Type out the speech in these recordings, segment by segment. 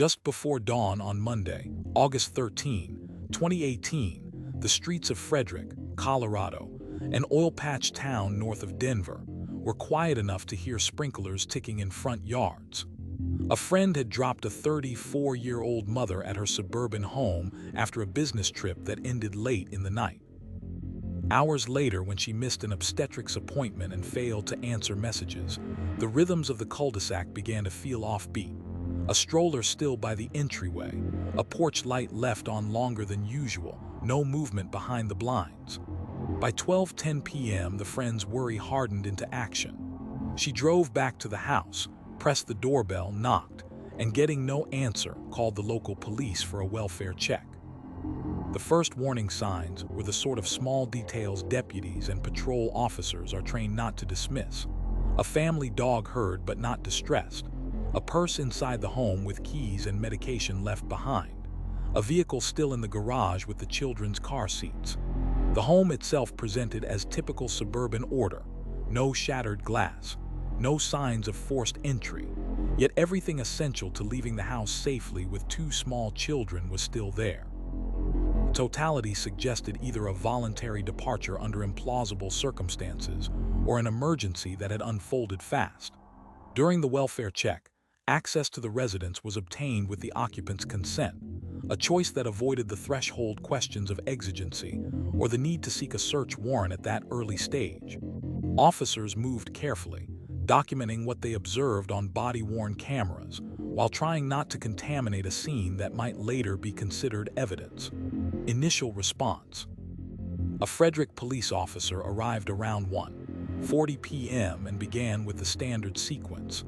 Just before dawn on Monday, August 13, 2018, the streets of Frederick, Colorado, an oil-patch town north of Denver, were quiet enough to hear sprinklers ticking in front yards. A friend had dropped a 34-year-old mother at her suburban home after a business trip that ended late in the night. Hours later, when she missed an obstetrics appointment and failed to answer messages, the rhythms of the cul-de-sac began to feel offbeat. A stroller still by the entryway, a porch light left on longer than usual, no movement behind the blinds. By 12:10 p.m., the friend's worry hardened into action. She drove back to the house, pressed the doorbell, knocked, and getting no answer, called the local police for a welfare check. The first warning signs were the sort of small details deputies and patrol officers are trained not to dismiss. A family dog heard but not distressed. A purse inside the home with keys and medication left behind. A vehicle still in the garage with the children's car seats. The home itself presented as typical suburban order. No shattered glass. No signs of forced entry. Yet everything essential to leaving the house safely with two small children was still there. The totality suggested either a voluntary departure under implausible circumstances or an emergency that had unfolded fast. During the welfare check, access to the residence was obtained with the occupant's consent, a choice that avoided the threshold questions of exigency or the need to seek a search warrant at that early stage. Officers moved carefully, documenting what they observed on body-worn cameras, while trying not to contaminate a scene that might later be considered evidence. Initial response. A Frederick police officer arrived around 1:40 p.m. and began with the standard sequence.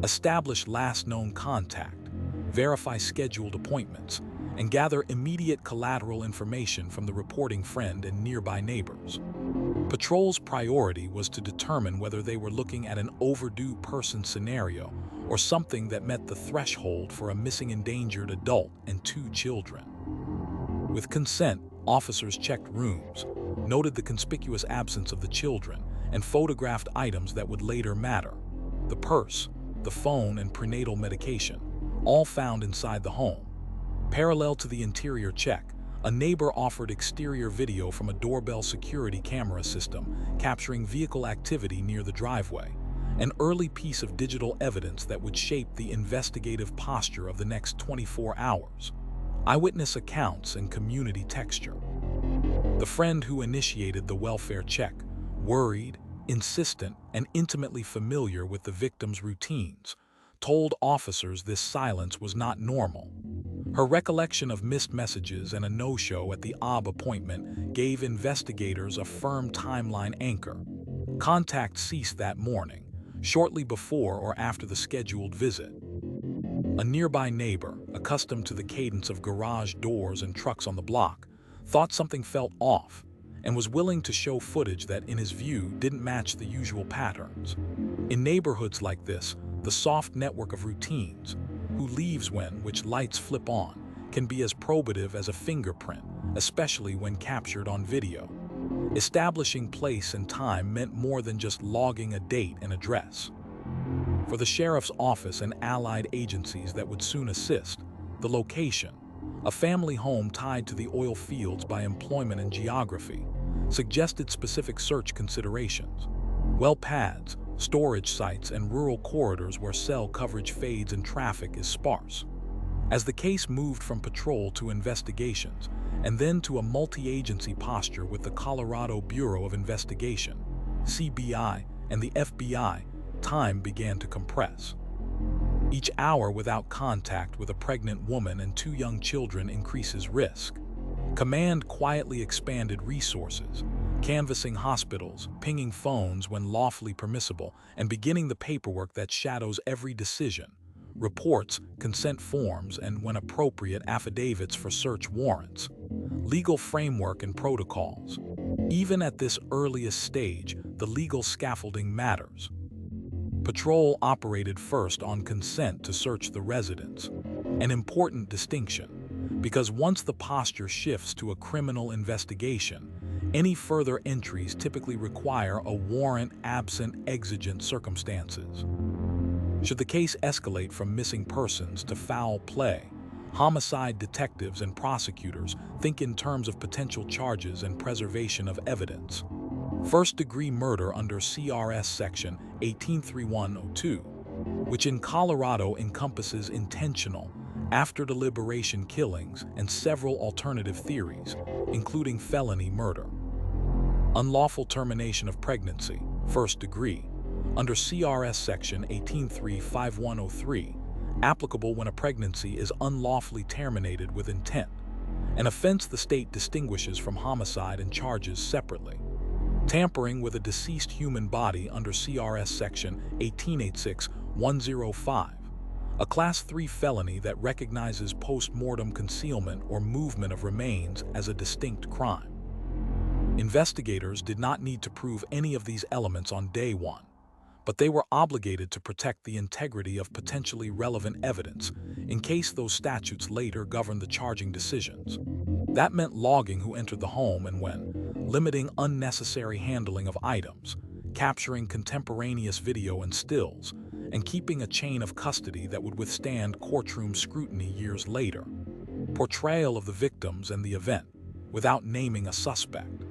Establish last known contact, verify scheduled appointments, and gather immediate collateral information from the reporting friend and nearby neighbors. Patrol's priority was to determine whether they were looking at an overdue person scenario or something that met the threshold for a missing endangered adult and two children. With consent, officers checked rooms, noted the conspicuous absence of the children, and photographed items that would later matter. The purse, the phone, and prenatal medication, all found inside the home. Parallel to the interior check, a neighbor offered exterior video from a doorbell security camera system capturing vehicle activity near the driveway, an early piece of digital evidence that would shape the investigative posture of the next 24 hours. Eyewitness accounts and community texture. The friend who initiated the welfare check, worried, insistent, and intimately familiar with the victim's routines, told officers this silence was not normal. Her recollection of missed messages and a no-show at the OB appointment gave investigators a firm timeline anchor. Contact ceased that morning, shortly before or after the scheduled visit. A nearby neighbor, accustomed to the cadence of garage doors and trucks on the block, thought something felt off and was willing to show footage that, in his view, didn't match the usual patterns. In neighborhoods like this, the soft network of routines, who leaves when, which lights flip on, can be as probative as a fingerprint, especially when captured on video. Establishing place and time meant more than just logging a date and address. For the sheriff's office and allied agencies that would soon assist, the location, a family home tied to the oil fields by employment and geography, suggested specific search considerations. Well pads, storage sites, and rural corridors where cell coverage fades and traffic is sparse. As the case moved from patrol to investigations, and then to a multi-agency posture with the Colorado Bureau of Investigation, CBI, and the FBI, time began to compress. Each hour without contact with a pregnant woman and two young children increases risk. Command quietly expanded resources, canvassing hospitals, pinging phones when lawfully permissible, and beginning the paperwork that shadows every decision: reports, consent forms, and, when appropriate, affidavits for search warrants. Legal framework and protocols. Even at this earliest stage, the legal scaffolding matters. Patrol operated first on consent to search the residence, an important distinction, because once the posture shifts to a criminal investigation, any further entries typically require a warrant absent exigent circumstances. Should the case escalate from missing persons to foul play, homicide detectives and prosecutors think in terms of potential charges and preservation of evidence. First-degree murder under CRS Section 183102, which in Colorado encompasses intentional, after-deliberation killings and several alternative theories, including felony murder. Unlawful termination of pregnancy, first degree, under CRS Section 1835-103, applicable when a pregnancy is unlawfully terminated with intent, an offense the state distinguishes from homicide and charges separately. Tampering with a deceased human body under CRS Section 1886-105, a Class 3 felony that recognizes post-mortem concealment or movement of remains as a distinct crime. Investigators did not need to prove any of these elements on day one, but they were obligated to protect the integrity of potentially relevant evidence in case those statutes later governed the charging decisions. That meant logging who entered the home and when, limiting unnecessary handling of items, capturing contemporaneous video and stills, and keeping a chain of custody that would withstand courtroom scrutiny years later. Portrayal of the victims and the event, without naming a suspect.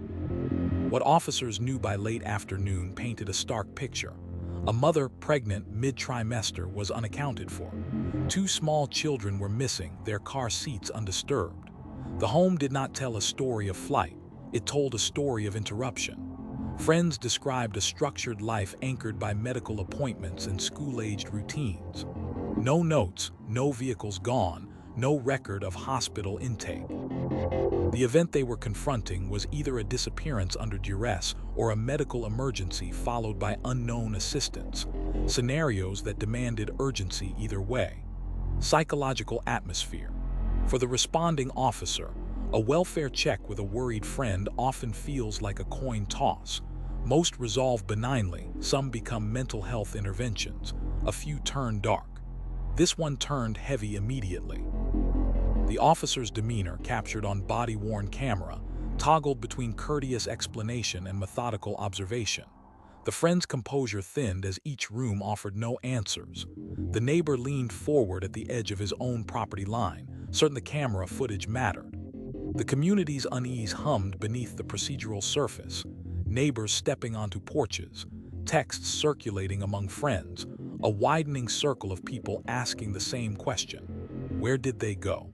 What officers knew by late afternoon painted a stark picture. A mother pregnant mid-trimester was unaccounted for. 2 small children were missing, their car seats undisturbed. The home did not tell a story of flight, it told a story of interruption. Friends described a structured life anchored by medical appointments and school-aged routines. No notes, no vehicles gone, no record of hospital intake. The event they were confronting was either a disappearance under duress or a medical emergency followed by unknown assistance, scenarios that demanded urgency either way. Psychological atmosphere. For the responding officer, a welfare check with a worried friend often feels like a coin toss. Most resolve benignly, some become mental health interventions, a few turn dark. This one turned heavy immediately. The officer's demeanor, captured on body-worn camera, toggled between courteous explanation and methodical observation. The friend's composure thinned as each room offered no answers. The neighbor leaned forward at the edge of his own property line, certain the camera footage mattered. The community's unease hummed beneath the procedural surface, neighbors stepping onto porches, texts circulating among friends, a widening circle of people asking the same question: where did they go?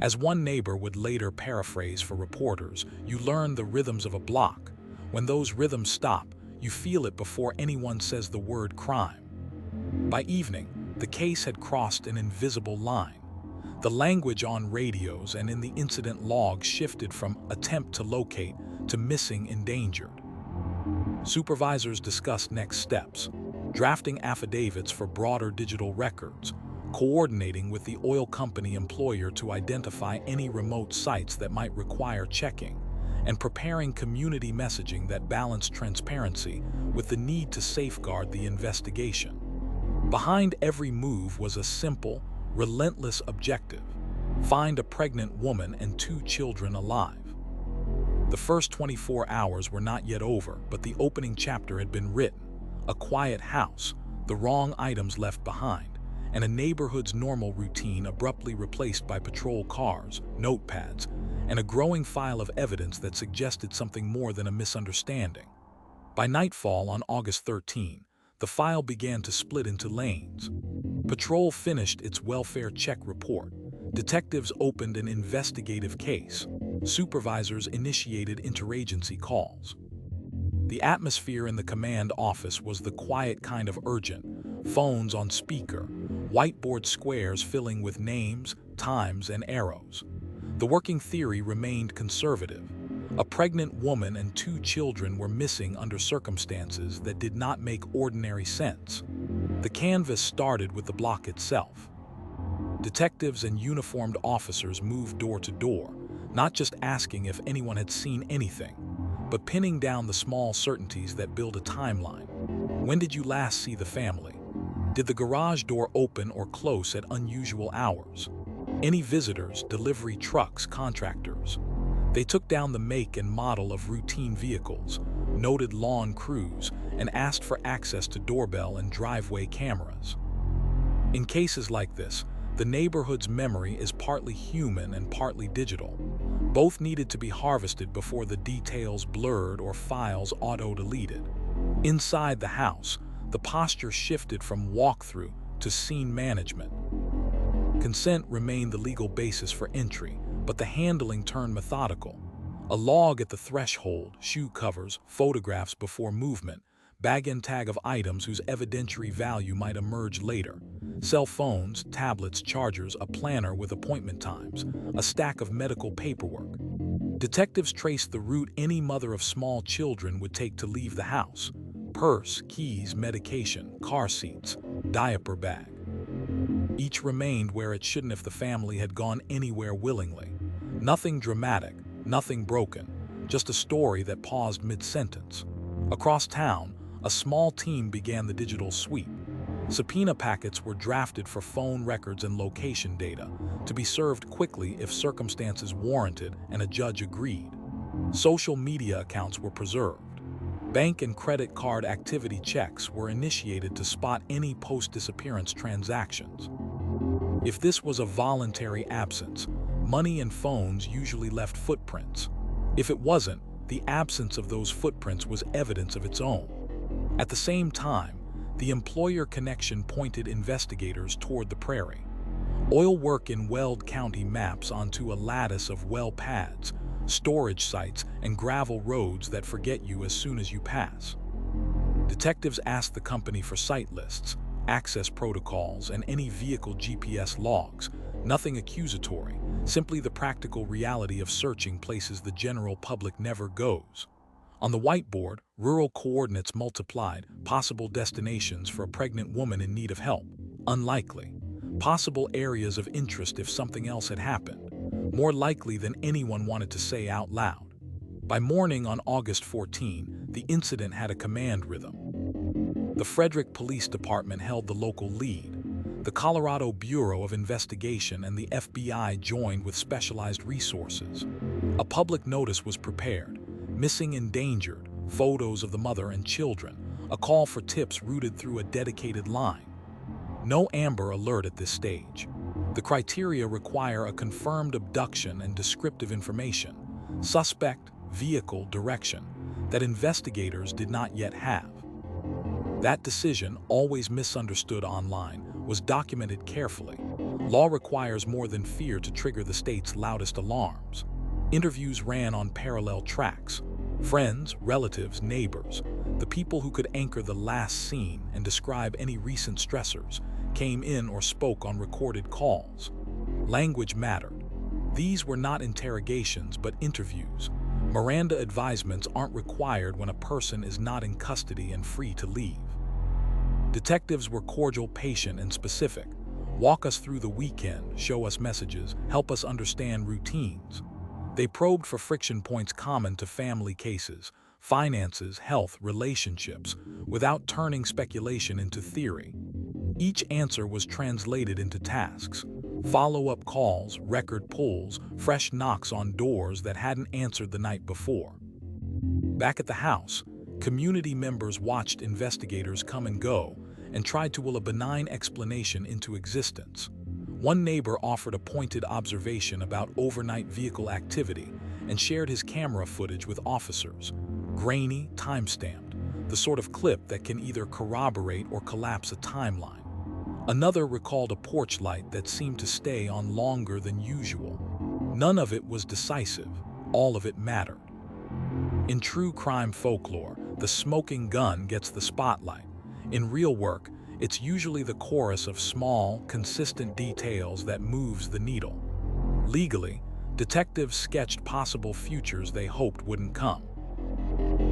As one neighbor would later paraphrase for reporters, you learn the rhythms of a block. When those rhythms stop, you feel it before anyone says the word crime. By evening, the case had crossed an invisible line. The language on radios and in the incident log shifted from attempt to locate to missing endangered. Supervisors discussed next steps, drafting affidavits for broader digital records, coordinating with the oil company employer to identify any remote sites that might require checking, and preparing community messaging that balanced transparency with the need to safeguard the investigation. Behind every move was a simple, relentless objective: find a pregnant woman and 2 children alive. The first 24 hours were not yet over, but the opening chapter had been written. A quiet house, the wrong items left behind, and a neighborhood's normal routine abruptly replaced by patrol cars, notepads, and a growing file of evidence that suggested something more than a misunderstanding. By nightfall on August 13, the file began to split into lanes. Patrol finished its welfare check report. Detectives opened an investigative case. Supervisors initiated interagency calls. The atmosphere in the command office was the quiet kind of urgent, phones on speaker, whiteboard squares filling with names, times, and arrows. The working theory remained conservative. A pregnant woman and 2 children were missing under circumstances that did not make ordinary sense. The canvas started with the block itself. Detectives and uniformed officers moved door to door, not just asking if anyone had seen anything, but pinning down the small certainties that build a timeline. When did you last see the family? Did the garage door open or close at unusual hours? Any visitors, delivery trucks, contractors? They took down the make and model of routine vehicles. noted lawn crews, and asked for access to doorbell and driveway cameras. In cases like this, the neighborhood's memory is partly human and partly digital. Both needed to be harvested before the details blurred or files auto-deleted. Inside the house, the posture shifted from walkthrough to scene management. Consent remained the legal basis for entry, but the handling turned methodical. A log at the threshold, shoe covers, photographs before movement, bag and tag of items whose evidentiary value might emerge later. Cell phones, tablets, chargers, a planner with appointment times, a stack of medical paperwork. Detectives traced the route any mother of small children would take to leave the house: purse, keys, medication, car seats, diaper bag. Each remained where it shouldn't if the family had gone anywhere willingly. Nothing dramatic, nothing broken, just a story that paused mid-sentence. Across town, a small team began the digital sweep. Subpoena packets were drafted for phone records and location data, to be served quickly if circumstances warranted and a judge agreed. Social media accounts were preserved. Bank and credit card activity checks were initiated to spot any post-disappearance transactions. If this was a voluntary absence, money and phones usually left footprints. If it wasn't, the absence of those footprints was evidence of its own. At the same time, the employer connection pointed investigators toward the prairie. Oil work in Weld County maps onto a lattice of well pads, storage sites, and gravel roads that forget you as soon as you pass. Detectives asked the company for site lists, access protocols, and any vehicle GPS logs. Nothing accusatory, simply the practical reality of searching places the general public never goes. On the whiteboard, rural coordinates multiplied, possible destinations for a pregnant woman in need of help, unlikely. Possible areas of interest if something else had happened, more likely than anyone wanted to say out loud. By morning on August 14, the incident had a command rhythm. The Frederick Police Department held the local lead. The Colorado Bureau of Investigation and the FBI joined with specialized resources. A public notice was prepared: missing endangered, photos of the mother and children, a call for tips routed through a dedicated line. No Amber Alert at this stage. The criteria require a confirmed abduction and descriptive information, suspect, vehicle, direction, that investigators did not yet have. That decision, always misunderstood online, was documented carefully. Law requires more than fear to trigger the state's loudest alarms. Interviews ran on parallel tracks. Friends, relatives, neighbors, the people who could anchor the last scene and describe any recent stressors, came in or spoke on recorded calls. Language mattered. These were not interrogations but interviews. Miranda advisements aren't required when a person is not in custody and free to leave. Detectives were cordial, patient, and specific. Walk us through the weekend, show us messages, help us understand routines. They probed for friction points common to family cases, finances, health, relationships, without turning speculation into theory. Each answer was translated into tasks: follow-up calls, record pulls, fresh knocks on doors that hadn't answered the night before. Back at the house, community members watched investigators come and go and tried to will a benign explanation into existence. One neighbor offered a pointed observation about overnight vehicle activity and shared his camera footage with officers. Grainy, time-stamped, the sort of clip that can either corroborate or collapse a timeline. Another recalled a porch light that seemed to stay on longer than usual. None of it was decisive, all of it mattered. In true crime folklore, the smoking gun gets the spotlight. In real work, it's usually the chorus of small, consistent details that moves the needle. Legally, detectives sketched possible futures they hoped wouldn't come.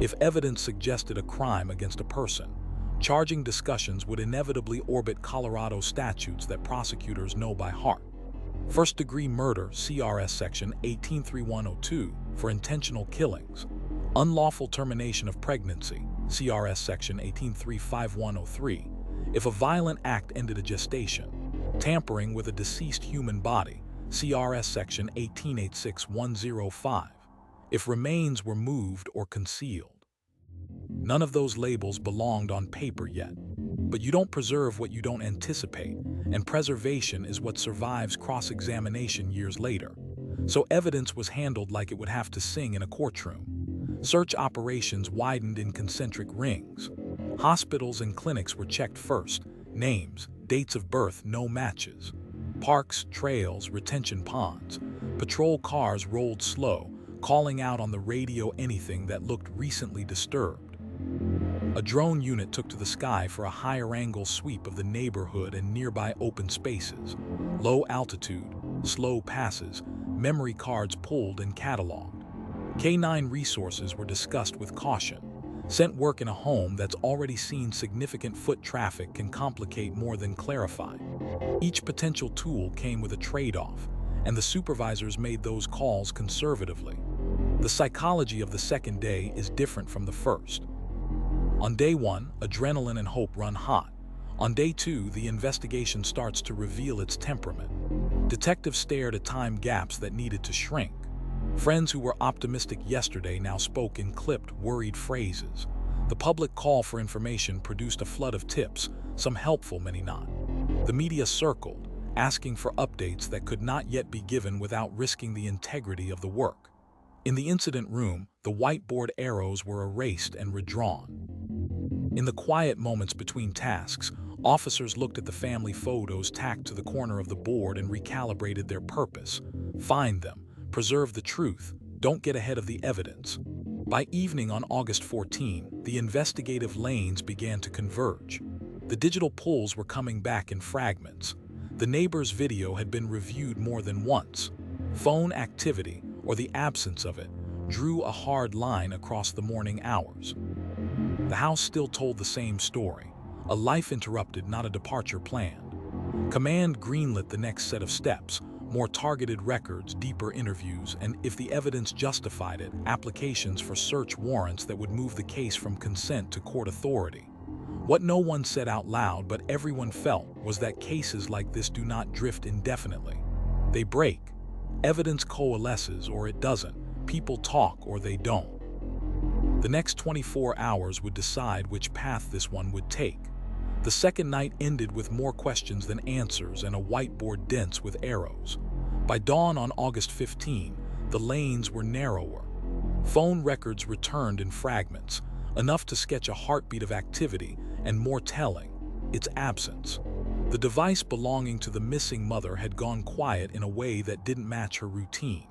If evidence suggested a crime against a person, charging discussions would inevitably orbit Colorado statutes that prosecutors know by heart. First-degree murder, CRS Section 183102, for intentional killings. Unlawful termination of pregnancy, CRS Section 1835-103, if a violent act ended a gestation. Tampering with a deceased human body, CRS Section 1886-105, if remains were moved or concealed. None of those labels belonged on paper yet. But you don't preserve what you don't anticipate, and preservation is what survives cross-examination years later. So evidence was handled like it would have to sing in a courtroom. Search operations widened in concentric rings. Hospitals and clinics were checked first. Names, dates of birth, no matches. Parks, trails, retention ponds. Patrol cars rolled slow, calling out on the radio anything that looked recently disturbed. A drone unit took to the sky for a higher-angle sweep of the neighborhood and nearby open spaces. Low altitude, slow passes, memory cards pulled and cataloged. K-9 resources were discussed with caution. Scent work in a home that's already seen significant foot traffic can complicate more than clarify. Each potential tool came with a trade-off, and the supervisors made those calls conservatively. The psychology of the second day is different from the first. On day one, adrenaline and hope run hot. On day two, the investigation starts to reveal its temperament. Detectives stared at time gaps that needed to shrink. Friends who were optimistic yesterday now spoke in clipped, worried phrases. The public call for information produced a flood of tips, some helpful, many not. The media circled, asking for updates that could not yet be given without risking the integrity of the work. In the incident room, the whiteboard arrows were erased and redrawn. In the quiet moments between tasks, officers looked at the family photos tacked to the corner of the board and recalibrated their purpose. Find them, preserve the truth, don't get ahead of the evidence. By evening on August 14, the investigative lanes began to converge. The digital pulls were coming back in fragments. The neighbor's video had been reviewed more than once. Phone activity, or the absence of it, drew a hard line across the morning hours. The house still told the same story. A life interrupted, not a departure planned. Command greenlit the next set of steps, more targeted records, deeper interviews, and, if the evidence justified it, applications for search warrants that would move the case from consent to court authority. What no one said out loud but everyone felt was that cases like this do not drift indefinitely. They break. Evidence coalesces or it doesn't. People talk or they don't. The next 24 hours would decide which path this one would take. The second night ended with more questions than answers and a whiteboard dense with arrows. By dawn on August 15, the lanes were narrower. Phone records returned in fragments, enough to sketch a heartbeat of activity, and more telling, its absence. The device belonging to the missing mother had gone quiet in a way that didn't match her routine.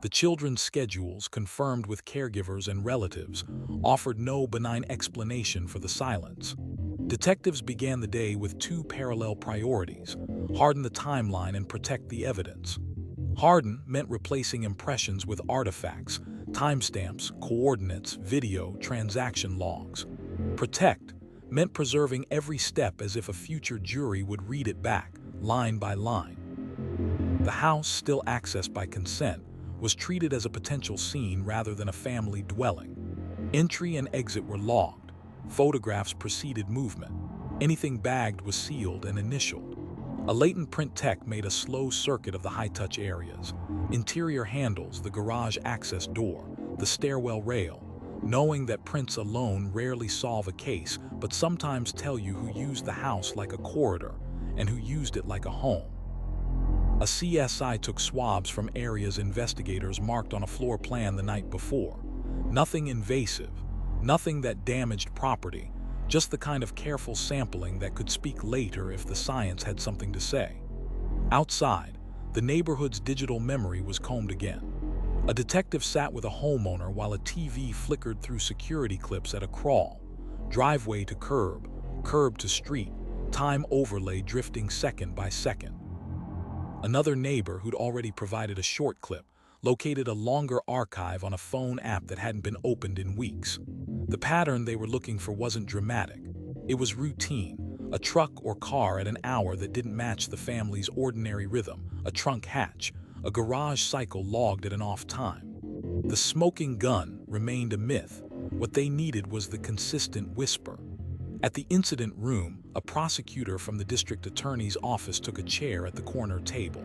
The children's schedules, confirmed with caregivers and relatives, offered no benign explanation for the silence. Detectives began the day with two parallel priorities: harden the timeline and protect the evidence. Harden meant replacing impressions with artifacts, timestamps, coordinates, video, transaction logs. Protect meant preserving every step as if a future jury would read it back, line by line. The house, still accessed by consent, was treated as a potential scene rather than a family dwelling. Entry and exit were logged. Photographs preceded movement. Anything bagged was sealed and initialed. A latent print tech made a slow circuit of the high-touch areas. Interior handles, the garage access door, the stairwell rail, knowing that prints alone rarely solve a case, but sometimes tell you who used the house like a corridor and who used it like a home. A CSI took swabs from areas investigators marked on a floor plan the night before. Nothing invasive, nothing that damaged property, just the kind of careful sampling that could speak later if the science had something to say. Outside, the neighborhood's digital memory was combed again. A detective sat with a homeowner while a TV flickered through security clips at a crawl. Driveway to curb, curb to street, time overlay drifting second by second. Another neighbor who'd already provided a short clip located a longer archive on a phone app that hadn't been opened in weeks. The pattern they were looking for wasn't dramatic. It was routine. A truck or car at an hour that didn't match the family's ordinary rhythm, a trunk hatch, a garage cycle logged at an off time. The smoking gun remained a myth. What they needed was the consistent whisper. At the incident room, a prosecutor from the district attorney's office took a chair at the corner table.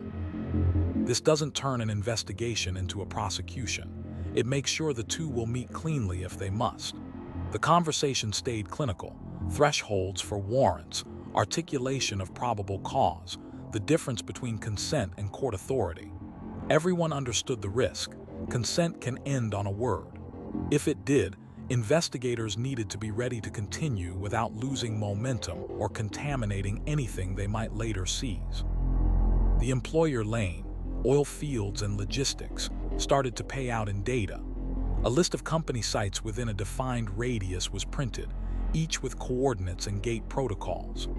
This doesn't turn an investigation into a prosecution. It makes sure the two will meet cleanly if they must. The conversation stayed clinical: thresholds for warrants, articulation of probable cause, the difference between consent and court authority. Everyone understood the risk. Consent can end on a word. If it did, investigators needed to be ready to continue without losing momentum or contaminating anything they might later seize. The employer lane, oil fields and logistics, started to pay out in data. A list of company sites within a defined radius was printed, each with coordinates and gate protocols.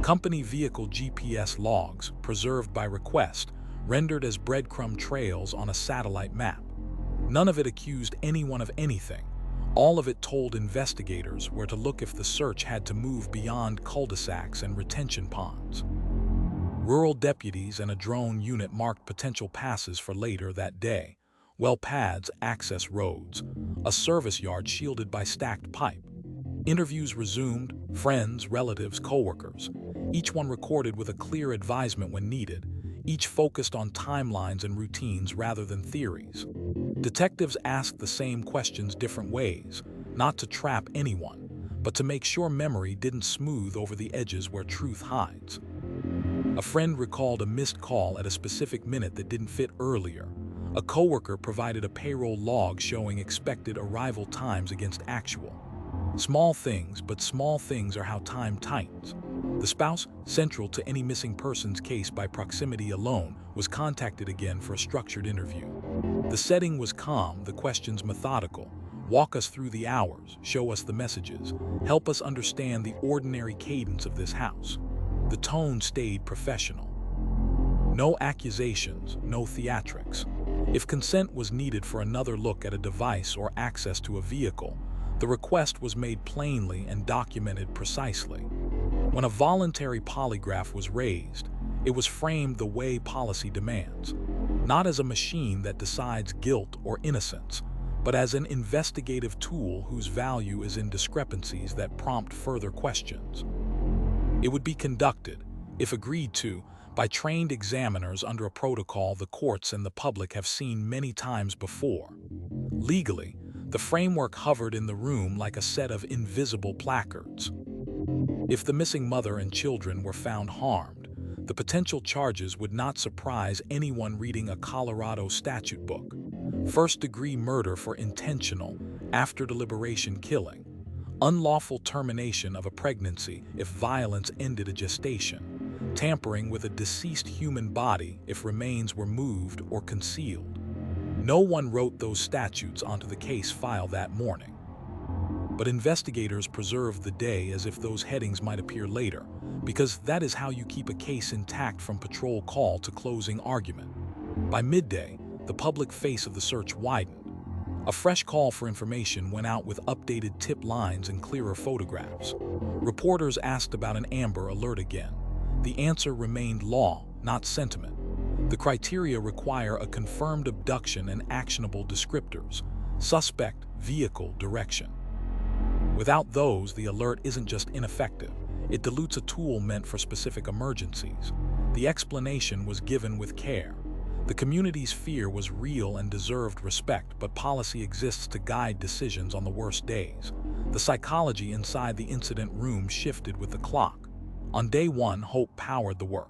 Company vehicle GPS logs, preserved by request, rendered as breadcrumb trails on a satellite map. None of it accused anyone of anything. All of it told investigators where to look if the search had to move beyond cul-de-sacs and retention ponds. Rural deputies and a drone unit marked potential passes for later that day. Well pads access roads, a service yard shielded by stacked pipe. Interviews resumed, friends, relatives, co-workers. Each one recorded with a clear advisement when needed, each focused on timelines and routines rather than theories. Detectives asked the same questions different ways, not to trap anyone, but to make sure memory didn't smooth over the edges where truth hides. A friend recalled a missed call at a specific minute that didn't fit earlier. A coworker provided a payroll log showing expected arrival times against actual. Small things, but small things are how time tightens. The spouse, central to any missing persons case by proximity alone, was contacted again for a structured interview. The setting was calm, the questions methodical. Walk us through the hours, show us the messages, help us understand the ordinary cadence of this house. The tone stayed professional. No accusations, no theatrics. If consent was needed for another look at a device or access to a vehicle, the request was made plainly and documented precisely. When a voluntary polygraph was raised, it was framed the way policy demands, not as a machine that decides guilt or innocence, but as an investigative tool whose value is in discrepancies that prompt further questions. It would be conducted, if agreed to, by trained examiners under a protocol the courts and the public have seen many times before. Legally, the framework hovered in the room like a set of invisible placards. If the missing mother and children were found harmed, the potential charges would not surprise anyone reading a Colorado statute book. First-degree murder for intentional, after deliberation killing. Unlawful termination of a pregnancy if violence ended a gestation. Tampering with a deceased human body if remains were moved or concealed. No one wrote those statutes onto the case file that morning. But investigators preserved the day as if those headings might appear later, because that is how you keep a case intact from patrol call to closing argument. By midday, the public face of the search widened. A fresh call for information went out with updated tip lines and clearer photographs. Reporters asked about an Amber Alert again. The answer remained law, not sentiment. The criteria require a confirmed abduction and actionable descriptors: suspect, vehicle, direction. Without those, the alert isn't just ineffective, it dilutes a tool meant for specific emergencies. The explanation was given with care. The community's fear was real and deserved respect, but policy exists to guide decisions on the worst days. The psychology inside the incident room shifted with the clock. On day 1, hope powered the work.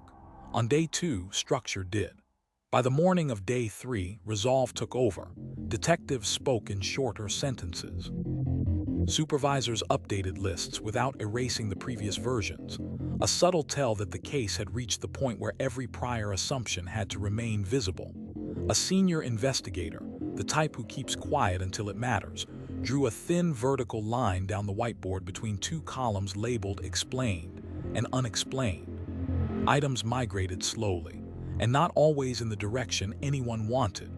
On day 2, structure did. By the morning of day 3, resolve took over. Detectives spoke in shorter sentences. Supervisors updated lists without erasing the previous versions, a subtle tell that the case had reached the point where every prior assumption had to remain visible. A senior investigator, the type who keeps quiet until it matters, drew a thin vertical line down the whiteboard between two columns labeled explained and unexplained. Items migrated slowly, and not always in the direction anyone wanted.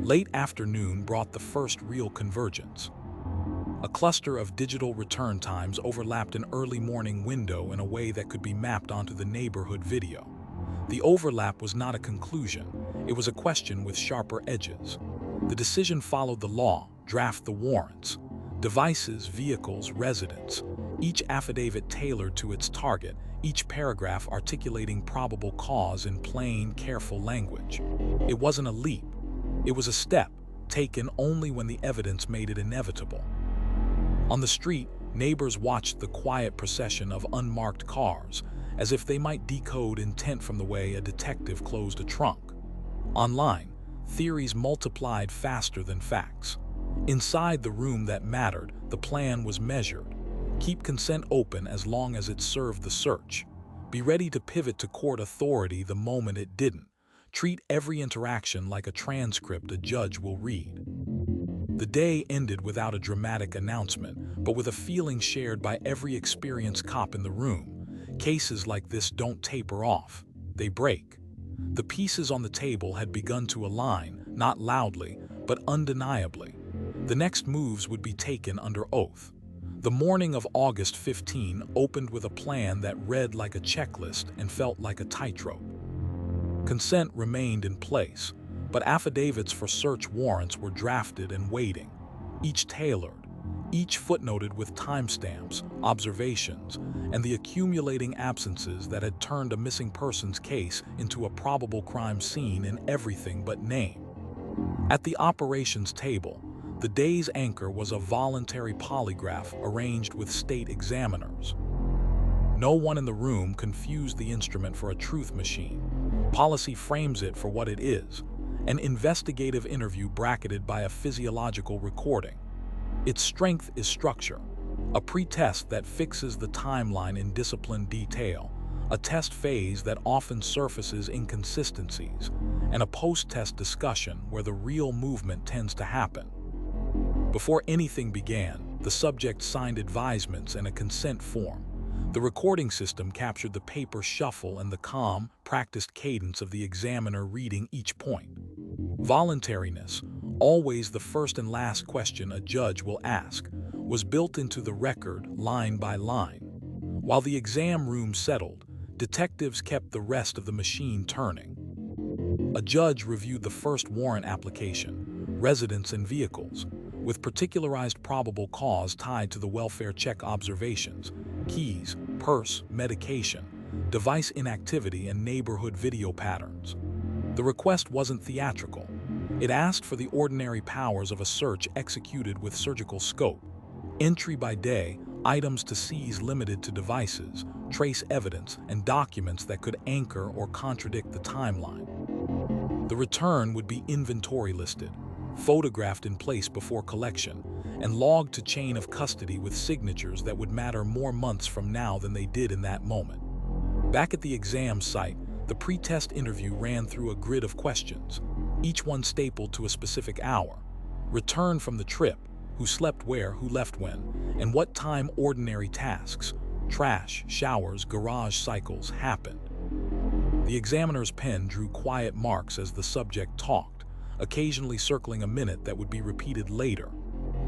Late afternoon brought the first real convergence. A cluster of digital return times overlapped an early morning window in a way that could be mapped onto the neighborhood video. The overlap was not a conclusion, it was a question with sharper edges. The decision followed the law: draft the warrants. Devices, vehicles, residents, each affidavit tailored to its target, each paragraph articulating probable cause in plain, careful language. It wasn't a leap, it was a step, taken only when the evidence made it inevitable. On the street, neighbors watched the quiet procession of unmarked cars, as if they might decode intent from the way a detective closed a trunk. Online, theories multiplied faster than facts. Inside the room that mattered, the plan was measured. Keep consent open as long as it served the search. Be ready to pivot to court authority the moment it didn't. Treat every interaction like a transcript a judge will read. The day ended without a dramatic announcement, but with a feeling shared by every experienced cop in the room. Cases like this don't taper off, they break. The pieces on the table had begun to align, not loudly, but undeniably. The next moves would be taken under oath. The morning of August 15 opened with a plan that read like a checklist and felt like a tightrope. Consent remained in place, but affidavits for search warrants were drafted and waiting, each tailored, each footnoted with timestamps, observations, and the accumulating absences that had turned a missing persons case into a probable crime scene in everything but name. At the operations table, the day's anchor was a voluntary polygraph arranged with state examiners. No one in the room confused the instrument for a truth machine. Policy frames it for what it is, an investigative interview bracketed by a physiological recording. Its strength is structure, a pretest that fixes the timeline in disciplined detail, a test phase that often surfaces inconsistencies, and a post-test discussion where the real movement tends to happen. Before anything began, the subject signed advisements and a consent form. The recording system captured the paper shuffle and the calm, practiced cadence of the examiner reading each point. Voluntariness, always the first and last question a judge will ask, was built into the record line by line. While the exam room settled, detectives kept the rest of the machine turning. A judge reviewed the first warrant application, residence and vehicles, with particularized probable cause tied to the welfare check observations, keys, purse, medication, device inactivity, and neighborhood video patterns. The request wasn't theatrical. It asked for the ordinary powers of a search executed with surgical scope. Entry by day, items to seize limited to devices, trace evidence, and documents that could anchor or contradict the timeline. The return would be inventory listed, photographed in place before collection, and logged to chain of custody with signatures that would matter more months from now than they did in that moment. Back at the exam site, the pre-test interview ran through a grid of questions, each one stapled to a specific hour. Return from the trip, who slept where, who left when, and what time ordinary tasks, trash, showers, garage cycles, happened. The examiner's pen drew quiet marks as the subject talked, occasionally circling a minute that would be repeated later.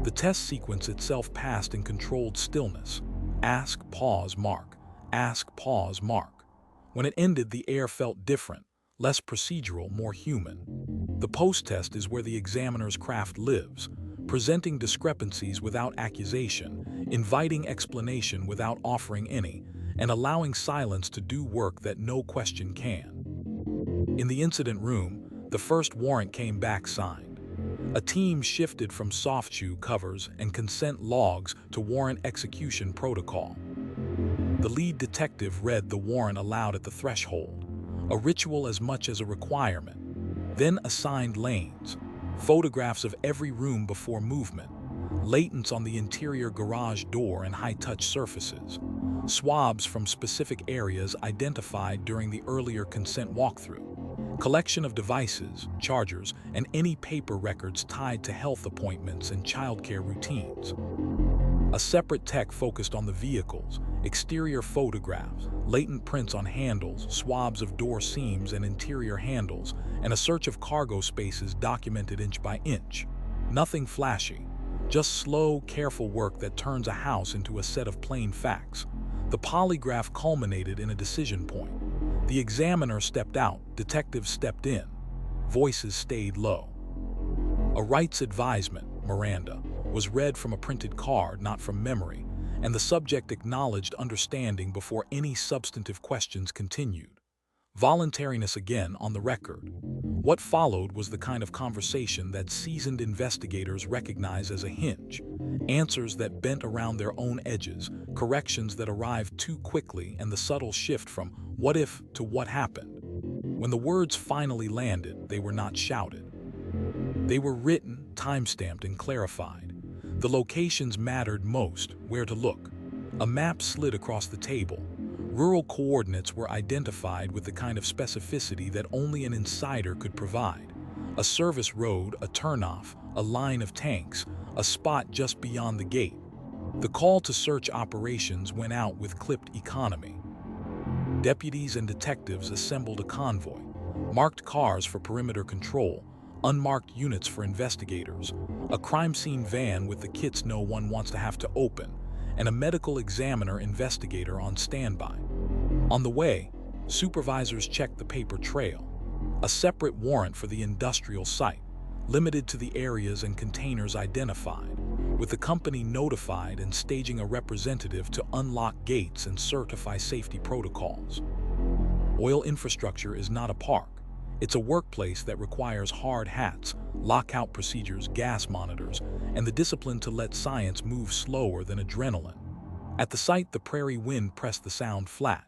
The test sequence itself passed in controlled stillness. Ask, pause, mark. Ask, pause, mark. When it ended, the air felt different, less procedural, more human. The post-test is where the examiner's craft lives, presenting discrepancies without accusation, inviting explanation without offering any, and allowing silence to do work that no question can. In the incident room, the first warrant came back signed. A team shifted from soft shoe covers and consent logs to warrant execution protocol. The lead detective read the warrant aloud at the threshold, a ritual as much as a requirement. Then assigned lanes, photographs of every room before movement, latents on the interior garage door and high-touch surfaces, swabs from specific areas identified during the earlier consent walkthrough, collection of devices, chargers, and any paper records tied to health appointments and childcare routines. A separate tech focused on the vehicles, exterior photographs, latent prints on handles, swabs of door seams and interior handles, and a search of cargo spaces documented inch by inch. Nothing flashy, just slow, careful work that turns a house into a set of plain facts. The polygraph culminated in a decision point. The examiner stepped out, detectives stepped in. Voices stayed low. A rights advisement, Miranda, was read from a printed card, not from memory, and the subject acknowledged understanding before any substantive questions continued. Voluntariness again on the record. What followed was the kind of conversation that seasoned investigators recognize as a hinge. Answers that bent around their own edges, corrections that arrived too quickly, and the subtle shift from "what if" to "what happened." When the words finally landed, they were not shouted. They were written, timestamped, and clarified. The locations mattered most: where to look. A map slid across the table. Rural coordinates were identified with the kind of specificity that only an insider could provide. A service road, a turnoff, a line of tanks, a spot just beyond the gate. The call to search operations went out with clipped economy. Deputies and detectives assembled a convoy. Marked cars for perimeter control, unmarked units for investigators, a crime scene van with the kits no one wants to have to open, and a medical examiner investigator on standby. On the way, supervisors checked the paper trail, a separate warrant for the industrial site, limited to the areas and containers identified, with the company notified and staging a representative to unlock gates and certify safety protocols. Oil infrastructure is not a park. It's a workplace that requires hard hats, lockout procedures, gas monitors, and the discipline to let science move slower than adrenaline. At the site, the prairie wind pressed the sound flat.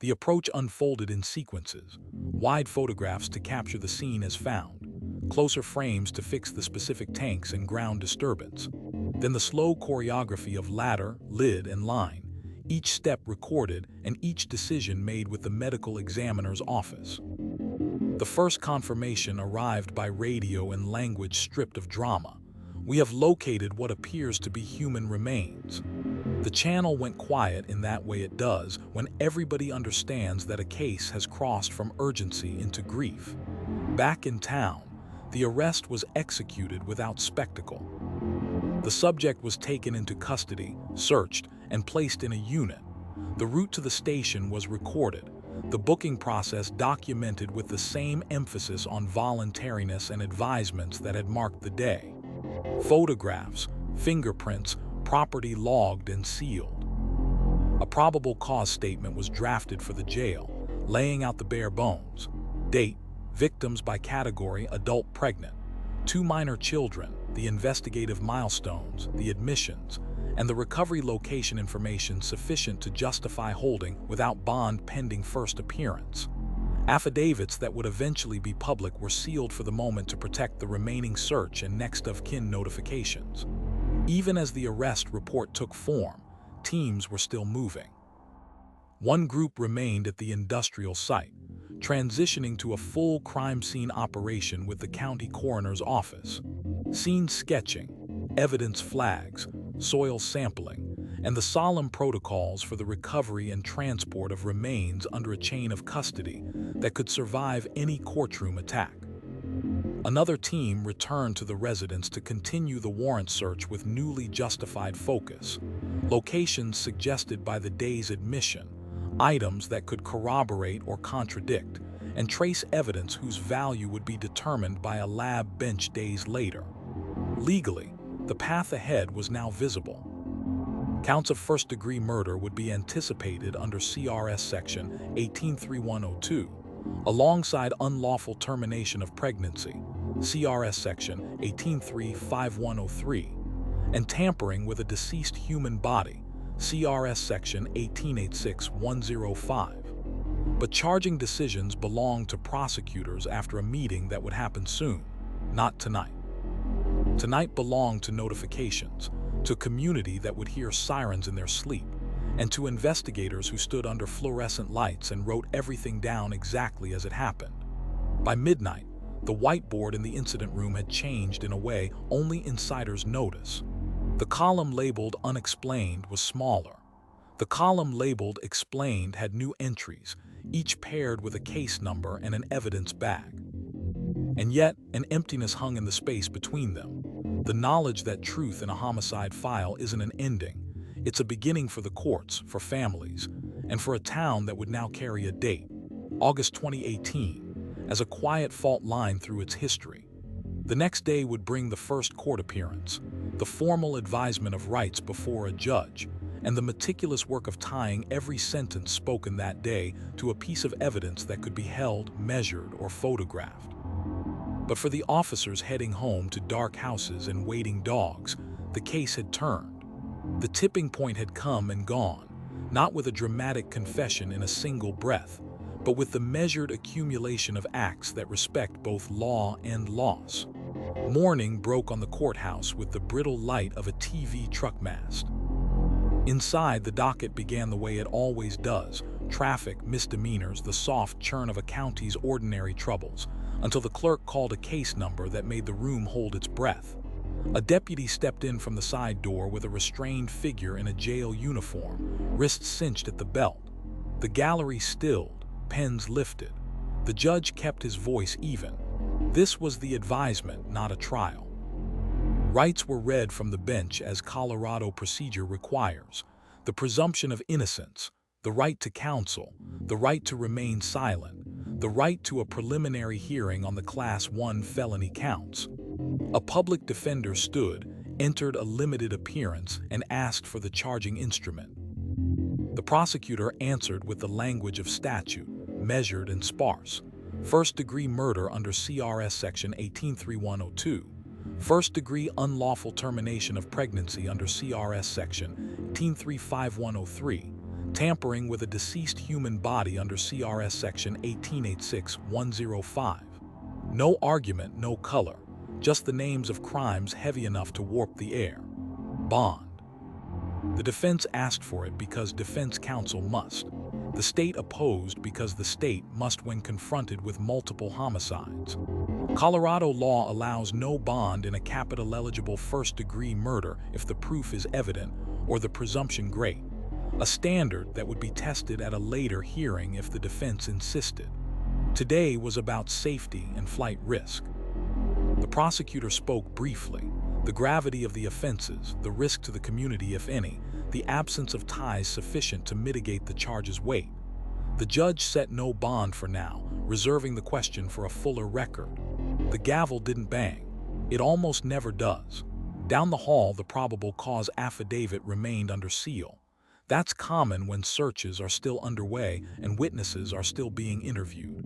The approach unfolded in sequences: wide photographs to capture the scene as found, closer frames to fix the specific tanks and ground disturbance, then the slow choreography of ladder, lid, and line, each step recorded and each decision made with the medical examiner's office. The first confirmation arrived by radio and language stripped of drama. "We have located what appears to be human remains." The channel went quiet in that way it does when everybody understands that a case has crossed from urgency into grief. Back in town, the arrest was executed without spectacle. The subject was taken into custody, searched, and placed in a unit. The route to the station was recorded, the booking process documented with the same emphasis on voluntariness and advisements that had marked the day. Photographs, fingerprints, property logged and sealed. A probable cause statement was drafted for the jail, laying out the bare bones. Date, victims by category: adult, pregnant, 2 minor children, the investigative milestones, the admissions, and the recovery location information sufficient to justify holding without bond pending first appearance. Affidavits that would eventually be public were sealed for the moment to protect the remaining search and next of kin notifications. Even as the arrest report took form, teams were still moving. One group remained at the industrial site, transitioning to a full crime scene operation with the county coroner's office. Scene sketching, evidence flags, soil sampling, and the solemn protocols for the recovery and transport of remains under a chain of custody that could survive any courtroom attack. Another team returned to the residence to continue the warrant search with newly justified focus. Locations suggested by the day's admission, items that could corroborate or contradict, and trace evidence whose value would be determined by a lab bench days later. Legally, the path ahead was now visible. Counts of first-degree murder would be anticipated under CRS Section 183102, alongside unlawful termination of pregnancy, CRS Section 1835-103, and tampering with a deceased human body, CRS Section 1886-105. But charging decisions belonged to prosecutors after a meeting that would happen soon, not tonight. Tonight belonged to notifications, to community that would hear sirens in their sleep, and to investigators who stood under fluorescent lights and wrote everything down exactly as it happened. By midnight, the whiteboard in the incident room had changed in a way only insiders notice. The column labeled "Unexplained" was smaller. The column labeled "Explained" had new entries, each paired with a case number and an evidence bag. And yet, an emptiness hung in the space between them. The knowledge that truth in a homicide file isn't an ending. It's a beginning for the courts, for families, and for a town that would now carry a date, August 2018, as a quiet fault line through its history. The next day would bring the first court appearance, the formal advisement of rights before a judge, and the meticulous work of tying every sentence spoken that day to a piece of evidence that could be held, measured, or photographed. But for the officers heading home to dark houses and waiting dogs, the case had turned. The tipping point had come and gone, not with a dramatic confession in a single breath, but with the measured accumulation of acts that respect both law and loss. Morning broke on the courthouse with the brittle light of a TV truck mast. Inside, the docket began the way it always does: traffic, misdemeanors, the soft churn of a county's ordinary troubles, until the clerk called a case number that made the room hold its breath. A deputy stepped in from the side door with a restrained figure in a jail uniform, wrists cinched at the belt. The gallery stilled, pens lifted. The judge kept his voice even. This was the advisement, not a trial. Rights were read from the bench as Colorado procedure requires: the presumption of innocence, the right to counsel, the right to remain silent, the right to a preliminary hearing on the Class 1 felony counts. A public defender stood, entered a limited appearance, and asked for the charging instrument. The prosecutor answered with the language of statute, measured and sparse: first-degree murder under CRS Section 183102. First-degree unlawful termination of pregnancy under CRS Section 1835103, tampering with a deceased human body under CRS Section 1886105. No argument, no color, just the names of crimes heavy enough to warp the air. Bond. The defense asked for it because defense counsel must. The state opposed because the state must when confronted with multiple homicides. Colorado law allows no bond in a capital-eligible first-degree murder if the proof is evident or the presumption great, a standard that would be tested at a later hearing if the defense insisted. Today was about safety and flight risk. The prosecutor spoke briefly: the gravity of the offenses, the risk to the community if any, the absence of ties sufficient to mitigate the charge's weight. The judge set no bond for now, reserving the question for a fuller record. The gavel didn't bang. It almost never does. Down the hall, the probable cause affidavit remained under seal. That's common when searches are still underway and witnesses are still being interviewed.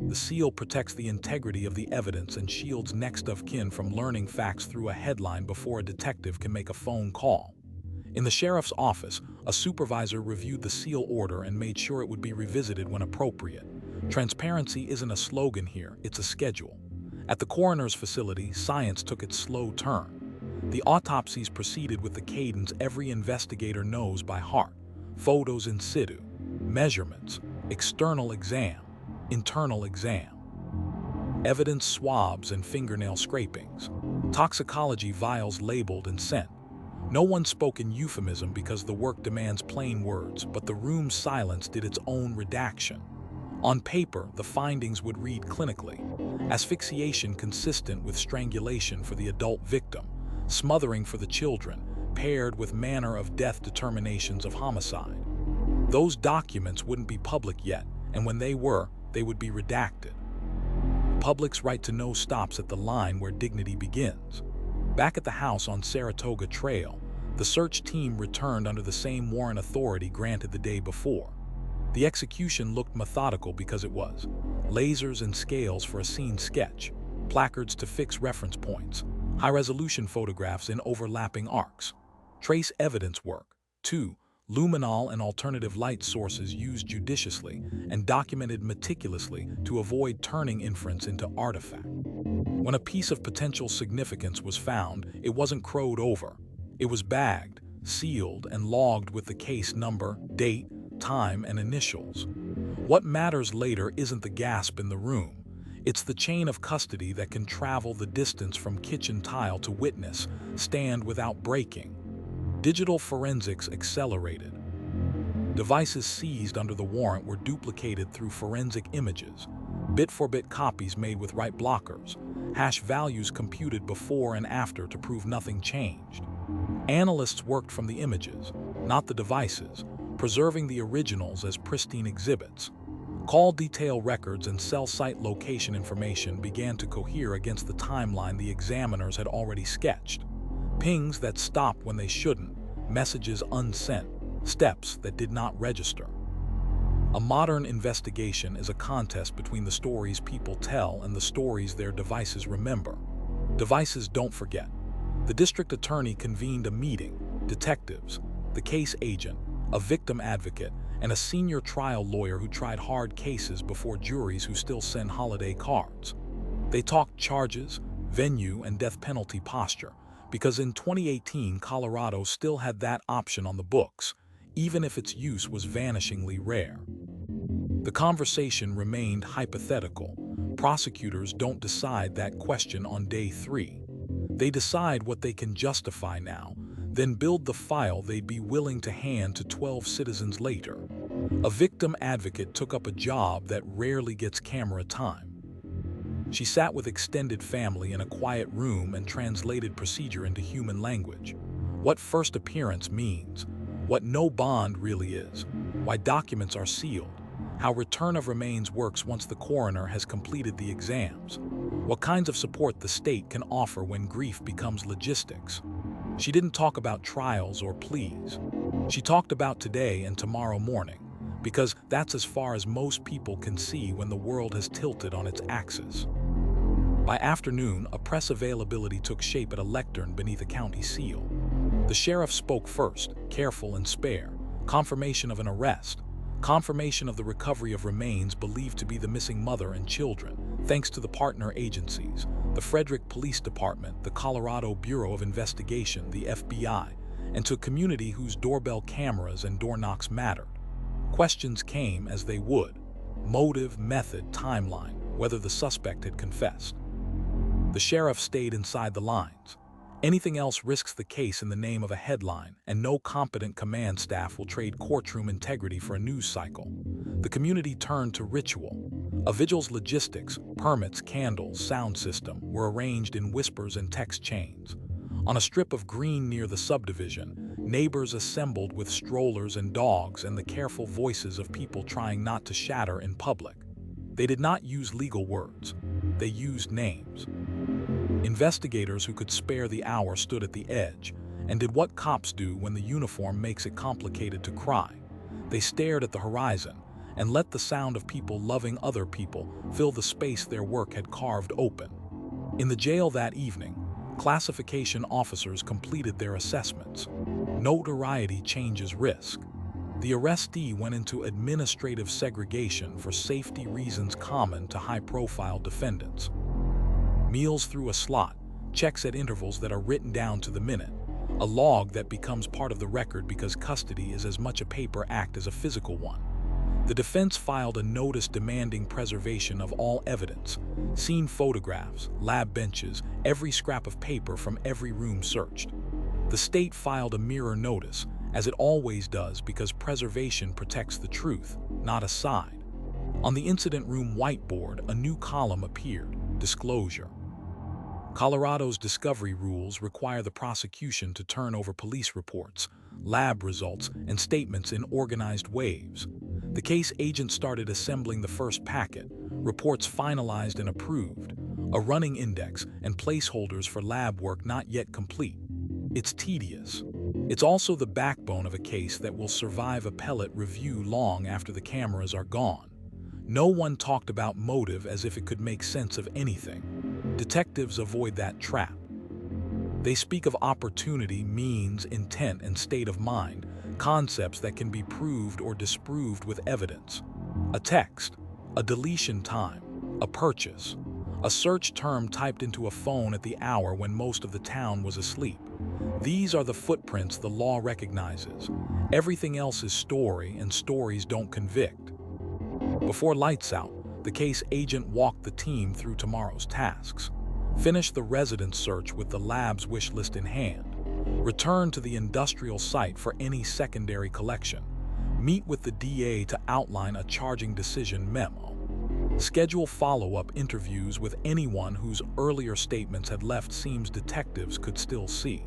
The seal protects the integrity of the evidence and shields next of kin from learning facts through a headline before a detective can make a phone call. In the sheriff's office, a supervisor reviewed the seal order and made sure it would be revisited when appropriate. Transparency isn't a slogan here, it's a schedule. At the coroner's facility, science took its slow turn. The autopsies proceeded with the cadence every investigator knows by heart: photos in situ, measurements, external exam, internal exam, evidence swabs and fingernail scrapings, toxicology vials labeled and sent. No one spoke in euphemism because the work demands plain words, but the room's silence did its own redaction. On paper, the findings would read clinically: asphyxiation consistent with strangulation for the adult victim, smothering for the children, paired with manner of death determinations of homicide. Those documents wouldn't be public yet, and when they were, they would be redacted. Public's right to know stops at the line where dignity begins. Back at the house on Saratoga Trail, the search team returned under the same warrant authority granted the day before. The execution looked methodical because it was: lasers and scales for a scene sketch, placards to fix reference points, high-resolution photographs in overlapping arcs, trace evidence work. 2. Luminol and alternative light sources used judiciously and documented meticulously to avoid turning inference into artifact. When a piece of potential significance was found, it wasn't crowed over. It was bagged, sealed, and logged with the case number, date, time, and initials. What matters later isn't the gasp in the room. It's the chain of custody that can travel the distance from kitchen tile to witness, stand without breaking. Digital forensics accelerated. Devices seized under the warrant were duplicated through forensic images, bit-for-bit copies made with right blockers, hash values computed before and after to prove nothing changed. Analysts worked from the images, not the devices, preserving the originals as pristine exhibits. Call detail records and cell site location information began to cohere against the timeline the examiners had already sketched. Pings that stopped when they shouldn't, messages unsent, steps that did not register. A modern investigation is a contest between the stories people tell and the stories their devices remember. Devices don't forget. The district attorney convened a meeting. Detectives, the case agent, a victim advocate, and a senior trial lawyer who tried hard cases before juries who still send holiday cards. They talked charges, venue, and death penalty posture, because in 2018 Colorado still had that option on the books, even if its use was vanishingly rare. The conversation remained hypothetical. Prosecutors don't decide that question on day 3. They decide what they can justify now, then build the file they'd be willing to hand to 12 citizens later. A victim advocate took up a job that rarely gets camera time. She sat with extended family in a quiet room and translated procedure into human language. What first appearance means, what no bond really is, why documents are sealed, how return of remains works once the coroner has completed the exams, what kinds of support the state can offer when grief becomes logistics. She didn't talk about trials or pleas. She talked about today and tomorrow morning, because that's as far as most people can see when the world has tilted on its axis. By afternoon, a press availability took shape at a lectern beneath a county seal. The sheriff spoke first, careful and spare. Confirmation of an arrest. Confirmation of the recovery of remains believed to be the missing mother and children, thanks to the partner agencies, the Frederick Police Department, the Colorado Bureau of Investigation, the FBI, and to a community whose doorbell cameras and door knocks mattered. Questions came as they would. Motive, method, timeline, whether the suspect had confessed. The sheriff stayed inside the lines. Anything else risks the case in the name of a headline, and no competent command staff will trade courtroom integrity for a news cycle. The community turned to ritual. A vigil's logistics, permits, candles, sound system were arranged in whispers and text chains. On a strip of green near the subdivision, neighbors assembled with strollers and dogs and the careful voices of people trying not to shatter in public. They did not use legal words. They used names. Investigators who could spare the hour stood at the edge and did what cops do when the uniform makes it complicated to cry. They stared at the horizon and let the sound of people loving other people fill the space their work had carved open. In the jail that evening, classification officers completed their assessments. Notoriety changes risk. The arrestee went into administrative segregation for safety reasons common to high-profile defendants. Meals through a slot, checks at intervals that are written down to the minute, a log that becomes part of the record because custody is as much a paper act as a physical one. The defense filed a notice demanding preservation of all evidence, scene photographs, lab benches, every scrap of paper from every room searched. The state filed a mirror notice, as it always does because preservation protects the truth, not a side. On the incident room whiteboard, a new column appeared, Disclosure. Colorado's discovery rules require the prosecution to turn over police reports, lab results, and statements in organized waves. The case agent started assembling the first packet, reports finalized and approved, a running index, and placeholders for lab work not yet complete. It's tedious. It's also the backbone of a case that will survive appellate review long after the cameras are gone. No one talked about motive as if it could make sense of anything. Detectives avoid that trap. They speak of opportunity, means, intent, and state of mind, concepts that can be proved or disproved with evidence. A text, a deletion time, a purchase, a search term typed into a phone at the hour when most of the town was asleep. These are the footprints the law recognizes. Everything else is story, and stories don't convict. Before lights out, the case agent walked the team through tomorrow's tasks. Finish the residence search with the lab's wish list in hand. Return to the industrial site for any secondary collection. Meet with the DA to outline a charging decision memo. Schedule follow-up interviews with anyone whose earlier statements had left seams detectives could still see.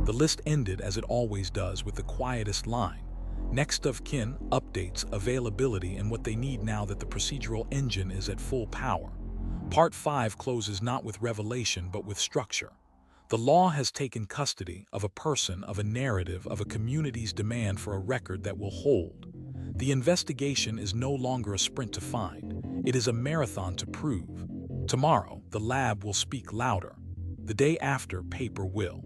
The list ended as it always does with the quietest line. Next of kin, updates, availability, and what they need now that the procedural engine is at full power. Part 5 closes not with revelation but with structure. The law has taken custody of a person, of a narrative, of a community's demand for a record that will hold. The investigation is no longer a sprint to find. It is a marathon to prove. Tomorrow, the lab will speak louder. The day after, paper will.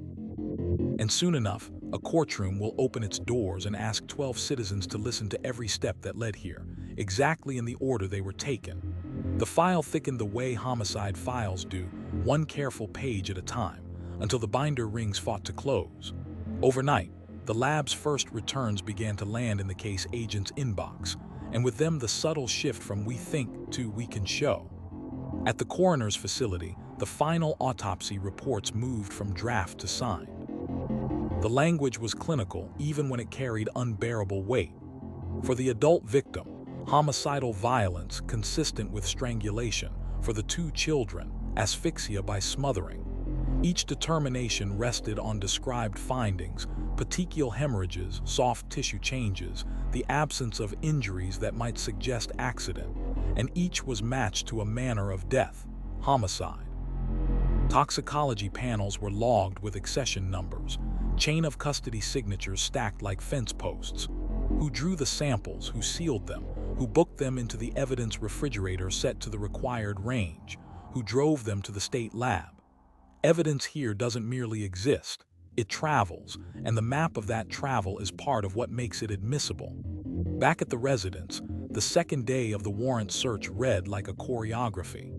And soon enough, a courtroom will open its doors and ask 12 citizens to listen to every step that led here, exactly in the order they were taken. The file thickened the way homicide files do, one careful page at a time, until the binder rings fought to close. Overnight, the lab's first returns began to land in the case agent's inbox, and with them the subtle shift from "we think" to "we can show." At the coroner's facility, the final autopsy reports moved from draft to signed. The language was clinical even when it carried unbearable weight. For the adult victim, homicidal violence consistent with strangulation. For the two children, asphyxia by smothering. Each determination rested on described findings: petechial hemorrhages, soft tissue changes, the absence of injuries that might suggest accident, and each was matched to a manner of death: homicide. Toxicology panels were logged with accession numbers, chain of custody signatures stacked like fence posts. Who drew the samples, who sealed them, who booked them into the evidence refrigerator set to the required range, who drove them to the state lab. Evidence here doesn't merely exist, it travels, and the map of that travel is part of what makes it admissible. Back at the residence, the second day of the warrant search read like a choreography.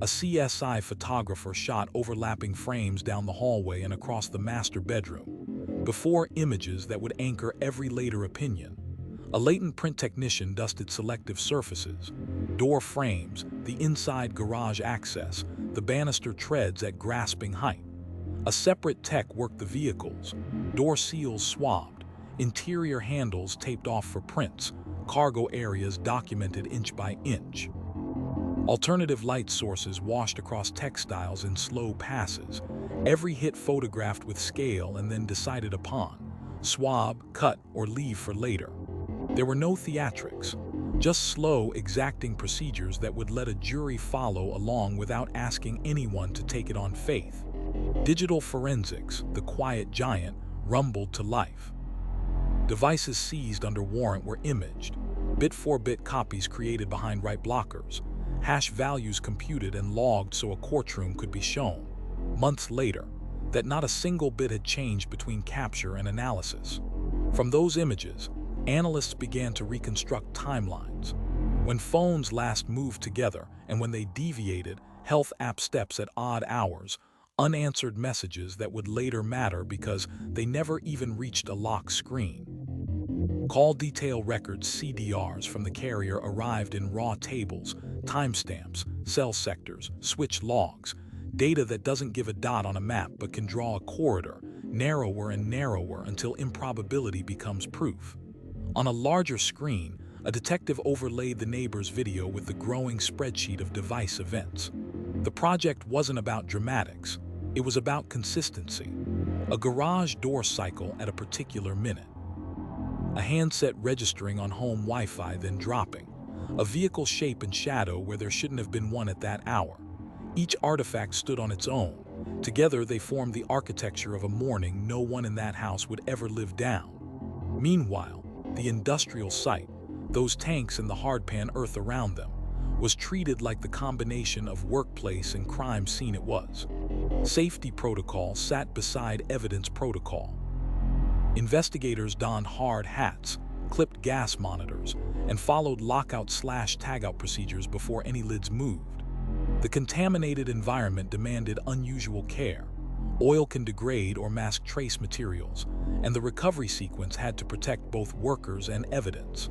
A CSI photographer shot overlapping frames down the hallway and across the master bedroom, before images that would anchor every later opinion. A latent print technician dusted selective surfaces, door frames, the inside garage access, the banister treads at grasping height. A separate tech worked the vehicles, door seals swabbed, interior handles taped off for prints, cargo areas documented inch by inch. Alternative light sources washed across textiles in slow passes, every hit photographed with scale and then decided upon, swab, cut, or leave for later. There were no theatrics, just slow, exacting procedures that would let a jury follow along without asking anyone to take it on faith. Digital forensics, the quiet giant, rumbled to life. Devices seized under warrant were imaged, bit-for-bit copies created behind right blockers, hash values computed and logged so a courtroom could be shown, months later, that not a single bit had changed between capture and analysis. From those images, analysts began to reconstruct timelines. When phones last moved together and when they deviated, health app steps at odd hours, unanswered messages that would later matter because they never even reached a lock screen. Call detail records (CDRs) from the carrier arrived in raw tables, timestamps, cell sectors, switch logs, data that doesn't give a dot on a map but can draw a corridor, narrower and narrower until improbability becomes proof. On a larger screen, a detective overlaid the neighbor's video with the growing spreadsheet of device events. The project wasn't about dramatics, it was about consistency. A garage door cycle at a particular minute. A handset registering on home Wi-Fi then dropping. A vehicle shape and shadow where there shouldn't have been one at that hour. Each artifact stood on its own. Together they formed the architecture of a morning no one in that house would ever live down. Meanwhile, the industrial site, those tanks and the hardpan earth around them, was treated like the combination of workplace and crime scene it was. Safety protocol sat beside evidence protocol. Investigators donned hard hats, clipped gas monitors, and followed lockout/tagout procedures before any lids moved. The contaminated environment demanded unusual care. Oil can degrade or mask trace materials, and the recovery sequence had to protect both workers and evidence.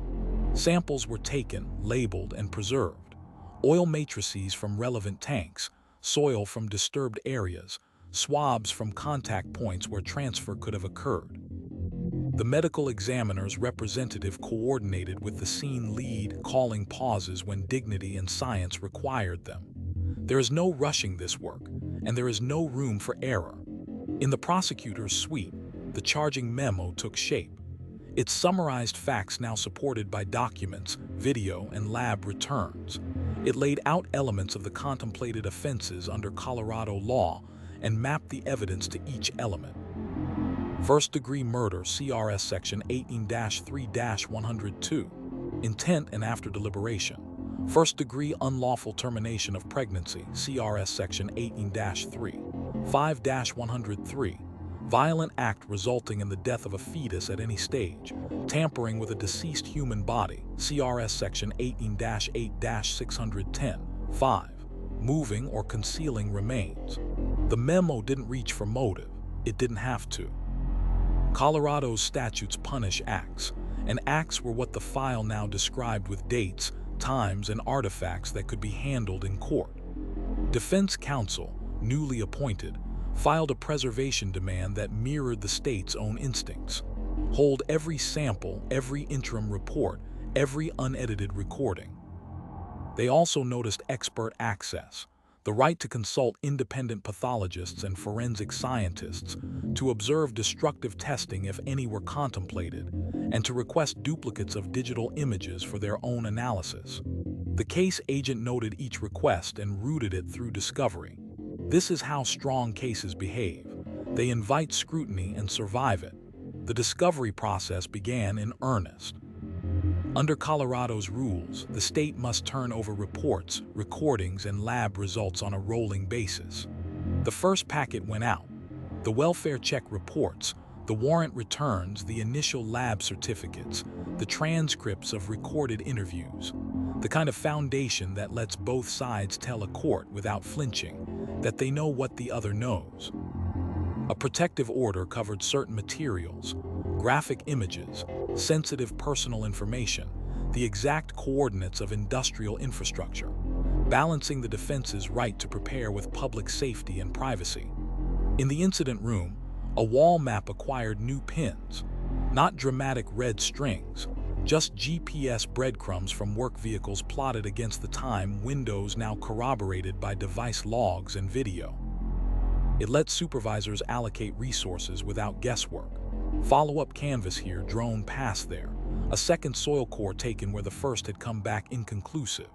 Samples were taken, labeled, and preserved. Oil matrices from relevant tanks, soil from disturbed areas, swabs from contact points where transfer could have occurred. The medical examiner's representative coordinated with the scene lead, calling pauses when dignity and science required them. There is no rushing this work, and there is no room for error. In the prosecutor's suite, the charging memo took shape. It summarized facts now supported by documents, video, and lab returns. It laid out elements of the contemplated offenses under Colorado law and mapped the evidence to each element. First-degree murder, CRS Section 18-3-102. Intent and after deliberation. First-degree unlawful termination of pregnancy, CRS Section 18-3. 5-103. Violent act resulting in the death of a fetus at any stage. Tampering with a deceased human body, CRS Section 18-8-610. 5. Moving or concealing remains. The memo didn't reach for motive. It didn't have to. Colorado's statutes punish acts, and acts were what the file now described with dates, times, and artifacts that could be handled in court. Defense counsel, newly appointed, filed a preservation demand that mirrored the state's own instincts. Hold every sample, every interim report, every unedited recording. They also noticed expert access, the right to consult independent pathologists and forensic scientists, to observe destructive testing if any were contemplated, and to request duplicates of digital images for their own analysis. The case agent noted each request and routed it through discovery. This is how strong cases behave. They invite scrutiny and survive it. The discovery process began in earnest. Under Colorado's rules, the state must turn over reports, recordings, and lab results on a rolling basis. The first packet went out. The welfare check reports, the warrant returns, the initial lab certificates, the transcripts of recorded interviews. The kind of foundation that lets both sides tell a court without flinching that they know what the other knows. A protective order covered certain materials, graphic images, sensitive personal information, the exact coordinates of industrial infrastructure, balancing the defense's right to prepare with public safety and privacy. In the incident room, a wall map acquired new pins, not dramatic red strings, just GPS breadcrumbs from work vehicles plotted against the time windows now corroborated by device logs and video. It lets supervisors allocate resources without guesswork. Follow-up canvas here, drone past there. A second soil core taken where the first had come back inconclusive.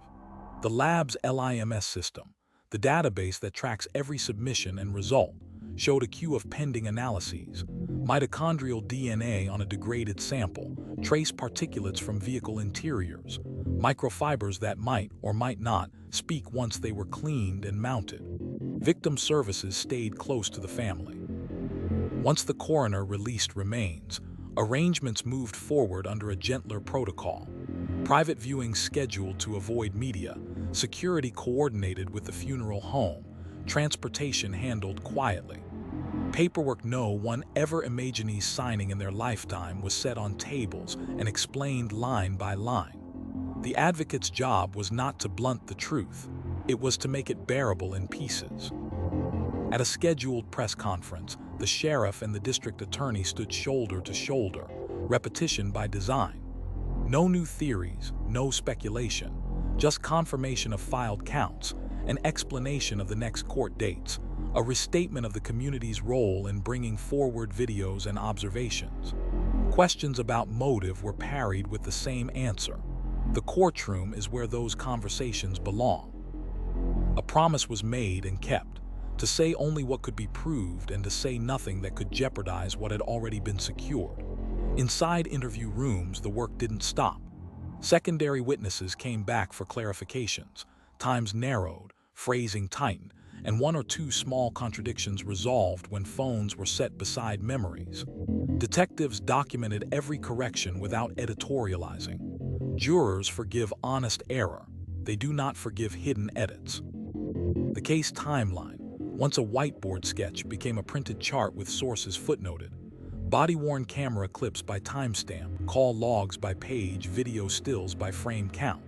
The lab's LIMS system, the database that tracks every submission and result, showed a queue of pending analyses. Mitochondrial DNA on a degraded sample, trace particulates from vehicle interiors, microfibers that might or might not speak once they were cleaned and mounted. Victim services stayed close to the family. Once the coroner released remains, arrangements moved forward under a gentler protocol. Private viewing scheduled to avoid media, security coordinated with the funeral home, transportation handled quietly. Paperwork no one ever imagined signing in their lifetime was set on tables and explained line by line. The advocate's job was not to blunt the truth, it was to make it bearable in pieces. At a scheduled press conference, the sheriff and the district attorney stood shoulder to shoulder, repetition by design. No new theories, no speculation, just confirmation of filed counts, an explanation of the next court dates, a restatement of the community's role in bringing forward videos and observations. Questions about motive were parried with the same answer. The courtroom is where those conversations belong. A promise was made and kept, to say only what could be proved and to say nothing that could jeopardize what had already been secured. Inside interview rooms, the work didn't stop. Secondary witnesses came back for clarifications, times narrowed, phrasing tightened, and one or two small contradictions resolved when phones were set beside memories. Detectives documented every correction without editorializing. Jurors forgive honest error. They do not forgive hidden edits. The case timeline, once a whiteboard sketch, became a printed chart with sources footnoted. Body-worn camera clips by timestamp, call logs by page, video stills by frame count.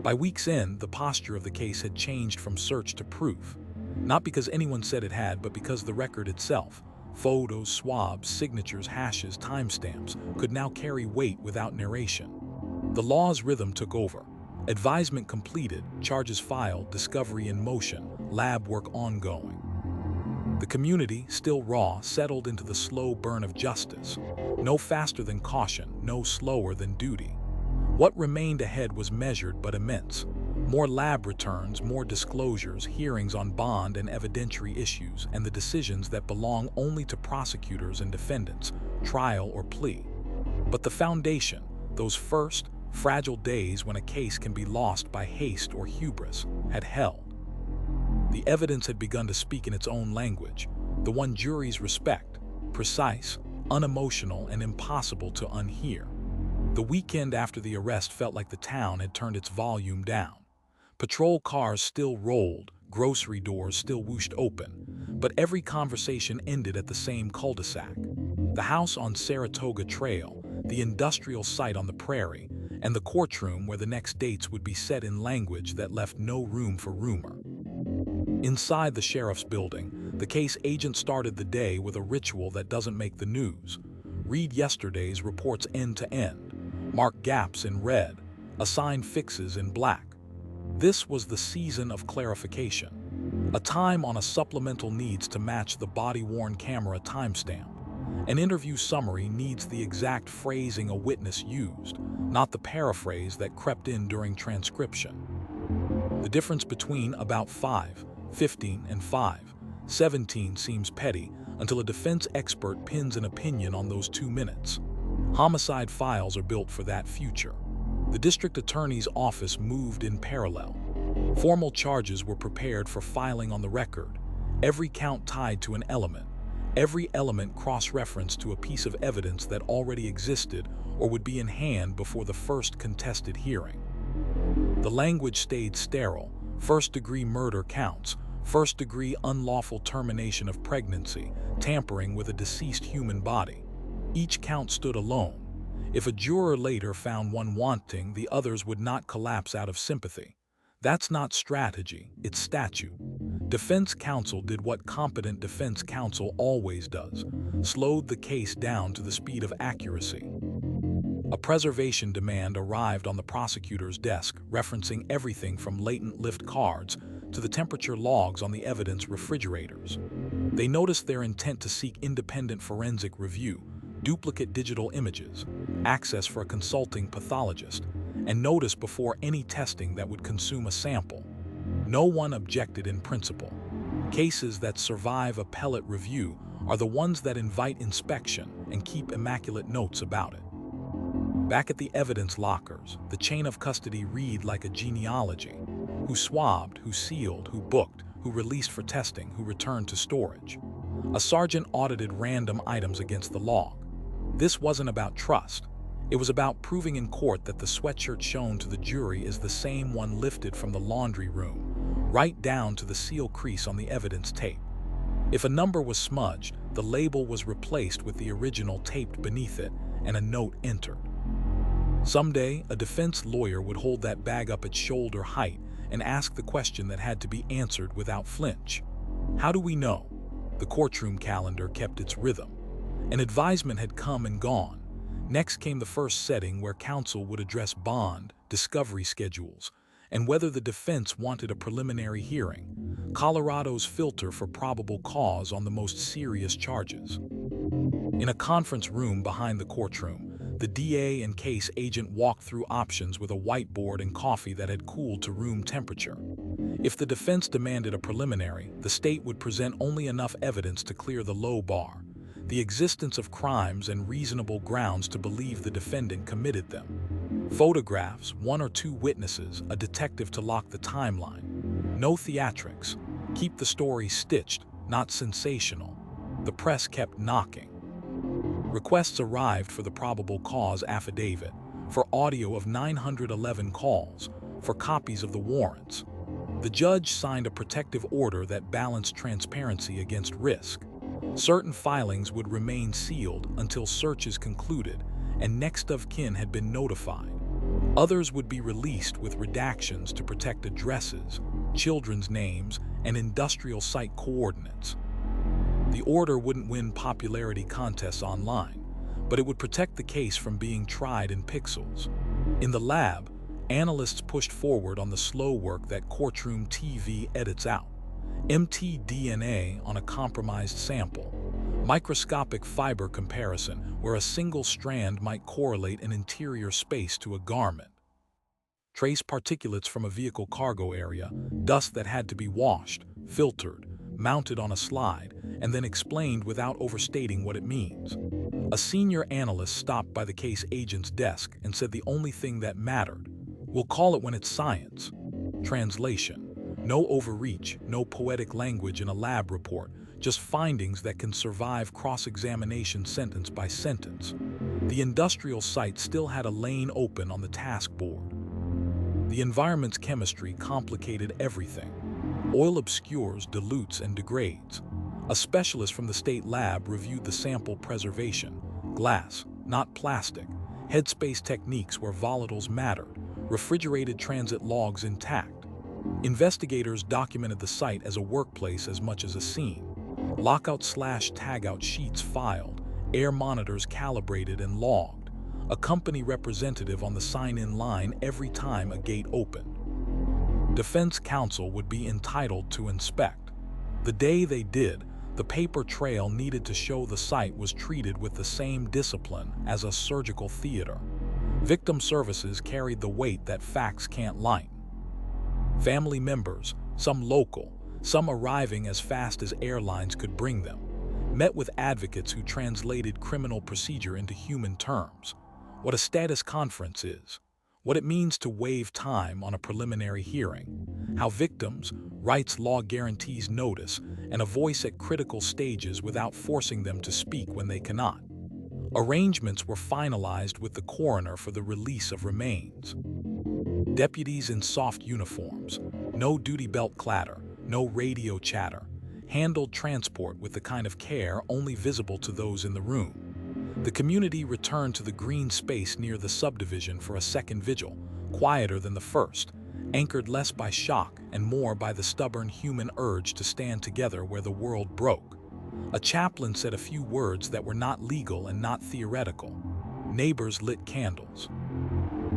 By week's end, the posture of the case had changed from search to proof. Not because anyone said it had, but because the record itself, photos, swabs, signatures, hashes, timestamps, could now carry weight without narration. The law's rhythm took over. Advisement completed, charges filed, discovery in motion, lab work ongoing. The community, still raw, settled into the slow burn of justice. No faster than caution, no slower than duty. What remained ahead was measured but immense. More lab returns, more disclosures, hearings on bond and evidentiary issues, and the decisions that belong only to prosecutors and defendants, trial or plea. But the foundation, those first, fragile days when a case can be lost by haste or hubris, had held. The evidence had begun to speak in its own language, the one juries respect, precise, unemotional, and impossible to unhear. The weekend after the arrest felt like the town had turned its volume down. Patrol cars still rolled, grocery doors still whooshed open, but every conversation ended at the same cul-de-sac. The house on Saratoga Trail, the industrial site on the prairie, and the courtroom where the next dates would be set in language that left no room for rumor. Inside the sheriff's building, the case agent started the day with a ritual that doesn't make the news. Read yesterday's reports end to end, mark gaps in red, assign fixes in black. This was the season of clarification, a time on a supplemental needs to match the body-worn camera timestamp. An interview summary needs the exact phrasing a witness used, not the paraphrase that crept in during transcription. The difference between about 5:15 and 5:17 seems petty until a defense expert pins an opinion on those 2 minutes. Homicide files are built for that future. The district attorney's office moved in parallel. Formal charges were prepared for filing on the record, every count tied to an element, every element cross-referenced to a piece of evidence that already existed or would be in hand before the first contested hearing. The language stayed sterile: first-degree murder counts, first-degree unlawful termination of pregnancy, tampering with a deceased human body. Each count stood alone. If a juror later found one wanting, the others would not collapse out of sympathy. That's not strategy, it's statute. Defense counsel did what competent defense counsel always does: slowed the case down to the speed of accuracy. A preservation demand arrived on the prosecutor's desk, referencing everything from latent lift cards to the temperature logs on the evidence refrigerators. They noticed their intent to seek independent forensic review, duplicate digital images, access for a consulting pathologist, and notice before any testing that would consume a sample. No one objected in principle. Cases that survive appellate review are the ones that invite inspection and keep immaculate notes about it. Back at the evidence lockers, the chain of custody read like a genealogy: who swabbed, who sealed, who booked, who released for testing, who returned to storage. A sergeant audited random items against the log. This wasn't about trust. It was about proving in court that the sweatshirt shown to the jury is the same one lifted from the laundry room, right down to the seal crease on the evidence tape. If a number was smudged, the label was replaced with the original taped beneath it and a note entered. Someday, a defense lawyer would hold that bag up at shoulder height and ask the question that had to be answered without flinch. How do we know? The courtroom calendar kept its rhythm. An advisement had come and gone. Next came the first setting where counsel would address bond, discovery schedules, and whether the defense wanted a preliminary hearing, Colorado's filter for probable cause on the most serious charges. In a conference room behind the courtroom, the DA and case agent walked through options with a whiteboard and coffee that had cooled to room temperature. If the defense demanded a preliminary, the state would present only enough evidence to clear the low bar: the existence of crimes and reasonable grounds to believe the defendant committed them. Photographs, 1 or 2 witnesses, a detective to lock the timeline. No theatrics. Keep the story stitched, not sensational. The press kept knocking. Requests arrived for the probable cause affidavit, for audio of 911 calls, for copies of the warrants. The judge signed a protective order that balanced transparency against risk. Certain filings would remain sealed until searches concluded and next of kin had been notified. Others would be released with redactions to protect addresses, children's names, and industrial site coordinates. The order wouldn't win popularity contests online, but it would protect the case from being tried in pixels. In the lab, analysts pushed forward on the slow work that courtroom TV edits out. mtDNA on a compromised sample, microscopic fiber comparison where a single strand might correlate an interior space to a garment. trace particulates from a vehicle cargo area, dust that had to be washed, filtered, mounted on a slide, and then explained without overstating what it means. A senior analyst stopped by the case agent's desk and said the only thing that mattered, "We'll call it when it's science." Translation: no overreach, no poetic language in a lab report, just findings that can survive cross-examination sentence by sentence. The industrial site still had a lane open on the task board. The environment's chemistry complicated everything. Oil obscures, dilutes, and degrades. A specialist from the state lab reviewed the sample preservation, glass, not plastic, headspace techniques where volatiles mattered, refrigerated transit logs intact. Investigators documented the site as a workplace as much as a scene. Lockout/tagout sheets filed, air monitors calibrated and logged, a company representative on the sign-in line every time a gate opened. Defense counsel would be entitled to inspect. The day they did, the paper trail needed to show the site was treated with the same discipline as a surgical theater. Victim services carried the weight that facts can't lighten. Family members, some local, some arriving as fast as airlines could bring them, met with advocates who translated criminal procedure into human terms. What a status conference is, what it means to waive time on a preliminary hearing, how victims' rights law guarantees notice and a voice at critical stages without forcing them to speak when they cannot. Arrangements were finalized with the coroner for the release of remains. Deputies in soft uniforms, no duty belt clatter, no radio chatter, handled transport with the kind of care only visible to those in the room. The community returned to the green space near the subdivision for a second vigil, quieter than the first, anchored less by shock and more by the stubborn human urge to stand together where the world broke. A chaplain said a few words that were not legal and not theoretical. Neighbors lit candles.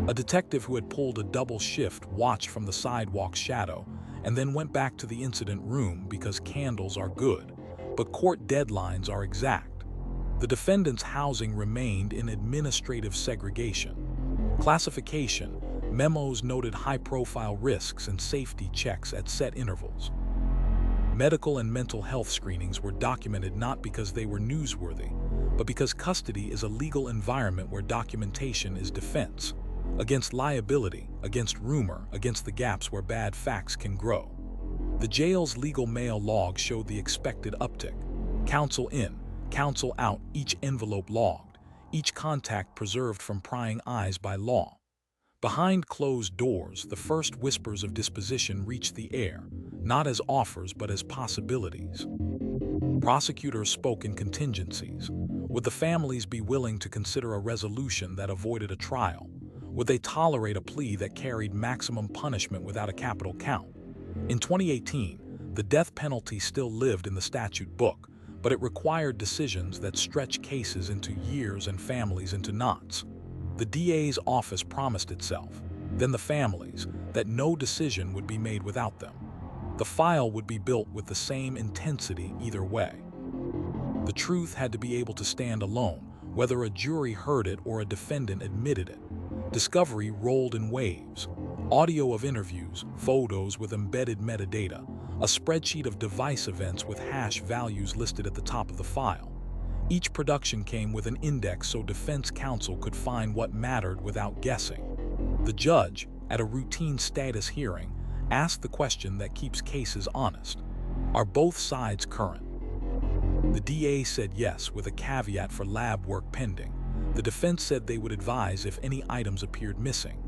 A detective who had pulled a double shift watched from the sidewalk's shadow and then went back to the incident room because candles are good, but court deadlines are exact. The defendant's housing remained in administrative segregation. Classification: memos noted high-profile risks and safety checks at set intervals. Medical and mental health screenings were documented not because they were newsworthy, but because custody is a legal environment where documentation is defense, against liability, against rumor, against the gaps where bad facts can grow. The jail's legal mail log showed the expected uptick. Counsel in, counsel out, each envelope logged, each contact preserved from prying eyes by law. Behind closed doors, the first whispers of disposition reached the air, not as offers but as possibilities. Prosecutors spoke in contingencies. Would the families be willing to consider a resolution that avoided a trial? Would they tolerate a plea that carried maximum punishment without a capital count? In 2018, the death penalty still lived in the statute book, but it required decisions that stretch cases into years and families into knots. The DA's office promised itself, then the families, that no decision would be made without them. The file would be built with the same intensity either way. The truth had to be able to stand alone, whether a jury heard it or a defendant admitted it. Discovery rolled in waves. Audio of interviews, photos with embedded metadata, a spreadsheet of device events with hash values listed at the top of the file. Each production came with an index so defense counsel could find what mattered without guessing. The judge, at a routine status hearing, asked the question that keeps cases honest. Are both sides current? The DA said yes, with a caveat for lab work pending. The defense said they would advise if any items appeared missing.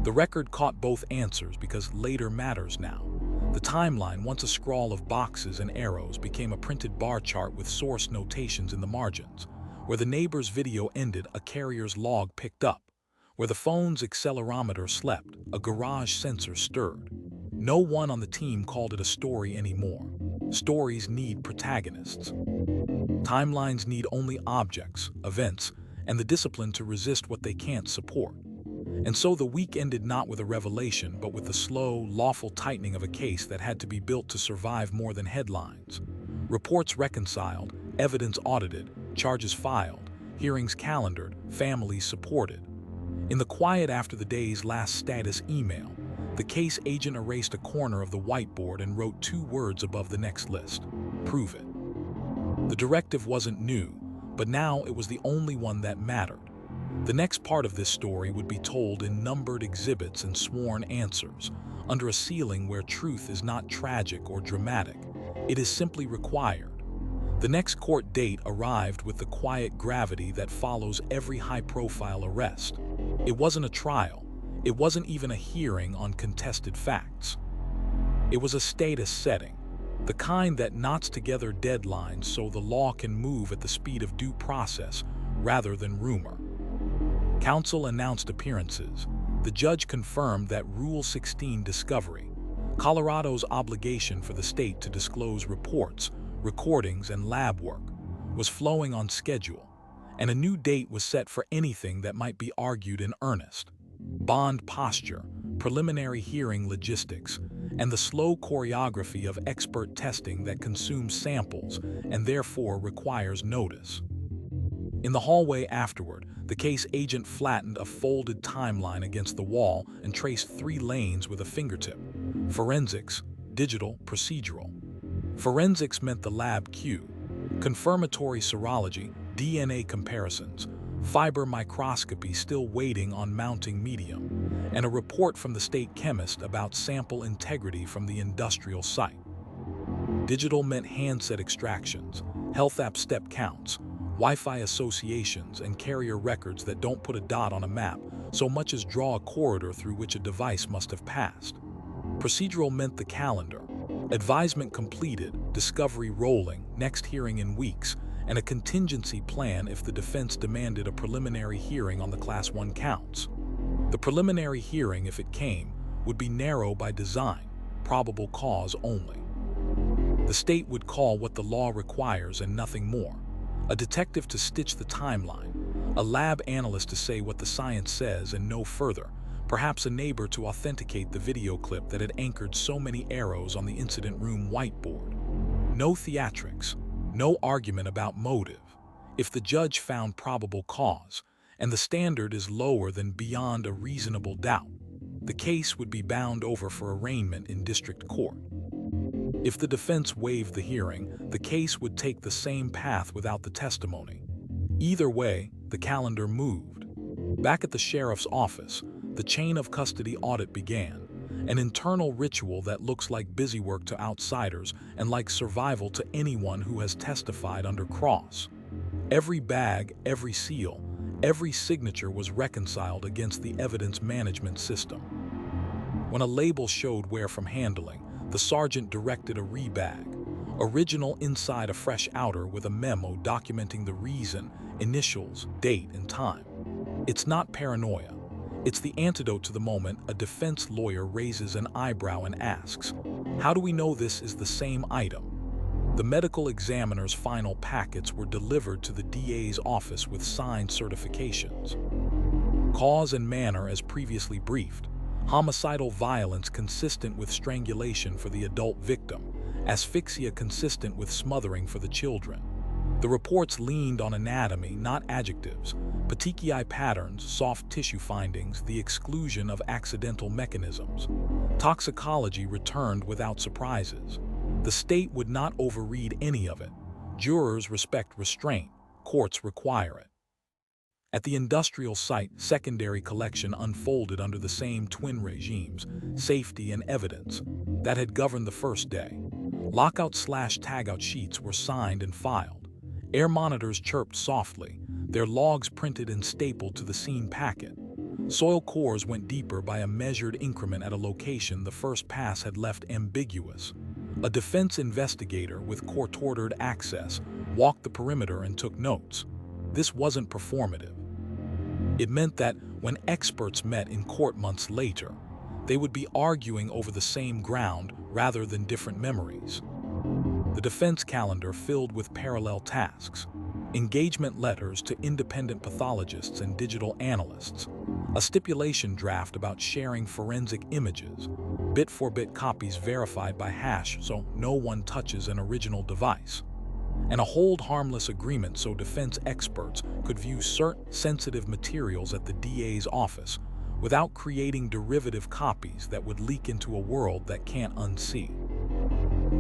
The record caught both answers because later matters now. The timeline, once a scrawl of boxes and arrows, became a printed bar chart with source notations in the margins. Where the neighbor's video ended, a carrier's log picked up. Where the phone's accelerometer slept, a garage sensor stirred. No one on the team called it a story anymore. Stories need protagonists. Timelines need only objects, events, and the discipline to resist what they can't support. And so the week ended not with a revelation, but with the slow, lawful tightening of a case that had to be built to survive more than headlines. Reports reconciled, evidence audited, charges filed, hearings calendared, families supported. In the quiet after the day's last status email, the case agent erased a corner of the whiteboard and wrote 2 words above the next list: "Prove it." The directive wasn't new, but now it was the only one that mattered. The next part of this story would be told in numbered exhibits and sworn answers, under a ceiling where truth is not tragic or dramatic. It is simply required. The next court date arrived with the quiet gravity that follows every high-profile arrest. It wasn't a trial. It wasn't even a hearing on contested facts. It was a status setting, the kind that knots together deadlines so the law can move at the speed of due process rather than rumor. Counsel announced appearances. The judge confirmed that Rule 16 discovery, Colorado's obligation for the state to disclose reports, recordings, and lab work, was flowing on schedule, and a new date was set for anything that might be argued in earnest. Bond posture, preliminary hearing logistics, and the slow choreography of expert testing that consumes samples and therefore requires notice. In the hallway afterward, the case agent flattened a folded timeline against the wall and traced 3 lanes with a fingertip: forensics, digital, procedural. Forensics meant the lab Q, confirmatory serology, DNA comparisons, fiber microscopy still waiting on mounting medium, and a report from the state chemist about sample integrity from the industrial site. Digital meant handset extractions, health app step counts, Wi-Fi associations, and carrier records that don't put a dot on a map so much as draw a corridor through which a device must have passed. Procedural meant the calendar, advisement completed, discovery rolling, next hearing in weeks, and a contingency plan if the defense demanded a preliminary hearing on the Class 1 counts. The preliminary hearing, if it came, would be narrow by design, probable cause only. The state would call what the law requires and nothing more: a detective to stitch the timeline, a lab analyst to say what the science says and no further, perhaps a neighbor to authenticate the video clip that had anchored so many arrows on the incident room whiteboard. No theatrics, no argument about motive. If the judge found probable cause, and the standard is lower than beyond a reasonable doubt, the case would be bound over for arraignment in district court. If the defense waived the hearing, the case would take the same path without the testimony. Either way, the calendar moved. Back at the sheriff's office, the chain of custody audit began, an internal ritual that looks like busy work to outsiders and like survival to anyone who has testified under cross. Every bag, every seal, every signature was reconciled against the evidence management system. When a label showed wear from handling, the sergeant directed a rebag, original inside a fresh outer with a memo documenting the reason, initials, date, and time. It's not paranoia. It's the antidote to the moment a defense lawyer raises an eyebrow and asks, "How do we know this is the same item?" The medical examiner's final packets were delivered to the DA's office with signed certifications. Cause and manner as previously briefed. Homicidal violence consistent with strangulation for the adult victim, asphyxia consistent with smothering for the children. The reports leaned on anatomy, not adjectives, petechiae patterns, soft tissue findings, the exclusion of accidental mechanisms. Toxicology returned without surprises. The state would not overread any of it. Jurors respect restraint, courts require it. At the industrial site, secondary collection unfolded under the same twin regimes, safety and evidence, that had governed the first day. Lockout/tagout sheets were signed and filed. Air monitors chirped softly, their logs printed and stapled to the scene packet. Soil cores went deeper by a measured increment at a location the first pass had left ambiguous. A defense investigator with court-ordered access walked the perimeter and took notes. This wasn't performative. It meant that when experts met in court months later, they would be arguing over the same ground rather than different memories. The defense calendar filled with parallel tasks, engagement letters to independent pathologists and digital analysts, a stipulation draft about sharing forensic images, bit-for-bit copies verified by hash so no one touches an original device, and a hold harmless agreement so defense experts could view certain sensitive materials at the DA's office without creating derivative copies that would leak into a world that can't unsee.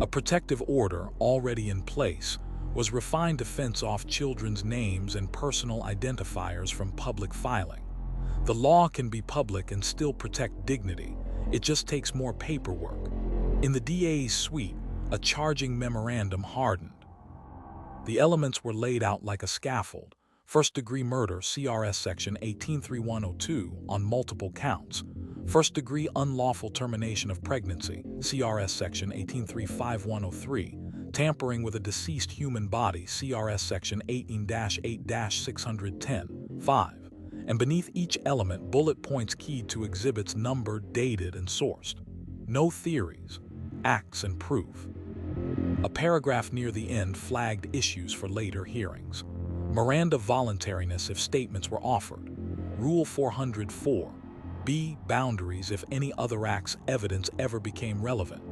A protective order already in place was refined to fence off children's names and personal identifiers from public filing. The law can be public and still protect dignity. It just takes more paperwork. In the DA's suite, a charging memorandum hardened. The elements were laid out like a scaffold. First-degree murder, CRS Section 183102, on multiple counts. First-degree unlawful termination of pregnancy, CRS Section 1835-103. Tampering with a deceased human body, CRS Section 18-8-610, 5. And beneath each element, bullet points keyed to exhibits numbered, dated, and sourced. No theories, acts, and proof. A paragraph near the end flagged issues for later hearings. Miranda voluntariness if statements were offered. Rule 404. B. Boundaries if any other act's evidence ever became relevant.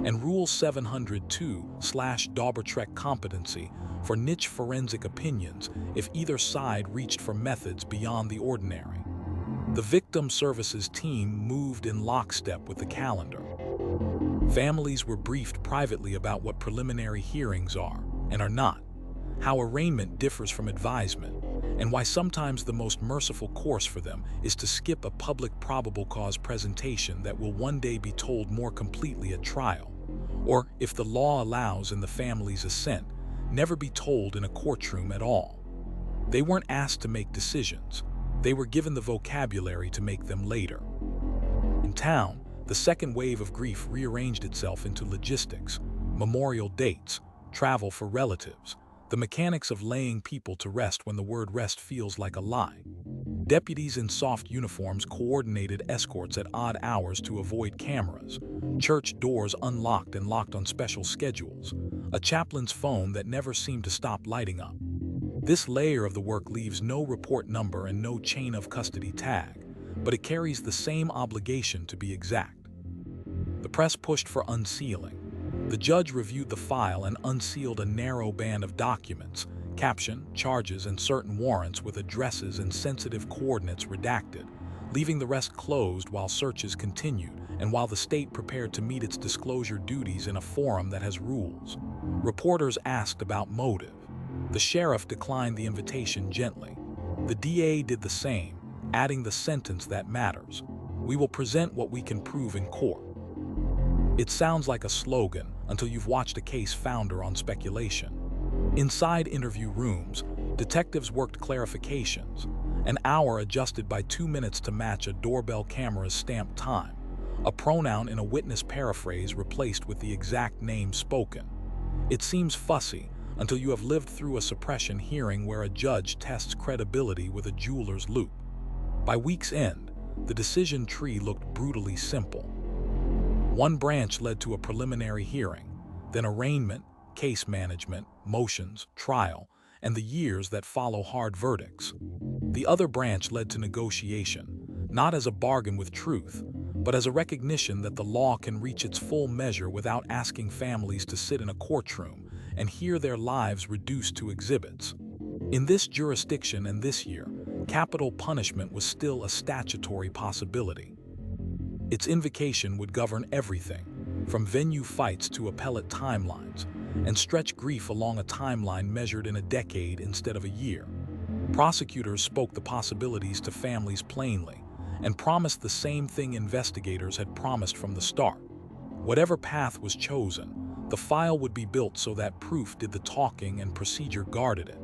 And Rule 702/Daubertrek competency for niche forensic opinions if either side reached for methods beyond the ordinary. The victim services team moved in lockstep with the calendar. Families were briefed privately about what preliminary hearings are and are not, how arraignment differs from advisement, and why sometimes the most merciful course for them is to skip a public probable cause presentation that will one day be told more completely at trial, or, if the law allows and the family's assent, never be told in a courtroom at all. They weren't asked to make decisions. They were given the vocabulary to make them later. In town, the second wave of grief rearranged itself into logistics, memorial dates, travel for relatives, the mechanics of laying people to rest when the word rest feels like a lie. Deputies in soft uniforms coordinated escorts at odd hours to avoid cameras, church doors unlocked and locked on special schedules, a chaplain's phone that never seemed to stop lighting up. This layer of the work leaves no report number and no chain of custody tag, but it carries the same obligation to be exact. The press pushed for unsealing. The judge reviewed the file and unsealed a narrow band of documents, caption, charges, and certain warrants with addresses and sensitive coordinates redacted, leaving the rest closed while searches continued and while the state prepared to meet its disclosure duties in a forum that has rules. Reporters asked about motive. The sheriff declined the invitation gently. The DA did the same, adding the sentence that matters. We will present what we can prove in court. It sounds like a slogan until you've watched a case founder on speculation. Inside interview rooms, detectives worked clarifications, an hour adjusted by 2 minutes to match a doorbell camera's stamped time, a pronoun in a witness paraphrase replaced with the exact name spoken. It seems fussy until you have lived through a suppression hearing where a judge tests credibility with a jeweler's loupe. By week's end, the decision tree looked brutally simple. One branch led to a preliminary hearing, then arraignment, case management, motions, trial, and the years that follow hard verdicts. The other branch led to negotiation, not as a bargain with truth, but as a recognition that the law can reach its full measure without asking families to sit in a courtroom and hear their lives reduced to exhibits. In this jurisdiction and this year, capital punishment was still a statutory possibility. Its invocation would govern everything, from venue fights to appellate timelines, and stretch grief along a timeline measured in a decade instead of a year. Prosecutors spoke the possibilities to families plainly and promised the same thing investigators had promised from the start. Whatever path was chosen, the file would be built so that proof did the talking and procedure guarded it.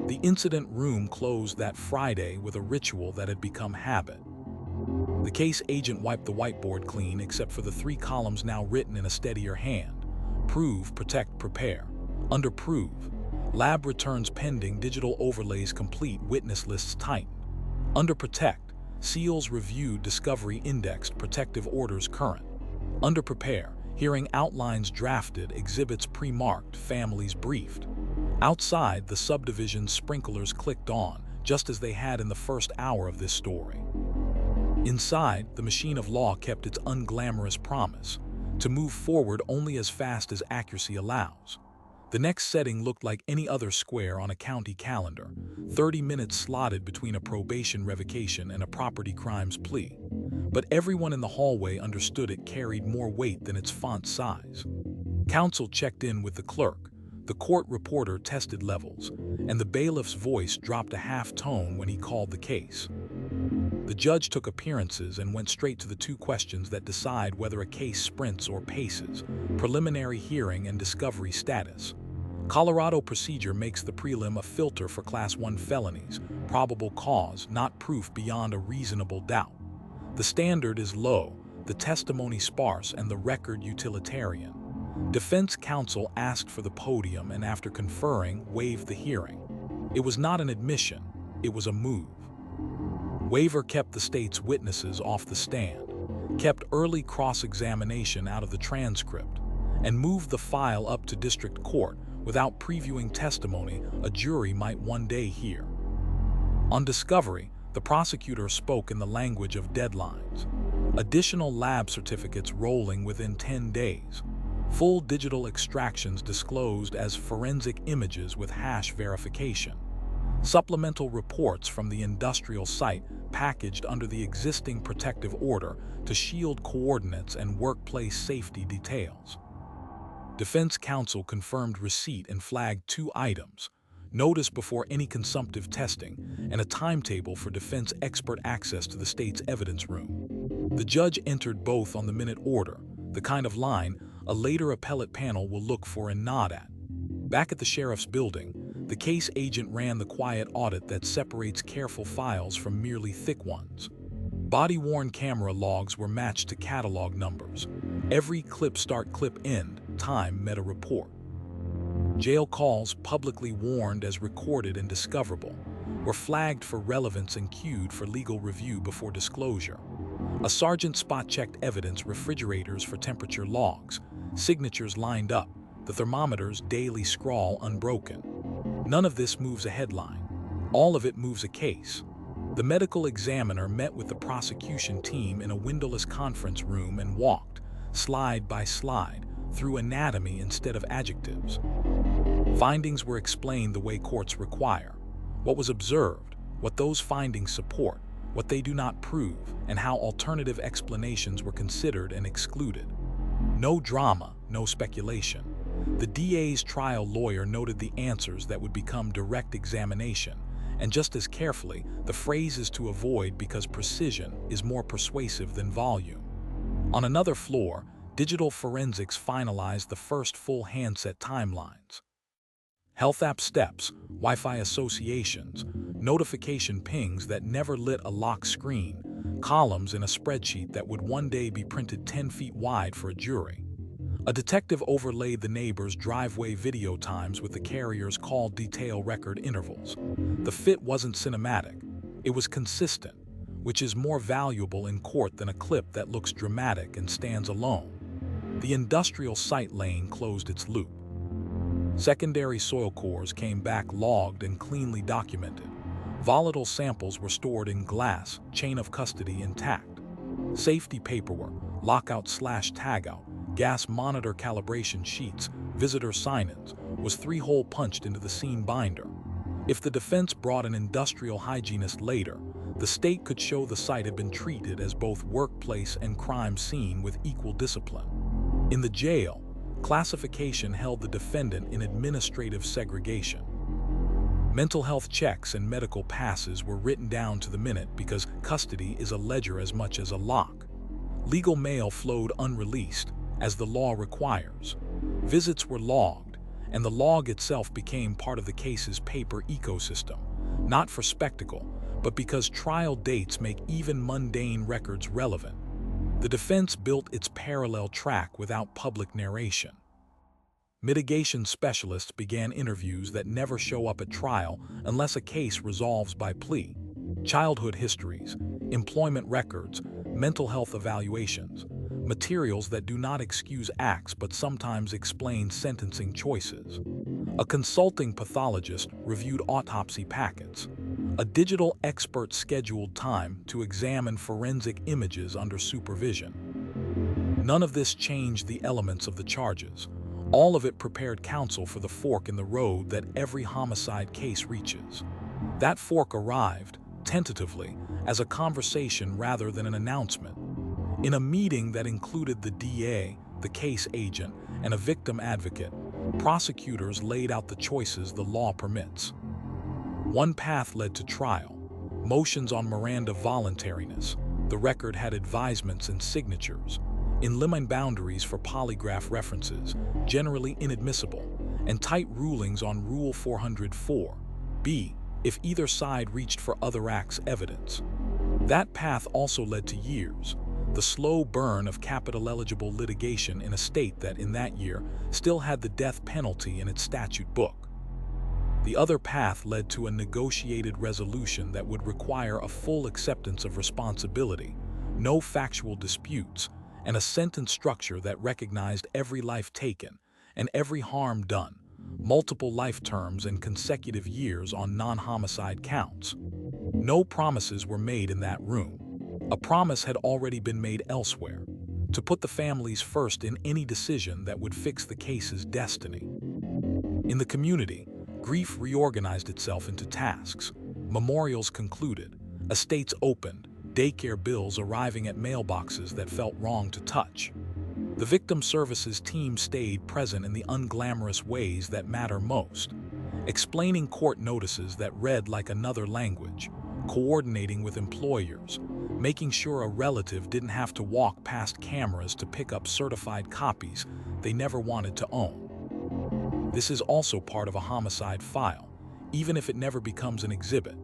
The incident room closed that Friday with a ritual that had become habit. The case agent wiped the whiteboard clean except for the 3 columns now written in a steadier hand. Prove, protect, prepare. Under prove, lab returns pending, digital overlays complete, witness lists tightened. Under protect, seals reviewed, discovery indexed, protective orders current. Under prepare, hearing outlines drafted, exhibits pre-marked, families briefed. Outside, the subdivision sprinklers clicked on, just as they had in the first hour of this story. Inside, the machine of law kept its unglamorous promise to move forward only as fast as accuracy allows. The next setting looked like any other square on a county calendar, 30 minutes slotted between a probation revocation and a property crimes plea. But everyone in the hallway understood it carried more weight than its font size. Counsel checked in with the clerk, the court reporter tested levels, and the bailiff's voice dropped a half tone when he called the case. The judge took appearances and went straight to the two questions that decide whether a case sprints or paces: preliminary hearing and discovery status. Colorado procedure makes the prelim a filter for Class 1 felonies, probable cause, not proof beyond a reasonable doubt. The standard is low, the testimony sparse, and the record utilitarian. Defense counsel asked for the podium and, after conferring, waived the hearing. It was not an admission, it was a move. Waiver kept the state's witnesses off the stand, kept early cross-examination out of the transcript, and moved the file up to district court without previewing testimony a jury might one day hear. On discovery, the prosecutor spoke in the language of deadlines. Additional lab certificates rolling within 10 days. Full digital extractions disclosed as forensic images with hash verification. Supplemental reports from the industrial site packaged under the existing protective order to shield coordinates and workplace safety details. Defense counsel confirmed receipt and flagged two items: notice before any consumptive testing, and a timetable for defense expert access to the state's evidence room. The judge entered both on the minute order, the kind of line a later appellate panel will look for and nod at. Back at the sheriff's building, the case agent ran the quiet audit that separates careful files from merely thick ones. Body-worn camera logs were matched to catalog numbers. Every clip start, clip end time met a report. Jail calls, publicly warned as recorded and discoverable, were flagged for relevance and queued for legal review before disclosure. A sergeant spot-checked evidence refrigerators for temperature logs, signatures lined up, the thermometer's daily scrawl unbroken. None of this moves a headline. All of it moves a case. The medical examiner met with the prosecution team in a windowless conference room and walked, slide by slide, through anatomy instead of adjectives. Findings were explained the way courts require: what was observed, what those findings support, what they do not prove, and how alternative explanations were considered and excluded. No drama, no speculation. The DA's trial lawyer noted the answers that would become direct examination, and just as carefully, the phrases to avoid because precision is more persuasive than volume. On another floor, digital forensics finalized the first full handset timelines. Health app steps, Wi-Fi associations, notification pings that never lit a lock screen, columns in a spreadsheet that would one day be printed 10 feet wide for a jury. A detective overlaid the neighbor's driveway video times with the carrier's call detail record intervals. The fit wasn't cinematic, it was consistent, which is more valuable in court than a clip that looks dramatic and stands alone. The industrial site lane closed its loop. Secondary soil cores came back logged and cleanly documented. Volatile samples were stored in glass, chain of custody intact. Safety paperwork, lockout/tagout, gas monitor calibration sheets, visitor sign-ins, was 3-hole punched into the scene binder. If the defense brought an industrial hygienist later, the state could show the site had been treated as both workplace and crime scene with equal discipline. In the jail, classification held the defendant in administrative segregation. Mental health checks and medical passes were written down to the minute because custody is a ledger as much as a lock. Legal mail flowed unreleased, as the law requires. Visits were logged, and the log itself became part of the case's paper ecosystem, not for spectacle, but because trial dates make even mundane records relevant. The defense built its parallel track without public narration. Mitigation specialists began interviews that never show up at trial unless a case resolves by plea. Childhood histories, employment records, mental health evaluations, materials that do not excuse acts but sometimes explain sentencing choices. A consulting pathologist reviewed autopsy packets. A digital expert scheduled time to examine forensic images under supervision. None of this changed the elements of the charges. All of it prepared counsel for the fork in the road that every homicide case reaches. That fork arrived, tentatively, as a conversation rather than an announcement. In a meeting that included the DA, the case agent, and a victim advocate, prosecutors laid out the choices the law permits. One path led to trial, motions on Miranda voluntariness. The record had advisements and signatures, in limine boundaries for polygraph references, generally inadmissible, and tight rulings on Rule 404(b) if either side reached for other acts evidence. That path also led to years, the slow burn of capital-eligible litigation in a state that, in that year, still had the death penalty in its statute book. The other path led to a negotiated resolution that would require a full acceptance of responsibility, no factual disputes, and a sentence structure that recognized every life taken and every harm done, multiple life terms and consecutive years on non-homicide counts. No promises were made in that room. A promise had already been made elsewhere, to put the families first in any decision that would fix the case's destiny. In the community, grief reorganized itself into tasks. Memorials concluded, estates opened, daycare bills arriving at mailboxes that felt wrong to touch. The victim services team stayed present in the unglamorous ways that matter most, explaining court notices that read like another language, coordinating with employers, making sure a relative didn't have to walk past cameras to pick up certified copies they never wanted to own. This is also part of a homicide file, even if it never becomes an exhibit.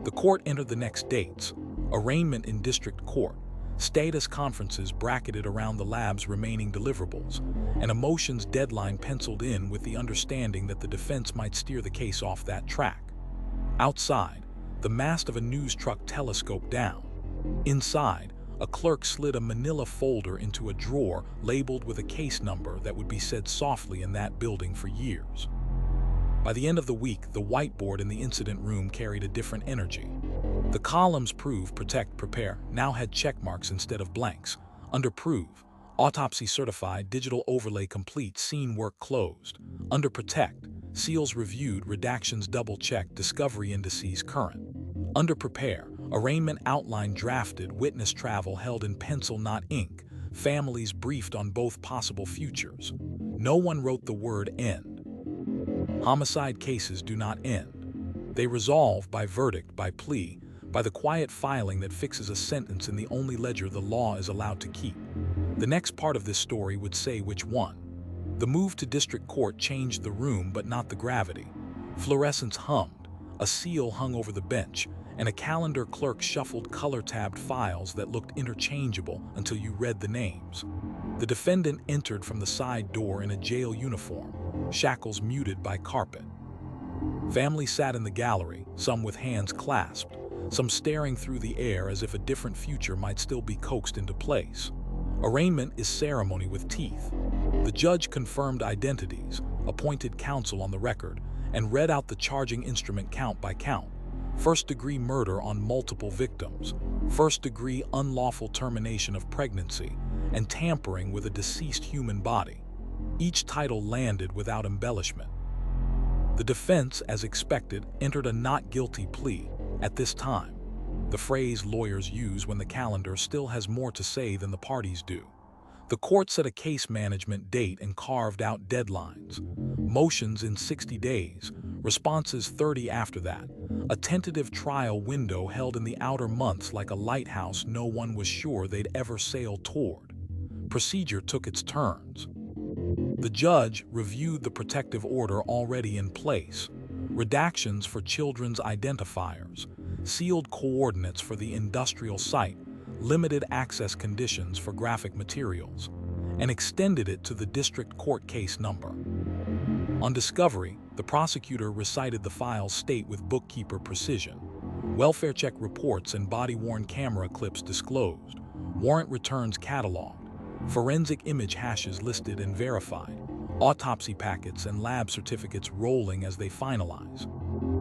The court entered the next dates: arraignment in district court, status conferences bracketed around the lab's remaining deliverables, and a motions deadline penciled in with the understanding that the defense might steer the case off that track. Outside, the mast of a news truck telescoped down. Inside, a clerk slid a manila folder into a drawer labeled with a case number that would be said softly in that building for years. By the end of the week, the whiteboard in the incident room carried a different energy. The columns prove, protect, prepare now had check marks instead of blanks. Under prove, autopsy certified, digital overlay complete, scene work closed. Under protect, seals reviewed, redactions double-checked, discovery indices current. Under prepare, arraignment outline drafted, witness travel held in pencil not ink, families briefed on both possible futures. No one wrote the word end. Homicide cases do not end. They resolve by verdict, by plea, by the quiet filing that fixes a sentence in the only ledger the law is allowed to keep. The next part of this story would say which one. The move to district court changed the room but not the gravity. Fluorescents hummed, a seal hung over the bench, and a calendar clerk shuffled color-tabbed files that looked interchangeable until you read the names. The defendant entered from the side door in a jail uniform, shackles muted by carpet. Family sat in the gallery, some with hands clasped, some staring through the air as if a different future might still be coaxed into place. Arraignment is ceremony with teeth. The judge confirmed identities, appointed counsel on the record, and read out the charging instrument count by count. First-degree murder on multiple victims, first-degree unlawful termination of pregnancy, and tampering with a deceased human body. Each title landed without embellishment. The defense, as expected, entered a not guilty plea at this time, the phrase lawyers use when the calendar still has more to say than the parties do. The court set a case management date and carved out deadlines. Motions in 60 days, responses 30 after that. A tentative trial window held in the outer months like a lighthouse no one was sure they'd ever sail toward. Procedure took its turns. The judge reviewed the protective order already in place, redactions for children's identifiers, sealed coordinates for the industrial site, limited access conditions for graphic materials, and extended it to the district court case number. On discovery, the prosecutor recited the file's state with bookkeeper precision. Welfare check reports and body-worn camera clips disclosed, warrant returns cataloged, forensic image hashes listed and verified, autopsy packets and lab certificates rolling as they finalize.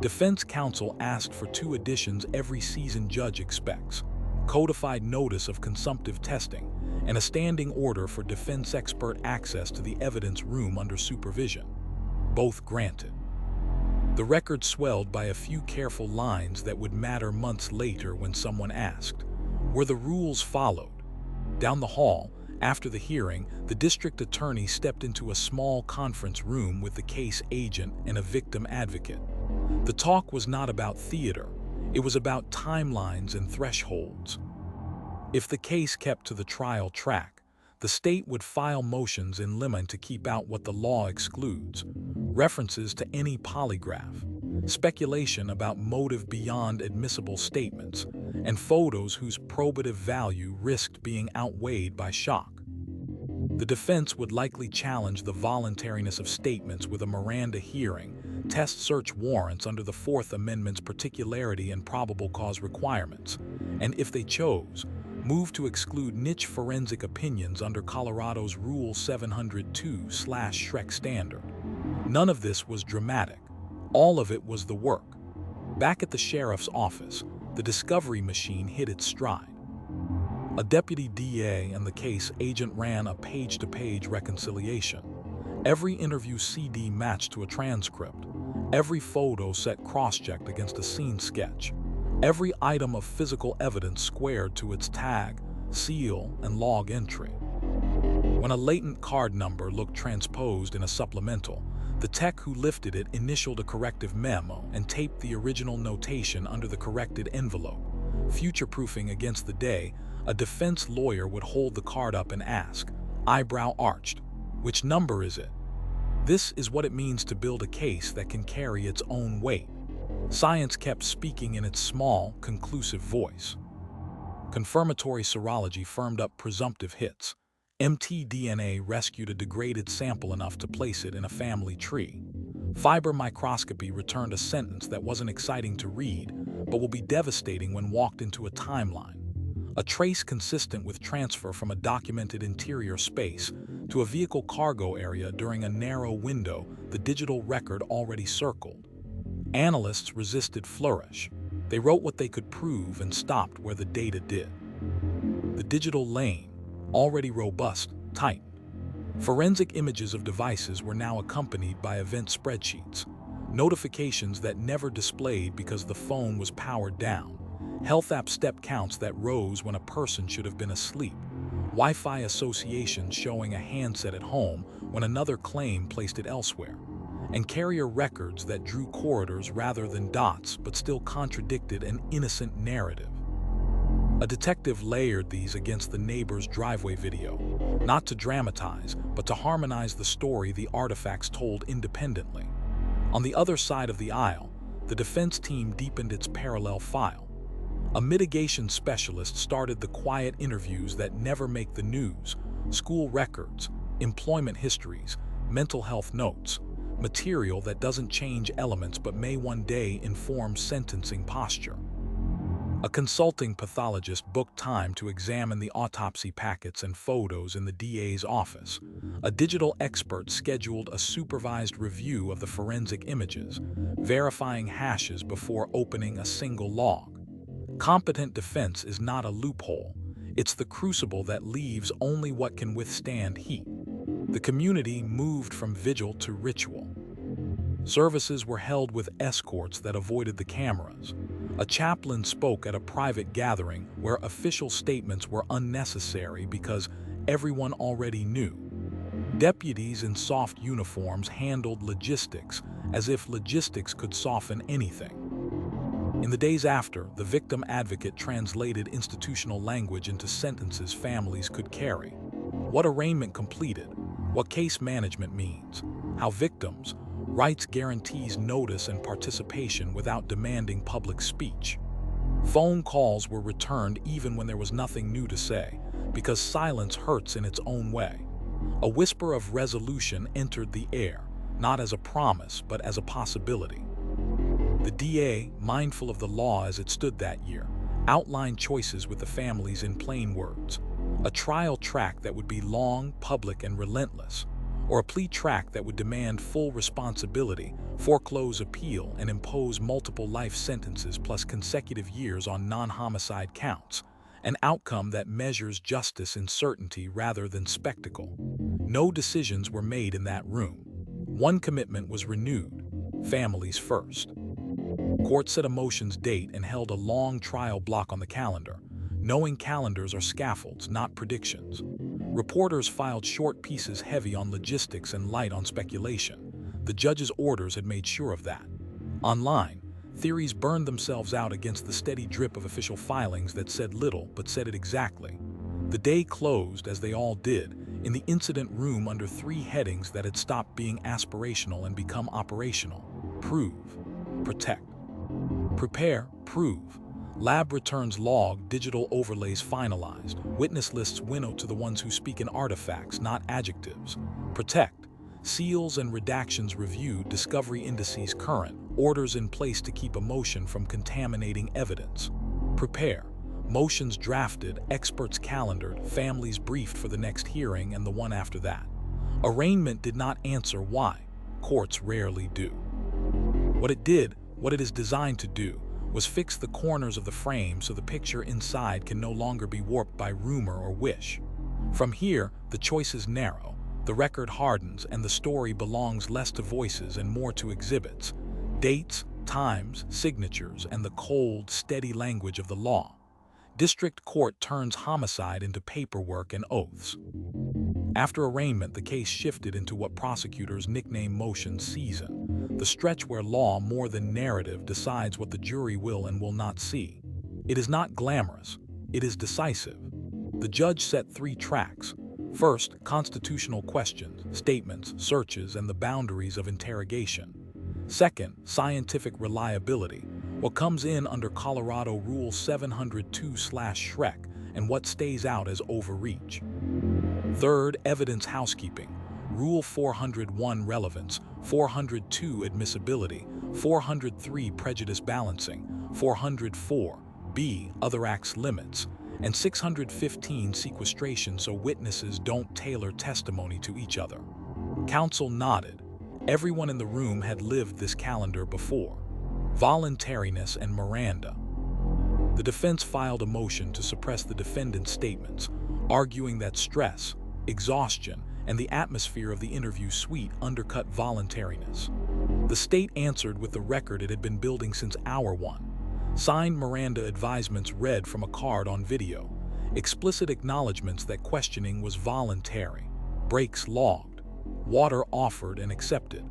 Defense counsel asked for 2 additions every seasoned judge expects: codified notice of consumptive testing and a standing order for defense expert access to the evidence room under supervision. Both granted. The record swelled by a few careful lines that would matter months later when someone asked, were the rules followed? Down the hall, after the hearing, the district attorney stepped into a small conference room with the case agent and a victim advocate. The talk was not about theater, it was about timelines and thresholds. If the case kept to the trial track, the state would file motions in limine to keep out what the law excludes, references to any polygraph, speculation about motive beyond admissible statements, and photos whose probative value risked being outweighed by shock. The defense would likely challenge the voluntariness of statements with a Miranda hearing, test search warrants under the Fourth Amendment's particularity and probable cause requirements, and if they chose, move to exclude niche forensic opinions under Colorado's Rule 702/Shrek standard. None of this was dramatic. All of it was the work. Back at the sheriff's office, the discovery machine hit its stride. A deputy DA and the case agent ran a page-to-page reconciliation. Every interview CD matched to a transcript. Every photo set cross-checked against a scene sketch. Every item of physical evidence squared to its tag, seal, and log entry. When a latent card number looked transposed in a supplemental, the tech who lifted it initialed a corrective memo and taped the original notation under the corrected envelope. Future-proofing against the day, a defense lawyer would hold the card up and ask, eyebrow arched, "Which number is it?" This is what it means to build a case that can carry its own weight. Science kept speaking in its small, conclusive voice. Confirmatory serology firmed up presumptive hits. mtDNA rescued a degraded sample enough to place it in a family tree. Fiber microscopy returned a sentence that wasn't exciting to read, but will be devastating when walked into a timeline. A trace consistent with transfer from a documented interior space to a vehicle cargo area during a narrow window the digital record already circled. Analysts resisted flourish. They wrote what they could prove and stopped where the data did. The digital lane, already robust, tightened. Forensic images of devices were now accompanied by event spreadsheets, notifications that never displayed because the phone was powered down, health app step counts that rose when a person should have been asleep, Wi-Fi associations showing a handset at home when another claim placed it elsewhere, and carrier records that drew corridors rather than dots but still contradicted an innocent narrative. A detective layered these against the neighbor's driveway video, not to dramatize, but to harmonize the story the artifacts told independently. On the other side of the aisle, the defense team deepened its parallel file. A mitigation specialist started the quiet interviews that never make the news, school records, employment histories, mental health notes, material that doesn't change elements but may one day inform sentencing posture. A consulting pathologist booked time to examine the autopsy packets and photos in the DA's office. A digital expert scheduled a supervised review of the forensic images, verifying hashes before opening a single log. Competent defense is not a loophole. It's the crucible that leaves only what can withstand heat. The community moved from vigil to ritual. Services were held with escorts that avoided the cameras. A chaplain spoke at a private gathering where official statements were unnecessary because everyone already knew. Deputies in soft uniforms handled logistics as if logistics could soften anything. In the days after, the victim advocate translated institutional language into sentences families could carry. What arraignment completed, what case management means, how victims' rights guarantees notice and participation without demanding public speech. Phone calls were returned even when there was nothing new to say, because silence hurts in its own way. A whisper of resolution entered the air, not as a promise, but as a possibility. The DA, mindful of the law as it stood that year, outlined choices with the families in plain words. A trial track that would be long, public, and relentless, or a plea track that would demand full responsibility, foreclose appeal, and impose multiple life sentences plus consecutive years on non-homicide counts. an outcome that measures justice in certainty rather than spectacle. No decisions were made in that room. One commitment was renewed: families first. Court set a motions date and held a long trial block on the calendar, knowing calendars are scaffolds, not predictions. Reporters filed short pieces heavy on logistics and light on speculation. The judge's orders had made sure of that. Online, theories burned themselves out against the steady drip of official filings that said little but said it exactly. The day closed, as they all did, in the incident room under three headings that had stopped being aspirational and become operational: prove, protect, prepare, prove. Lab returns logged, digital overlays finalized, witness lists winnowed to the ones who speak in artifacts, not adjectives. Protect, seals and redactions reviewed, discovery indices current, orders in place to keep emotion from contaminating evidence. Prepare, motions drafted, experts calendared, families briefed for the next hearing and the one after that. Arraignment did not answer why. Courts rarely do. What it did, what it is designed to do, was fix the corners of the frame so the picture inside can no longer be warped by rumor or wish. From here, the choices narrow, the record hardens, and the story belongs less to voices and more to exhibits, dates, times, signatures, and the cold, steady language of the law. District Court turns homicide into paperwork and oaths. After arraignment, the case shifted into what prosecutors nickname motion season, the stretch where law more than narrative decides what the jury will and will not see. It is not glamorous, it is decisive. The judge set three tracks. First, constitutional questions, statements, searches, and the boundaries of interrogation. Second, scientific reliability, what comes in under Colorado Rule 702/Shrek and what stays out as overreach. Third, evidence housekeeping, Rule 401 relevance, 402 admissibility, 403 prejudice balancing, 404b other acts limits, and 615 sequestration so witnesses don't tailor testimony to each other. Counsel nodded. Everyone in the room had lived this calendar before. Voluntariness and Miranda. The defense filed a motion to suppress the defendant's statements, arguing that stress, exhaustion, and the atmosphere of the interview suite undercut voluntariness. The state answered with the record it had been building since hour one. Signed Miranda advisements read from a card on video, explicit acknowledgments that questioning was voluntary, breaks logged, water offered and accepted,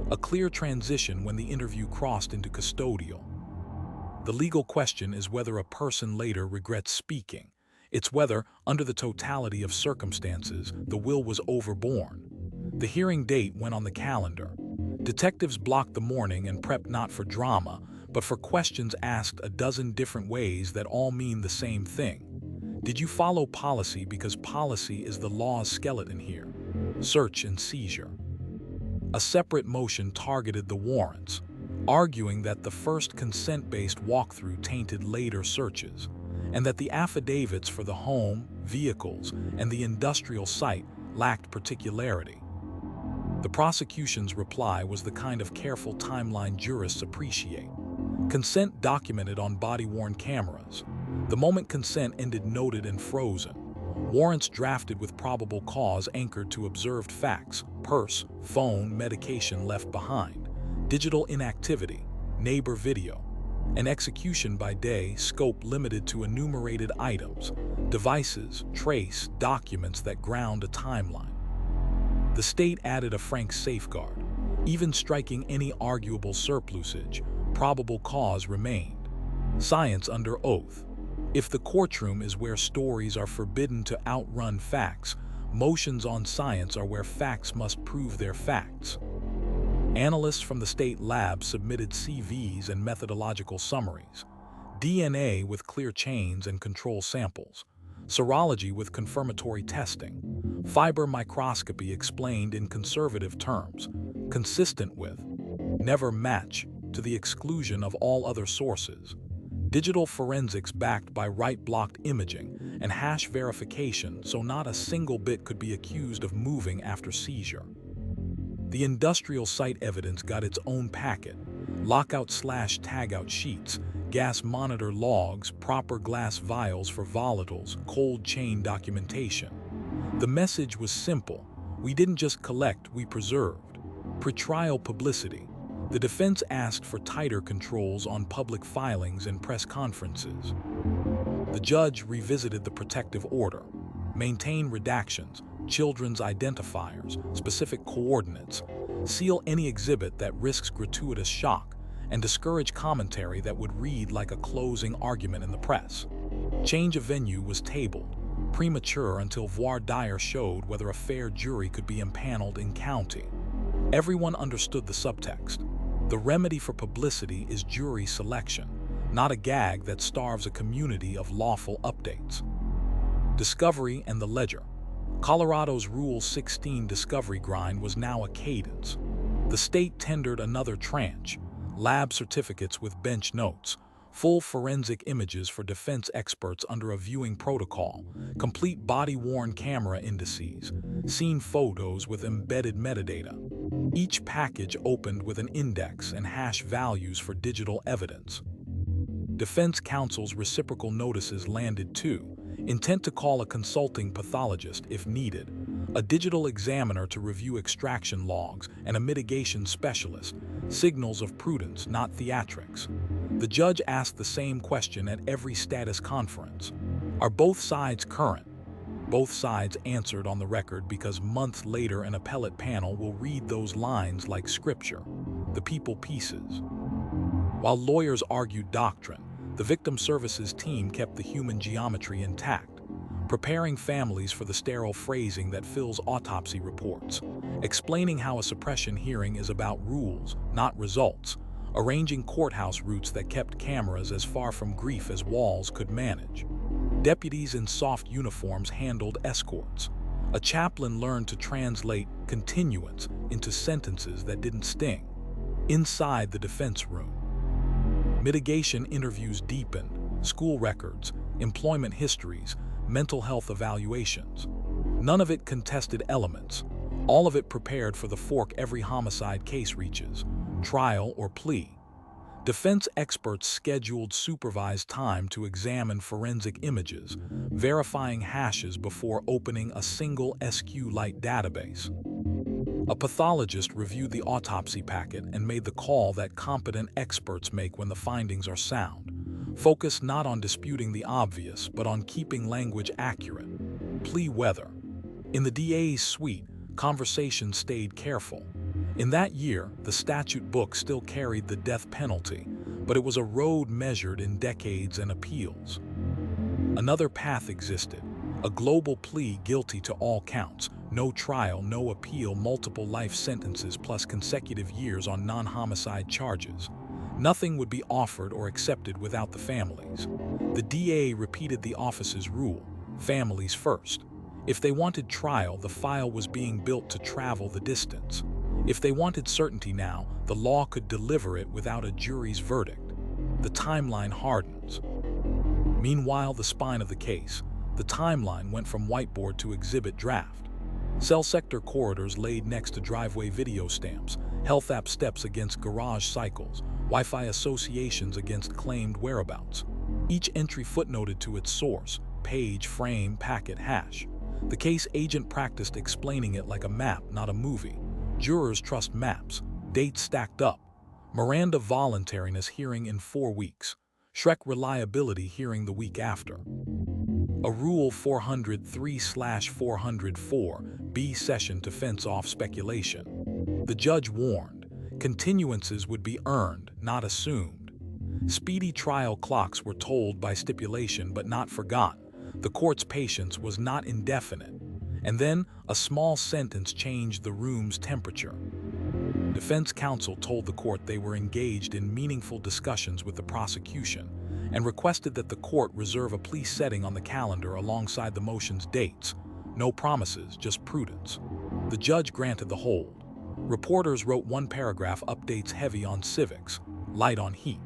a clear transition when the interview crossed into custodial. The legal question is whether a person later regrets speaking. It's whether, under the totality of circumstances, the will was overborne. The hearing date went on the calendar. Detectives blocked the morning and prepped not for drama, but for questions asked a dozen different ways that all mean the same thing. Did you follow policy because policy is the law's skeleton here? Search and seizure. A separate motion targeted the warrants, arguing that the first consent-based walkthrough tainted later searches, and that the affidavits for the home, vehicles, and the industrial site lacked particularity. The prosecution's reply was the kind of careful timeline jurists appreciate. Consent documented on body-worn cameras. The moment consent ended noted and frozen. Warrants drafted with probable cause anchored to observed facts, purse, phone, medication left behind, digital inactivity, neighbor video. An execution by day, scope limited to enumerated items, devices, trace, documents that ground a timeline. The state added a frank safeguard. Even striking any arguable surplusage, probable cause remained. Science under oath. If the courtroom is where stories are forbidden to outrun facts, motions on science are where facts must prove their facts. Analysts from the state lab submitted CVs and methodological summaries, DNA with clear chains and control samples, serology with confirmatory testing, fiber microscopy explained in conservative terms, consistent with, never match, to the exclusion of all other sources, digital forensics backed by right-blocked imaging and hash verification so not a single bit could be accused of moving after seizure. The industrial site evidence got its own packet: lockout/tagout sheets, gas monitor logs, proper glass vials for volatiles, cold chain documentation. The message was simple: we didn't just collect, we preserved. Pretrial publicity. The defense asked for tighter controls on public filings and press conferences. The judge revisited the protective order: maintain redactions, children's identifiers, specific coordinates, seal any exhibit that risks gratuitous shock, and discourage commentary that would read like a closing argument in the press. Change of venue was tabled, premature until voir dire showed whether a fair jury could be impaneled in county. Everyone understood the subtext. The remedy for publicity is jury selection, not a gag that starves a community of lawful updates. Discovery and the ledger. Colorado's Rule 16 discovery grind was now a cadence. The state tendered another tranche: lab certificates with bench notes, full forensic images for defense experts under a viewing protocol, complete body-worn camera indices, scene photos with embedded metadata. Each package opened with an index and hash values for digital evidence. Defense counsel's reciprocal notices landed too: intent to call a consulting pathologist if needed, a digital examiner to review extraction logs, and a mitigation specialist. Signals of prudence, not theatrics. The judge asked the same question at every status conference: are both sides current? Both sides answered on the record, because months later an appellate panel will read those lines like scripture. The people pieces. While lawyers argued doctrine, the victim services team kept the human geometry intact, preparing families for the sterile phrasing that fills autopsy reports, explaining how a suppression hearing is about rules, not results, arranging courthouse routes that kept cameras as far from grief as walls could manage. Deputies in soft uniforms handled escorts. A chaplain learned to translate continuance into sentences that didn't sting. Inside the defense room, mitigation interviews deepened: school records, employment histories, mental health evaluations. None of it contested elements. All of it prepared for the fork every homicide case reaches: trial or plea. Defense experts scheduled supervised time to examine forensic images, verifying hashes before opening a single SQLite database. A pathologist reviewed the autopsy packet and made the call that competent experts make when the findings are sound, focused not on disputing the obvious, but on keeping language accurate. Plea weather. In the DA's suite, conversation stayed careful. In that year, the statute book still carried the death penalty, but it was a road measured in decades and appeals. Another path existed: a global plea, guilty to all counts, no trial, no appeal, multiple life sentences plus consecutive years on non-homicide charges. Nothing would be offered or accepted without the families. The DA repeated the office's rule: families first. If they wanted trial, the file was being built to travel the distance. If they wanted certainty now, the law could deliver it without a jury's verdict. The timeline hardens. Meanwhile, the spine of the case, the timeline, went from whiteboard to exhibit draft. Cell sector corridors laid next to driveway video stamps, health app steps against garage cycles, Wi-Fi associations against claimed whereabouts. Each entry footnoted to its source: page, frame, packet, hash. The case agent practiced explaining it like a map, not a movie. Jurors trust maps. Dates stacked up. Miranda voluntariness hearing in 4 weeks. Shrek reliability hearing the week after. A Rule 403/404B session to fence off speculation. The judge warned: continuances would be earned, not assumed. Speedy trial clocks were told by stipulation but not forgotten. The court's patience was not indefinite. And then a small sentence changed the room's temperature. Defense counsel told the court they were engaged in meaningful discussions with the prosecution and requested that the court reserve a plea setting on the calendar alongside the motion's dates. No promises, just prudence. The judge granted the hold. Reporters wrote one-paragraph updates heavy on civics, light on heat.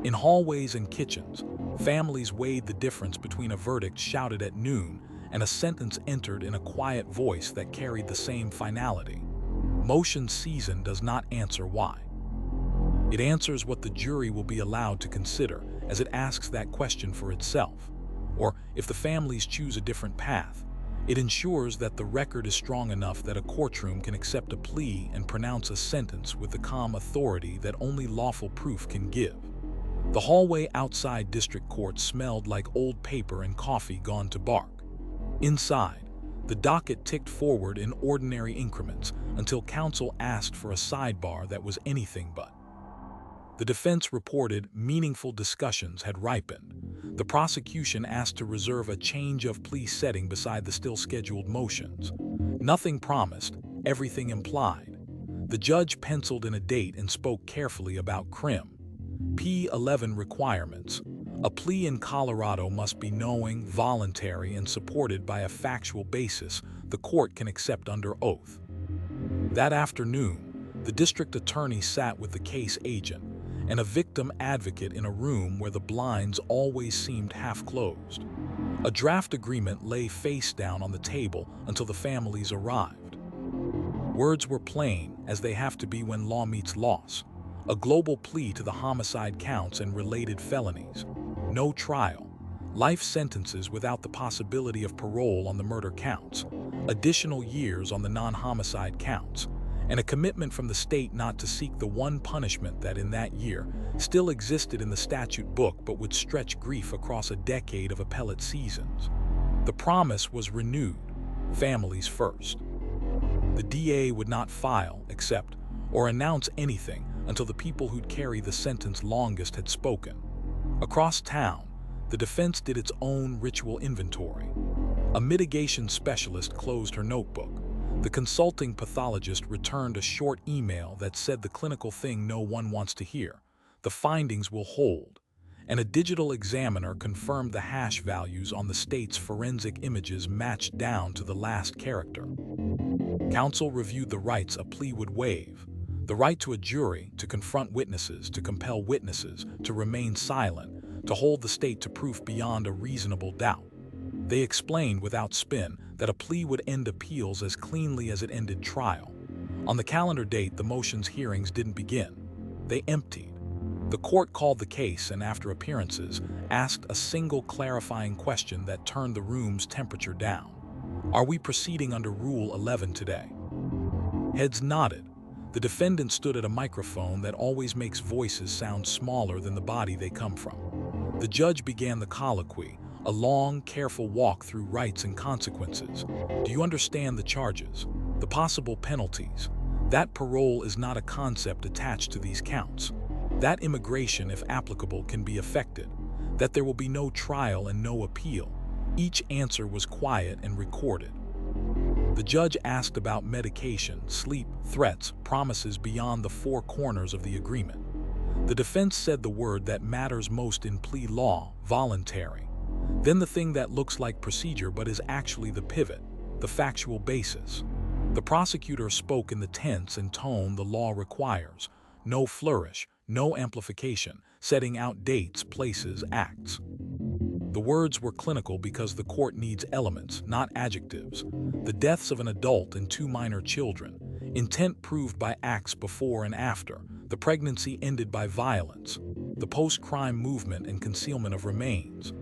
In hallways and kitchens, families weighed the difference between a verdict shouted at noon and a sentence entered in a quiet voice that carried the same finality. Motion season does not answer why. It answers what the jury will be allowed to consider, as it asks that question for itself. Or, if the families choose a different path, it ensures that the record is strong enough that a courtroom can accept a plea and pronounce a sentence with the calm authority that only lawful proof can give. The hallway outside district court smelled like old paper and coffee gone to bark. Inside, the docket ticked forward in ordinary increments until counsel asked for a sidebar that was anything but. The defense reported meaningful discussions had ripened. The prosecution asked to reserve a change of plea setting beside the still scheduled motions. Nothing promised, everything implied. The judge penciled in a date and spoke carefully about crim. P11 requirements. A plea in Colorado must be knowing, voluntary, and supported by a factual basis the court can accept under oath. That afternoon, the district attorney sat with the case agent and a victim advocate in a room where the blinds always seemed half-closed. A draft agreement lay face down on the table until the families arrived. Words were plain, as they have to be when law meets loss. A global plea to the homicide counts and related felonies. No trial. Life sentences without the possibility of parole on the murder counts. Additional years on the non-homicide counts. And a commitment from the state not to seek the one punishment that in that year still existed in the statute book but would stretch grief across a decade of appellate seasons. The promise was renewed, families first. The DA would not file, accept, or announce anything until the people who'd carry the sentence longest had spoken. Across town, the defense did its own ritual inventory. A mitigation specialist closed her notebook. The consulting pathologist returned a short email that said the clinical thing no one wants to hear. The findings will hold. And a digital examiner confirmed the hash values on the state's forensic images matched down to the last character. Counsel reviewed the rights a plea would waive. The right to a jury, to confront witnesses, to compel witnesses, to remain silent, to hold the state to proof beyond a reasonable doubt. They explained without spin that a plea would end appeals as cleanly as it ended trial. On the calendar date, the motions hearings didn't begin. They emptied. The court called the case and, after appearances, asked a single clarifying question that turned the room's temperature down. Are we proceeding under Rule 11 today? Heads nodded. The defendant stood at a microphone that always makes voices sound smaller than the body they come from. The judge began the colloquy, a long, careful walk through rights and consequences. Do you understand the charges? The possible penalties? That parole is not a concept attached to these counts. That immigration, if applicable, can be affected. That there will be no trial and no appeal. Each answer was quiet and recorded. The judge asked about medication, sleep, threats, promises beyond the four corners of the agreement. The defense said the word that matters most in plea law, voluntary. Then the thing that looks like procedure but is actually the pivot, the factual basis. The prosecutor spoke in the tense and tone the law requires. No flourish, no amplification, setting out dates, places, acts. The words were clinical because the court needs elements, not adjectives. The deaths of an adult and two minor children. Intent proved by acts before and after. The pregnancy ended by violence. The post-crime movement and concealment of remains.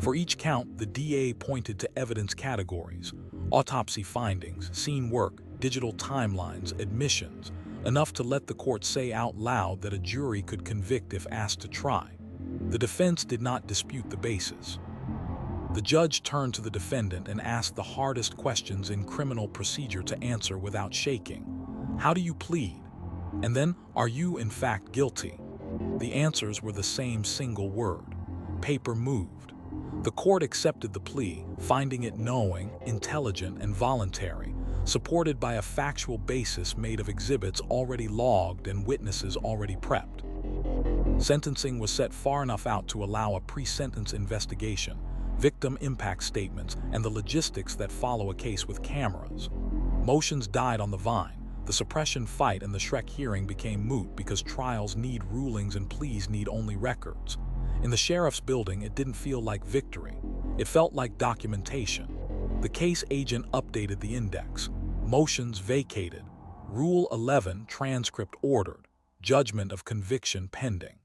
For each count, the DA pointed to evidence categories. Autopsy findings, scene work, digital timelines, admissions. Enough to let the court say out loud that a jury could convict if asked to try. The defense did not dispute the basis. The judge turned to the defendant and asked the hardest questions in criminal procedure to answer without shaking. How do you plead? And then, are you in fact guilty? The answers were the same single word. Paper moved. The court accepted the plea, finding it knowing, intelligent, and voluntary, supported by a factual basis made of exhibits already logged and witnesses already prepped. Sentencing was set far enough out to allow a pre-sentence investigation, victim impact statements, and the logistics that follow a case with cameras. Motions died on the vine. The suppression fight and the Shrek hearing became moot because trials need rulings and pleas need only records. In the sheriff's building, it didn't feel like victory. It felt like documentation. The case agent updated the index. Motions vacated. Rule 11, transcript ordered. Judgment of conviction pending.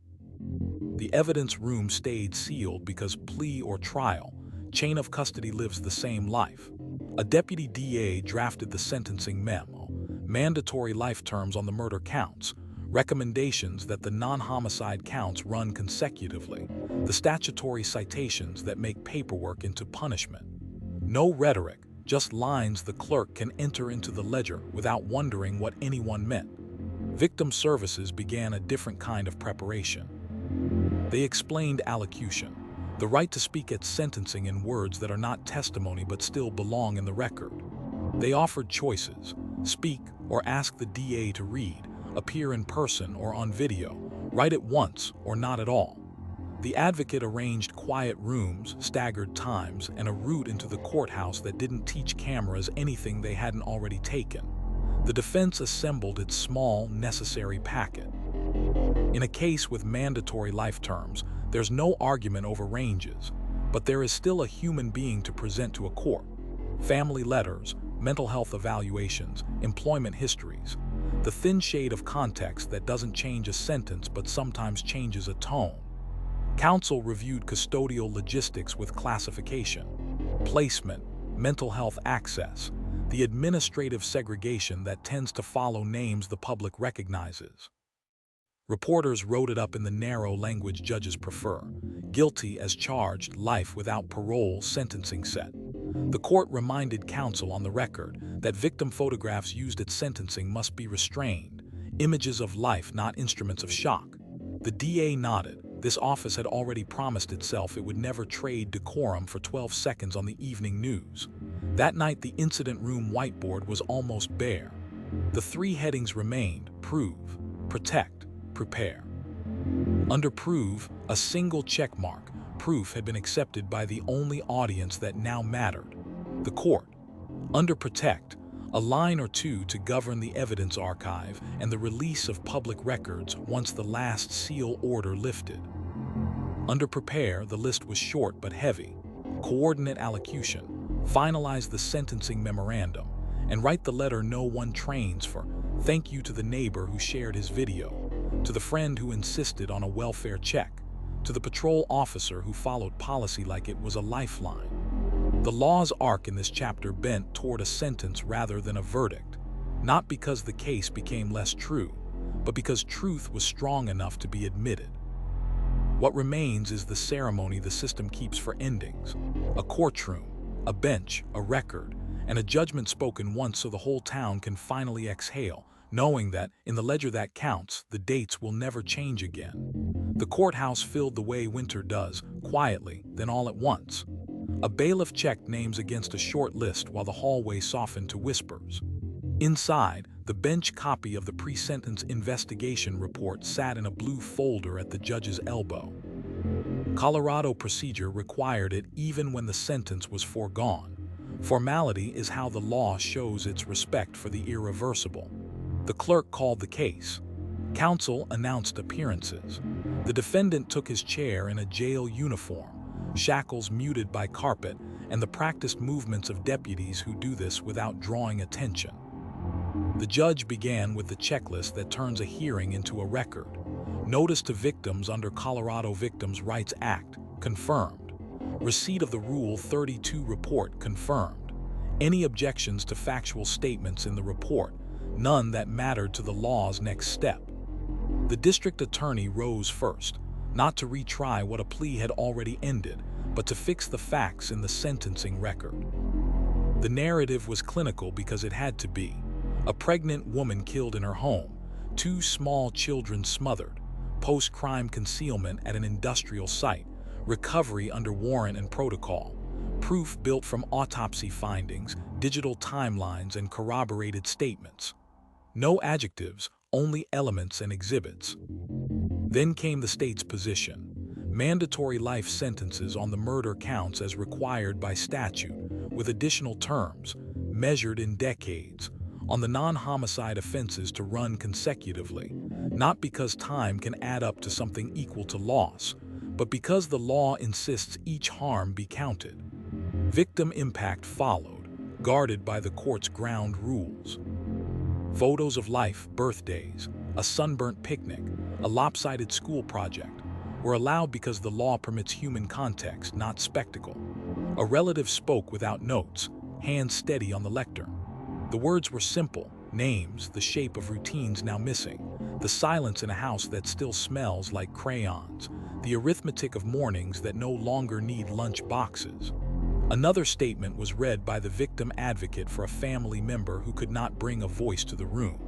The evidence room stayed sealed because plea or trial, chain of custody lives the same life. A deputy DA drafted the sentencing memo, mandatory life terms on the murder counts, recommendations that the non-homicide counts run consecutively, the statutory citations that make paperwork into punishment. No rhetoric, just lines the clerk can enter into the ledger without wondering what anyone meant. Victim services began a different kind of preparation. They explained allocution, the right to speak at sentencing in words that are not testimony but still belong in the record. They offered choices: speak or ask the DA to read, appear in person or on video, write it once or not at all. The advocate arranged quiet rooms, staggered times, and a route into the courthouse that didn't teach cameras anything they hadn't already taken. The defense assembled its small, necessary packet. In a case with mandatory life terms, there's no argument over ranges, but there is still a human being to present to a court. Family letters, mental health evaluations, employment histories. The thin shade of context that doesn't change a sentence but sometimes changes a tone. Counsel reviewed custodial logistics with classification, placement, mental health access, the administrative segregation that tends to follow names the public recognizes. Reporters wrote it up in the narrow language judges prefer: guilty as charged, life without parole, sentencing set. The court reminded counsel on the record that victim photographs used at sentencing must be restrained, images of life, not instruments of shock. The DA nodded. This office had already promised itself it would never trade decorum for 12 seconds on the evening news. That night, the incident room whiteboard was almost bare. The three headings remained: prove, protect, prepare. Under prove, a single check mark. Proof had been accepted by the only audience that now mattered: the court. Under protect, a line or two to govern the evidence archive and the release of public records once the last seal order lifted. Under prepare, the list was short but heavy: coordinate allocution, finalize the sentencing memorandum, and write the letter no one trains for. Thank you to the neighbor who shared his video, to the friend who insisted on a welfare check, to the patrol officer who followed policy like it was a lifeline. The law's arc in this chapter bent toward a sentence rather than a verdict, not because the case became less true, but because truth was strong enough to be admitted. What remains is the ceremony the system keeps for endings: a courtroom, a bench, a record, and a judgment spoken once so the whole town can finally exhale, knowing that, in the ledger that counts, the dates will never change again. The courthouse filled the way winter does, quietly, then all at once. A bailiff checked names against a short list while the hallway softened to whispers. Inside, the bench copy of the pre-sentence investigation report sat in a blue folder at the judge's elbow. Colorado procedure required it even when the sentence was foregone. Formality is how the law shows its respect for the irreversible. The clerk called the case. Counsel announced appearances. The defendant took his chair in a jail uniform, shackles muted by carpet, and the practiced movements of deputies who do this without drawing attention. The judge began with the checklist that turns a hearing into a record. Notice to victims under Colorado Victims' Rights Act, confirmed. Receipt of the Rule 32 report, confirmed. Any objections to factual statements in the report, none that mattered to the law's next step. The district attorney rose first, not to retry what a plea had already ended, but to fix the facts in the sentencing record. The narrative was clinical because it had to be. A pregnant woman killed in her home, 2 small children smothered, post-crime concealment at an industrial site, recovery under warrant and protocol, proof built from autopsy findings, digital timelines, and corroborated statements. No adjectives, only elements and exhibits. Then came the state's position: mandatory life sentences on the murder counts as required by statute, with additional terms, measured in decades, on the non-homicide offenses to run consecutively, not because time can add up to something equal to loss, but because the law insists each harm be counted. Victim impact followed, guarded by the court's ground rules. Photos of life, birthdays, a sunburnt picnic, a lopsided school project were allowed because the law permits human context, not spectacle. A relative spoke without notes, hands steady on the lectern. The words were simple, names, the shape of routines now missing, the silence in a house that still smells like crayons, the arithmetic of mornings that no longer need lunch boxes. Another statement was read by the victim advocate for a family member who could not bring a voice to the room.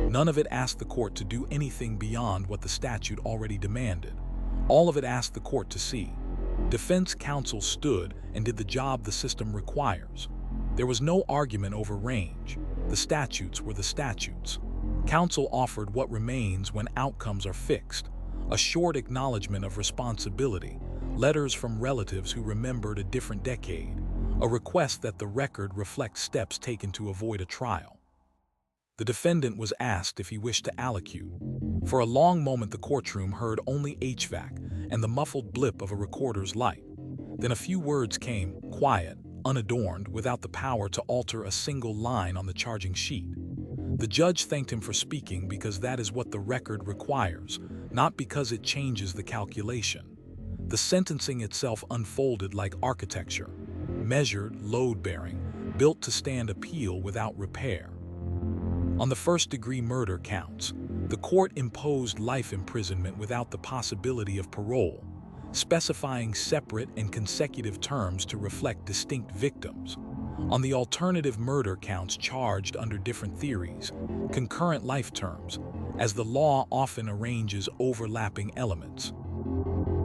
None of it asked the court to do anything beyond what the statute already demanded. All of it asked the court to see. Defense counsel stood and did the job the system requires. There was no argument over range. The statutes were the statutes. Counsel offered what remains when outcomes are fixed: a short acknowledgement of responsibility, letters from relatives who remembered a different decade, a request that the record reflect steps taken to avoid a trial. The defendant was asked if he wished to allocute. For a long moment the courtroom heard only HVAC and the muffled blip of a recorder's light. Then a few words came, quiet, unadorned, without the power to alter a single line on the charging sheet. The judge thanked him for speaking because that is what the record requires, not because it changes the calculation. The sentencing itself unfolded like architecture, measured, load-bearing, built to stand appeal without repair. On the first-degree murder counts, the court imposed life imprisonment without the possibility of parole, specifying separate and consecutive terms to reflect distinct victims. On the alternative murder counts charged under different theories, concurrent life terms, as the law often arranges overlapping elements.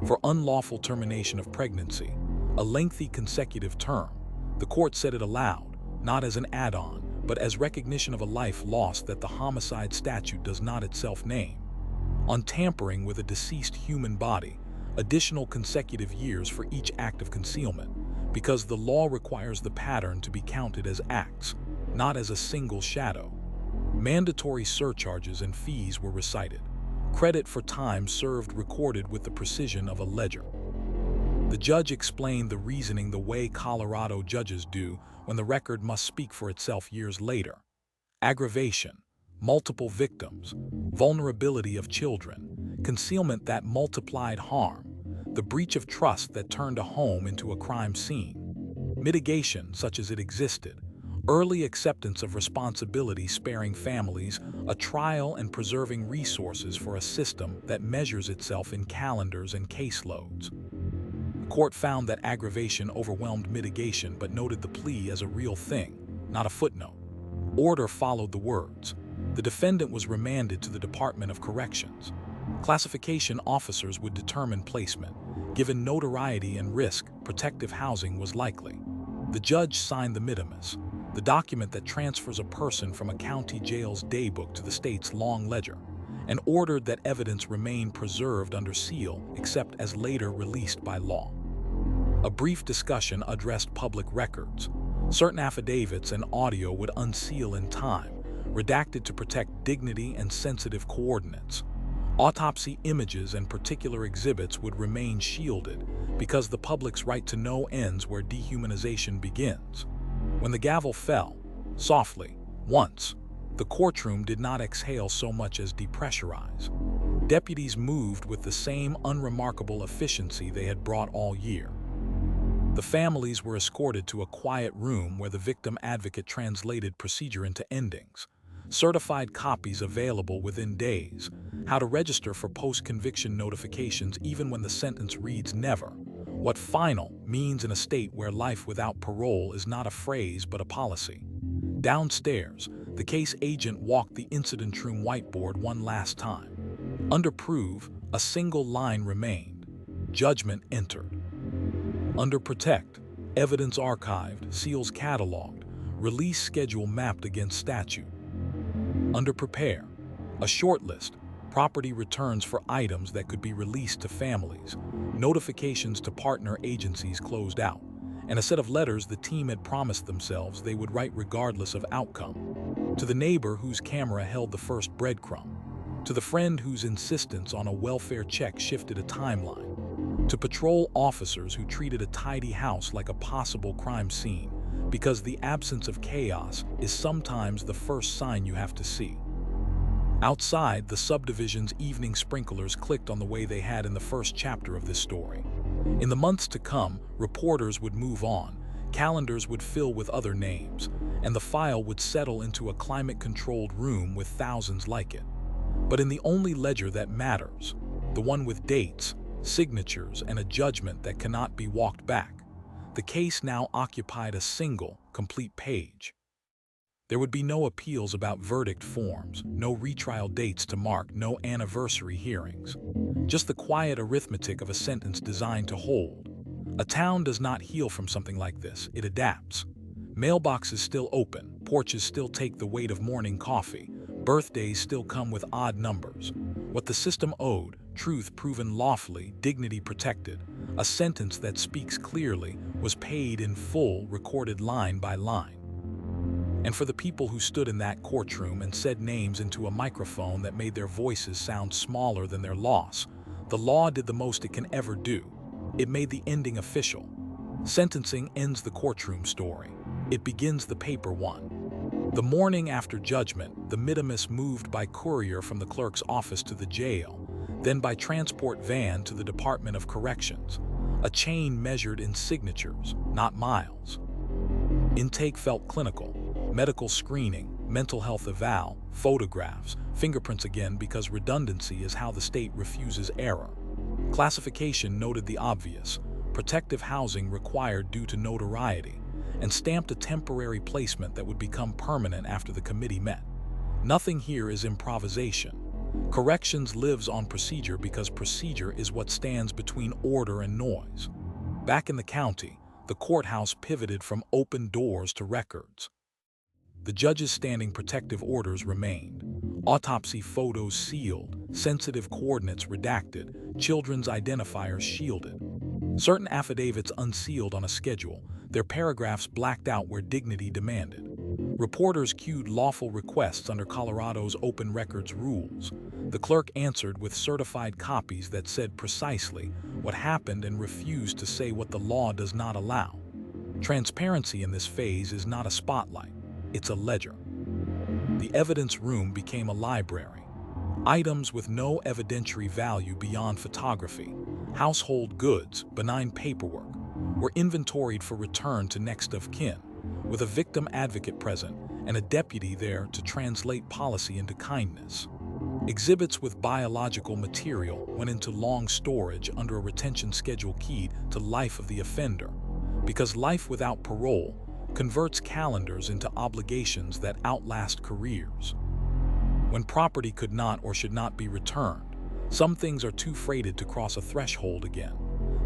For unlawful termination of pregnancy, a lengthy consecutive term, the court said it aloud, not as an add-on, but as recognition of a life lost that the homicide statute does not itself name. On tampering with a deceased human body, additional consecutive years for each act of concealment, because the law requires the pattern to be counted as acts, not as a single shadow. Mandatory surcharges and fees were recited. Credit for time served recorded with the precision of a ledger. The judge explained the reasoning the way Colorado judges do when the record must speak for itself years later. Aggravation, multiple victims, vulnerability of children, concealment that multiplied harm, the breach of trust that turned a home into a crime scene, mitigation such as it existed, early acceptance of responsibility sparing families a trial and preserving resources for a system that measures itself in calendars and caseloads. The court found that aggravation overwhelmed mitigation but noted the plea as a real thing, not a footnote. Order followed the words. The defendant was remanded to the Department of Corrections. Classification officers would determine placement. Given notoriety and risk, protective housing was likely. The judge signed the mitimus, the document that transfers a person from a county jail's daybook to the state's long ledger, and ordered that evidence remain preserved under seal except as later released by law. A brief discussion addressed public records. Certain affidavits and audio would unseal in time, redacted to protect dignity and sensitive coordinates. Autopsy images and particular exhibits would remain shielded because the public's right to know ends where dehumanization begins. When the gavel fell, softly, once, the courtroom did not exhale so much as depressurize. Deputies moved with the same unremarkable efficiency they had brought all year. The families were escorted to a quiet room where the victim advocate translated procedure into endings. Certified copies available within days. How to register for post-conviction notifications even when the sentence reads never. What final means in a state where life without parole is not a phrase but a policy. Downstairs, the case agent walked the incident room whiteboard one last time. Under prove, a single line remained. Judgment entered. Under protect, evidence archived, seals cataloged, release schedule mapped against statute. Under prepare, a short list, property returns for items that could be released to families, notifications to partner agencies closed out, and a set of letters the team had promised themselves they would write regardless of outcome. To the neighbor whose camera held the first breadcrumb, to the friend whose insistence on a welfare check shifted a timeline, to patrol officers who treated a tidy house like a possible crime scene, because the absence of chaos is sometimes the first sign you have to see. Outside, the subdivision's evening sprinklers clicked on the way they had in the first chapter of this story. In the months to come, reporters would move on, calendars would fill with other names, and the file would settle into a climate-controlled room with thousands like it. But in the only ledger that matters, the one with dates, signatures, and a judgment that cannot be walked back, the case now occupied a single, complete page. There would be no appeals about verdict forms, no retrial dates to mark, no anniversary hearings. Just the quiet arithmetic of a sentence designed to hold. A town does not heal from something like this, it adapts. Mailboxes still open, porches still take the weight of morning coffee, birthdays still come with odd numbers. What the system owed, truth proven lawfully, dignity protected, a sentence that speaks clearly, was paid in full, recorded line by line. And for the people who stood in that courtroom and said names into a microphone that made their voices sound smaller than their loss, the law did the most it can ever do. It made the ending official. Sentencing ends the courtroom story. It begins the paper one. The morning after judgment, the minimus moved by courier from the clerk's office to the jail, then by transport van to the Department of Corrections. A chain measured in signatures, not miles. Intake felt clinical. Medical screening, mental health eval, photographs, fingerprints again because redundancy is how the state refuses error. Classification noted the obvious, protective housing required due to notoriety, and stamped a temporary placement that would become permanent after the committee met. Nothing here is improvisation. Corrections lives on procedure because procedure is what stands between order and noise. Back in the county, the courthouse pivoted from open doors to records. The judge's standing protective orders remained. Autopsy photos sealed, sensitive coordinates redacted, children's identifiers shielded. Certain affidavits unsealed on a schedule, their paragraphs blacked out where dignity demanded. Reporters queued lawful requests under Colorado's open records rules. The clerk answered with certified copies that said precisely what happened and refused to say what the law does not allow. Transparency in this phase is not a spotlight. It's a ledger. The evidence room became a library. Items with no evidentiary value beyond photography, household goods, benign paperwork, were inventoried for return to next of kin, with a victim advocate present and a deputy there to translate policy into kindness. Exhibits with biological material went into long storage under a retention schedule keyed to life of the offender, because life without parole converts calendars into obligations that outlast careers. When property could not or should not be returned, some things are too freighted to cross a threshold again.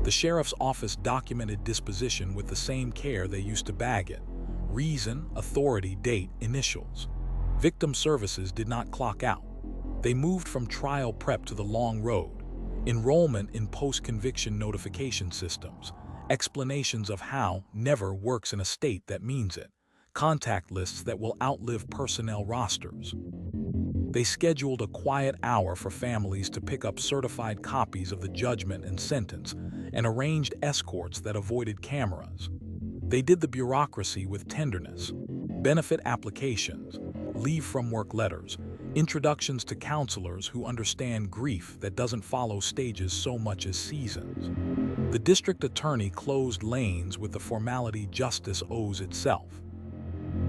The sheriff's office documented disposition with the same care they used to bag it. Reason, authority, date, initials. Victim services did not clock out. They moved from trial prep to the long road. Enrollment in post-conviction notification systems. Explanations of how never works in a state that means it. Contact lists that will outlive personnel rosters. They scheduled a quiet hour for families to pick up certified copies of the judgment and sentence, and arranged escorts that avoided cameras. They did the bureaucracy with tenderness. Benefit applications, leave from work letters, introductions to counselors who understand grief that doesn't follow stages so much as seasons. The district attorney closed lanes with the formality justice owes itself.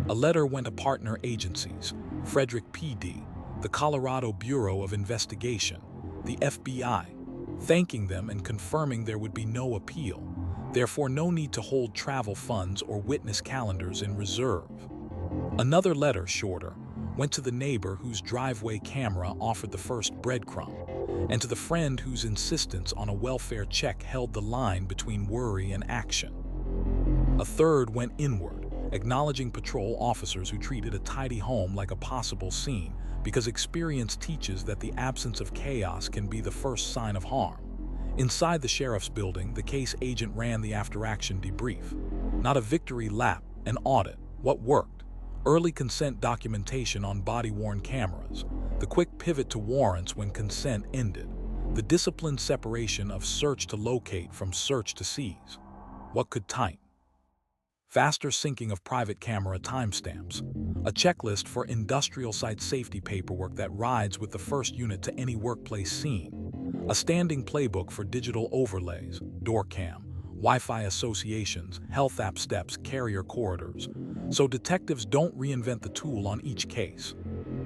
A letter went to partner agencies, Frederick PD, the Colorado Bureau of Investigation, the FBI, thanking them and confirming there would be no appeal, therefore no need to hold travel funds or witness calendars in reserve. Another letter, shorter, went to the neighbor whose driveway camera offered the first breadcrumb, and to the friend whose insistence on a welfare check held the line between worry and action. A third went inward, acknowledging patrol officers who treated a tidy home like a possible scene, because experience teaches that the absence of chaos can be the first sign of harm. Inside the sheriff's building, the case agent ran the after-action debrief. Not a victory lap, an audit. What worked? Early consent documentation on body-worn cameras. The quick pivot to warrants when consent ended. The disciplined separation of search to locate from search to seize. What could tighten? faster syncing of private camera timestamps, a checklist for industrial site safety paperwork that rides with the first unit to any workplace scene, a standing playbook for digital overlays, door cam, Wi-Fi associations, health app steps, carrier corridors, so detectives don't reinvent the tool on each case.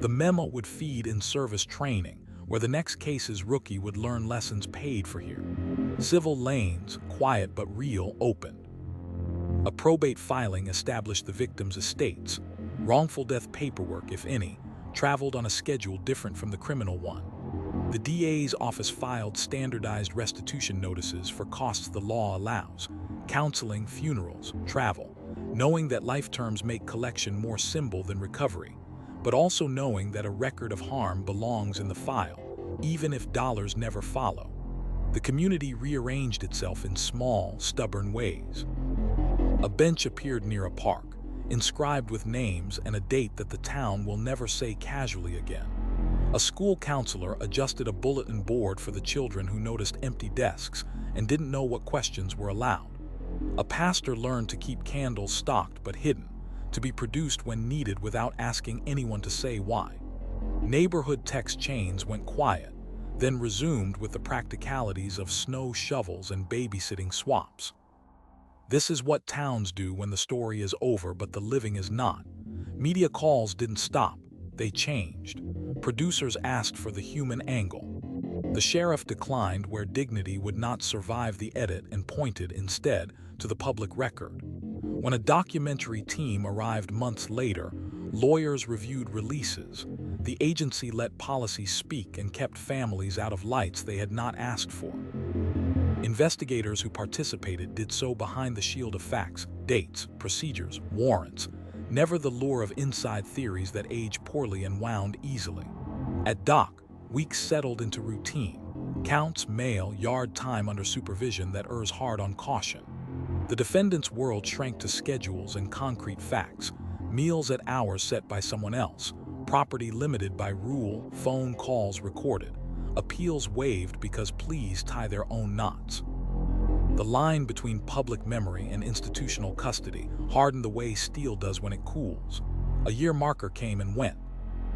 The memo would feed in-service training, where the next case's rookie would learn lessons paid for here. Civil lanes, quiet but real, opened. A probate filing established the victim's estates. Wrongful death paperwork, if any, traveled on a schedule different from the criminal one. The DA's office filed standardized restitution notices for costs the law allows, counseling, funerals, travel, knowing that life terms make collection more symbol than recovery, but also knowing that a record of harm belongs in the file, even if dollars never follow. The community rearranged itself in small, stubborn ways. A bench appeared near a park, inscribed with names and a date that the town will never say casually again. A school counselor adjusted a bulletin board for the children who noticed empty desks and didn't know what questions were allowed. A pastor learned to keep candles stocked but hidden, to be produced when needed without asking anyone to say why. Neighborhood text chains went quiet, then resumed with the practicalities of snow shovels and babysitting swaps. This is what towns do when the story is over but the living is not. Media calls didn't stop, they changed. Producers asked for the human angle. The sheriff declined where dignity would not survive the edit and pointed instead to the public record. When a documentary team arrived months later, lawyers reviewed releases. The agency let policy speak and kept families out of lights they had not asked for. Investigators who participated did so behind the shield of facts, dates, procedures, warrants, never the lure of inside theories that age poorly and wound easily. At dock, weeks settled into routine. Counts, mail, yard time under supervision that errs hard on caution. The defendant's world shrank to schedules and concrete facts, meals at hours set by someone else, property limited by rule, phone calls recorded, appeals waived because pleas tie their own knots. The line between public memory and institutional custody hardened the way steel does when it cools. A year marker came and went.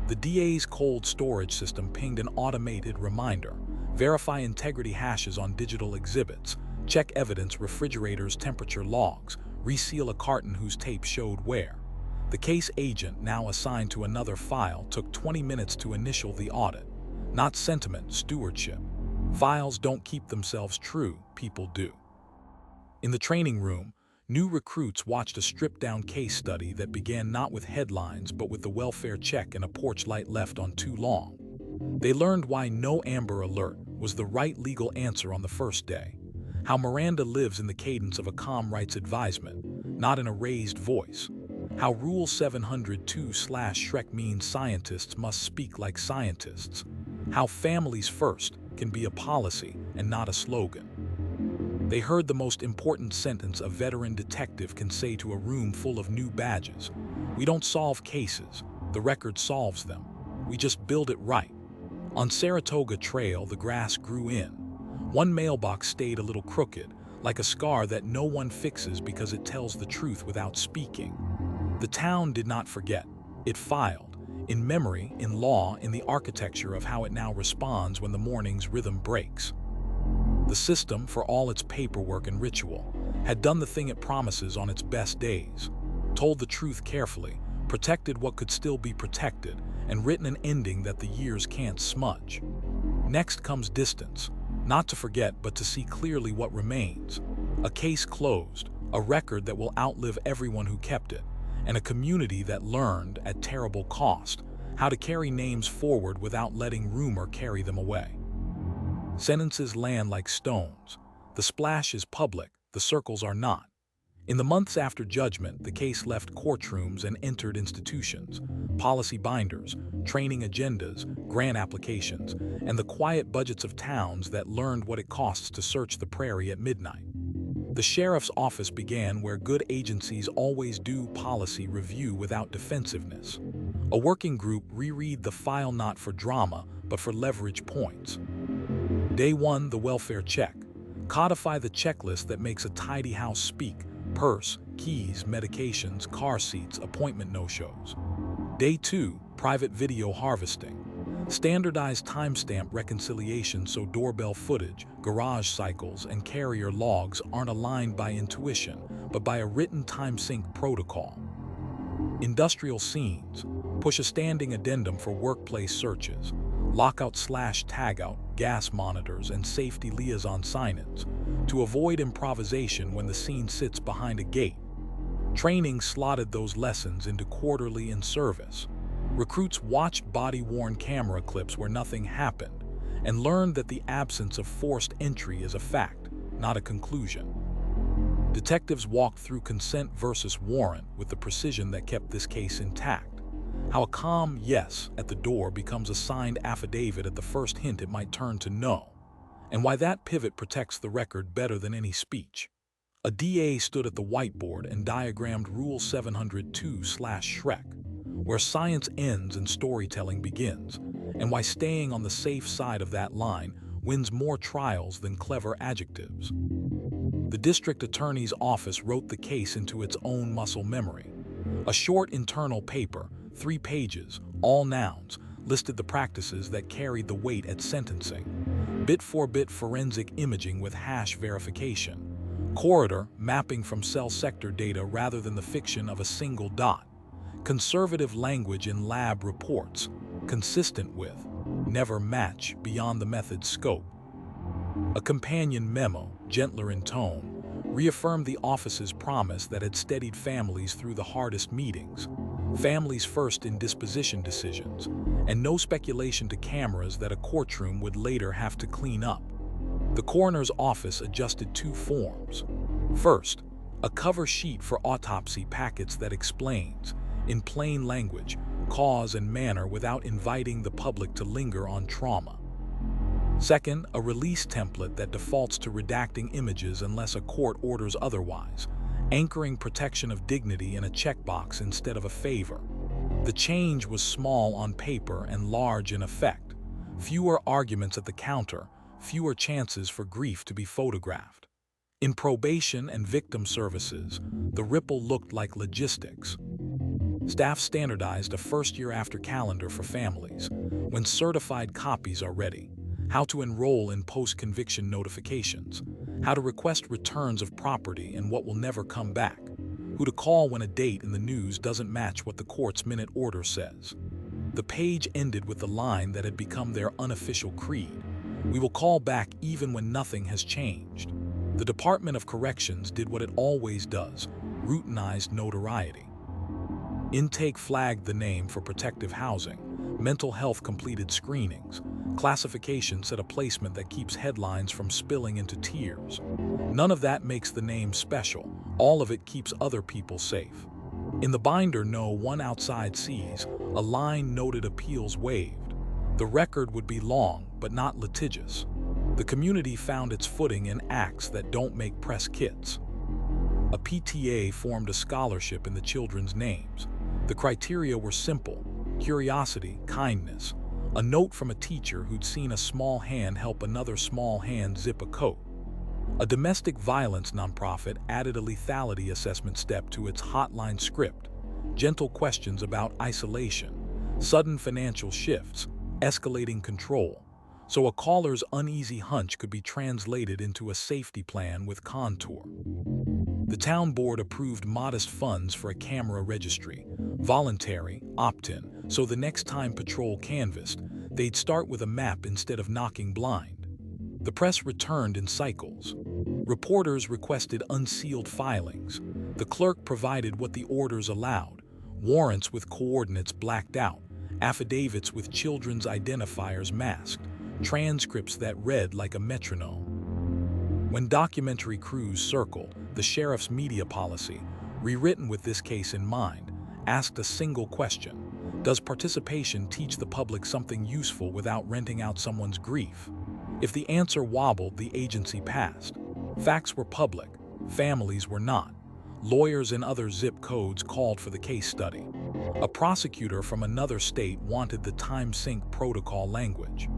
The DA's cold storage system pinged an automated reminder. Verify integrity hashes on digital exhibits. Check evidence refrigerators' temperature logs. Reseal a carton whose tape showed where. The case agent, now assigned to another file, took 20 minutes to initial the audit. Not sentiment, stewardship. Files don't keep themselves true, people do. In the training room, new recruits watched a stripped-down case study that began not with headlines but with the welfare check and a porch light left on too long. They learned why no Amber Alert was the right legal answer on the first day, how Miranda lives in the cadence of a calm rights advisement, not in a raised voice, how Rule 702/Shrek means scientists must speak like scientists, how families first can be a policy and not a slogan. They heard the most important sentence a veteran detective can say to a room full of new badges. We don't solve cases, the record solves them. We just build it right. On Saratoga Trail, the grass grew in. One mailbox stayed a little crooked, like a scar that no one fixes because it tells the truth without speaking. The town did not forget. It filed, in memory, in law, in the architecture of how it now responds when the morning's rhythm breaks. The system, for all its paperwork and ritual, had done the thing it promises on its best days, told the truth carefully, protected what could still be protected, and written an ending that the years can't smudge. Next comes distance, not to forget but to see clearly what remains. A case closed, a record that will outlive everyone who kept it, and a community that learned, at terrible cost, how to carry names forward without letting rumor carry them away. Sentences land like stones. The splash is public, the circles are not. In the months after judgment, the case left courtrooms and entered institutions, policy binders, training agendas, grant applications, and the quiet budgets of towns that learned what it costs to search the prairie at midnight. The sheriff's office began where good agencies always do: policy review without defensiveness. A working group reread the file not for drama, but for leverage points. Day 1, the welfare check. Codify the checklist that makes a tidy house speak, purse, keys, medications, car seats, appointment no-shows. Day 2, private video harvesting. Standardized timestamp reconciliation so doorbell footage, garage cycles, and carrier logs aren't aligned by intuition, but by a written time sync protocol. Industrial scenes. Push a standing addendum for workplace searches. Lockout/tagout, gas monitors, and safety liaison sign-ins to avoid improvisation when the scene sits behind a gate. Training slotted those lessons into quarterly in-service. Recruits watched body-worn camera clips where nothing happened and learned that the absence of forced entry is a fact, not a conclusion. Detectives walked through consent versus warrant with the precision that kept this case intact. How a calm yes at the door becomes a signed affidavit at the first hint it might turn to no, and why that pivot protects the record better than any speech. A DA stood at the whiteboard and diagrammed Rule 702/Shrek, where science ends and storytelling begins, and why staying on the safe side of that line wins more trials than clever adjectives. The district attorney's office wrote the case into its own muscle memory. A short internal paper, 3 pages, all nouns, listed the practices that carried the weight at sentencing. Bit-for-bit forensic imaging with hash verification. Corridor mapping from cell sector data rather than the fiction of a single dot. Conservative language in lab reports, consistent with, never match beyond the method's scope. A companion memo, gentler in tone, reaffirmed the office's promise that had steadied families through the hardest meetings. Families first in disposition decisions, and no speculation to cameras that a courtroom would later have to clean up. The coroner's office adjusted 2 forms. First, a cover sheet for autopsy packets that explains, in plain language, cause and manner without inviting the public to linger on trauma. Second, a release template that defaults to redacting images unless a court orders otherwise, anchoring protection of dignity in a checkbox instead of a favor. The change was small on paper and large in effect. Fewer arguments at the counter, fewer chances for grief to be photographed. In probation and victim services, the ripple looked like logistics. Staff standardized a first-year-after calendar for families, when certified copies are ready. How to enroll in post-conviction notifications, how to request returns of property and what will never come back, who to call when a date in the news doesn't match what the court's minute order says. The page ended with the line that had become their unofficial creed: "We will call back even when nothing has changed." The Department of Corrections did what it always does, routinized notoriety. Intake flagged the name for protective housing, mental health completed screenings, classification set a placement that keeps headlines from spilling into tears. None of that makes the name special, all of it keeps other people safe. In the binder no one outside sees, a line noted appeals waived. The record would be long, but not litigious. The community found its footing in acts that don't make press kits. A PTA formed a scholarship in the children's names. The criteria were simple: curiosity, kindness, a note from a teacher who'd seen a small hand help another small hand zip a coat. A domestic violence nonprofit added a lethality assessment step to its hotline script, gentle questions about isolation, sudden financial shifts, escalating control, so a caller's uneasy hunch could be translated into a safety plan with contour. The town board approved modest funds for a camera registry, voluntary, opt-in, so the next time patrol canvassed, they'd start with a map instead of knocking blind. The press returned in cycles. Reporters requested unsealed filings. The clerk provided what the orders allowed: warrants with coordinates blacked out, affidavits with children's identifiers masked, transcripts that read like a metronome. When documentary crews circled, the sheriff's media policy, rewritten with this case in mind, asked a single question: does participation teach the public something useful without renting out someone's grief? If the answer wobbled, the agency passed. Facts were public, families were not. Lawyers in other zip codes called for the case study. A prosecutor from another state wanted the time sync protocol language.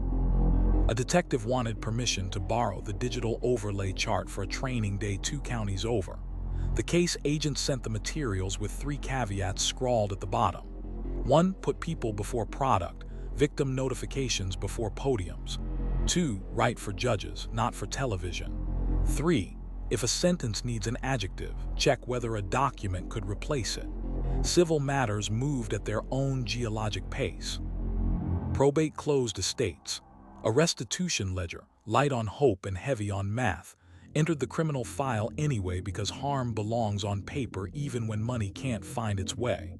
A detective wanted permission to borrow the digital overlay chart for a training day 2 counties over. The case agent sent the materials with 3 caveats scrawled at the bottom. 1. Put people before product, victim notifications before podiums. 2. Write for judges, not for television. 3. If a sentence needs an adjective, check whether a document could replace it. Civil matters moved at their own geologic pace. Probate closed estates. A restitution ledger, light on hope and heavy on math, entered the criminal file anyway because harm belongs on paper even when money can't find its way.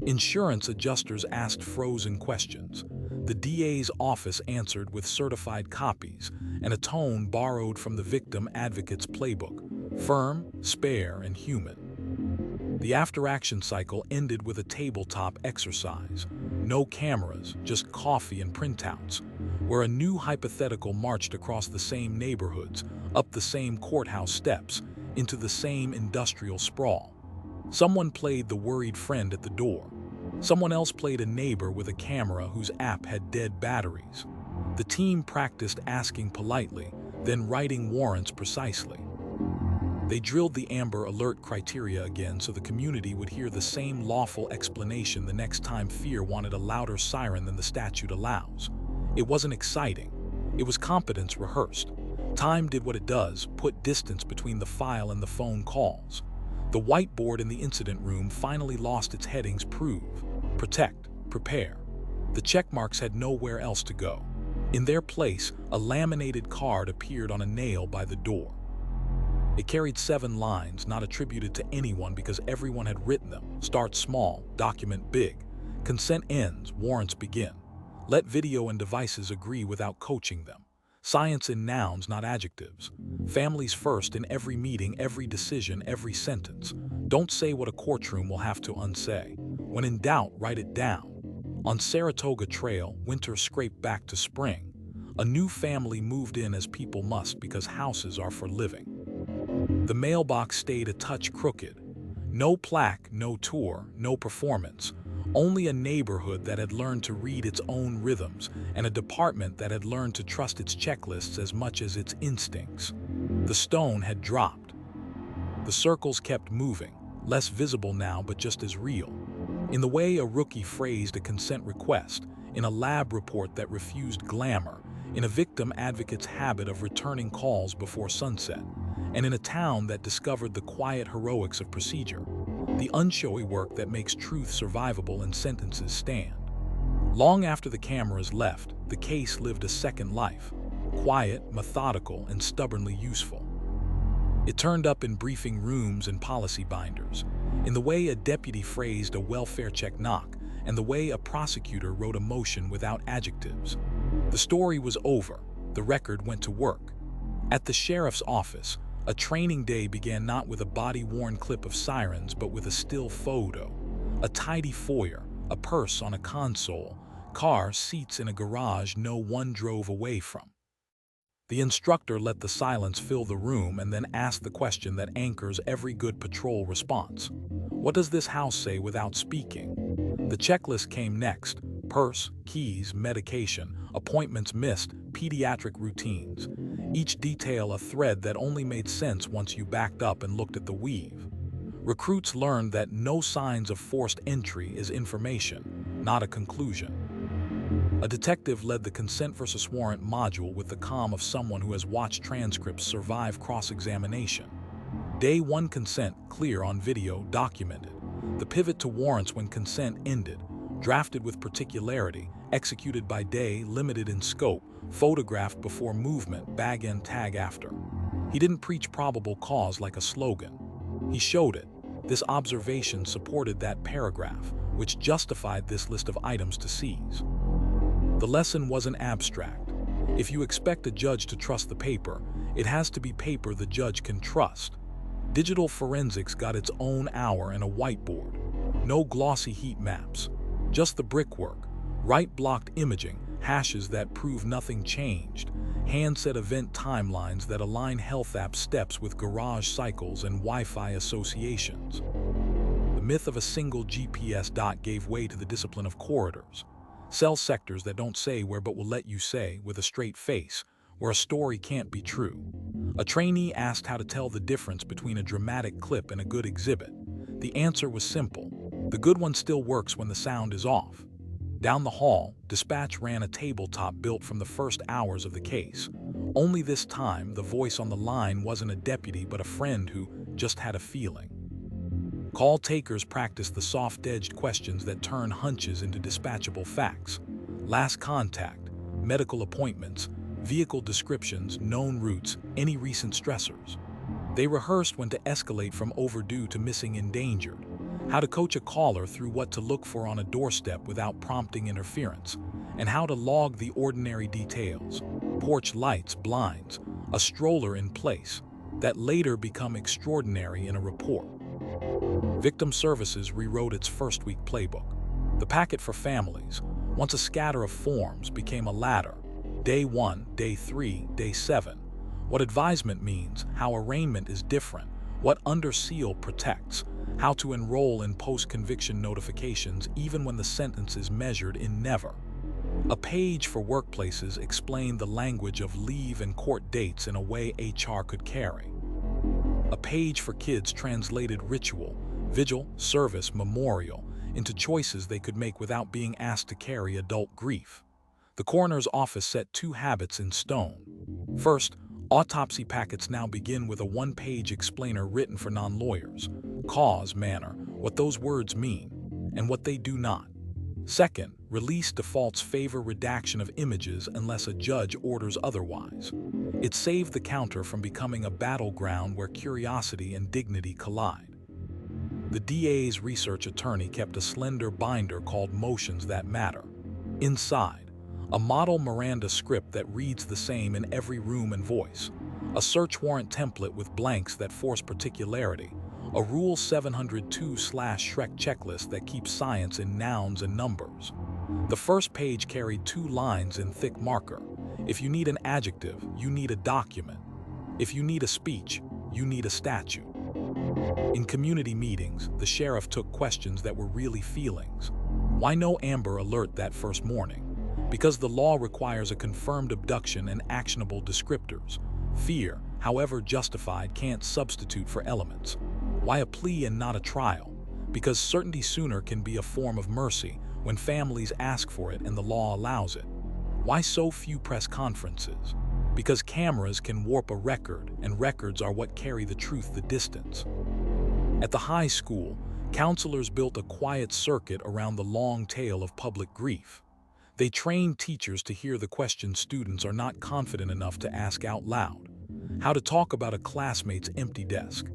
Insurance adjusters asked frozen questions. The DA's office answered with certified copies and a tone borrowed from the victim advocate's playbook, firm, spare, and human. The after-action cycle ended with a tabletop exercise. No cameras, just coffee and printouts, where a new hypothetical marched across the same neighborhoods, up the same courthouse steps, into the same industrial sprawl. Someone played the worried friend at the door. Someone else played a neighbor with a camera whose app had dead batteries. The team practiced asking politely, then writing warrants precisely. They drilled the Amber Alert criteria again so the community would hear the same lawful explanation the next time fear wanted a louder siren than the statute allows. It wasn't exciting. It was competence rehearsed. Time did what it does, put distance between the file and the phone calls. The whiteboard in the incident room finally lost its headings: prove, protect, prepare. The checkmarks had nowhere else to go. In their place, a laminated card appeared on a nail by the door. It carried 7 lines, not attributed to anyone because everyone had written them. Start small, document big. Consent ends, warrants begin. Let video and devices agree without coaching them. Science in nouns, not adjectives. Families first in every meeting, every decision, every sentence. Don't say what a courtroom will have to unsay. When in doubt, write it down. On Saratoga Trail, winter scraped back to spring. A new family moved in as people must because houses are for living. The mailbox stayed a touch crooked. No plaque, no tour, no performance. Only a neighborhood that had learned to read its own rhythms and a department that had learned to trust its checklists as much as its instincts. The stone had dropped. The circles kept moving, less visible now but just as real. In the way a rookie phrased a consent request, in a lab report that refused glamour, in a victim advocate's habit of returning calls before sunset, and in a town that discovered the quiet heroics of procedure, the unshowy work that makes truth survivable and sentences stand. Long after the cameras left, the case lived a second life, quiet, methodical, and stubbornly useful. It turned up in briefing rooms and policy binders, in the way a deputy phrased a welfare check knock, and the way a prosecutor wrote a motion without adjectives. The story was over. The record went to work. At the sheriff's office, a training day began not with a body-worn clip of sirens, but with a still photo. A tidy foyer, a purse on a console, car seats in a garage no one drove away from. The instructor let the silence fill the room and then asked the question that anchors every good patrol response. What does this house say without speaking? The checklist came next: purse, keys, medication, appointments missed, pediatric routines. Each detail a thread that only made sense once you backed up and looked at the weave. Recruits learned that no signs of forced entry is information, not a conclusion. A detective led the consent versus warrant module with the calm of someone who has watched transcripts survive cross-examination. Day 1 consent, clear on video, documented. The pivot to warrants when consent ended, drafted with particularity, executed by day, limited in scope, photographed before movement, bag and tag after. He didn't preach probable cause like a slogan. He showed it. This observation supported that paragraph, which justified this list of items to seize. The lesson wasn't abstract. If you expect a judge to trust the paper, it has to be paper the judge can trust. Digital forensics got its own hour and a whiteboard. No glossy heat maps, just the brickwork, right-blocked imaging, hashes that prove nothing changed, handset event timelines that align health app steps with garage cycles and Wi-Fi associations. The myth of a single GPS dot gave way to the discipline of corridors. Cell sectors that don't say where but will let you say, with a straight face, where a story can't be true. A trainee asked how to tell the difference between a dramatic clip and a good exhibit. The answer was simple. The good one still works when the sound is off. Down the hall, dispatch ran a tabletop built from the first hours of the case. Only this time, the voice on the line wasn't a deputy but a friend who just had a feeling. Call takers practiced the soft-edged questions that turn hunches into dispatchable facts. Last contact, medical appointments, vehicle descriptions, known routes, any recent stressors. They rehearsed when to escalate from overdue to missing endangered, how to coach a caller through what to look for on a doorstep without prompting interference, and how to log the ordinary details, porch lights, blinds, a stroller in place, that later become extraordinary in a report. Victim Services rewrote its first-week playbook. The packet for families, once a scatter of forms, became a ladder. Day 1, Day 3, Day 7. What advisement means, how arraignment is different, what under seal protects, how to enroll in post-conviction notifications even when the sentence is measured in never. A page for workplaces explained the language of leave and court dates in a way HR could carry. A page for kids translated ritual, vigil, service, memorial into choices they could make without being asked to carry adult grief. The coroner's office set 2 habits in stone. First, autopsy packets now begin with a 1-page explainer written for non-lawyers. Cause, manner, what those words mean, and what they do not. Second, release defaults favor redaction of images unless a judge orders otherwise. It saved the counter from becoming a battleground where curiosity and dignity collide. The DA's research attorney kept a slender binder called Motions That Matter. Inside, a model Miranda script that reads the same in every room and voice, a search warrant template with blanks that force particularity, a Rule 702/Shrek checklist that keeps science in nouns and numbers. The first page carried 2 lines in thick marker. If you need an adjective, you need a document. If you need a speech, you need a statute. In community meetings, the sheriff took questions that were really feelings. Why no Amber Alert that first morning? Because the law requires a confirmed abduction and actionable descriptors. Fear, however justified, can't substitute for elements. Why a plea and not a trial? Because certainty sooner can be a form of mercy when families ask for it and the law allows it. Why so few press conferences? Because cameras can warp a record, and records are what carry the truth the distance. At the high school, counselors built a quiet circuit around the long tail of public grief. They trained teachers to hear the questions students are not confident enough to ask out loud. How to talk about a classmate's empty desk.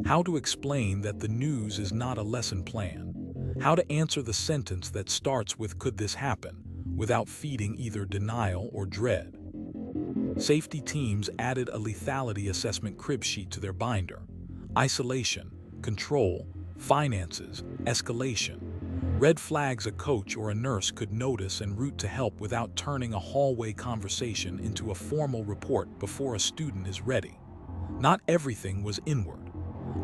How to explain that the news is not a lesson plan. How to answer the sentence that starts with "could this happen?" without feeding either denial or dread. Safety teams added a lethality assessment crib sheet to their binder. Isolation, control, finances, escalation. Red flags a coach or a nurse could notice and route to help without turning a hallway conversation into a formal report before a student is ready. Not everything was inward.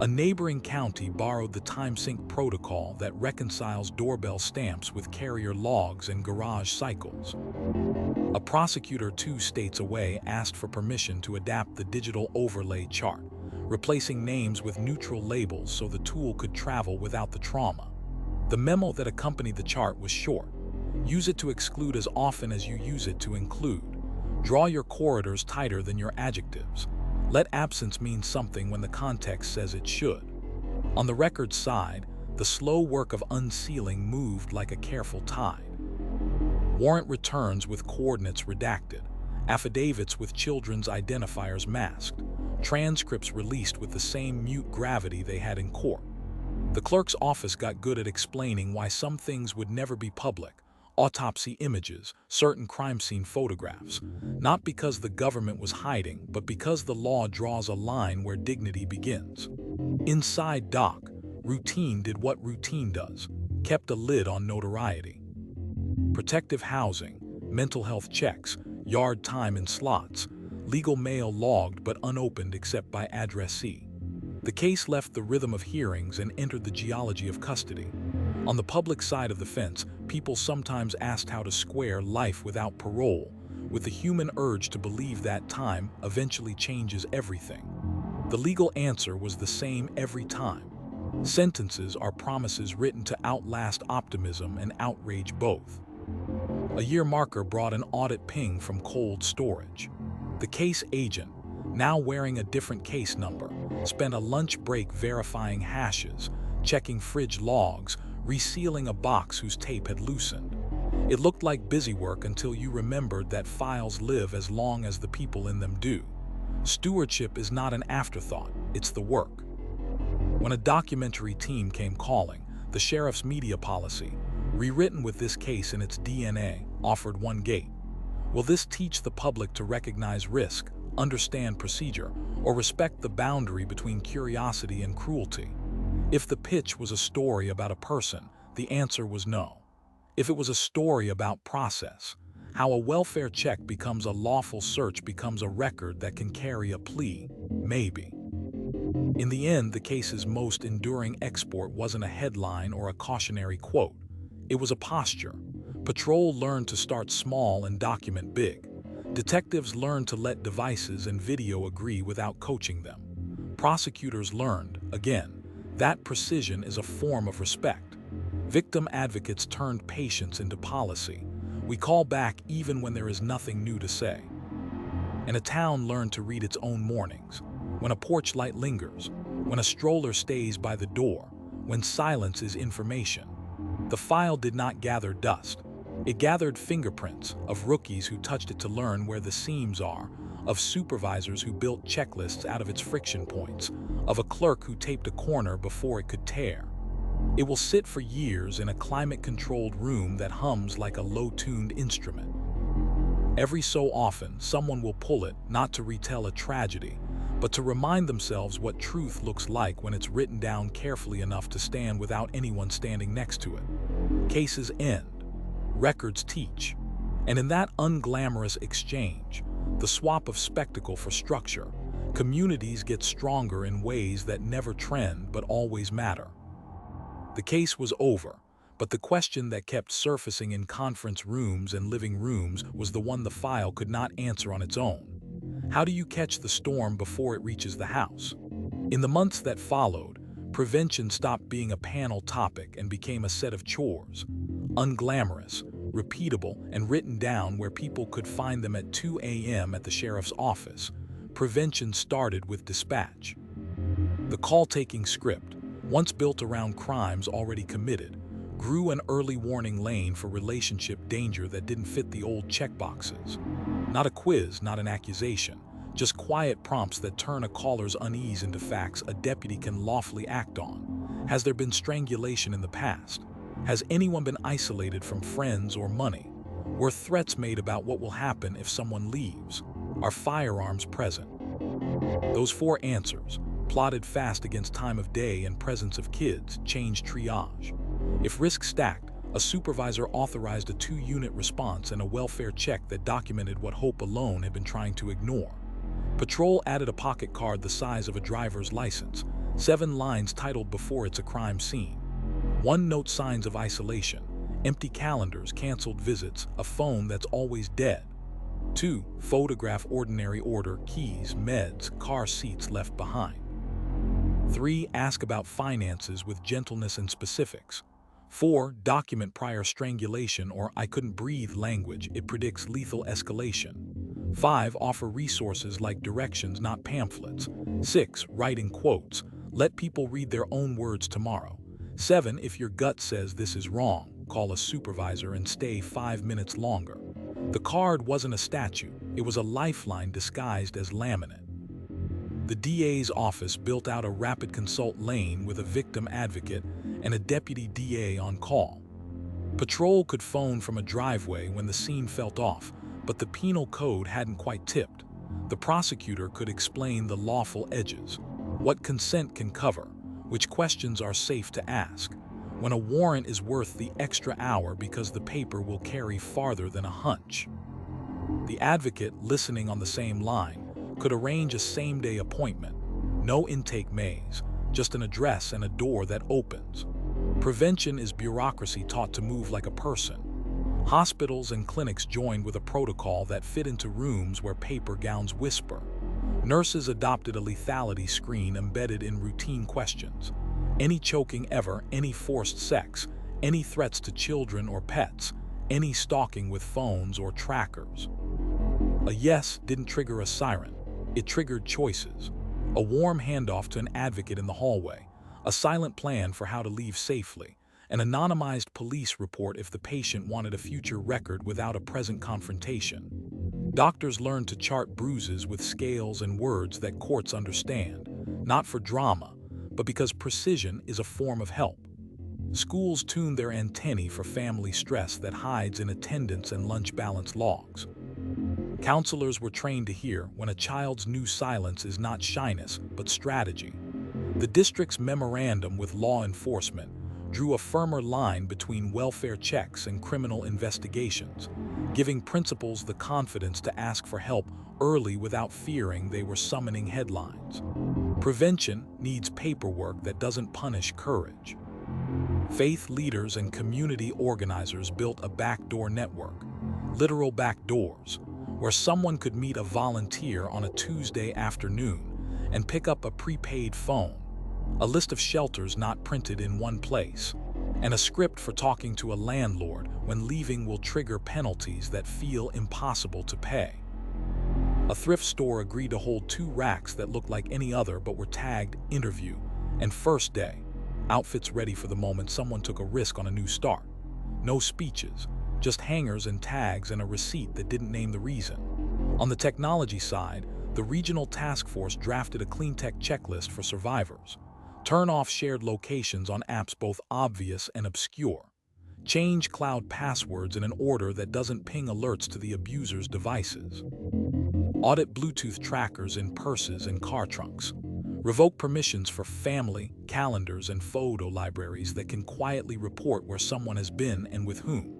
A neighboring county borrowed the time-sync protocol that reconciles doorbell stamps with carrier logs and garage cycles. A prosecutor 2 states away asked for permission to adapt the digital overlay chart, replacing names with neutral labels so the tool could travel without the trauma. The memo that accompanied the chart was short. Use it to exclude as often as you use it to include. Draw your corridors tighter than your adjectives. Let absence mean something when the context says it should. On the record side, the slow work of unsealing moved like a careful tide. Warrant returns with coordinates redacted, affidavits with children's identifiers masked, transcripts released with the same mute gravity they had in court. The clerk's office got good at explaining why some things would never be public: autopsy images, certain crime scene photographs, not because the government was hiding, but because the law draws a line where dignity begins. Inside doc, routine did what routine does, kept a lid on notoriety. Protective housing, mental health checks, yard time in slots, legal mail logged but unopened except by addressee. The case left the rhythm of hearings and entered the geology of custody. On the public side of the fence, people sometimes asked how to square life without parole, with the human urge to believe that time eventually changes everything. The legal answer was the same every time. Sentences are promises written to outlast optimism and outrage both. A year marker brought an audit ping from cold storage. The case agent, now wearing a different case number, spent a lunch break verifying hashes, checking fridge logs, resealing a box whose tape had loosened. It looked like busy work until you remembered that files live as long as the people in them do. Stewardship is not an afterthought, it's the work. When a documentary team came calling, the sheriff's media policy, rewritten with this case in its DNA, offered one gate. Will this teach the public to recognize risk, understand procedure, or respect the boundary between curiosity and cruelty? If the pitch was a story about a person, the answer was no. If it was a story about process, how a welfare check becomes a lawful search becomes a record that can carry a plea, maybe. In the end, the case's most enduring export wasn't a headline or a cautionary quote. It was a posture. Patrol learned to start small and document big. Detectives learned to let devices and video agree without coaching them. Prosecutors learned, again, that precision is a form of respect. Victim advocates turned patience into policy. We call back even when there is nothing new to say. And a town learned to read its own mornings. When a porch light lingers, when a stroller stays by the door, when silence is information. The file did not gather dust. It gathered fingerprints of rookies who touched it to learn where the seams are, of supervisors who built checklists out of its friction points, of a clerk who taped a corner before it could tear. It will sit for years in a climate-controlled room that hums like a low-tuned instrument. Every so often, someone will pull it, not to retell a tragedy, but to remind themselves what truth looks like when it's written down carefully enough to stand without anyone standing next to it. Cases end. Records teach. And in that unglamorous exchange, the swap of spectacle for structure, communities get stronger in ways that never trend but always matter. The case was over, but the question that kept surfacing in conference rooms and living rooms was the one the file could not answer on its own. How do you catch the storm before it reaches the house? In the months that followed, prevention stopped being a panel topic and became a set of chores. Unglamorous, repeatable, and written down where people could find them at 2 a.m. at the sheriff's office. Prevention started with dispatch. The call-taking script, once built around crimes already committed, grew an early warning lane for relationship danger that didn't fit the old checkboxes. Not a quiz, not an accusation, just quiet prompts that turn a caller's unease into facts a deputy can lawfully act on. Has there been strangulation in the past? Has anyone been isolated from friends or money? Were threats made about what will happen if someone leaves? Are firearms present? Those 4 answers, plotted fast against time of day and presence of kids, changed triage. If risk stacked, a supervisor authorized a 2-unit response and a welfare check that documented what hope alone had been trying to ignore. Patrol added a pocket card the size of a driver's license, 7 lines titled before it's a crime scene. 1 note signs of isolation, empty calendars, canceled visits, a phone that's always dead. 2, photograph ordinary order, keys, meds, car seats left behind. 3, ask about finances with gentleness and specifics. 4, document prior strangulation or I couldn't breathe language, it predicts lethal escalation. 5, offer resources like directions, not pamphlets. 6, write in quotes, let people read their own words tomorrow. 7, if your gut says this is wrong, call a supervisor and stay 5 minutes longer. The card wasn't a statue, it was a lifeline disguised as laminate. The DA's office built out a rapid consult lane with a victim advocate and a deputy DA on call. Patrol could phone from a driveway when the scene felt off, but the penal code hadn't quite tipped. The prosecutor could explain the lawful edges, what consent can cover, which questions are safe to ask, when a warrant is worth the extra hour because the paper will carry farther than a hunch. The advocate, listening on the same line, could arrange a same-day appointment. No intake maze, just an address and a door that opens. Prevention is bureaucracy taught to move like a person. Hospitals and clinics joined with a protocol that fit into rooms where paper gowns whisper. Nurses adopted a lethality screen embedded in routine questions. Any choking ever, any forced sex, any threats to children or pets, any stalking with phones or trackers. A yes didn't trigger a siren. It triggered choices. A warm handoff to an advocate in the hallway, a silent plan for how to leave safely, an anonymized police report if the patient wanted a future record without a present confrontation. Doctors learned to chart bruises with scales and words that courts understand, not for drama, but because precision is a form of help. Schools tuned their antennae for family stress that hides in attendance and lunch balance logs. Counselors were trained to hear when a child's new silence is not shyness, but strategy. The district's memorandum with law enforcement drew a firmer line between welfare checks and criminal investigations, giving principals the confidence to ask for help early without fearing they were summoning headlines. Prevention needs paperwork that doesn't punish courage. Faith leaders and community organizers built a backdoor network, literal backdoors, where someone could meet a volunteer on a Tuesday afternoon and pick up a prepaid phone, a list of shelters not printed in one place, and a script for talking to a landlord when leaving will trigger penalties that feel impossible to pay. A thrift store agreed to hold 2 racks that looked like any other but were tagged interview and first day, outfits ready for the moment someone took a risk on a new start. No speeches, just hangers and tags and a receipt that didn't name the reason. On the technology side, the regional task force drafted a clean tech checklist for survivors. Turn off shared locations on apps both obvious and obscure. Change cloud passwords in an order that doesn't ping alerts to the abuser's devices. Audit Bluetooth trackers in purses and car trunks. Revoke permissions for family, calendars, and photo libraries that can quietly report where someone has been and with whom.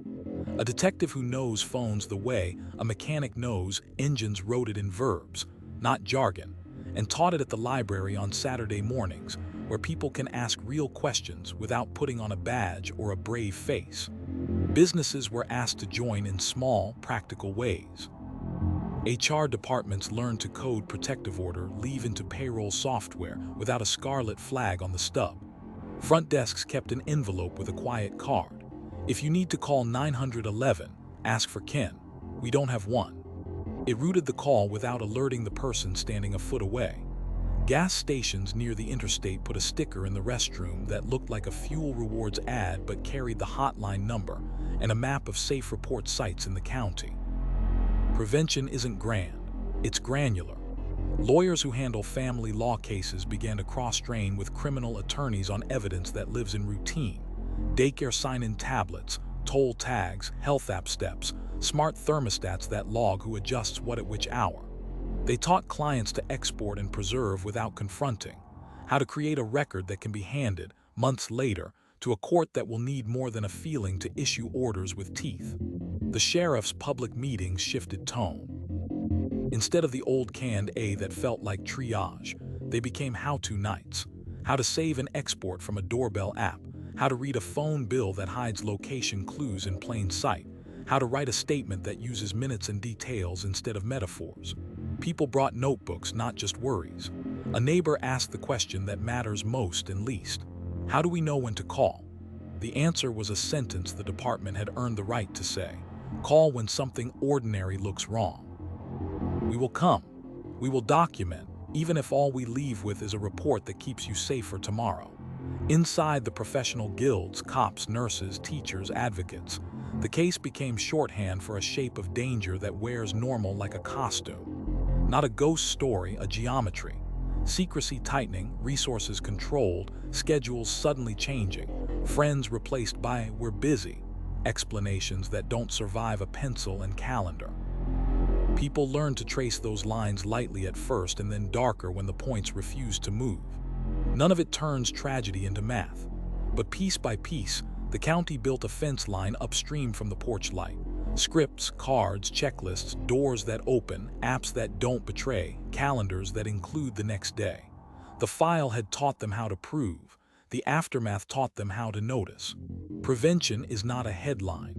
A detective who knows phones the way a mechanic knows engines wrote it in verbs, not jargon, and taught it at the library on Saturday mornings, where people can ask real questions without putting on a badge or a brave face. Businesses were asked to join in small, practical ways. HR departments learned to code protective order leave into payroll software without a scarlet flag on the stub. Front desks kept an envelope with a quiet card. If you need to call 911, ask for Ken. We don't have one. It routed the call without alerting the person standing a foot away. Gas stations near the interstate put a sticker in the restroom that looked like a fuel rewards ad but carried the hotline number and a map of safe report sites in the county. Prevention isn't grand, it's granular. Lawyers who handle family law cases began to cross-train with criminal attorneys on evidence that lives in routine. Daycare sign-in tablets, toll tags, health app steps, smart thermostats that log who adjusts what at which hour. They taught clients to export and preserve without confronting, how to create a record that can be handed, months later, to a court that will need more than a feeling to issue orders with teeth. The sheriff's public meetings shifted tone. Instead of the old canned A that felt like triage, they became how-to nights. How to save and export from a doorbell app, how to read a phone bill that hides location clues in plain sight, how to write a statement that uses minutes and details instead of metaphors. People brought notebooks, not just worries. A neighbor asked the question that matters most and least. How do we know when to call? The answer was a sentence the department had earned the right to say. Call when something ordinary looks wrong. We will come. We will document, even if all we leave with is a report that keeps you safe for tomorrow. Inside the professional guilds, cops, nurses, teachers, advocates, the case became shorthand for a shape of danger that wears normal like a costume. Not a ghost story, a geometry. Secrecy tightening, resources controlled, schedules suddenly changing, friends replaced by "we're busy," explanations that don't survive a pencil and calendar. People learn to trace those lines lightly at first and then darker when the points refuse to move. None of it turns tragedy into math. But piece by piece, the county built a fence line upstream from the porch light. Scripts, cards, checklists, doors that open, apps that don't betray, calendars that include the next day. The file had taught them how to prove. The aftermath taught them how to notice. Prevention is not a headline.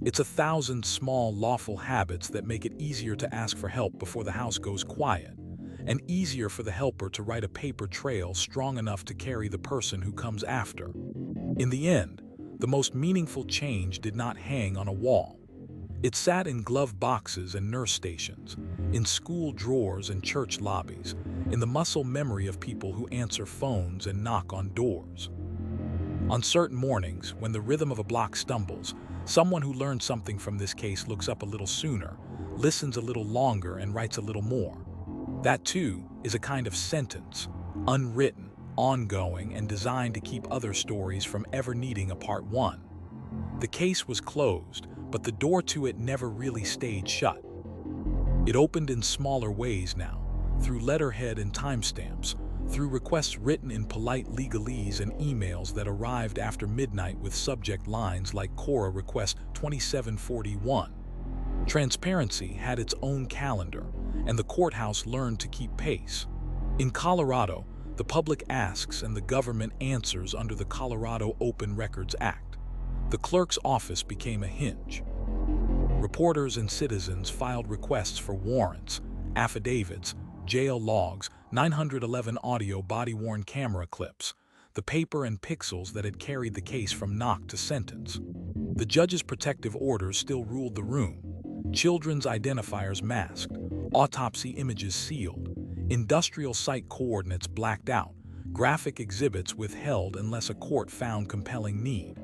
It's 1,000 small, lawful habits that make it easier to ask for help before the house goes quiet, and easier for the helper to write a paper trail strong enough to carry the person who comes after. In the end, the most meaningful change did not hang on a wall. It sat in glove boxes and nurse stations, in school drawers and church lobbies, in the muscle memory of people who answer phones and knock on doors. On certain mornings, when the rhythm of a block stumbles, someone who learned something from this case looks up a little sooner, listens a little longer, and writes a little more. That, too, is a kind of sentence, unwritten, ongoing, and designed to keep other stories from ever needing a part one. The case was closed, but the door to it never really stayed shut. It opened in smaller ways now, through letterhead and timestamps, through requests written in polite legalese and emails that arrived after midnight with subject lines like Cora Request 2741. Transparency had its own calendar, and the courthouse learned to keep pace. In Colorado, the public asks and the government answers under the Colorado Open Records Act. The clerk's office became a hinge. Reporters and citizens filed requests for warrants, affidavits, jail logs, 911 audio body-worn camera clips, the paper and pixels that had carried the case from knock to sentence. The judge's protective orders still ruled the room. Children's identifiers masked, autopsy images sealed, industrial site coordinates blacked out, graphic exhibits withheld unless a court found compelling need.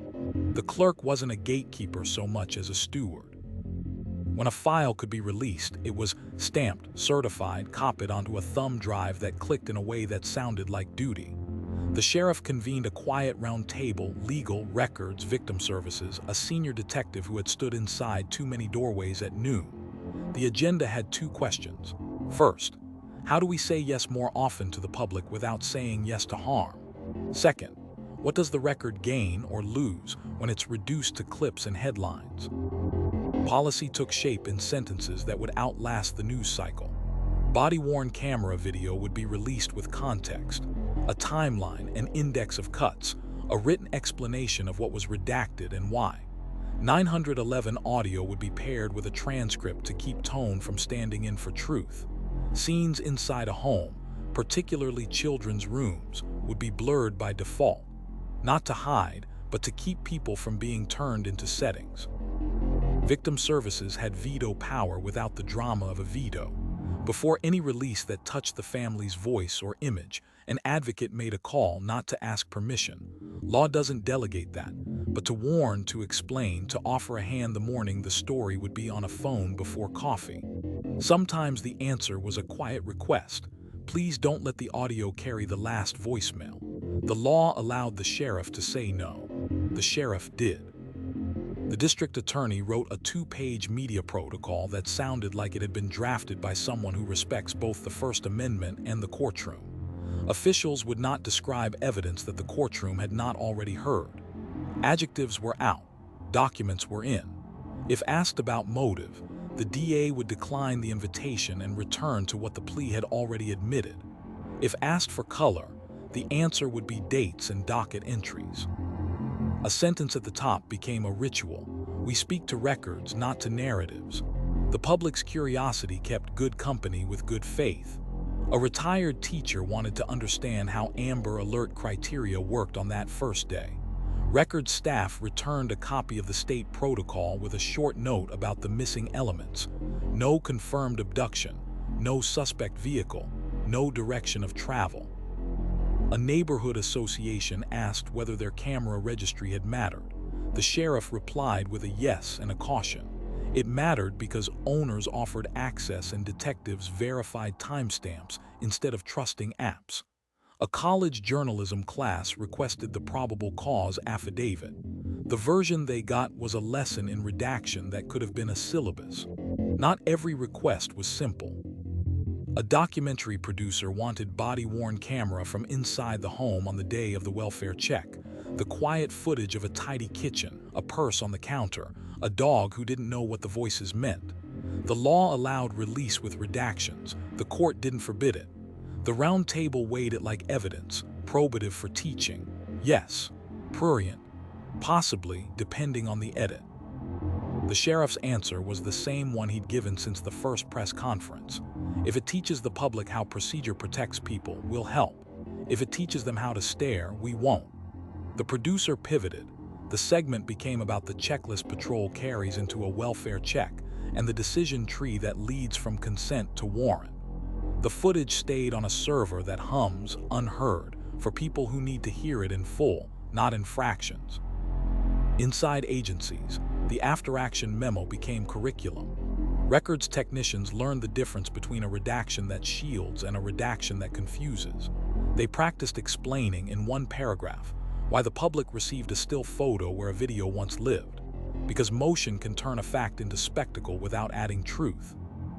The clerk wasn't a gatekeeper so much as a steward. When a file could be released, it was stamped, certified, copied onto a thumb drive that clicked in a way that sounded like duty. The sheriff convened a quiet round table, legal, records, victim services, a senior detective who had stood inside too many doorways at noon. The agenda had two questions. First, how do we say yes more often to the public without saying yes to harm? Second, what does the record gain or lose when it's reduced to clips and headlines? Policy took shape in sentences that would outlast the news cycle. Body-worn camera video would be released with context, a timeline, an index of cuts, a written explanation of what was redacted and why. 911 audio would be paired with a transcript to keep tone from standing in for truth. Scenes inside a home, particularly children's rooms, would be blurred by default, not to hide, but to keep people from being turned into settings. Victim services had veto power without the drama of a veto. Before any release that touched the family's voice or image, an advocate made a call not to ask permission. Law doesn't delegate that, but to warn, to explain, to offer a hand the morning the story would be on a phone before coffee. Sometimes the answer was a quiet request. Please don't let the audio carry the last voicemail. The law allowed the sheriff to say no. The sheriff did. The district attorney wrote a 2-page media protocol that sounded like it had been drafted by someone who respects both the First Amendment and the courtroom. Officials would not describe evidence that the courtroom had not already heard. Adjectives were out, documents were in. If asked about motive, the DA would decline the invitation and return to what the plea had already admitted. If asked for color, the answer would be dates and docket entries. A sentence at the top became a ritual. We speak to records, not to narratives. The public's curiosity kept good company with good faith. A retired teacher wanted to understand how Amber Alert criteria worked on that first day. Record staff returned a copy of the state protocol with a short note about the missing elements. No confirmed abduction, no suspect vehicle, no direction of travel. A neighborhood association asked whether their camera registry had mattered. The sheriff replied with a yes and a caution. It mattered because owners offered access and detectives verified timestamps instead of trusting apps. A college journalism class requested the probable cause affidavit. The version they got was a lesson in redaction that could have been a syllabus. Not every request was simple. A documentary producer wanted body-worn camera from inside the home on the day of the welfare check, the quiet footage of a tidy kitchen, a purse on the counter, a dog who didn't know what the voices meant. The law allowed release with redactions. The court didn't forbid it. The round table weighed it like evidence, probative for teaching. Yes, prurient, possibly, depending on the edit. The sheriff's answer was the same one he'd given since the first press conference. If it teaches the public how procedure protects people, we'll help. If it teaches them how to stare, we won't. The producer pivoted. The segment became about the checklist patrol carries into a welfare check and the decision tree that leads from consent to warrant. The footage stayed on a server that hums unheard for people who need to hear it in full, not in fractions. Inside agencies, the after-action memo became curriculum. Records technicians learned the difference between a redaction that shields and a redaction that confuses. They practiced explaining in one paragraph why the public received a still photo where a video once lived, because motion can turn a fact into spectacle without adding truth.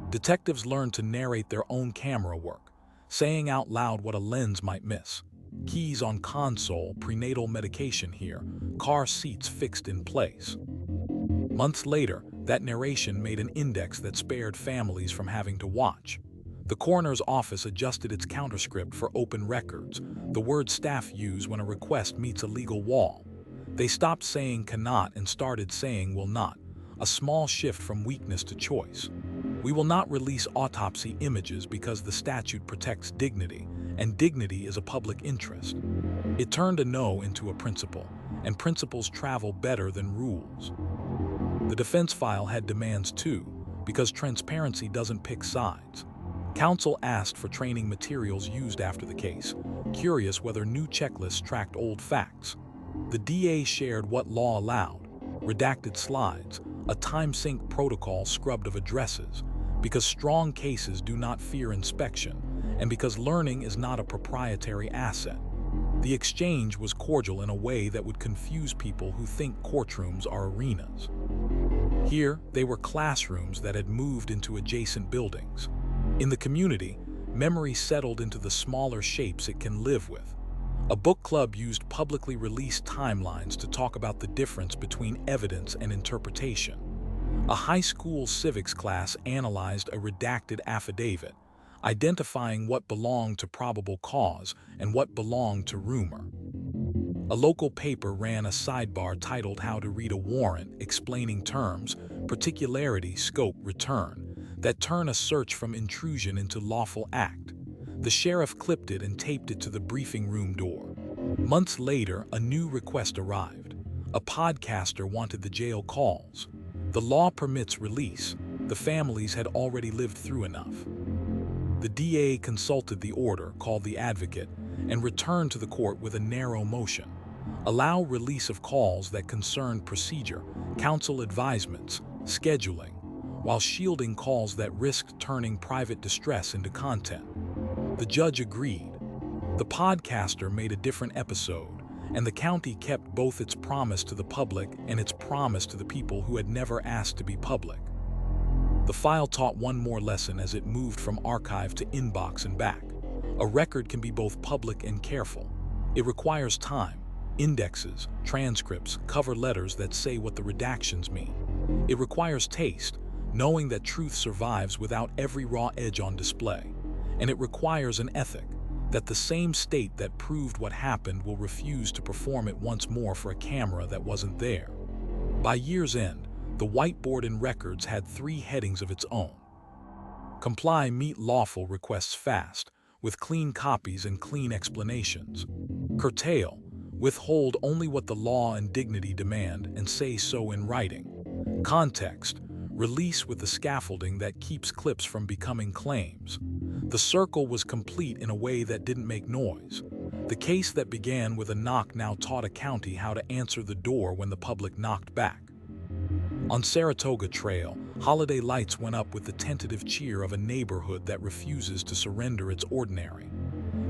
Detectives learned to narrate their own camera work, saying out loud what a lens might miss. Keys on console, prenatal medication here, car seats fixed in place. Months later, that narration made an index that spared families from having to watch. The coroner's office adjusted its counterscript for open records, the word staff use when a request meets a legal wall. They stopped saying cannot and started saying will not, a small shift from weakness to choice. We will not release autopsy images because the statute protects dignity, and dignity is a public interest. It turned a no into a principle, and principles travel better than rules. The defense file had demands too, because transparency doesn't pick sides. Counsel asked for training materials used after the case, curious whether new checklists tracked old facts. The DA shared what law allowed, redacted slides, a time-sync protocol scrubbed of addresses, because strong cases do not fear inspection, and because learning is not a proprietary asset. The exchange was cordial in a way that would confuse people who think courtrooms are arenas. Here, they were classrooms that had moved into adjacent buildings. In the community, memory settled into the smaller shapes it can live with. A book club used publicly released timelines to talk about the difference between evidence and interpretation. A high school civics class analyzed a redacted affidavit, identifying what belonged to probable cause and what belonged to rumor. A local paper ran a sidebar titled How to Read a Warrant, explaining terms, particularity, scope, return, that turn a search from intrusion into lawful act. The sheriff clipped it and taped it to the briefing room door. Months later, a new request arrived. A podcaster wanted the jail calls. The law permits release. The families had already lived through enough. The DA consulted the order, called the advocate, and returned to the court with a narrow motion. Allow release of calls that concerned procedure, counsel advisements, scheduling, while shielding calls that risked turning private distress into content. The judge agreed. The podcaster made a different episode, and the county kept both its promise to the public and its promise to the people who had never asked to be public. The file taught one more lesson as it moved from archive to inbox and back. A record can be both public and careful. It requires time, indexes, transcripts, cover letters that say what the redactions mean. It requires taste, knowing that truth survives without every raw edge on display. And it requires an ethic, that the same state that proved what happened will refuse to perform it once more for a camera that wasn't there. By year's end, the whiteboard in records had 3 headings of its own. Comply, meet lawful requests fast, with clean copies and clean explanations. Curtail, withhold only what the law and dignity demand and say so in writing. Context, release with the scaffolding that keeps clips from becoming claims. The circle was complete in a way that didn't make noise. The case that began with a knock now taught a county how to answer the door when the public knocked back. On Saratoga Trail, holiday lights went up with the tentative cheer of a neighborhood that refuses to surrender its ordinary.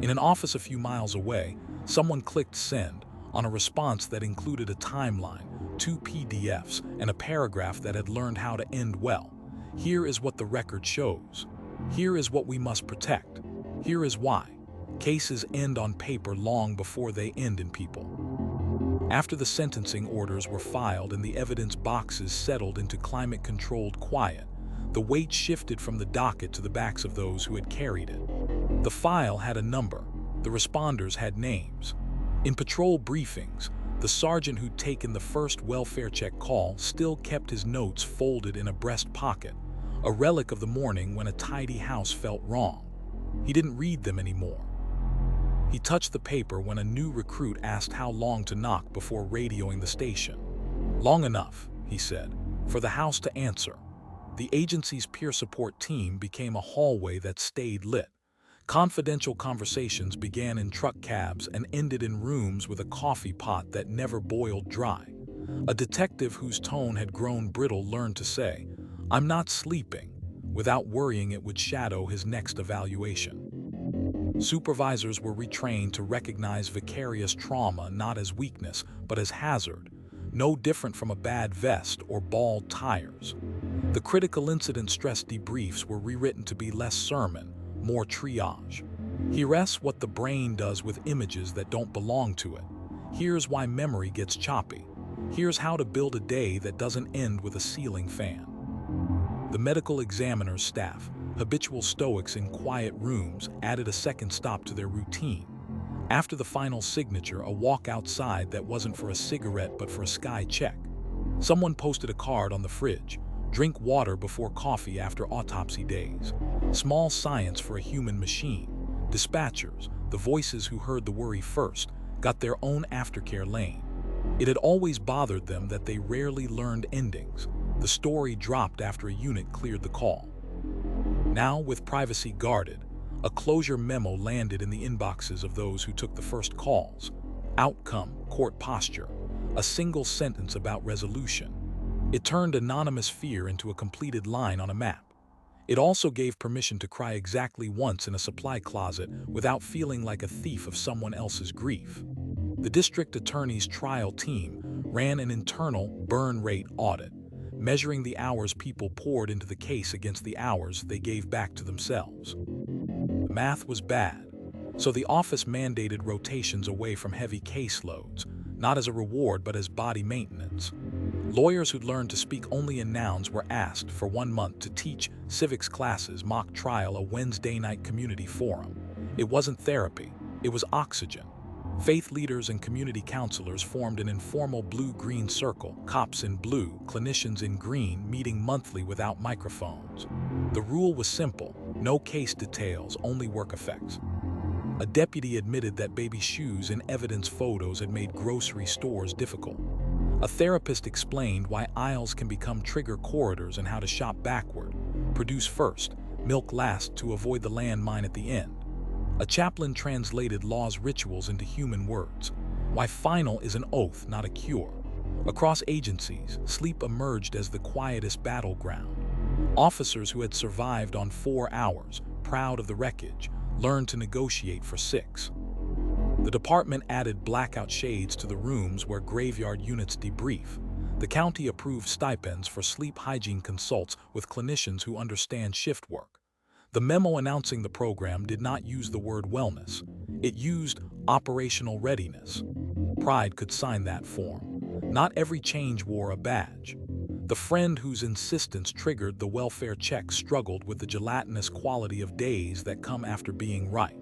In an office a few miles away, someone clicked send on a response that included a timeline, 2 PDFs, and a paragraph that had learned how to end well. Here is what the record shows. Here is what we must protect. Here is why. Cases end on paper long before they end in people. After the sentencing orders were filed and the evidence boxes settled into climate-controlled quiet, the weight shifted from the docket to the backs of those who had carried it. The file had a number. The responders had names. In patrol briefings, The sergeant who'd taken the first welfare check call still kept his notes folded in a breast pocket, a relic of the morning when a tidy house felt wrong. He didn't read them anymore. He touched the paper when a new recruit asked how long to knock before radioing the station. "Long enough," he said, "for the house to answer." The agency's peer support team became a hallway that stayed lit. Confidential conversations began in truck cabs and ended in rooms with a coffee pot that never boiled dry. A detective whose tone had grown brittle learned to say, "I'm not sleeping," without worrying it would shadow his next evaluation. Supervisors were retrained to recognize vicarious trauma not as weakness, but as hazard, no different from a bad vest or bald tires. The critical incident stress debriefs were rewritten to be less sermon, more triage. Here's what the brain does with images that don't belong to it. Here's why memory gets choppy. Here's how to build a day that doesn't end with a ceiling fan. The medical examiner's staff, habitual stoics in quiet rooms, added a second stop to their routine. After the final signature, a walk outside that wasn't for a cigarette but for a sky check. Someone posted a card on the fridge: "Drink water before coffee after autopsy days." Small science for a human machine. Dispatchers, the voices who heard the worry first, got their own aftercare lane. It had always bothered them that they rarely learned endings. The story dropped after a unit cleared the call. Now, with privacy guarded, a closure memo landed in the inboxes of those who took the first calls. Outcome, court posture, a single sentence about resolution. It turned anonymous fear into a completed line on a map. It also gave permission to cry exactly once in a supply closet without feeling like a thief of someone else's grief. The district attorney's trial team ran an internal burn rate audit, measuring the hours people poured into the case against the hours they gave back to themselves. The math was bad, so the office mandated rotations away from heavy caseloads, not as a reward but as body maintenance. Lawyers who'd learned to speak only in nouns were asked for 1 month to teach civics classes, mock trial, a Wednesday night community forum. It wasn't therapy, it was oxygen. Faith leaders and community counselors formed an informal blue-green circle, cops in blue, clinicians in green, meeting monthly without microphones. The rule was simple: no case details, only work effects. A deputy admitted that baby shoes in evidence photos had made grocery stores difficult. A therapist explained why aisles can become trigger corridors and how to shop backward. Produce first, milk last, to avoid the landmine at the end. A chaplain translated law's rituals into human words. Why final is an oath, not a cure. Across agencies, sleep emerged as the quietest battleground. Officers who had survived on 4 hours, proud of the wreckage, learned to negotiate for 6. The department added blackout shades to the rooms where graveyard units debrief. The county approved stipends for sleep hygiene consults with clinicians who understand shift work. The memo announcing the program did not use the word wellness. It used operational readiness. Pride could sign that form. Not every change wore a badge. The friend whose insistence triggered the welfare check struggled with the gelatinous quality of days that come after being right.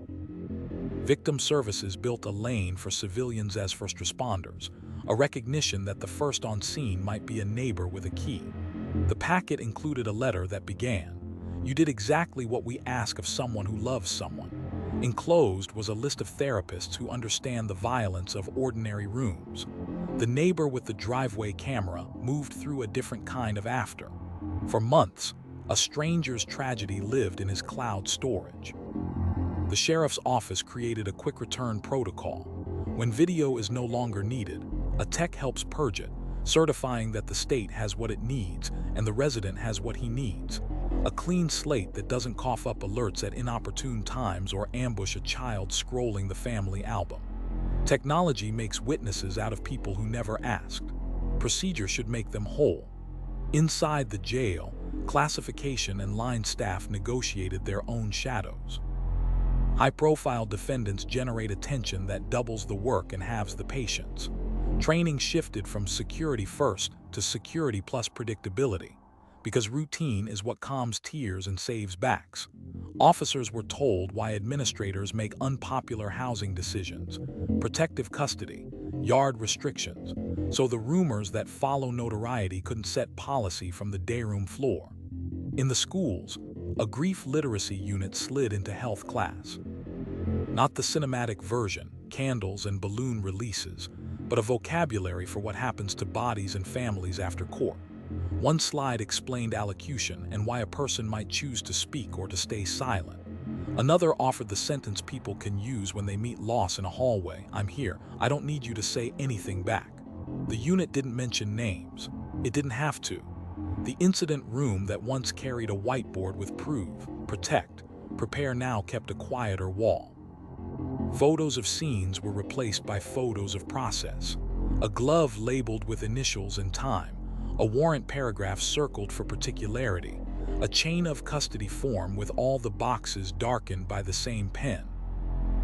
Victim services built a lane for civilians as first responders, a recognition that the first on scene might be a neighbor with a key. The packet included a letter that began, "You did exactly what we ask of someone who loves someone." Enclosed was a list of therapists who understand the violence of ordinary rooms. The neighbor with the driveway camera moved through a different kind of after. For months, a stranger's tragedy lived in his cloud storage. The sheriff's office created a quick return protocol. When video is no longer needed, a tech helps purge it, certifying that the state has what it needs and the resident has what he needs. A clean slate that doesn't cough up alerts at inopportune times or ambush a child scrolling the family album. Technology makes witnesses out of people who never asked. Procedure should make them whole. Inside the jail, classification and line staff negotiated their own shadows. High-profile defendants generate attention that doubles the work and halves the patience. Training shifted from security first to security plus predictability, because routine is what calms tears and saves backs. Officers were told why administrators make unpopular housing decisions. Protective custody. yard restrictions, so the rumors that follow notoriety couldn't set policy from the dayroom floor. In the schools, a grief literacy unit slid into health class. Not the cinematic version, candles and balloon releases, but a vocabulary for what happens to bodies and families after court. One slide explained allocution and why a person might choose to speak or to stay silent. Another offered the sentence people can use when they meet loss in a hallway: "I'm here, I don't need you to say anything back." The unit didn't mention names. It didn't have to. The incident room that once carried a whiteboard with "Prove, Protect, Prepare" now kept a quieter wall. Photos of scenes were replaced by photos of process. A glove labeled with initials and time, a warrant paragraph circled for particularity, a chain of custody form with all the boxes darkened by the same pen.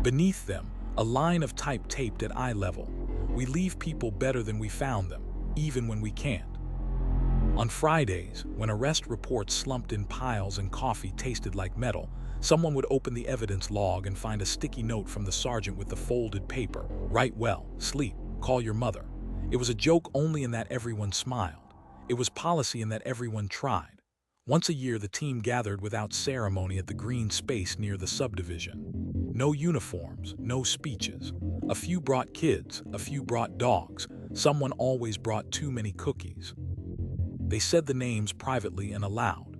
Beneath them, a line of type taped at eye level: "We leave people better than we found them, even when we can't." On Fridays, when arrest reports slumped in piles and coffee tasted like metal, someone would open the evidence log and find a sticky note from the sergeant with the folded paper: "Write well, sleep, call your mother." It was a joke only in that everyone smiled. It was policy in that everyone tried. Once a year, the team gathered without ceremony at the green space near the subdivision. No uniforms, no speeches. A few brought kids, a few brought dogs. Someone always brought too many cookies. They said the names privately and aloud.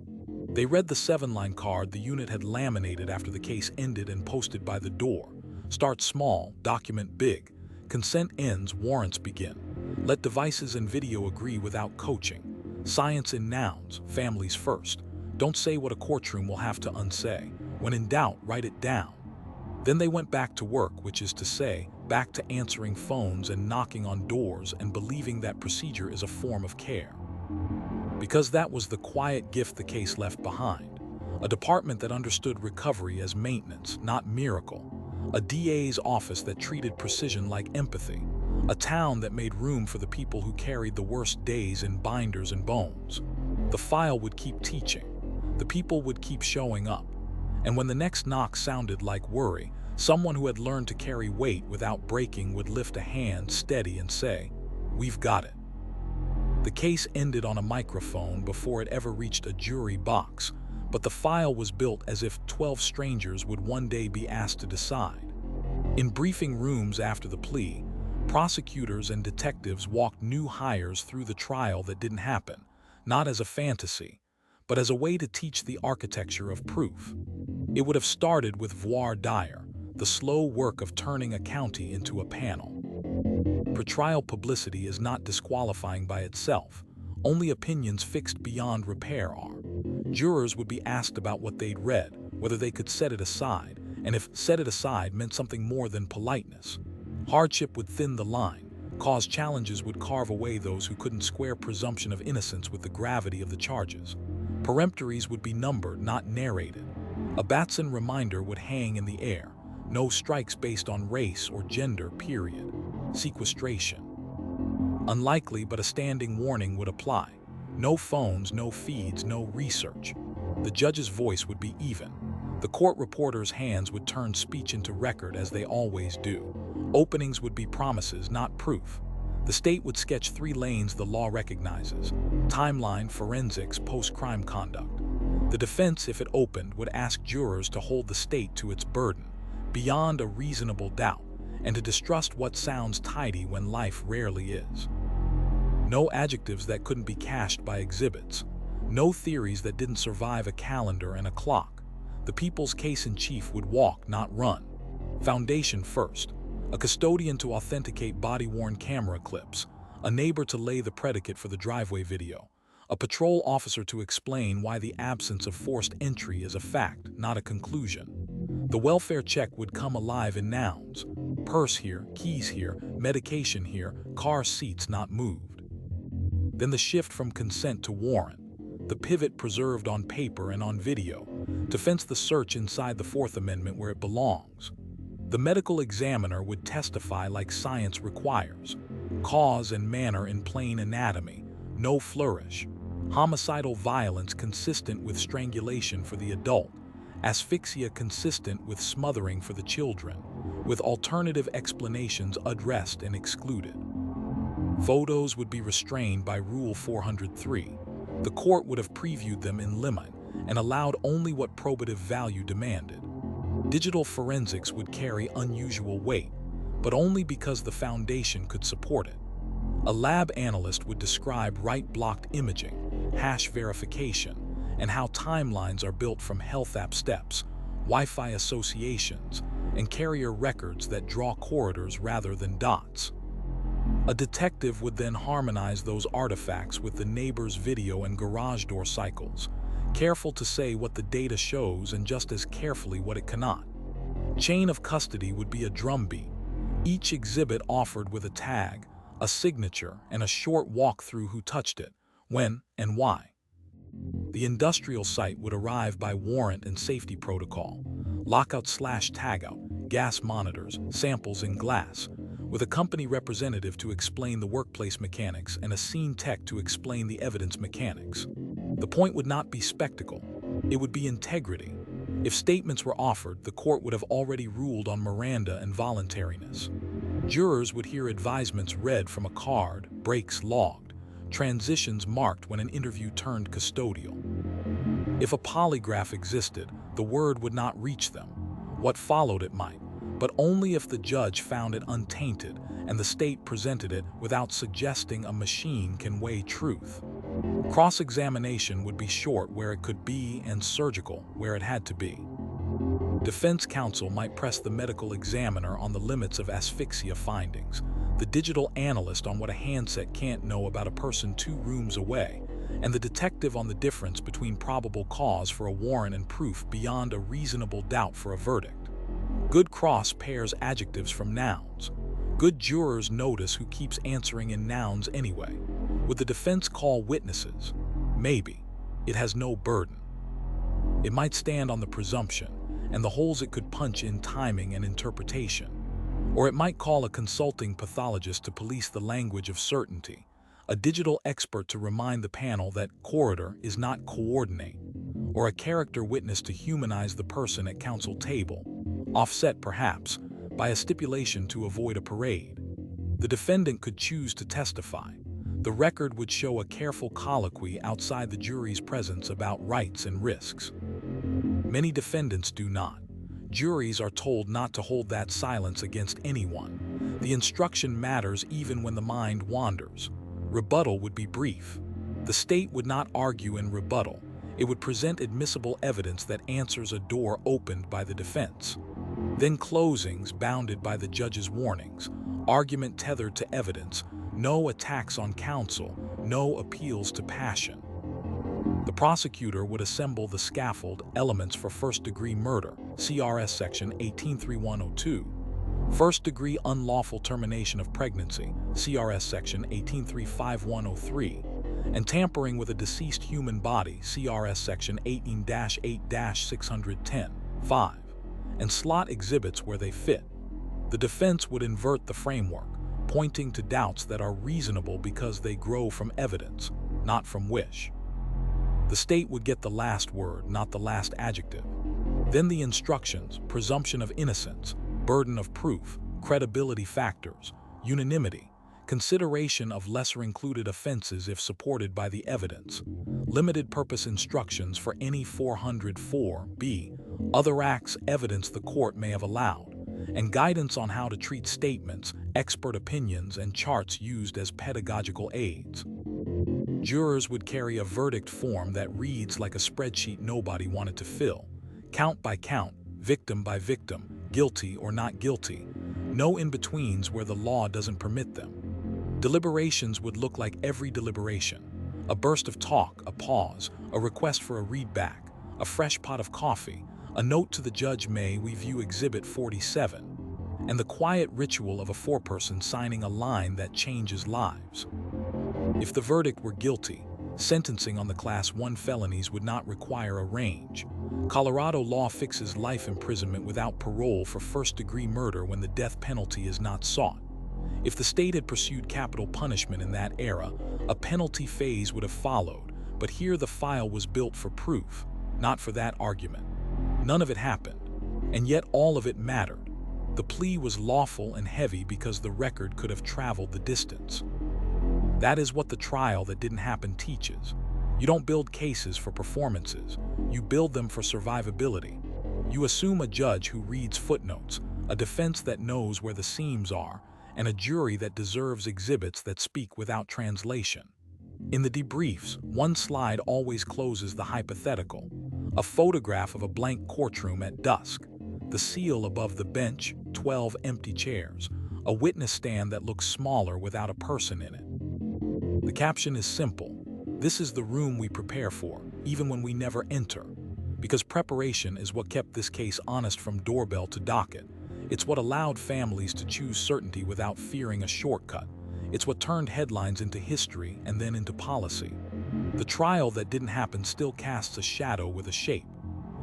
They read the 7-line card the unit had laminated after the case ended and posted by the door: "Start small, document big. Consent ends, warrants begin. Let devices and video agree without coaching. Science in nouns, families first. Don't say what a courtroom will have to unsay. When in doubt, write it down." Then they went back to work, which is to say, back to answering phones and knocking on doors and believing that procedure is a form of care. Because that was the quiet gift the case left behind. A department that understood recovery as maintenance, not miracle. A DA's office that treated precision like empathy. A town that made room for the people who carried the worst days in binders and bones. The file would keep teaching. The people would keep showing up. And when the next knock sounded like worry, someone who had learned to carry weight without breaking would lift a hand steady and say, "We've got it." The case ended on a microphone before it ever reached a jury box, but the file was built as if 12 strangers would one day be asked to decide. In briefing rooms after the plea, prosecutors and detectives walked new hires through the trial that didn't happen, not as a fantasy, but as a way to teach the architecture of proof. It would have started with voir dire, the slow work of turning a county into a panel. Pretrial publicity is not disqualifying by itself. Only opinions fixed beyond repair are. Jurors would be asked about what they'd read, whether they could set it aside, and if set it aside meant something more than politeness. Hardship would thin the line. Cause challenges would carve away those who couldn't square presumption of innocence with the gravity of the charges. Peremptories would be numbered, not narrated. A Batson reminder would hang in the air. No strikes based on race or gender, period. Sequestration. Unlikely, but a standing warning would apply. No phones, no feeds, no research. The judge's voice would be even. The court reporter's hands would turn speech into record, as they always do. Openings would be promises, not proof. The state would sketch 3 lanes the law recognizes: timeline, forensics, post-crime conduct. The defense, if it opened, would ask jurors to hold the state to its burden, beyond a reasonable doubt, and to distrust what sounds tidy when life rarely is. No adjectives that couldn't be cached by exhibits. No theories that didn't survive a calendar and a clock. The people's case-in-chief would walk, not run. Foundation first. A custodian to authenticate body-worn camera clips. A neighbor to lay the predicate for the driveway video. A patrol officer to explain why the absence of forced entry is a fact, not a conclusion. The welfare check would come alive in nouns. Purse here, keys here, medication here, car seats not moved. Then the shift from consent to warrant. The pivot preserved on paper and on video, to fence the search inside the Fourth Amendment where it belongs. The medical examiner would testify like science requires. Cause and manner in plain anatomy, no flourish. Homicidal violence consistent with strangulation for the adult. asphyxia consistent with smothering for the children, with alternative explanations addressed and excluded. Photos would be restrained by Rule 403. The court would have previewed them in limine and allowed only what probative value demanded. Digital forensics would carry unusual weight, but only because the foundation could support it. A lab analyst would describe write-blocked imaging, hash verification, and how timelines are built from health app steps, Wi-Fi associations, and carrier records that draw corridors rather than dots. A detective would then harmonize those artifacts with the neighbor's video and garage door cycles, careful to say what the data shows and just as carefully what it cannot. Chain of custody would be a drumbeat, each exhibit offered with a tag, a signature, and a short walkthrough who touched it, when, and why. The industrial site would arrive by warrant and safety protocol, lockout/tagout, gas monitors, samples in glass, with a company representative to explain the workplace mechanics and a scene tech to explain the evidence mechanics. The point would not be spectacle, it would be integrity. If statements were offered, the court would have already ruled on Miranda and voluntariness. Jurors would hear advisements read from a card, breaks logged, transitions marked when an interview turned custodial. If a polygraph existed, the word would not reach them. What followed it might, but only if the judge found it untainted and the state presented it without suggesting a machine can weigh truth. Cross-examination would be short where it could be and surgical where it had to be. Defense counsel might press the medical examiner on the limits of asphyxia findings, the digital analyst on what a handset can't know about a person 2 rooms away, and the detective on the difference between probable cause for a warrant and proof beyond a reasonable doubt for a verdict. Good cross pairs adjectives from nouns. Good jurors notice who keeps answering in nouns anyway. Would the defense call witnesses? Maybe. It has no burden. It might stand on the presumption and the holes it could punch in timing and interpretation. Or it might call a consulting pathologist to police the language of certainty, a digital expert to remind the panel that corridor is not coordinate, or a character witness to humanize the person at counsel table, offset perhaps by a stipulation to avoid a parade. The defendant could choose to testify. The record would show a careful colloquy outside the jury's presence about rights and risks. Many defendants do not. Juries are told not to hold that silence against anyone. The instruction matters even when the mind wanders. Rebuttal would be brief. The state would not argue in rebuttal. It would present admissible evidence that answers a door opened by the defense. Then closings bounded by the judge's warnings, argument tethered to evidence, no attacks on counsel, no appeals to passion. The prosecutor would assemble the scaffold elements for first-degree murder, CRS section 183102, first-degree unlawful termination of pregnancy, CRS section 1835-103, and tampering with a deceased human body, CRS section 18-8-610-5, and slot exhibits where they fit. The defense would invert the framework, pointing to doubts that are reasonable because they grow from evidence, not from wish. The state would get the last word, not the last adjective. Then the instructions, presumption of innocence, burden of proof, credibility factors, unanimity, consideration of lesser-included offenses if supported by the evidence, limited purpose instructions for any 404(b), other acts evidence the court may have allowed, and guidance on how to treat statements, expert opinions, and charts used as pedagogical aids. Jurors would carry a verdict form that reads like a spreadsheet nobody wanted to fill, count by count, victim by victim, guilty or not guilty, no in-betweens where the law doesn't permit them. Deliberations would look like every deliberation, a burst of talk, a pause, a request for a readback, a fresh pot of coffee, a note to the judge may we view Exhibit 47, and the quiet ritual of a foreperson signing a line that changes lives. If the verdict were guilty, sentencing on the Class 1 felonies would not require a range. Colorado law fixes life imprisonment without parole for first-degree murder when the death penalty is not sought. If the state had pursued capital punishment in that era, a penalty phase would have followed, but here the file was built for proof, not for that argument. None of it happened, and yet all of it mattered. The plea was lawful and heavy because the record could have traveled the distance. That is what the trial that didn't happen teaches. You don't build cases for performances, you build them for survivability. You assume a judge who reads footnotes, a defense that knows where the seams are, and a jury that deserves exhibits that speak without translation. In the debriefs, one slide always closes the hypothetical. A photograph of a blank courtroom at dusk, the seal above the bench, 12 empty chairs, a witness stand that looks smaller without a person in it. The caption is simple. This is the room we prepare for, even when we never enter. Because preparation is what kept this case honest from doorbell to docket. It's what allowed families to choose certainty without fearing a shortcut. It's what turned headlines into history and then into policy. The trial that didn't happen still casts a shadow with a shape.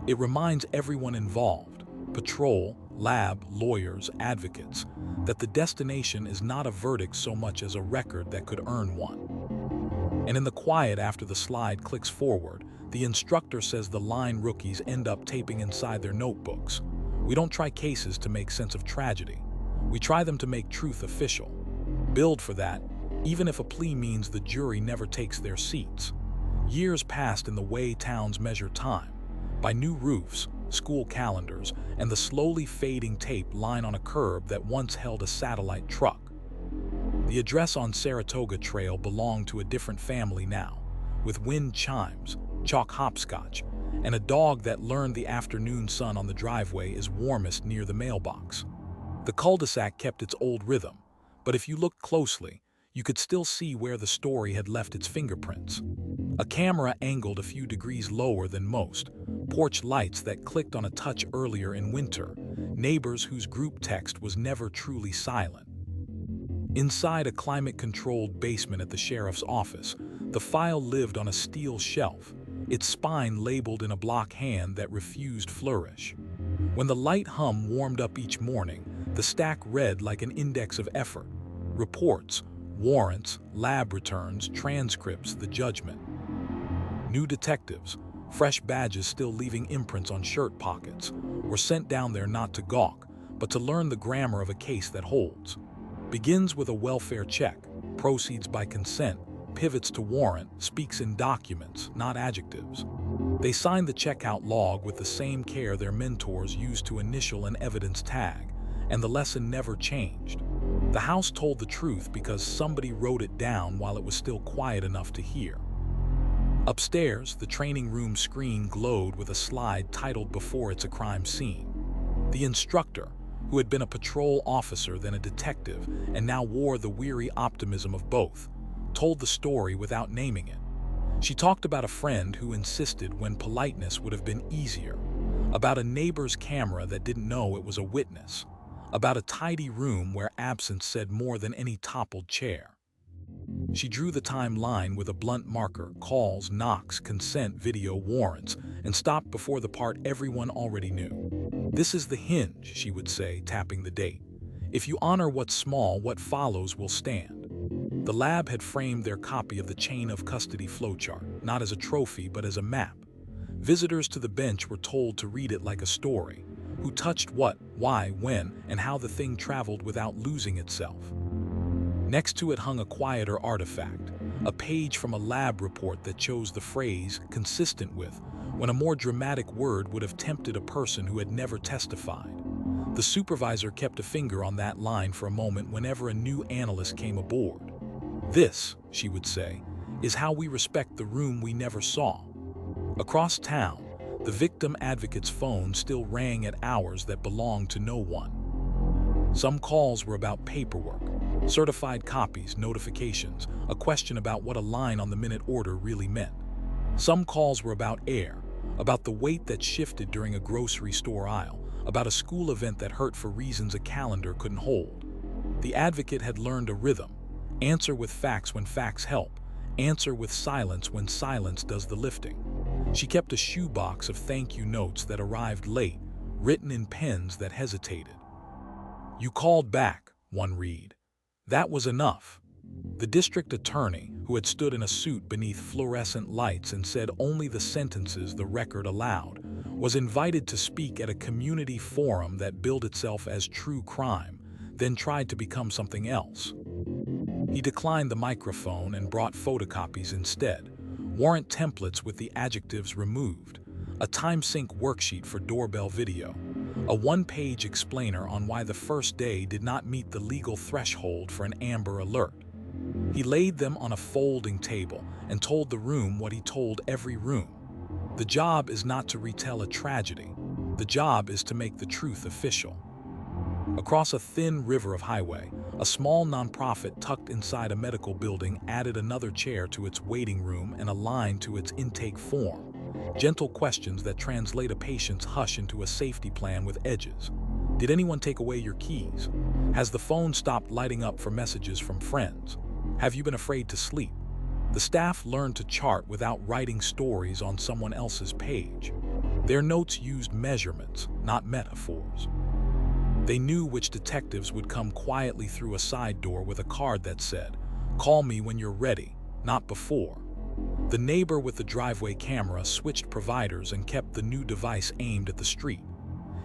It reminds everyone involved, patrol, lab, lawyers, advocates, that the destination is not a verdict so much as a record that could earn one. And in the quiet after the slide clicks forward, the instructor says the line rookies end up taping inside their notebooks. We don't try cases to make sense of tragedy. We try them to make truth official. Build for that, even if a plea means the jury never takes their seats. Years passed in the way towns measure time, by new roofs, school calendars, and the slowly fading tape line on a curb that once held a satellite truck. The address on Saratoga Trail belonged to a different family now, with wind chimes, chalk hopscotch, and a dog that learned the afternoon sun on the driveway is warmest near the mailbox. The cul-de-sac kept its old rhythm, but if you looked closely, you could still see where the story had left its fingerprints. A camera angled a few degrees lower than most, porch lights that clicked on a touch earlier in winter, neighbors whose group text was never truly silent. Inside a climate-controlled basement at the sheriff's office, the file lived on a steel shelf, its spine labeled in a block hand that refused flourish. When the light hum warmed up each morning, the stack read like an index of effort. Reports, warrants, lab returns, transcripts, the judgment. New detectives, fresh badges still leaving imprints on shirt pockets, were sent down there not to gawk, but to learn the grammar of a case that holds. Begins with a welfare check, proceeds by consent, pivots to warrant, speaks in documents, not adjectives. They signed the checkout log with the same care their mentors used to initial an evidence tag, and the lesson never changed. The house told the truth because somebody wrote it down while it was still quiet enough to hear. Upstairs, the training room screen glowed with a slide titled "Before It's a Crime Scene." The instructor, who had been a patrol officer then a detective and now wore the weary optimism of both, told the story without naming it. She talked about a friend who insisted when politeness would have been easier, about a neighbor's camera that didn't know it was a witness, about a tidy room where absence said more than any toppled chair. She drew the timeline with a blunt marker, calls, knocks, consent, video, warrants, and stopped before the part everyone already knew. This is the hinge, she would say, tapping the date. If you honor what's small, what follows will stand. The lab had framed their copy of the chain of custody flowchart, not as a trophy but as a map. Visitors to the bench were told to read it like a story. Who touched what, why, when, and how the thing traveled without losing itself. Next to it hung a quieter artifact, a page from a lab report that chose the phrase "consistent with" when a more dramatic word would have tempted a person who had never testified. The supervisor kept a finger on that line for a moment whenever a new analyst came aboard. This, she would say, is how we respect the room we never saw. Across town, the victim advocate's phone still rang at hours that belonged to no one. Some calls were about paperwork, certified copies, notifications, a question about what a line on the minute order really meant. Some calls were about air, about the weight that shifted during a grocery store aisle, about a school event that hurt for reasons a calendar couldn't hold. The advocate had learned a rhythm: answer with facts when facts help, answer with silence when silence does the lifting. She kept a shoebox of thank you notes that arrived late, written in pens that hesitated. "You called back," one read. That was enough. The district attorney, who had stood in a suit beneath fluorescent lights and said only the sentences the record allowed, was invited to speak at a community forum that billed itself as true crime, then tried to become something else. He declined the microphone and brought photocopies instead, warrant templates with the adjectives removed, a time-sync worksheet for doorbell video, a one-page explainer on why the first day did not meet the legal threshold for an Amber Alert. He laid them on a folding table and told the room what he told every room. The job is not to retell a tragedy. The job is to make the truth official. Across a thin river of highway, a small nonprofit tucked inside a medical building added another chair to its waiting room and a line to its intake form. Gentle questions that translate a patient's hush into a safety plan with edges. Did anyone take away your keys? Has the phone stopped lighting up for messages from friends? Have you been afraid to sleep? The staff learned to chart without writing stories on someone else's page. Their notes used measurements, not metaphors. They knew which detectives would come quietly through a side door with a card that said, "Call me when you're ready, not before." The neighbor with the driveway camera switched providers and kept the new device aimed at the street.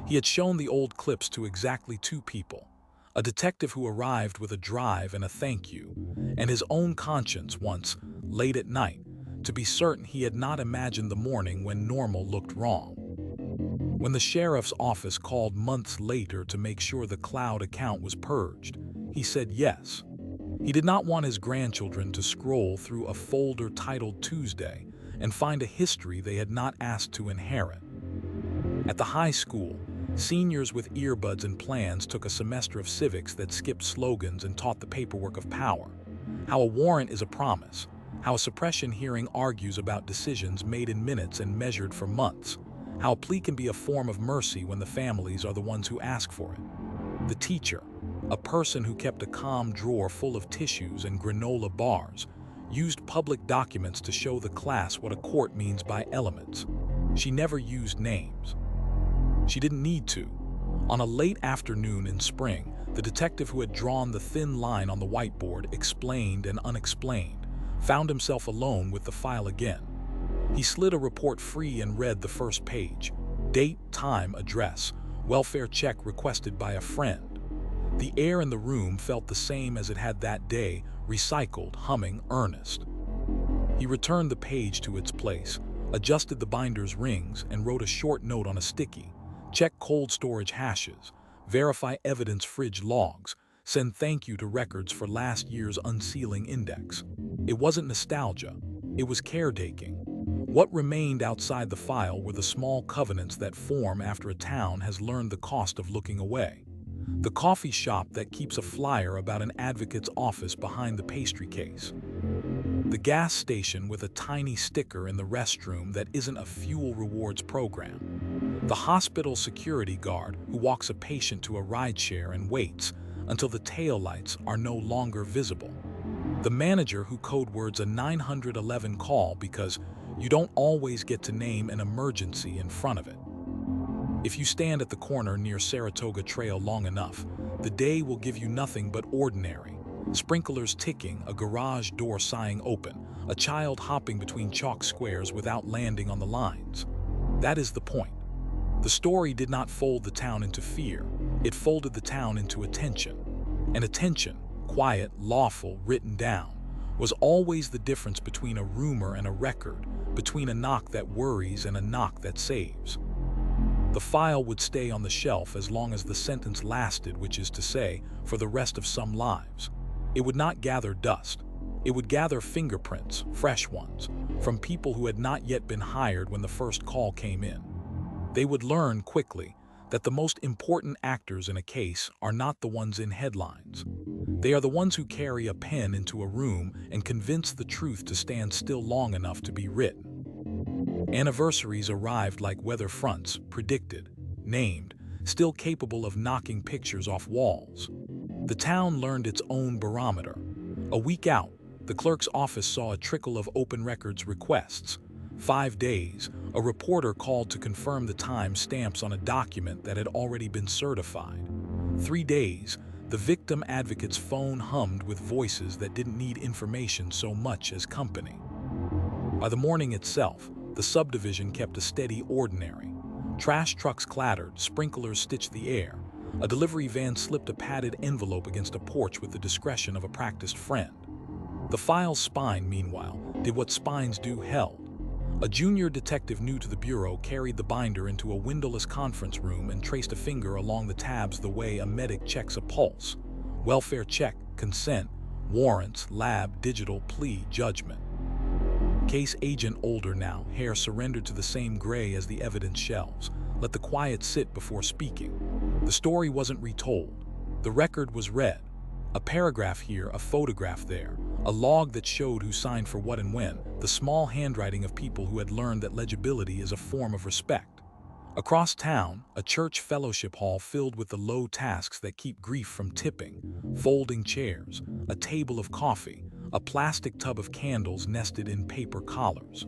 He had shown the old clips to exactly 2 people, a detective who arrived with a drive and a thank you, and his own conscience once, late at night, to be certain he had not imagined the morning when normal looked wrong. When the sheriff's office called months later to make sure the cloud account was purged, he said yes. He did not want his grandchildren to scroll through a folder titled Tuesday and find a history they had not asked to inherit. At the high school, seniors with earbuds and plans took a semester of civics that skipped slogans and taught the paperwork of power. How a warrant is a promise, how a suppression hearing argues about decisions made in minutes and measured for months, how a plea can be a form of mercy when the families are the ones who ask for it. The teacher, a person who kept a calm drawer full of tissues and granola bars, used public documents to show the class what a court means by elements. She never used names. She didn't need to. On a late afternoon in spring, the detective who had drawn the thin line on the whiteboard, explained and unexplained, found himself alone with the file again. He slid a report free and read the first page. Date, time, address, welfare check requested by a friend. The air in the room felt the same as it had that day, recycled, humming, earnest. He returned the page to its place, adjusted the binder's rings, and wrote a short note on a sticky. Check cold storage hashes, verify evidence fridge logs, send thank you to records for last year's unsealing index. It wasn't nostalgia, it was caretaking. What remained outside the file were the small covenants that form after a town has learned the cost of looking away. The coffee shop that keeps a flyer about an advocate's office behind the pastry case. The gas station with a tiny sticker in the restroom that isn't a fuel rewards program. The hospital security guard who walks a patient to a rideshare and waits until the taillights are no longer visible. The manager who code words a 911 call because you don't always get to name an emergency in front of it. If you stand at the corner near Saratoga Trail long enough, the day will give you nothing but ordinary. Sprinklers ticking, a garage door sighing open, a child hopping between chalk squares without landing on the lines. That is the point. The story did not fold the town into fear, it folded the town into attention. And attention, quiet, lawful, written down, was always the difference between a rumor and a record, between a knock that worries and a knock that saves. The file would stay on the shelf as long as the sentence lasted, which is to say, for the rest of some lives. It would not gather dust. It would gather fingerprints, fresh ones, from people who had not yet been hired when the first call came in. They would learn quickly that the most important actors in a case are not the ones in headlines. They are the ones who carry a pen into a room and convince the truth to stand still long enough to be written. Anniversaries arrived like weather fronts, predicted, named, still capable of knocking pictures off walls. The town learned its own barometer. A week out, the clerk's office saw a trickle of open records requests. 5 days, a reporter called to confirm the time stamps on a document that had already been certified. 3 days, the victim advocate's phone hummed with voices that didn't need information so much as company. By the morning itself, the subdivision kept a steady ordinary. Trash trucks clattered, sprinklers stitched the air. A delivery van slipped a padded envelope against a porch with the discretion of a practiced friend. The file's spine, meanwhile, did what spines do: held. A junior detective new to the bureau carried the binder into a windowless conference room and traced a finger along the tabs the way a medic checks a pulse. Welfare check, consent, warrants, lab, digital, plea, judgment. Case agent, older now, hair surrendered to the same gray as the evidence shelves, let the quiet sit before speaking. The story wasn't retold. The record was read. A paragraph here, a photograph there, a log that showed who signed for what and when, the small handwriting of people who had learned that legibility is a form of respect. Across town, a church fellowship hall filled with the low tasks that keep grief from tipping: folding chairs, a table of coffee, a plastic tub of candles nested in paper collars.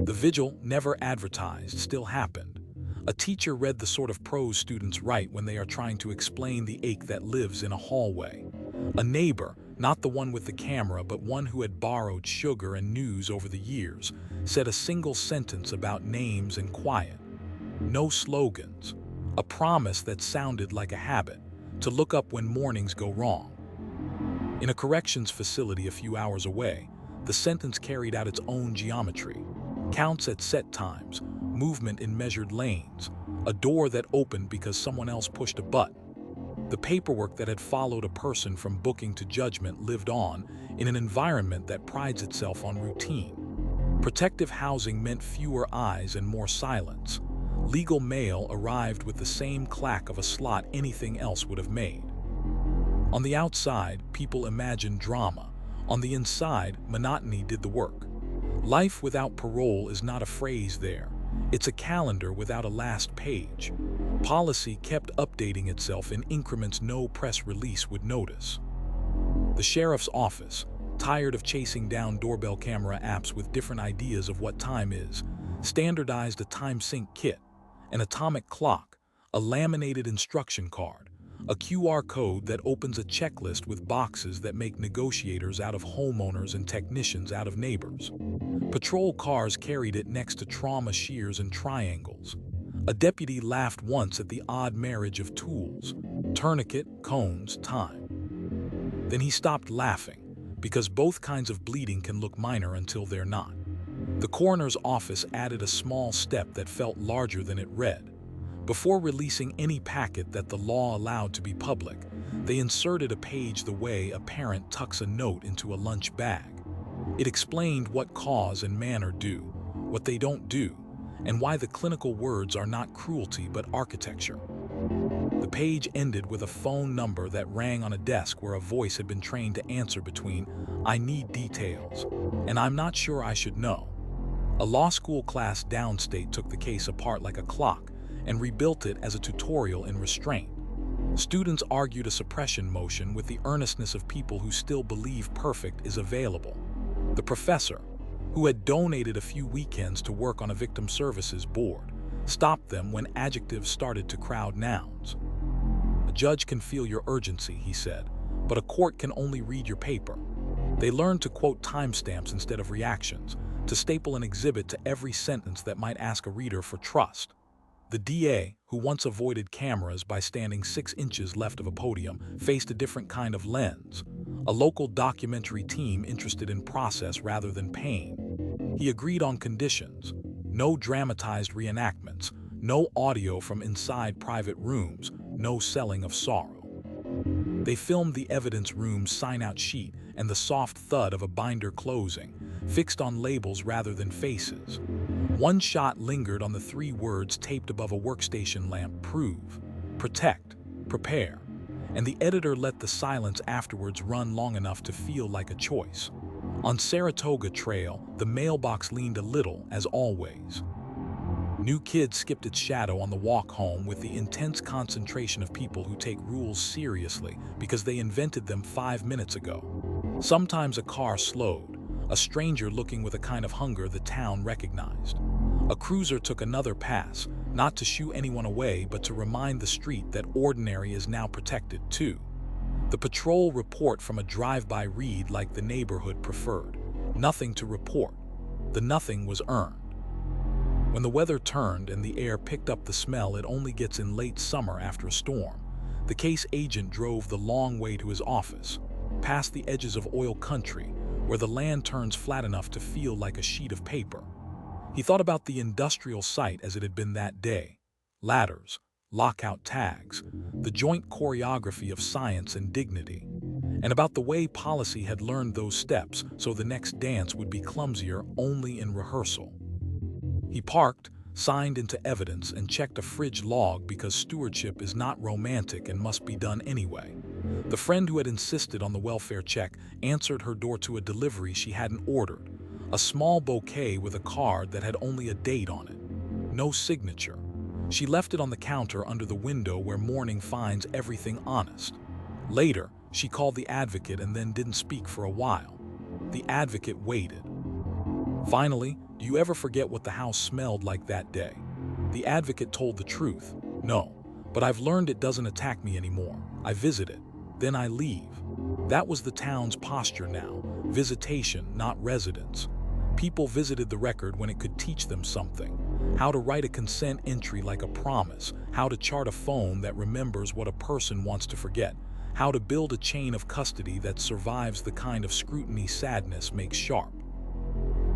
The vigil, never advertised, still happened. A teacher read the sort of prose students write when they are trying to explain the ache that lives in a hallway. A neighbor, not the one with the camera but one who had borrowed sugar and news over the years, said a single sentence about names and quiet. No slogans. A promise that sounded like a habit: to look up when mornings go wrong. In a corrections facility a few hours away, the sentence carried out its own geometry. Counts at set times, movement in measured lanes, a door that opened because someone else pushed a button. The paperwork that had followed a person from booking to judgment lived on in an environment that prides itself on routine. Protective housing meant fewer eyes and more silence. Legal mail arrived with the same clack of a slot anything else would have made. On the outside, people imagined drama. On the inside, monotony did the work. Life without parole is not a phrase there. It's a calendar without a last page. Policy kept updating itself in increments no press release would notice. The sheriff's office, tired of chasing down doorbell camera apps with different ideas of what time is, standardized a time sync kit, an atomic clock, a laminated instruction card, a QR code that opens a checklist with boxes that make negotiators out of homeowners and technicians out of neighbors. Patrol cars carried it next to trauma shears and triangles. A deputy laughed once at the odd marriage of tools: tourniquet, cones, time. Then he stopped laughing, because both kinds of bleeding can look minor until they're not. The coroner's office added a small step that felt larger than it read. Before releasing any packet that the law allowed to be public, they inserted a page the way a parent tucks a note into a lunch bag. It explained what cause and manner do, what they don't do, and why the clinical words are not cruelty but architecture. The page ended with a phone number that rang on a desk where a voice had been trained to answer between "I need details" and "I'm not sure I should know." A law school class downstate took the case apart like a clock and rebuilt it as a tutorial in restraint. Students argued a suppression motion with the earnestness of people who still believe perfect is available. The professor, who had donated a few weekends to work on a victim services board, stopped them when adjectives started to crowd nouns. "A judge can feel your urgency," he said, "but a court can only read your paper." They learned to quote timestamps instead of reactions, to staple an exhibit to every sentence that might ask a reader for trust. The DA, who once avoided cameras by standing 6 inches left of a podium, faced a different kind of lens. A local documentary team interested in process rather than pain. He agreed on conditions: no dramatized reenactments, no audio from inside private rooms, no selling of sorrow. They filmed the evidence room's sign-out sheet and the soft thud of a binder closing, fixed on labels rather than faces. One shot lingered on the 3 words taped above a workstation lamp: prove, protect, prepare, and the editor let the silence afterwards run long enough to feel like a choice. On Saratoga Trail, the mailbox leaned a little, as always. New Kid skipped its shadow on the walk home with the intense concentration of people who take rules seriously because they invented them 5 minutes ago. Sometimes a car slowed, a stranger looking with a kind of hunger the town recognized. A cruiser took another pass, not to shoo anyone away but to remind the street that ordinary is now protected too. The patrol report from a drive-by read like the neighborhood preferred: nothing to report. The nothing was earned. When the weather turned and the air picked up the smell it only gets in late summer after a storm, the case agent drove the long way to his office, past the edges of oil country, where the land turns flat enough to feel like a sheet of paper. He thought about the industrial site as it had been that day: ladders, lockout tags, the joint choreography of science and dignity, and about the way policy had learned those steps so the next dance would be clumsier only in rehearsal. He parked, signed into evidence, and checked a fridge log because stewardship is not romantic and must be done anyway. The friend who had insisted on the welfare check answered her door to a delivery she hadn't ordered, a small bouquet with a card that had only a date on it. No signature. She left it on the counter under the window where morning finds everything honest. Later, she called the advocate and then didn't speak for a while. The advocate waited. Finally, "Do you ever forget what the house smelled like that day?" The advocate told the truth. "No, but I've learned it doesn't attack me anymore. I visit it, then I leave." That was the town's posture now: visitation, not residence. People visited the record when it could teach them something: how to write a consent entry like a promise, how to chart a phone that remembers what a person wants to forget, how to build a chain of custody that survives the kind of scrutiny sadness makes sharp.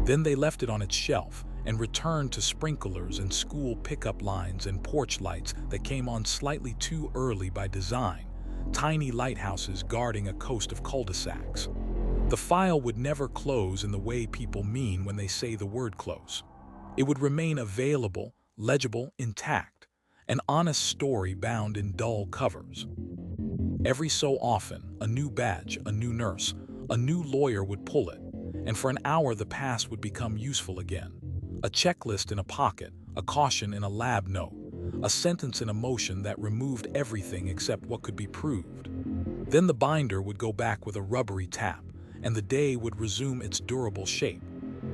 Then they left it on its shelf and returned to sprinklers and school pickup lines and porch lights that came on slightly too early by design, tiny lighthouses guarding a coast of cul-de-sacs. The file would never close in the way people mean when they say the word close. It would remain available, legible, intact, an honest story bound in dull covers. Every so often, a new badge, a new nurse, a new lawyer would pull it, and for an hour the past would become useful again. A checklist in a pocket, a caution in a lab note, a sentence in a motion that removed everything except what could be proved. Then the binder would go back with a rubbery tap, and the day would resume its durable shape.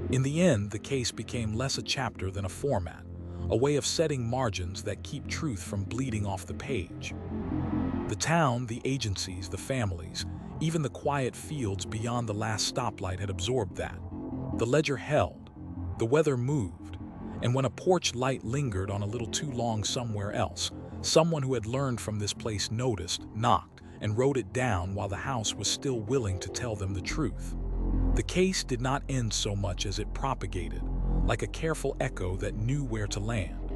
In the end, the case became less a chapter than a format, a way of setting margins that keep truth from bleeding off the page. The town, the agencies, the families, even the quiet fields beyond the last stoplight had absorbed that. The ledger held, the weather moved, and when a porch light lingered on a little too long somewhere else, someone who had learned from this place noticed, knocked, and wrote it down while the house was still willing to tell them the truth. The case did not end so much as it propagated, like a careful echo that knew where to land.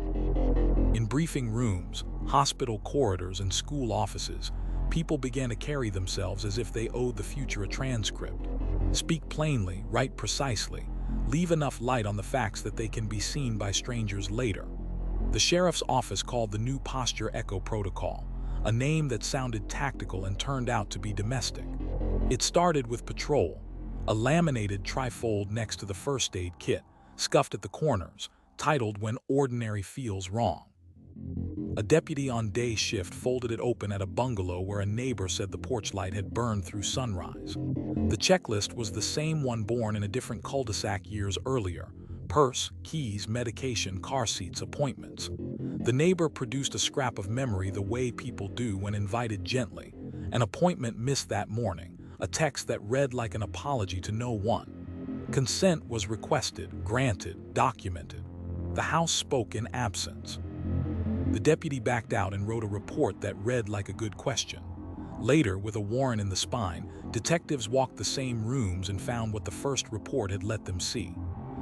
In briefing rooms, hospital corridors, and school offices, people began to carry themselves as if they owed the future a transcript. Speak plainly, write precisely, leave enough light on the facts that they can be seen by strangers later. The sheriff's office called the new posture echo protocol, a name that sounded tactical and turned out to be domestic. It started with patrol, a laminated trifold next to the first aid kit, scuffed at the corners, titled "When Ordinary Feels Wrong." A deputy on day shift folded it open at a bungalow where a neighbor said the porch light had burned through sunrise. The checklist was the same one born in a different cul-de-sac years earlier: purse, keys, medication, car seats, appointments. The neighbor produced a scrap of memory the way people do when invited gently. An appointment missed that morning, a text that read like an apology to no one. Consent was requested, granted, documented. The house spoke in absence. The deputy backed out and wrote a report that read like a good question. Later, with a warrant in the spine, detectives walked the same rooms and found what the first report had let them see.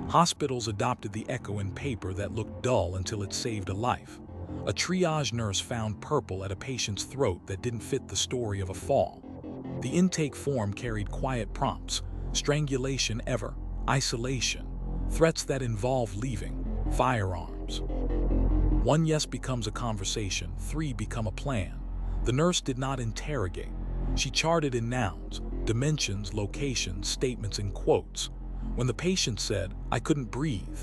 Hospitals adopted the echo in paper that looked dull until it saved a life. A triage nurse found purple at a patient's throat that didn't fit the story of a fall. The intake form carried quiet prompts: strangulation ever, isolation, threats that involve leaving, firearms. 1 yes becomes a conversation, 3 become a plan. The nurse did not interrogate. She charted in nouns, dimensions, locations, statements in quotes. When the patient said, "I couldn't breathe,"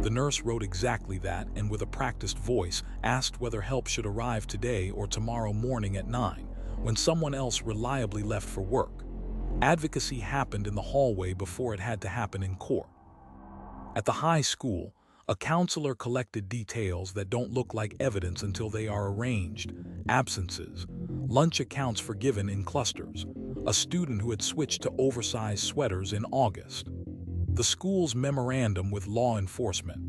the nurse wrote exactly that and with a practiced voice asked whether help should arrive today or tomorrow morning at 9, when someone else reliably left for work. Advocacy happened in the hallway before it had to happen in court. At the high school, a counselor collected details that don't look like evidence until they are arranged: absences, lunch accounts forgiven in clusters, a student who had switched to oversized sweaters in August. The school's memorandum with law enforcement,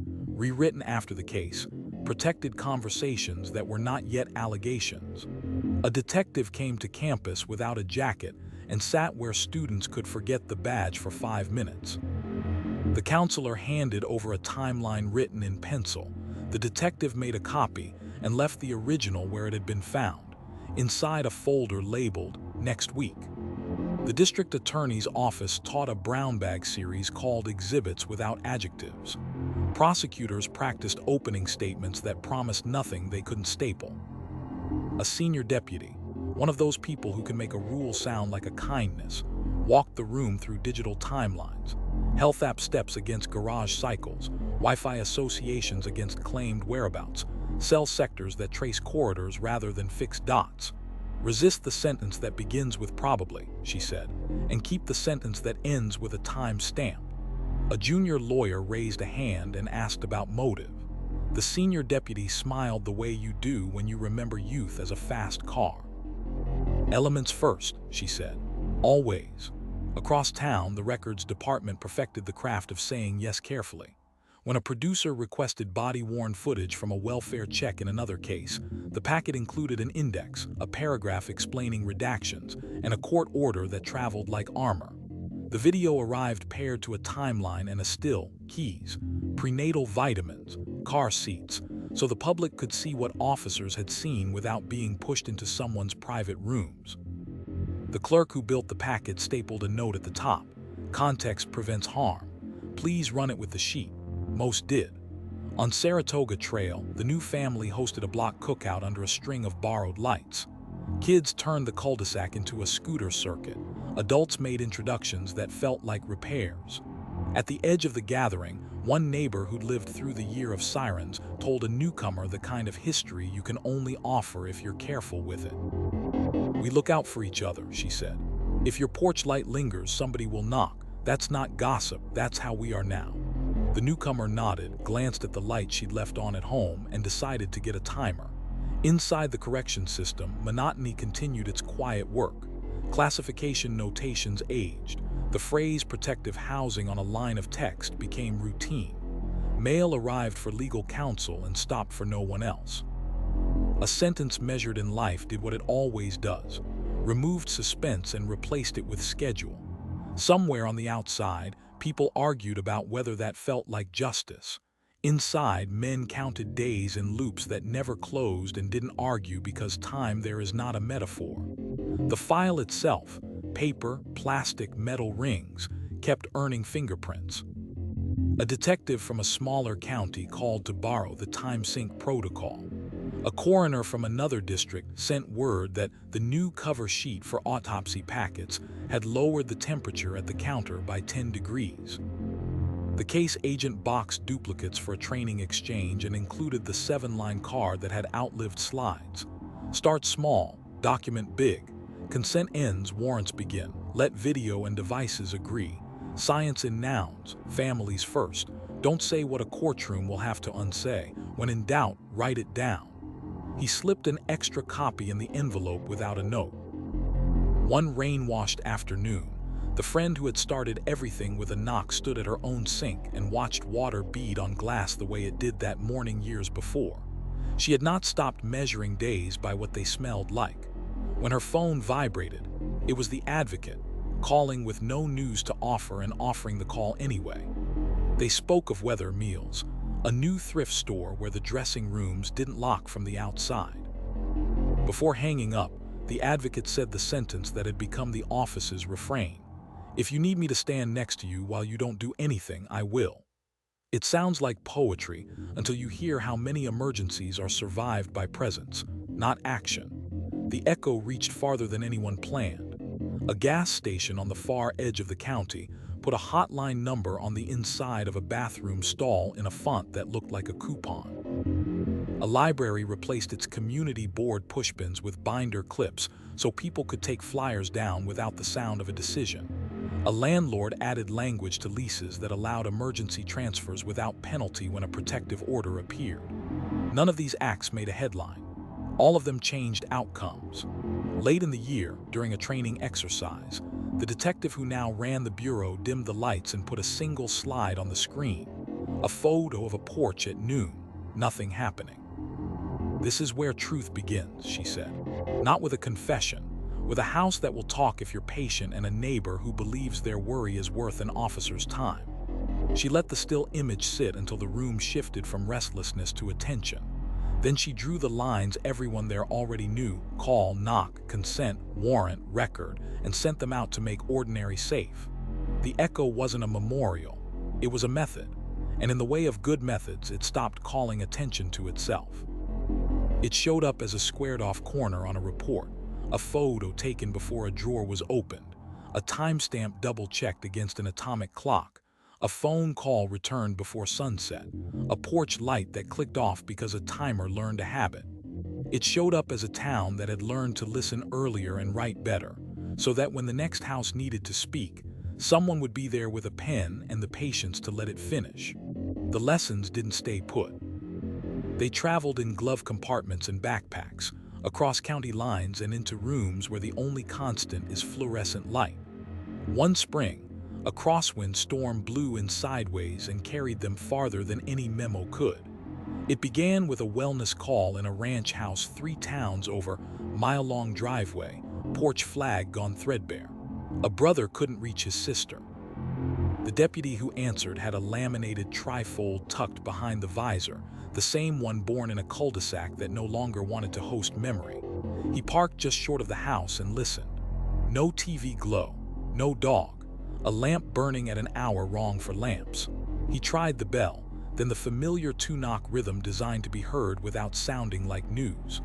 rewritten after the case, protected conversations that were not yet allegations. A detective came to campus without a jacket and sat where students could forget the badge for 5 minutes. The counselor handed over a timeline written in pencil. The detective made a copy and left the original where it had been found, inside a folder labeled "Next Week." The district attorney's office taught a brown bag series called Exhibits Without Adjectives. Prosecutors practiced opening statements that promised nothing they couldn't staple. A senior deputy, one of those people who can make a rule sound like a kindness, walked the room through digital timelines, health app steps against garage cycles, Wi-Fi associations against claimed whereabouts, cell sectors that trace corridors rather than fixed dots. Resist the sentence that begins with probably, she said, and keep the sentence that ends with a time stamp. A junior lawyer raised a hand and asked about motive. The senior deputy smiled the way you do when you remember youth as a fast car. Elements first, she said. Always. Across town, the records department perfected the craft of saying yes carefully. When a producer requested body-worn footage from a welfare check in another case, the packet included an index, a paragraph explaining redactions, and a court order that traveled like armor. The video arrived paired to a timeline and a still, keys, prenatal vitamins, car seats, so the public could see what officers had seen without being pushed into someone's private rooms. The clerk who built the packet stapled a note at the top. Context prevents harm. Please run it with the sheet. Most did. On Saratoga Trail, the new family hosted a block cookout under a string of borrowed lights. Kids turned the cul-de-sac into a scooter circuit. Adults made introductions that felt like repairs. At the edge of the gathering, one neighbor who'd lived through the year of sirens told a newcomer the kind of history you can only offer if you're careful with it. We look out for each other, she said. If your porch light lingers, somebody will knock. That's not gossip, that's how we are now. The newcomer nodded, glanced at the light she'd left on at home, and decided to get a timer. Inside the correction system, monotony continued its quiet work. Classification notations aged. The phrase protective housing on a line of text became routine. Mail arrived for legal counsel and stopped for no one else. A sentence measured in life did what it always does, removed suspense and replaced it with schedule. Somewhere on the outside, people argued about whether that felt like justice. Inside, men counted days in loops that never closed and didn't argue because time there is not a metaphor. The file itself, paper, plastic, metal rings, kept earning fingerprints. A detective from a smaller county called to borrow the time sync protocol. A coroner from another district sent word that the new cover sheet for autopsy packets had lowered the temperature at the counter by 10 degrees. The case agent boxed duplicates for a training exchange and included the 7-line card that had outlived slides. Start small, document big. Consent ends, warrants begin. Let video and devices agree. Science in nouns, families first. Don't say what a courtroom will have to unsay. When in doubt, write it down. He slipped an extra copy in the envelope without a note. One rain-washed afternoon, the friend who had started everything with a knock stood at her own sink and watched water bead on glass the way it did that morning years before. She had not stopped measuring days by what they smelled like. When her phone vibrated, it was the advocate, calling with no news to offer and offering the call anyway. They spoke of weather meals, a new thrift store where the dressing rooms didn't lock from the outside. Before hanging up, the advocate said the sentence that had become the office's refrain. If you need me to stand next to you while you don't do anything, I will. It sounds like poetry until you hear how many emergencies are survived by presence, not action. The echo reached farther than anyone planned. A gas station on the far edge of the county put a hotline number on the inside of a bathroom stall in a font that looked like a coupon. A library replaced its community board pushbins with binder clips so people could take flyers down without the sound of a decision. A landlord added language to leases that allowed emergency transfers without penalty when a protective order appeared. None of these acts made a headline. All of them changed outcomes. Late in the year, during a training exercise, the detective who now ran the bureau dimmed the lights and put a single slide on the screen. A photo of a porch at noon, nothing happening. "This is where truth begins," she said. "Not with a confession, with a house that will talk if you're patient and a neighbor who believes their worry is worth an officer's time." She let the still image sit until the room shifted from restlessness to attention. Then she drew the lines everyone there already knew: call, knock, consent, warrant, record, and sent them out to make ordinary safe. The echo wasn't a memorial, it was a method, and in the way of good methods, it stopped calling attention to itself. It showed up as a squared-off corner on a report, a photo taken before a drawer was opened, a timestamp double-checked against an atomic clock, a phone call returned before sunset, a porch light that clicked off because a timer learned a habit. It showed up as a town that had learned to listen earlier and write better, so that when the next house needed to speak, someone would be there with a pen and the patience to let it finish. The lessons didn't stay put. They traveled in glove compartments and backpacks, across county lines and into rooms where the only constant is fluorescent light. One spring, a crosswind storm blew in sideways and carried them farther than any memo could. It began with a wellness call in a ranch house 3 towns over, mile-long driveway, porch flag gone threadbare. A brother couldn't reach his sister. The deputy who answered had a laminated trifold tucked behind the visor, the same one born in a cul-de-sac that no longer wanted to host memory. He parked just short of the house and listened. No TV glow, no dog, a lamp burning at an hour wrong for lamps. He tried the bell, then the familiar 2-knock rhythm designed to be heard without sounding like news.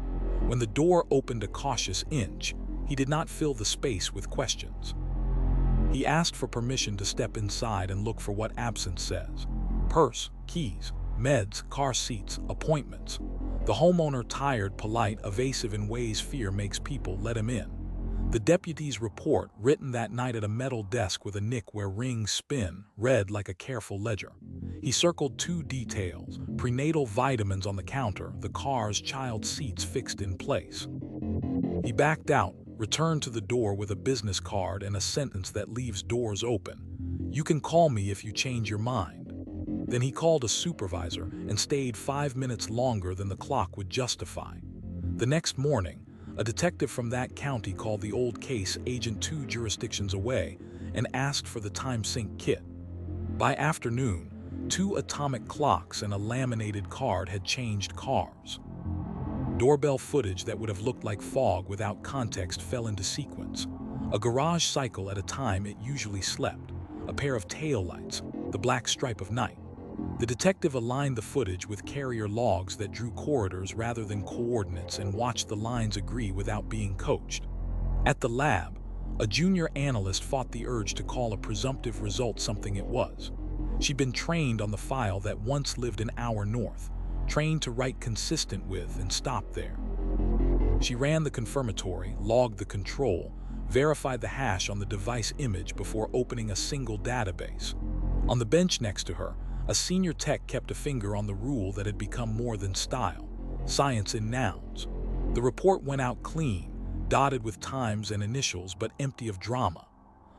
When the door opened a cautious inch, he did not fill the space with questions. He asked for permission to step inside and look for what absence says. Purse, keys, meds, car seats, appointments. The homeowner, tired, polite, evasive in ways fear makes people, let him in. The deputy's report, written that night at a metal desk with a nick where rings spin, read like a careful ledger. He circled 2 details: prenatal vitamins on the counter, the car's child seats fixed in place. He backed out, returned to the door with a business card and a sentence that leaves doors open. "You can call me if you change your mind." Then he called a supervisor and stayed 5 minutes longer than the clock would justify. The next morning, a detective from that county called the old case agent 2 jurisdictions away and asked for the time sync kit. By afternoon, 2 atomic clocks and a laminated card had changed cars. Doorbell footage that would have looked like fog without context fell into sequence. A garage cycle at a time it usually slept. A pair of taillights, the black stripe of night. The detective aligned the footage with carrier logs that drew corridors rather than coordinates and watched the lines agree without being coached. At the lab, a junior analyst fought the urge to call a presumptive result something it was. She'd been trained on the file that once lived an hour north, trained to write consistent with and stop there. She ran the confirmatory, logged the control, verified the hash on the device image before opening a single database. On the bench next to her, a senior tech kept a finger on the rule that had become more than style: science in nouns. The report went out clean, dotted with times and initials but empty of drama.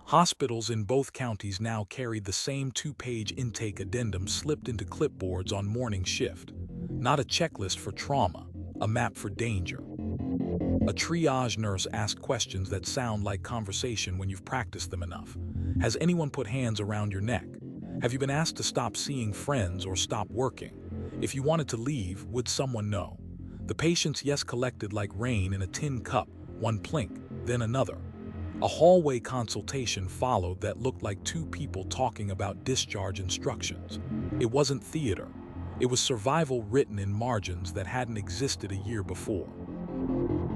Hospitals in both counties now carried the same 2-page intake addendum slipped into clipboards on morning shift. Not a checklist for trauma, a map for danger. A triage nurse asked questions that sound like conversation when you've practiced them enough. Has anyone put hands around your neck? Have you been asked to stop seeing friends or stop working? If you wanted to leave, would someone know? The patient's yes collected like rain in a tin cup, one plink, then another. A hallway consultation followed that looked like 2 people talking about discharge instructions. It wasn't theater. It was survival written in margins that hadn't existed a year before.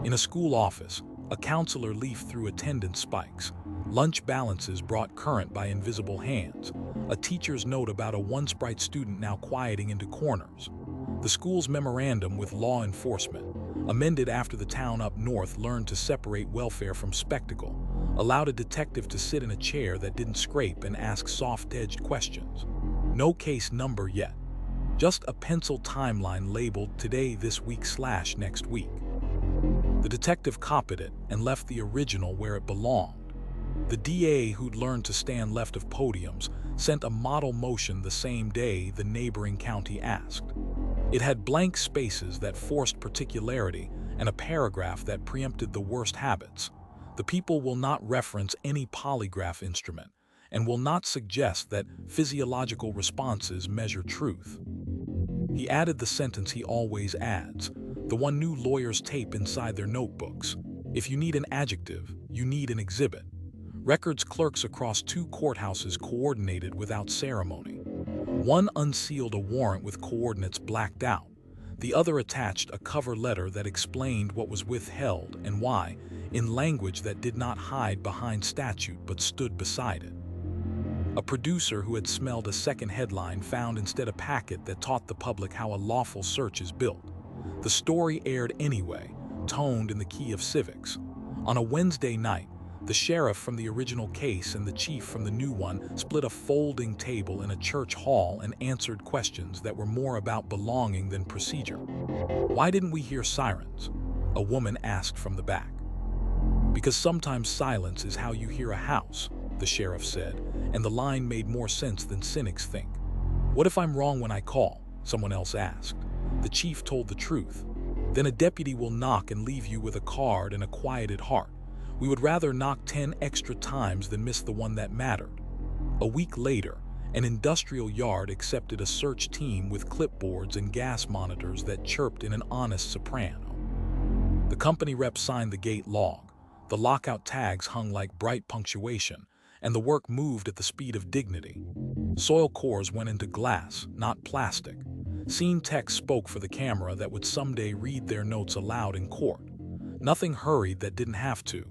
In a school office, a counselor leafed through attendance spikes, lunch balances brought current by invisible hands, a teacher's note about a once bright student now quieting into corners. The school's memorandum with law enforcement, amended after the town up north learned to separate welfare from spectacle, allowed a detective to sit in a chair that didn't scrape and ask soft-edged questions. No case number yet. Just a pencil timeline labeled today, this week / next week. The detective copied it and left the original where it belonged. The DA, who'd learned to stand left of podiums, sent a model motion the same day the neighboring county asked. It had blank spaces that forced particularity and a paragraph that preempted the worst habits. The people will not reference any polygraph instrument and will not suggest that physiological responses measure truth. He added the sentence he always adds, the one new lawyers tape inside their notebooks. If you need an adjective, you need an exhibit. Records clerks across 2 courthouses coordinated without ceremony. One unsealed a warrant with coordinates blacked out. The other attached a cover letter that explained what was withheld and why, in language that did not hide behind statute but stood beside it. A producer who had smelled a second headline found instead a packet that taught the public how a lawful search is built. The story aired anyway, toned in the key of civics. On a Wednesday night, the sheriff from the original case and the chief from the new one split a folding table in a church hall and answered questions that were more about belonging than procedure. "Why didn't we hear sirens?" a woman asked from the back. "Because sometimes silence is how you hear a house," the sheriff said, and the line made more sense than cynics think. "What if I'm wrong when I call?" someone else asked. The chief told the truth. "Then a deputy will knock and leave you with a card and a quieted heart. We would rather knock 10 extra times than miss the one that mattered." A week later, an industrial yard accepted a search team with clipboards and gas monitors that chirped in an honest soprano. The company rep signed the gate log. The lockout tags hung like bright punctuation, and the work moved at the speed of dignity. Soil cores went into glass, not plastic. Scene text spoke for the camera that would someday read their notes aloud in court. Nothing hurried that didn't have to.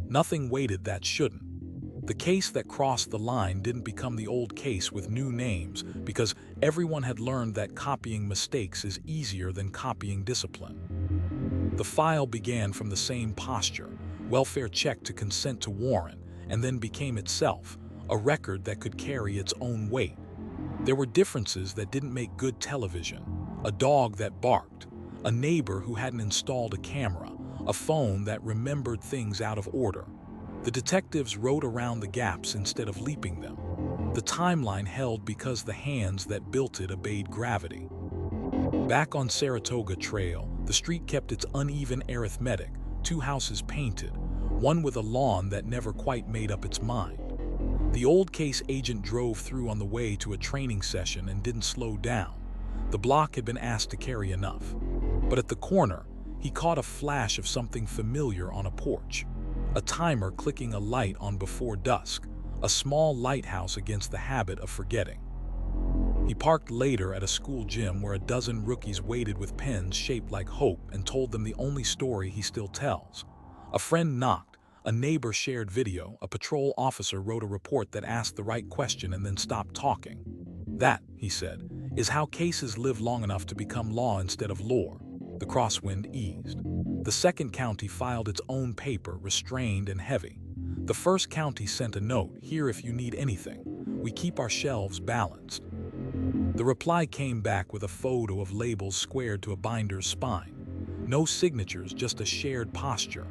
Nothing waited that shouldn't. The case that crossed the line didn't become the old case with new names because everyone had learned that copying mistakes is easier than copying discipline. The file began from the same posture, welfare check to consent to warrant, and then became itself, a record that could carry its own weight. There were differences that didn't make good television: a dog that barked, a neighbor who hadn't installed a camera, a phone that remembered things out of order. The detectives rode around the gaps instead of leaping them. The timeline held because the hands that built it obeyed gravity. Back on Saratoga Trail, the street kept its uneven arithmetic, 2 houses painted, one with a lawn that never quite made up its mind. The old case agent drove through on the way to a training session and didn't slow down. The block had been asked to carry enough. But at the corner, he caught a flash of something familiar on a porch. A timer clicking a light on before dusk, a small lighthouse against the habit of forgetting. He parked later at a school gym where a dozen rookies waited with pens shaped like hope and told them the only story he still tells. A friend knocked, a neighbor shared video, a patrol officer wrote a report that asked the right question and then stopped talking. "That," he said, "is how cases live long enough to become law instead of lore." The crosswind eased. The second county filed its own paper, restrained and heavy. The first county sent a note, "Here if you need anything. We keep our shelves balanced." The reply came back with a photo of labels squared to a binder's spine. No signatures, just a shared posture.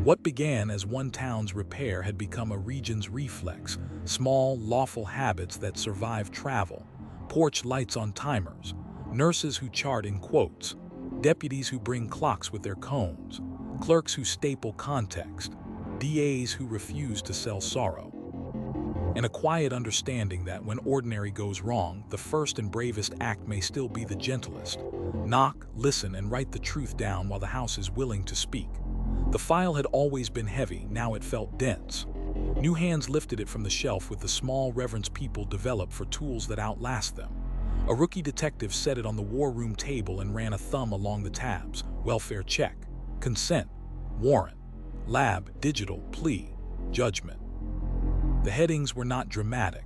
What began as one town's repair had become a region's reflex, small, lawful habits that survive travel. Porch lights on timers, nurses who chart in quotes, deputies who bring clocks with their cones, clerks who staple context, DAs who refuse to sell sorrow. And a quiet understanding that when ordinary goes wrong, the first and bravest act may still be the gentlest. Knock, listen, and write the truth down while the house is willing to speak. The file had always been heavy, now it felt dense. New hands lifted it from the shelf with the small reverence people develop for tools that outlast them. A rookie detective set it on the war room table and ran a thumb along the tabs. Welfare check, consent, warrant, lab, digital, plea, judgment. The headings were not dramatic.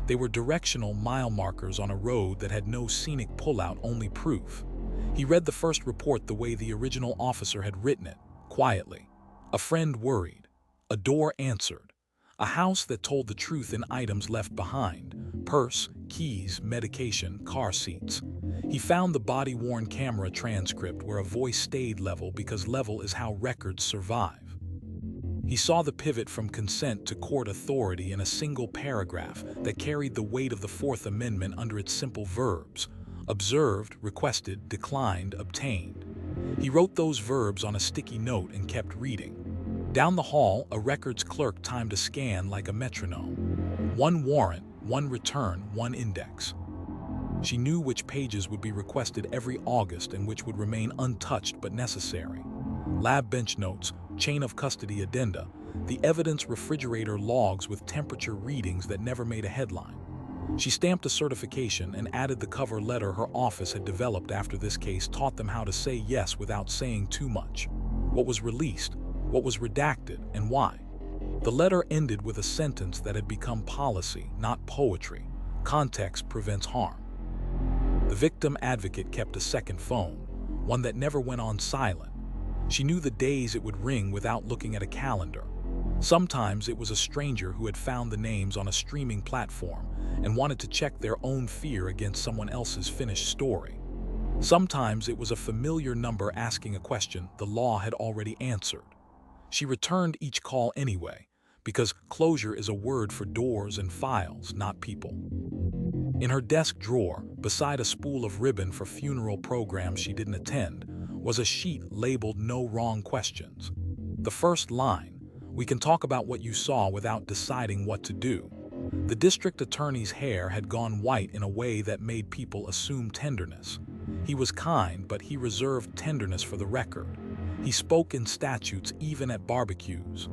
They were directional mile markers on a road that had no scenic pullout, only proof. He read the first report the way the original officer had written it, quietly. A friend worried. A door answered. A house that told the truth in items left behind. Purse, keys, medication, car seats. He found the body-worn camera transcript where a voice stayed level because level is how records survive. He saw the pivot from consent to court authority in a single paragraph that carried the weight of the Fourth Amendment under its simple verbs: observed, requested, declined, obtained. He wrote those verbs on a sticky note and kept reading. Down the hall, a records clerk timed a scan like a metronome. One warrant, one return, one index. She knew which pages would be requested every August and which would remain untouched but necessary. Lab bench notes, chain of custody addenda, the evidence refrigerator logs with temperature readings that never made a headline. She stamped a certification and added the cover letter her office had developed after this case taught them how to say yes without saying too much. What was released, what was redacted, and why. The letter ended with a sentence that had become policy, not poetry. Context prevents harm. The victim advocate kept a second phone, one that never went on silent. She knew the days it would ring without looking at a calendar. Sometimes it was a stranger who had found the names on a streaming platform and wanted to check their own fear against someone else's finished story. Sometimes it was a familiar number asking a question the law had already answered. She returned each call anyway, because closure is a word for doors and files, not people. In her desk drawer, beside a spool of ribbon for funeral programs she didn't attend, was a sheet labeled "No Wrong Questions." The first line: "We can talk about what you saw without deciding what to do." The district attorney's hair had gone white in a way that made people assume tenderness. He was kind, but he reserved tenderness for the record. He spoke in statutes even at barbecues.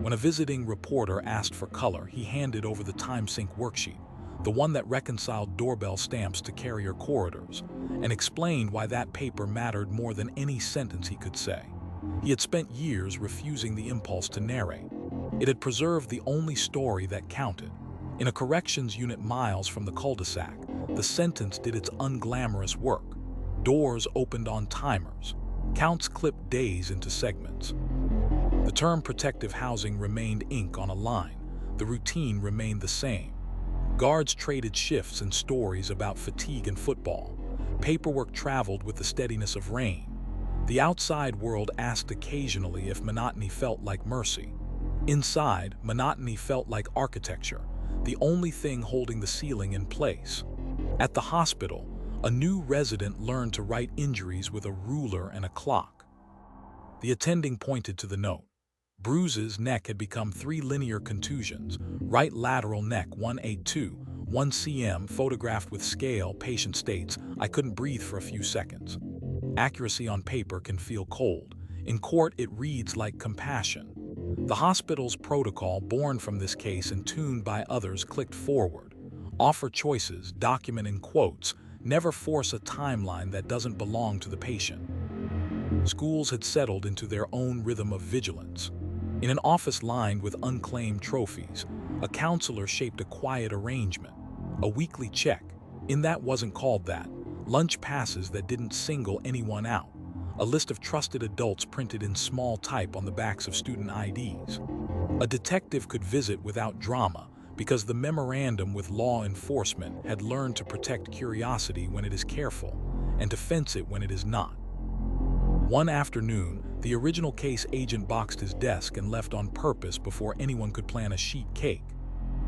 When a visiting reporter asked for color, he handed over the TimeSync worksheet, the one that reconciled doorbell stamps to carrier corridors, and explained why that paper mattered more than any sentence he could say. He had spent years refusing the impulse to narrate. It had preserved the only story that counted. In a corrections unit miles from the cul-de-sac, the sentence did its unglamorous work. Doors opened on timers. Counts clipped days into segments. The term protective housing remained ink on a line. The routine remained the same. Guards traded shifts and stories about fatigue and football. Paperwork traveled with the steadiness of rain. The outside world asked occasionally if monotony felt like mercy. Inside, monotony felt like architecture, the only thing holding the ceiling in place. At the hospital, a new resident learned to write injuries with a ruler and a clock. The attending pointed to the note. Bruises, neck had become 3 linear contusions. Right lateral neck 182, 1 cm, photographed with scale. Patient states, "I couldn't breathe for a few seconds." Accuracy on paper can feel cold. In court, it reads like compassion. The hospital's protocol, born from this case and tuned by others, clicked forward. Offer choices, document in quotes, never force a timeline that doesn't belong to the patient. Schools had settled into their own rhythm of vigilance. In an office lined with unclaimed trophies, a counselor shaped a quiet arrangement. A weekly check, in that wasn't called that. Lunch passes that didn't single anyone out. A list of trusted adults printed in small type on the backs of student IDs. A detective could visit without drama because the memorandum with law enforcement had learned to protect curiosity when it is careful and to fence it when it is not. One afternoon, the original case agent boxed his desk and left on purpose before anyone could plan a sheet cake.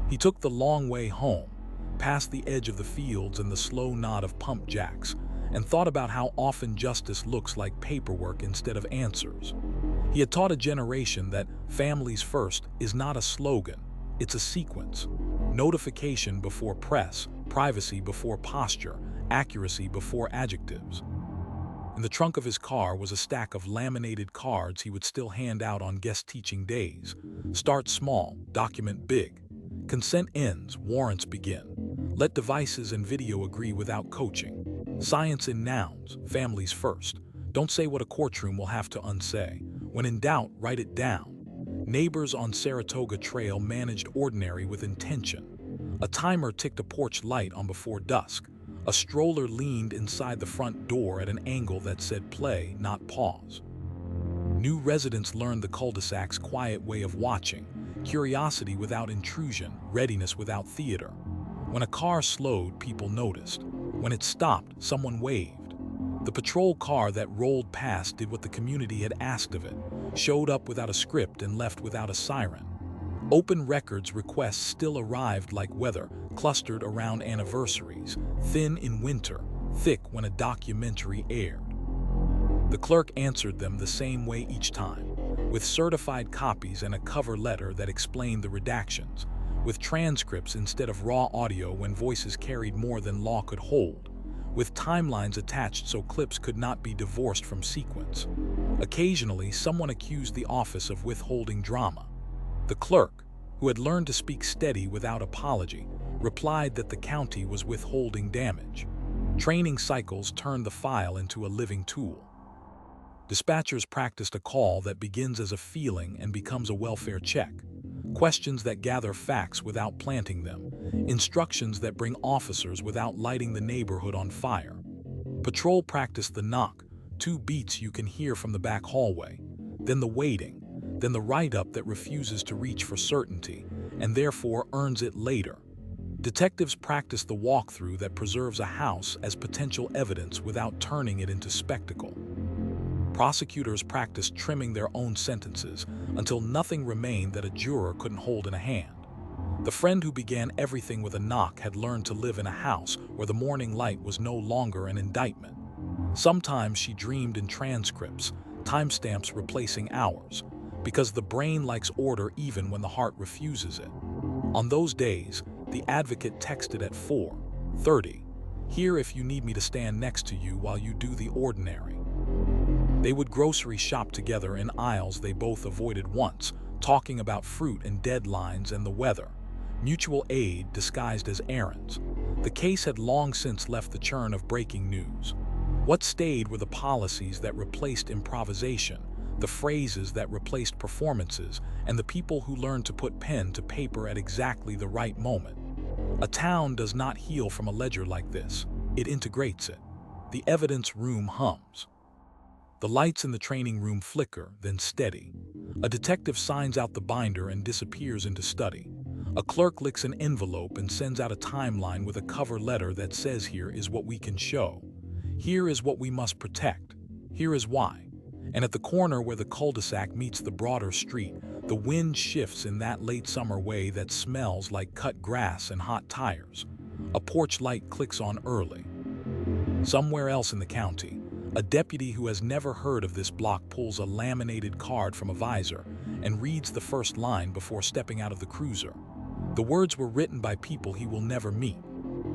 He took the long way home, past the edge of the fields and the slow nod of pump jacks, and thought about how often justice looks like paperwork instead of answers. He had taught a generation that families first is not a slogan, it's a sequence. Notification before press, privacy before posture, accuracy before adjectives. In the trunk of his car was a stack of laminated cards he would still hand out on guest teaching days. Start small, document big. Consent ends, warrants begin. Let devices and video agree without coaching. Science in nouns, families first. Don't say what a courtroom will have to unsay. When in doubt, write it down. Neighbors on Saratoga Trail managed ordinary with intention. A timer ticked a porch light on before dusk. A stroller leaned inside the front door at an angle that said play, not pause. New residents learned the cul-de-sac's quiet way of watching, curiosity without intrusion, readiness without theater. When a car slowed, people noticed. When it stopped, someone waved. The patrol car that rolled past did what the community had asked of it, showed up without a script and left without a siren. Open records requests still arrived like weather, clustered around anniversaries, thin in winter, thick when a documentary aired. The clerk answered them the same way each time, with certified copies and a cover letter that explained the redactions, with transcripts instead of raw audio when voices carried more than law could hold, with timelines attached so clips could not be divorced from sequence. Occasionally, someone accused the office of withholding drama. The clerk, who had learned to speak steady without apology, replied that the county was withholding damage. Training cycles turned the file into a living tool. Dispatchers practiced a call that begins as a feeling and becomes a welfare check. Questions that gather facts without planting them. Instructions that bring officers without lighting the neighborhood on fire. Patrol practiced the knock, 2 beats you can hear from the back hallway. Then the waiting. Then the write-up that refuses to reach for certainty, and therefore earns it later. Detectives practice the walkthrough that preserves a house as potential evidence without turning it into spectacle. Prosecutors practiced trimming their own sentences until nothing remained that a juror couldn't hold in a hand. The friend who began everything with a knock had learned to live in a house where the morning light was no longer an indictment. Sometimes she dreamed in transcripts, timestamps replacing hours, because the brain likes order even when the heart refuses it. On those days, the advocate texted at 4:30, "Here if you need me to stand next to you while you do the ordinary." They would grocery shop together in aisles they both avoided once, talking about fruit and deadlines and the weather. Mutual aid disguised as errands. The case had long since left the churn of breaking news. What stayed were the policies that replaced improvisation, the phrases that replaced performances, and the people who learned to put pen to paper at exactly the right moment. A town does not heal from a ledger like this. It integrates it. The evidence room hums. The lights in the training room flicker, then steady. A detective signs out the binder and disappears into study. A clerk licks an envelope and sends out a timeline with a cover letter that says, "Here is what we can show. Here is what we must protect. Here is why." And at the corner where the cul-de-sac meets the broader street, the wind shifts in that late summer way that smells like cut grass and hot tires. A porch light clicks on early. Somewhere else in the county, a deputy who has never heard of this block pulls a laminated card from a visor and reads the first line before stepping out of the cruiser. The words were written by people he will never meet.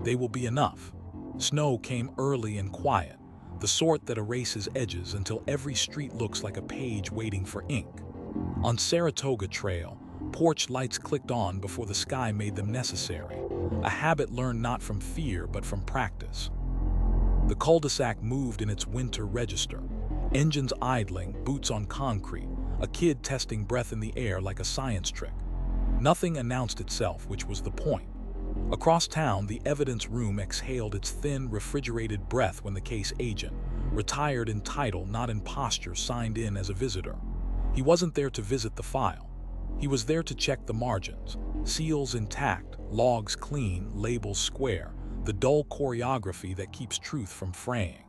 They will be enough. Snow came early and quiet, the sort that erases edges until every street looks like a page waiting for ink. On Saratoga Trail, porch lights clicked on before the sky made them necessary, a habit learned not from fear but from practice. The cul-de-sac moved in its winter register. Engines idling, boots on concrete, a kid testing breath in the air like a science trick. Nothing announced itself, which was the point. Across town, the evidence room exhaled its thin, refrigerated breath when the case agent, retired in title, not in posture, signed in as a visitor. He wasn't there to visit the file. He was there to check the margins, seals intact, logs clean, labels square, the dull choreography that keeps truth from fraying.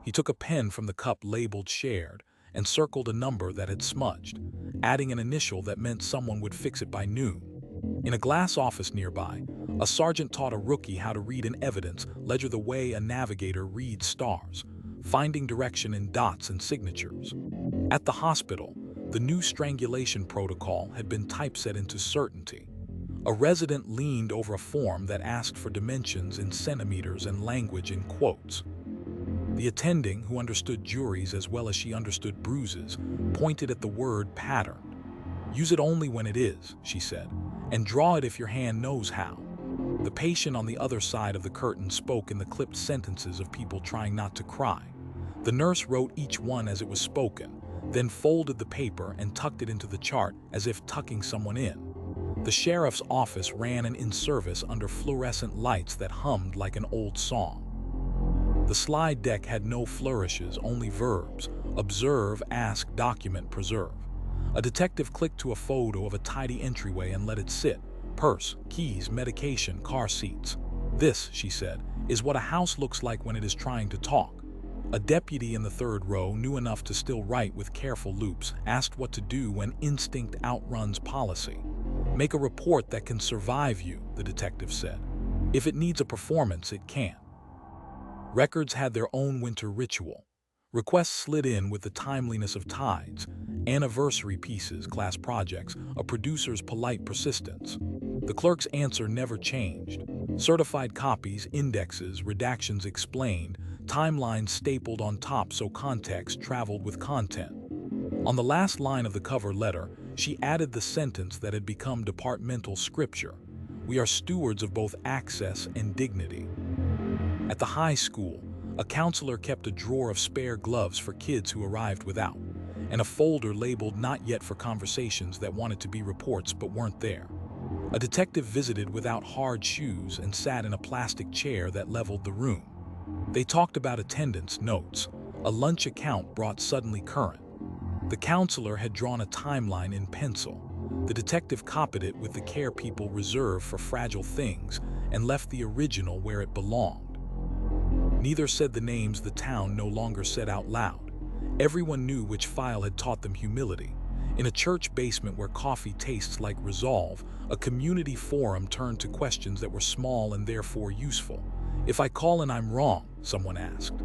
He took a pen from the cup labeled shared and circled a number that had smudged, adding an initial that meant someone would fix it by noon. In a glass office nearby, a sergeant taught a rookie how to read an evidence ledger the way a navigator reads stars, finding direction in dots and signatures. At the hospital, the new strangulation protocol had been typeset into certainty. A resident leaned over a form that asked for dimensions in centimeters and language in quotes. The attending, who understood juries as well as she understood bruises, pointed at the word patterned. "Use it only when it is," she said, "and draw it if your hand knows how." The patient on the other side of the curtain spoke in the clipped sentences of people trying not to cry. The nurse wrote each one as it was spoken, then folded the paper and tucked it into the chart as if tucking someone in. The sheriff's office ran an in-service under fluorescent lights that hummed like an old song. The slide deck had no flourishes, only verbs: observe, ask, document, preserve. A detective clicked to a photo of a tidy entryway and let it sit. Purse, keys, medication, car seats. "This," she said, "is what a house looks like when it is trying to talk." A deputy in the third row knew enough to still write with careful loops, asked what to do when instinct outruns policy. "Make a report that can survive you," the detective said. "If it needs a performance, it can." Records had their own winter ritual. Requests slid in with the timeliness of tides, anniversary pieces, class projects, a producer's polite persistence. The clerk's answer never changed. Certified copies, indexes, redactions explained, timelines stapled on top so context traveled with content. On the last line of the cover letter, she added the sentence that had become departmental scripture: "We are stewards of both access and dignity." At the high school, a counselor kept a drawer of spare gloves for kids who arrived without, and a folder labeled "Not Yet" for conversations that wanted to be reports but weren't there. A detective visited without hard shoes and sat in a plastic chair that leveled the room. They talked about attendance notes, a lunch account brought suddenly current. The counselor had drawn a timeline in pencil. The detective copied it with the care people reserve for fragile things and left the original where it belonged. Neither said the names the town no longer said out loud. Everyone knew which file had taught them humility. In a church basement where coffee tastes like resolve, a community forum turned to questions that were small and therefore useful. "If I call and I'm wrong," someone asked.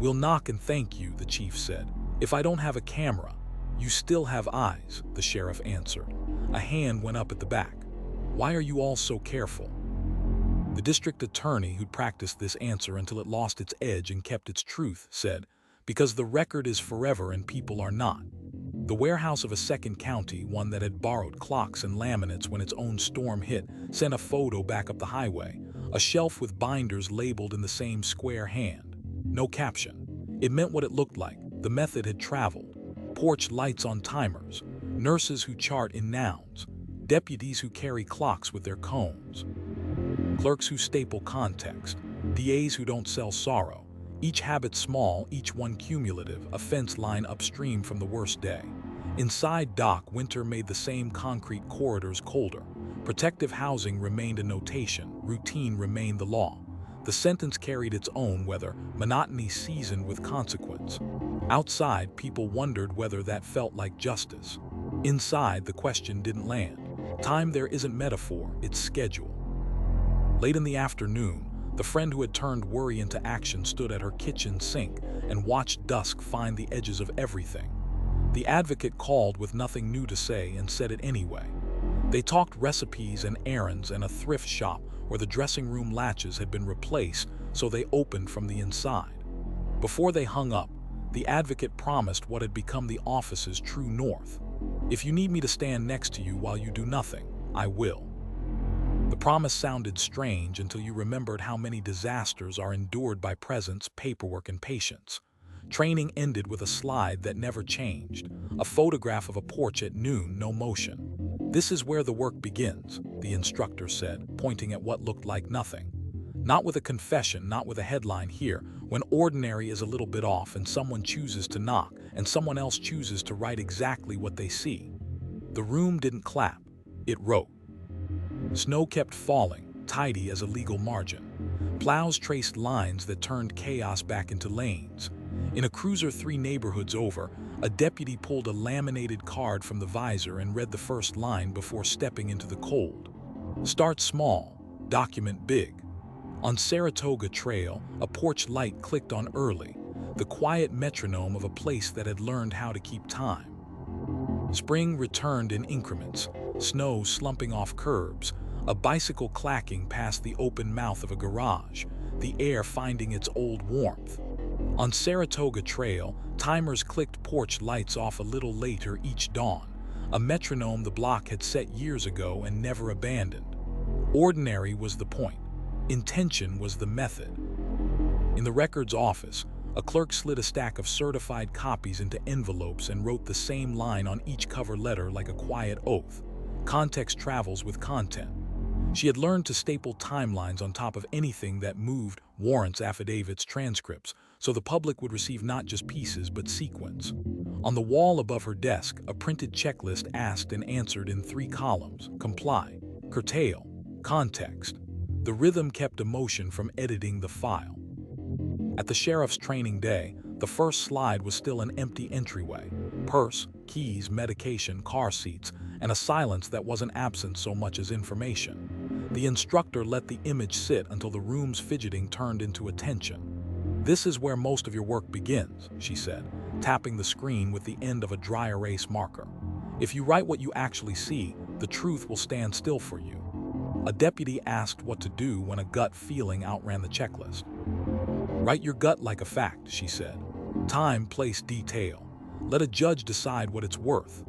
"We'll knock and thank you," the chief said. "If I don't have a camera, you still have eyes," the sheriff answered. A hand went up at the back. "Why are you all so careful?" The district attorney, who'd practiced this answer until it lost its edge and kept its truth, said, "Because the record is forever and people are not." The warehouse of a second county, one that had borrowed clocks and laminates when its own storm hit, sent a photo back up the highway, a shelf with binders labeled in the same square hand. No caption. It meant what it looked like. The method had traveled. Porch lights on timers, nurses who chart in nouns, deputies who carry clocks with their combs, clerks who staple context, DAs who don't sell sorrow. Each habit small, each one cumulative, a fence line upstream from the worst day. Inside dock, winter made the same concrete corridors colder. Protective housing remained a notation, routine remained the law. The sentence carried its own weather, monotony seasoned with consequence. Outside, people wondered whether that felt like justice. Inside, the question didn't land. Time there isn't metaphor, it's schedule. Late in the afternoon, the friend who had turned worry into action stood at her kitchen sink and watched dusk find the edges of everything. The advocate called with nothing new to say and said it anyway. They talked recipes and errands and a thrift shop where the dressing room latches had been replaced so they opened from the inside. Before they hung up, the advocate promised what had become the office's true north. "If you need me to stand next to you while you do nothing, I will." The promise sounded strange until you remembered how many disasters are endured by presence, paperwork, and patience. Training ended with a slide that never changed, a photograph of a porch at noon, no motion. "This is where the work begins," the instructor said, pointing at what looked like nothing. "Not with a confession, not with a headline here, when ordinary is a little bit off and someone chooses to knock and someone else chooses to write exactly what they see." The room didn't clap, it wrote. Snow kept falling, tidy as a legal margin. Plows traced lines that turned chaos back into lanes. In a cruiser 3 neighborhoods over, a deputy pulled a laminated card from the visor and read the first line before stepping into the cold. "Start small, document big." On Saratoga Trail, a porch light clicked on early, the quiet metronome of a place that had learned how to keep time. Spring returned in increments, snow slumping off curbs, a bicycle clacking past the open mouth of a garage, the air finding its old warmth. On Saratoga Trail, timers clicked porch lights off a little later each dawn, a metronome the block had set years ago and never abandoned. Ordinary was the point. Intention was the method. In the records office, a clerk slid a stack of certified copies into envelopes and wrote the same line on each cover letter like a quiet oath. Context travels with content. She had learned to staple timelines on top of anything that moved, warrants, affidavits, transcripts, so the public would receive not just pieces but sequence. On the wall above her desk, a printed checklist asked and answered in 3 columns: comply, curtail, context. The rhythm kept emotion from editing the file. At the sheriff's training day, The first slide was still an empty entryway. Purse, keys, medication, car seats, and a silence that wasn't absent so much as information. The instructor let the image sit until the room's fidgeting turned into attention. "This is where most of your work begins," she said, tapping the screen with the end of a dry erase marker. "If you write what you actually see, the truth will stand still for you." A deputy asked what to do when a gut feeling outran the checklist. "Write your gut like a fact," she said. "Time, place, detail. Let a judge decide what it's worth."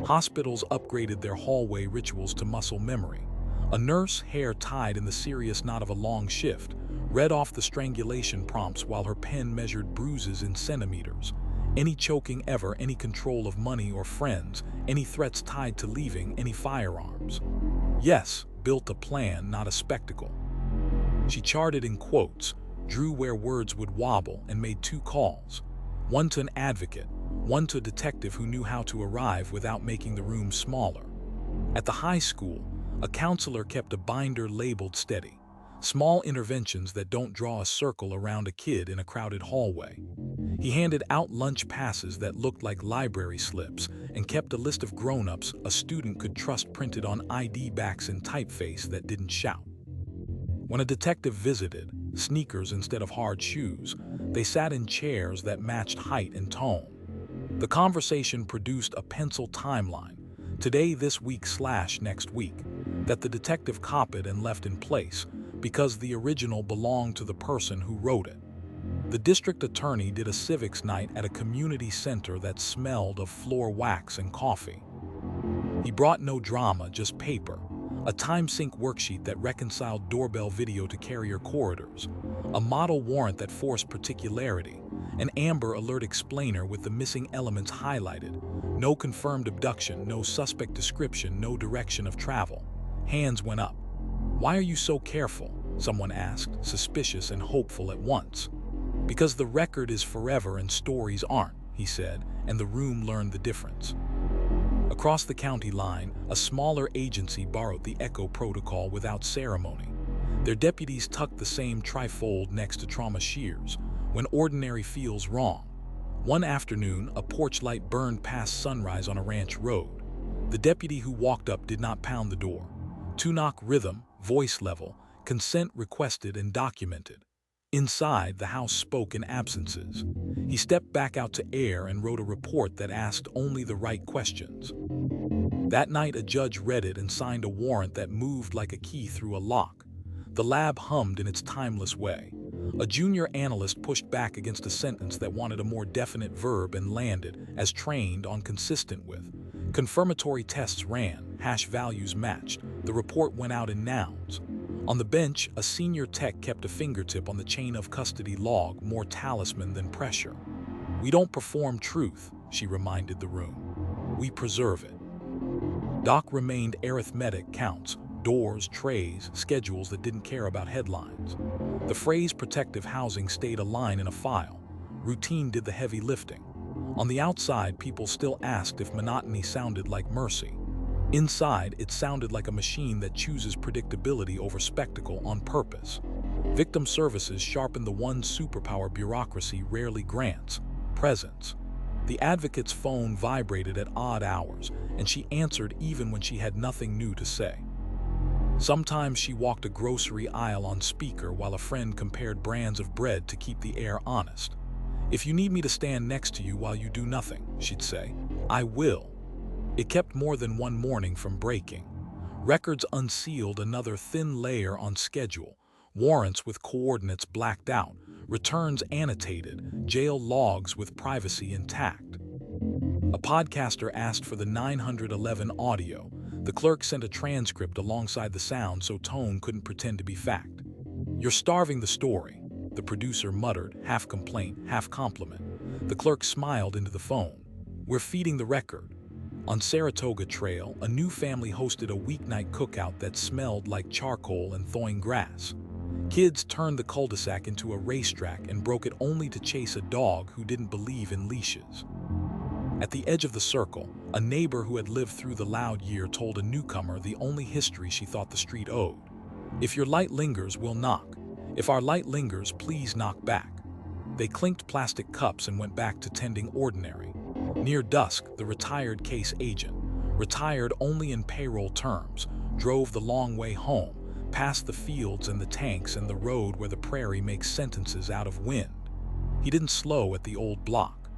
Hospitals upgraded their hallway rituals to muscle memory. A nurse, hair tied in the serious knot of a long shift, read off the strangulation prompts while her pen measured bruises in centimeters. Any choking ever, any control of money or friends, any threats tied to leaving, any firearms. Yes, built a plan, not a spectacle. She charted in quotes, drew where words would wobble, and made 2 calls. One to an advocate, one to a detective who knew how to arrive without making the room smaller. At the high school, a counselor kept a binder labeled steady. Small interventions that don't draw a circle around a kid in a crowded hallway. He handed out lunch passes that looked like library slips and kept a list of grown-ups a student could trust printed on ID backs in typeface that didn't shout. When a detective visited, sneakers instead of hard shoes, they sat in chairs that matched height and tone. The conversation produced a pencil timeline, today, this week / next week, that the detective copied and left in place because the original belonged to the person who wrote it. The district attorney did a civics night at a community center that smelled of floor wax and coffee. He brought no drama, just paper, a time-sync worksheet that reconciled doorbell video to carrier corridors, a model warrant that forced particularity, an Amber Alert explainer with the missing elements highlighted, no confirmed abduction, no suspect description, no direction of travel. Hands went up. "Why are you so careful?" someone asked, suspicious and hopeful at once. "Because the record is forever and stories aren't," he said, and the room learned the difference. Across the county line, a smaller agency borrowed the ECHO protocol without ceremony. Their deputies tucked the same trifold next to trauma shears, when ordinary feels wrong. One afternoon, a porch light burned past sunrise on a ranch road. The deputy who walked up did not pound the door. Two-knock rhythm, voice level, consent requested and documented. Inside, the house spoke in absences. He stepped back out to air and wrote a report that asked only the right questions. That night, a judge read it and signed a warrant that moved like a key through a lock. The lab hummed in its timeless way. A junior analyst pushed back against a sentence that wanted a more definite verb and landed, as trained on consistent with. Confirmatory tests ran, hash values matched, the report went out in nouns. On the bench, a senior tech kept a fingertip on the chain of custody log, more talisman than pressure. "We don't perform truth," she reminded the room. "We preserve it." Doc remained arithmetic counts, doors, trays, schedules that didn't care about headlines. The phrase protective housing stayed a line in a file. Routine did the heavy lifting. On the outside, people still asked if monotony sounded like mercy. Inside, it sounded like a machine that chooses predictability over spectacle on purpose. Victim services sharpened the one superpower bureaucracy rarely grants: presence. The advocate's phone vibrated at odd hours, and she answered even when she had nothing new to say. Sometimes she walked a grocery aisle on speaker while a friend compared brands of bread to keep the air honest. "If you need me to stand next to you while you do nothing," she'd say, "I will." It kept more than one morning from breaking. Records unsealed, another thin layer on schedule, warrants with coordinates blacked out, returns annotated, jail logs with privacy intact. A podcaster asked for the 911 audio. The clerk sent a transcript alongside the sound so tone couldn't pretend to be fact. "You're starving the story," the producer muttered, half complaint, half compliment. The clerk smiled into the phone. "We're feeding the record." On Saratoga Trail, a new family hosted a weeknight cookout that smelled like charcoal and thawing grass. Kids turned the cul-de-sac into a racetrack and broke it only to chase a dog who didn't believe in leashes. At the edge of the circle, a neighbor who had lived through the loud year told a newcomer the only history she thought the street owed. "If your light lingers, we'll knock. If our light lingers, please knock back." They clinked plastic cups and went back to tending ordinary. Near dusk, the retired case agent, retired only in payroll terms, drove the long way home, past the fields and the tanks and the road where the prairie makes sentences out of wind. He didn't slow at the old block.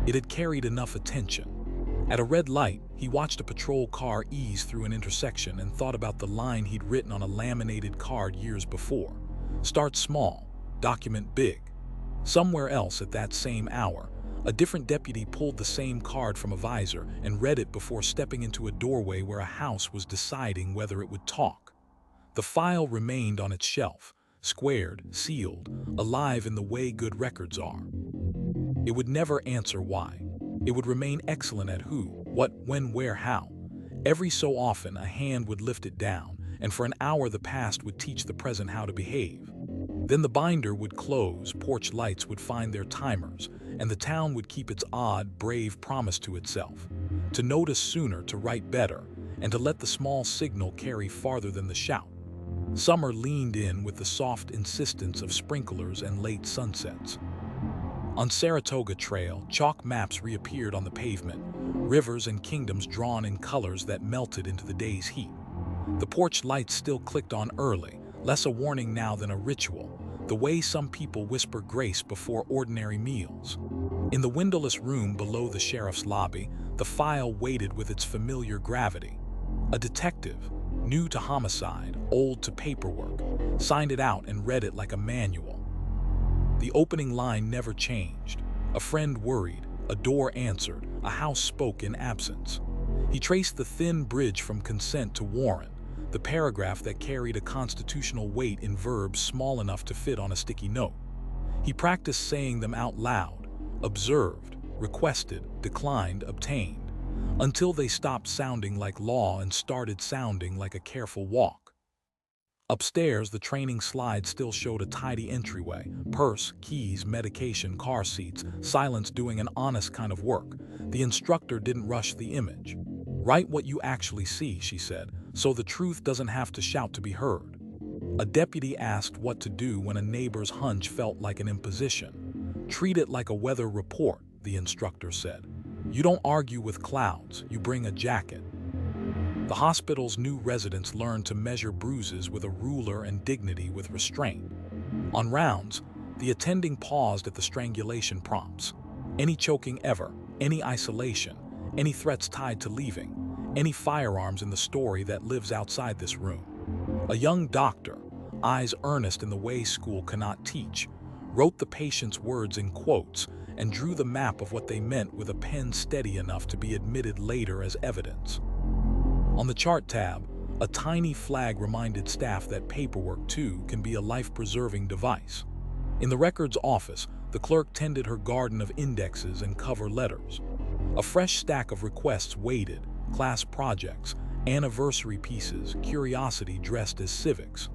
It had carried enough attention. At a red light, he watched a patrol car ease through an intersection and thought about the line he'd written on a laminated card years before. Start small, document big. Somewhere else at that same hour, a different deputy pulled the same card from a visor and read it before stepping into a doorway where a house was deciding whether it would talk. The file remained on its shelf, squared, sealed, alive in the way good records are. It would never answer why. It would remain excellent at who, what, when, where, how. Every so often, a hand would lift it down, and for an hour the past would teach the present how to behave. Then the binder would close, porch lights would find their timers, and the town would keep its odd, brave promise to itself, to notice sooner, to write better, and to let the small signal carry farther than the shout. Summer leaned in with the soft insistence of sprinklers and late sunsets. On Saratoga Trail, chalk maps reappeared on the pavement, rivers and kingdoms drawn in colors that melted into the day's heat. The porch lights still clicked on early, less a warning now than a ritual, the way some people whisper grace before ordinary meals. In the windowless room below the sheriff's lobby, the file waited with its familiar gravity. A detective, new to homicide, old to paperwork, signed it out and read it like a manual. The opening line never changed. A friend worried, a door answered, a house spoke in absence. He traced the thin bridge from consent to warrant, the paragraph that carried a constitutional weight in verbs small enough to fit on a sticky note. He practiced saying them out loud, observed, requested, declined, obtained, until they stopped sounding like law and started sounding like a careful walk. Upstairs, the training slide still showed a tidy entryway, purse, keys, medication, car seats, silence doing an honest kind of work. The instructor didn't rush the image. Write what you actually see, she said, so the truth doesn't have to shout to be heard. A deputy asked what to do when a neighbor's hunch felt like an imposition. Treat it like a weather report, the instructor said. You don't argue with clouds, you bring a jacket. The hospital's new residents learned to measure bruises with a ruler and dignity with restraint. On rounds, the attending paused at the strangulation prompts. Any choking ever, any isolation, any threats tied to leaving, any firearms in the story that lives outside this room. A young doctor, eyes earnest in the way school cannot teach, wrote the patient's words in quotes and drew the map of what they meant with a pen steady enough to be admitted later as evidence. On the chart tab, a tiny flag reminded staff that paperwork, too, can be a life-preserving device. In the records office, the clerk tended her garden of indexes and cover letters. A fresh stack of requests waited, class projects, anniversary pieces, curiosity dressed as civics.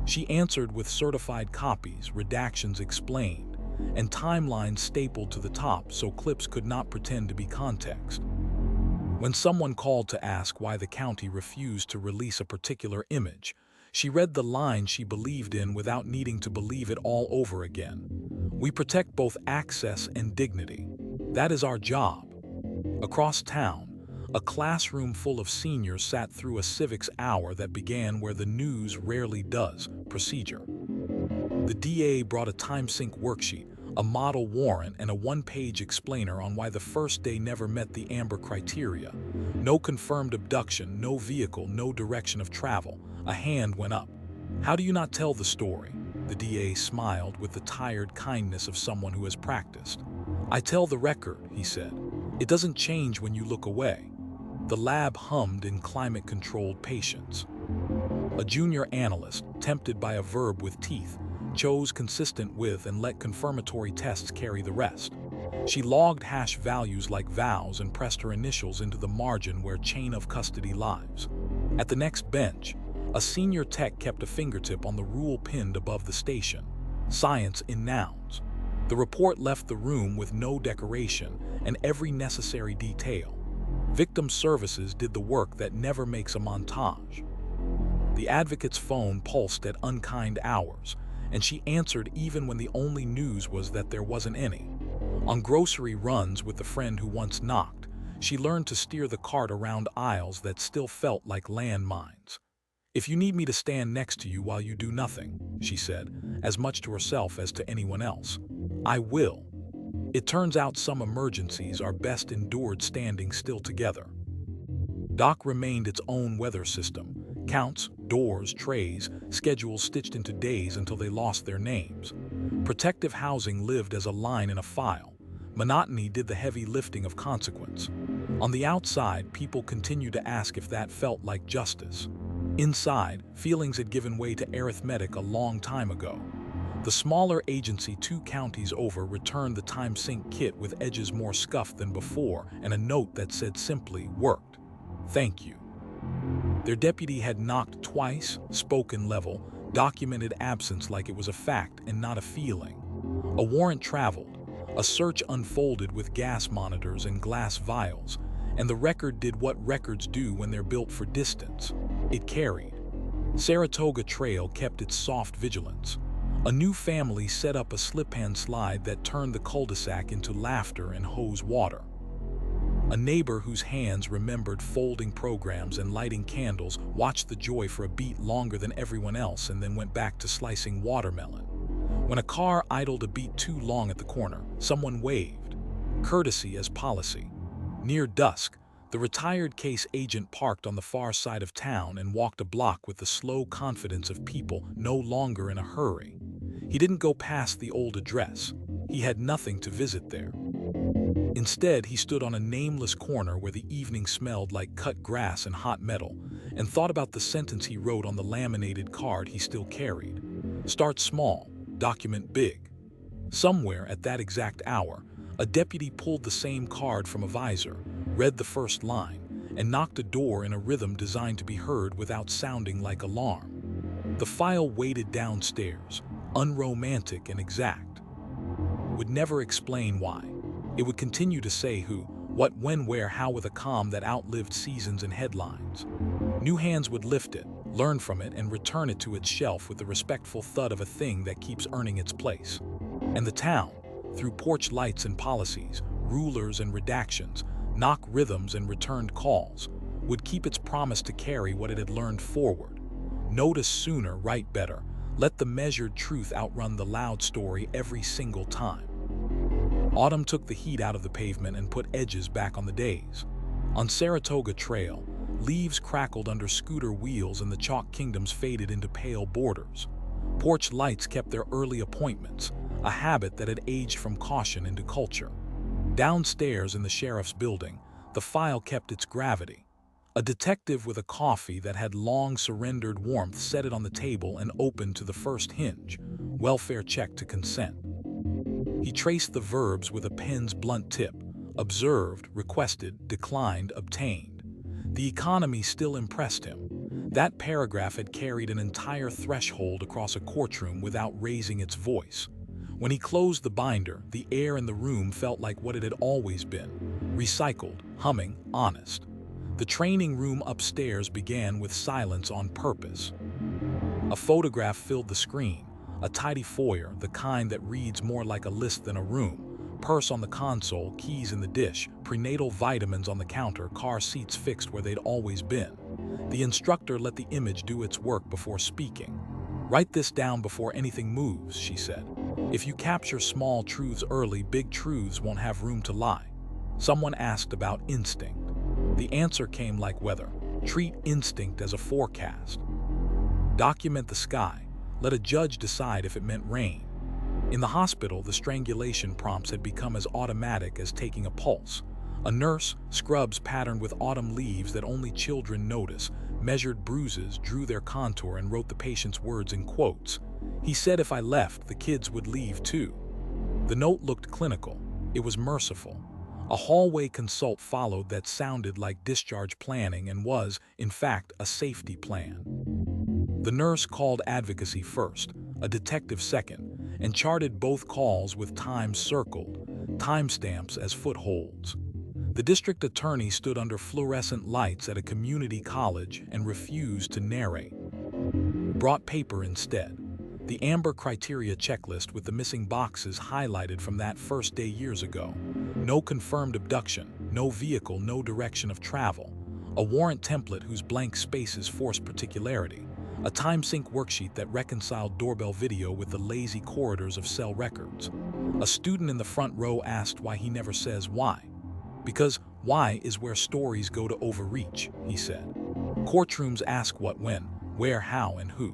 She answered with certified copies, redactions explained, and timelines stapled to the top so clips could not pretend to be context. When someone called to ask why the county refused to release a particular image, she read the line she believed in without needing to believe it all over again. We protect both access and dignity. That is our job. Across town, a classroom full of seniors sat through a civics hour that began where the news rarely does, procedure. The DA brought a time-sync worksheet, a model warrant, and a one-page explainer on why the first day never met the Amber criteria. No confirmed abduction, no vehicle, no direction of travel. A hand went up. How do you not tell the story? The DA smiled with the tired kindness of someone who has practiced. I tell the record, he said. It doesn't change when you look away. The lab hummed in climate-controlled patience. A junior analyst, tempted by a verb with teeth, chose consistent with and let confirmatory tests carry the rest. She logged hash values like vows and pressed her initials into the margin where chain of custody lives. At the next bench, a senior tech kept a fingertip on the rule pinned above the station. Science in nouns. The report left the room with no decoration and every necessary detail. Victim services did the work that never makes a montage. The advocate's phone pulsed at unkind hours, and she answered even when the only news was that there wasn't any. On grocery runs with the friend who once knocked, she learned to steer the cart around aisles that still felt like landmines. "If you need me to stand next to you while you do nothing," she said, as much to herself as to anyone else, "I will." It turns out some emergencies are best endured standing still together. Doc remained its own weather system. Counts, doors, trays, schedules stitched into days until they lost their names. Protective housing lived as a line in a file. Monotony did the heavy lifting of consequence. On the outside, people continued to ask if that felt like justice. Inside, feelings had given way to arithmetic a long time ago. The smaller agency 2 counties over returned the time sync kit with edges more scuffed than before and a note that said simply, "Worked. Thank you." Their deputy had knocked twice, spoken level, documented absence like it was a fact and not a feeling. A warrant traveled, a search unfolded with gas monitors and glass vials, and the record did what records do when they're built for distance. It carried. Saratoga Trail kept its soft vigilance. A new family set up a slip-hand slide that turned the cul-de-sac into laughter and hose water. A neighbor whose hands remembered folding programs and lighting candles watched the joy for a beat longer than everyone else and then went back to slicing watermelon. When a car idled a beat too long at the corner, someone waved. Courtesy as policy. Near dusk, the retired case agent parked on the far side of town and walked a block with the slow confidence of people no longer in a hurry. He didn't go past the old address. He had nothing to visit there. Instead, he stood on a nameless corner where the evening smelled like cut grass and hot metal, and thought about the sentence he wrote on the laminated card he still carried. "Start small, document big." Somewhere at that exact hour, a deputy pulled the same card from a visor, read the first line, and knocked a door in a rhythm designed to be heard without sounding like alarm. The file waited downstairs, unromantic and exact. Would never explain why. It would continue to say who, what, when, where, how with a calm that outlived seasons and headlines. New hands would lift it, learn from it, and return it to its shelf with the respectful thud of a thing that keeps earning its place. And the town, through porch lights and policies, rulers and redactions, knock rhythms and returned calls, would keep its promise to carry what it had learned forward. Notice sooner, write better. Let the measured truth outrun the loud story every single time. Autumn took the heat out of the pavement and put edges back on the days. On Saratoga Trail, leaves crackled under scooter wheels and the chalk kingdoms faded into pale borders. Porch lights kept their early appointments, a habit that had aged from caution into culture. Downstairs in the sheriff's building, the file kept its gravity. A detective with a coffee that had long surrendered warmth set it on the table and opened to the first hinge, welfare check to consent. He traced the verbs with a pen's blunt tip: observed, requested, declined, obtained. The economy still impressed him. That paragraph had carried an entire threshold across a courtroom without raising its voice. When he closed the binder, the air in the room felt like what it had always been: recycled, humming, honest. The training room upstairs began with silence on purpose. A photograph filled the screen, a tidy foyer, the kind that reads more like a list than a room. Purse on the console, keys in the dish, prenatal vitamins on the counter, car seats fixed where they'd always been. The instructor let the image do its work before speaking. "Write this down before anything moves," she said. "If you capture small truths early, big truths won't have room to lie." Someone asked about instinct. The answer came like weather. Treat instinct as a forecast. Document the sky. Let a judge decide if it meant rain. In the hospital, the strangulation prompts had become as automatic as taking a pulse. A nurse, scrubs patterned with autumn leaves that only children notice, measured bruises, drew their contour, and wrote the patient's words in quotes. "He said if I left, the kids would leave too." The note looked clinical. It was merciful. A hallway consult followed that sounded like discharge planning and was, in fact, a safety plan. The nurse called advocacy first, a detective second, and charted both calls with times circled, timestamps as footholds. The district attorney stood under fluorescent lights at a community college and refused to narrate. Brought paper instead. The amber criteria checklist with the missing boxes highlighted from that first day years ago. No confirmed abduction, no vehicle, no direction of travel. A warrant template whose blank spaces forced particularity. A time sync worksheet that reconciled doorbell video with the lazy corridors of cell records. A student in the front row asked why he never says why. Because why is where stories go to overreach, he said. Courtrooms ask what, when, where, how, and who.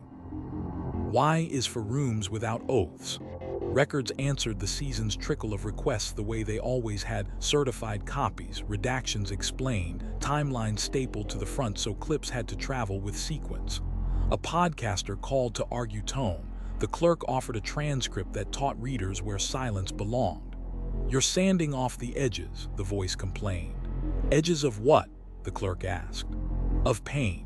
Why is for rooms without oaths. Records answered the season's trickle of requests the way they always had: certified copies, redactions explained, timelines stapled to the front so clips had to travel with sequence. A podcaster called to argue tone. The clerk offered a transcript that taught readers where silence belonged. "You're sanding off the edges," the voice complained. "Edges of what?" the clerk asked. "Of pain."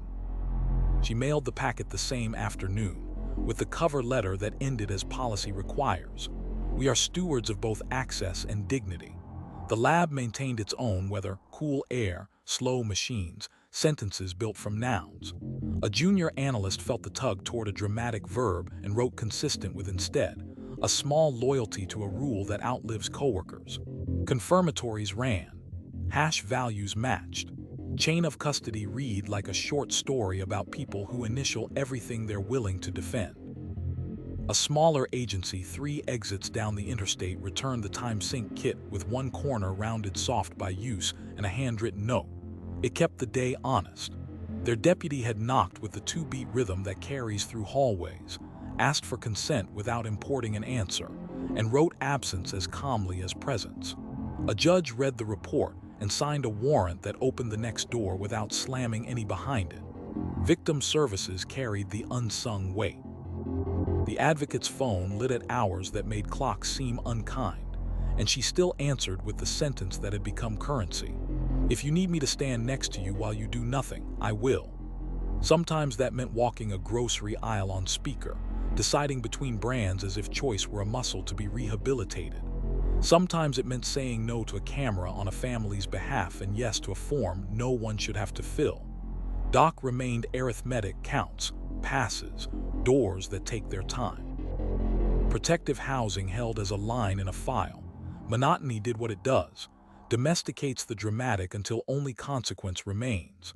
She mailed the packet the same afternoon, with the cover letter that ended as policy requires. "We are stewards of both access and dignity." The lab maintained its own, whether cool air, slow machines, sentences built from nouns. A junior analyst felt the tug toward a dramatic verb and wrote consistent with instead, a small loyalty to a rule that outlives coworkers. Confirmatories ran. Hash values matched. Chain of custody read like a short story about people who initial everything they're willing to defend. A smaller agency 3 exits down the interstate returned the time sync kit with one corner rounded soft by use and a handwritten note. It kept the day honest. Their deputy had knocked with the 2-beat rhythm that carries through hallways, asked for consent without importing an answer, and wrote absence as calmly as presence. A judge read the report and signed a warrant that opened the next door without slamming any behind it. Victim services carried the unsung weight. The advocate's phone lit at hours that made clocks seem unkind, and she still answered with the sentence that had become currency. "If you need me to stand next to you while you do nothing, I will." Sometimes that meant walking a grocery aisle on speaker, deciding between brands as if choice were a muscle to be rehabilitated. Sometimes it meant saying no to a camera on a family's behalf and yes to a form no one should have to fill. Doc remained arithmetic: counts, passes, doors that take their time. Protective housing held as a line in a file. Monotony did what it does, domesticates the dramatic until only consequence remains.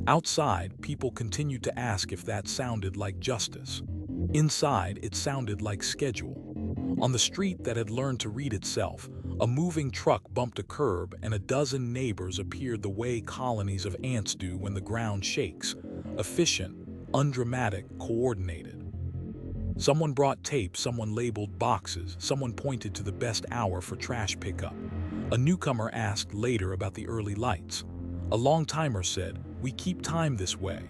Outside, people continued to ask if that sounded like justice. Inside, it sounded like schedule. On the street that had learned to read itself, a moving truck bumped a curb and a dozen neighbors appeared the way colonies of ants do when the ground shakes, efficient, undramatic, coordinated. Someone brought tape, someone labeled boxes, someone pointed to the best hour for trash pickup. A newcomer asked later about the early lights. A long-timer said, "We keep time this way."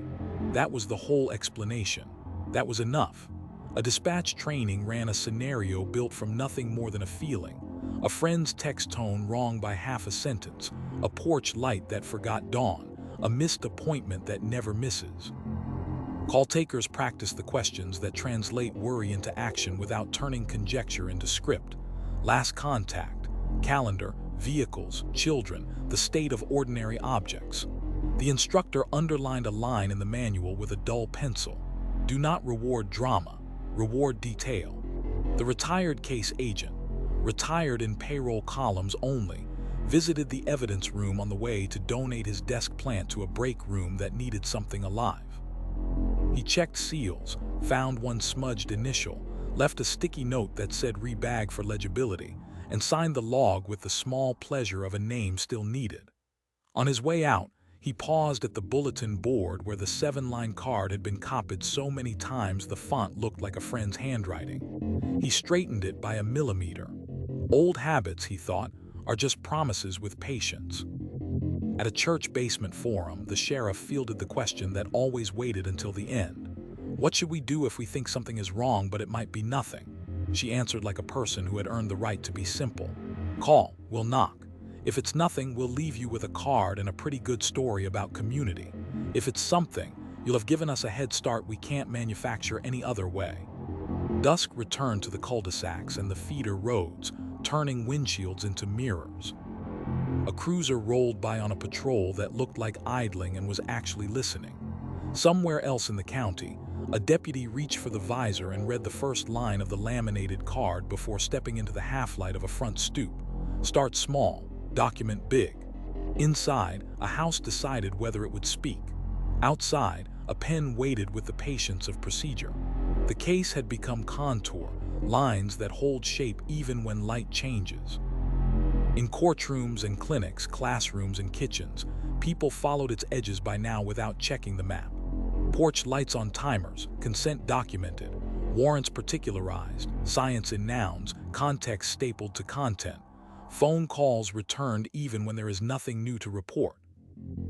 That was the whole explanation. That was enough. A dispatch training ran a scenario built from nothing more than a feeling. A friend's text tone wrong by half a sentence, a porch light that forgot dawn, a missed appointment that never misses. Call takers practice the questions that translate worry into action without turning conjecture into script. Last contact, calendar, vehicles, children, the state of ordinary objects. The instructor underlined a line in the manual with a dull pencil. "Do not reward drama, reward detail." The retired case agent, retired in payroll columns only, visited the evidence room on the way to donate his desk plant to a break room that needed something alive. He checked seals, found one smudged initial, left a sticky note that said "rebag" for legibility, and signed the log with the small pleasure of a name still needed. On his way out, he paused at the bulletin board where the 7-line card had been copied so many times the font looked like a friend's handwriting. He straightened it by a millimeter. Old habits, he thought, are just promises with patience. At a church basement forum, the sheriff fielded the question that always waited until the end. "What should we do if we think something is wrong but it might be nothing?" She answered like a person who had earned the right to be simple. "Call, we'll knock. If it's nothing, we'll leave you with a card and a pretty good story about community. If it's something, you'll have given us a head start we can't manufacture any other way." Dusk returned to the cul-de-sacs and the feeder roads, turning windshields into mirrors. A cruiser rolled by on a patrol that looked like idling and was actually listening. Somewhere else in the county, A deputy reached for the visor and read the first line of the laminated card before stepping into the half-light of a front stoop. Start small, document big. Inside, a house decided whether it would speak. Outside, a pen waited with the patience of procedure. The case had become contour, lines that hold shape even when light changes. In courtrooms and clinics, classrooms and kitchens, people followed its edges by now without checking the map. Porch lights on timers, consent documented, warrants particularized, science in nouns, context stapled to content. Phone calls returned even when there is nothing new to report.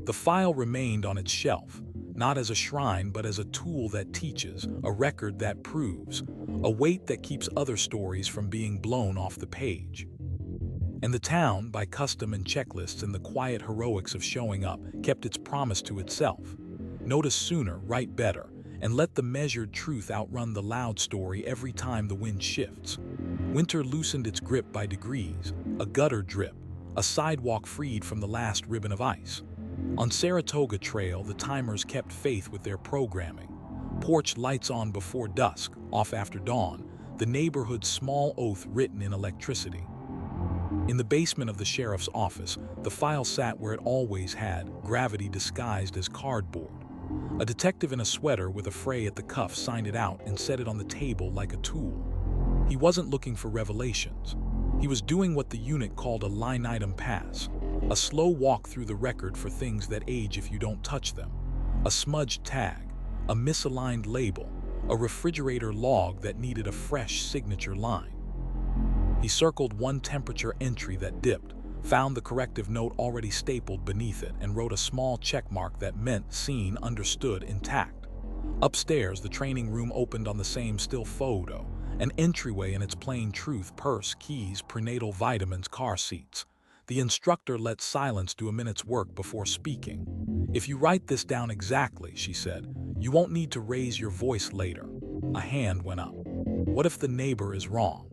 The file remained on its shelf, not as a shrine but as a tool that teaches, a record that proves, a weight that keeps other stories from being blown off the page. And the town, by custom and checklists and the quiet heroics of showing up, kept its promise to itself. Notice sooner, write better, and let the measured truth outrun the loud story every time the wind shifts. Winter loosened its grip by degrees, a gutter drip, a sidewalk freed from the last ribbon of ice. On Saratoga Trail, the timers kept faith with their programming. Porch lights on before dusk, off after dawn, the neighborhood's small oath written in electricity. In the basement of the sheriff's office, the file sat where it always had, gravity disguised as cardboard. A detective in a sweater with a fray at the cuff signed it out and set it on the table like a tool. He wasn't looking for revelations. He was doing what the unit called a line-item pass, a slow walk through the record for things that age if you don't touch them. A smudged tag, a misaligned label, a refrigerator log that needed a fresh signature line. He circled one temperature entry that dipped, found the corrective note already stapled beneath it, and wrote a small checkmark that meant seen, understood, intact. Upstairs, the training room opened on the same still photo, an entryway in its plain truth: purse, keys, prenatal vitamins, car seats. The instructor let silence do a minute's work before speaking. If you write this down exactly, she said, you won't need to raise your voice later. A hand went up. What if the neighbor is wrong?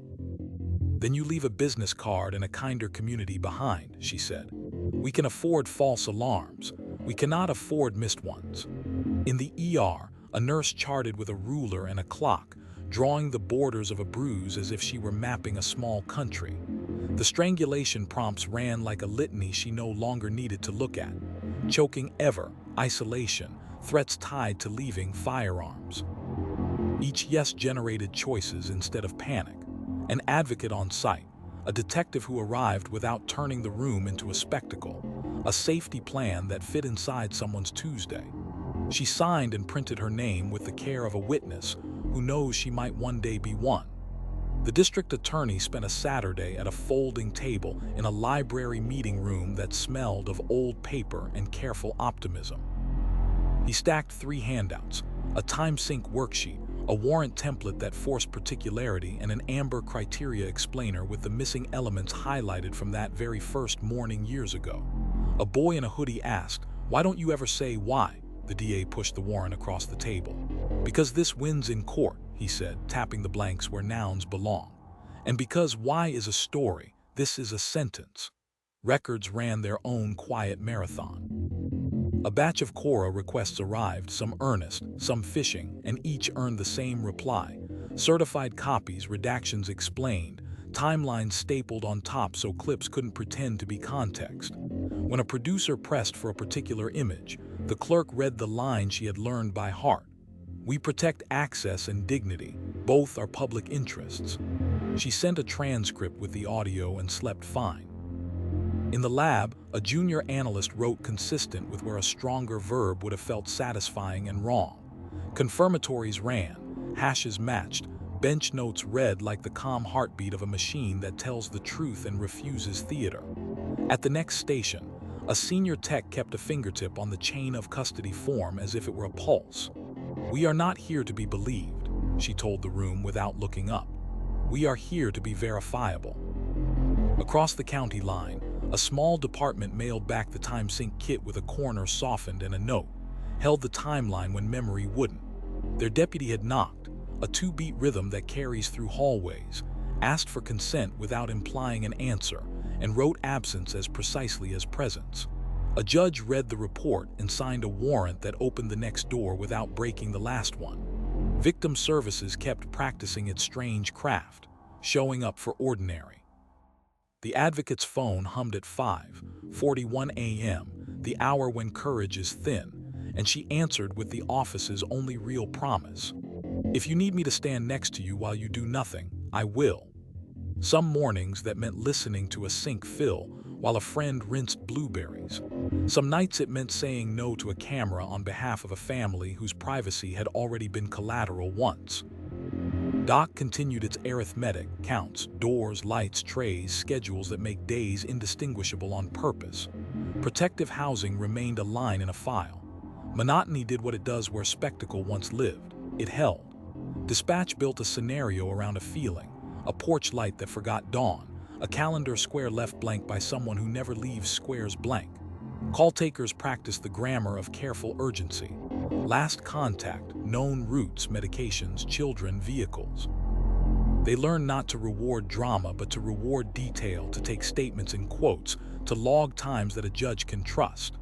Then you leave a business card and a kinder community behind, she said. We can afford false alarms. We cannot afford missed ones. In the ER, a nurse charted with a ruler and a clock, drawing the borders of a bruise as if she were mapping a small country. The strangulation prompts ran like a litany she no longer needed to look at. Choking ever, isolation, threats tied to leaving, firearms. Each yes generated choices instead of panic. An advocate on site, a detective who arrived without turning the room into a spectacle, a safety plan that fit inside someone's Tuesday. She signed and printed her name with the care of a witness who knows she might one day be one. The district attorney spent a Saturday at a folding table in a library meeting room that smelled of old paper and careful optimism. He stacked 3 handouts, a time-sync worksheet, a warrant template that forced particularity, and an amber criteria explainer with the missing elements highlighted from that very first morning years ago. A boy in a hoodie asked, "Why don't you ever say why?" The DA pushed the warrant across the table. "Because this wins in court," he said, tapping the blanks where nouns belong. "And because why is a story, this is a sentence." Records ran their own quiet marathon. A batch of Cora requests arrived, some earnest, some fishing, and each earned the same reply. Certified copies, redactions explained, timelines stapled on top so clips couldn't pretend to be context. When a producer pressed for a particular image, the clerk read the line she had learned by heart. "We protect access and dignity. Both are public interests." She sent a transcript with the audio and slept fine. In the lab, a junior analyst wrote consistent with where a stronger verb would have felt satisfying and wrong. Confirmatories ran, hashes matched, bench notes read like the calm heartbeat of a machine that tells the truth and refuses theater. At the next station, a senior tech kept a fingertip on the chain of custody form as if it were a pulse. "We are not here to be believed," she told the room without looking up. "We are here to be verifiable." Across the county line, a small department mailed back the time-sync kit with a corner softened and a note, held the timeline when memory wouldn't. Their deputy had knocked, a 2-beat rhythm that carries through hallways, asked for consent without implying an answer, and wrote absence as precisely as presence. A judge read the report and signed a warrant that opened the next door without breaking the last one. Victim services kept practicing its strange craft, showing up for ordinary. The advocate's phone hummed at 5:41 a.m., the hour when courage is thin, and she answered with the office's only real promise. "If you need me to stand next to you while you do nothing, I will." Some mornings that meant listening to a sink fill while a friend rinsed blueberries. Some nights it meant saying no to a camera on behalf of a family whose privacy had already been collateral once. Doc continued its arithmetic, counts, doors, lights, trays, schedules that make days indistinguishable on purpose. Protective housing remained a line in a file. Monotony did what it does where spectacle once lived. It held. Dispatch built a scenario around a feeling, a porch light that forgot dawn, a calendar square left blank by someone who never leaves squares blank. Call takers practiced the grammar of careful urgency. Last contact, known routes, medications, children, vehicles. They learned not to reward drama but to reward detail, to take statements in quotes, to log times that a judge can trust.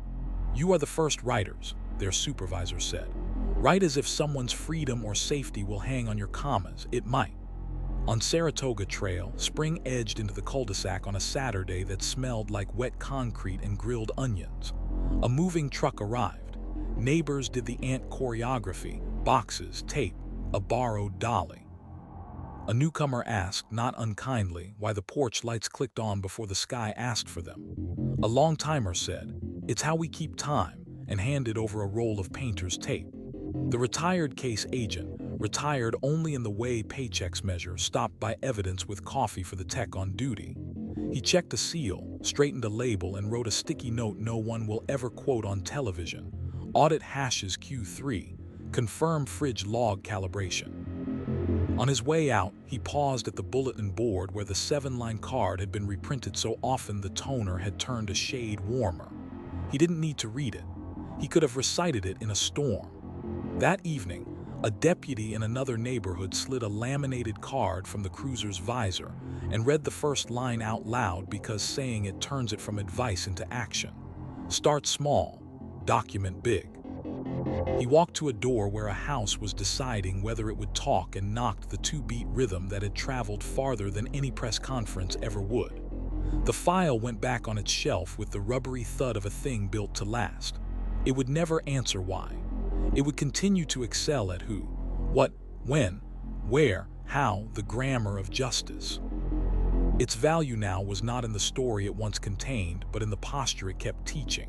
"You are the first writers," their supervisor said. "Write as if someone's freedom or safety will hang on your commas. It might." On Saratoga Trail, spring edged into the cul-de-sac on a Saturday that smelled like wet concrete and grilled onions. A moving truck arrived. Neighbors did the ant choreography, boxes, tape, a borrowed dolly. A newcomer asked, not unkindly, why the porch lights clicked on before the sky asked for them. A long-timer said, "It's how we keep time," and handed over a roll of painter's tape. The retired case agent, retired only in the way paychecks measure, stopped by evidence with coffee for the tech on duty. He checked a seal, straightened a label, and wrote a sticky note no one will ever quote on television. Audit hashes Q3, confirm fridge log calibration. On his way out, he paused at the bulletin board where the 7-line card had been reprinted so often the toner had turned a shade warmer. He didn't need to read it. He could have recited it in a storm. That evening, a deputy in another neighborhood slid a laminated card from the cruiser's visor and read the first line out loud because saying it turns it from advice into action. Start small, document big. He walked to a door where a house was deciding whether it would talk and knocked the 2-beat rhythm that had traveled farther than any press conference ever would. The file went back on its shelf with the rubbery thud of a thing built to last. It would never answer why. It would continue to excel at who, what, when, where, how, the grammar of justice. Its value now was not in the story it once contained, but in the posture it kept teaching.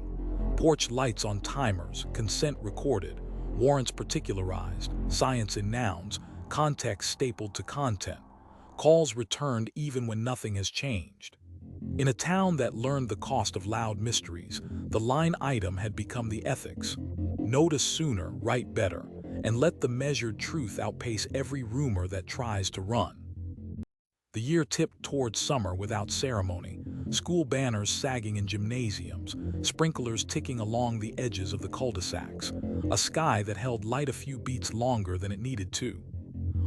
Porch lights on timers, consent recorded, warrants particularized, science in nouns, context stapled to content, calls returned even when nothing has changed. In a town that learned the cost of loud mysteries, the line item had become the ethics. Notice sooner, write better, and let the measured truth outpace every rumor that tries to run. The year tipped toward summer without ceremony, school banners sagging in gymnasiums, sprinklers ticking along the edges of the cul-de-sacs, a sky that held light a few beats longer than it needed to.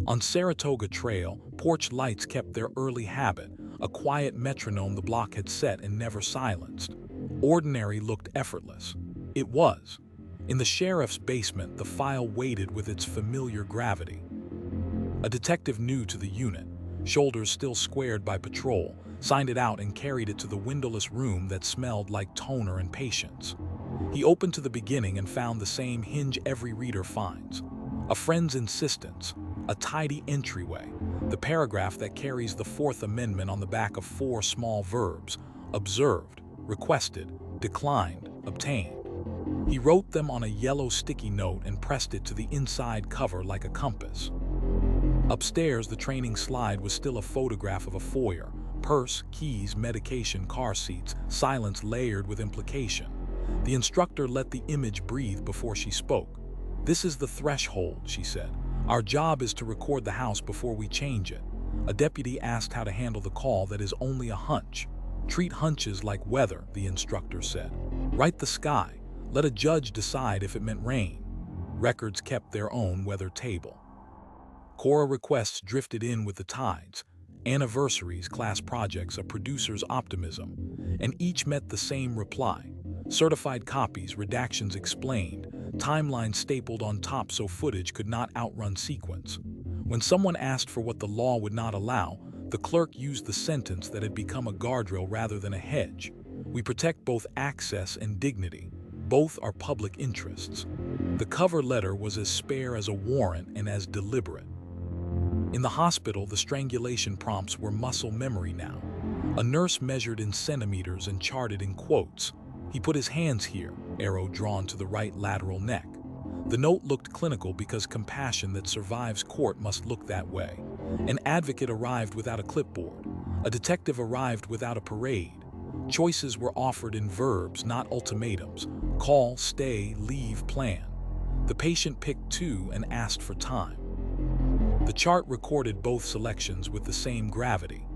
On Saratoga Trail, porch lights kept their early habit, a quiet metronome the block had set and never silenced. Ordinary looked effortless. It was. In the sheriff's basement, the file waited with its familiar gravity. A detective new to the unit, shoulders still squared by patrol, signed it out and carried it to the windowless room that smelled like toner and patience. He opened to the beginning and found the same hinge every reader finds. A friend's insistence, a tidy entryway, the paragraph that carries the Fourth Amendment on the back of 4 small verbs: observed, requested, declined, obtained. He wrote them on a yellow sticky note and pressed it to the inside cover like a compass. Upstairs, the training slide was still a photograph of a foyer: purse, keys, medication, car seats, silence layered with implication. The instructor let the image breathe before she spoke. "This is the threshold," she said. "Our job is to record the house before we change it." A deputy asked how to handle the call that is only a hunch. "Treat hunches like weather," the instructor said. "Write the sky. Let a judge decide if it meant rain." Records kept their own weather table. Cora requests drifted in with the tides. Anniversaries, class projects, a producer's optimism. And each met the same reply. Certified copies, redactions explained. timelines stapled on top so footage could not outrun sequence. When someone asked for what the law would not allow, the clerk used the sentence that had become a guardrail rather than a hedge. We protect both access and dignity. Both are public interests. The cover letter was as spare as a warrant and as deliberate. In the hospital, the strangulation prompts were muscle memory now. A nurse measured in centimeters and charted in quotes. He put his hands here, arrow drawn to the right lateral neck. The note looked clinical because compassion that survives court must look that way. An advocate arrived without a clipboard. A detective arrived without a parade. Choices were offered in verbs, not ultimatums. Call, stay, leave, plan. The patient picked two and asked for time. The chart recorded both selections with the same gravity.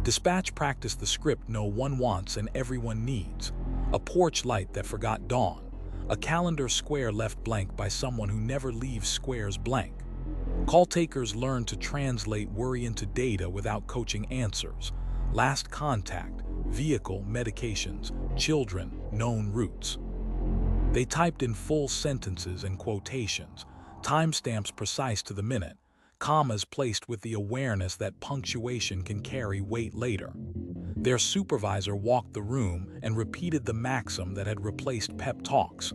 Dispatch practiced the script no one wants and everyone needs. A porch light that forgot dawn. A calendar square left blank by someone who never leaves squares blank. Call takers learn to translate worry into data without coaching answers. Last contact, vehicle, medications, children, known routes. They typed in full sentences and quotations, timestamps precise to the minute, commas placed with the awareness that punctuation can carry weight later. Their supervisor walked the room and repeated the maxim that had replaced pep talks.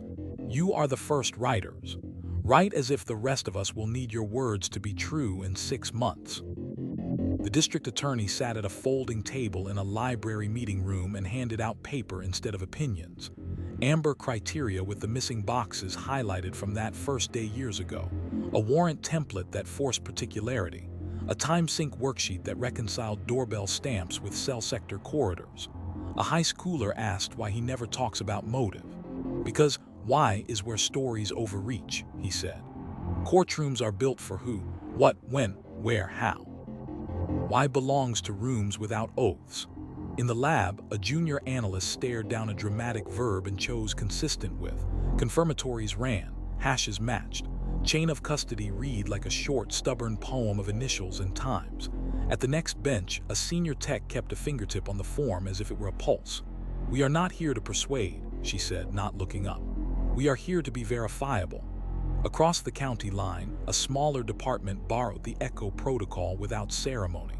You are the first writers. Write as if the rest of us will need your words to be true in 6 months. The district attorney sat at a folding table in a library meeting room and handed out paper instead of opinions. Amber criteria with the missing boxes highlighted from that first day years ago. A warrant template that forced particularity. A time sync worksheet that reconciled doorbell stamps with cell sector corridors. A high schooler asked why he never talks about motive. Because why is where stories overreach, he said. Courtrooms are built for who, what, when, where, how. Why belongs to rooms without oaths. In the lab, a junior analyst stared down a dramatic verb and chose consistent with. Confirmatories ran, hashes matched. Chain of custody read like a short, stubborn poem of initials and times. At the next bench, a senior tech kept a fingertip on the form as if it were a pulse. We are not here to persuade, she said, not looking up. We are here to be verifiable. Across the county line, a smaller department borrowed the ECHO protocol without ceremony.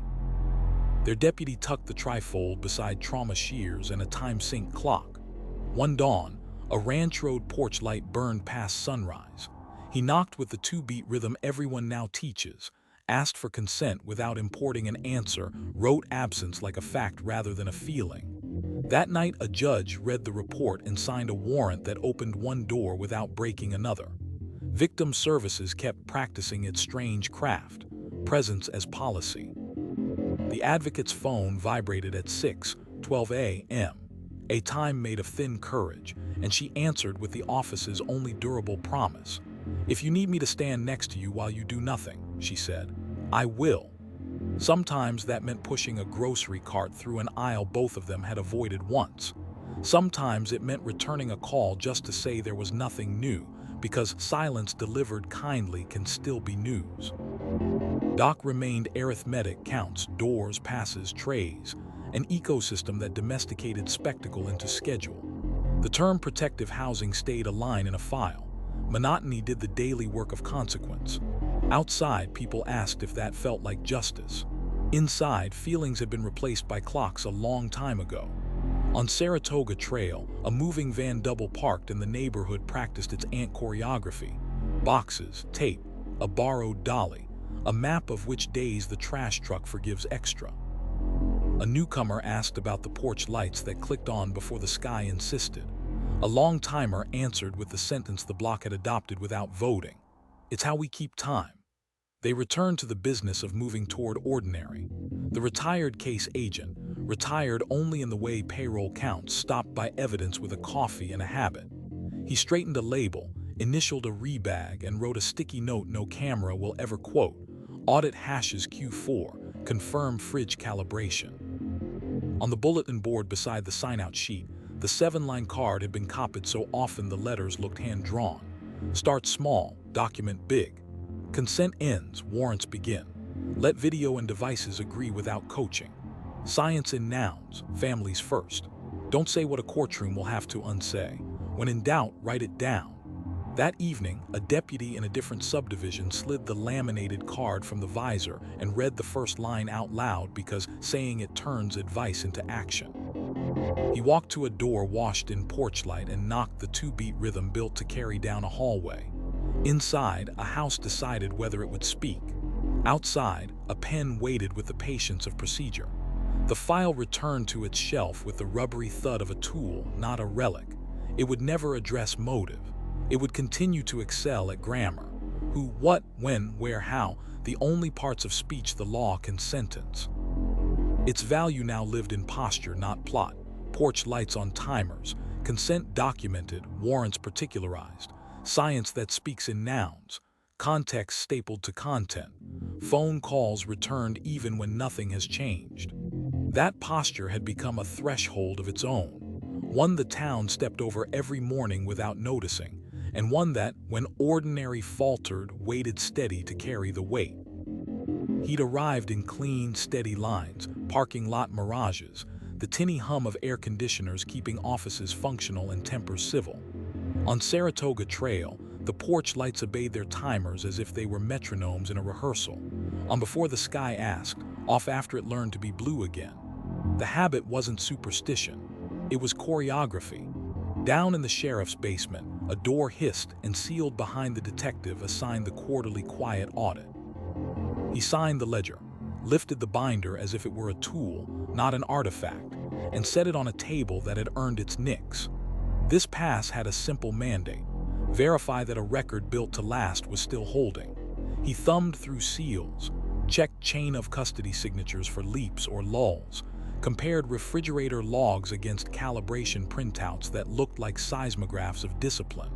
Their deputy tucked the trifold beside trauma shears and a time-sync clock. One dawn, a ranch road porch light burned past sunrise. He knocked with the 2-beat rhythm everyone now teaches, asked for consent without importing an answer, wrote absence like a fact rather than a feeling. That night, a judge read the report and signed a warrant that opened one door without breaking another. Victim Services kept practicing its strange craft, presence as policy. The advocate's phone vibrated at 6:12 a.m., a time made of thin courage, and she answered with the office's only durable promise. If you need me to stand next to you while you do nothing, she said, I will. Sometimes that meant pushing a grocery cart through an aisle both of them had avoided once. Sometimes it meant returning a call just to say there was nothing new, because silence delivered kindly can still be news. Doc remained arithmetic, counts, doors, passes, trays, an ecosystem that domesticated spectacle into schedule. The term protective housing stayed a line in a file. Monotony did the daily work of consequence. Outside, people asked if that felt like justice. Inside, feelings had been replaced by clocks a long time ago. On Saratoga Trail, a moving van double parked and the neighborhood practiced its ant choreography. Boxes, tape, a borrowed dolly, a map of which days the trash truck forgives extra. A newcomer asked about the porch lights that clicked on before the sky insisted. A long-timer answered with the sentence the block had adopted without voting. It's how we keep time. They returned to the business of moving toward ordinary. The retired case agent, retired only in the way payroll counts, stopped by evidence with a coffee and a habit. He straightened a label, initialed a rebag, and wrote a sticky note no camera will ever quote. Audit hashes Q4, confirm fridge calibration. On the bulletin board beside the sign-out sheet, the 7-line card had been copied so often the letters looked hand-drawn. Start small, document big. Consent ends, warrants begin. Let video and devices agree without coaching. Science in nouns, families first. Don't say what a courtroom will have to unsay. When in doubt, write it down. That evening, a deputy in a different subdivision slid the laminated card from the visor and read the first line out loud because saying it turns advice into action. He walked to a door washed in porch light and knocked the two-beat rhythm built to carry down a hallway. Inside, a house decided whether it would speak. Outside, a pen waited with the patience of procedure. The file returned to its shelf with the rubbery thud of a tool, not a relic. It would never address motive. It would continue to excel at grammar. Who, what, when, where, how, the only parts of speech the law can sentence. Its value now lived in posture, not plot. Porch lights on timers, consent documented, warrants particularized, science that speaks in nouns, context stapled to content, phone calls returned even when nothing has changed. That posture had become a threshold of its own, one the town stepped over every morning without noticing, and one that, when ordinary faltered, waited steady to carry the weight. He'd arrived in clean, steady lines, parking lot mirages, the tinny hum of air conditioners keeping offices functional and tempers civil. On Saratoga Trail, the porch lights obeyed their timers as if they were metronomes in a rehearsal. On Before the Sky Asked, off after it learned to be blue again. The habit wasn't superstition. It was choreography. Down in the sheriff's basement, a door hissed and sealed behind the detective assigned the quarterly quiet audit. He signed the ledger, lifted the binder as if it were a tool, not an artifact, and set it on a table that had earned its nicks. This pass had a simple mandate: verify that a record built to last was still holding. He thumbed through seals, checked chain of custody signatures for leaps or lulls, compared refrigerator logs against calibration printouts that looked like seismographs of discipline.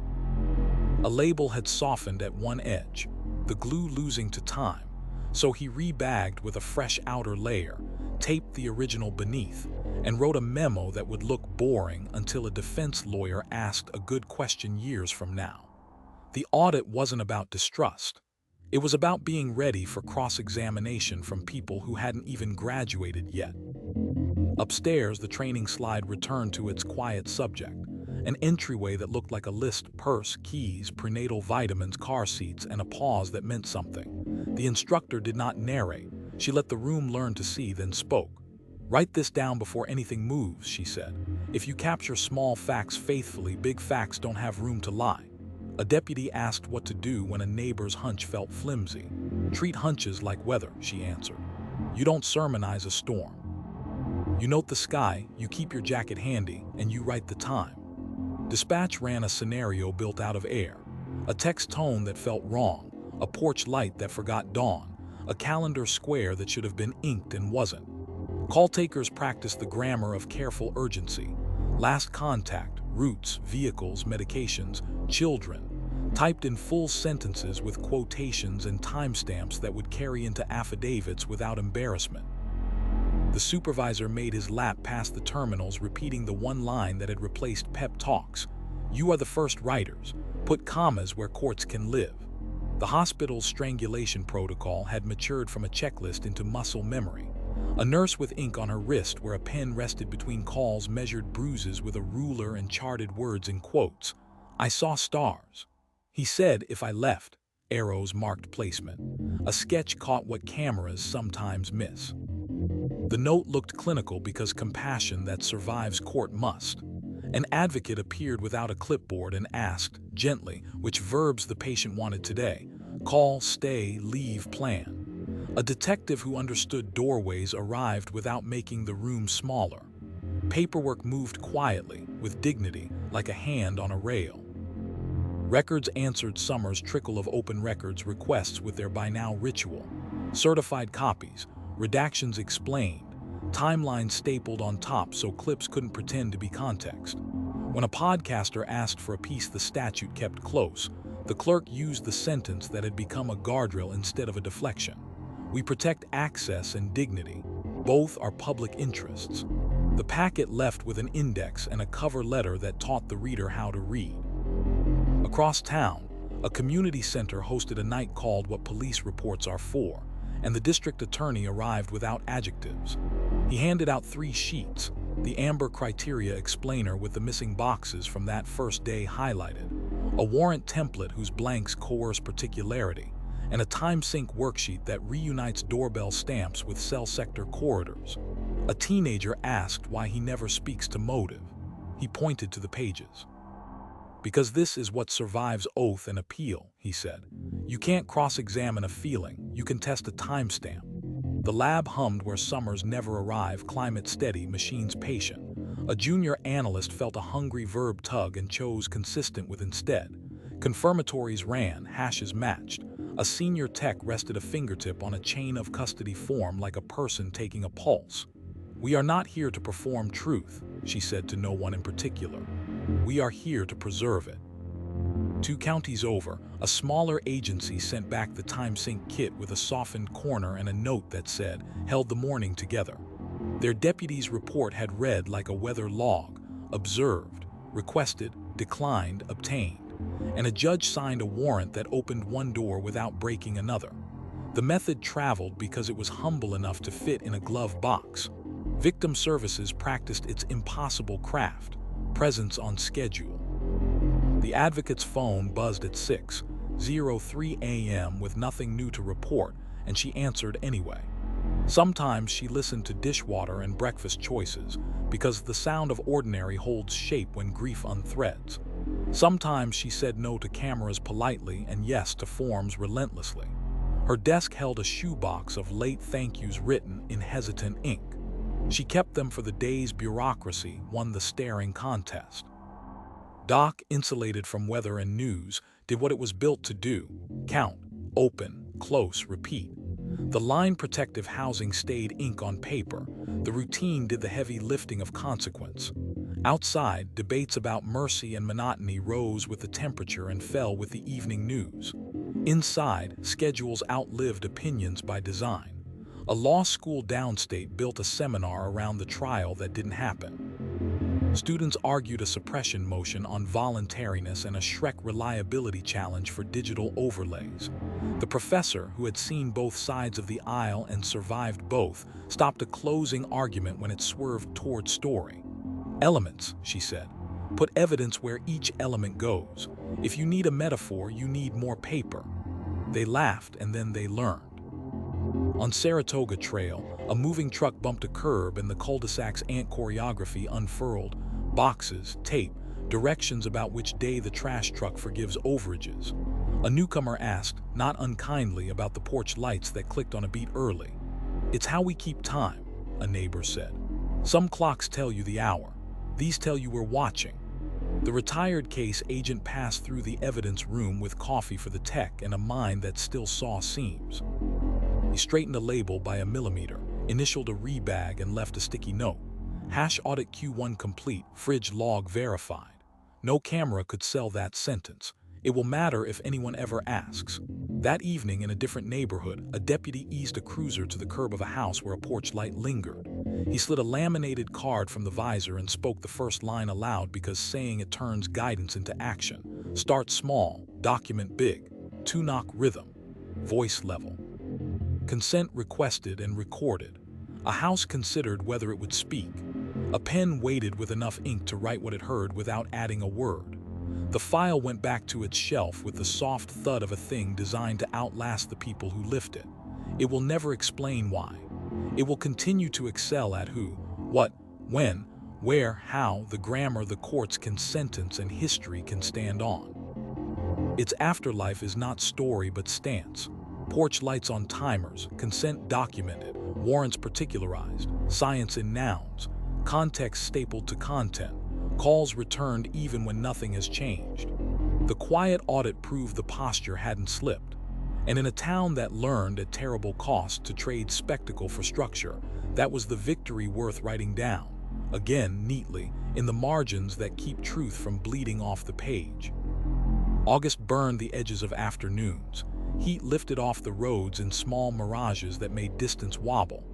A label had softened at one edge, the glue losing to time, so he rebagged with a fresh outer layer, taped the original beneath, and wrote a memo that would look boring until a defense lawyer asked a good question years from now. The audit wasn't about distrust. It was about being ready for cross-examination from people who hadn't even graduated yet. Upstairs, the training slide returned to its quiet subject, an entryway that looked like a list: purse, keys, prenatal vitamins, car seats, and a pause that meant something. The instructor did not narrate. She let the room learn to see, then spoke. "Write this down before anything moves," she said. "If you capture small facts faithfully, big facts don't have room to lie." A deputy asked what to do when a neighbor's hunch felt flimsy. "Treat hunches like weather," she answered. "You don't sermonize a storm. You note the sky, you keep your jacket handy, and you write the time." Dispatch ran a scenario built out of air, a text tone that felt wrong, a porch light that forgot dawn, a calendar square that should have been inked and wasn't. Call takers practiced the grammar of careful urgency: last contact, routes, vehicles, medications, children, typed in full sentences with quotations and timestamps that would carry into affidavits without embarrassment. The supervisor made his lap past the terminals, repeating the one line that had replaced pep talks: "You are the first writers. Put commas where courts can live." The hospital's strangulation protocol had matured from a checklist into muscle memory. A nurse with ink on her wrist where a pen rested between calls measured bruises with a ruler and charted words in quotes. "I saw stars. He said if I left," arrows marked placement. A sketch caught what cameras sometimes miss. The note looked clinical because compassion that survives court must. An advocate appeared without a clipboard and asked, gently, which verbs the patient wanted today: call, stay, leave, plan. A detective who understood doorways arrived without making the room smaller. Paperwork moved quietly, with dignity, like a hand on a rail. Records answered Summer's trickle of open records requests with their by now ritual. Certified copies, redactions explained, timelines stapled on top so clips couldn't pretend to be context. When a podcaster asked for a piece the statute kept close, the clerk used the sentence that had become a guardrail instead of a deflection: "We protect access and dignity. Both are public interests." The packet left with an index and a cover letter that taught the reader how to read. Across town, a community center hosted a night called What Police Reports Are For, and the district attorney arrived without adjectives. He handed out 3 sheets, the amber criteria explainer with the missing boxes from that first day highlighted. a warrant template whose blanks coerce particularity, and a time sync worksheet that reunites doorbell stamps with cell sector corridors. A teenager asked why he never speaks to motive. He pointed to the pages. "Because this is what survives oath and appeal," he said. "You can't cross-examine a feeling, you can test a timestamp." The lab hummed where summers never arrive, climate steady, machines patient. A junior analyst felt a hungry verb tug and chose consistent with instead. Confirmatories ran, hashes matched. A senior tech rested a fingertip on a chain of custody form like a person taking a pulse. "We are not here to perform truth," she said to no one in particular. "We are here to preserve it." 2 counties over, a smaller agency sent back the time sync kit with a softened corner and a note that said, "Held the morning together." Their deputy's report had read like a weather log: observed, requested, declined, obtained. And a judge signed a warrant that opened one door without breaking another. The method traveled because it was humble enough to fit in a glove box. Victim Services practiced its impossible craft: presence on schedule. The advocate's phone buzzed at 6:03 a.m. with nothing new to report, and she answered anyway. Sometimes she listened to dishwater and breakfast choices, because the sound of ordinary holds shape when grief unthreads. Sometimes she said no to cameras politely and yes to forms relentlessly. Her desk held a shoebox of late thank yous written in hesitant ink. She kept them for the days bureaucracy won the staring contest. Doc, insulated from weather and news, did what it was built to do: count, open, close, repeat. The line protective housing stayed ink on paper. The routine did the heavy lifting of consequence. Outside, debates about mercy and monotony rose with the temperature and fell with the evening news. Inside, schedules outlived opinions by design. A law school downstate built a seminar around the trial that didn't happen. Students argued a suppression motion on voluntariness and a Shrek reliability challenge for digital overlays. The professor, who had seen both sides of the aisle and survived both, stopped a closing argument when it swerved toward story. "Elements," she said. "Put evidence where each element goes. If you need a metaphor, you need more paper." They laughed, and then they learned. On Saratoga Trail, a moving truck bumped a curb and the cul-de-sac's ant choreography unfurled: boxes, tape, directions about which day the trash truck forgives overages. A newcomer asked, not unkindly, about the porch lights that clicked on a beat early. "It's how we keep time," a neighbor said. "Some clocks tell you the hour. These tell you we're watching." The retired case agent passed through the evidence room with coffee for the tech and a mind that still saw seams. He straightened a label by a millimeter, initialed a rebag, and left a sticky note: "Hash audit Q1 complete, fridge log verified." No camera could sell that sentence. It will matter if anyone ever asks. That evening, in a different neighborhood, a deputy eased a cruiser to the curb of a house where a porch light lingered. He slid a laminated card from the visor and spoke the first line aloud because saying it turns guidance into action. "Start small, document big. 2-knock rhythm. Voice level. Consent requested and recorded. A house considered whether it would speak. A pen waited with enough ink to write what it heard without adding a word. The file went back to its shelf with the soft thud of a thing designed to outlast the people who lift it. It will never explain why. It will continue to excel at who, what, when, where, how, the grammar the courts can sentence and history can stand on. Its afterlife is not story but stance. Porch lights on timers, consent documented, warrants particularized, science in nouns, context stapled to content, calls returned even when nothing has changed. The quiet audit proved the posture hadn't slipped. And in a town that learned at terrible cost to trade spectacle for structure, that was the victory worth writing down, again neatly, in the margins that keep truth from bleeding off the page. August burned the edges of afternoons. Heat lifted off the roads in small mirages that made distance wobble.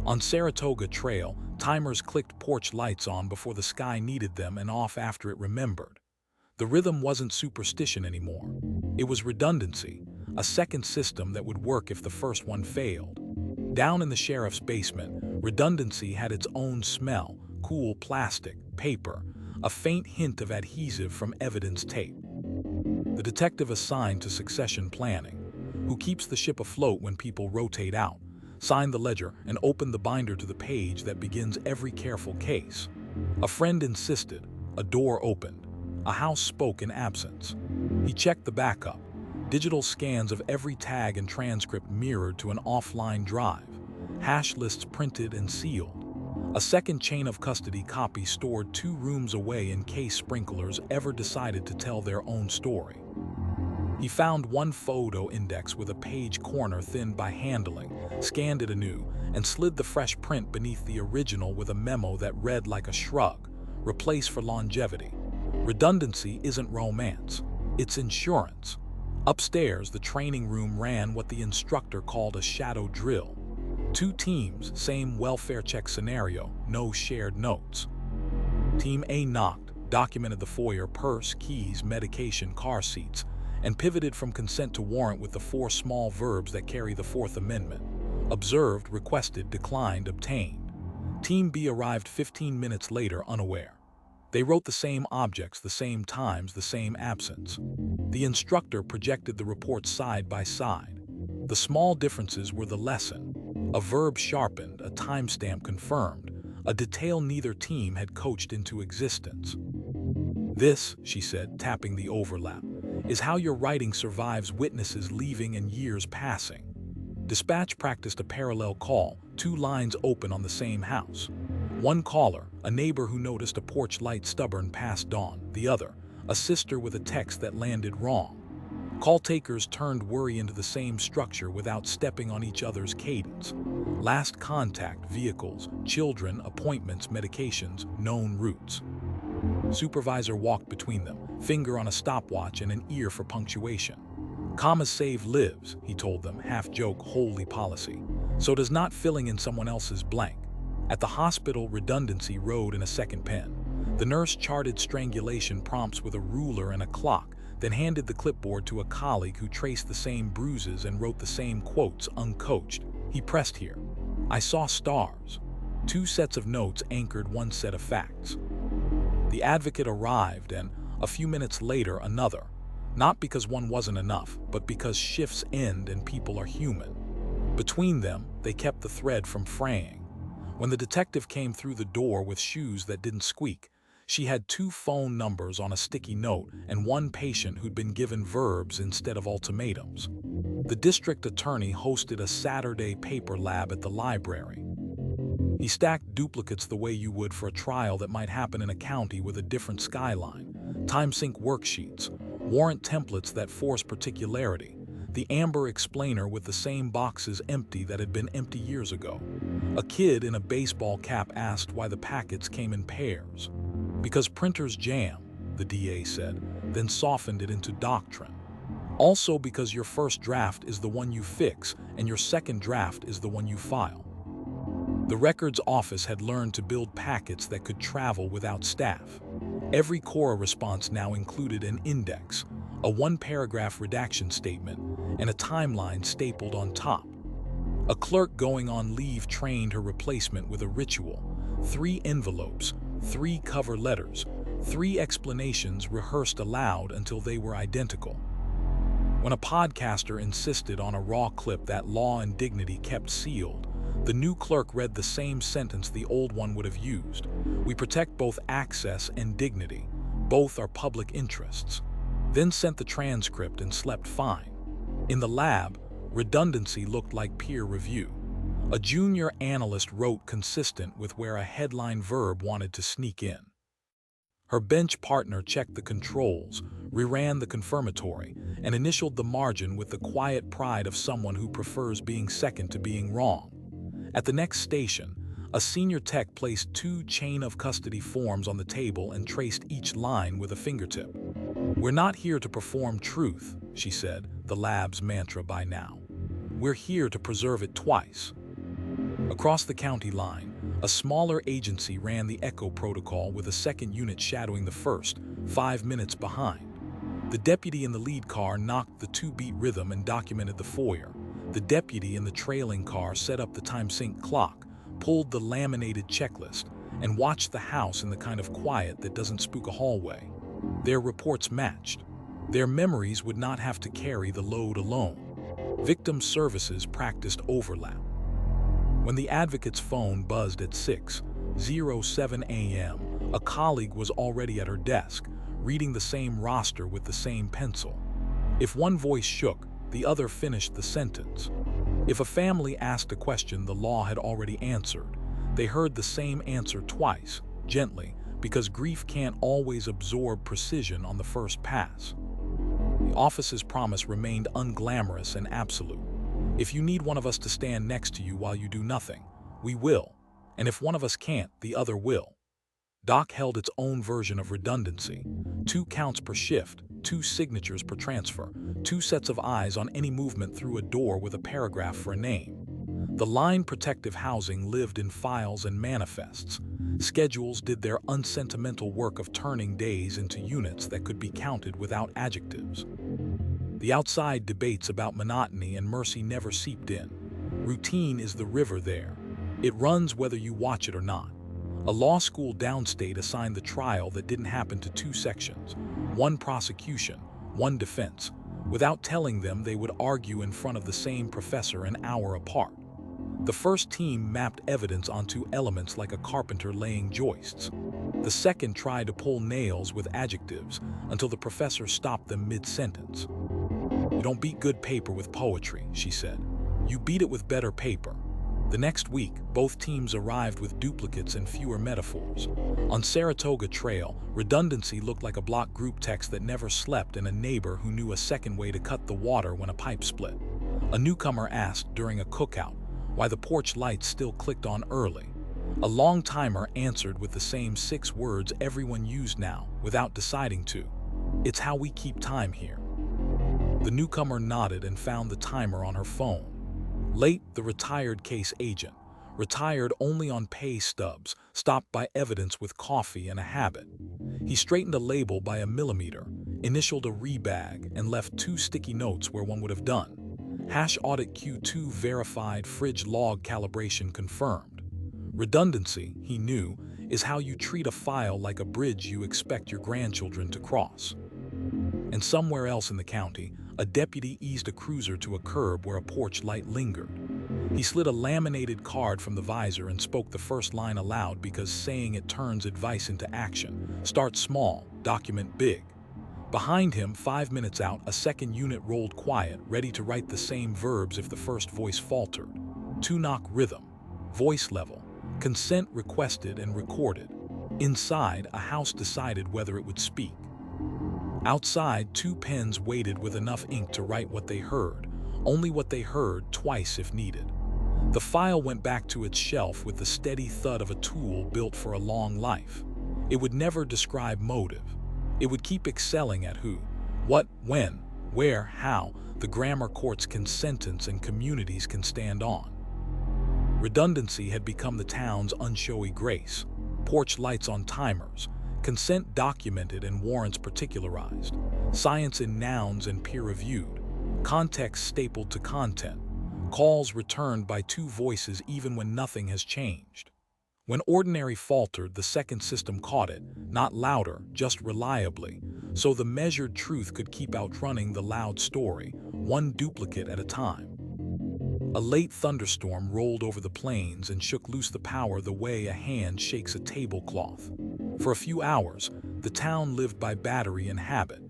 On Saratoga Trail, timers clicked porch lights on before the sky needed them and off after it remembered. The rhythm wasn't superstition anymore. It was redundancy, a second system that would work if the first one failed. Down in the sheriff's basement, redundancy had its own smell: cool plastic, paper, a faint hint of adhesive from evidence tape. the detective assigned to succession planning, who keeps the ship afloat when people rotate out, signed the ledger and opened the binder to the page that begins every careful case. A friend insisted, a door opened, a house spoke in absence. He checked the backup, digital scans of every tag and transcript mirrored to an offline drive, hash lists printed and sealed. A second chain of custody copy stored 2 rooms away in case sprinklers ever decided to tell their own story. He found one photo index with a page corner thinned by handling, scanned it anew, and slid the fresh print beneath the original with a memo that read like a shrug, replace for longevity. Redundancy isn't romance, it's insurance. Upstairs, the training room ran what the instructor called a shadow drill. 2 teams, same welfare check scenario, no shared notes. Team A knocked, documented the foyer, purse, keys, medication, car seats, and pivoted from consent to warrant with the 4 small verbs that carry the Fourth Amendment. Observed, requested, declined, obtained. Team B arrived 15 minutes later unaware. They wrote the same objects, the same times, the same absence. The instructor projected the reports side by side. The small differences were the lesson. A verb sharpened, a timestamp confirmed, a detail neither team had coached into existence. This, she said, tapping the overlap, is how your writing survives witnesses leaving and years passing. Dispatch practiced a parallel call, 2 lines open on the same house. One caller, a neighbor who noticed a porch light stubborn past dawn. The other, a sister with a text that landed wrong. Call takers turned worry into the same structure without stepping on each other's cadence. Last contact, vehicles, children, appointments, medications, known routes. Supervisor walked between them, finger on a stopwatch and an ear for punctuation. Commas save lives, he told them, half-joke, wholly policy. So does not filling in someone else's blank. At the hospital, redundancy rode in a second pen. The nurse charted strangulation prompts with a ruler and a clock, then handed the clipboard to a colleague who traced the same bruises and wrote the same quotes, uncoached. He pressed here. I saw stars. 2 sets of notes anchored 1 set of facts. The advocate arrived, and a few minutes later another. Not because one wasn't enough, but because shifts end and people are human. Between them, they kept the thread from fraying. When the detective came through the door with shoes that didn't squeak, she had 2 phone numbers on a sticky note and 1 patient who'd been given verbs instead of ultimatums. The district attorney hosted a Saturday paper lab at the library. He stacked duplicates the way you would for a trial that might happen in a county with a different skyline. Time-sync worksheets, warrant templates that force particularity, the amber explainer with the same boxes empty that had been empty years ago. A kid in a baseball cap asked why the packets came in pairs. Because printers jam, the DA said, then softened it into doctrine. Also because your first draft is the one you fix and your second draft is the one you file. The records office had learned to build packets that could travel without staff. Every Cora response now included an index, a 1-paragraph redaction statement, and a timeline stapled on top. A clerk going on leave trained her replacement with a ritual: 3 envelopes, 3 cover letters, 3 explanations rehearsed aloud until they were identical. When a podcaster insisted on a raw clip that Law and Dignity kept sealed, the new clerk read the same sentence the old one would have used. We protect both access and dignity. Both are public interests. Then sent the transcript and slept fine. In the lab, redundancy looked like peer review. A junior analyst wrote consistent with where a headline verb wanted to sneak in. Her bench partner checked the controls, reran the confirmatory, and initialed the margin with the quiet pride of someone who prefers being second to being wrong. At the next station, a senior tech placed 2 chain of custody forms on the table and traced each line with a fingertip. We're not here to perform truth, she said, the lab's mantra by now. We're here to preserve it twice. Across the county line, a smaller agency ran the echo protocol with a second unit shadowing the first, 5 minutes behind. The deputy in the lead car knocked the 2-beat rhythm and documented the foyer. The deputy in the trailing car set up the time-sync clock, pulled the laminated checklist, and watched the house in the kind of quiet that doesn't spook a hallway. Their reports matched. Their memories would not have to carry the load alone. Victim services practiced overlap. When the advocate's phone buzzed at 6:07 a.m., a colleague was already at her desk, reading the same roster with the same pencil. If one voice shook, the other finished the sentence. If a family asked a question the law had already answered, they heard the same answer twice, gently, because grief can't always absorb precision on the first pass. The office's promise remained unglamorous and absolute. If you need one of us to stand next to you while you do nothing, we will. And if one of us can't, the other will. Doc held its own version of redundancy. 2 counts per shift, 2 signatures per transfer, 2 sets of eyes on any movement through a door with a paragraph for a name. The line protective housing lived in files and manifests. Schedules did their unsentimental work of turning days into units that could be counted without adjectives. The outside debates about monotony and mercy never seeped in. Routine is the river there. It runs whether you watch it or not. A law school downstate assigned the trial that didn't happen to 2 sections, 1 prosecution, 1 defense. Without telling them, they would argue in front of the same professor an hour apart. The first team mapped evidence onto elements like a carpenter laying joists. The second tried to pull nails with adjectives until the professor stopped them mid-sentence. "You don't beat good paper with poetry," she said. "You beat it with better paper." The next week, both teams arrived with duplicates and fewer metaphors. On Saratoga Trail, redundancy looked like a block group text that never slept and a neighbor who knew a second way to cut the water when a pipe split. A newcomer asked during a cookout why the porch lights still clicked on early. A long-timer answered with the same 6 words everyone used now, without deciding to. "It's how we keep time here." The newcomer nodded and found the timer on her phone. Late, the retired case agent, retired only on pay stubs, stopped by evidence with coffee and a habit. He straightened a label by a millimeter, initialed a rebag, and left 2 sticky notes where one would have done. Hash audit Q2 verified, fridge log calibration confirmed. Redundancy, he knew, is how you treat a file like a bridge you expect your grandchildren to cross. And somewhere else in the county, a deputy eased a cruiser to a curb where a porch light lingered. He slid a laminated card from the visor and spoke the first line aloud because saying it turns advice into action. Start small, document big. Behind him, 5 minutes out, a second unit rolled quiet, ready to write the same verbs if the first voice faltered. 2-knock rhythm, voice level, consent requested and recorded. Inside, a house decided whether it would speak. Outside, 2 pens waited with enough ink to write what they heard, only what they heard, twice if needed. The file went back to its shelf with the steady thud of a tool built for a long life. It would never describe motive. It would keep excelling at who, what, when, where, how the grammar courts can sentence and communities can stand on. Redundancy had become the town's unshowy grace. Porch lights on timers, consent documented and warrants particularized, science in nouns and peer-reviewed, context stapled to content, calls returned by 2 voices even when nothing has changed. When ordinary faltered, the second system caught it, not louder, just reliably, so the measured truth could keep outrunning the loud story, 1 duplicate at a time. A late thunderstorm rolled over the plains and shook loose the power the way a hand shakes a tablecloth. For a few hours, the town lived by battery and habit.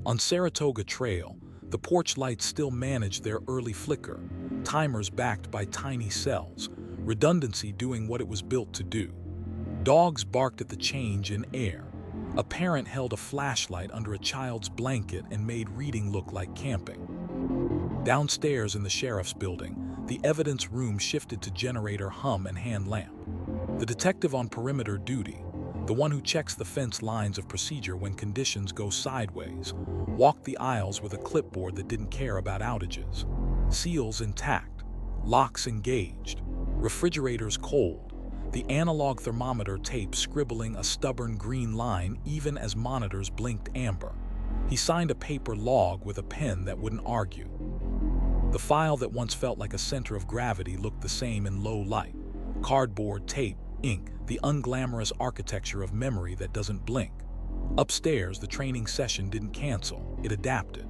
On Saratoga Trail, the porch lights still managed their early flicker, timers backed by tiny cells, redundancy doing what it was built to do. Dogs barked at the change in air. A parent held a flashlight under a child's blanket and made reading look like camping. Downstairs in the sheriff's building, the evidence room shifted to generator hum and hand lamp. The detective on perimeter duty, the one who checks the fence lines of procedure when conditions go sideways, walked the aisles with a clipboard that didn't care about outages. Seals intact, locks engaged, refrigerators cold, the analog thermometer tape scribbling a stubborn green line even as monitors blinked amber. He signed a paper log with a pen that wouldn't argue. The file that once felt like a center of gravity looked the same in low light. Cardboard, tape, ink, the unglamorous architecture of memory that doesn't blink. Upstairs, the training session didn't cancel, it adapted.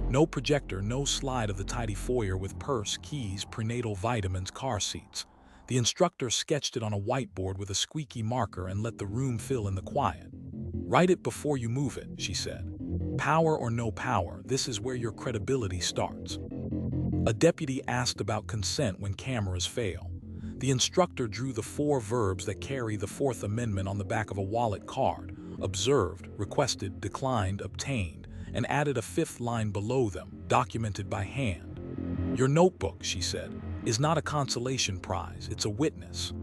No projector, no slide of the tidy foyer with purse, keys, prenatal vitamins, car seats. The instructor sketched it on a whiteboard with a squeaky marker and let the room fill in the quiet. "Write it before you move it," she said. "Power or no power, this is where your credibility starts." A deputy asked about consent when cameras fail. The instructor drew the 4 verbs that carry the Fourth Amendment on the back of a wallet card: observed, requested, declined, obtained, and added a 5th line below them, documented by hand. "Your notebook," she said, "is not a consolation prize, it's a witness."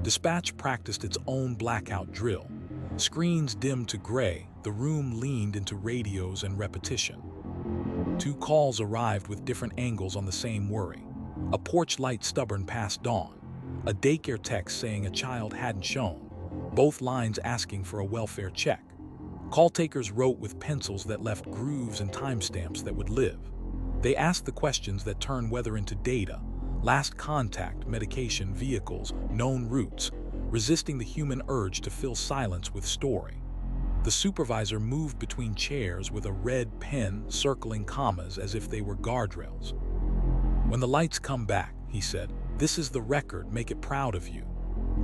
Dispatch practiced its own blackout drill. Screens dimmed to gray, the room leaned into radios and repetition. 2 calls arrived with different angles on the same worry. A porch light stubborn past dawn. A daycare text saying a child hadn't shown. Both lines asking for a welfare check. Call takers wrote with pencils that left grooves and timestamps that would live. They asked the questions that turn weather into data: last contact, medication, vehicles, known routes, resisting the human urge to fill silence with story. The supervisor moved between chairs with a red pen circling commas as if they were guardrails. "When the lights come back," he said, "this is the record, make it proud of you."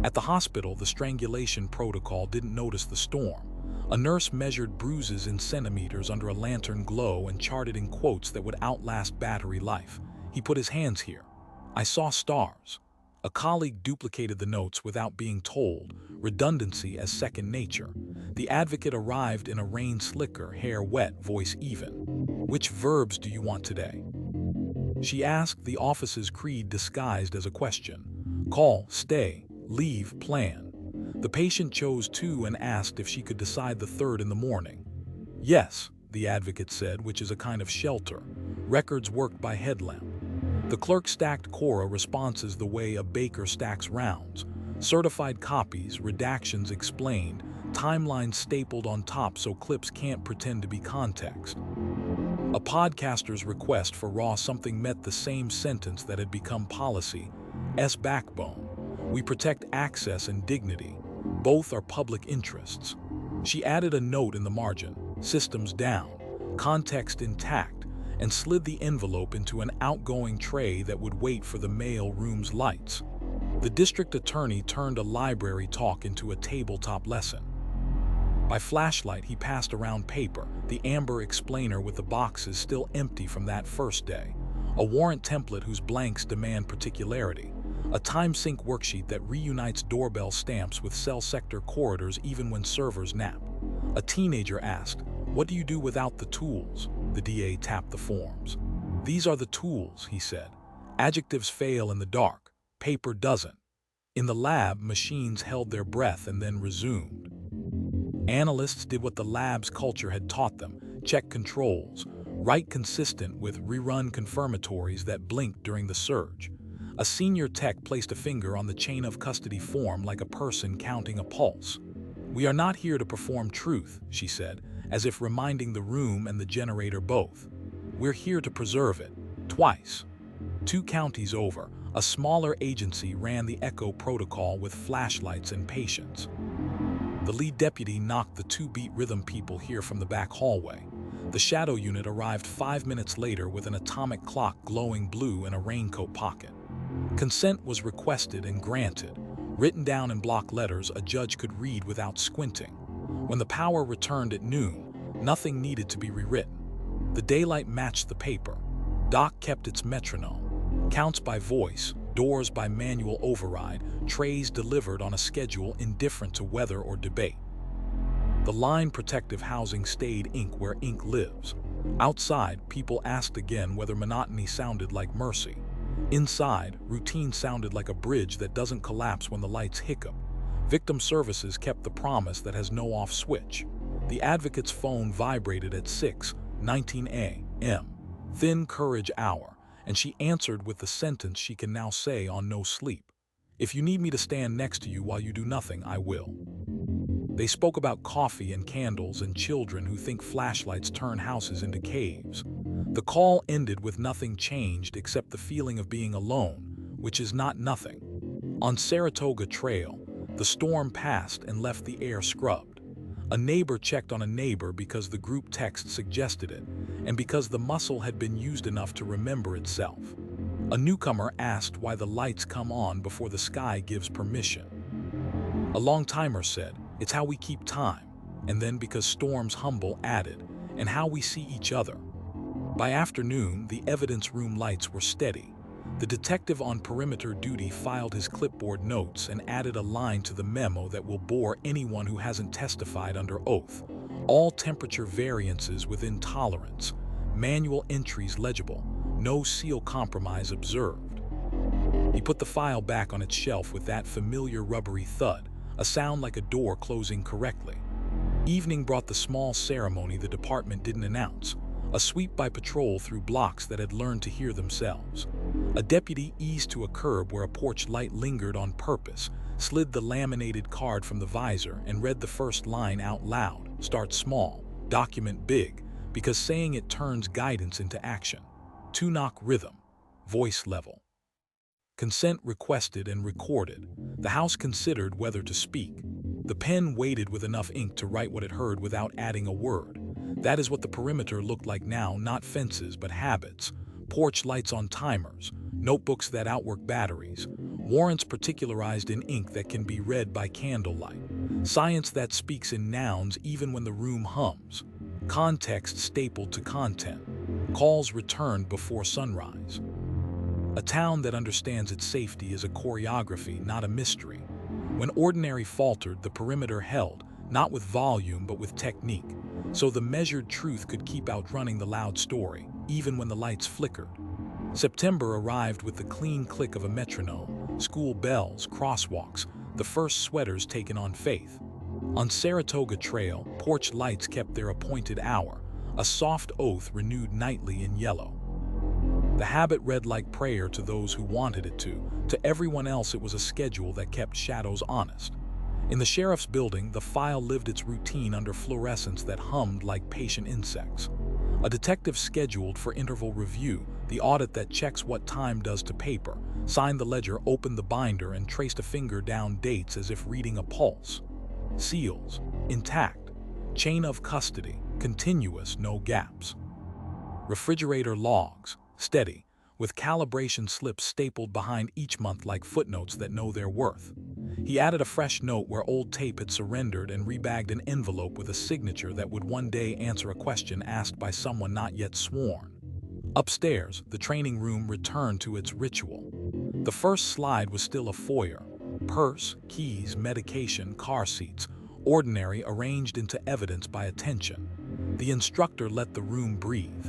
At the hospital, the strangulation protocol didn't notice the storm. A nurse measured bruises in centimeters under a lantern glow and charted in quotes that would outlast battery life. "He put his hands here. I saw stars." A colleague duplicated the notes without being told, redundancy as second nature. The advocate arrived in a rain slicker, hair wet, voice even. "Which verbs do you want today?" She asked, the office's creed disguised as a question. "Call, stay, leave, plan." The patient chose 2 and asked if she could decide the 3rd in the morning. "Yes," the advocate said, which is a kind of shelter. Records worked by headlamp. The clerk stacked Cora responses the way a baker stacks rounds. Certified copies, redactions explained, timelines stapled on top so clips can't pretend to be context. A podcaster's request for raw something met the same sentence that had become policy: S backbone. We protect access and dignity. Both are public interests. She added a note in the margin: systems down, context intact, and slid the envelope into an outgoing tray that would wait for the mail room's lights. The district attorney turned a library talk into a tabletop lesson. By flashlight, he passed around paper, the amber explainer with the boxes still empty from that first day, a warrant template whose blanks demand particularity, a time-sync worksheet that reunites doorbell stamps with cell sector corridors even when servers nap. A teenager asked, "What do you do without the tools?" The DA tapped the forms. "These are the tools," he said. "Adjectives fail in the dark. Paper doesn't." In the lab, machines held their breath and then resumed. Analysts did what the lab's culture had taught them: check controls, write consistent with rerun confirmatories that blinked during the surge. A senior tech placed a finger on the chain of custody form like a person counting a pulse. "We are not here to perform truth," she said, as if reminding the room and the generator both. "We're here to preserve it." Twice. 2 counties over, a smaller agency ran the echo protocol with flashlights and patience. The lead deputy knocked the 2-beat rhythm people here from the back hallway. The shadow unit arrived 5 minutes later with an atomic clock glowing blue in a raincoat pocket. Consent was requested and granted. Written down in block letters a judge could read without squinting. When the power returned at noon, nothing needed to be rewritten. The daylight matched the paper. Doc kept its metronome. Counts by voice, doors by manual override, trays delivered on a schedule indifferent to weather or debate. The line protective housing stayed ink where ink lives. Outside, people asked again whether monotony sounded like mercy. Inside, routine sounded like a bridge that doesn't collapse when the lights hiccup. Victim services kept the promise that has no off switch. The advocate's phone vibrated at 6:19 a.m. Thin courage hour, and she answered with the sentence she can now say on no sleep: "If you need me to stand next to you while you do nothing, I will." They spoke about coffee and candles and children who think flashlights turn houses into caves. The call ended with nothing changed except the feeling of being alone, which is not nothing. On Saratoga Trail, the storm passed and left the air scrubbed. A neighbor checked on a neighbor because the group text suggested it, and because the muscle had been used enough to remember itself. A newcomer asked why the lights come on before the sky gives permission. A long-timer said, "It's how we keep time," and then because storms humble added, "and how we see each other." By afternoon, the evidence room lights were steady. The detective on perimeter duty filed his clipboard notes and added a line to the memo that will bore anyone who hasn't testified under oath. All temperature variances within tolerance. Manual entries legible. No seal compromise observed. He put the file back on its shelf with that familiar rubbery thud, a sound like a door closing correctly. Evening brought the small ceremony the department didn't announce. A sweep by patrol through blocks that had learned to hear themselves. A deputy eased to a curb where a porch light lingered on purpose, slid the laminated card from the visor, and read the first line out loud. Start small, document big, because saying it turns guidance into action. Two-knock rhythm, voice level. Consent requested and recorded. The House considered whether to speak. The pen waited with enough ink to write what it heard without adding a word. That is what the perimeter looked like now, not fences, but habits. Porch lights on timers, notebooks that outwork batteries, warrants particularized in ink that can be read by candlelight, science that speaks in nouns even when the room hums, context stapled to content, calls returned before sunrise. A town that understands its safety is a choreography, not a mystery. When ordinary faltered, the perimeter held, not with volume but with technique, so the measured truth could keep outrunning the loud story, even when the lights flickered. September arrived with the clean click of a metronome, school bells, crosswalks, the first sweaters taken on faith. On Saratoga Trail, porch lights kept their appointed hour, a soft oath renewed nightly in yellow. The habit read like prayer to those who wanted it to everyone else it was a schedule that kept shadows honest. In the sheriff's building, the file lived its routine under fluorescence that hummed like patient insects. A detective scheduled for interval review, the audit that checks what time does to paper, signed the ledger, opened the binder, and traced a finger down dates as if reading a pulse. Seals, intact. Chain of custody, continuous, no gaps. Refrigerator logs, steady, with calibration slips stapled behind each month like footnotes that know their worth. He added a fresh note where old tape had surrendered and rebagged an envelope with a signature that would one day answer a question asked by someone not yet sworn. Upstairs, the training room returned to its ritual. The first slide was still a foyer. Purse, keys, medication, car seats, ordinary arranged into evidence by attention. The instructor let the room breathe.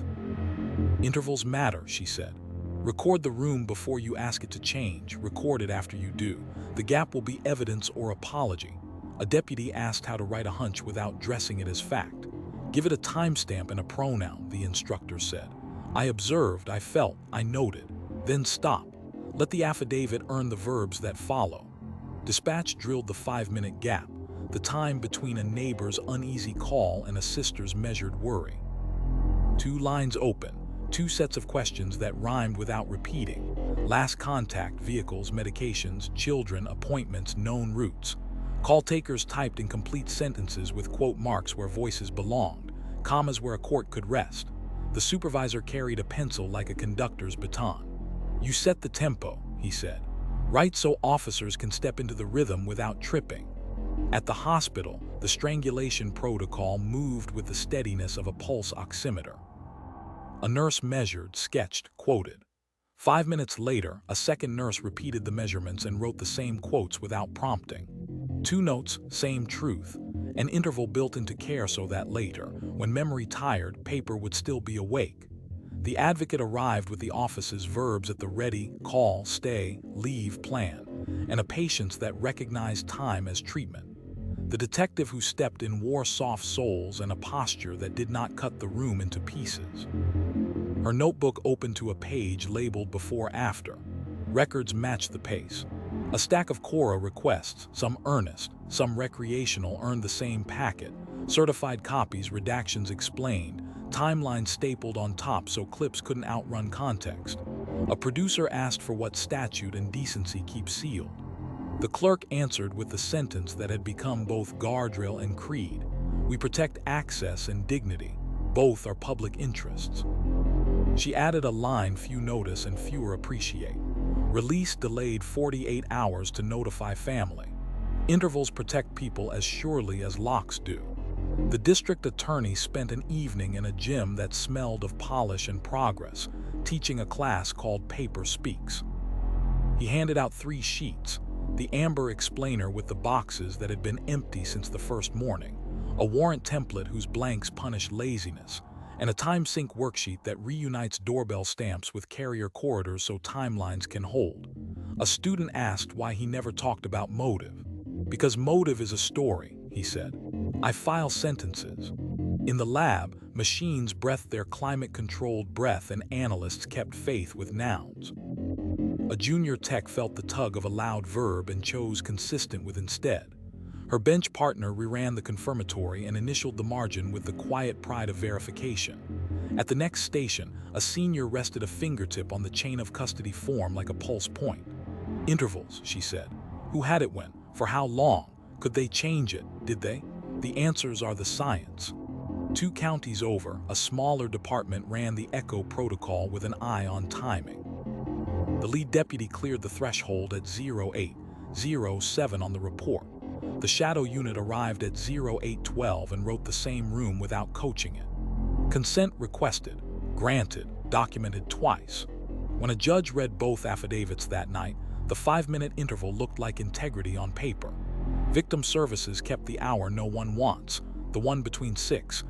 Intervals matter, she said. Record the room before you ask it to change, record it after you do. The gap will be evidence or apology. A deputy asked how to write a hunch without dressing it as fact. Give it a timestamp and a pronoun, the instructor said. I observed, I felt, I noted. Then stop. Let the affidavit earn the verbs that follow. Dispatch drilled the 5-minute gap, the time between a neighbor's uneasy call and a sister's measured worry. 2 lines open. 2 sets of questions that rhymed without repeating. Last contact, vehicles, medications, children, appointments, known routes. Call takers typed in complete sentences with quote marks where voices belonged, commas where a court could rest. The supervisor carried a pencil like a conductor's baton. You set the tempo, he said. Write so officers can step into the rhythm without tripping. At the hospital, the strangulation protocol moved with the steadiness of a pulse oximeter. A nurse measured, sketched, quoted. 5 minutes later, a second nurse repeated the measurements and wrote the same quotes without prompting. 2 notes, same truth. An interval built into care so that later, when memory tired, paper would still be awake. The advocate arrived with the office's verbs at the ready: call, stay, leave, plan, and a patience that recognized time as treatment. The detective who stepped in wore soft soles and a posture that did not cut the room into pieces. Her notebook opened to a page labeled before-after. Records matched the pace. A stack of Cora requests, some earnest, some recreational, earned the same packet. Certified copies, redactions explained, timelines stapled on top so clips couldn't outrun context. A producer asked for what statute and decency keep sealed. The clerk answered with the sentence that had become both guardrail and creed. We protect access and dignity. Both are public interests. She added a line few notice and fewer appreciate. Release delayed 48 hours to notify family. Intervals protect people as surely as locks do. The district attorney spent an evening in a gym that smelled of polish and progress, teaching a class called Paper Speaks. He handed out 3 sheets, the amber explainer with the boxes that had been empty since the first morning, a warrant template whose blanks punish laziness, and a time sync worksheet that reunites doorbell stamps with carrier corridors so timelines can hold. A student asked why he never talked about motive. Because motive is a story, he said. I file sentences. In the lab, machines breathed their climate-controlled breath and analysts kept faith with nouns. A junior tech felt the tug of a loud verb and chose consistent with instead. Her bench partner reran the confirmatory and initialed the margin with the quiet pride of verification. At the next station, a senior rested a fingertip on the chain of custody form like a pulse point. Intervals, she said. Who had it when? For how long? Could they change it? Did they? The answers are the science. 2 counties over, a smaller department ran the echo protocol with an eye on timing. The lead deputy cleared the threshold at 0807 on the report. The shadow unit arrived at 0812 and wrote the same room without coaching it. Consent requested, granted, documented twice. When a judge read both affidavits that night, the 5-minute interval looked like integrity on paper. Victim services kept the hour no one wants, the one between 6:00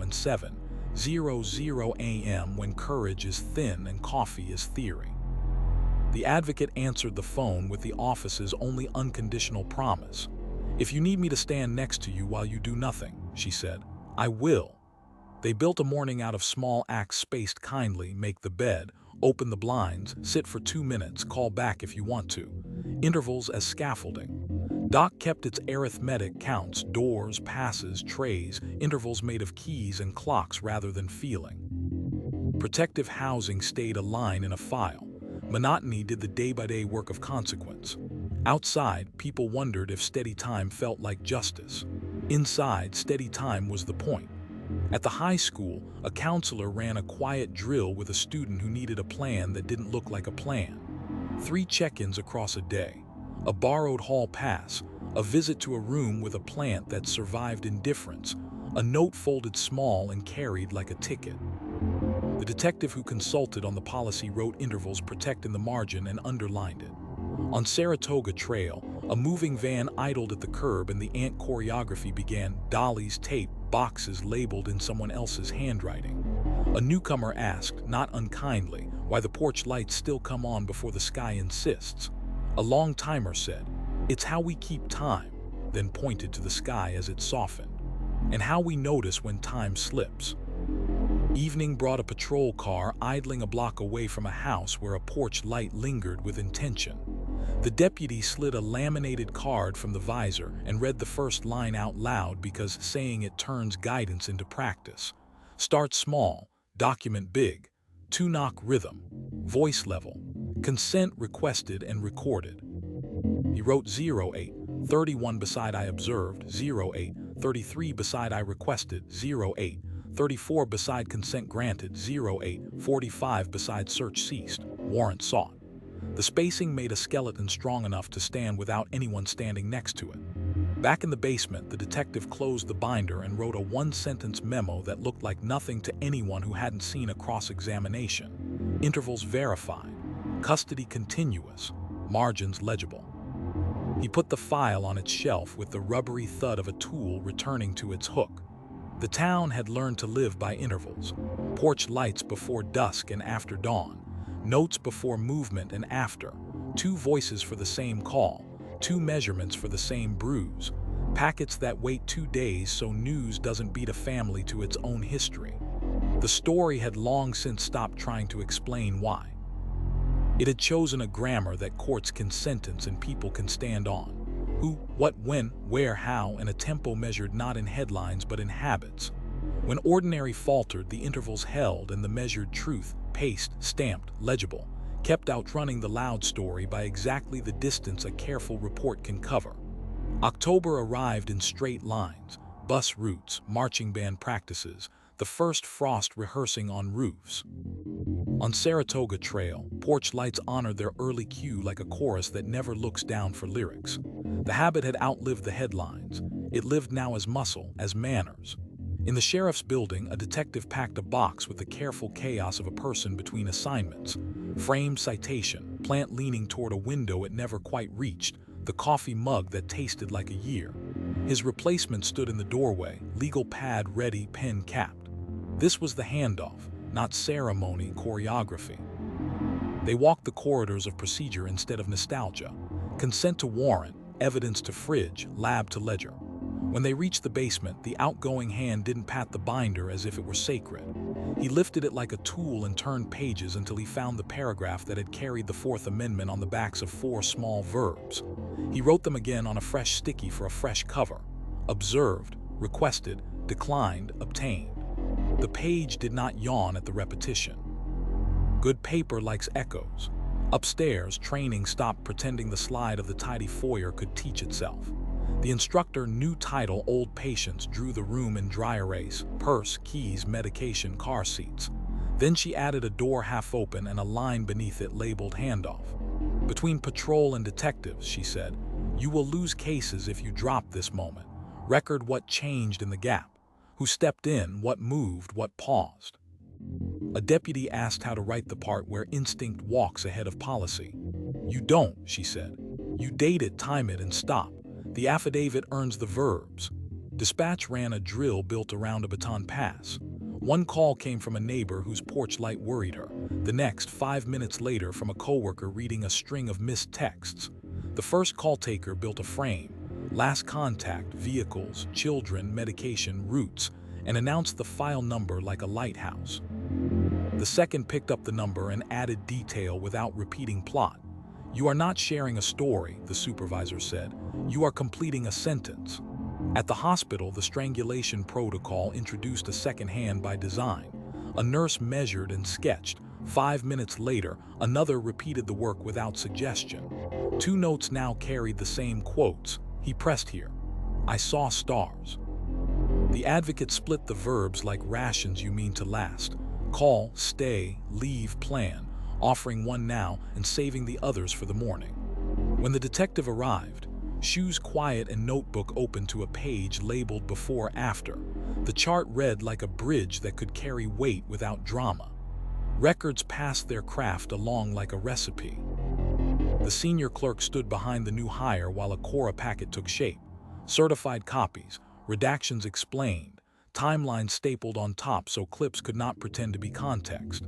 and 7:00 a.m. when courage is thin and coffee is theory. The advocate answered the phone with the office's only unconditional promise. If you need me to stand next to you while you do nothing, she said, I will. They built a morning out of small acts spaced kindly, make the bed, open the blinds, sit for 2 minutes, call back if you want to. Intervals as scaffolding. Doc kept its arithmetic counts, doors, passes, trays, intervals made of keys and clocks rather than feeling. Protective housing stayed a line in a file. Monotony did the day-by-day work of consequence. Outside, people wondered if steady time felt like justice. Inside, steady time was the point. At the high school, a counselor ran a quiet drill with a student who needed a plan that didn't look like a plan. 3 check-ins across a day. A borrowed hall pass, a visit to a room with a plant that survived indifference, a note folded small and carried like a ticket. The detective who consulted on the policy wrote intervals protect in the margin and underlined it. On Saratoga Trail, a moving van idled at the curb and the ant choreography began, dollies, tape, boxes labeled in someone else's handwriting. A newcomer asked, not unkindly, why the porch lights still come on before the sky insists. A long timer said, it's how we keep time, then pointed to the sky as it softened, and how we notice when time slips. Evening brought a patrol car idling a block away from a house where a porch light lingered with intention. The deputy slid a laminated card from the visor and read the first line out loud because saying it turns guidance into practice. Start small, document big, 2-knock rhythm, voice level, consent requested and recorded. He wrote 0831 beside I observed, 0833 beside I requested, 0834 beside consent granted, 0845 beside search ceased, warrant sought. The spacing made a skeleton strong enough to stand without anyone standing next to it. Back in the basement, the detective closed the binder and wrote a 1-sentence memo that looked like nothing to anyone who hadn't seen a cross-examination. Intervals verified, custody continuous, margins legible. He put the file on its shelf with the rubbery thud of a tool returning to its hook. The town had learned to live by intervals. Porch lights before dusk and after dawn. Notes before movement and after. 2 voices for the same call. 2 measurements for the same bruise. Packets that wait 2 days so news doesn't beat a family to its own history. The story had long since stopped trying to explain why. It had chosen a grammar that courts can sentence and people can stand on. Who, what, when, where, how, and a tempo measured not in headlines but in habits. When ordinary faltered, the intervals held and the measured truth, paced, stamped, legible, kept outrunning the loud story by exactly the distance a careful report can cover. October arrived in straight lines, bus routes, marching band practices, the first frost rehearsing on roofs. On Saratoga Trail, porch lights honored their early cue like a chorus that never looks down for lyrics. The habit had outlived the headlines. It lived now as muscle, as manners. In the sheriff's building, a detective packed a box with the careful chaos of a person between assignments. Framed citation, plant leaning toward a window it never quite reached, the coffee mug that tasted like a year. His replacement stood in the doorway, legal pad ready, pen capped. This was the handoff, not ceremony, choreography. They walked the corridors of procedure instead of nostalgia. Consent to warrant, evidence to fridge, lab to ledger. When they reached the basement, the outgoing hand didn't pat the binder as if it were sacred. He lifted it like a tool and turned pages until he found the paragraph that had carried the Fourth Amendment on the backs of 4 small verbs. He wrote them again on a fresh sticky for a fresh cover. Observed, requested, declined, obtained. The page did not yawn at the repetition. Good paper likes echoes. Upstairs, training stopped pretending the slide of the tidy foyer could teach itself. The instructor, new title, old patients, drew the room in dry erase, purse, keys, medication, car seats. Then she added a door half open and a line beneath it labeled handoff. Between patrol and detectives, she said, you will lose cases if you drop this moment. Record what changed in the gap. Who stepped in, what moved, what paused. A deputy asked how to write the part where instinct walks ahead of policy. You don't, she said. You date it, time it, and stop. The affidavit earns the verbs. Dispatch ran a drill built around a baton pass. One call came from a neighbor whose porch light worried her. The next, 5 minutes later, from a coworker reading a string of missed texts. The first call taker built a frame. Last contact, vehicles, children, medication, routes, and announced the file number like a lighthouse. The second picked up the number and added detail without repeating plot. You are not sharing a story, the supervisor said. You are completing a sentence. At the hospital, the strangulation protocol introduced a second hand by design. A nurse measured and sketched. 5 minutes later, another repeated the work without suggestion. 2 notes now carried the same quotes. He pressed here. I saw stars. The advocate split the verbs like rations you mean to last. Call, stay, leave, plan, offering one now and saving the others for the morning. When the detective arrived, shoes quiet and notebook open to a page labeled before after. The chart read like a bridge that could carry weight without drama. Records passed their craft along like a recipe. The senior clerk stood behind the new hire while a Cora packet took shape. Certified copies, redactions explained, timelines stapled on top so clips could not pretend to be context.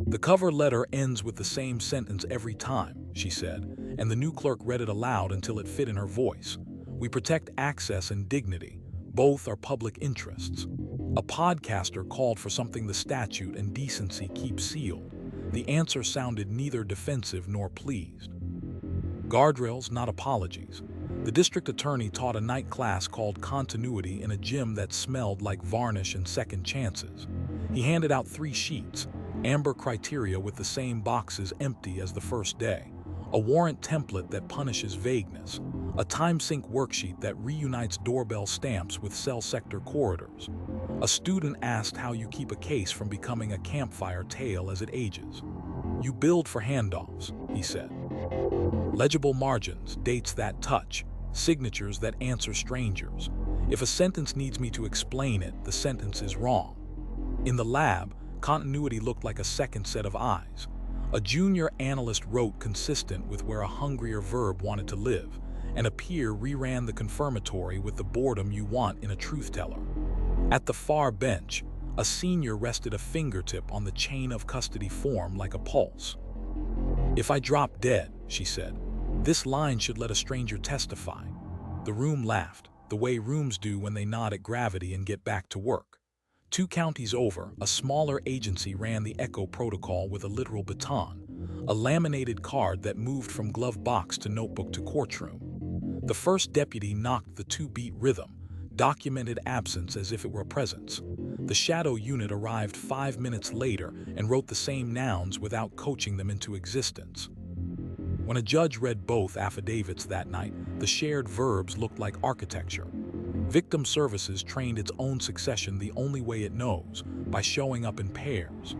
The cover letter ends with the same sentence every time, she said, and the new clerk read it aloud until it fit in her voice. We protect access and dignity. Both are public interests. A podcaster called for something the statute and decency keep sealed. The answer sounded neither defensive nor pleased. Guardrails, not apologies. The district attorney taught a night class called Continuity in a gym that smelled like varnish and second chances. He handed out 3 sheets, amber criteria with the same boxes empty as the first day, a warrant template that punishes vagueness, a time sync worksheet that reunites doorbell stamps with cell sector corridors. A student asked how you keep a case from becoming a campfire tale as it ages. You build for handoffs, he said. Legible margins, dates that touch, signatures that answer strangers. If a sentence needs me to explain it, the sentence is wrong. In the lab, continuity looked like a second set of eyes. A junior analyst wrote consistent with where a hungrier verb wanted to live, and a peer reran the confirmatory with the boredom you want in a truth teller. At the far bench, a senior rested a fingertip on the chain of custody form like a pulse. If I drop dead, she said, this line should let a stranger testify. The room laughed, the way rooms do when they nod at gravity and get back to work. 2 counties over, a smaller agency ran the echo protocol with a literal baton, a laminated card that moved from glove box to notebook to courtroom. The first deputy knocked the 2-beat rhythm, documented absence as if it were a presence. The shadow unit arrived 5 minutes later and wrote the same nouns without coaching them into existence. When a judge read both affidavits that night, the shared verbs looked like architecture. Victim services trained its own succession the only way it knows, by showing up in pairs.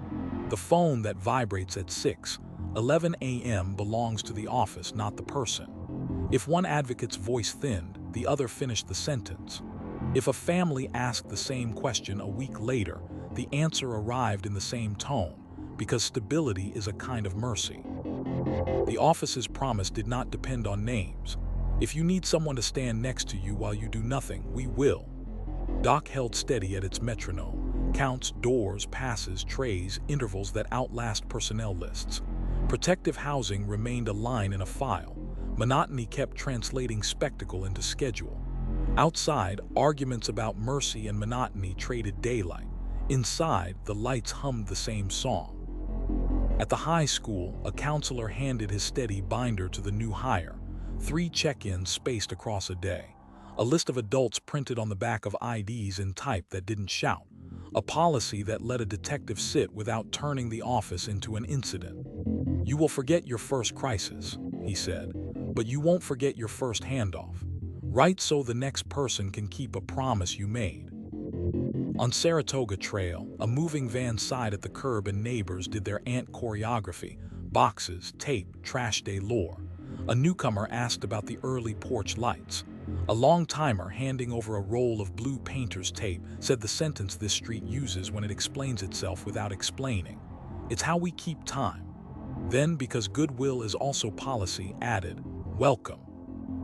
The phone that vibrates at 6:11 a.m. belongs to the office, not the person. If one advocate's voice thinned, the other finished the sentence. If a family asked the same question a week later, the answer arrived in the same tone, because stability is a kind of mercy. The office's promise did not depend on names. If you need someone to stand next to you while you do nothing, we will. Doc held steady at its metronome, counts doors, passes, trays, intervals that outlast personnel lists. Protective housing remained a line in a file. Monotony kept translating spectacle into schedule. Outside, arguments about mercy and monotony traded daylight. Inside, the lights hummed the same song. At the high school, a counselor handed his steady binder to the new hire. 3 check-ins spaced across a day. A list of adults printed on the back of IDs in type that didn't shout. A policy that let a detective sit without turning the office into an incident. "You will forget your first crisis," he said, "but you won't forget your first handoff. Write so the next person can keep a promise you made." On Saratoga Trail, a moving van sighed at the curb and neighbors did their ant choreography: boxes, tape, trash day lore. A newcomer asked about the early porch lights. A long-timer handing over a roll of blue painter's tape said the sentence this street uses when it explains itself without explaining: "It's how we keep time." Then, because goodwill is also policy, added, "Welcome."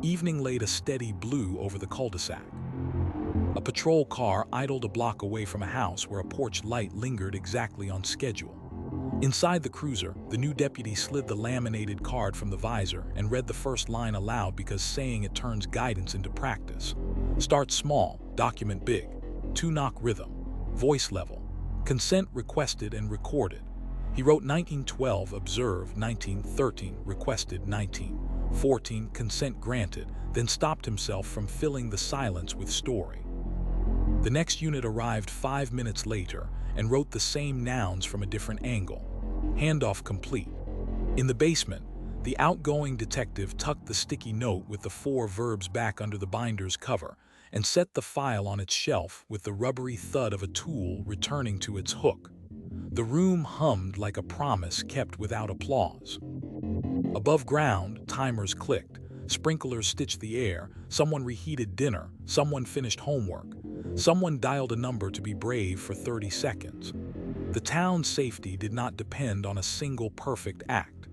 Evening laid a steady blue over the cul-de-sac. A patrol car idled a block away from a house where a porch light lingered exactly on schedule. Inside the cruiser, the new deputy slid the laminated card from the visor and read the first line aloud because saying it turns guidance into practice. Start small, document big. 2-knock rhythm. Voice level. Consent requested and recorded. He wrote 1912, observe 1913, requested 1914, consent granted, then stopped himself from filling the silence with story. The next unit arrived 5 minutes later and wrote the same nouns from a different angle. Handoff complete. In the basement, the outgoing detective tucked the sticky note with the 4 verbs back under the binder's cover and set the file on its shelf with the rubbery thud of a tool returning to its hook. The room hummed like a promise kept without applause. Above ground, timers clicked. Sprinklers stitched the air. Someone reheated dinner. Someone finished homework. Someone dialed a number to be brave for 30 seconds. The town's safety did not depend on a single perfect act.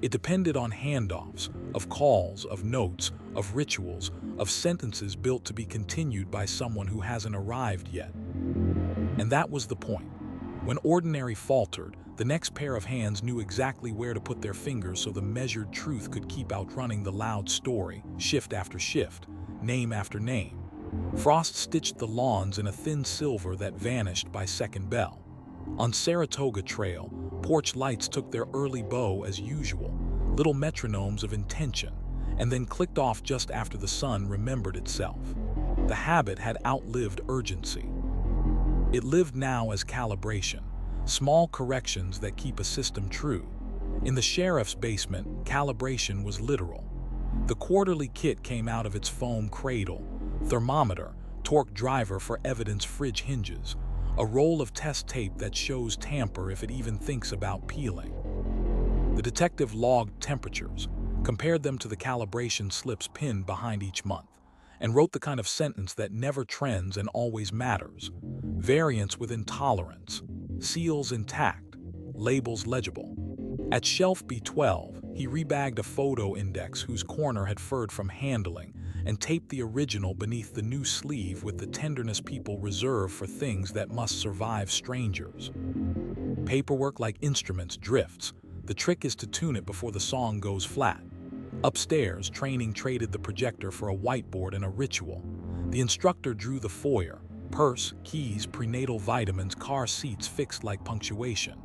It depended on handoffs, of calls, of notes, of rituals, of sentences built to be continued by someone who hasn't arrived yet. And that was the point. When ordinary faltered, the next pair of hands knew exactly where to put their fingers so the measured truth could keep outrunning the loud story, shift after shift, name after name. Frost stitched the lawns in a thin silver that vanished by second bell. On Saratoga Trail, porch lights took their early bow as usual, little metronomes of intention, and then clicked off just after the sun remembered itself. The habit had outlived urgency. It lived now as calibration, small corrections that keep a system true. In the sheriff's basement, calibration was literal. The quarterly kit came out of its foam cradle: thermometer, torque driver for evidence fridge hinges, a roll of test tape that shows tamper if it even thinks about peeling. The detective logged temperatures, compared them to the calibration slips pinned behind each month, and wrote the kind of sentence that never trends and always matters: variance with intolerance, seals intact, labels legible. At shelf B12, he rebagged a photo index whose corner had furred from handling and taped the original beneath the new sleeve with the tenderness people reserve for things that must survive strangers. Paperwork, like instruments, drifts. The trick is to tune it before the song goes flat. Upstairs, training traded the projector for a whiteboard and a ritual. The instructor drew the foyer: purse, keys, prenatal vitamins, car seats fixed like punctuation.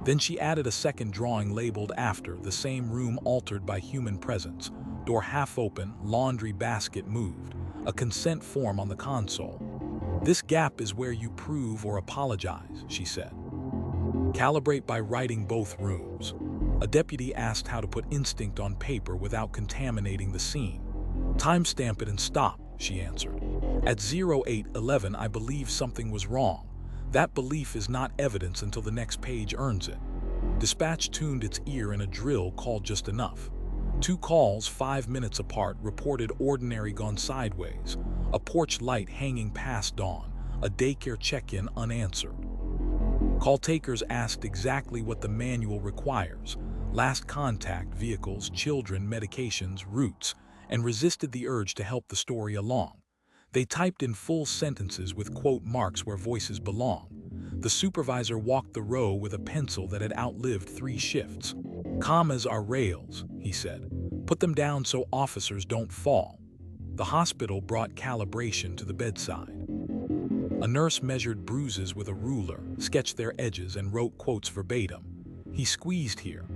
Then she added a second drawing labeled after, the same room altered by human presence. Door half open, laundry basket moved, a consent form on the console. "This gap is where you prove or apologize," she said. "Calibrate by writing both rooms." A deputy asked how to put instinct on paper without contaminating the scene. "Timestamp it and stop," she answered. At 0811, I believe something was wrong. That belief is not evidence until the next page earns it. Dispatch tuned its ear and a drill called just enough. 2 calls 5 minutes apart reported ordinary gone sideways, a porch light hanging past dawn, a daycare check-in unanswered. Call takers asked exactly what the manual requires: last contact, vehicles, children, medications, routes, and resisted the urge to help the story along. They typed in full sentences with quote marks where voices belong. The supervisor walked the row with a pencil that had outlived 3 shifts. Commas are rails, he said. Put them down so officers don't fall. The hospital brought calibration to the bedside. A nurse measured bruises with a ruler, sketched their edges, and wrote quotes verbatim. He squeezed here.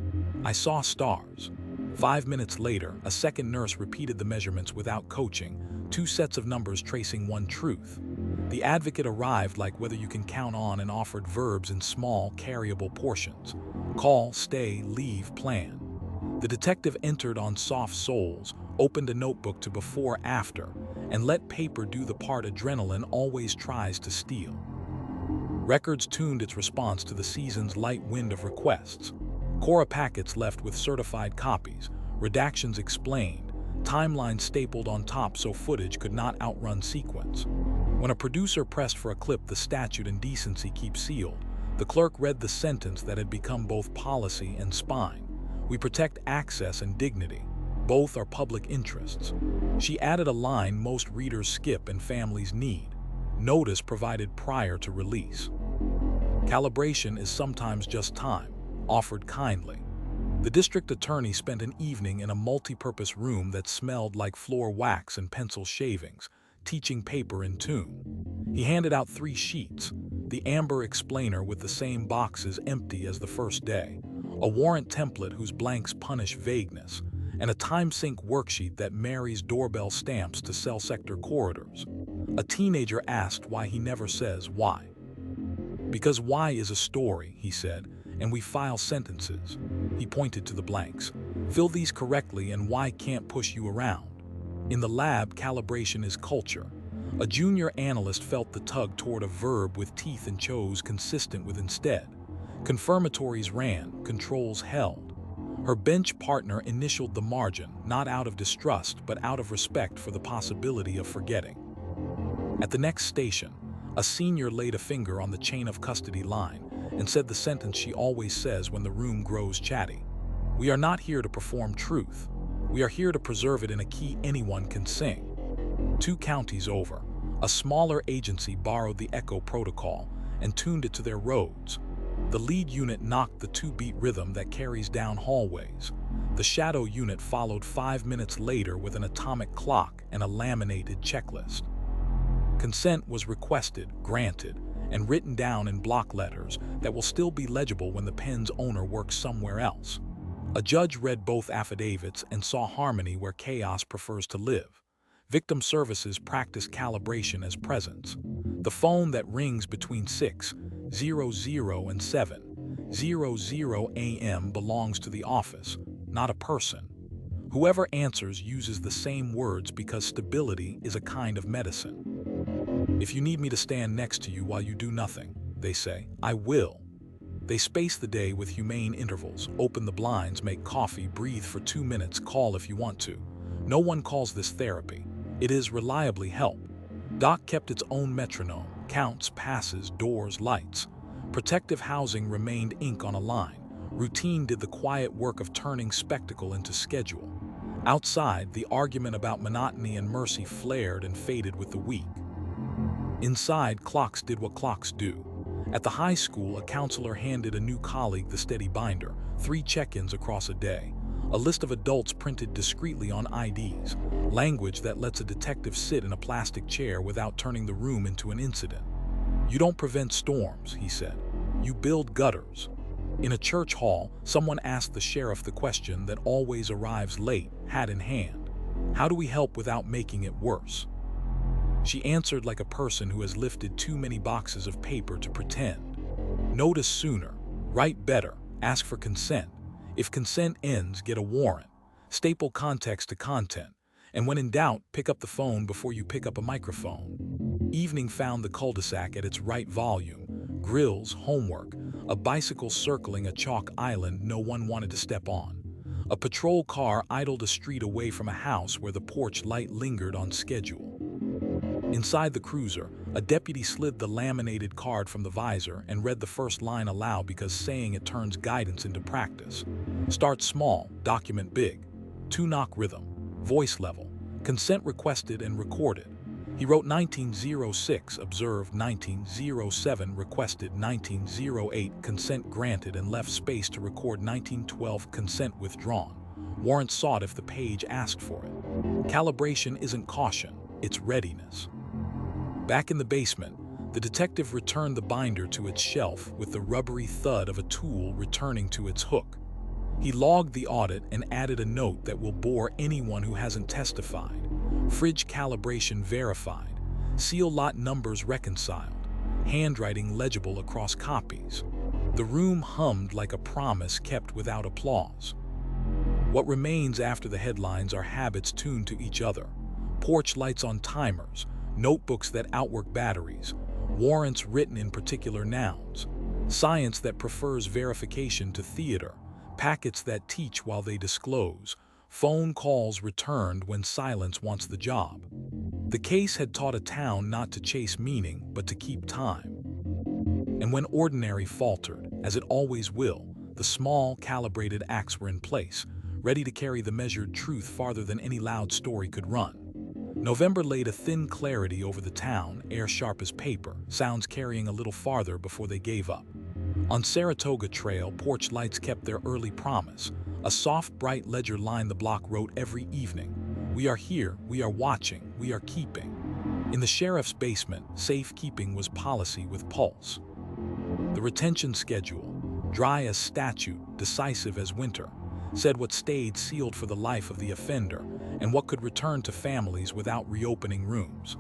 I saw stars. 5 minutes later, a second nurse repeated the measurements without coaching, 2 sets of numbers tracing one truth. The advocate arrived like whether you can count on and offered verbs in small, carryable portions. Call, stay, leave, plan. The detective entered on soft soles, opened a notebook to before, after, and let paper do the part adrenaline always tries to steal. Records tuned its response to the season's light wind of requests. Cora packets left with certified copies, redactions explained, timelines stapled on top so footage could not outrun sequence. When a producer pressed for a clip, the statute and decency keep sealed, the clerk read the sentence that had become both policy and spine. We protect access and dignity. Both are public interests. She added a line most readers skip and families need. Notice provided prior to release. Calibration is sometimes just time, offered kindly. The district attorney spent an evening in a multi-purpose room that smelled like floor wax and pencil shavings, teaching paper in tune. He handed out 3 sheets, the amber explainer with the same boxes empty as the first day, a warrant template whose blanks punish vagueness, and a time sync worksheet that marries doorbell stamps to cell sector corridors. A teenager asked why he never says why. Because why is a story, he said, and we file sentences. He pointed to the blanks. Fill these correctly and why can't push you around. In the lab, calibration is culture. A junior analyst felt the tug toward a verb with teeth and chose consistent with instead. Confirmatories ran, controls held. Her bench partner initialed the margin, not out of distrust, but out of respect for the possibility of forgetting. At the next station, a senior laid a finger on the chain of custody line and said the sentence she always says when the room grows chatty. We are not here to perform truth. We are here to preserve it in a key anyone can sing. 2 counties over, a smaller agency borrowed the echo protocol and tuned it to their roads. The lead unit knocked the 2-beat rhythm that carries down hallways. The shadow unit followed 5 minutes later with an atomic clock and a laminated checklist. Consent was requested, granted, and written down in block letters that will still be legible when the pen's owner works somewhere else. A judge read both affidavits and saw harmony where chaos prefers to live. Victim services practiced calibration as presence. The phone that rings between 6:00 and 7:00 a.m. belongs to the office, not a person. Whoever answers uses the same words because stability is a kind of medicine. If you need me to stand next to you while you do nothing, they say, I will. They space the day with humane intervals, open the blinds, make coffee, breathe for 2 minutes, call if you want to. No one calls this therapy. It is reliably help. Doc kept its own metronome, counts, passes, doors, lights. Protective housing remained ink on a line. Routine did the quiet work of turning spectacle into schedule. Outside, the argument about monotony and mercy flared and faded with the week. Inside, clocks did what clocks do. At the high school, a counselor handed a new colleague the steady binder, 3 check-ins across a day, a list of adults printed discreetly on IDs, language that lets a detective sit in a plastic chair without turning the room into an incident. You don't prevent storms, he said. You build gutters. In a church hall, someone asked the sheriff the question that always arrives late, hat in hand. How do we help without making it worse? She answered like a person who has lifted too many boxes of paper to pretend. Notice sooner, write better, ask for consent. If consent ends, get a warrant. Staple context to content. And when in doubt, pick up the phone before you pick up a microphone. Evening found the cul-de-sac at its right volume. Grills, homework, a bicycle circling a chalk island no one wanted to step on. A patrol car idled a street away from a house where the porch light lingered on schedule. Inside the cruiser, a deputy slid the laminated card from the visor and read the first line aloud because saying it turns guidance into practice. Start small, document big. Two-knock rhythm, voice level, consent requested and recorded. He wrote 1906, observed 1907, requested 1908, consent granted, and left space to record 1912, consent withdrawn. Warrant sought if the page asked for it. Calibration isn't caution, it's readiness. Back in the basement, the detective returned the binder to its shelf with the rubbery thud of a tool returning to its hook. He logged the audit and added a note that will bore anyone who hasn't testified. Fridge calibration verified. Seal lot numbers reconciled. Handwriting legible across copies. The room hummed like a promise kept without applause. What remains after the headlines are habits tuned to each other. Porch lights on timers, notebooks that outwork batteries, warrants written in particular nouns, science that prefers verification to theater, packets that teach while they disclose, phone calls returned when silence wants the job. The case had taught a town not to chase meaning, but to keep time. And when ordinary faltered, as it always will, the small, calibrated acts were in place, ready to carry the measured truth farther than any loud story could run. November laid a thin clarity over the town, air sharp as paper, sounds carrying a little farther before they gave up. On Saratoga Trail, porch lights kept their early promise. A soft, bright ledger lined the block wrote every evening, "We are here, we are watching, we are keeping." In the sheriff's basement, safekeeping was policy with pulse. The retention schedule, dry as statute, decisive as winter, said what stayed sealed for the life of the offender and what could return to families without reopening rooms.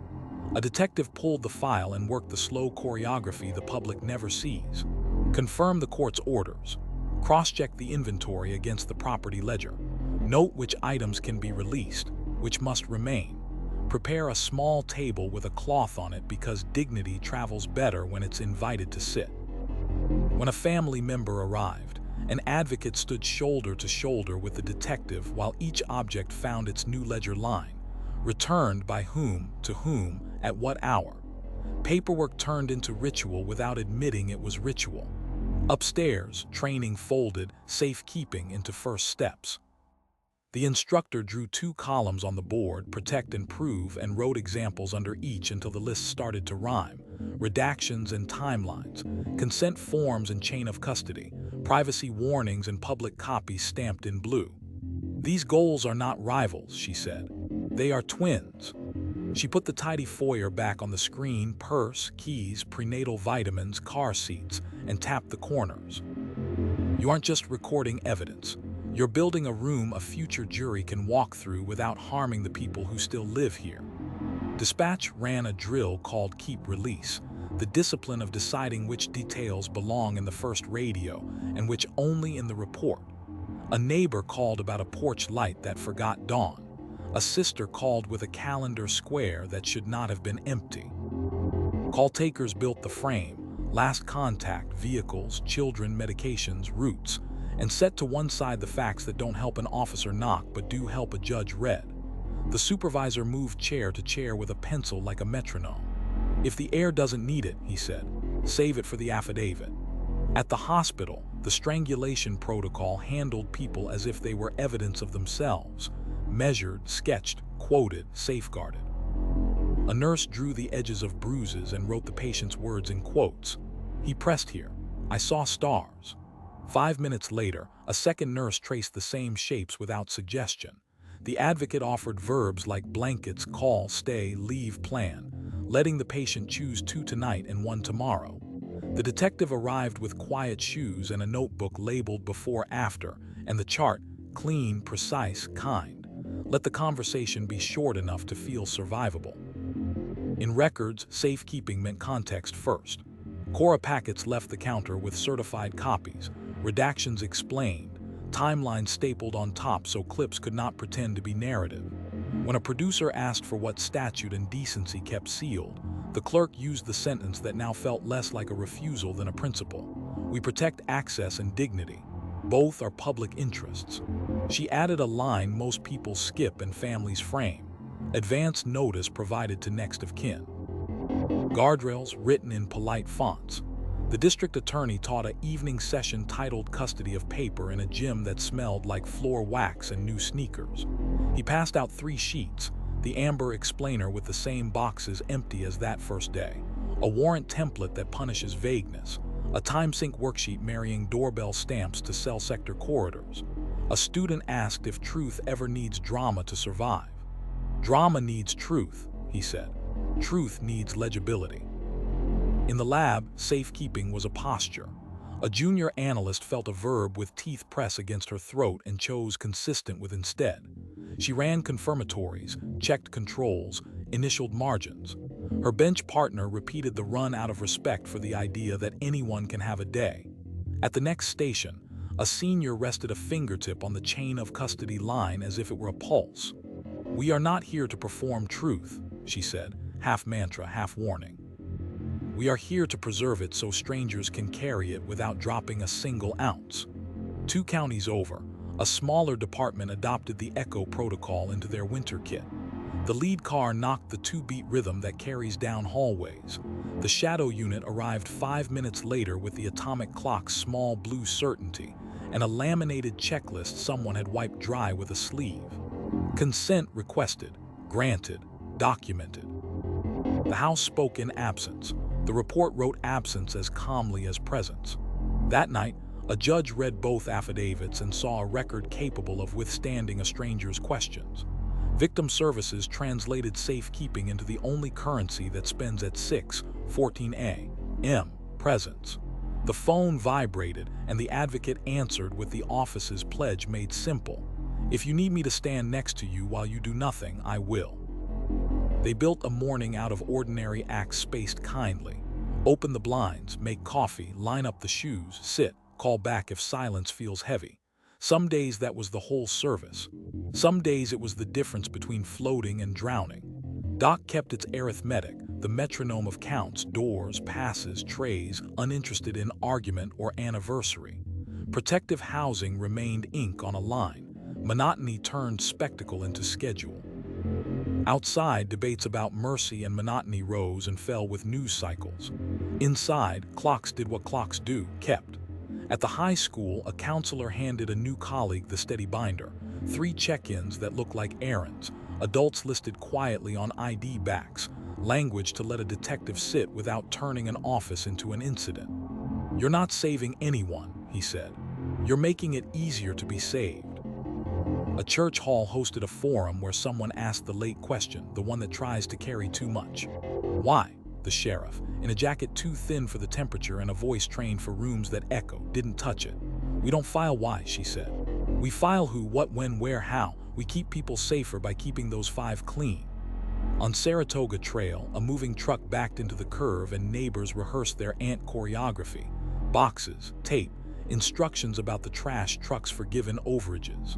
A detective pulled the file and worked the slow choreography the public never sees. Confirm the court's orders. Cross-check the inventory against the property ledger. Note which items can be released, which must remain. Prepare a small table with a cloth on it because dignity travels better when it's invited to sit. When a family member arrived, an advocate stood shoulder to shoulder with the detective while each object found its new ledger line. Returned by whom, to whom, at what hour. Paperwork turned into ritual without admitting it was ritual. Upstairs, training folded, safekeeping into first steps. The instructor drew 2 columns on the board, protect and prove, and wrote examples under each until the list started to rhyme. Redactions and timelines, consent forms and chain of custody, privacy warnings and public copies stamped in blue. "These goals are not rivals," she said. "They are twins." She put the tidy foyer back on the screen, purse, keys, prenatal vitamins, car seats, and tapped the corners. "You aren't just recording evidence. You're building a room a future jury can walk through without harming the people who still live here." Dispatch ran a drill called Keep Release, the discipline of deciding which details belong in the first radio and which only in the report. A neighbor called about a porch light that forgot dawn. A sister called with a calendar square that should not have been empty. Call takers built the frame, last contact, vehicles, children, medications, routes, and set to one side the facts that don't help an officer knock but do help a judge read. The supervisor moved chair to chair with a pencil like a metronome. "If the air doesn't need it," he said, "save it for the affidavit." At the hospital, the strangulation protocol handled people as if they were evidence of themselves. Measured, sketched, quoted, safeguarded. A nurse drew the edges of bruises and wrote the patient's words in quotes. "He pressed here. I saw stars." 5 minutes later, a second nurse traced the same shapes without suggestion. The advocate offered verbs like blankets, call, stay, leave, plan, letting the patient choose 2 tonight and 1 tomorrow. The detective arrived with quiet shoes and a notebook labeled before, after, and the chart, clean, precise, kind. Let the conversation be short enough to feel survivable. In records, safekeeping meant context first. Cora packets left the counter with certified copies, redactions explained, timelines stapled on top so clips could not pretend to be narrative. When a producer asked for what statute and decency kept sealed, the clerk used the sentence that now felt less like a refusal than a principle. We protect access and dignity. Both are public interests. She added a line most people skip and families frame. Advance notice provided to next of kin. Guardrails written in polite fonts. The district attorney taught an evening session titled Custody of Paper in a gym that smelled like floor wax and new sneakers. He passed out 3 sheets, the amber explainer with the same boxes empty as that first day, a warrant template that punishes vagueness, a time-sync worksheet marrying doorbell stamps to cell sector corridors. A student asked if truth ever needs drama to survive. Drama needs truth, he said. Truth needs legibility. In the lab, safekeeping was a posture. A junior analyst felt a verb with teeth press against her throat and chose consistent with instead. She ran confirmatories, checked controls, initialed margins. Her bench partner repeated the run out of respect for the idea that anyone can have a day. At the next station, a senior rested a fingertip on the chain of custody line as if it were a pulse. "We are not here to perform truth," she said, half mantra, half warning. "We are here to preserve it so strangers can carry it without dropping a single ounce." 2 counties over, a smaller department adopted the Echo protocol into their winter kit. The lead car knocked the 2-beat rhythm that carries down hallways. The shadow unit arrived 5 minutes later with the atomic clock's small blue certainty and a laminated checklist someone had wiped dry with a sleeve. Consent requested, granted, documented. The House spoke in absence. The report wrote absence as calmly as presence. That night, a judge read both affidavits and saw a record capable of withstanding a stranger's questions. Victim Services translated safekeeping into the only currency that spends at 6:14 a.m. presence. The phone vibrated, and the advocate answered with the office's pledge made simple. "If you need me to stand next to you while you do nothing, I will." They built a morning out of ordinary acts spaced kindly. Open the blinds, make coffee, line up the shoes, sit, call back if silence feels heavy. Some days that was the whole service. Some days it was the difference between floating and drowning. Doc kept its arithmetic, the metronome of counts, doors, passes, trays, uninterested in argument or anniversary. Protective housing remained ink on a line. Monotony turned spectacle into schedule. Outside, debates about mercy and monotony rose and fell with news cycles. Inside, clocks did what clocks do, kept. At the high school, a counselor handed a new colleague the steady binder, 3 check-ins that looked like errands, adults listed quietly on ID backs, language to let a detective sit without turning an office into an incident. "You're not saving anyone," he said. "You're making it easier to be saved." A church hall hosted a forum where someone asked the late question, the one that tries to carry too much. "Why?" The sheriff, in a jacket too thin for the temperature and a voice trained for rooms that echo, didn't touch it. "We don't file why," she said. "We file who, what, when, where, how. We keep people safer by keeping those 5 clean." On Saratoga Trail, a moving truck backed into the curve and neighbors rehearsed their ant choreography. Boxes, tape, instructions about the trash truck's forgiven overages.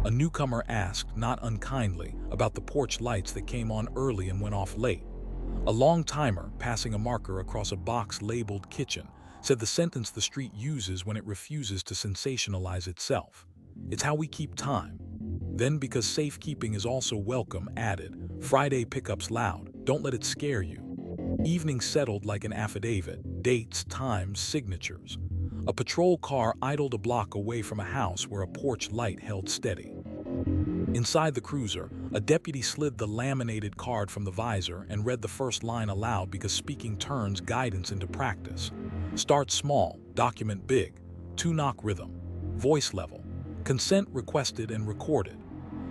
A newcomer asked, not unkindly, about the porch lights that came on early and went off late. A long timer, passing a marker across a box labeled kitchen, said the sentence the street uses when it refuses to sensationalize itself. "It's how we keep time." Then, because safekeeping is also welcome, added, "Friday pickups loud, don't let it scare you." Evening settled like an affidavit, dates, times, signatures. A patrol car idled a block away from a house where a porch light held steady. Inside the cruiser, a deputy slid the laminated card from the visor and read the first line aloud because speaking turns guidance into practice. "Start small, document big, 2-knock rhythm, voice level, consent requested and recorded."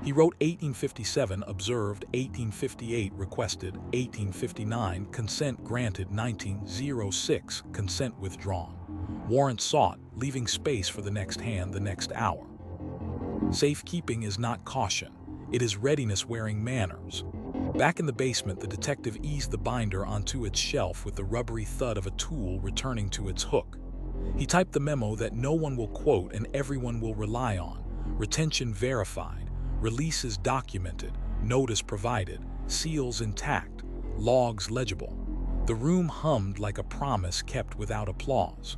He wrote 1857 observed, 1858 requested, 1859 consent granted, 1906 consent withdrawn. Warrant sought, leaving space for the next hand the next hour. Safekeeping is not caution. It is readiness wearing manners. Back in the basement, the detective eased the binder onto its shelf with the rubbery thud of a tool returning to its hook. He typed the memo that no one will quote and everyone will rely on. Retention verified. Releases documented. notice provided, seals intact, logs legible. The room hummed like a promise kept without applause.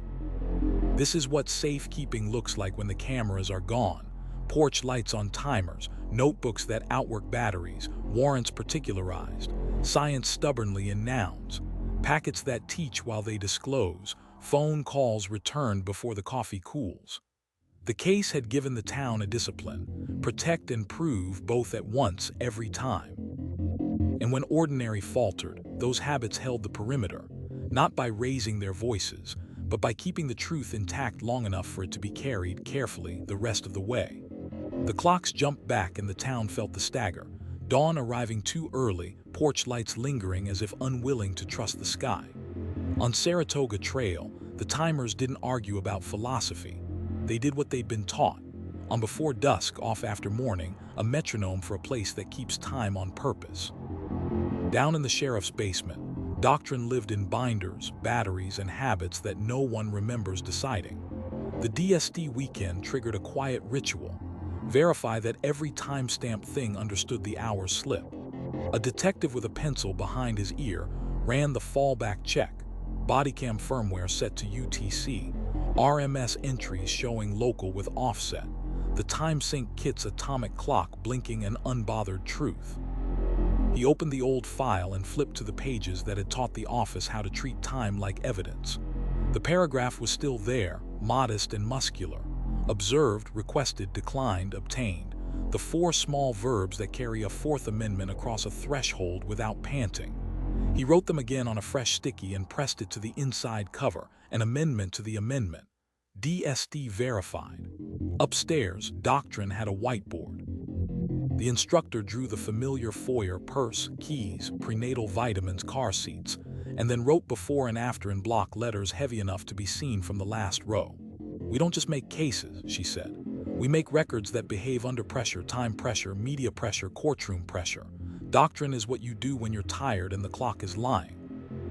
This is what safekeeping looks like when the cameras are gone. Porch lights on timers, notebooks that outwork batteries, warrants particularized, science stubbornly in nouns, packets that teach while they disclose, phone calls returned before the coffee cools. The case had given the town a discipline, protect and prove both at once every time. And when ordinary faltered, those habits held the perimeter, not by raising their voices, but by keeping the truth intact long enough for it to be carried carefully the rest of the way. The clocks jumped back and the town felt the stagger, dawn arriving too early, porch lights lingering as if unwilling to trust the sky. On Saratoga Trail, the timers didn't argue about philosophy. They did what they'd been taught. On Before Dusk, off after morning, a metronome for a place that keeps time on purpose. Down in the sheriff's basement, doctrine lived in binders, batteries, and habits that no one remembers deciding. The DSD weekend triggered a quiet ritual. Verify that every time-stamped thing understood the hour slip. A detective with a pencil behind his ear ran the fallback check. Bodycam firmware set to UTC. RMS entries showing local with offset. The time-sync kit's atomic clock blinking an unbothered truth. He opened the old file and flipped to the pages that had taught the office how to treat time like evidence. The paragraph was still there, modest and muscular. Observed, requested, declined, obtained. The 4 small verbs that carry a Fourth Amendment across a threshold without panting. He wrote them again on a fresh sticky and pressed it to the inside cover, an amendment to the amendment. DSD verified. Upstairs, doctrine had a whiteboard. The instructor drew the familiar foyer: purse, keys, prenatal vitamins, car seats, and then wrote before and after in block letters heavy enough to be seen from the last row. "We don't just make cases," she said. "We make records that behave under pressure, time pressure, media pressure, courtroom pressure. Doctrine is what you do when you're tired and the clock is lying."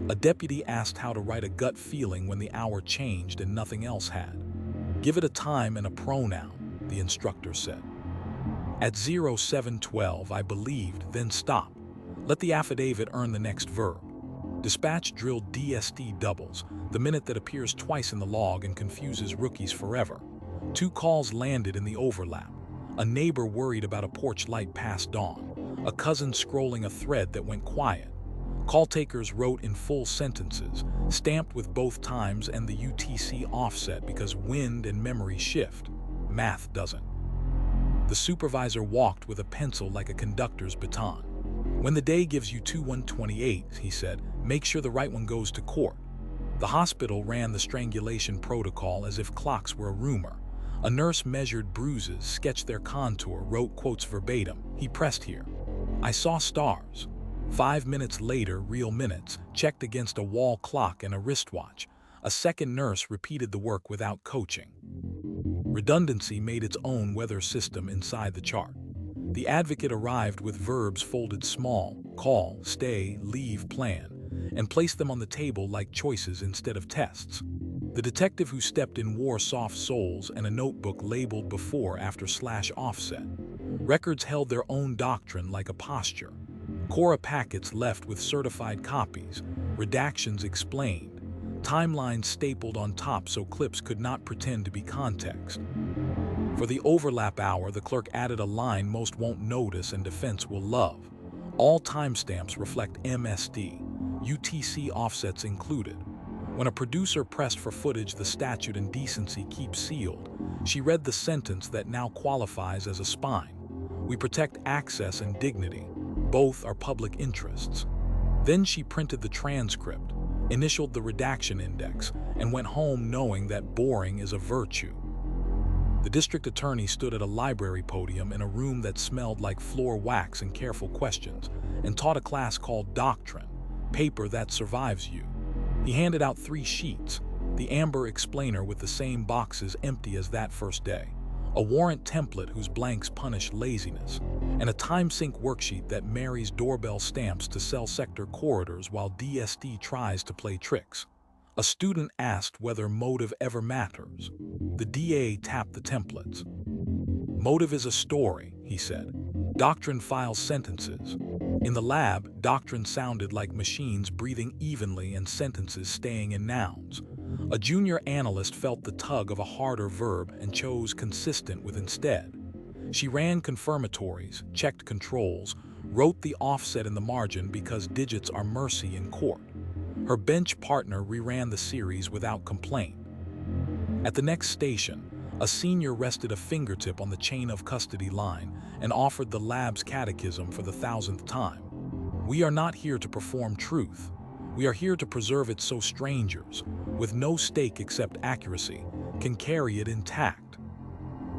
A deputy asked how to write a gut feeling when the hour changed and nothing else had. "Give it a time and a pronoun," the instructor said. "At 0712, I believed, then stop. Let the affidavit earn the next verb." Dispatch drilled DSD doubles, the minute that appears twice in the log and confuses rookies forever. 2 calls landed in the overlap. A neighbor worried about a porch light past dawn. A cousin scrolling a thread that went quiet. Call takers wrote in full sentences, stamped with both times and the UTC offset because wind and memory shift. Math doesn't. The supervisor walked with a pencil like a conductor's baton. "When the day gives you 2128, he said, "make sure the right one goes to court." The hospital ran the strangulation protocol as if clocks were a rumor. A nurse measured bruises, sketched their contour, wrote quotes verbatim. "He pressed here. I saw stars." 5 minutes later, real minutes, checked against a wall clock and a wristwatch. A second nurse repeated the work without coaching. Redundancy made its own weather system inside the chart. The advocate arrived with verbs folded small: call, stay, leave, plan, and placed them on the table like choices instead of tests. The detective who stepped in wore soft soles and a notebook labeled before, after / offset. Records held their own doctrine like a posture. Cora packets left with certified copies, redactions explained, timelines stapled on top so clips could not pretend to be context. For the overlap hour, the clerk added a line most won't notice and defense will love. All timestamps reflect MSD, UTC offsets included. When a producer pressed for footage the statute and decency keep sealed, she read the sentence that now qualifies as a spine. "We protect access and dignity. Both are public interests." Then she printed the transcript, initialed the redaction index, and went home knowing that boring is a virtue. The district attorney stood at a library podium in a room that smelled like floor wax and careful questions, and taught a class called Doctrine, Paper That Survives You. He handed out 3 sheets, the amber explainer with the same boxes empty as that first day, a warrant template whose blanks punish laziness, and a time-sync worksheet that marries doorbell stamps to cell sector corridors while DSD tries to play tricks. A student asked whether motive ever matters. The DA tapped the templates. "Motive is a story," he said. Doctrine files sentences. In the lab, doctrine sounded like machines breathing evenly and sentences staying in nouns. A junior analyst felt the tug of a harder verb and chose consistent with instead. She ran confirmatories, checked controls, wrote the offset in the margin because digits are mercy in court. Her bench partner reran the series without complaint. At the next station, a senior rested a fingertip on the chain of custody line and offered the lab's catechism for the 1000th time. We are not here to perform truth. We are here to preserve it so strangers, with no stake except accuracy, can carry it intact.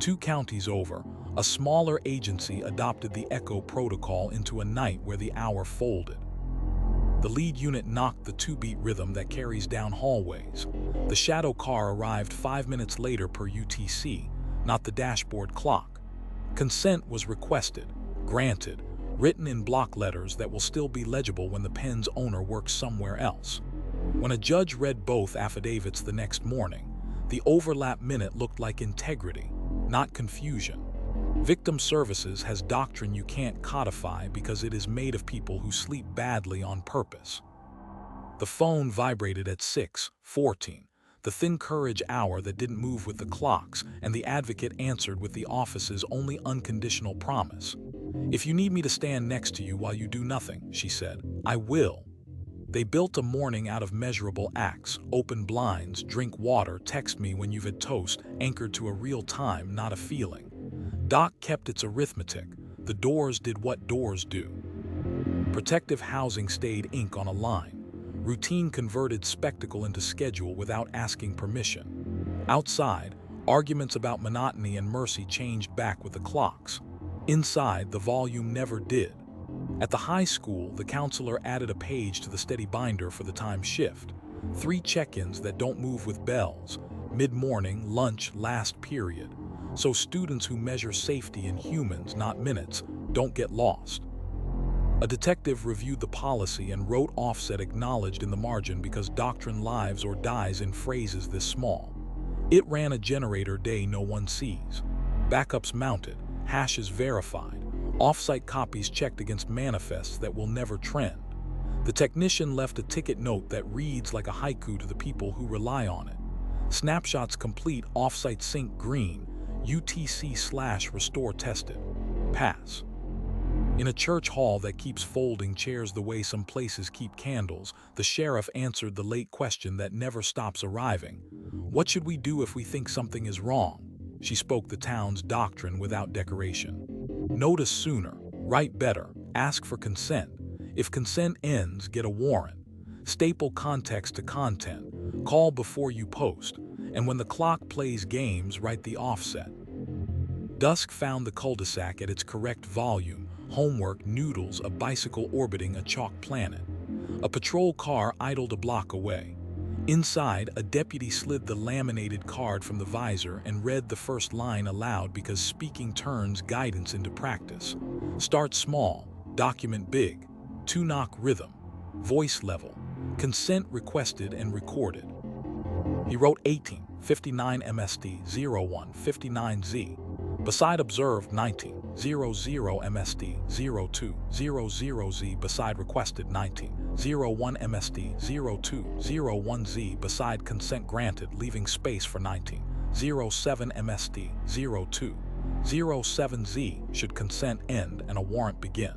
2 counties over, a smaller agency adopted the echo protocol into a night where the hour folded. The lead unit knocked the 2-beat rhythm that carries down hallways. The shadow car arrived 5 minutes later per UTC, not the dashboard clock. Consent was requested, granted, written in block letters that will still be legible when the pen's owner works somewhere else. When a judge read both affidavits the next morning, the overlap minute looked like integrity, not confusion. Victim Services has doctrine you can't codify because it is made of people who sleep badly on purpose. The phone vibrated at 6:14, the thin courage hour that didn't move with the clocks, and the advocate answered with the office's only unconditional promise. "If you need me to stand next to you while you do nothing," she said, "I will." They built a morning out of measurable acts: open blinds, drink water, text me when you've had toast, anchored to a real time, not a feeling. Doc kept its arithmetic. The doors did what doors do. Protective housing stayed ink on a line. Routine converted spectacle into schedule without asking permission. Outside, arguments about monotony and mercy changed back with the clocks. Inside, the volume never did. At the high school, the counselor added a page to the steady binder for the time shift. 3 check-ins that don't move with bells. Mid-morning, lunch, last period. So students who measure safety in humans, not minutes, don't get lost. A detective reviewed the policy and wrote offset acknowledged in the margin because doctrine lives or dies in phrases this small. It ran a generator day no one sees. Backups mounted, hashes verified, off-site copies checked against manifests that will never trend. The technician left a ticket note that reads like a haiku to the people who rely on it. Snapshots complete, off-site sync green, UTC/restore tested. Pass. In a church hall that keeps folding chairs the way some places keep candles, the sheriff answered the late question that never stops arriving. What should we do if we think something is wrong? She spoke the town's doctrine without decoration. Notice sooner, write better, ask for consent. If consent ends, get a warrant. Staple context to content, call before you post, and when the clock plays games, write the offset. Dusk found the cul-de-sac at its correct volume, homework, noodles, a bicycle orbiting a chalk planet. A patrol car idled a block away. Inside, a deputy slid the laminated card from the visor and read the first line aloud because speaking turns guidance into practice. Start small, document big, 2-knock rhythm, voice level, consent requested and recorded. He wrote 1859 MST 0159Z. Beside observed 1900 MST 0200Z. Beside requested 1901 MST 0201Z. Beside consent granted, leaving space for 1907 MST 0207Z. Should consent end and a warrant begin.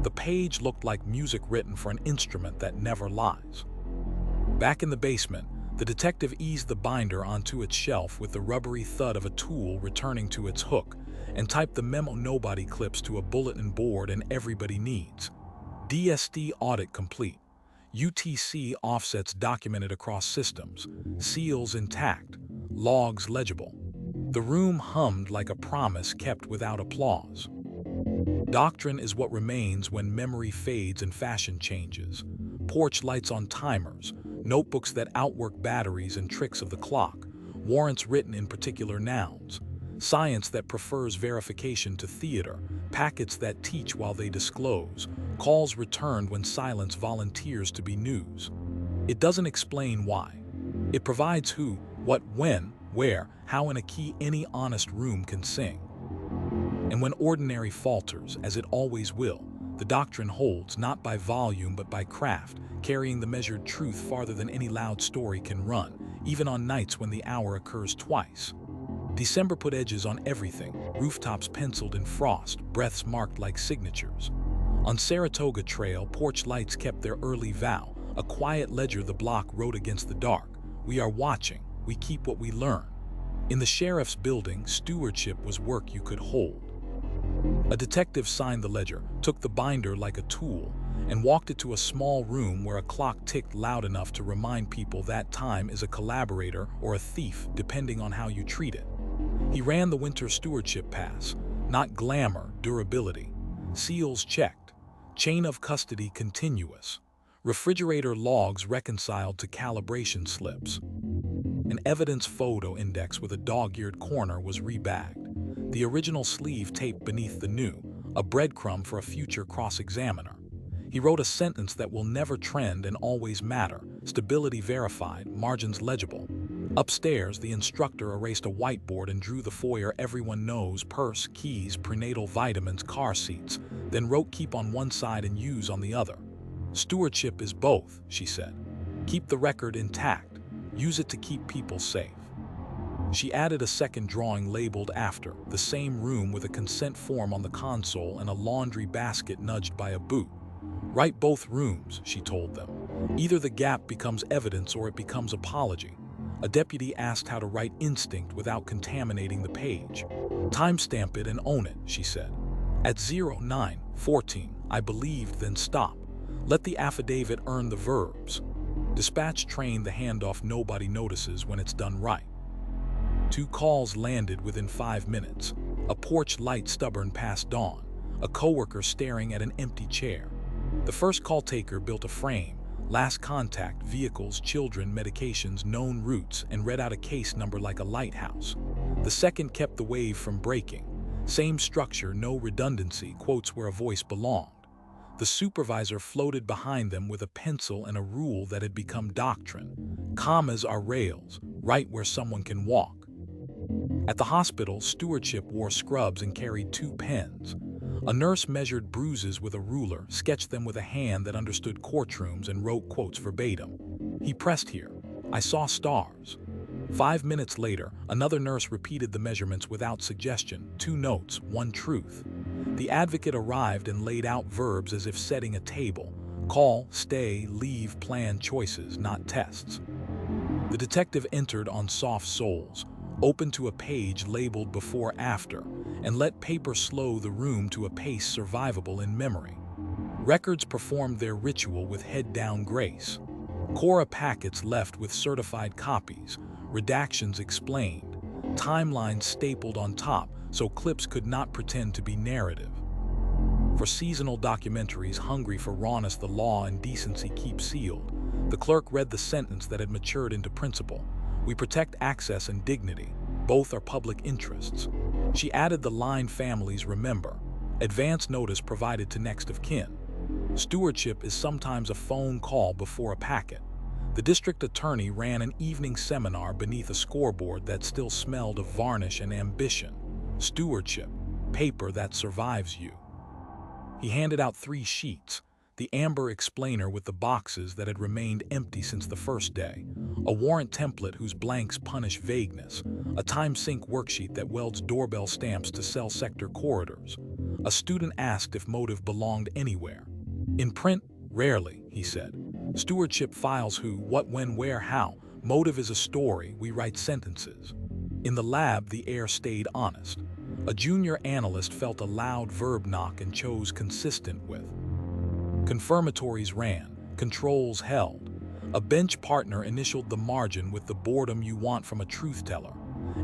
The page looked like music written for an instrument that never lies. Back in the basement, the detective eased the binder onto its shelf with the rubbery thud of a tool returning to its hook and typed the memo nobody clips to a bulletin board and everybody needs. DSD audit complete. UTC offsets documented across systems. Seals intact. Logs legible. The room hummed like a promise kept without applause. Doctrine is what remains when memory fades and fashion changes. Porch lights on timers, notebooks that outwork batteries and tricks of the clock, warrants written in particular nouns, science that prefers verification to theater, packets that teach while they disclose, calls returned when silence volunteers to be news. It doesn't explain why. It provides who, what, when, where, how in a key any honest room can sing. And when ordinary falters, as it always will, the doctrine holds not by volume but by craft, carrying the measured truth farther than any loud story can run, even on nights when the hour occurs twice. December put edges on everything, rooftops penciled in frost, breaths marked like signatures. On Saratoga Trail, porch lights kept their early vow, a quiet ledger the block wrote against the dark. We are watching, we keep what we learn. In the sheriff's building, stewardship was work you could hold. A detective signed the ledger, took the binder like a tool, and walked it to a small room where a clock ticked loud enough to remind people that time is a collaborator or a thief, depending on how you treat it. He ran the winter stewardship pass, not glamour, durability. Seals checked, chain of custody continuous, refrigerator logs reconciled to calibration slips. An evidence photo index with a dog-eared corner was rebagged. The original sleeve taped beneath the new, a breadcrumb for a future cross-examiner. He wrote a sentence that will never trend and always matter, stability verified, margins legible. Upstairs, the instructor erased a whiteboard and drew the foyer everyone knows: purse, keys, prenatal vitamins, car seats, then wrote keep on one side and use on the other. Stewardship is both, she said. Keep the record intact. Use it to keep people safe. She added a second drawing labeled after, the same room with a consent form on the console and a laundry basket nudged by a boot. Write both rooms, she told them. Either the gap becomes evidence or it becomes apology. A deputy asked how to write instinct without contaminating the page. Timestamp it and own it, she said. At 09:14, I believed, then stop. Let the affidavit earn the verbs. Dispatch trained the handoff nobody notices when it's done right. 2 calls landed within 5 minutes. A porch light stubborn past dawn. A coworker staring at an empty chair. The first call taker built a frame, last contact, vehicles, children, medications, known routes, and read out a case number like a lighthouse. The second kept the wave from breaking. Same structure, no redundancy, quotes where a voice belonged. The supervisor floated behind them with a pencil and a rule that had become doctrine. Commas are rails, right where someone can walk. At the hospital, stewardship wore scrubs and carried 2 pens. A nurse measured bruises with a ruler, sketched them with a hand that understood courtrooms, and wrote quotes verbatim. He pressed here. I saw stars. 5 minutes later, another nurse repeated the measurements without suggestion. 2 notes, 1 truth. The advocate arrived and laid out verbs as if setting a table. Call, stay, leave, plan choices, not tests. The detective entered on soft soles, opened to a page labeled before after, and let paper slow the room to a pace survivable in memory. Records performed their ritual with head-down grace. Cora packets left with certified copies, redactions explained, timelines stapled on top so clips could not pretend to be narrative. For seasonal documentaries hungry for rawness the law and decency keep sealed, the clerk read the sentence that had matured into principle. We protect access and dignity. Both are public interests. She added the line families remember. Advance notice provided to next of kin. Stewardship is sometimes a phone call before a packet. The district attorney ran an evening seminar beneath a scoreboard that still smelled of varnish and ambition. Stewardship, paper that survives you. He handed out 3 sheets. The amber explainer with the boxes that had remained empty since the first day, a warrant template whose blanks punish vagueness, a time sync worksheet that welds doorbell stamps to cell sector corridors. A student asked if motive belonged anywhere. In print, rarely, he said. Stewardship files who, what, when, where, how. Motive is a story, we write sentences. In the lab, the air stayed honest. A junior analyst felt a loud verb knock and chose consistent with. Confirmatories ran, controls held. A bench partner initialed the margin with the boredom you want from a truth teller.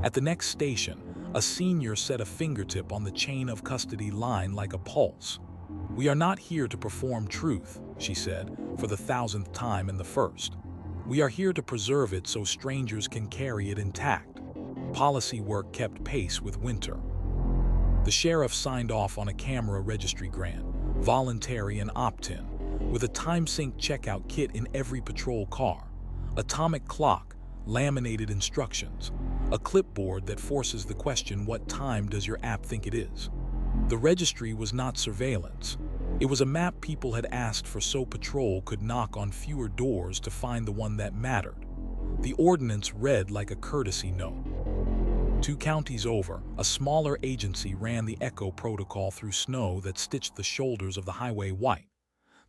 At the next station, a senior set a fingertip on the chain of custody line like a pulse. We are not here to perform truth, she said, for the 1000th time in the first. We are here to preserve it so strangers can carry it intact. Policy work kept pace with winter. The sheriff signed off on a camera registry grant, voluntary and opt-in, with a time-sync checkout kit in every patrol car, atomic clock, laminated instructions, a clipboard that forces the question, what time does your app think it is? The registry was not surveillance. It was a map people had asked for so patrol could knock on fewer doors to find the one that mattered. The ordinance read like a courtesy note. 2 counties over, a smaller agency ran the echo protocol through snow that stitched the shoulders of the highway white.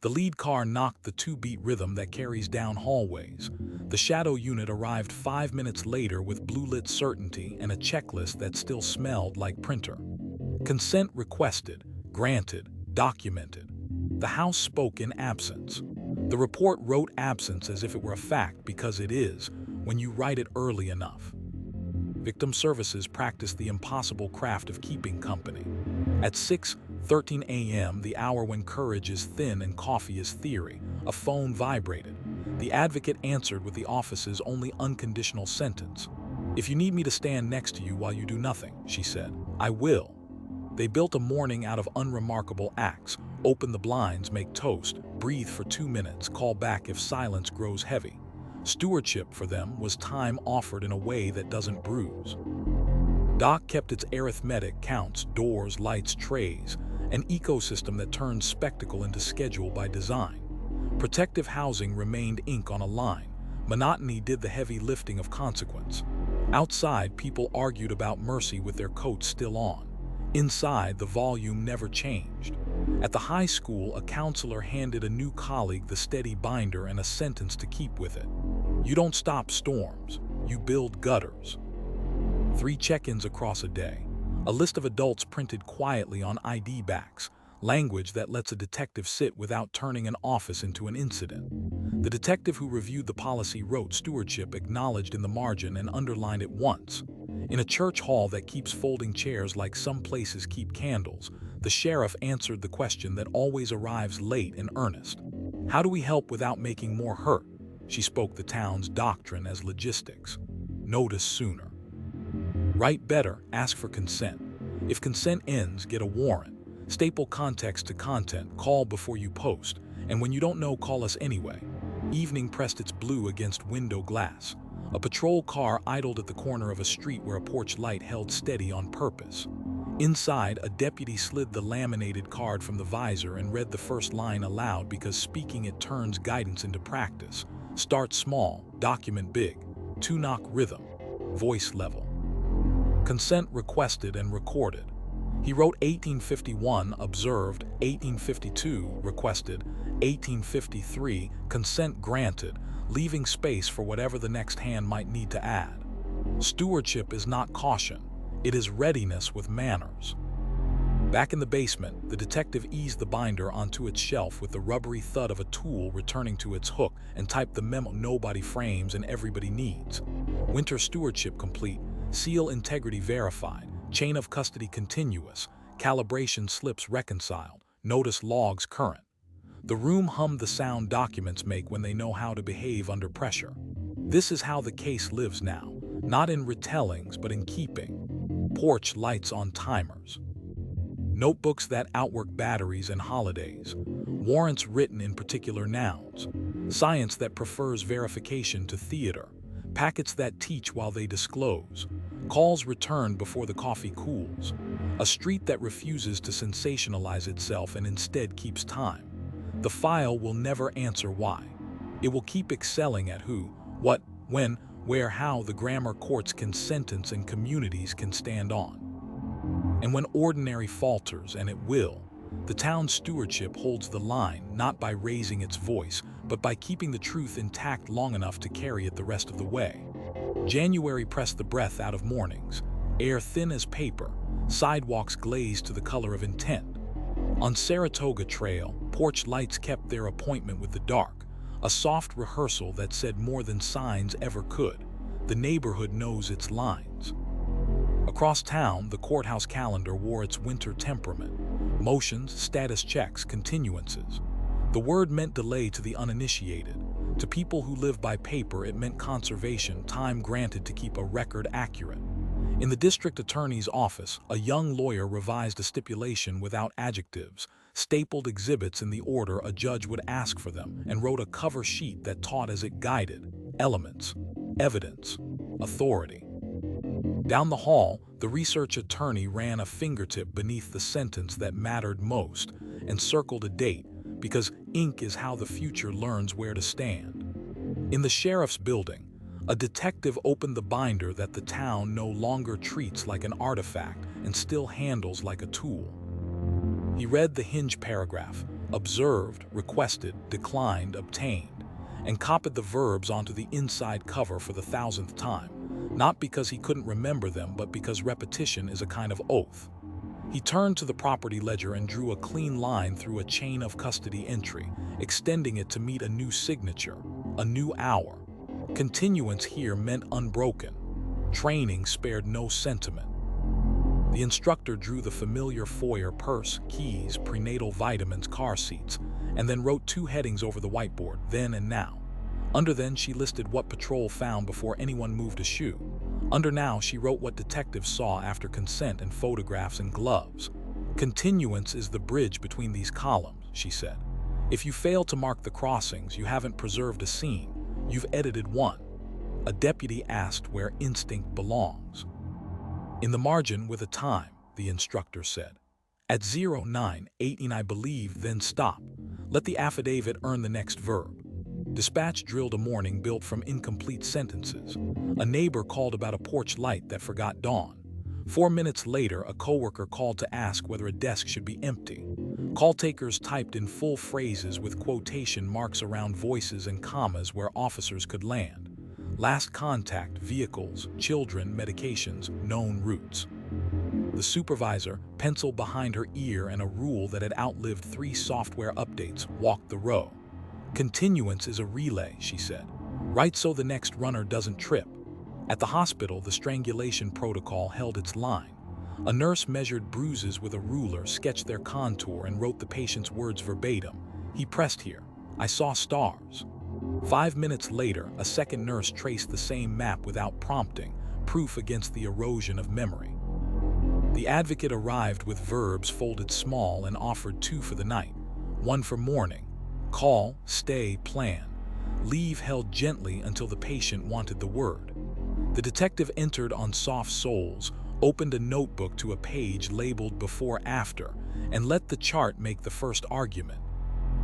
The lead car knocked the 2-beat rhythm that carries down hallways. The shadow unit arrived 5 minutes later with blue-lit certainty and a checklist that still smelled like printer. Consent requested, granted, documented. The House spoke in absence. The report wrote absence as if it were a fact because it is, when you write it early enough. Victim Services practiced the impossible craft of keeping company. At 6:13 a.m., the hour when courage is thin and coffee is theory, a phone vibrated. The advocate answered with the office's only unconditional sentence. "If you need me to stand next to you while you do nothing," she said, "I will." They built a morning out of unremarkable acts: open the blinds, make toast, breathe for 2 minutes, call back if silence grows heavy. Stewardship for them was time offered in a way that doesn't bruise. Doc kept its arithmetic, counts, doors, lights, trays, an ecosystem that turned spectacle into schedule by design. Protective housing remained ink on a line. Monotony did the heavy lifting of consequence. Outside, people argued about mercy with their coats still on. Inside, the volume never changed. At the high school, a counselor handed a new colleague the steady binder and a sentence to keep with it. "You don't stop storms, you build gutters." 3 check-ins across a day. A list of adults printed quietly on ID backs, language that lets a detective sit without turning an office into an incident. The detective who reviewed the policy wrote stewardship acknowledged in the margin and underlined it once. In a church hall that keeps folding chairs like some places keep candles, the sheriff answered the question that always arrives late and earnest. "How do we help without making more hurt?" She spoke the town's doctrine as logistics. Notice sooner. Write better, ask for consent. If consent ends, get a warrant. Staple context to content, call before you post, and when you don't know, call us anyway. Evening pressed its blue against window glass. A patrol car idled at the corner of a street where a porch light held steady on purpose. Inside, a deputy slid the laminated card from the visor and read the first line aloud because speaking it turns guidance into practice. Start small, document big. 2-knock rhythm, voice level. Consent requested and recorded. He wrote 1851, observed, 1852, requested, 1853, consent granted, leaving space for whatever the next hand might need to add. Stewardship is not caution, it is readiness with manners. Back in the basement, the detective eased the binder onto its shelf with the rubbery thud of a tool returning to its hook and typed the memo nobody frames and everybody needs. Winter stewardship complete, seal integrity verified, chain of custody continuous, calibration slips reconciled, notice logs current. The room hummed the sound documents make when they know how to behave under pressure. This is how the case lives now, not in retellings but in keeping. Porch lights on timers. Notebooks that outwork batteries and holidays. Warrants written in particular nouns. Science that prefers verification to theater. Packets that teach while they disclose. Calls returned before the coffee cools. A street that refuses to sensationalize itself and instead keeps time. The file will never answer why. It will keep excelling at who, what, when, where, how the grammar courts can sentence and communities can stand on. And when ordinary falters, and it will, the town's stewardship holds the line not by raising its voice, but by keeping the truth intact long enough to carry it the rest of the way. January pressed the breath out of mornings, air thin as paper, sidewalks glazed to the color of intent. On Saratoga Trail, porch lights kept their appointment with the dark, a soft rehearsal that said more than signs ever could. The neighborhood knows its lines. Across town, the courthouse calendar wore its winter temperament. Motions, status checks, continuances. The word meant delay to the uninitiated. To people who live by paper, it meant conservation, time granted to keep a record accurate. In the district attorney's office, a young lawyer revised a stipulation without adjectives, stapled exhibits in the order a judge would ask for them, and wrote a cover sheet that taught as it guided: elements, evidence, authority. Down the hall, the research attorney ran a fingertip beneath the sentence that mattered most and circled a date, because ink is how the future learns where to stand. In the sheriff's building, a detective opened the binder that the town no longer treats like an artifact and still handles like a tool. He read the hinge paragraph: observed, requested, declined, obtained, and copied the verbs onto the inside cover for the 1,000th time, not because he couldn't remember them, but because repetition is a kind of oath. He turned to the property ledger and drew a clean line through a chain of custody entry, extending it to meet a new signature, a new hour. Continuance here meant unbroken. Training spared no sentiment. The instructor drew the familiar foyer: purse, keys, prenatal vitamins, car seats, and then wrote 2 headings over the whiteboard: then and now. Under then, she listed what patrol found before anyone moved a shoe. Under now, she wrote what detectives saw after consent and photographs and gloves. Continuance is the bridge between these columns, she said. If you fail to mark the crossings, you haven't preserved a scene. You've edited one. A deputy asked where instinct belongs. In the margin with a time, the instructor said. At 09:18, I believe, then stop. Let the affidavit earn the next verb. Dispatch drilled a morning built from incomplete sentences. A neighbor called about a porch light that forgot dawn. 4 minutes later, a coworker called to ask whether a desk should be empty. Call takers typed in full phrases with quotation marks around voices and commas where officers could land. Last contact: vehicles, children, medications, known routes. The supervisor, pencil behind her ear and a rule that had outlived 3 software updates, walked the row. Continuance is a relay, she said. Right so the next runner doesn't trip. At the hospital, the strangulation protocol held its line. A nurse measured bruises with a ruler, sketched their contour, and wrote the patient's words verbatim. He pressed here. I saw stars. 5 minutes later, a second nurse traced the same map without prompting, proof against the erosion of memory. The advocate arrived with verbs folded small and offered 2 for the night. 1 for morning. Call, stay, plan. Leave held gently until the patient wanted the word. The detective entered on soft soles, opened a notebook to a page labeled before after, and let the chart make the first argument.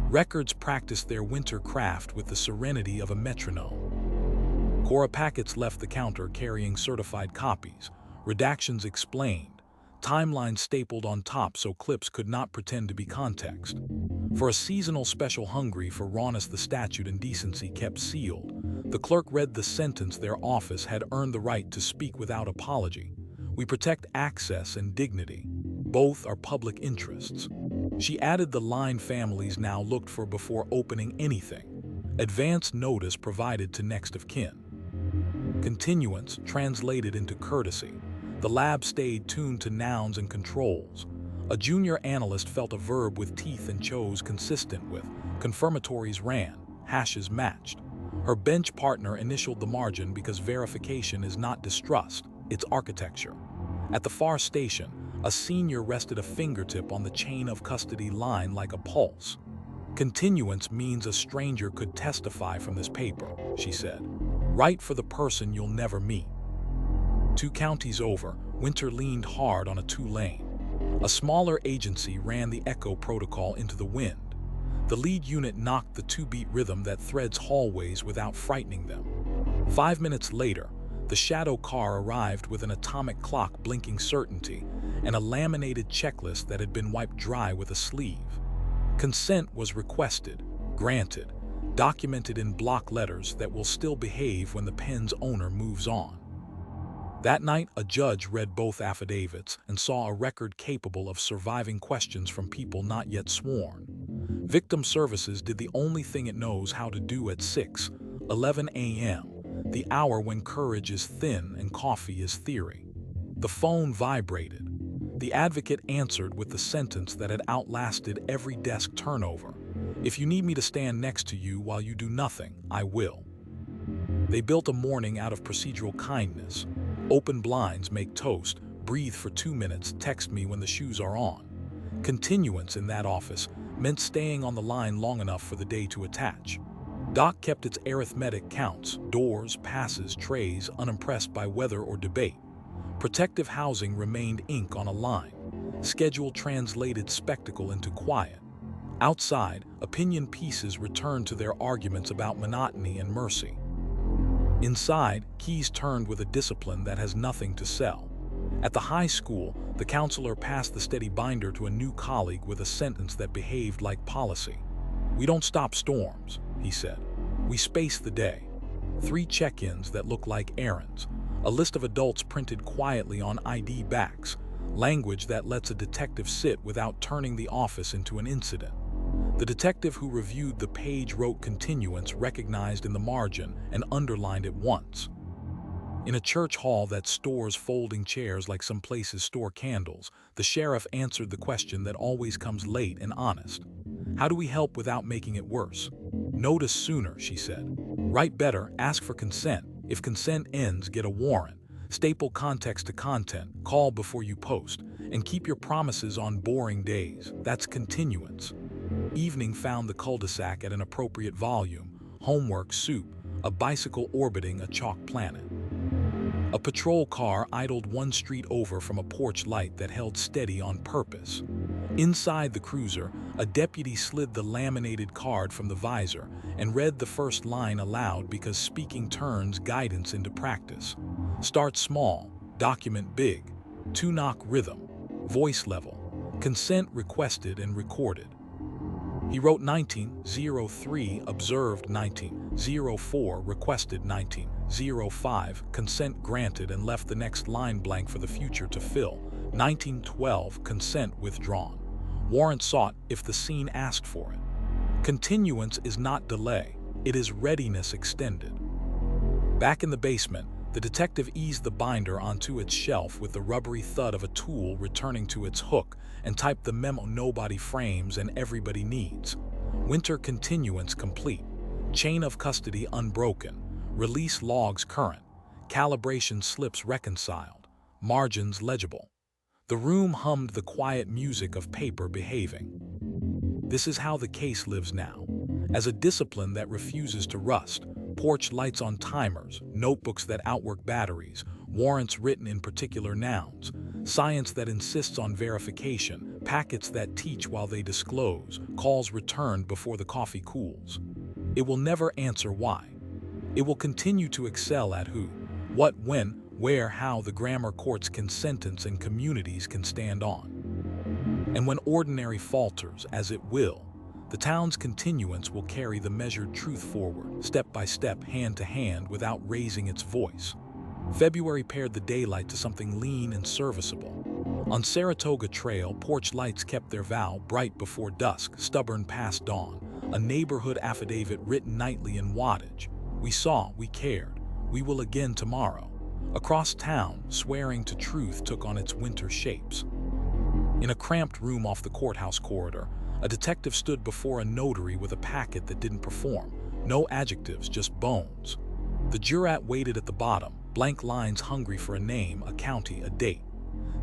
Records practiced their winter craft with the serenity of a metronome. Cora packets left the counter carrying certified copies, redactions explained, timelines stapled on top so clips could not pretend to be context. For a seasonal special hungry for rawness, the statute and decency kept sealed. The clerk read the sentence their office had earned the right to speak without apology. We protect access and dignity. Both are public interests. She added the line families now looked for before opening anything. Advance notice provided to next of kin. Continuance translated into courtesy. The lab stayed tuned to nouns and controls. A junior analyst felt a verb with teeth and chose consistent with. Confirmatories ran. Hashes matched. Her bench partner initialed the margin because verification is not distrust, it's architecture. At the far station, a senior rested a fingertip on the chain of custody line like a pulse. Continuance means a stranger could testify from this paper, she said. Write for the person you'll never meet. 2 counties over, Winter leaned hard on a 2-lane. A smaller agency ran the echo protocol into the wind. The lead unit knocked the 2-beat rhythm that threads hallways without frightening them. 5 minutes later, the shadow car arrived with an atomic clock blinking certainty and a laminated checklist that had been wiped dry with a sleeve. Consent was requested, granted, documented in block letters that will still behave when the pen's owner moves on. That night, a judge read both affidavits and saw a record capable of surviving questions from people not yet sworn. Victim Services did the only thing it knows how to do at 6:11 a.m., the hour when courage is thin and coffee is theory. The phone vibrated. The advocate answered with the sentence that had outlasted every desk turnover. If you need me to stand next to you while you do nothing, I will. They built a morning out of procedural kindness. Open blinds, make toast, breathe for 2 minutes, text me when the shoes are on. Continuance in that office meant staying on the line long enough for the day to attach. Doc kept its arithmetic counts, doors, passes, trays, unimpressed by weather or debate. Protective housing remained ink on a line. Schedule translated spectacle into quiet. Outside, opinion pieces returned to their arguments about monotony and mercy. Inside, keys turned with a discipline that has nothing to sell. At the high school, the counselor passed the steady binder to a new colleague with a sentence that behaved like policy. "We don't stop storms," he said. "We space the day." 3 check-ins that look like errands. A list of adults printed quietly on ID backs. Language that lets a detective sit without turning the office into an incident. The detective who reviewed the page wrote continuance recognized in the margin and underlined it once. In a church hall that stores folding chairs like some places store candles, the sheriff answered the question that always comes late and honest. "How do we help without making it worse?" "Notice sooner," she said. "Write better, ask for consent. If consent ends, get a warrant. Staple context to content, call before you post, and keep your promises on boring days." That's continuance. Evening found the cul-de-sac at an appropriate volume, homework soup, a bicycle orbiting a chalk planet. A patrol car idled one street over from a porch light that held steady on purpose. Inside the cruiser, a deputy slid the laminated card from the visor and read the first line aloud because speaking turns guidance into practice. Start small, document big, 2-knock rhythm, voice level, consent requested and recorded. He wrote 1903, observed 1904, requested 1905, consent granted, and left the next line blank for the future to fill. 1912, consent withdrawn. Warrant sought if the scene asked for it. Continuance is not delay, it is readiness extended. Back in the basement, the detective eased the binder onto its shelf with the rubbery thud of a tool returning to its hook and typed the memo nobody frames and everybody needs. Winter continuance complete. Chain of custody unbroken. Release logs current. Calibration slips reconciled. Margins legible. The room hummed the quiet music of paper behaving. This is how the case lives now. As a discipline that refuses to rust, porch lights on timers, notebooks that outwork batteries, warrants written in particular nouns, science that insists on verification, packets that teach while they disclose, calls returned before the coffee cools. It will never answer why. It will continue to excel at who, what, when, where, how the grammar courts can sentence and communities can stand on. And when ordinary falters, as it will, the town's continuance will carry the measured truth forward, step by step, hand to hand, without raising its voice. February paired the daylight to something lean and serviceable. On Saratoga Trail, porch lights kept their vow, bright before dusk, stubborn past dawn. A neighborhood affidavit written nightly in wattage. We saw, we cared, we will again tomorrow. Across town, swearing to truth took on its winter shapes. In a cramped room off the courthouse corridor, a detective stood before a notary with a packet that didn't perform. No adjectives, just bones. The jurat waited at the bottom, blank lines hungry for a name, a county, a date.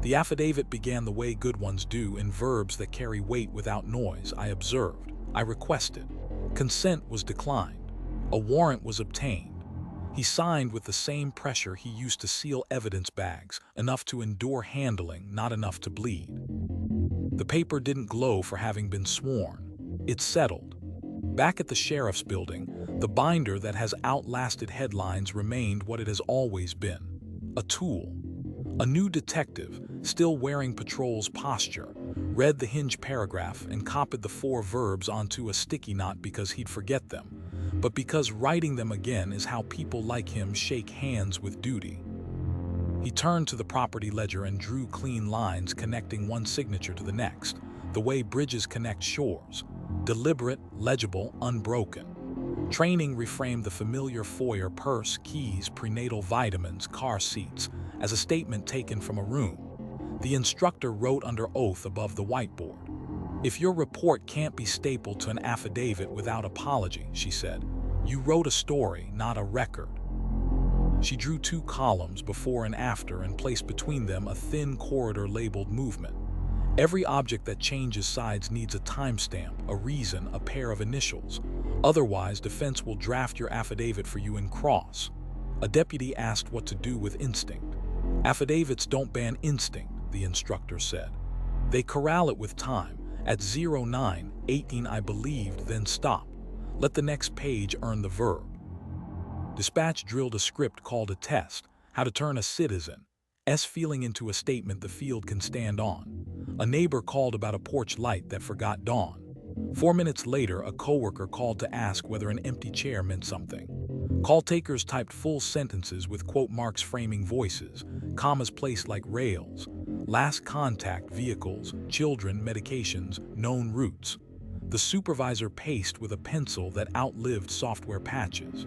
The affidavit began the way good ones do, in verbs that carry weight without noise. I observed. I requested. Consent was declined. A warrant was obtained. He signed with the same pressure he used to seal evidence bags, enough to endure handling, not enough to bleed. The paper didn't glow for having been sworn. It settled. Back at the sheriff's building, the binder that has outlasted headlines remained what it has always been. A tool. A new detective, still wearing patrol's posture, read the hinge paragraph and copied the 4 verbs onto a sticky knot because he'd forget them, but because writing them again is how people like him shake hands with duty. He turned to the property ledger and drew clean lines connecting one signature to the next, the way bridges connect shores. Deliberate, legible, unbroken. Training reframed the familiar foyer, purse, keys, prenatal vitamins, car seats, as a statement taken from a room. The instructor wrote under oath above the whiteboard. If your report can't be stapled to an affidavit without apology, she said, you wrote a story, not a record. She drew 2 columns before and after and placed between them a thin corridor labeled movement. Every object that changes sides needs a timestamp, a reason, a pair of initials. Otherwise, defense will draft your affidavit for you in cross. A deputy asked what to do with instinct. Affidavits don't ban instinct, the instructor said. They corral it with time. At 09:18 I believed, then stop. Let the next page earn the verb. Dispatch drilled a script called a test, how to turn a citizen's feeling into a statement the field can stand on. A neighbor called about a porch light that forgot dawn. 4 minutes later, a coworker called to ask whether an empty chair meant something. Call takers typed full sentences with quote marks framing voices, commas placed like rails. Last contact, vehicles, children, medications, known routes. The supervisor paced with a pencil that outlived software patches.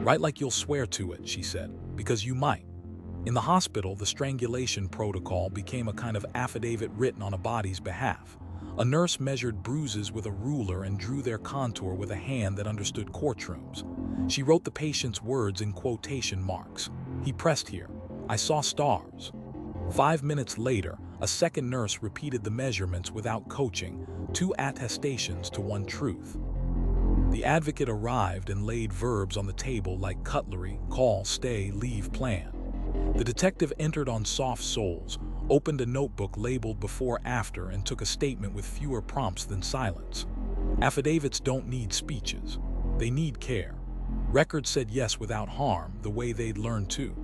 Write like you'll swear to it, she said, because you might. In the hospital, the strangulation protocol became a kind of affidavit written on a body's behalf. A nurse measured bruises with a ruler and drew their contour with a hand that understood courtrooms. She wrote the patient's words in quotation marks. He pressed here. I saw stars. 5 minutes later, a second nurse repeated the measurements without coaching, 2 attestations to 1 truth. The advocate arrived and laid verbs on the table like cutlery, call, stay, leave, plan. The detective entered on soft soles, opened a notebook labeled before after and took a statement with fewer prompts than silence. Affidavits don't need speeches. They need care. Records said yes without harm, the way they'd learned to.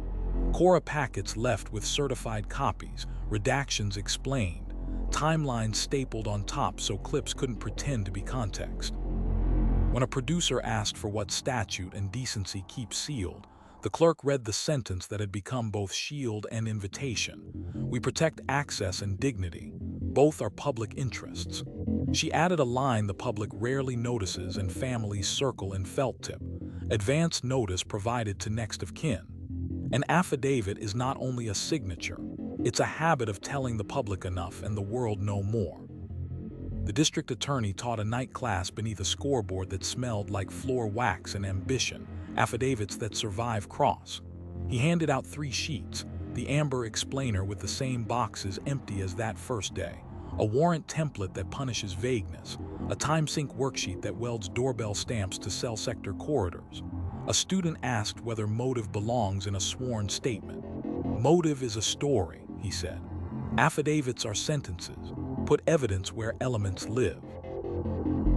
Cora packets left with certified copies, redactions explained, timelines stapled on top so clips couldn't pretend to be context. When a producer asked for what statute and decency keep sealed, the clerk read the sentence that had become both shield and invitation. We protect access and dignity. Both are public interests. She added a line the public rarely notices and families circle in felt tip. Advance notice provided to next of kin. An affidavit is not only a signature, it's a habit of telling the public enough and the world no more. The district attorney taught a night class beneath a scoreboard that smelled like floor wax and ambition, affidavits that survive cross. He handed out 3 sheets, the amber explainer with the same boxes empty as that first day, a warrant template that punishes vagueness, a time sync worksheet that welds doorbell stamps to cell sector corridors. A student asked whether motive belongs in a sworn statement. Motive is a story, he said. Affidavits are sentences. Put evidence where elements live.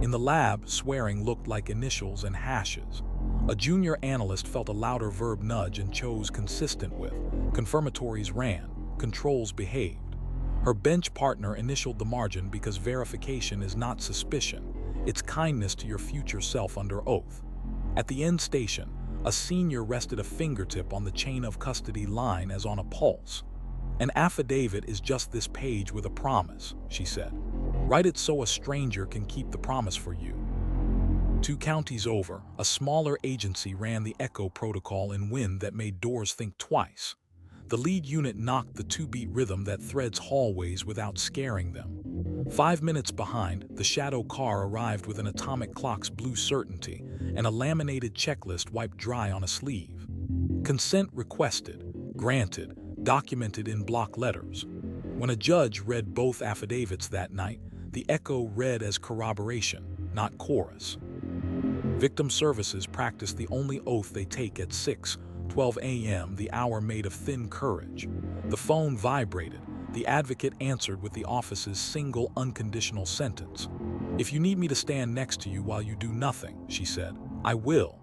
In the lab, swearing looked like initials and hashes. A junior analyst felt a louder verb nudge and chose consistent with. Confirmatories ran, controls behaved. Her bench partner initialed the margin because verification is not suspicion, it's kindness to your future self under oath. At the end station, a senior rested a fingertip on the chain of custody line as on a pulse. An affidavit is just this page with a promise, she said. Write it so a stranger can keep the promise for you. 2 counties over, a smaller agency ran the echo protocol in wind that made doors think twice. The lead unit knocked the 2-beat rhythm that threads hallways without scaring them. 5 minutes behind, the shadow car arrived with an atomic clock's blue certainty and a laminated checklist wiped dry on a sleeve. Consent requested, granted, documented in block letters. When a judge read both affidavits that night, the echo read as corroboration, not chorus. Victim services practiced the only oath they take at 6:12 a.m., the hour made of thin courage. The phone vibrated. The advocate answered with the office's single unconditional sentence. If you need me to stand next to you while you do nothing, she said, I will.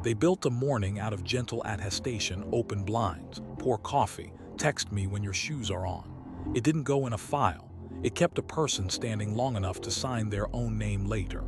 They built a morning out of gentle attestation, open blinds, pour coffee, text me when your shoes are on. It didn't go in a file. It kept a person standing long enough to sign their own name later.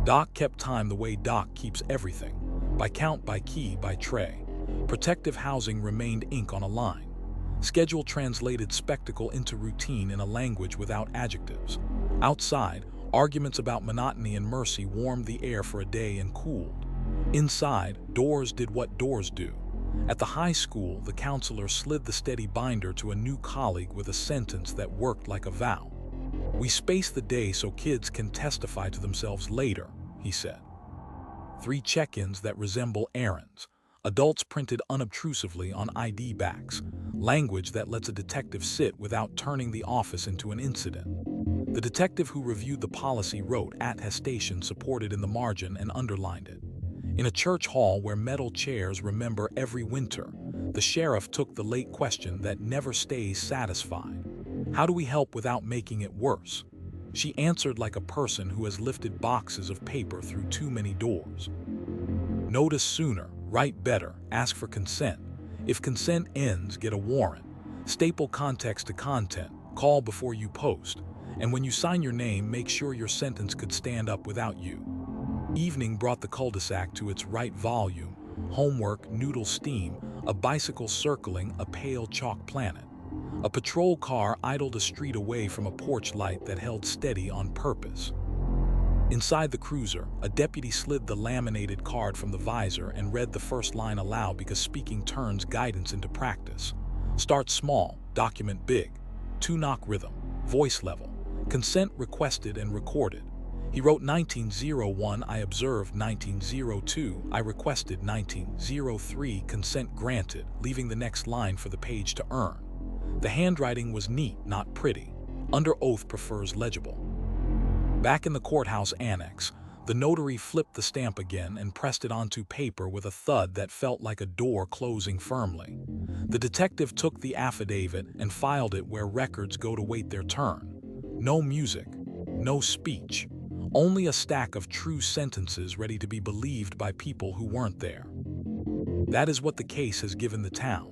Doc kept time the way Doc keeps everything, by count, by key, by tray. Protective housing remained ink on a line. Schedule translated spectacle into routine in a language without adjectives. Outside, arguments about monotony and mercy warmed the air for a day and cooled. Inside, doors did what doors do. At the high school, the counselor slid the steady binder to a new colleague with a sentence that worked like a vow. We space the day so kids can testify to themselves later, he said. 3 check-ins that resemble errands. Adults printed unobtrusively on ID backs. Language that lets a detective sit without turning the office into an incident. The detective who reviewed the policy wrote attestation supported in the margin and underlined it. In a church hall where metal chairs remember every winter, The sheriff took the late question that never stays satisfied. How do we help without making it worse? She answered like a person who has lifted boxes of paper through too many doors. Notice sooner, write better, ask for consent. If consent ends, get a warrant. Staple context to content, call before you post. And when you sign your name, make sure your sentence could stand up without you. Evening brought the cul-de-sac to its right volume. Homework, noodle steam, a bicycle circling a pale chalk planet. A patrol car idled a street away from a porch light that held steady on purpose. Inside the cruiser, a deputy slid the laminated card from the visor and read the first line aloud because speaking turns guidance into practice. Start small, document big. 2-knock rhythm, voice level. Consent requested and recorded. He wrote 1901, I observed 1902, I requested 1903, consent granted, leaving the next line for the page to earn. The handwriting was neat, not pretty. Under oath prefers legible. Back in the courthouse annex, the notary flipped the stamp again and pressed it onto paper with a thud that felt like a door closing firmly. The detective took the affidavit and filed it where records go to wait their turn. No music, no speech, only a stack of true sentences ready to be believed by people who weren't there. That is what the case has given the town.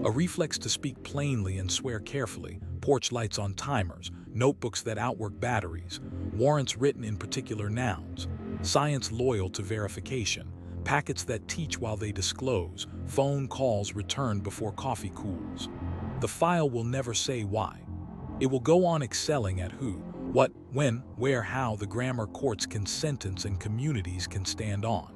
A reflex to speak plainly and swear carefully, porch lights on timers, notebooks that outwork batteries, warrants written in particular nouns, science loyal to verification, packets that teach while they disclose, phone calls returned before coffee cools. The file will never say why. It will go on excelling at who, what, when, where, how the grammar courts can sentence and communities can stand on.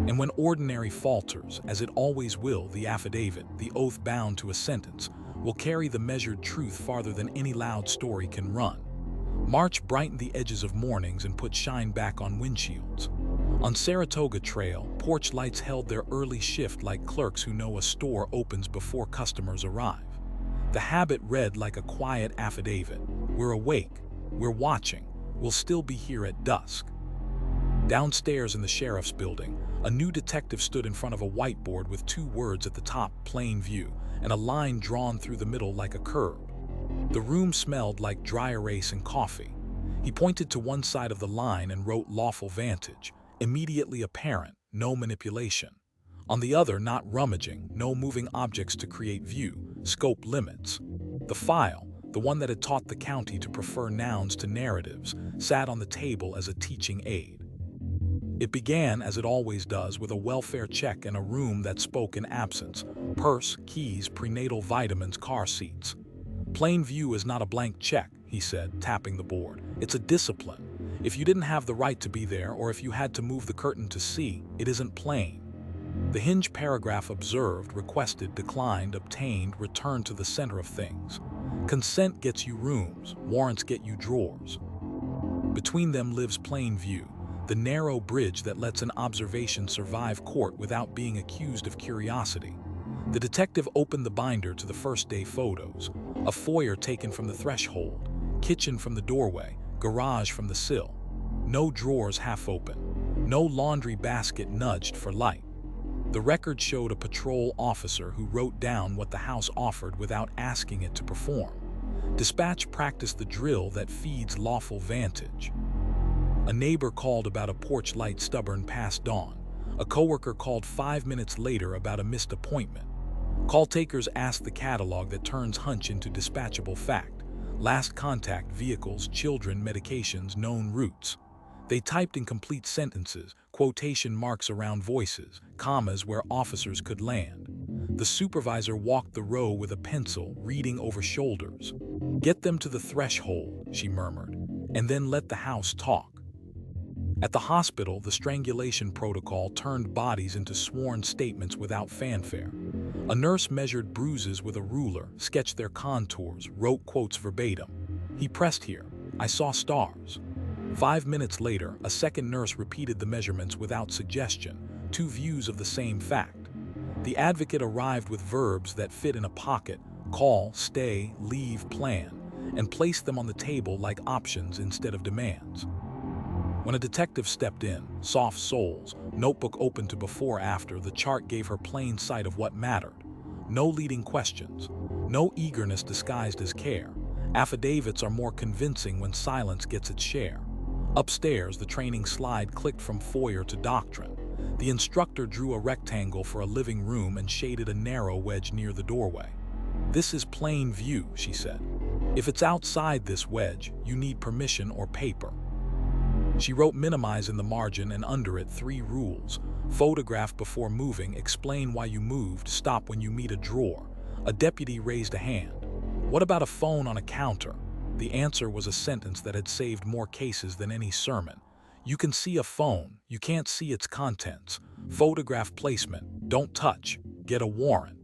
And when ordinary falters, as it always will, the affidavit, the oath bound to a sentence, will carry the measured truth farther than any loud story can run. March brightened the edges of mornings and put shine back on windshields. On Saratoga Trail, porch lights held their early shift like clerks who know a store opens before customers arrive. The habit read like a quiet affidavit. We're awake, we're watching, we'll still be here at dusk. Downstairs in the sheriff's building, a new detective stood in front of a whiteboard with 2 words at the top, plain view, and a line drawn through the middle like a curb. The room smelled like dry erase and coffee. He pointed to one side of the line and wrote lawful vantage, immediately apparent, no manipulation. On the other, not rummaging, no moving objects to create view, scope limits. The file, the one that had taught the county to prefer nouns to narratives, sat on the table as a teaching aid. It began, as it always does, with a welfare check and a room that spoke in absence. Purse, keys, prenatal vitamins, car seats. Plain view is not a blank check, he said, tapping the board. It's a discipline. If you didn't have the right to be there, or if you had to move the curtain to see, it isn't plain. The hinge paragraph observed, requested, declined, obtained, returned to the center of things. Consent gets you rooms, warrants get you drawers. Between them lives plain view, the narrow bridge that lets an observation survive court without being accused of curiosity. The detective opened the binder to the first day photos. A foyer taken from the threshold, kitchen from the doorway, garage from the sill. No drawers half open, no laundry basket nudged for light. The record showed a patrol officer who wrote down what the house offered without asking it to perform. Dispatch practiced the drill that feeds lawful vantage. A neighbor called about a porch light stubborn past dawn. A coworker called 5 minutes later about a missed appointment. Call takers asked the catalog that turns hunch into dispatchable fact. Last contact, vehicles, children, medications, known routes. They typed in complete sentences, quotation marks around voices, commas where officers could land. The supervisor walked the row with a pencil, reading over shoulders. Get them to the threshold, she murmured, and then let the house talk. At the hospital, the strangulation protocol turned bodies into sworn statements without fanfare. A nurse measured bruises with a ruler, sketched their contours, wrote quotes verbatim. He pressed here. I saw stars. 5 minutes later, a second nurse repeated the measurements without suggestion, 2 views of the same fact. The advocate arrived with verbs that fit in a pocket, call, stay, leave, plan, and placed them on the table like options instead of demands. When a detective stepped in, soft soles, notebook open to before-after, the chart gave her plain sight of what mattered. No leading questions. No eagerness disguised as care. Affidavits are more convincing when silence gets its share. Upstairs, the training slide clicked from foyer to doctrine. The instructor drew a rectangle for a living room and shaded a narrow wedge near the doorway. "This is plain view," she said. "If it's outside this wedge, you need permission or paper." She wrote minimize in the margin and under it 3 rules. Photograph before moving, explain why you moved, stop when you meet a drawer. A deputy raised a hand. "What about a phone on a counter?" The answer was a sentence that had saved more cases than any sermon. "You can see a phone, you can't see its contents. Photograph placement, don't touch, get a warrant."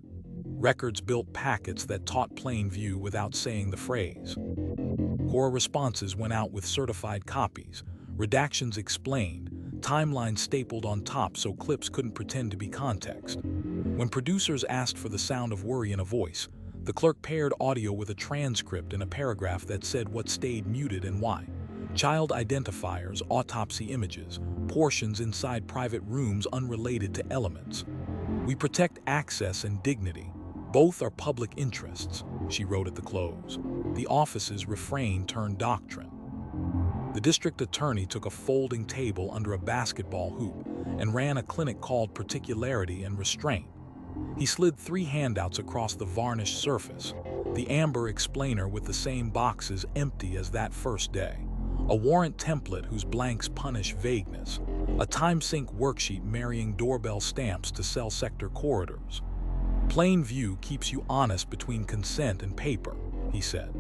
Records built packets that taught plain view without saying the phrase. Core responses went out with certified copies. Redactions explained, timelines stapled on top so clips couldn't pretend to be context. When producers asked for the sound of worry in a voice, the clerk paired audio with a transcript and a paragraph that said what stayed muted and why. Child identifiers, autopsy images, portions inside private rooms unrelated to elements. "We protect access and dignity. Both are public interests," she wrote at the close. The office's refrain turned doctrine. The district attorney took a folding table under a basketball hoop and ran a clinic called Particularity and Restraint. He slid 3 handouts across the varnished surface, the amber explainer with the same boxes empty as that first day, a warrant template whose blanks punish vagueness, a time-sync worksheet marrying doorbell stamps to cell sector corridors. "Plain view keeps you honest between consent and paper," he said.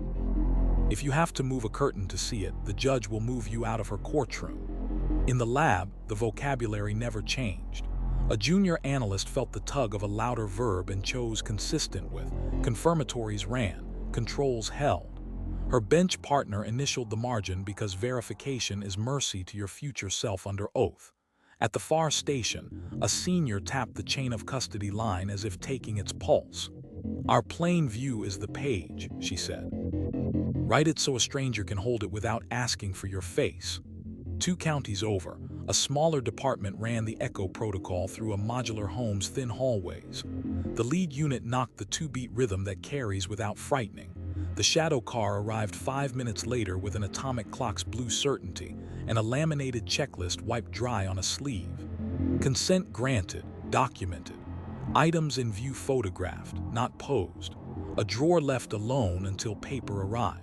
"If you have to move a curtain to see it, the judge will move you out of her courtroom." In the lab, the vocabulary never changed. A junior analyst felt the tug of a louder verb and chose consistent with. Confirmatories ran, controls held. Her bench partner initialed the margin because verification is mercy to your future self under oath. At the far station, a senior tapped the chain of custody line as if taking its pulse. "Our plain view is the page," she said. "Write it so a stranger can hold it without asking for your face." 2 counties over, a smaller department ran the echo protocol through a modular home's thin hallways. The lead unit knocked the 2-beat rhythm that carries without frightening. The shadow car arrived 5 minutes later with an atomic clock's blue certainty and a laminated checklist wiped dry on a sleeve. Consent granted, documented. Items in view photographed, not posed. A drawer left alone until paper arrived.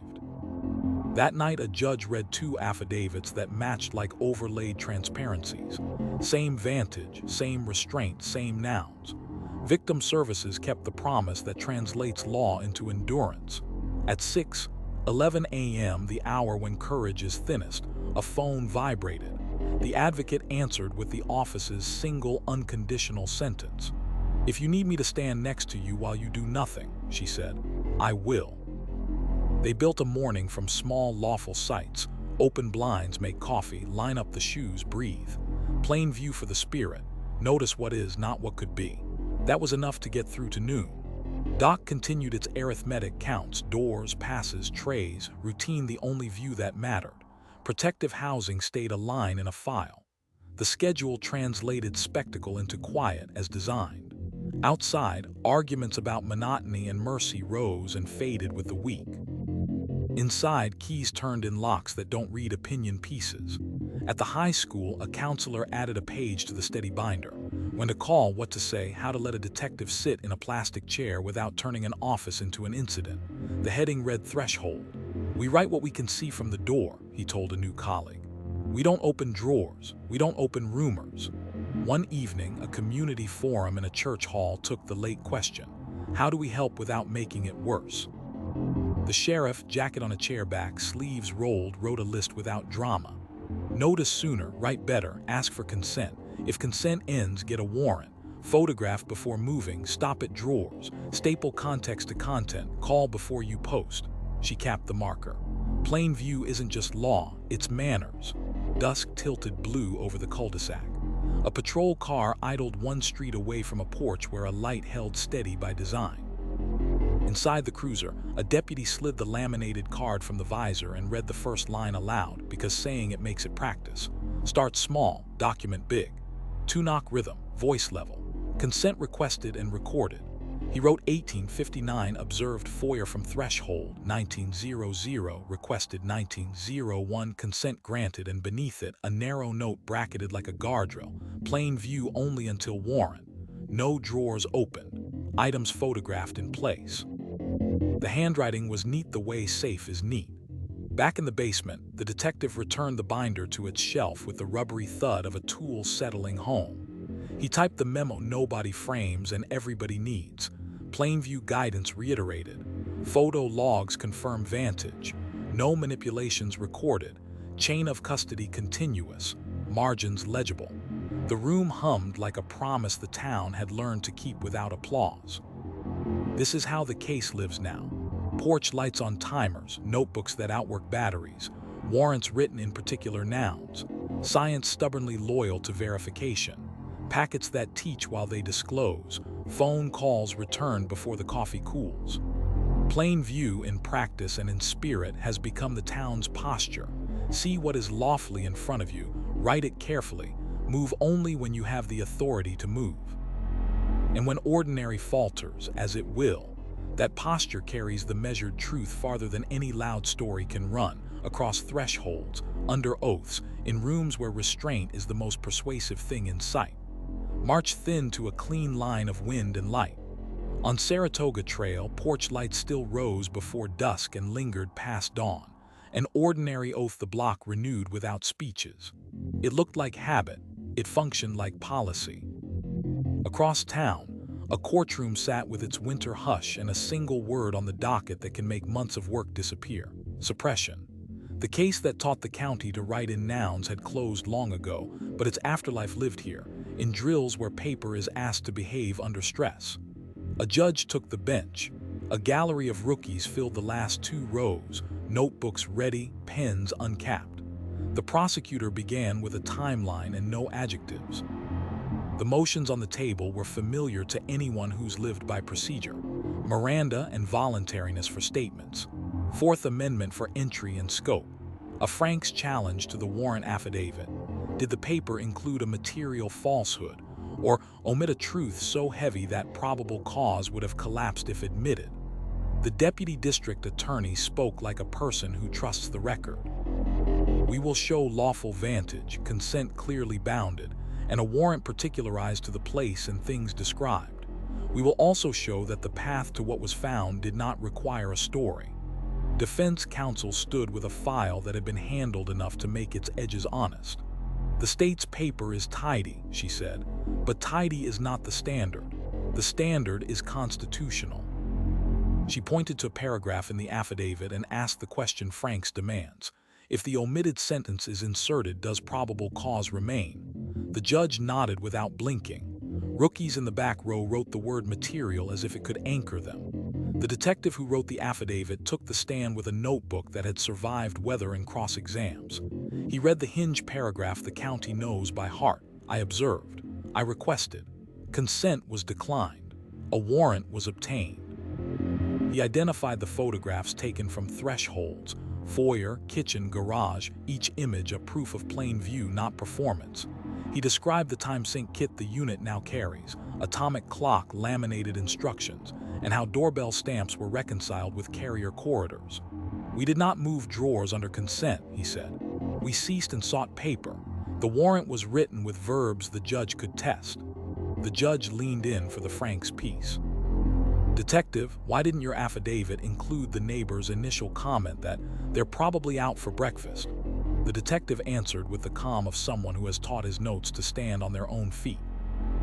That night, a judge read 2 affidavits that matched like overlaid transparencies. Same vantage, same restraint, same nouns. Victim Services kept the promise that translates law into endurance. At 6:11 a.m., the hour when courage is thinnest, a phone vibrated. The advocate answered with the office's single unconditional sentence. "If you need me to stand next to you while you do nothing," she said, "I will." They built a morning from small lawful sights. Open blinds, make coffee, line up the shoes, breathe. Plain view for the spirit. Notice what is, not what could be. That was enough to get through to noon. Doc continued its arithmetic counts, doors, passes, trays, routine the only view that mattered. Protective housing stayed a line in a file. The schedule translated spectacle into quiet as designed. Outside, arguments about monotony and mercy rose and faded with the week. Inside, keys turned in locks that don't read opinion pieces. At the high school, a counselor added a page to the steady binder. When to call, what to say, how to let a detective sit in a plastic chair without turning an office into an incident. The heading read threshold. "We write what we can see from the door," he told a new colleague. "We don't open drawers. We don't open rumors." One evening, a community forum in a church hall took the late question: how do we help without making it worse? The sheriff, jacket on a chair back, sleeves rolled, wrote a list without drama. Notice sooner, write better, ask for consent. If consent ends, get a warrant. Photograph before moving, stop at drawers. Staple context to content, call before you post. She capped the marker. Plain view isn't just law, it's manners. Dusk tilted blue over the cul-de-sac. A patrol car idled 1 street away from a porch where a light held steady by design. Inside the cruiser, a deputy slid the laminated card from the visor and read the first line aloud because saying it makes it practice. Start small, document big. 2-knock rhythm, voice level. Consent requested and recorded. He wrote 1859, observed FOIA from threshold, 1900, requested 1901, consent granted, and beneath it, a narrow note bracketed like a guardrail, plain view only until warrant, no drawers open, items photographed in place. The handwriting was neat the way safe is neat. Back in the basement, the detective returned the binder to its shelf with the rubbery thud of a tool settling home. He typed the memo nobody frames and everybody needs. Plainview guidance reiterated. Photo logs confirm vantage. No manipulations recorded. Chain of custody continuous. Margins legible. The room hummed like a promise the town had learned to keep without applause. This is how the case lives now. Porch lights on timers, notebooks that outwork batteries, warrants written in particular nouns, science stubbornly loyal to verification, packets that teach while they disclose, phone calls returned before the coffee cools. Plain view in practice and in spirit has become the town's posture. See what is lawfully in front of you, write it carefully, move only when you have the authority to move. And when ordinary falters, as it will, that posture carries the measured truth farther than any loud story can run, across thresholds, under oaths, in rooms where restraint is the most persuasive thing in sight. March thin to a clean line of wind and light. On Saratoga Trail, porch lights still rose before dusk and lingered past dawn, an ordinary oath the block renewed without speeches. It looked like habit, it functioned like policy. Across town, a courtroom sat with its winter hush and a single word on the docket that can make months of work disappear: suppression. The case that taught the county to write in nouns had closed long ago, but its afterlife lived here, in drills where paper is asked to behave under stress. A judge took the bench. A gallery of rookies filled the last 2 rows, notebooks ready, pens uncapped. The prosecutor began with a timeline and no adjectives. The motions on the table were familiar to anyone who's lived by procedure. Miranda and voluntariness for statements. Fourth Amendment for entry and scope. A Frank's challenge to the warrant affidavit. Did the paper include a material falsehood, or omit a truth so heavy that probable cause would have collapsed if admitted? The deputy district attorney spoke like a person who trusts the record. We will show lawful vantage, consent clearly bounded, and a warrant particularized to the place and things described. We will also show that the path to what was found did not require a story. Defense counsel stood with a file that had been handled enough to make its edges honest. The state's paper is tidy, she said, but tidy is not the standard. The standard is constitutional. She pointed to a paragraph in the affidavit and asked the question Franks demands. If the omitted sentence is inserted, does probable cause remain? The judge nodded without blinking. Rookies in the back row wrote the word material as if it could anchor them. The detective who wrote the affidavit took the stand with a notebook that had survived weather and cross-exams. He read the hinge paragraph the county knows by heart. I observed. I requested. Consent was declined. A warrant was obtained. He identified the photographs taken from thresholds, foyer, kitchen, garage, each image a proof of plain view, not performance. He described the time sync kit the unit now carries, atomic clock, laminated instructions, and how doorbell stamps were reconciled with carrier corridors. We did not move drawers under consent, he said. We ceased and sought paper. The warrant was written with verbs the judge could test. The judge leaned in for the Franks piece. Detective, why didn't your affidavit include the neighbor's initial comment that they're probably out for breakfast? The detective answered with the calm of someone who has taught his notes to stand on their own feet.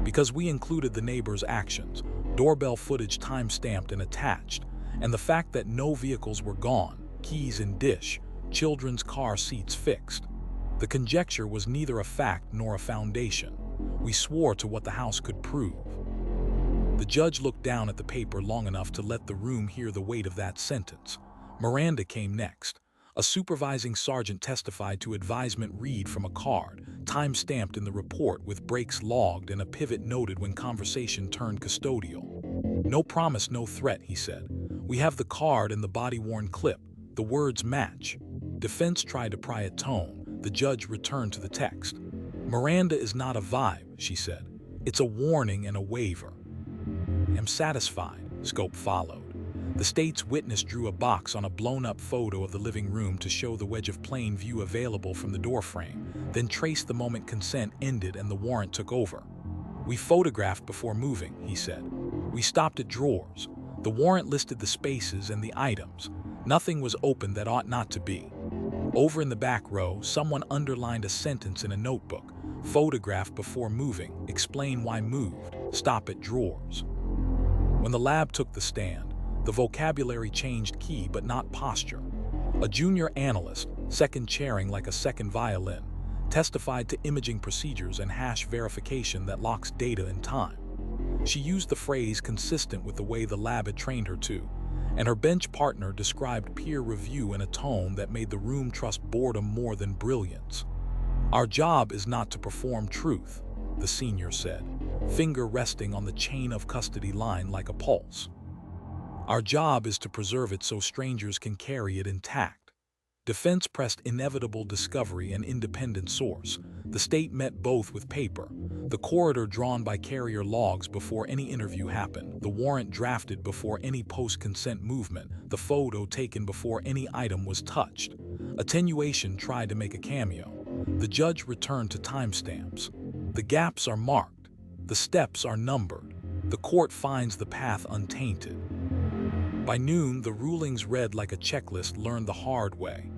Because we included the neighbor's actions, doorbell footage time-stamped and attached, and the fact that no vehicles were gone, keys in dish, children's car seats fixed. The conjecture was neither a fact nor a foundation. We swore to what the house could prove. The judge looked down at the paper long enough to let the room hear the weight of that sentence. Miranda came next. A supervising sergeant testified to advisement read from a card, time-stamped in the report with breaks logged and a pivot noted when conversation turned custodial. No promise, no threat, he said. We have the card and the body-worn clip. The words match. Defense tried to pry at tone. The judge returned to the text. Miranda is not a vibe, she said. It's a warning and a waiver. "Am satisfied," Scope followed. The state's witness drew a box on a blown-up photo of the living room to show the wedge of plain view available from the doorframe, then traced the moment consent ended and the warrant took over. "We photographed before moving," he said. "We stopped at drawers. The warrant listed the spaces and the items. Nothing was open that ought not to be." Over in the back row, someone underlined a sentence in a notebook. "Photograph before moving, explain why moved, stop at drawers." When the lab took the stand, the vocabulary changed key but not posture. A junior analyst, second chairing like a second violin, testified to imaging procedures and hash verification that locks data in time. She used the phrase consistent with the way the lab had trained her to, and her bench partner described peer review in a tone that made the room trust boredom more than brilliance. "Our job is not to perform truth," the senior said, finger resting on the chain of custody line like a pulse. "Our job is to preserve it so strangers can carry it intact." Defense pressed inevitable discovery and independent source. The state met both with paper. The corridor drawn by carrier logs before any interview happened, the warrant drafted before any post-consent movement, the photo taken before any item was touched. Attenuation tried to make a cameo. The judge returned to timestamps. The gaps are marked. The steps are numbered. The court finds the path untainted. By noon, the rulings read like a checklist learned the hard way.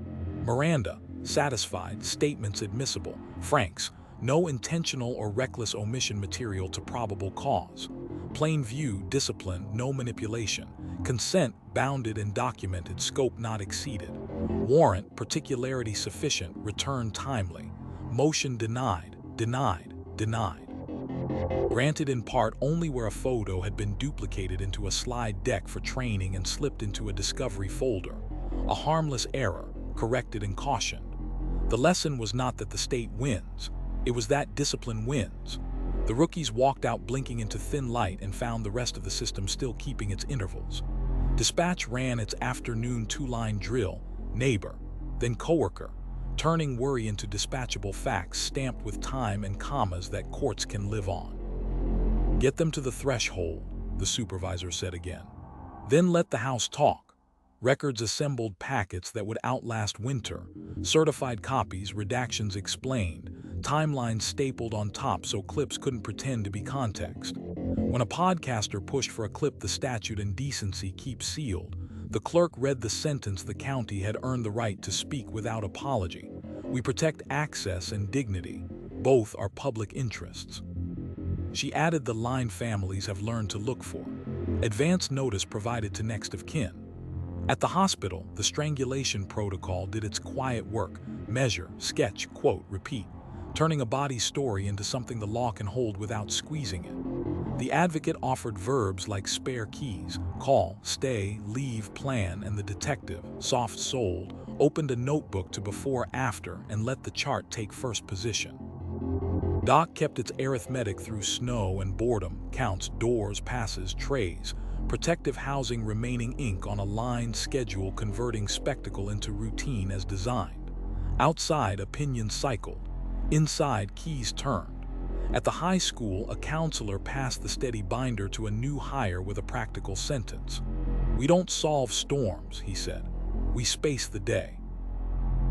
Miranda, satisfied, statements admissible. Franks, no intentional or reckless omission material to probable cause. Plain view, discipline, no manipulation. Consent, bounded and documented, scope not exceeded. Warrant, particularity sufficient, return timely. Motion denied, denied, denied. Granted in part only where a photo had been duplicated into a slide deck for training and slipped into a discovery folder. A harmless error, corrected and cautioned. The lesson was not that the state wins, it was that discipline wins. The rookies walked out blinking into thin light and found the rest of the system still keeping its intervals. Dispatch ran its afternoon two-line drill, neighbor, then coworker, turning worry into dispatchable facts stamped with time and commas that courts can live on. "Get them to the threshold," the supervisor said again. "Then let the house talk." Records assembled, packets that would outlast winter, certified copies, redactions explained, timelines stapled on top so clips couldn't pretend to be context. When a podcaster pushed for a clip the statute and decency keep sealed, the clerk read the sentence the county had earned the right to speak without apology. "We protect access and dignity. Both are public interests." She added the line families have learned to look for. Advance notice provided to next of kin. At the hospital, the strangulation protocol did its quiet work, measure, sketch, quote, repeat, turning a body's story into something the law can hold without squeezing it. The advocate offered verbs like spare keys, call, stay, leave, plan, and the detective, soft-souled, opened a notebook to before-after and let the chart take first position. Doc kept its arithmetic through snow and boredom, counts, doors, passes, trays, protective housing remaining ink on a lined schedule converting spectacle into routine as designed. Outside, opinions cycled. Inside, keys turned. At the high school, a counselor passed the steady binder to a new hire with a practical sentence. "We don't solve storms," he said. "We space the day."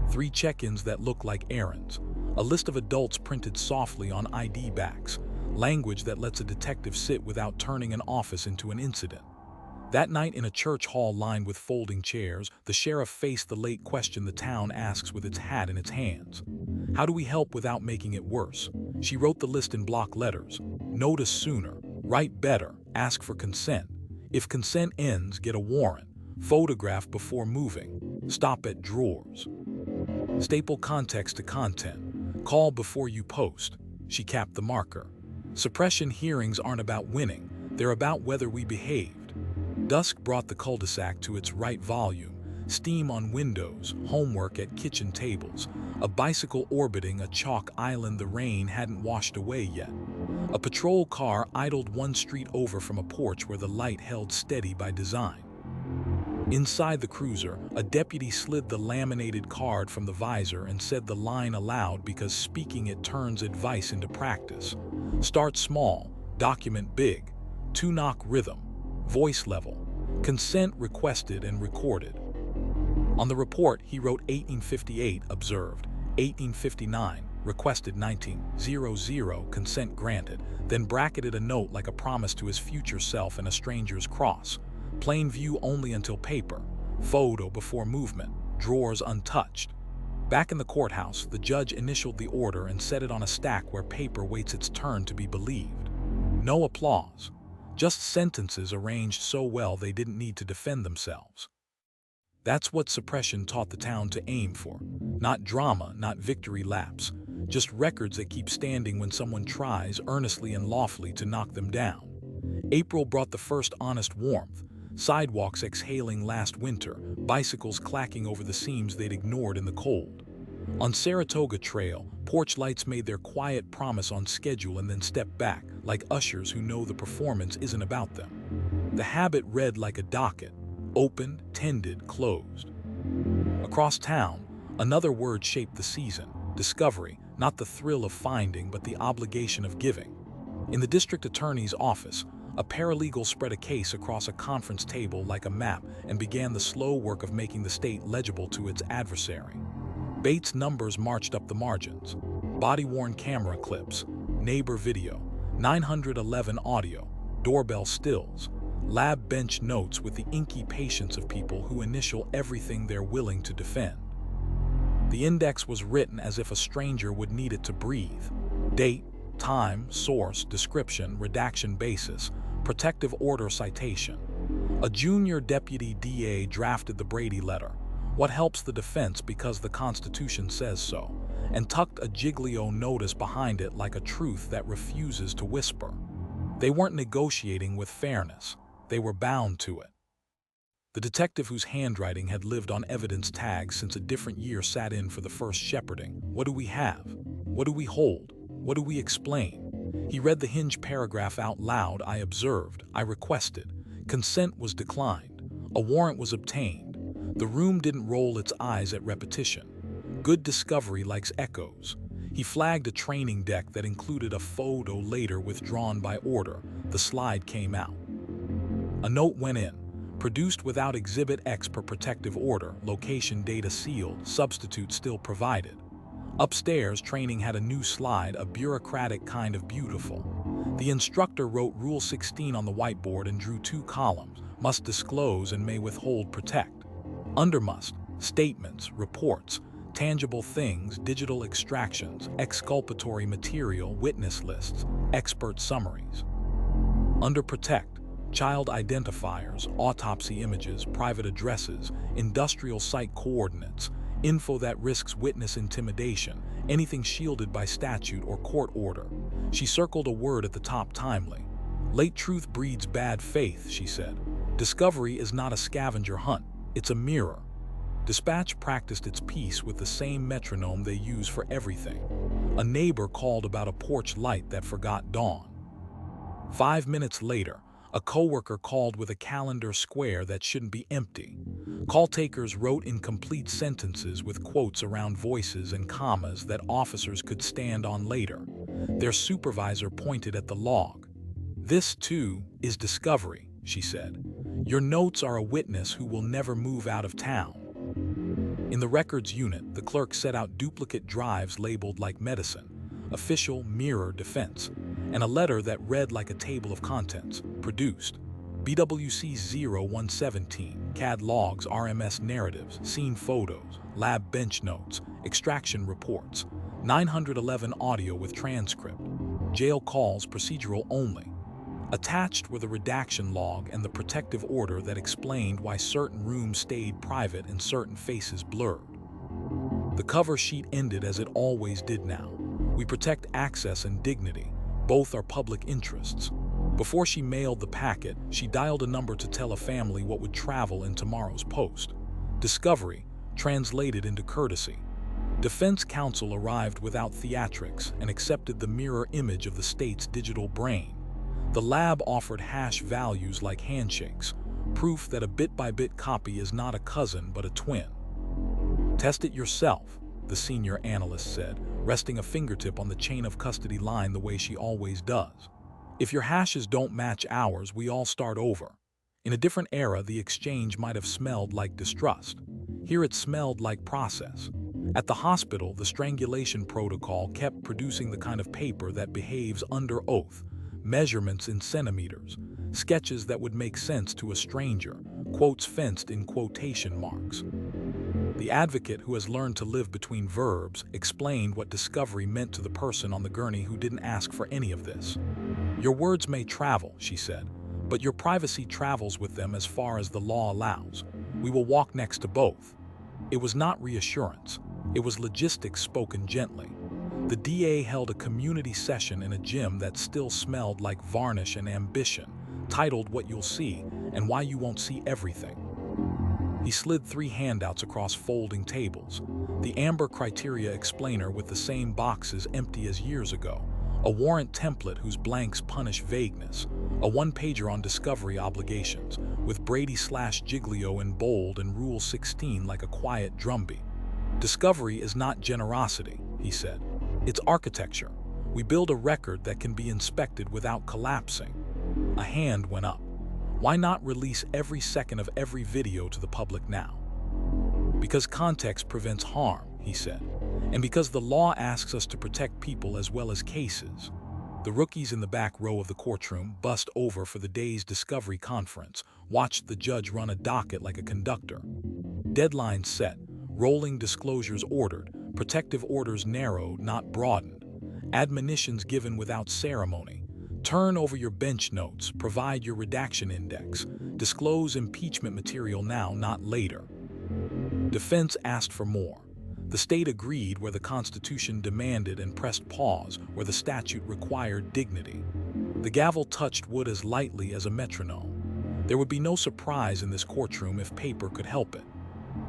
3 check-ins that look like errands. A list of adults printed softly on ID backs, language that lets a detective sit without turning an office into an incident. That night in a church hall lined with folding chairs, the sheriff faced the late question the town asks with its hat in its hands. How do we help without making it worse? She wrote the list in block letters. Notice sooner, write better, ask for consent. If consent ends, get a warrant. Photograph before moving. Stop at drawers. Staple context to content. Call before you post. She capped the marker. Suppression hearings aren't about winning, they're about whether we behaved. Dusk brought the cul-de-sac to its right volume, steam on windows, homework at kitchen tables, a bicycle orbiting a chalk island the rain hadn't washed away yet. A patrol car idled one street over from a porch where the light held steady by design. Inside the cruiser, a deputy slid the laminated card from the visor and said the line aloud because speaking it turns advice into practice. Start small, document big. two-knock rhythm, voice level, consent requested and recorded. On the report, he wrote 1858 observed, 1859 requested, 1900 consent granted, then bracketed a note like a promise to his future self and a stranger's cross. Plain view only until paper, photo before movement, drawers untouched. Back in the courthouse, the judge initialed the order and set it on a stack where paper waits its turn to be believed. No applause, just sentences arranged so well they didn't need to defend themselves. That's what suppression taught the town to aim for. Not drama, not victory laps, just records that keep standing when someone tries earnestly and lawfully to knock them down. April brought the first honest warmth, sidewalks exhaling last winter, bicycles clacking over the seams they'd ignored in the cold. On Saratoga Trail, porch lights made their quiet promise on schedule and then stepped back, like ushers who know the performance isn't about them. The habit read like a docket: opened, tended, closed. Across town, another word shaped the season: discovery, not the thrill of finding, but the obligation of giving. In the district attorney's office, a paralegal spread a case across a conference table like a map and began the slow work of making the state legible to its adversary. Bates' numbers marched up the margins: body-worn camera clips, neighbor video, 911 audio, doorbell stills, lab bench notes with the inky patience of people who initial everything they're willing to defend. The index was written as if a stranger would need it to breathe: date, time, source, description, redaction basis, protective order citation. A junior deputy DA drafted the Brady letter, what helps the defense because the Constitution says so, and tucked a Giglio notice behind it like a truth that refuses to whisper. They weren't negotiating with fairness, they were bound to it. The detective whose handwriting had lived on evidence tags since a different year sat in for the first shepherding. What do we have? What do we hold? What do we explain? He read the hinge paragraph out loud. I observed, I requested. Consent was declined. A warrant was obtained. The room didn't roll its eyes at repetition. Good discovery likes echoes. He flagged a training deck that included a photo later withdrawn by order. The slide came out. A note went in. Produced without Exhibit X per protective order, location data sealed, substitute still provided. Upstairs, training had a new slide, a bureaucratic kind of beautiful. The instructor wrote Rule 16 on the whiteboard and drew 2 columns: must disclose and may withhold protect. Under must, statements, reports, tangible things, digital extractions, exculpatory material, witness lists, expert summaries. Under protect, child identifiers, autopsy images, private addresses, industrial site coordinates, info that risks witness intimidation, anything shielded by statute or court order. She circled a word at the top: timely. Late truth breeds bad faith, she said. Discovery is not a scavenger hunt, it's a mirror. Dispatch practiced its piece with the same metronome they use for everything. A neighbor called about a porch light that forgot dawn. 5 minutes later, a coworker called with a calendar square that shouldn't be empty. Call takers wrote incomplete sentences with quotes around voices and commas that officers could stand on later. Their supervisor pointed at the log. This, too, is discovery, she said. Your notes are a witness who will never move out of town. In the records unit, the clerk set out duplicate drives labeled like medicine, official mirror defense, and a letter that read like a table of contents. Produced: BWC 0117, CAD logs, RMS narratives, scene photos, lab bench notes, extraction reports, 911 audio with transcript, jail calls procedural only. Attached were the redaction log and the protective order that explained why certain rooms stayed private and certain faces blurred. The cover sheet ended as it always did now. We protect access and dignity. Both are public interests. Before she mailed the packet, she dialed a number to tell a family what would travel in tomorrow's post. Discovery, translated into courtesy. Defense counsel arrived without theatrics and accepted the mirror image of the state's digital brain. The lab offered hash values like handshakes, proof that a bit-by-bit copy is not a cousin but a twin. Test it yourself, the senior analyst said, resting a fingertip on the chain of custody line the way she always does. If your hashes don't match ours, we all start over. In a different era, the exchange might have smelled like distrust. Here it smelled like process. At the hospital, the strangulation protocol kept producing the kind of paper that behaves under oath, measurements in centimeters, sketches that would make sense to a stranger, quotes fenced in quotation marks. The advocate, who has learned to live between verbs, explained what discovery meant to the person on the gurney who didn't ask for any of this. Your words may travel, she said, but your privacy travels with them as far as the law allows. We will walk next to both. It was not reassurance. It was logistics spoken gently. The DA held a community session in a gym that still smelled like varnish and ambition, titled What You'll See and Why You Won't See Everything. He slid 3 handouts across folding tables. The amber criteria explainer with the same boxes empty as years ago. A warrant template whose blanks punish vagueness. A 1-pager on discovery obligations, with Brady/Giglio in bold and Rule 16 like a quiet drumbeat. Discovery is not generosity, he said. It's architecture. We build a record that can be inspected without collapsing. A hand went up. Why not release every second of every video to the public now? Because context prevents harm, he said, and because the law asks us to protect people as well as cases. The rookies in the back row of the courtroom, bussed over for the day's discovery conference, watched the judge run a docket like a conductor. Deadlines set, rolling disclosures ordered, protective orders narrowed, not broadened, admonitions given without ceremony. Turn over your bench notes, provide your redaction index, disclose impeachment material now, not later. Defense asked for more. The state agreed where the Constitution demanded and pressed pause where the statute required dignity. The gavel touched wood as lightly as a metronome. There would be no surprise in this courtroom if paper could help it.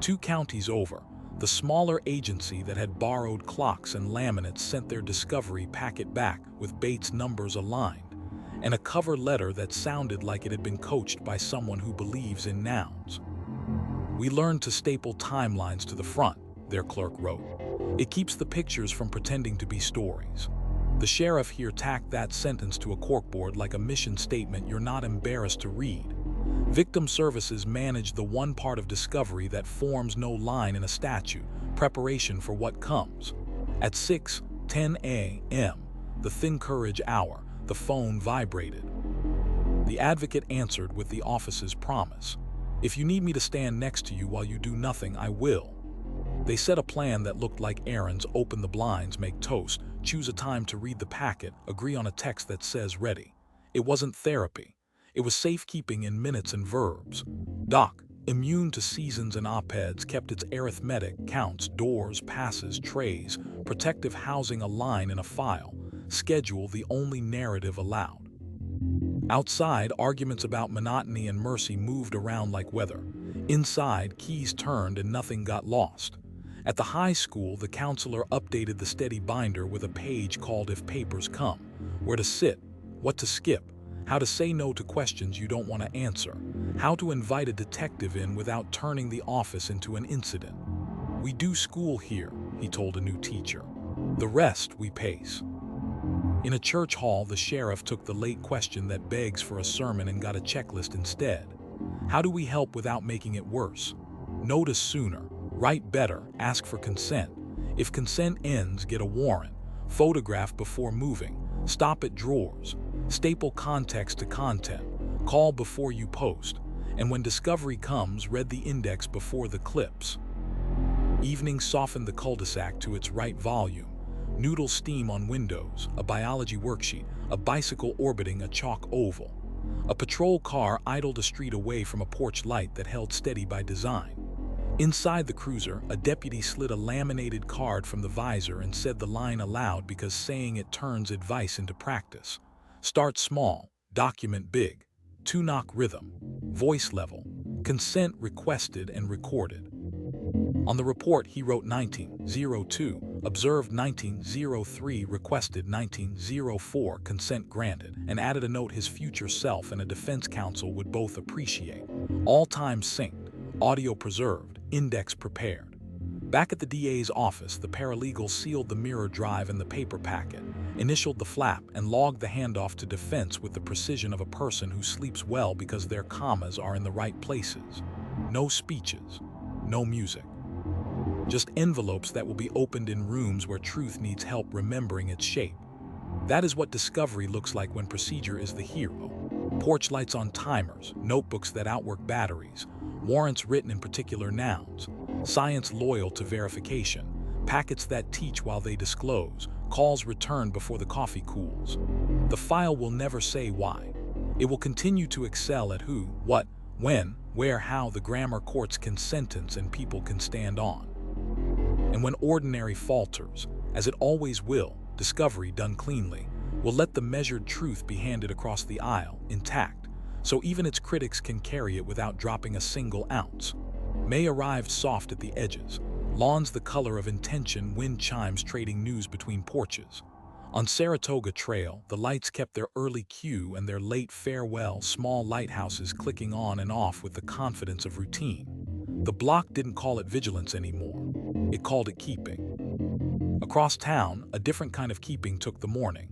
2 counties over, the smaller agency that had borrowed clocks and laminates sent their discovery packet back with Bates' numbers aligned, and a cover letter that sounded like it had been coached by someone who believes in nouns. We learned to staple timelines to the front, their clerk wrote. It keeps the pictures from pretending to be stories. The sheriff here tacked that sentence to a corkboard like a mission statement you're not embarrassed to read. Victim Services managed the one part of discovery that forms no line in a statute, preparation for what comes. At 6:10 a.m., the thin courage hour, the phone vibrated. The advocate answered with the office's promise. If you need me to stand next to you while you do nothing, I will. They set a plan that looked like errands: open the blinds, make toast, choose a time to read the packet, agree on a text that says ready. It wasn't therapy. It was safekeeping in minutes and verbs. Doc, immune to seasons and op-eds, kept its arithmetic, counts, doors, passes, trays, protective housing a line in a file, schedule the only narrative allowed. Outside, arguments about monotony and mercy moved around like weather. Inside, keys turned and nothing got lost. At the high school, the counselor updated the steady binder with a page called If Papers Come, where to sit, what to skip, how to say no to questions you don't want to answer, how to invite a detective in without turning the office into an incident. We do school here, he told a new teacher. The rest we pace. In a church hall, the sheriff took the late question that begs for a sermon and got a checklist instead. How do we help without making it worse? Notice sooner, write better, ask for consent. If consent ends, get a warrant. Photograph before moving. Stop at drawers. Staple context to content. Call before you post. And when discovery comes, read the index before the clips. Evening softened the cul-de-sac to its right volume. Noodle steam on windows, a biology worksheet, a bicycle orbiting a chalk oval. A patrol car idled a street away from a porch light that held steady by design. Inside the cruiser, a deputy slid a laminated card from the visor and said the line aloud because saying it turns advice into practice. Start small, document big. 2-knock rhythm, voice level, consent requested and recorded. On the report, he wrote 1902, observed 1903, requested 1904, consent granted, and added a note his future self and a defense counsel would both appreciate. All time synced, audio preserved, index prepared. Back at the DA's office, the paralegal sealed the mirror drive and the paper packet, initialed the flap, and logged the handoff to defense with the precision of a person who sleeps well because their commas are in the right places. No speeches, no music. Just envelopes that will be opened in rooms where truth needs help remembering its shape. That is what discovery looks like when procedure is the hero. Porch lights on timers, notebooks that outwork batteries, warrants written in particular nouns, science loyal to verification, packets that teach while they disclose, calls returned before the coffee cools. The file will never say why. It will continue to excel at who, what, when, where, how the grammar courts can sentence and people can stand on. And when ordinary falters, as it always will, discovery done cleanly, will let the measured truth be handed across the aisle, intact, so even its critics can carry it without dropping a single ounce. May arrived soft at the edges, lawns the color of intention, wind chimes trading news between porches. On Saratoga Trail, the lights kept their early cue and their late farewell, small lighthouses clicking on and off with the confidence of routine. The block didn't call it vigilance anymore. It called it keeping. Across town, a different kind of keeping took the morning.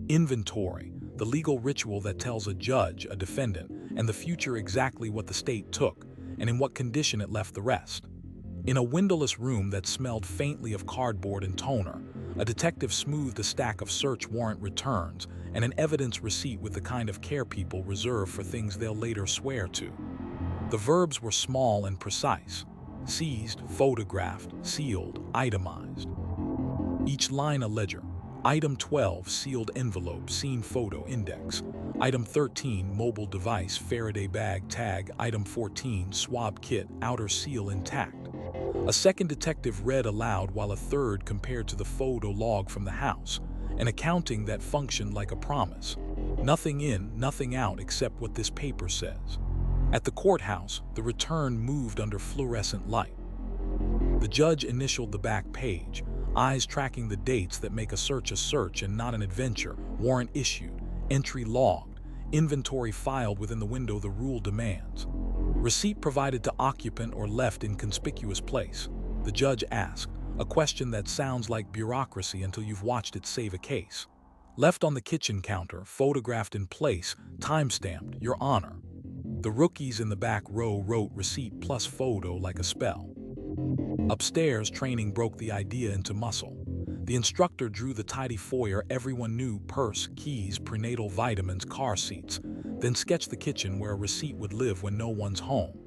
Inventory, the legal ritual that tells a judge, a defendant, and the future exactly what the state took, and in what condition it left the rest. In a windowless room that smelled faintly of cardboard and toner, a detective smoothed a stack of search warrant returns and an evidence receipt with the kind of care people reserve for things they'll later swear to. The verbs were small and precise: seized, photographed, sealed, itemized. Each line a ledger. Item 12, sealed envelope, scene photo, index. Item 13, mobile device, Faraday bag, tag. Item 14, swab kit, outer seal intact. A second detective read aloud while a third compared to the photo log from the house, an accounting that functioned like a promise. Nothing in, nothing out except what this paper says. At the courthouse, the return moved under fluorescent light. The judge initialed the back page, eyes tracking the dates that make a search and not an adventure. Warrant issued, entry logged, inventory filed within the window the rule demands. Receipt provided to occupant or left in conspicuous place. The judge asked, a question that sounds like bureaucracy until you've watched it save a case. Left on the kitchen counter, photographed in place, time-stamped, Your Honor. The rookies in the back row wrote receipt plus photo like a spell. Upstairs, training broke the idea into muscle. The instructor drew the tidy foyer everyone knew: purse, keys, prenatal vitamins, car seats, then sketched the kitchen where a receipt would live when no one's home.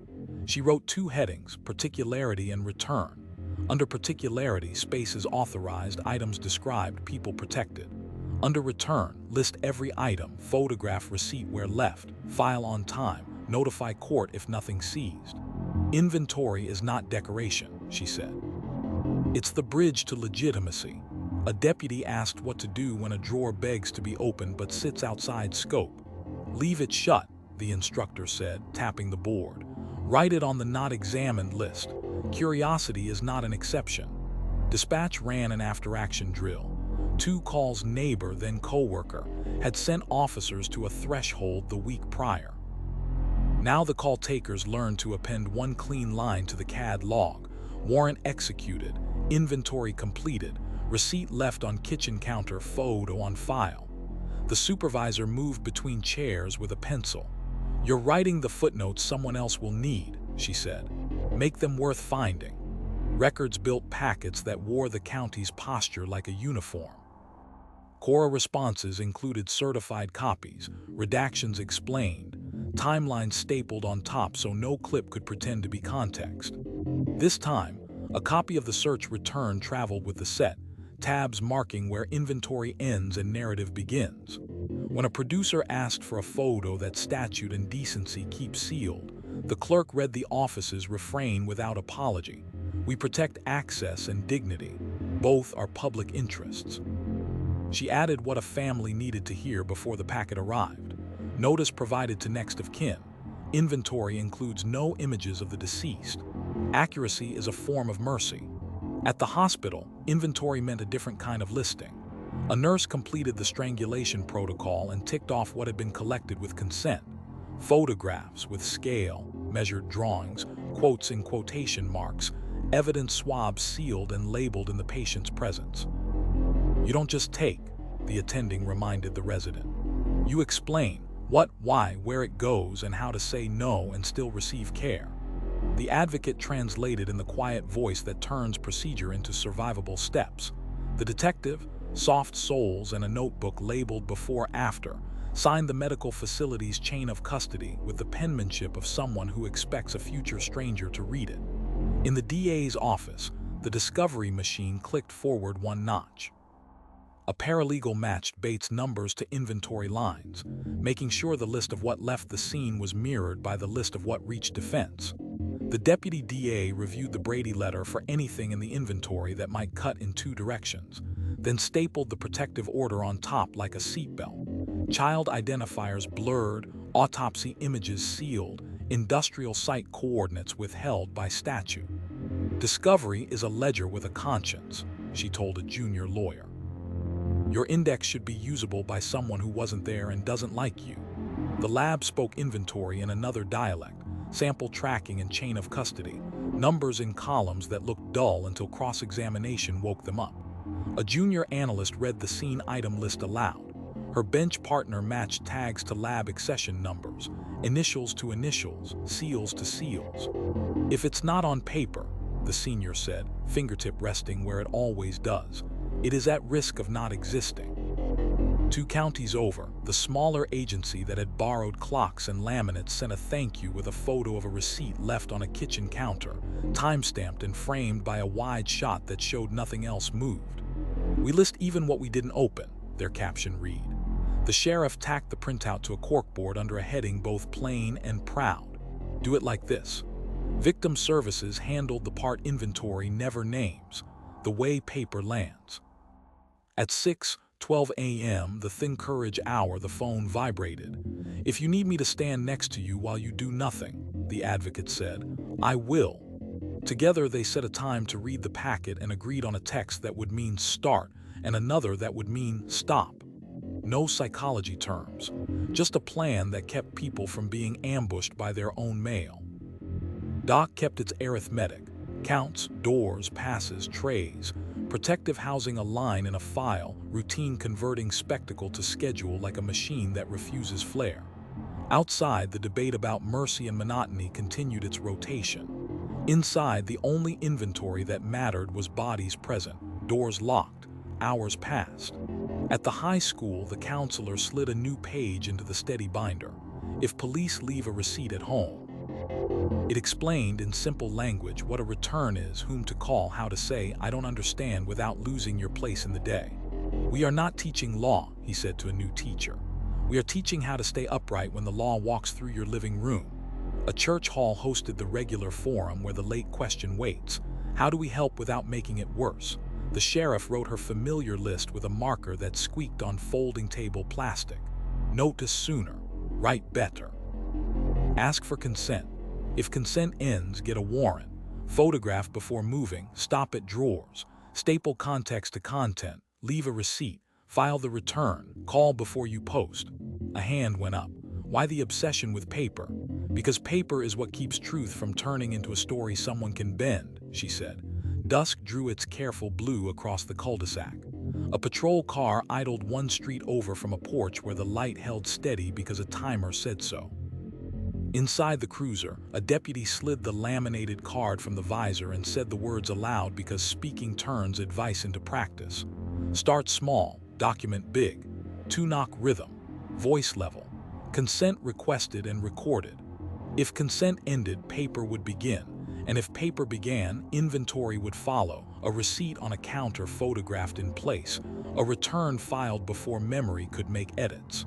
She wrote two headings: particularity and return. Under particularity, spaces authorized, items described, people protected. Under return, list every item, photograph receipt where left, file on time, notify court if nothing seized. Inventory is not decoration, she said. It's the bridge to legitimacy. A deputy asked what to do when a drawer begs to be opened but sits outside scope. Leave it shut, the instructor said, tapping the board. Write it on the not examined list. Curiosity is not an exception. Dispatch ran an after-action drill. 2 calls: neighbor, then coworker, had sent officers to a threshold the week prior. Now the call takers learned to append one clean line to the CAD log: warrant executed, inventory completed, receipt left on kitchen counter, photo on file. The supervisor moved between chairs with a pencil. You're writing the footnotes someone else will need, she said. Make them worth finding. Records built packets that wore the county's posture like a uniform. Cora responses included certified copies, redactions explained, timelines stapled on top so no clip could pretend to be context. This time, a copy of the search return traveled with the set, tabs marking where inventory ends and narrative begins. When a producer asked for a photo that statute and decency keep sealed, the clerk read the office's refrain without apology. We protect access and dignity. Both are public interests. She added what a family needed to hear before the packet arrived. Notice provided to next of kin. Inventory includes no images of the deceased. Accuracy is a form of mercy. At the hospital, inventory meant a different kind of listing. A nurse completed the strangulation protocol and ticked off what had been collected with consent. Photographs with scale, measured drawings, quotes in quotation marks, evidence swabs sealed and labeled in the patient's presence. You don't just take, the attending reminded the resident. You explain what, why, where it goes, and how to say no and still receive care. The advocate translated in the quiet voice that turns procedure into survivable steps. The detective, soft soles and a notebook labeled before/after, signed the medical facility's chain of custody with the penmanship of someone who expects a future stranger to read it. In the DA's office, the discovery machine clicked forward one notch. A paralegal matched Bates' numbers to inventory lines, making sure the list of what left the scene was mirrored by the list of what reached defense. The deputy DA reviewed the Brady letter for anything in the inventory that might cut in two directions, then stapled the protective order on top like a seatbelt. Child identifiers blurred, autopsy images sealed, industrial site coordinates withheld by statute. Discovery is a ledger with a conscience, she told a junior lawyer. Your index should be usable by someone who wasn't there and doesn't like you. The lab spoke inventory in another dialect, sample tracking and chain of custody, numbers in columns that looked dull until cross-examination woke them up. A junior analyst read the scene item list aloud. Her bench partner matched tags to lab accession numbers, initials to initials, seals to seals. If it's not on paper, the senior said, fingertip resting where it always does, it is at risk of not existing. 2 counties over, the smaller agency that had borrowed clocks and laminates sent a thank you with a photo of a receipt left on a kitchen counter, time-stamped and framed by a wide shot that showed nothing else moved. We list even what we didn't open, their caption read. The sheriff tacked the printout to a corkboard under a heading both plain and proud. Do it like this. Victim Services handled the part inventory never names, the way paper lands. At 6:12 a.m., the Think Courage hour, the phone vibrated. If you need me to stand next to you while you do nothing, the advocate said, I will. Together they set a time to read the packet and agreed on a text that would mean start and another that would mean stop. No psychology terms, just a plan that kept people from being ambushed by their own mail. Doc kept its arithmetic, counts, doors, passes, trays, protective housing a line in a file, routine converting spectacle to schedule like a machine that refuses flair. Outside, the debate about mercy and monotony continued its rotation. Inside, the only inventory that mattered was bodies present, doors locked, hours passed. At the high school, the counselor slid a new page into the steady binder. If police leave a receipt at home, it explained in simple language what a return is, whom to call, how to say, I don't understand without losing your place in the day. We are not teaching law, he said to a new teacher. We are teaching how to stay upright when the law walks through your living room. A church hall hosted the regular forum where the late question waits. How do we help without making it worse? The sheriff wrote her familiar list with a marker that squeaked on folding table plastic. Notice sooner, write better. Ask for consent. If consent ends, get a warrant. Photograph before moving, stop at drawers. Staple context to content, leave a receipt, file the return, call before you post. A hand went up. Why the obsession with paper? Because paper is what keeps truth from turning into a story someone can bend, she said. Dusk drew its careful blue across the cul-de-sac. A patrol car idled one street over from a porch where the light held steady because a timer said so. Inside the cruiser, a deputy slid the laminated card from the visor and said the words aloud because speaking turns advice into practice. Start small, document big. 2-knock rhythm, voice level. Consent requested and recorded. If consent ended, paper would begin. And if paper began, inventory would follow, a receipt on a counter photographed in place, a return filed before memory could make edits.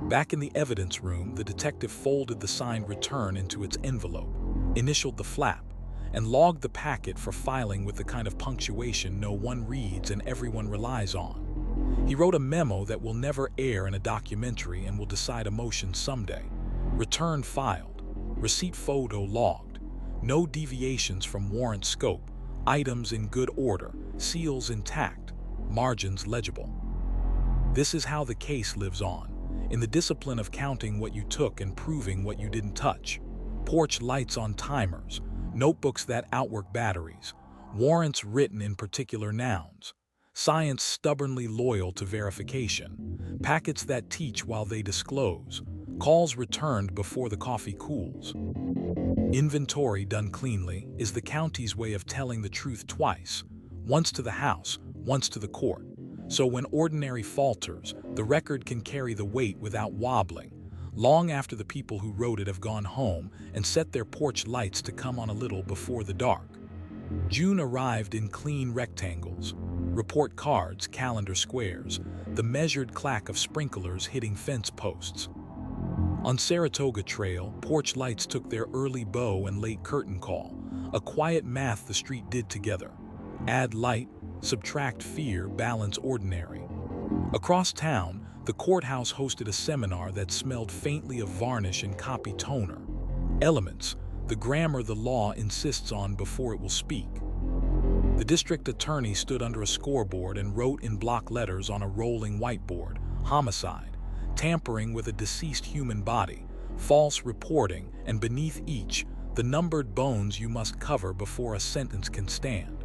Back in the evidence room, the detective folded the signed return into its envelope, initialed the flap, and logged the packet for filing with the kind of punctuation no one reads and everyone relies on. He wrote a memo that will never air in a documentary and will decide a motion someday. Return filed, receipt photo logged, no deviations from warrant scope, items in good order, seals intact, margins legible. This is how the case lives on, in the discipline of counting what you took and proving what you didn't touch. Porch lights on timers, notebooks that outwork batteries, warrants written in particular nouns, science stubbornly loyal to verification, packets that teach while they disclose, calls returned before the coffee cools. Inventory done cleanly is the county's way of telling the truth twice, once to the House, once to the court. So when ordinary falters, the record can carry the weight without wobbling, long after the people who wrote it have gone home and set their porch lights to come on a little before the dark. June arrived in clean rectangles, report cards, calendar squares, the measured clack of sprinklers hitting fence posts. On Saratoga Trail, porch lights took their early bow and late curtain call, a quiet math the street did together. Add light, subtract fear, balance ordinary. Across town, the courthouse hosted a seminar that smelled faintly of varnish and copy toner. Elements, the grammar the law insists on before it will speak. The district attorney stood under a scoreboard and wrote in block letters on a rolling whiteboard, homicide, tampering with a deceased human body, false reporting, and beneath each, the numbered bones you must cover before a sentence can stand.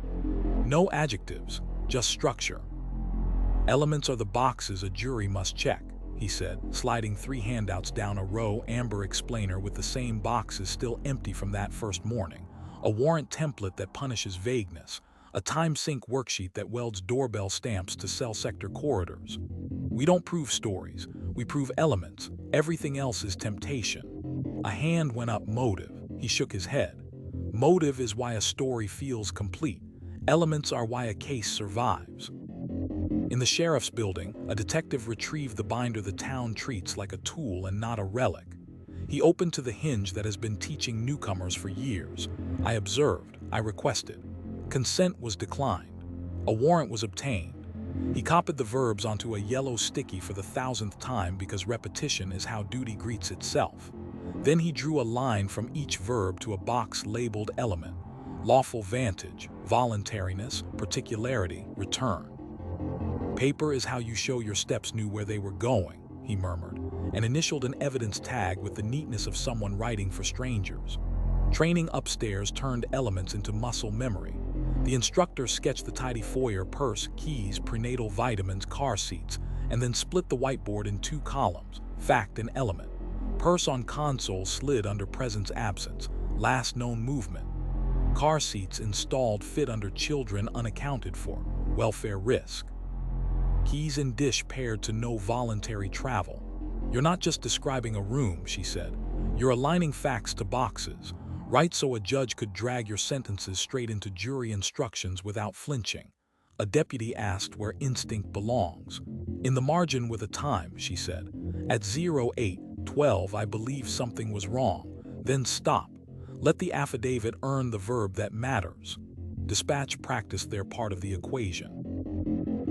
No adjectives, just structure. Elements are the boxes a jury must check, he said, sliding 3 handouts down a row amber explainer with the same boxes still empty from that first morning, a warrant template that punishes vagueness, a time sync worksheet that welds doorbell stamps to cell sector corridors. We don't prove stories, we prove elements. Everything else is temptation. A hand went up. Motive. He shook his head. Motive is why a story feels complete. Elements are why a case survives. In the sheriff's building, a detective retrieved the binder the town treats like a tool and not a relic. He opened to the hinge that has been teaching newcomers for years. I observed, I requested. Consent was declined. A warrant was obtained. He copied the verbs onto a yellow sticky for the 1000th time because repetition is how duty greets itself. Then he drew a line from each verb to a box labeled element: lawful vantage, voluntariness, particularity, return. Paper is how you show your steps knew where they were going, he murmured, and initialed an evidence tag with the neatness of someone writing for strangers. Training upstairs turned elements into muscle memory. The instructor sketched the tidy foyer: purse, keys, prenatal vitamins, car seats, and then split the whiteboard in 2 columns, fact and element. Purse on console slid under presence absence, last known movement. Car seats installed fit under children unaccounted for, welfare risk. Keys in dish paired to no voluntary travel. You're not just describing a room, she said. You're aligning facts to boxes, right, so a judge could drag your sentences straight into jury instructions without flinching. A deputy asked where instinct belongs. In the margin with a time, she said. At 08:12, I believe something was wrong. Then stop. Let the affidavit earn the verb that matters. Dispatch practiced their part of the equation.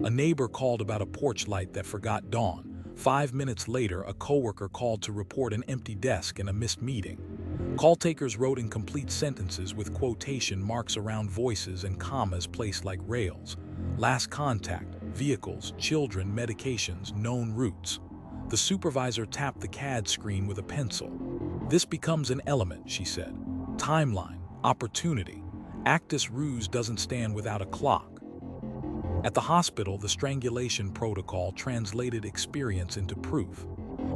A neighbor called about a porch light that forgot dawn. 5 minutes later, a coworker called to report an empty desk and a missed meeting. Call takers wrote incomplete sentences with quotation marks around voices and commas placed like rails. Last contact, vehicles, children, medications, known routes. The supervisor tapped the CAD screen with a pencil. This becomes an element, she said. Timeline, opportunity. Actus reus doesn't stand without a clock. At the hospital, the strangulation protocol translated experience into proof.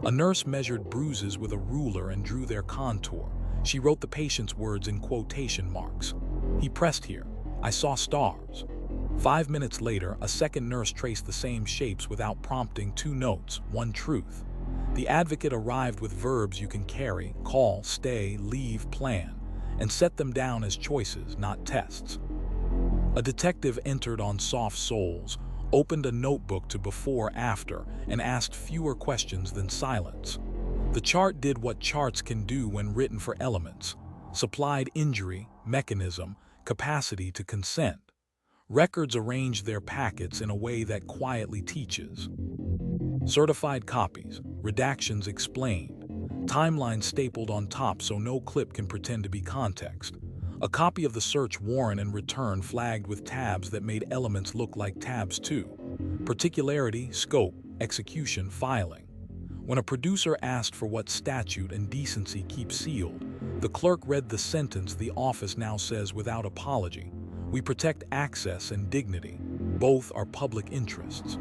A nurse measured bruises with a ruler and drew their contour. She wrote the patient's words in quotation marks. He pressed here. I saw stars. 5 minutes later, a second nurse traced the same shapes without prompting. 2 notes, 1 truth. The advocate arrived with verbs you can carry: call, stay, leave, plan, and set them down as choices, not tests. A detective entered on soft soles, opened a notebook to before-after, and asked fewer questions than silence. The chart did what charts can do when written for elements: supplied injury, mechanism, capacity to consent. Records arranged their packets in a way that quietly teaches. Certified copies, redactions explained, timelines stapled on top so no clip can pretend to be context. A copy of the search warrant and return flagged with tabs that made elements look like tabs too. Particularity, scope, execution, filing. When a producer asked for what statute and decency keep sealed, The clerk read the sentence the office now says without apology. We protect access and dignity. Both are public interests.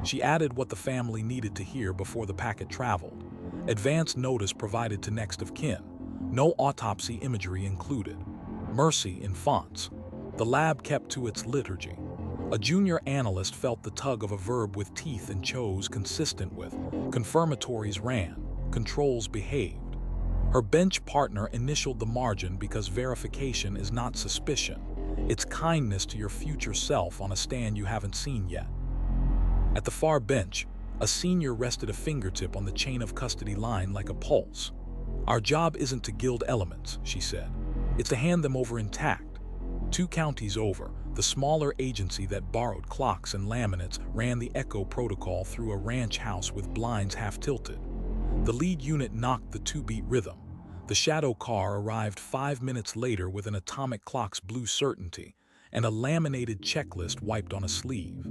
She added what the family needed to hear before the packet traveled. Advance notice provided to next of kin. No autopsy imagery included. Mercy in fonts. The lab kept to its liturgy. A junior analyst felt the tug of a verb with teeth and chose consistent with. Confirmatories ran. Controls behaved. Her bench partner initialed the margin because verification is not suspicion. It's kindness to your future self on a stand you haven't seen yet. At the far bench, a senior rested a fingertip on the chain of custody line like a pulse. Our job isn't to gild elements, she said. It's to hand them over intact. 2 counties over, the smaller agency that borrowed clocks and laminates ran the echo protocol through a ranch house with blinds half-tilted. The lead unit knocked the 2-beat rhythm. The shadow car arrived 5 minutes later with an atomic clock's blue certainty and a laminated checklist wiped on a sleeve.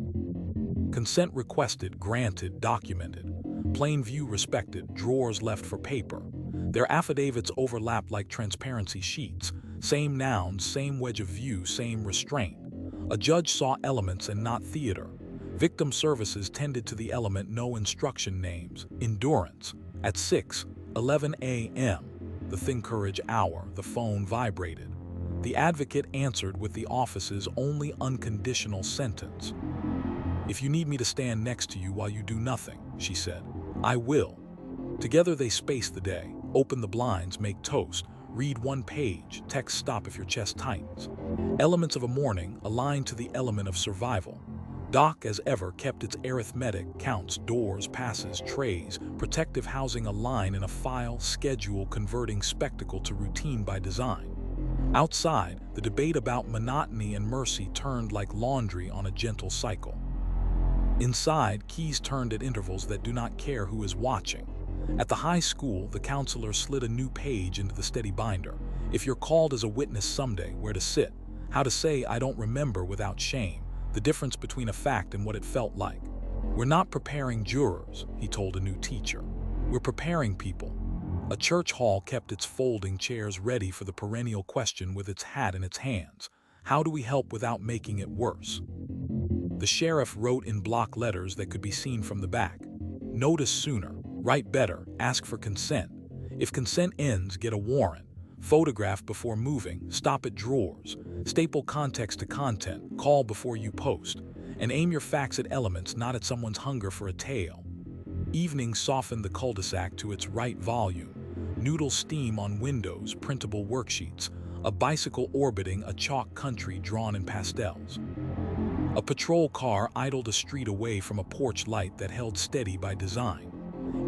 Consent requested, granted, documented. Plain view respected, drawers left for paper. Their affidavits overlapped like transparency sheets. Same nouns, same wedge of view, same restraint. A judge saw elements and not theater. Victim services tended to the element no instruction names. Endurance. At 6:11 a.m., the think courage hour, the phone vibrated. The advocate answered with the office's only unconditional sentence. If you need me to stand next to you while you do nothing, she said, I will. Together they spaced the day, open the blinds, make toast, read 1 page, text stop if your chest tightens. Elements of a morning aligned to the element of survival. Doc, as ever, kept its arithmetic, counts, doors, passes, trays, protective housing a line in a file, schedule, converting spectacle to routine by design. Outside, the debate about monotony and mercy turned like laundry on a gentle cycle. Inside, keys turned at intervals that do not care who is watching. At the high school, the counselor slid a new page into the steady binder. If you're called as a witness someday, where to sit, how to say I don't remember without shame, the difference between a fact and what it felt like. We're not preparing jurors, he told a new teacher. We're preparing people. A church hall kept its folding chairs ready for the perennial question with its hat in its hands. How do we help without making it worse? The sheriff wrote in block letters that could be seen from the back. Notice sooner, write better, ask for consent. If consent ends, get a warrant. Photograph before moving, stop at drawers. Staple context to content, call before you post. And aim your facts at elements, not at someone's hunger for a tale. Evening softened the cul-de-sac to its right volume. Noodle steam on windows, printable worksheets. A bicycle orbiting a chalk country drawn in pastels. A patrol car idled a street away from a porch light that held steady by design.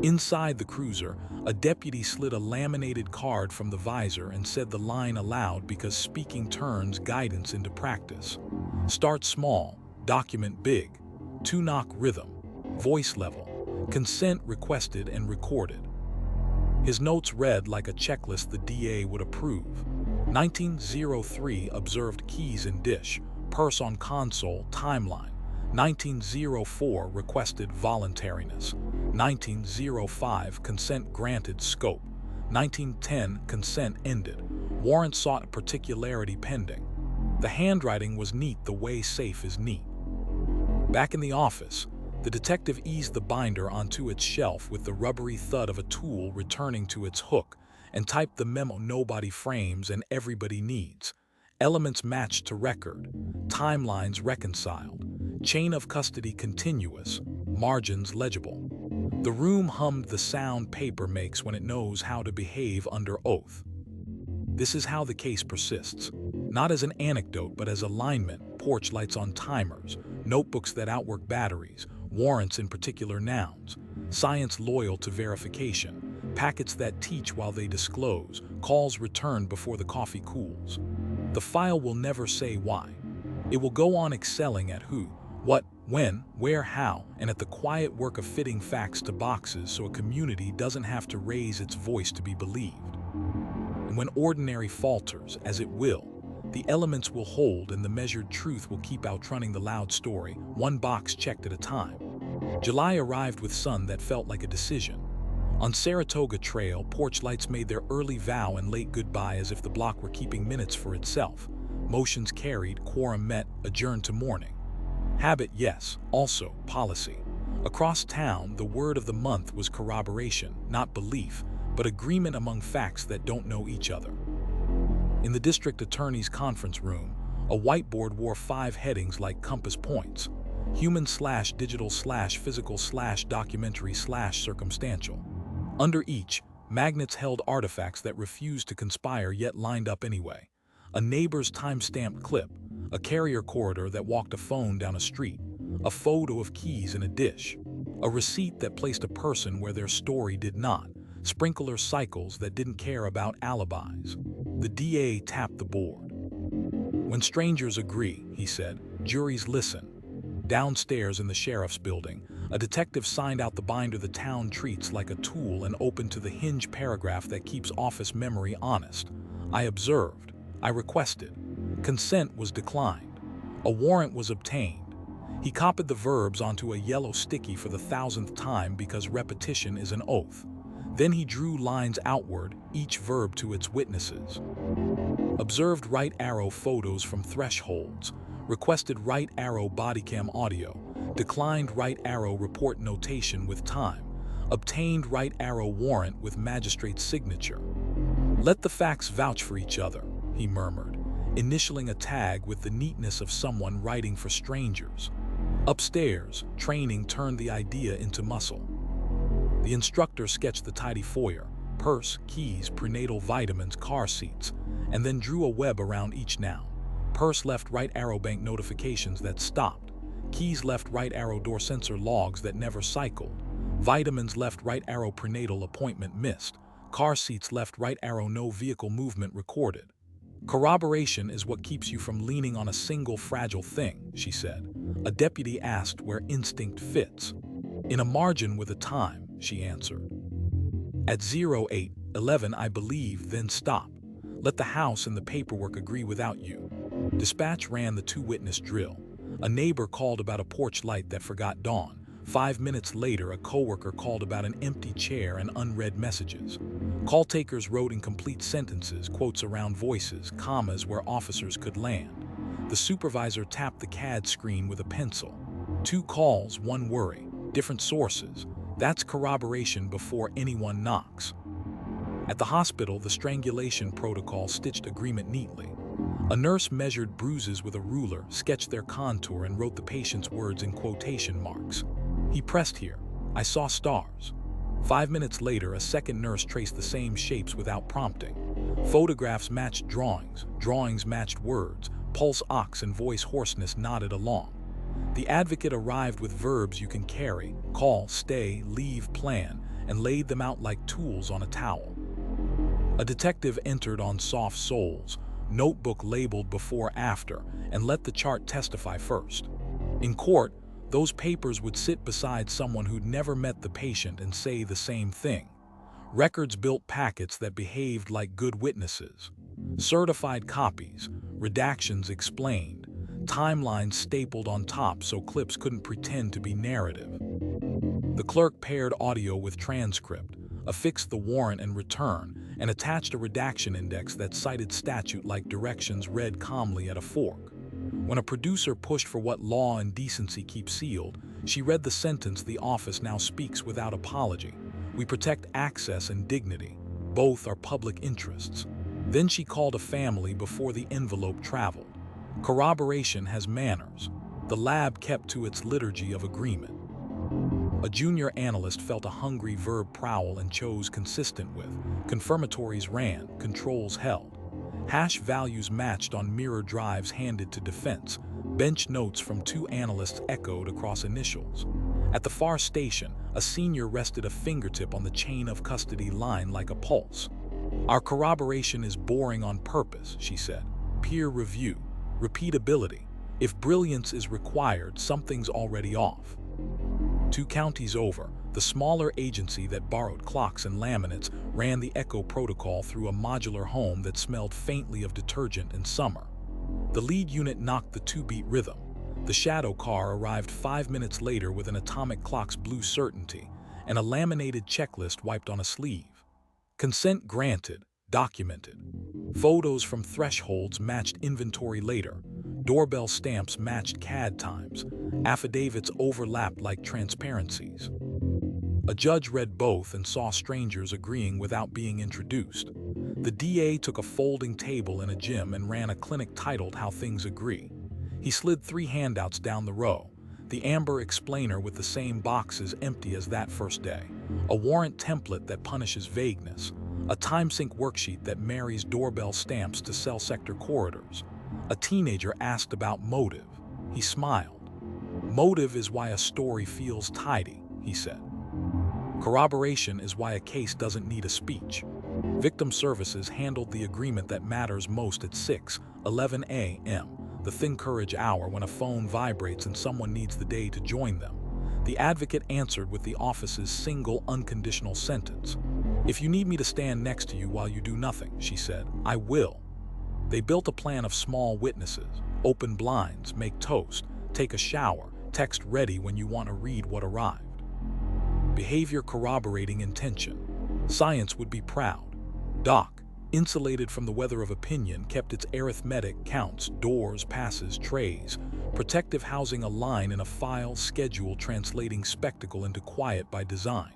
Inside the cruiser, a deputy slid a laminated card from the visor and said the line aloud because speaking turns guidance into practice. Start small, document big. 2-knock rhythm, voice level, consent requested and recorded. His notes read like a checklist the DA would approve. 1903 observed keys in dish, purse on console, timeline. 1904 requested voluntariness. 1905 consent granted, scope. 1910 consent ended. Warrant sought, particularity pending. The handwriting was neat the way safe is neat. Back in the office, the detective eased the binder onto its shelf with the rubbery thud of a tool returning to its hook and typed the memo nobody frames and everybody needs. Elements matched to record, timelines reconciled, chain of custody continuous, margins legible. The room hummed the sound paper makes when it knows how to behave under oath. This is how the case persists, not as an anecdote but as alignment, porch lights on timers, notebooks that outwork batteries, warrants in particular nouns, science loyal to verification, packets that teach while they disclose, calls returned before the coffee cools. The file will never say why. It will go on excelling at who, what, when, where, how, and at the quiet work of fitting facts to boxes so a community doesn't have to raise its voice to be believed. And when ordinary falters, as it will, the elements will hold and the measured truth will keep outrunning the loud story, 1 box checked at a time. July arrived with sun that felt like a decision. On Saratoga Trail, porch lights made their early vow and late goodbye as if the block were keeping minutes for itself. Motions carried, quorum met, adjourned to morning. Habit, yes, also policy. Across town, the word of the month was corroboration, not belief, but agreement among facts that don't know each other. In the district attorney's conference room, a whiteboard wore 5 headings like compass points: human/digital/physical/documentary/circumstantial. Under each, magnets held artifacts that refused to conspire yet lined up anyway. A neighbor's time-stamped clip, a carrier corridor that walked a phone down a street, a photo of keys in a dish, a receipt that placed a person where their story did not, sprinkler cycles that didn't care about alibis. The DA tapped the board. "When strangers agree," he said, "juries listen." Downstairs in the sheriff's building, a detective signed out the binder the town treats like a tool and opened to the hinge paragraph that keeps office memory honest. "I observed. I requested. Consent was declined. A warrant was obtained." He copied the verbs onto a yellow sticky for the 1,000th time because repetition is an oath. Then he drew lines outward, each verb to its witnesses. Observed right arrow photos from thresholds. Requested right arrow bodycam audio. Declined right arrow report notation with time. Obtained right arrow warrant with magistrate's signature. "Let the facts vouch for each other," he murmured, initialing a tag with the neatness of someone writing for strangers. Upstairs, training turned the idea into muscle. The instructor sketched the tidy foyer: purse, keys, prenatal vitamins, car seats, and then drew a web around each noun. Purse left right arrow bank notifications that stopped. Keys left right arrow door sensor logs that never cycled. Vitamins left right arrow prenatal appointment missed. Car seats left right arrow no vehicle movement recorded. "Corroboration is what keeps you from leaning on a single fragile thing," she said. A deputy asked where instinct fits. "In a margin with a time," she answered. "At 08:11 I believe, then stop. Let the house and the paperwork agree without you." Dispatch ran the 2-witness drill. A neighbor called about a porch light that forgot dawn. 5 minutes later, a coworker called about an empty chair and unread messages. Call takers wrote incomplete sentences, quotes around voices, commas where officers could land. The supervisor tapped the CAD screen with a pencil. 2 calls, 1 worry, different sources. That's corroboration before anyone knocks. At the hospital, the strangulation protocol stitched agreement neatly. A nurse measured bruises with a ruler, sketched their contour, and wrote the patient's words in quotation marks. "He pressed here. I saw stars." 5 minutes later, a second nurse traced the same shapes without prompting. Photographs matched drawings, drawings matched words, pulse ox and voice hoarseness nodded along. The advocate arrived with verbs you can carry: call, stay, leave, plan, and laid them out like tools on a towel. A detective entered on soft soles, notebook labeled before/after, and let the chart testify first. In court, those papers would sit beside someone who'd never met the patient and say the same thing. Records built packets that behaved like good witnesses. Certified copies, redactions explained, timelines stapled on top so clips couldn't pretend to be narrative. The clerk paired audio with transcript, affixed the warrant and return, and attached a redaction index that cited statute like directions read calmly at a fork. When a producer pushed for what law and decency keep sealed, she read the sentence the office now speaks without apology: "We protect access and dignity. Both are public interests." Then she called a family before the envelope traveled. Corroboration has manners. The lab kept to its liturgy of agreement. A junior analyst felt a hungry verb prowl and chose consistent with. Confirmatories ran, controls held. Hash values matched on mirror drives handed to defense. Bench notes from 2 analysts echoed across initials. At the far station, a senior rested a fingertip on the chain of custody line like a pulse. "Our corroboration is boring on purpose," she said. "Peer review, repeatability. If brilliance is required, something's already off." 2 counties over, the smaller agency that borrowed clocks and laminates ran the echo protocol through a modular home that smelled faintly of detergent in summer. The lead unit knocked the 2-beat rhythm. The shadow car arrived 5 minutes later with an atomic clock's blue certainty, and a laminated checklist wiped on a sleeve. Consent granted, documented. Photos from thresholds matched inventory later. Doorbell stamps matched CAD times. Affidavits overlapped like transparencies. A judge read both and saw strangers agreeing without being introduced. The DA took a folding table in a gym and ran a clinic titled How Things Agree. He slid 3 handouts down the row. The amber explainer with the same boxes empty as that first day. A warrant template that punishes vagueness. A time-sync worksheet that marries doorbell stamps to cell sector corridors. A teenager asked about motive. He smiled. Motive is why a story feels tidy, he said. Corroboration is why a case doesn't need a speech. Victim Services handled the agreement that matters most at 6:11 a.m., the thin courage hour when a phone vibrates and someone needs the day to join them. The advocate answered with the office's single unconditional sentence. "If you need me to stand next to you while you do nothing," she said, "I will." They built a plan of small witnesses: open blinds, make toast, take a shower, text ready when you want to read what arrived. Behavior corroborating intention. Science would be proud. Doc, insulated from the weather of opinion, kept its arithmetic, counts, doors, passes, trays, protective housing a line in a file schedule translating spectacle into quiet by design.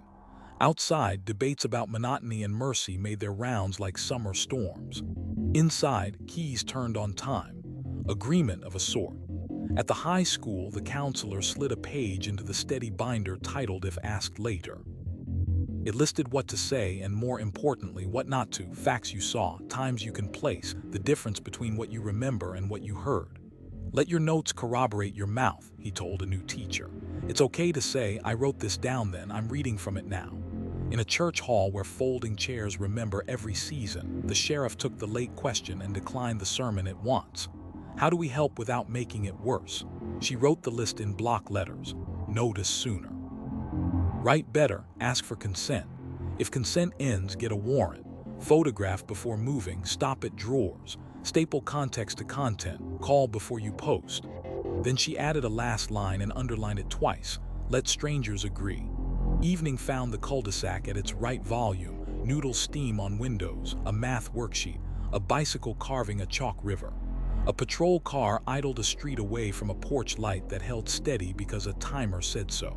Outside, debates about monotony and mercy made their rounds like summer storms. Inside, keys turned on time. Agreement of a sort. At the high school, the counselor slid a page into the steady binder titled If Asked Later. It listed what to say and, more importantly, what not to, facts you saw, times you can place, the difference between what you remember and what you heard. "Let your notes corroborate your mouth," he told a new teacher. "It's okay to say, 'I wrote this down then, I'm reading from it now.'" In a church hall where folding chairs remember every season, the sheriff took the late question and declined the sermon at once. "How do we help without making it worse?" She wrote the list in block letters. "Notice sooner. Write better, ask for consent. If consent ends, get a warrant. Photograph before moving, stop at drawers. Staple context to content, call before you post." Then she added a last line and underlined it twice. "Let strangers agree." Evening found the cul-de-sac at its right volume, noodle steam on windows, a math worksheet, a bicycle carving a chalk river. A patrol car idled a street away from a porch light that held steady because a timer said so.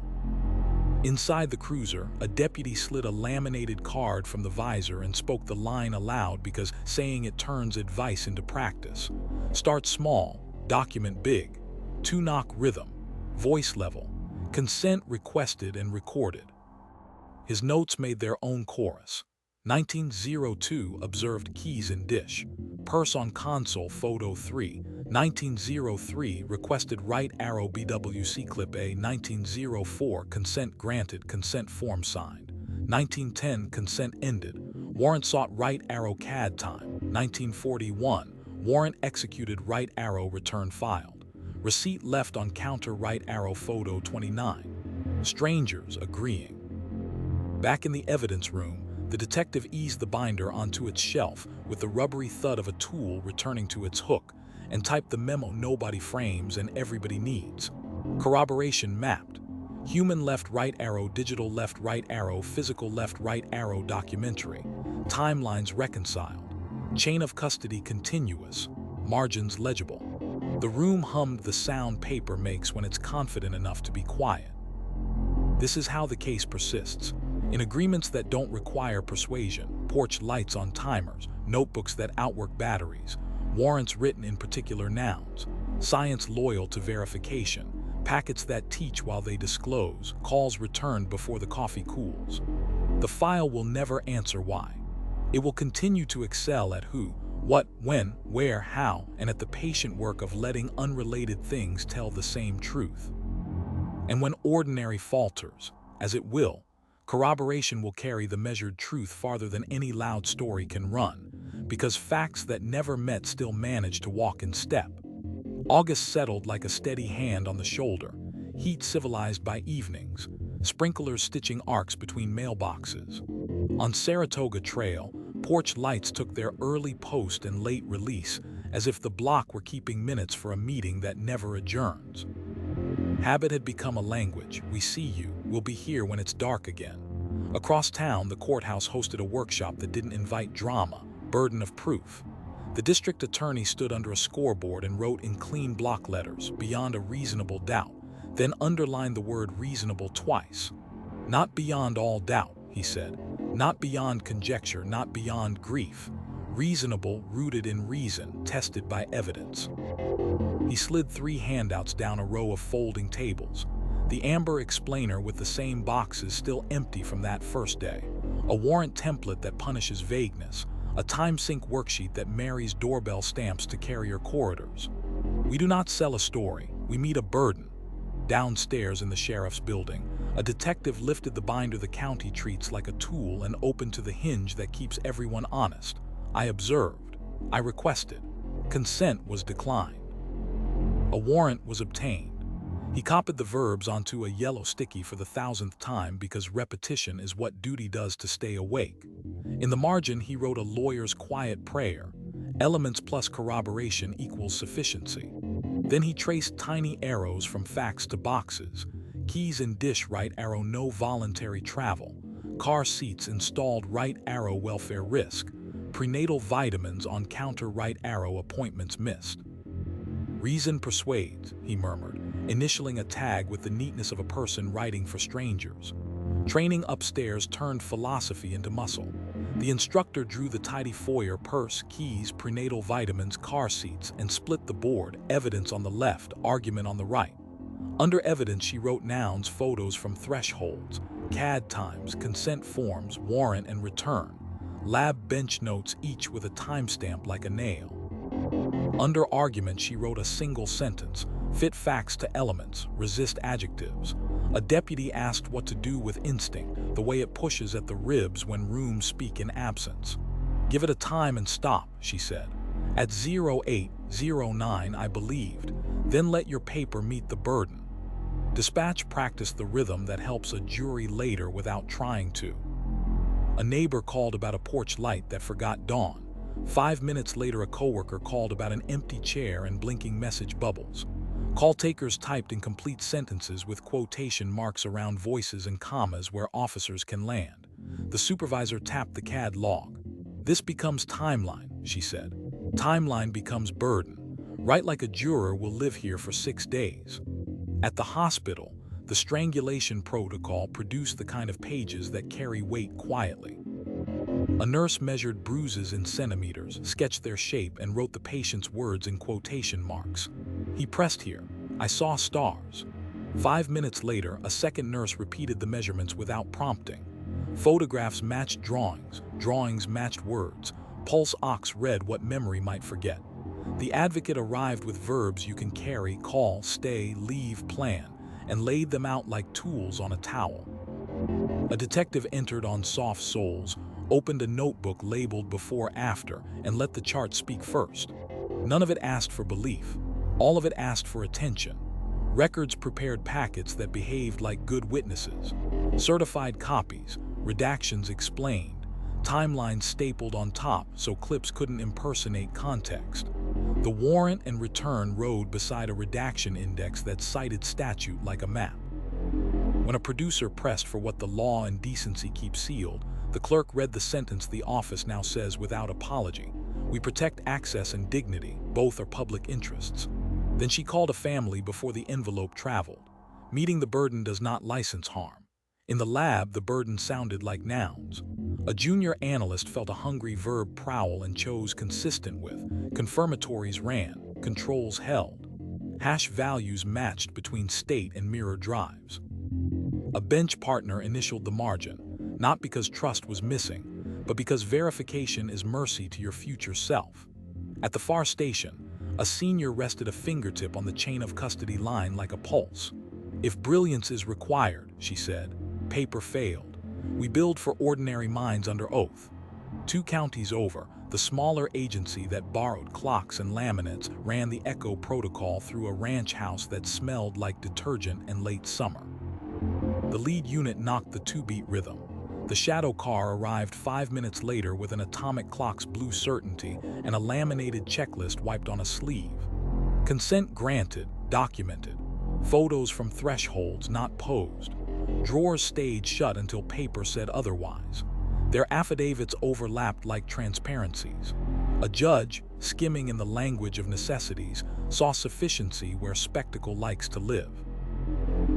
Inside the cruiser, a deputy slid a laminated card from the visor and spoke the line aloud because saying it turns advice into practice. "Start small, document big. 2-knock rhythm, voice level, consent requested and recorded." His notes made their own chorus. 1902 observed keys in dish. Purse on console photo 3. 1903 requested right arrow BWC clip A. 1904 consent granted, consent form signed. 1910 consent ended. Warrant sought right arrow CAD time. 1941 warrant executed right arrow return filed. Receipt left on counter right arrow photo 29. Strangers agreeing. Back in the evidence room, the detective eased the binder onto its shelf with the rubbery thud of a tool returning to its hook and typed the memo nobody frames and everybody needs. Corroboration mapped. Human left right arrow, digital left right arrow, physical left right arrow documentary. Timelines reconciled. Chain of custody continuous. Margins legible. The room hummed the sound paper makes when it's confident enough to be quiet. This is how the case persists. In agreements that don't require persuasion, porch lights on timers, notebooks that outwork batteries, warrants written in particular nouns, science loyal to verification, packets that teach while they disclose, calls returned before the coffee cools. The file will never answer why. It will continue to excel at who, what, when, where, how, and at the patient work of letting unrelated things tell the same truth. And when ordinary falters, as it will, corroboration will carry the measured truth farther than any loud story can run, because facts that never met still manage to walk in step. August settled like a steady hand on the shoulder, heat civilized by evenings, sprinklers stitching arcs between mailboxes. On Saratoga Trail, porch lights took their early post and late release, as if the block were keeping minutes for a meeting that never adjourns. Habit had become a language. We see you. We'll be here when it's dark again. Across town, the courthouse hosted a workshop that didn't invite drama, burden of proof. The district attorney stood under a scoreboard and wrote in clean block letters, "Beyond a reasonable doubt," then underlined the word reasonable twice. "Not beyond all doubt," he said. "Not beyond conjecture, not beyond grief. Reasonable, rooted in reason, tested by evidence." He slid 3 handouts down a row of folding tables. The amber explainer with the same boxes still empty from that first day. A warrant template that punishes vagueness. A time-sync worksheet that marries doorbell stamps to carrier corridors. We do not sell a story, we meet a burden. Downstairs in the sheriff's building, a detective lifted the binder the county treats like a tool and opened to the hinge that keeps everyone honest. I observed. I requested. Consent was declined. A warrant was obtained. He copied the verbs onto a yellow sticky for the 1,000th time because repetition is what duty does to stay awake. In the margin, he wrote a lawyer's quiet prayer. Elements plus corroboration equals sufficiency. Then he traced tiny arrows from facts to boxes. Keys in dish, right arrow, no voluntary travel. Car seats installed, right arrow, welfare risk. Prenatal vitamins on counter, right arrow, appointments missed. Reason persuades, he murmured, initialing a tag with the neatness of a person writing for strangers. Training upstairs turned philosophy into muscle. The instructor drew the tidy foyer, purse, keys, prenatal vitamins, car seats, and split the board, evidence on the left, argument on the right. Under evidence, she wrote nouns, photos from thresholds, CAD times, consent forms, warrant and return. Lab bench notes, each with a timestamp like a nail. Under argument, she wrote a single sentence, fit facts to elements, resist adjectives. A deputy asked what to do with instinct, the way it pushes at the ribs when rooms speak in absence. Give it a time and stop, she said. At 08:09 I believed, then let your paper meet the burden. Dispatch practiced the rhythm that helps a jury later without trying to. A neighbor called about a porch light that forgot dawn. 5 minutes later, a coworker called about an empty chair and blinking message bubbles. Call takers typed incomplete sentences with quotation marks around voices and commas where officers can land. The supervisor tapped the CAD log. This becomes timeline, she said. Timeline becomes burden. Write like a juror will live here for 6 days. At the hospital, the strangulation protocol produced the kind of pages that carry weight quietly. A nurse measured bruises in centimeters, sketched their shape, and wrote the patient's words in quotation marks. He pressed here. I saw stars. 5 minutes later, a second nurse repeated the measurements without prompting. Photographs matched drawings, drawings matched words. Pulse ox read what memory might forget. The advocate arrived with verbs you can carry, call, stay, leave, plan, and laid them out like tools on a towel. A detective entered on soft soles, opened a notebook labeled before, after, and let the chart speak first. None of it asked for belief. All of it asked for attention. Records prepared packets that behaved like good witnesses. Certified copies, redactions explained, timelines stapled on top so clips couldn't impersonate context. The warrant and return rode beside a redaction index that cited statute like a map. When a producer pressed for what the law and decency keep sealed, the clerk read the sentence the office now says without apology. We protect access and dignity, both are public interests. Then she called a family before the envelope traveled. Meeting the burden does not license harm. In the lab, the burden sounded like nouns. A junior analyst felt a hungry verb prowl and chose consistent with. Confirmatories ran, controls held. Hash values matched between state and mirror drives. A bench partner initialed the margin, not because trust was missing, but because verification is mercy to your future self. At the far station, a senior rested a fingertip on the chain of custody line like a pulse. If brilliance is required, she said, paper failed. We build for ordinary minds under oath. 2 counties over, the smaller agency that borrowed clocks and laminates ran the echo protocol through a ranch house that smelled like detergent and late summer. The lead unit knocked the 2-beat rhythm. The shadow car arrived 5 minutes later with an atomic clock's blue certainty and a laminated checklist wiped on a sleeve. Consent granted, documented. Photos from thresholds not posed. Drawers stayed shut until paper said otherwise. Their affidavits overlapped like transparencies. A judge, skimming in the language of necessities, saw sufficiency where spectacle likes to live.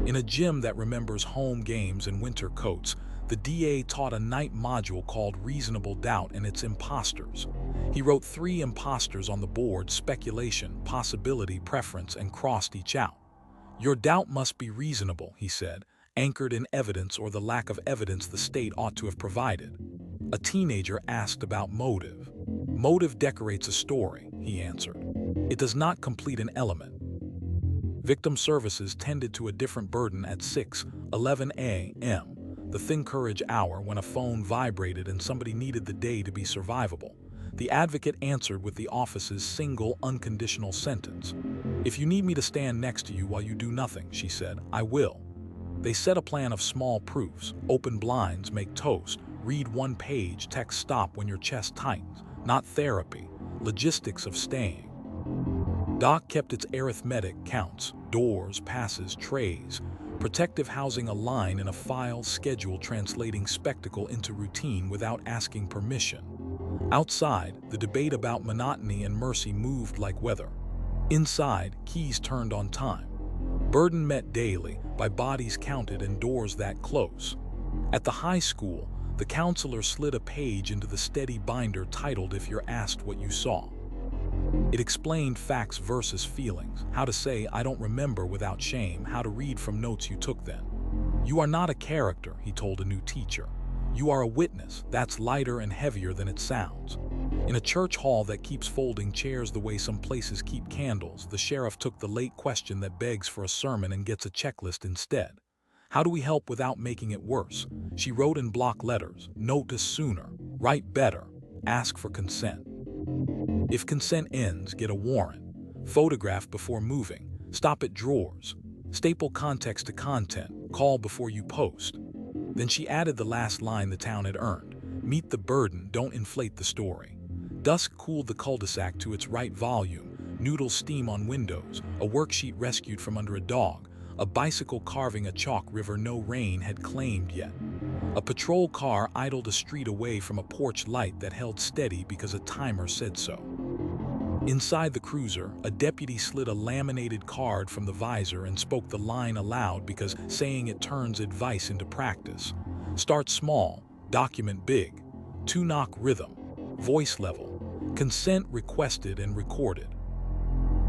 In a gym that remembers home games and winter coats, the DA taught a night module called Reasonable Doubt and its imposters. He wrote 3 imposters on the board: speculation, possibility, preference, and crossed each out. Your doubt must be reasonable, he said, anchored in evidence or the lack of evidence the state ought to have provided. A teenager asked about motive. Motive decorates a story, he answered. It does not complete an element. Victim services tended to a different burden at 6:11 a.m., the thin courage hour when a phone vibrated and somebody needed the day to be survivable. The advocate answered with the office's single unconditional sentence. If you need me to stand next to you while you do nothing, she said, I will. They set a plan of small proofs: open blinds, make toast, read 1 page, text stop when your chest tightens. Not therapy, logistics of staying. Doc kept its arithmetic counts: doors, passes, trays. Protective housing a line in a file schedule translating spectacle into routine without asking permission. Outside, the debate about monotony and mercy moved like weather. Inside, keys turned on time. Burden met daily, by bodies counted and doors that close. At the high school, the counselor slid a page into the steady binder titled If You're Asked What You Saw. It explained facts versus feelings, how to say I don't remember without shame, how to read from notes you took then. You are not a character, he told a new teacher. You are a witness. That's lighter and heavier than it sounds. In a church hall that keeps folding chairs the way some places keep candles, the sheriff took the late question that begs for a sermon and gets a checklist instead. How do we help without making it worse? She wrote in block letters: notice sooner, write better, ask for consent. If consent ends, get a warrant. Photograph before moving, stop at drawers. Staple context to content, call before you post. Then she added the last line the town had earned: meet the burden, don't inflate the story. Dusk cooled the cul-de-sac to its right volume, noodles steam on windows, a worksheet rescued from under a dog, a bicycle carving a chalk river no rain had claimed yet. A patrol car idled a street away from a porch light that held steady because a timer said so. Inside the cruiser, a deputy slid a laminated card from the visor and spoke the line aloud because saying it turns advice into practice. Start small, document big. 2-knock rhythm, voice level, consent requested and recorded.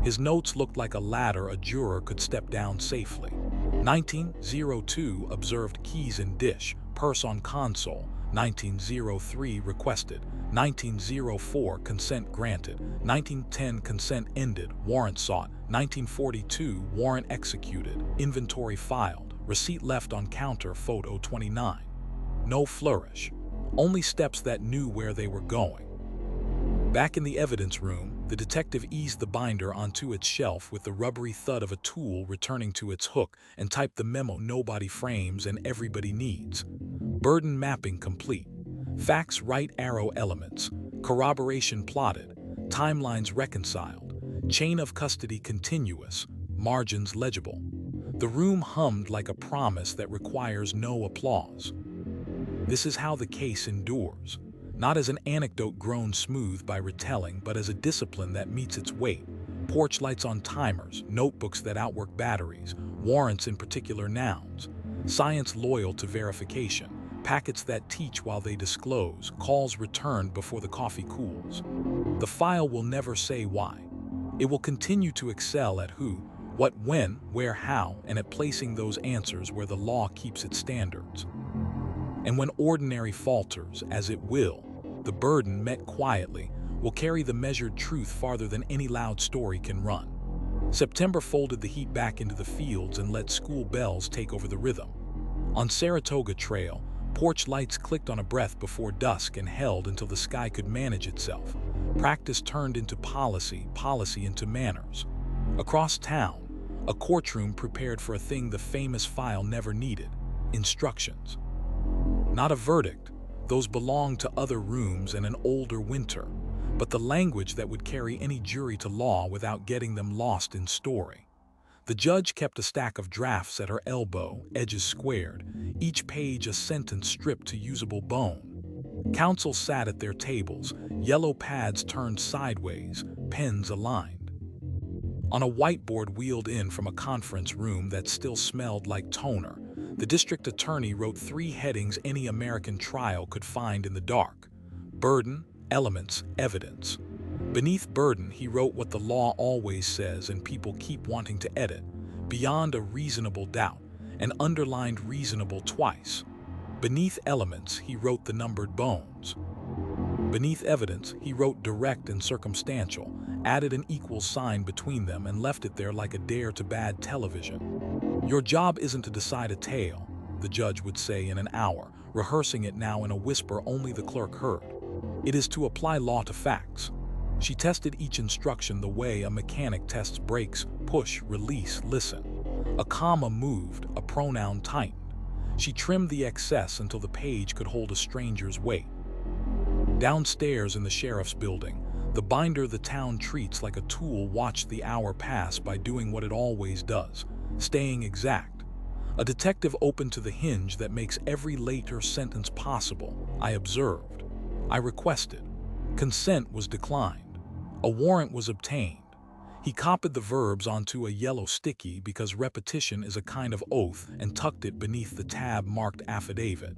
His notes looked like a ladder a juror could step down safely. 1902 observed keys in dish, purse on console. 1903 requested. 1904 consent granted. 1910 consent ended, warrant sought. 1942 warrant executed, inventory filed, receipt left on counter. Photo 29. No flourish, only steps that knew where they were going. Back in the evidence room, the detective eased the binder onto its shelf with the rubbery thud of a tool returning to its hook and typed the memo nobody frames and everybody needs. Burden mapping complete. Facts right arrow elements. Corroboration plotted. Timelines reconciled. Chain of custody continuous. Margins legible. The room hummed like a promise that requires no applause. This is how the case endures. Not as an anecdote grown smooth by retelling, but as a discipline that meets its weight. Porch lights on timers, notebooks that outwork batteries, warrants in particular nouns. Science loyal to verification. Packets that teach while they disclose, calls returned before the coffee cools. The file will never say why. It will continue to excel at who, what, when, where, how, and at placing those answers where the law keeps its standards. And when ordinary falters, as it will, the burden met quietly will carry the measured truth farther than any loud story can run. September folded the heat back into the fields and let school bells take over the rhythm. On Saratoga Trail, porch lights clicked on a breath before dusk and held until the sky could manage itself. Practice turned into policy, policy into manners. Across town, a courtroom prepared for a thing the famous file never needed: instructions. Not a verdict, those belonged to other rooms and an older winter, but the language that would carry any jury to law without getting them lost in story. The judge kept a stack of drafts at her elbow, edges squared, each page a sentence stripped to usable bone. Counsel sat at their tables, yellow pads turned sideways, pens aligned. On a whiteboard wheeled in from a conference room that still smelled like toner, the district attorney wrote 3 headings any American trial could find in the dark: burden, elements, evidence. Beneath burden, he wrote what the law always says and people keep wanting to edit: beyond a reasonable doubt, and underlined reasonable twice. Beneath elements, he wrote the numbered bones. Beneath evidence, he wrote direct and circumstantial, added an equal sign between them, and left it there like a dare to bad television. Your job isn't to decide a tale, the judge would say in an hour, rehearsing it now in a whisper only the clerk heard. It is to apply law to facts. She tested each instruction the way a mechanic tests brakes: push, release, listen. A comma moved, a pronoun tightened. She trimmed the excess until the page could hold a stranger's weight. Downstairs in the sheriff's building, the binder the town treats like a tool watched the hour pass by doing what it always does: staying exact. A detective opened to the hinge that makes every later sentence possible. I observed. I requested. Consent was declined. A warrant was obtained. He copied the verbs onto a yellow sticky because repetition is a kind of oath, and tucked it beneath the tab marked affidavit.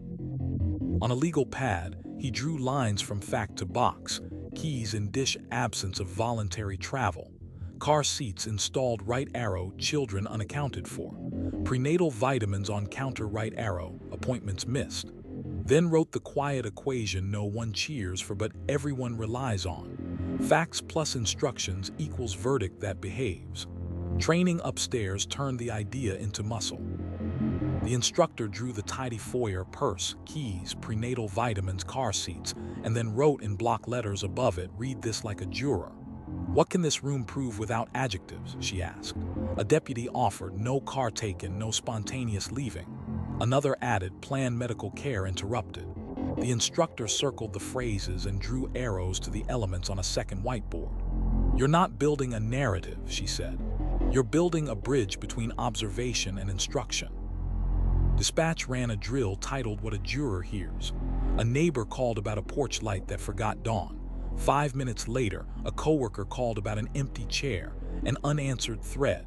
On a legal pad, he drew lines from fact to box: keys in dish, absence of voluntary travel; car seats installed, right arrow, children unaccounted for; prenatal vitamins on counter, right arrow, appointments missed. Then wrote the quiet equation no one cheers for but everyone relies on: facts plus instructions equals verdict that behaves. Training upstairs turned the idea into muscle. The instructor drew the tidy foyer: purse, keys, prenatal vitamins, car seats, and then wrote in block letters above it, "Read this like a juror." "What can this room prove without adjectives?" she asked. A deputy offered. "No car taken, no spontaneous leaving." Another added. "Planned medical care interrupted." The instructor circled the phrases and drew arrows to the elements on a second whiteboard. "You're not building a narrative," she said. "You're building a bridge between observation and instruction." Dispatch ran a drill titled "What a Juror Hears." A neighbor called about a porch light that forgot dawn. 5 minutes later, a coworker called about an empty chair, an unanswered thread.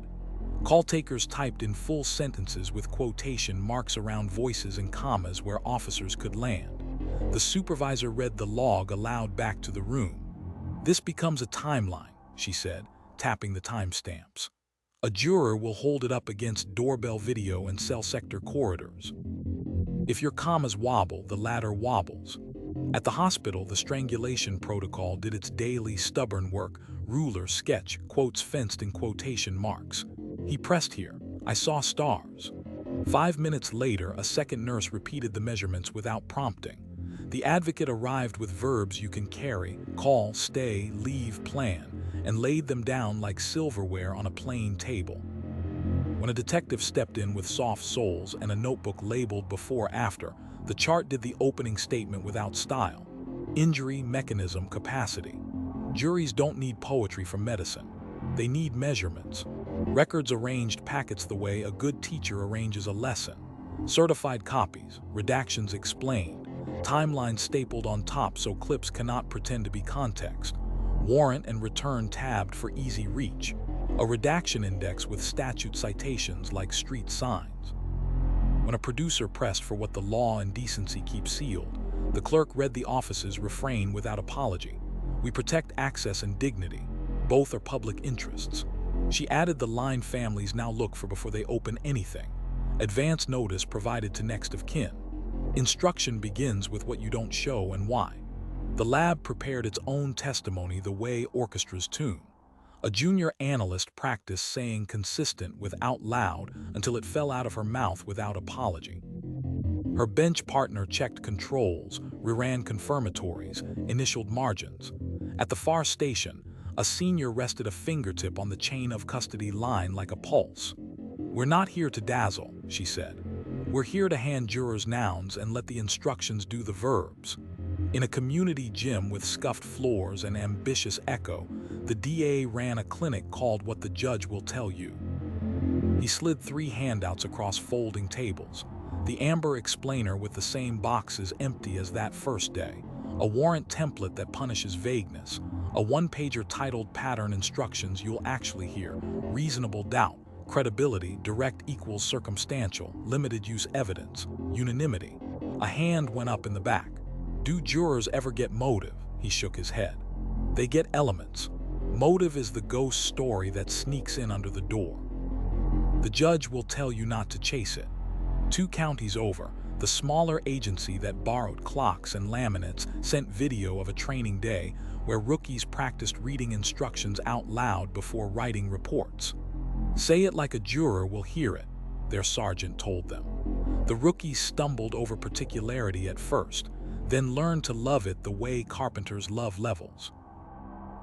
Call takers typed in full sentences with quotation marks around voices and commas where officers could land. The supervisor read the log aloud back to the room. "This becomes a timeline," she said, tapping the timestamps. "A juror will hold it up against doorbell video and cell sector corridors. If your commas wobble, the ladder wobbles." At the hospital, the strangulation protocol did its daily stubborn work: ruler, sketch, quotes fenced in quotation marks. "He pressed here. I saw stars." 5 minutes later, a second nurse repeated the measurements without prompting. The advocate arrived with verbs you can carry: call, stay, leave, plan, and laid them down like silverware on a plain table. When a detective stepped in with soft soles and a notebook labeled before after, the chart did the opening statement without style: injury, mechanism, capacity. Juries don't need poetry for medicine. They need measurements. Records arranged, packets the way a good teacher arranges a lesson. Certified copies, redactions explained, timelines stapled on top so clips cannot pretend to be context, warrant and return tabbed for easy reach, a redaction index with statute citations like street signs. When a producer pressed for what the law and decency keep sealed, the clerk read the office's refrain without apology: "We protect access and dignity. Both are public interests." She added the line families now look for before they open anything: advance notice provided to next of kin. Instruction begins with what you don't show and why. The lab prepared its own testimony the way orchestras tune. A junior analyst practiced saying consistent with out loud until it fell out of her mouth without apology. Her bench partner checked controls, reran confirmatories, initialed margins. At the far station, a senior rested a fingertip on the chain of custody line like a pulse. "We're not here to dazzle," she said. "We're here to hand jurors nouns and let the instructions do the verbs." In a community gym with scuffed floors and ambitious echo, the DA ran a clinic called "What the Judge Will Tell You." He slid 3 handouts across folding tables. The amber explainer with the same boxes empty as that first day. A warrant template that punishes vagueness. A 1-pager titled Pattern Instructions you'll actually hear. Reasonable doubt. Credibility, direct equals circumstantial. Limited use evidence. Unanimity. A hand went up in the back. Do jurors ever get motive? He shook his head. They get elements. Motive is the ghost story that sneaks in under the door. The judge will tell you not to chase it. 2 counties over, the smaller agency that borrowed clocks and laminates sent video of a training day where rookies practiced reading instructions out loud before writing reports. Say it like a juror will hear it, their sergeant told them. The rookies stumbled over particularity at first, then learned to love it the way carpenters love levels.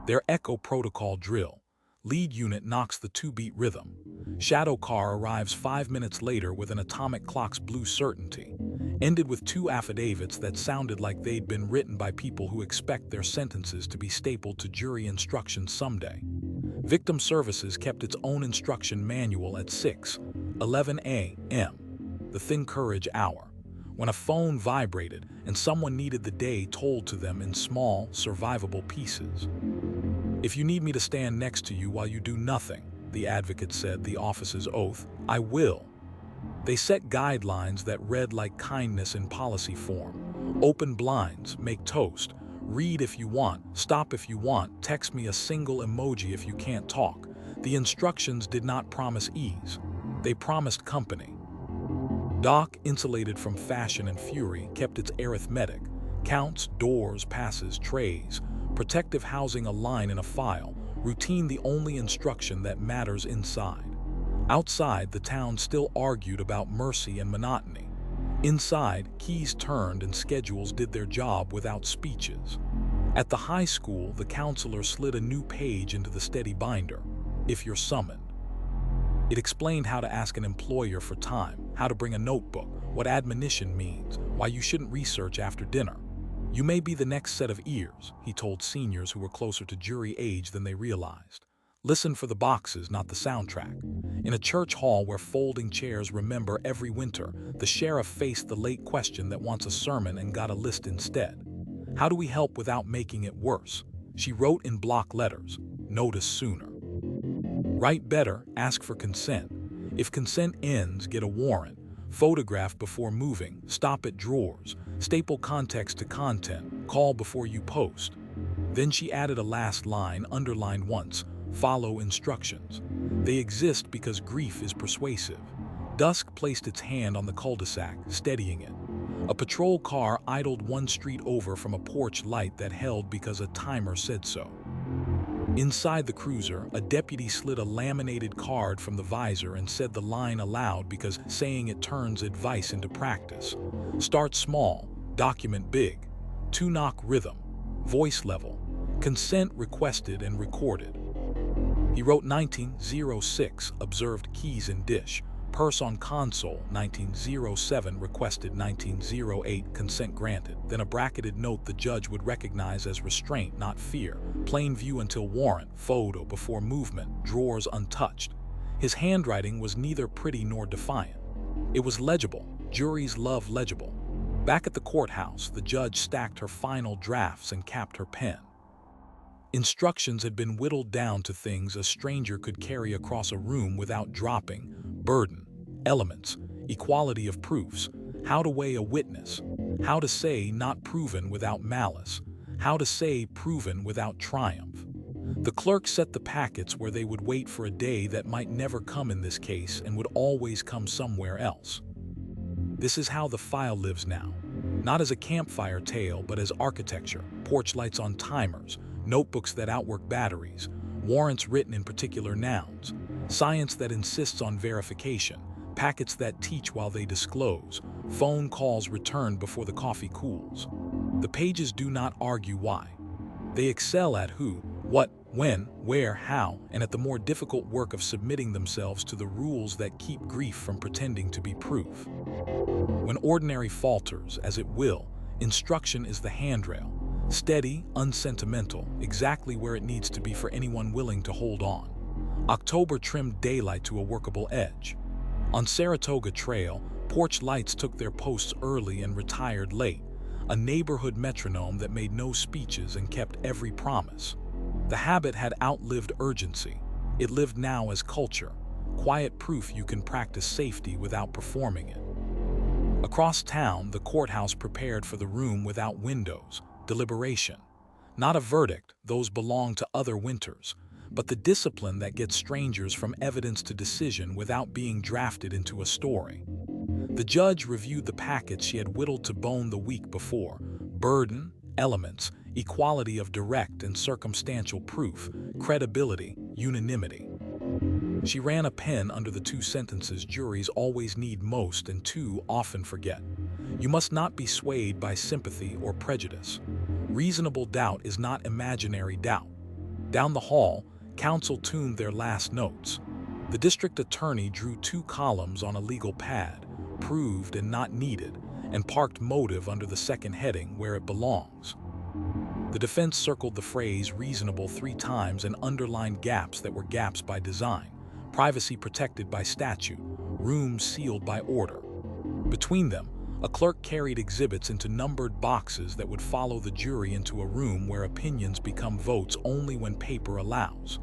Their echo protocol drill. Lead unit knocks the 2-beat rhythm. Shadow car arrives 5 minutes later with an atomic clock's blue certainty. Ended with 2 affidavits that sounded like they'd been written by people who expect their sentences to be stapled to jury instructions someday. Victim Services kept its own instruction manual at 6:11 a.m., the thin courage hour, when a phone vibrated and someone needed the day told to them in small, survivable pieces. If you need me to stand next to you while you do nothing, the advocate said, the officer's oath, I will. They set guidelines that read like kindness in policy form. Open blinds, make toast, read if you want, stop if you want, text me a single emoji if you can't talk. The instructions did not promise ease. They promised company. Doc, insulated from fashion and fury, kept its arithmetic. Counts, doors, passes, trays. Protective housing a line in a file. Routine the only instruction that matters inside. Outside, the town still argued about mercy and monotony. Inside, keys turned and schedules did their job without speeches. At the high school, the counselor slid a new page into the steady binder. If you're summoned. It explained how to ask an employer for time, how to bring a notebook, what admonition means, why you shouldn't research after dinner. You may be the next set of ears, he told seniors who were closer to jury age than they realized. Listen for the boxes, not the soundtrack. In a church hall where folding chairs remember every winter, the sheriff faced the late question that wants a sermon and got a list instead. How do we help without making it worse? She wrote in block letters, notice sooner. Write better, ask for consent. If consent ends, get a warrant. Photograph before moving, stop at drawers, staple context to content, call before you post. Then she added a last line, underlined once, follow instructions. They exist because grief is persuasive. Dusk placed its hand on the cul-de-sac, steadying it. A patrol car idled 1 street over from a porch light that held because a timer said so. Inside the cruiser, a deputy slid a laminated card from the visor and said the line aloud because saying it turns advice into practice. Start small, document big. 2-knock rhythm, voice level, consent requested and recorded. He wrote 1906, observed keys in dish. Purse on console, 1907, requested 1908, consent granted. Then a bracketed note the judge would recognize as restraint, not fear. Plain view until warrant, photo before movement, drawers untouched. His handwriting was neither pretty nor defiant. It was legible. Juries love legible. Back at the courthouse, the judge stacked her final drafts and capped her pen. Instructions had been whittled down to things a stranger could carry across a room without dropping. Burden, elements, equality of proofs, how to weigh a witness, how to say not proven without malice, how to say proven without triumph. The clerk set the packets where they would wait for a day that might never come in this case and would always come somewhere else. This is how the file lives now, not as a campfire tale but as architecture, porch lights on timers, notebooks that outwork batteries, warrants written in particular nouns, science that insists on verification, packets that teach while they disclose, phone calls returned before the coffee cools. The pages do not argue why. They excel at who, what, when, where, how, and at the more difficult work of submitting themselves to the rules that keep grief from pretending to be proof. When ordinary falters, as it will, instruction is the handrail, steady, unsentimental, exactly where it needs to be for anyone willing to hold on. October trimmed daylight to a workable edge. On Saratoga Trail, porch lights took their posts early and retired late, a neighborhood metronome that made no speeches and kept every promise. The habit had outlived urgency. It lived now as culture, quiet proof you can practice safety without performing it. Across town, the courthouse prepared for the room without windows, deliberation. Not a verdict, those belong to other winters, but the discipline that gets strangers from evidence to decision without being drafted into a story. The judge reviewed the packets she had whittled to bone the week before: burden, elements, equality of direct and circumstantial proof, credibility, unanimity. She ran a pen under the two sentences juries always need most and too often forget. You must not be swayed by sympathy or prejudice. Reasonable doubt is not imaginary doubt. Down the hall, counsel tuned their last notes. The district attorney drew 2 columns on a legal pad, proved and not needed, and parked motive under the second heading where it belongs. The defense circled the phrase reasonable 3 times and underlined gaps that were gaps by design, privacy protected by statute, rooms sealed by order. Between them, a clerk carried exhibits into numbered boxes that would follow the jury into a room where opinions become votes only when paper allows.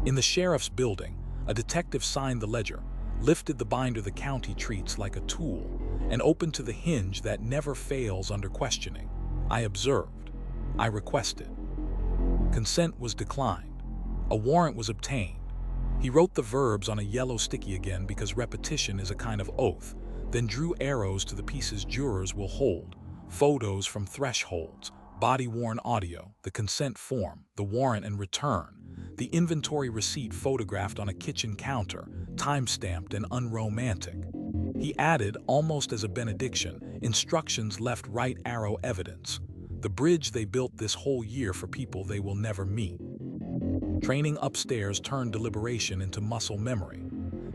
In the sheriff's building, a detective signed the ledger, lifted the binder the county treats like a tool, and opened to the hinge that never fails under questioning. I observed. I requested. Consent was declined. A warrant was obtained. He wrote the verbs on a yellow sticky again because repetition is a kind of oath, then drew arrows to the pieces jurors will hold, photos from thresholds, body-worn audio, the consent form, the warrant and return, the inventory receipt photographed on a kitchen counter, time-stamped and unromantic. He added, almost as a benediction, instructions left right arrow evidence, the bridge they built this whole year for people they will never meet. Training upstairs turned deliberation into muscle memory.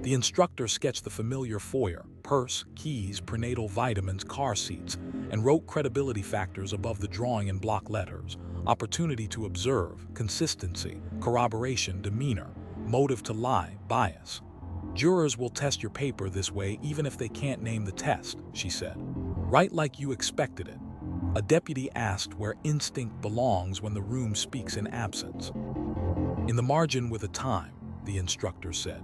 The instructor sketched the familiar foyer, purse, keys, prenatal vitamins, car seats, and wrote credibility factors above the drawing in block letters: opportunity to observe, consistency, corroboration, demeanor, motive to lie, bias. Jurors will test your paper this way even if they can't name the test, she said. Write like you expected it. A deputy asked where instinct belongs when the room speaks in absence. In the margin with a time, the instructor said.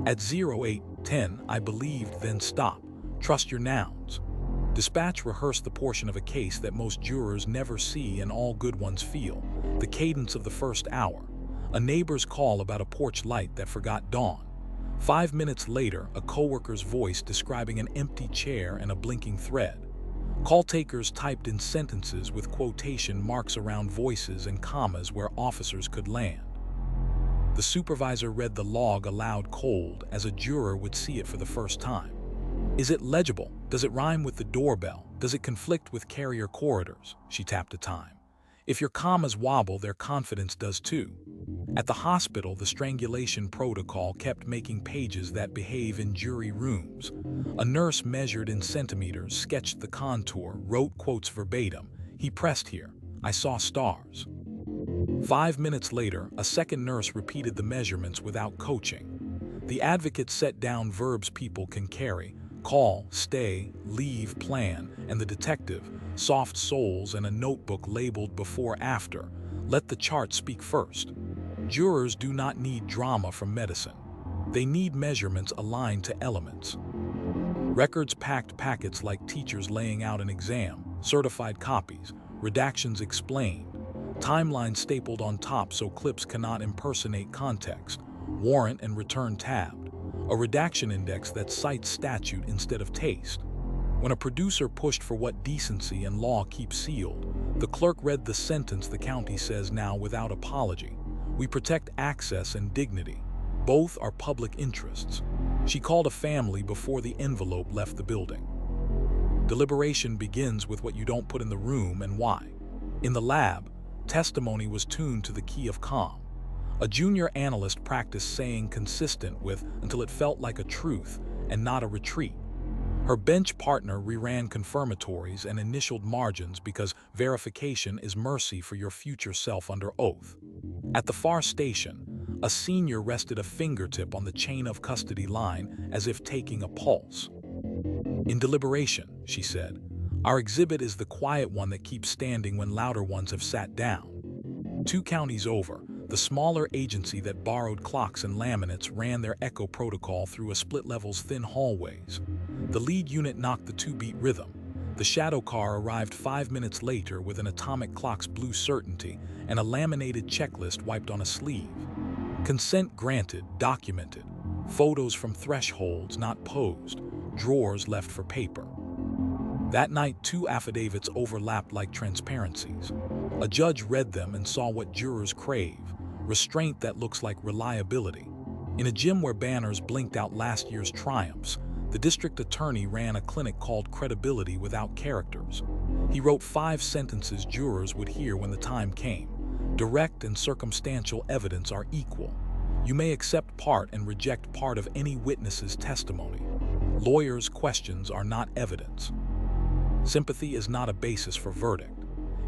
At 08:10, I believed, then stop. Trust your nouns. Dispatch rehearsed the portion of a case that most jurors never see and all good ones feel, the cadence of the first hour. A neighbor's call about a porch light that forgot dawn. 5 minutes later, a coworker's voice describing an empty chair and a blinking thread. Call takers typed in sentences with quotation marks around voices and commas where officers could land. The supervisor read the log aloud cold, as a juror would see it for the first time. Is it legible? Does it rhyme with the doorbell? Does it conflict with carrier corridors? She tapped a time. If your commas wobble, their confidence does too. At the hospital, the strangulation protocol kept making pages that behave in jury rooms. A nurse measured in centimeters, sketched the contour, wrote quotes verbatim. He pressed here. I saw stars. 5 minutes later, a second nurse repeated the measurements without coaching. The advocate set down verbs people can carry: call, stay, leave, plan, and the detective, soft souls and a notebook labeled before/after. Let the chart speak first. Jurors do not need drama from medicine. They need measurements aligned to elements. Records packed packets like teachers laying out an exam, certified copies, redactions explained, timelines stapled on top so clips cannot impersonate context, warrant and return tabbed, a redaction index that cites statute instead of taste. When a producer pushed for what decency and law keep sealed, the clerk read the sentence the county says now without apology. We protect access and dignity. Both are public interests. She called a family before the envelope left the building. Deliberation begins with what you don't put in the room and why. In the lab, testimony was tuned to the key of calm. A junior analyst practiced saying consistent with until it felt like a truth and not a retreat. Her bench partner reran confirmatories and initialed margins because verification is mercy for your future self under oath. At the far station, A senior rested a fingertip on the chain of custody line as if taking a pulse. "In deliberation," she said, "our exhibit is the quiet one that keeps standing when louder ones have sat down." 2 counties over, the smaller agency that borrowed clocks and laminates ran their echo protocol through a split-levels thin hallways. The lead unit knocked the 2-beat rhythm. The shadow car arrived 5 minutes later with an atomic clock's blue certainty and a laminated checklist wiped on a sleeve. Consent granted, documented. Photos from thresholds not posed, drawers left for paper. That night, 2 affidavits overlapped like transparencies. A judge read them and saw what jurors crave, restraint that looks like reliability. In a gym where banners blinked out last year's triumphs, the district attorney ran a clinic called Credibility Without Characters. He wrote 5 sentences jurors would hear when the time came. Direct and circumstantial evidence are equal. You may accept part and reject part of any witness's testimony. Lawyers' questions are not evidence. Sympathy is not a basis for verdict.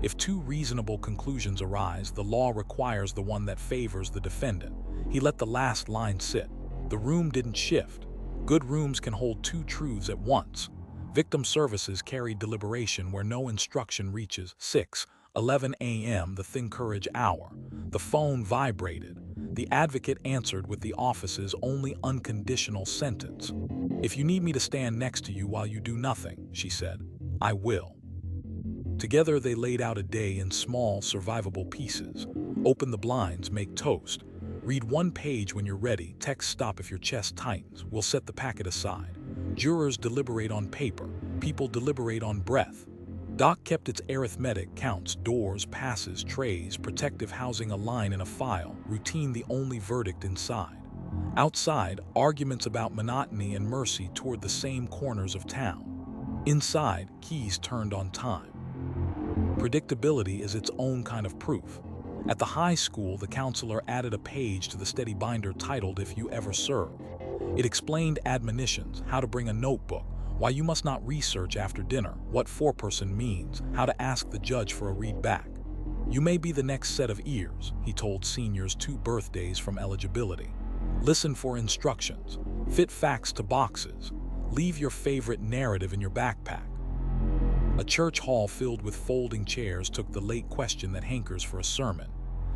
If 2 reasonable conclusions arise, the law requires the one that favors the defendant. He let the last line sit. The room didn't shift. Good rooms can hold 2 truths at once. Victim services carried deliberation where no instruction reaches. 6:11 a.m., the thin courage hour. The phone vibrated. The advocate answered with the office's only unconditional sentence. "If you need me to stand next to you while you do nothing," she said, "I will." Together they laid out a day in small, survivable pieces. Open the blinds, make toast. Read 1 page when you're ready, text stop if your chest tightens, we'll set the packet aside. Jurors deliberate on paper, people deliberate on breath. Doc kept its arithmetic, counts, doors, passes, trays, protective housing a line in a file, routine the only verdict inside. Outside, arguments about monotony and mercy toward the same corners of town. Inside, keys turned on time. Predictability is its own kind of proof. At the high school, the counselor added a page to the steady binder titled "If You Ever Serve." It explained admonitions, how to bring a notebook, why you must not research after dinner, what foreperson means, how to ask the judge for a read back. "You may be the next set of ears," he told seniors 2 birthdays from eligibility. "Listen for instructions. Fit facts to boxes. Leave your favorite narrative in your backpack." A church hall filled with folding chairs took the late question that hankers for a sermon.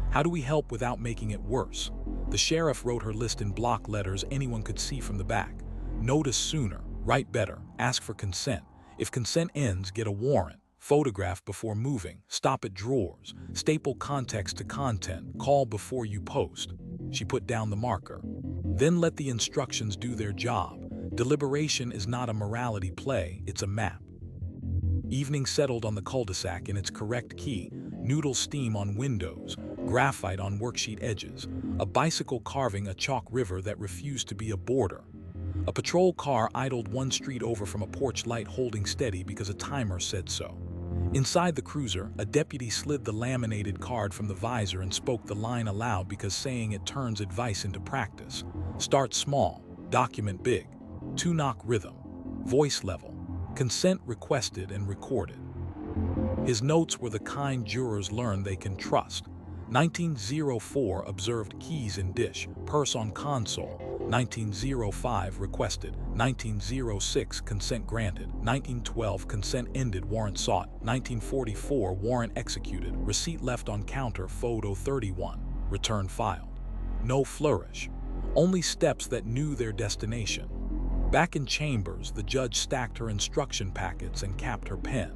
How do we help without making it worse? The sheriff wrote her list in block letters anyone could see from the back. Notice sooner, write better, ask for consent. If consent ends, get a warrant. Photograph before moving, stop at drawers, staple context to content, call before you post. She put down the marker. Then let the instructions do their job. Deliberation is not a morality play, it's a map. Evening settled on the cul-de-sac in its correct key, noodle steam on windows, graphite on worksheet edges, a bicycle carving a chalk river that refused to be a border. A patrol car idled 1 street over from a porch light holding steady because a timer said so. Inside the cruiser, a deputy slid the laminated card from the visor and spoke the line aloud because saying it turns advice into practice. Start small, document big. 2-knock rhythm, voice level. Consent requested and recorded. His notes were the kind jurors learn they can trust. 1904 observed keys in dish, purse on console. 1905 requested. 1906 consent granted. 1912 consent ended, warrant sought. 1944 warrant executed. Receipt left on counter. Photo 31. Return filed. No flourish. Only steps that knew their destination. Back in chambers, the judge stacked her instruction packets and capped her pen.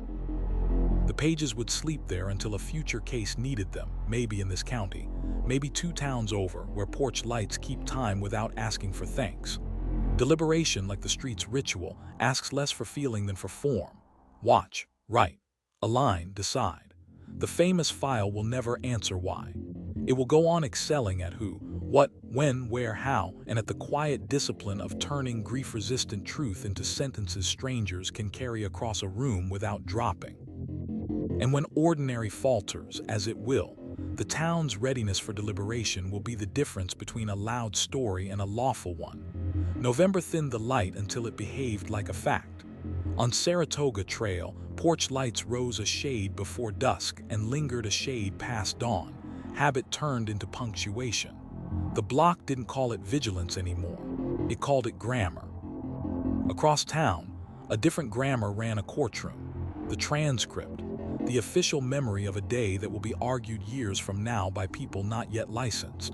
The pages would sleep there until a future case needed them, maybe in this county, maybe 2 towns over, where porch lights keep time without asking for thanks. Deliberation, like the street's ritual, asks less for feeling than for form. Watch, write, align, decide. The famous file will never answer why. It will go on excelling at who, what, when, where, how, and at the quiet discipline of turning grief-resistant truth into sentences strangers can carry across a room without dropping. And when ordinary falters, as it will, the town's readiness for deliberation will be the difference between a loud story and a lawful one. November thinned the light until it behaved like a fact. On Saratoga Trail, porch lights rose a shade before dusk and lingered a shade past dawn. Habit turned into punctuation. The block didn't call it vigilance anymore. It called it grammar. Across town, a different grammar ran a courtroom. The transcript, the official memory of a day that will be argued years from now by people not yet licensed.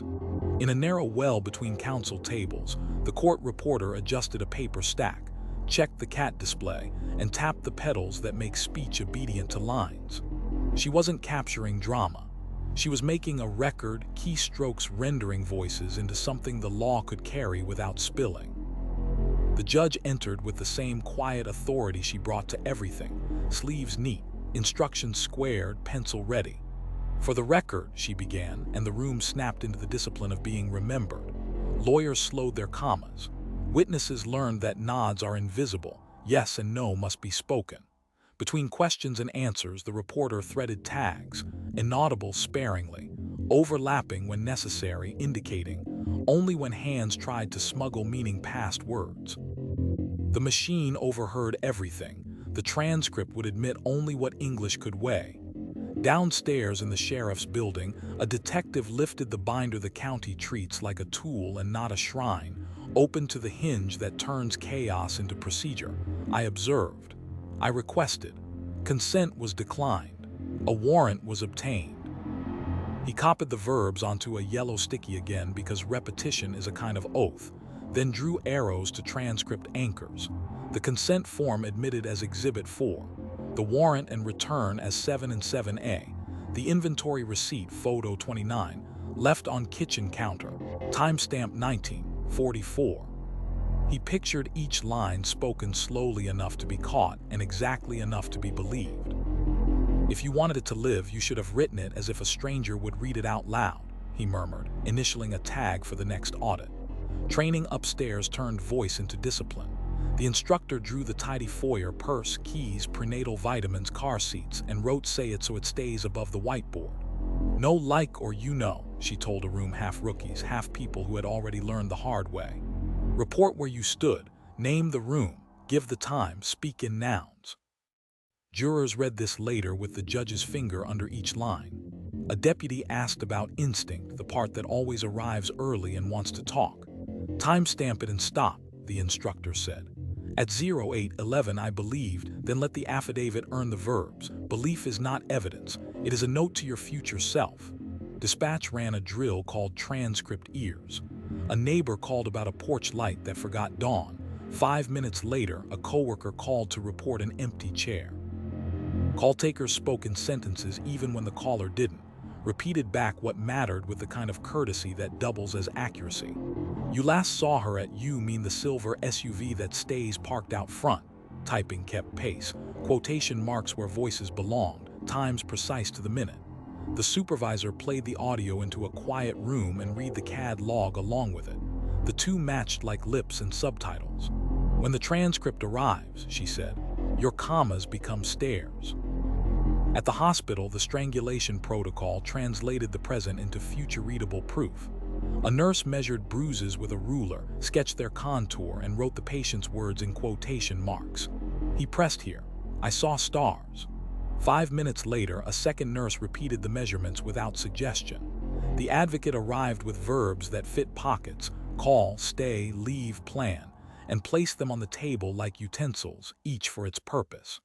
In a narrow well between counsel tables, the court reporter adjusted a paper stack, checked the cat display, and tapped the pedals that make speech obedient to lines. She wasn't capturing drama. She was making a record, keystrokes rendering voices into something the law could carry without spilling. The judge entered with the same quiet authority she brought to everything, sleeves neat, instructions squared, pencil ready. "For the record," she began, and the room snapped into the discipline of being remembered. Lawyers slowed their commas. Witnesses learned that nods are invisible, yes and no must be spoken. Between questions and answers, the reporter threaded tags, inaudible sparingly, overlapping when necessary, indicating only when hands tried to smuggle meaning past words. The machine overheard everything. The transcript would admit only what English could weigh. Downstairs in the sheriff's building, a detective lifted the binder the county treats like a tool and not a shrine, open to the hinge that turns chaos into procedure. I observed. I requested. Consent was declined. A warrant was obtained. He copied the verbs onto a yellow sticky again because repetition is a kind of oath, then drew arrows to transcript anchors. The consent form admitted as Exhibit 4, the warrant and return as 7 and 7A, the inventory receipt Photo 29, left on kitchen counter, timestamp 1944. He pictured each line spoken slowly enough to be caught and exactly enough to be believed. "If you wanted it to live, you should have written it as if a stranger would read it out loud," he murmured, initialing a tag for the next audit. Training upstairs turned voice into discipline. The instructor drew the tidy foyer, purse, keys, prenatal vitamins, car seats, and wrote "say it so it stays" above the whiteboard. "No like or you know," she told a room half rookies, half people who had already learned the hard way. "Report where you stood, name the room, give the time, speak in nouns." Jurors read this later with the judge's finger under each line. A deputy asked about instinct, the part that always arrives early and wants to talk. "Timestamp it and stop," the instructor said. "At 08:11 I believed, then let the affidavit earn the verbs. Belief is not evidence, it is a note to your future self." Dispatch ran a drill called transcript ears. A neighbor called about a porch light that forgot dawn. 5 minutes later, a coworker called to report an empty chair. Call takers spoke in sentences even when the caller didn't, repeated back what mattered with the kind of courtesy that doubles as accuracy. "You last saw her at you mean the silver SUV that stays parked out front." Typing kept pace, quotation marks where voices belonged, times precise to the minute. The supervisor played the audio into a quiet room and read the CAD log along with it. The two matched like lips and subtitles. "When the transcript arrives," she said, "your commas become stares." At the hospital, the strangulation protocol translated the present into future-readable proof. A nurse measured bruises with a ruler, sketched their contour, and wrote the patient's words in quotation marks. "He pressed here. I saw stars." 5 minutes later, a second nurse repeated the measurements without suggestion. The advocate arrived with verbs that fit pockets: call, stay, leave, plan, and placed them on the table like utensils, each for its purpose.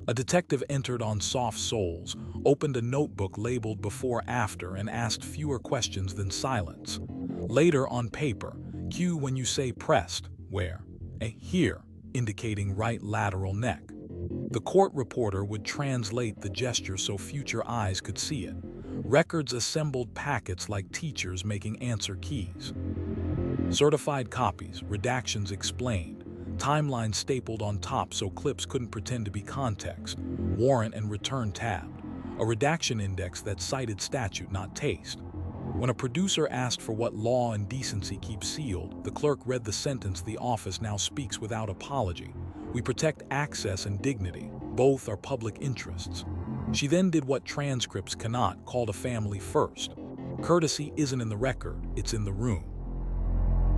A detective entered on soft soles, opened a notebook labeled before/after, and asked fewer questions than silence. Later on paper, cue when you say pressed, where? Here, indicating right lateral neck. The court reporter would translate the gesture so future eyes could see it. Records assembled packets like teachers making answer keys. Certified copies, redactions explained, timelines stapled on top so clips couldn't pretend to be context, warrant and return tabbed, a redaction index that cited statute, not taste. When a producer asked for what law and decency keep sealed, the clerk read the sentence the office now speaks without apology. "We protect access and dignity. Both are public interests." She then did what transcripts cannot, called a family first. Courtesy isn't in the record, it's in the room.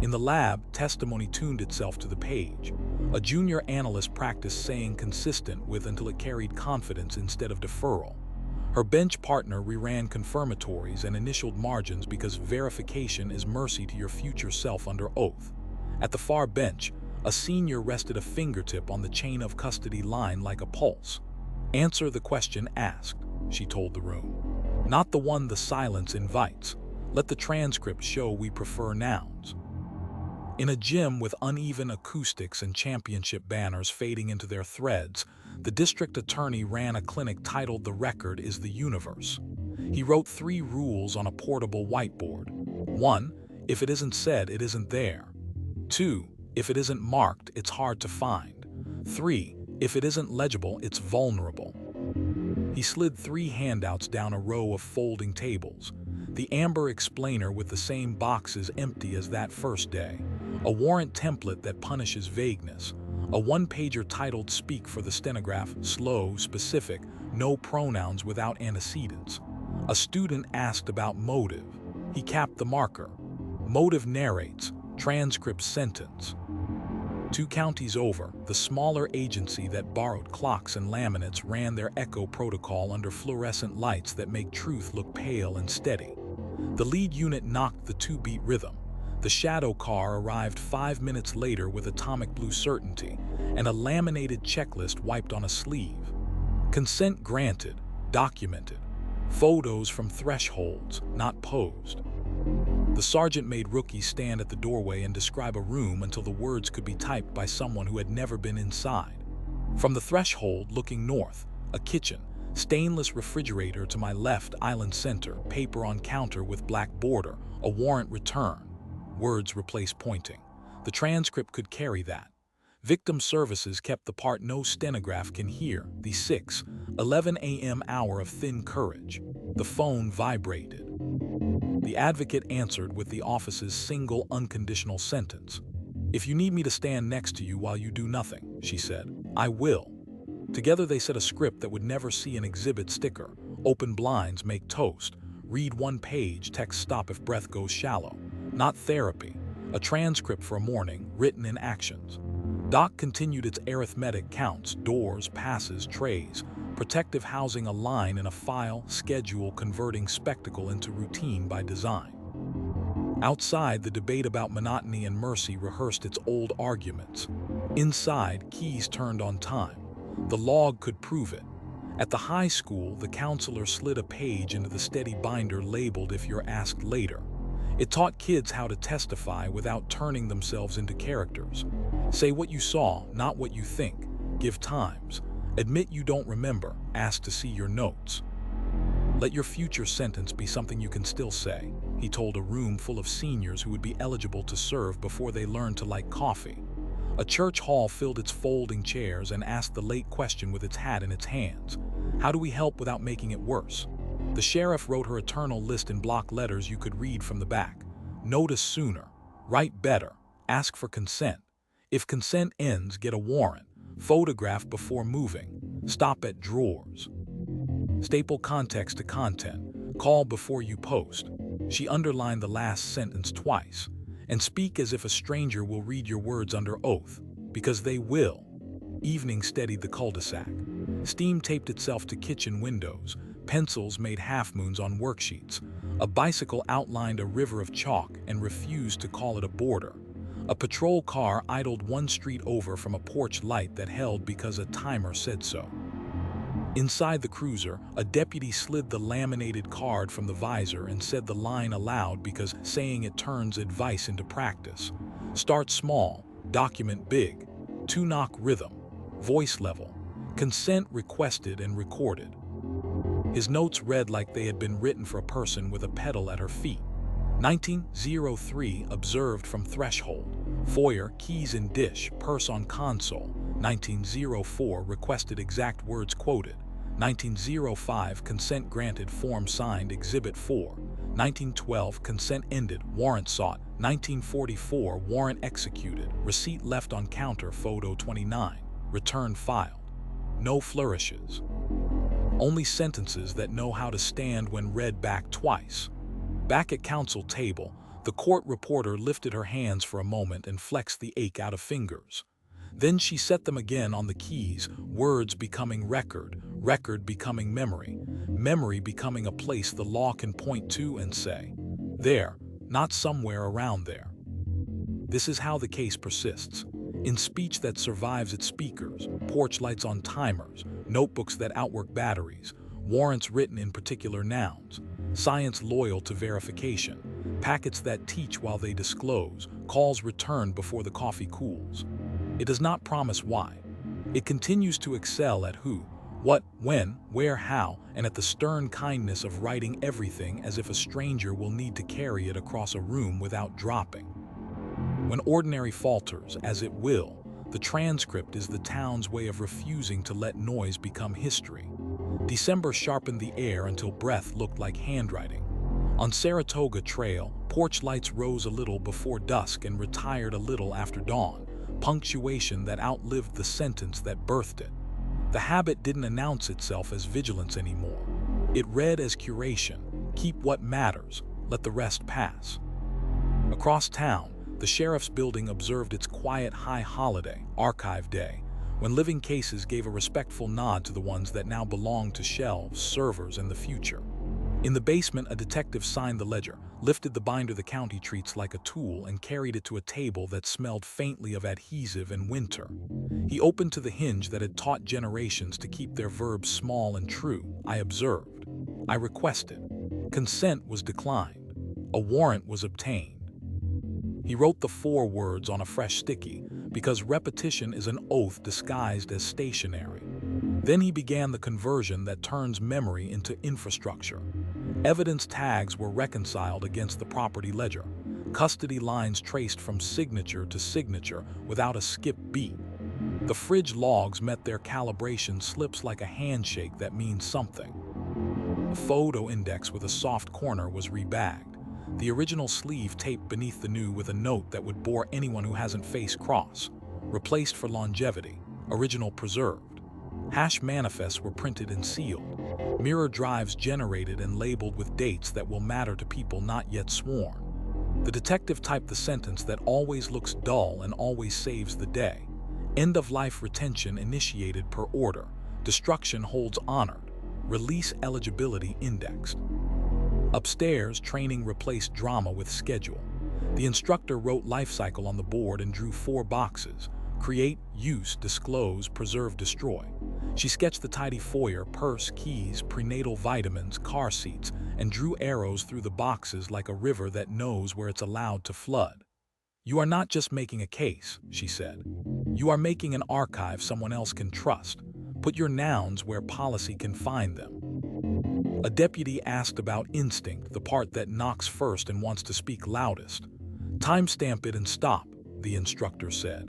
In the lab, testimony tuned itself to the page. A junior analyst practiced saying consistent with until it carried confidence instead of deferral. Her bench partner reran confirmatories and initialed margins because verification is mercy to your future self under oath. At the far bench, a senior rested a fingertip on the chain of custody line like a pulse. "Answer the question asked," she told the room. "Not the one the silence invites. Let the transcript show we prefer nouns." In a gym with uneven acoustics and championship banners fading into their threads, the district attorney ran a clinic titled "The Record is the Universe." He wrote 3 rules on a portable whiteboard. 1. If it isn't said, it isn't there. 2. If it isn't marked, it's hard to find. 3. If it isn't legible, it's vulnerable. He slid 3 handouts down a row of folding tables. The amber explainer with the same boxes empty as that first day. A warrant template that punishes vagueness. A 1-pager titled "Speak for the stenograph," slow, specific, no pronouns without antecedents. A student asked about motive. He capped the marker. Motive narrates, transcript sentence. 2 counties over, the smaller agency that borrowed clocks and laminates ran their echo protocol under fluorescent lights that make truth look pale and steady. The lead unit knocked the 2-beat rhythm. The shadow car arrived 5 minutes later with atomic blue certainty, and a laminated checklist wiped on a sleeve. Consent granted, documented. Photos from thresholds, not posed. The sergeant made rookies stand at the doorway and describe a room until the words could be typed by someone who had never been inside. From the threshold looking north, a kitchen, stainless refrigerator to my left, island center, paper on counter with black border, a warrant return. Words replace pointing. The transcript could carry that. Victim services kept the part no stenograph can hear, the 6:11 a.m. hour of thin courage. The phone vibrated. The advocate answered with the office's single unconditional sentence. "If you need me to stand next to you while you do nothing," she said, "I will." Together they set a script that would never see an exhibit sticker. Open blinds, make toast. Read 1 page, text stop if breath goes shallow. Not therapy. A transcript for a morning, written in actions. Doc continued its arithmetic counts, doors, passes, trays. Protective housing a line in a file, schedule converting spectacle into routine by design. Outside, the debate about monotony and mercy rehearsed its old arguments. Inside, keys turned on time. The log could prove it. At the high school, the counselor slid a page into the steady binder labeled "If you're asked later." It taught kids how to testify without turning themselves into characters. Say what you saw, not what you think. Give times. Admit you don't remember. Ask to see your notes. Let your future sentence be something you can still say, he told a room full of seniors who would be eligible to serve before they learned to like coffee. A church hall filled its folding chairs and asked the late question with its hat in its hands. How do we help without making it worse? The sheriff wrote her eternal list in block letters you could read from the back. Notice sooner. Write better. Ask for consent. If consent ends, get a warrant. Photograph before moving. Stop at drawers. Staple context to content. Call before you post. She underlined the last sentence twice. And speak as if a stranger will read your words under oath. Because they will. Evening steadied the cul-de-sac. Steam taped itself to kitchen windows. Pencils made half-moons on worksheets. A bicycle outlined a river of chalk and refused to call it a border. A patrol car idled 1 street over from a porch light that held because a timer said so. Inside the cruiser, a deputy slid the laminated card from the visor and said the line aloud because saying it turns advice into practice. Start small, document big. 2-knock rhythm, voice level, consent requested and recorded. His notes read like they had been written for a person with a pedal at her feet. 1903 observed from threshold. Foyer, keys in dish, purse on console. 1904 requested exact words quoted. 1905 consent granted, form signed, exhibit 4. 1912 consent ended, warrant sought. 1944 warrant executed, receipt left on counter, photo 29, return filed. No flourishes. Only sentences that know how to stand when read back twice. Back at counsel table, the court reporter lifted her hands for a moment and flexed the ache out of fingers. Then she set them again on the keys, words becoming record, record becoming memory, memory becoming a place the law can point to and say, there, not somewhere around there. This is how the case persists. In speech that survives its speakers, porch lights on timers, notebooks that outwork batteries, warrants written in particular nouns, science loyal to verification, packets that teach while they disclose, calls returned before the coffee cools. It does not promise why. It continues to excel at who, what, when, where, how, and at the stern kindness of writing everything as if a stranger will need to carry it across a room without dropping. When ordinary falters, as it will, the transcript is the town's way of refusing to let noise become history. December sharpened the air until breath looked like handwriting. On Saratoga Trail, porch lights rose a little before dusk and retired a little after dawn, punctuation that outlived the sentence that birthed it. The habit didn't announce itself as vigilance anymore. It read as curation: keep what matters, let the rest pass. Across town, the sheriff's building observed its quiet high holiday, Archive Day, when living cases gave a respectful nod to the ones that now belonged to shelves, servers, and the future. In the basement, a detective signed the ledger, lifted the binder the county treats like a tool, and carried it to a table that smelled faintly of adhesive and winter. He opened to the hinge that had taught generations to keep their verbs small and true. I observed. I requested. Consent was declined. A warrant was obtained. He wrote the 4 words on a fresh sticky, because repetition is an oath disguised as stationery. Then he began the conversion that turns memory into infrastructure. Evidence tags were reconciled against the property ledger, custody lines traced from signature to signature without a skip beat. The fridge logs met their calibration slips like a handshake that means something. A photo index with a soft corner was rebagged. The original sleeve taped beneath the new with a note that would bore anyone who hasn't faced cross. Replaced for longevity. Original preserved. Hash manifests were printed and sealed. Mirror drives generated and labeled with dates that will matter to people not yet sworn. The detective typed the sentence that always looks dull and always saves the day. End-of-life retention initiated per order. Destruction holds honored. Release eligibility indexed. Upstairs, training replaced drama with schedule. The instructor wrote life cycle on the board and drew 4 boxes: create, use, disclose, preserve, destroy. She sketched the tidy foyer, purse, keys, prenatal vitamins, car seats, and drew arrows through the boxes like a river that knows where it's allowed to flood. You are not just making a case, she said. You are making an archive someone else can trust. Put your nouns where policy can find them. A deputy asked about instinct, the part that knocks first and wants to speak loudest. Timestamp it and stop, the instructor said.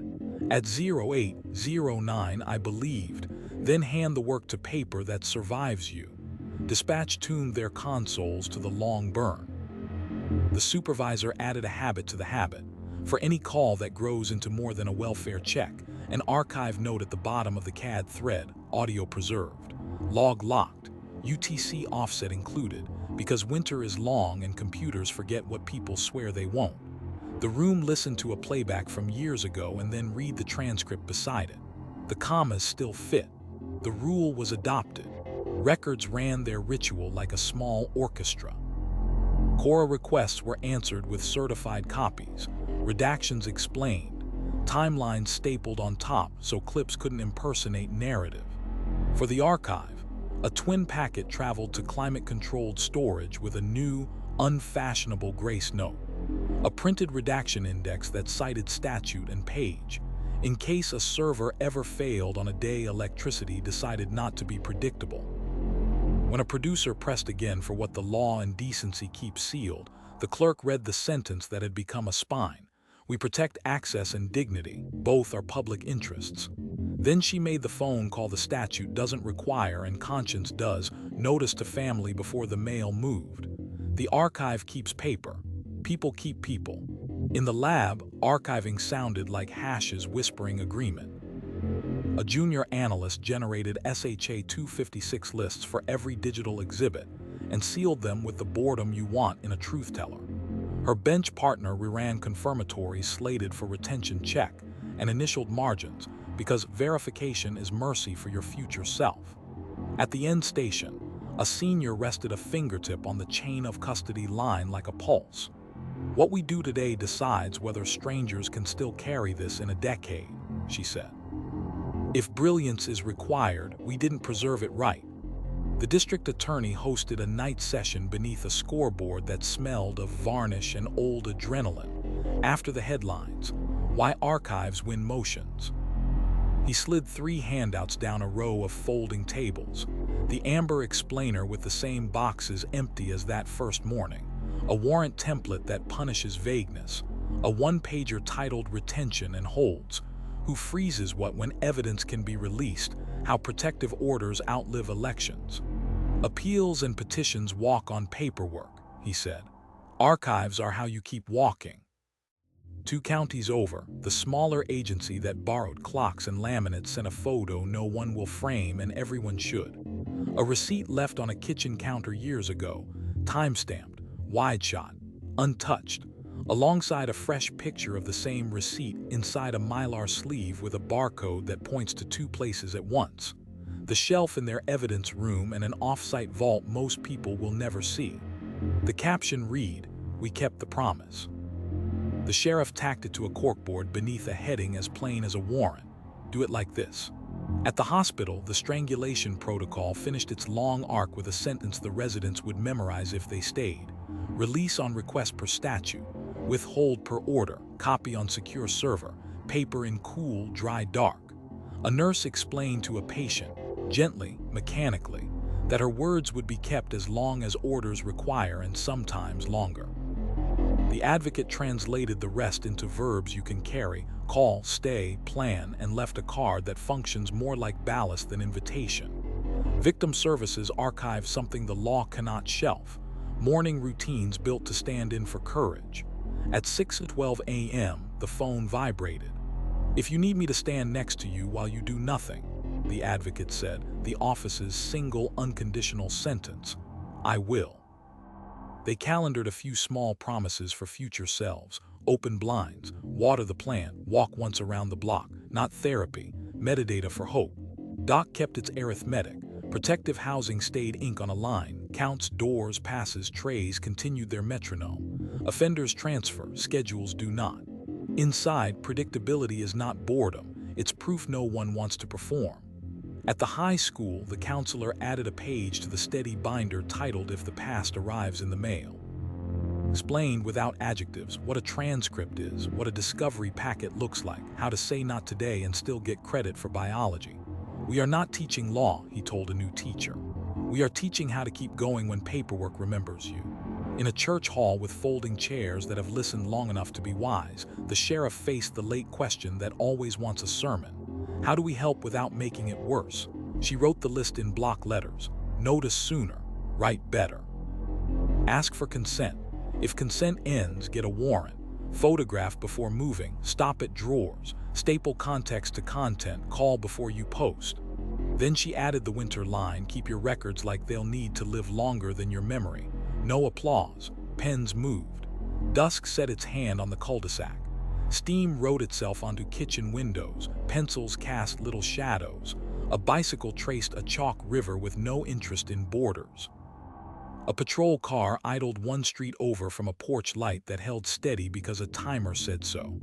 At 0809 I believed, then hand the work to paper that survives you. Dispatch tuned their consoles to the long burn. The supervisor added a habit to the habit. For any call that grows into more than a welfare check, an archive note at the bottom of the CAD thread, audio preserved, log locked, UTC offset included, because winter is long and computers forget what people swear they won't. The room listened to a playback from years ago and then read the transcript beside it. The commas still fit. The rule was adopted. Records ran their ritual like a small orchestra. Cora requests were answered with certified copies, redactions explained, timelines stapled on top so clips couldn't impersonate narrative. For the archive, a twin packet traveled to climate-controlled storage with a new, unfashionable grace note. A printed redaction index that cited statute and page, in case a server ever failed on a day electricity decided not to be predictable. When a producer pressed again for what the law and decency keep sealed, the clerk read the sentence that had become a spine. We protect access and dignity, both are public interests. Then she made the phone call the statute doesn't require and conscience does, notice to family before the mail moved. The archive keeps paper. People keep people. In the lab, archiving sounded like hashes whispering agreement. A junior analyst generated SHA 256 lists for every digital exhibit and sealed them with the boredom you want in a truth teller. Her bench partner reran confirmatories slated for retention check and initialed margins because verification is mercy for your future self. At the end station, a senior rested a fingertip on the chain of custody line like a pulse. "What we do today decides whether strangers can still carry this in a decade," she said. "If brilliance is required, we didn't preserve it right." The district attorney hosted a night session beneath a scoreboard that smelled of varnish and old adrenaline. After the headlines, "Why Archives Win Motions." He slid 3 handouts down a row of folding tables, the amber explainer with the same boxes empty as that first morning, a warrant template that punishes vagueness, a one-pager titled Retention and Holds, who freezes what when evidence can be released, how protective orders outlive elections. "Appeals and petitions walk on paperwork," he said. "Archives are how you keep walking." 2 counties over, the smaller agency that borrowed clocks and laminates sent a photo no one will frame and everyone should. A receipt left on a kitchen counter years ago, time-stamped, wide-shot, untouched, alongside a fresh picture of the same receipt inside a mylar sleeve with a barcode that points to 2 places at once. The shelf in their evidence room and an off-site vault most people will never see. The caption read, "We kept the promise." The sheriff tacked it to a corkboard beneath a heading as plain as a warrant. "Do it like this." At the hospital, the strangulation protocol finished its long arc with a sentence the residents would memorize if they stayed. "Release on request per statute, withhold per order, copy on secure server, paper in cool, dry dark." A nurse explained to a patient, gently, mechanically, that her words would be kept as long as orders require and sometimes longer. The advocate translated the rest into verbs you can carry, call, stay, plan, and left a card that functions more like ballast than invitation. Victim services archive something the law cannot shelf, morning routines built to stand in for courage. At 6:12 a.m., the phone vibrated. "If you need me to stand next to you while you do nothing," the advocate said, the office's single unconditional sentence, "I will." They calendared a few small promises for future selves: open blinds, water the plant, walk once around the block, not therapy, metadata for hope. Doc kept its arithmetic. Protective housing stayed ink on a line. Counts, doors, passes, trays continued their metronome. Offenders transfer, schedules do not. Inside, predictability is not boredom, it's proof no one wants to perform. At the high school, the counselor added a page to the steady binder titled "If the Past Arrives in the Mail." Explained without adjectives what a transcript is, what a discovery packet looks like, how to say not today and still get credit for biology. "We are not teaching law," he told a new teacher. "We are teaching how to keep going when paperwork remembers you." In a church hall with folding chairs that have listened long enough to be wise, the sheriff faced the late question that always wants a sermon. How do we help without making it worse? She wrote the list in block letters. Notice sooner, write better. Ask for consent. If consent ends, get a warrant. Photograph before moving, stop at drawers, staple context to content, call before you post. Then she added the winter line, keep your records like they'll need to live longer than your memory. No applause. Pens moved. Dusk set its hand on the cul-de-sac. Steam wrote itself onto kitchen windows, pencils cast little shadows. A bicycle traced a chalk river with no interest in borders. A patrol car idled 1 street over from a porch light that held steady because a timer said so.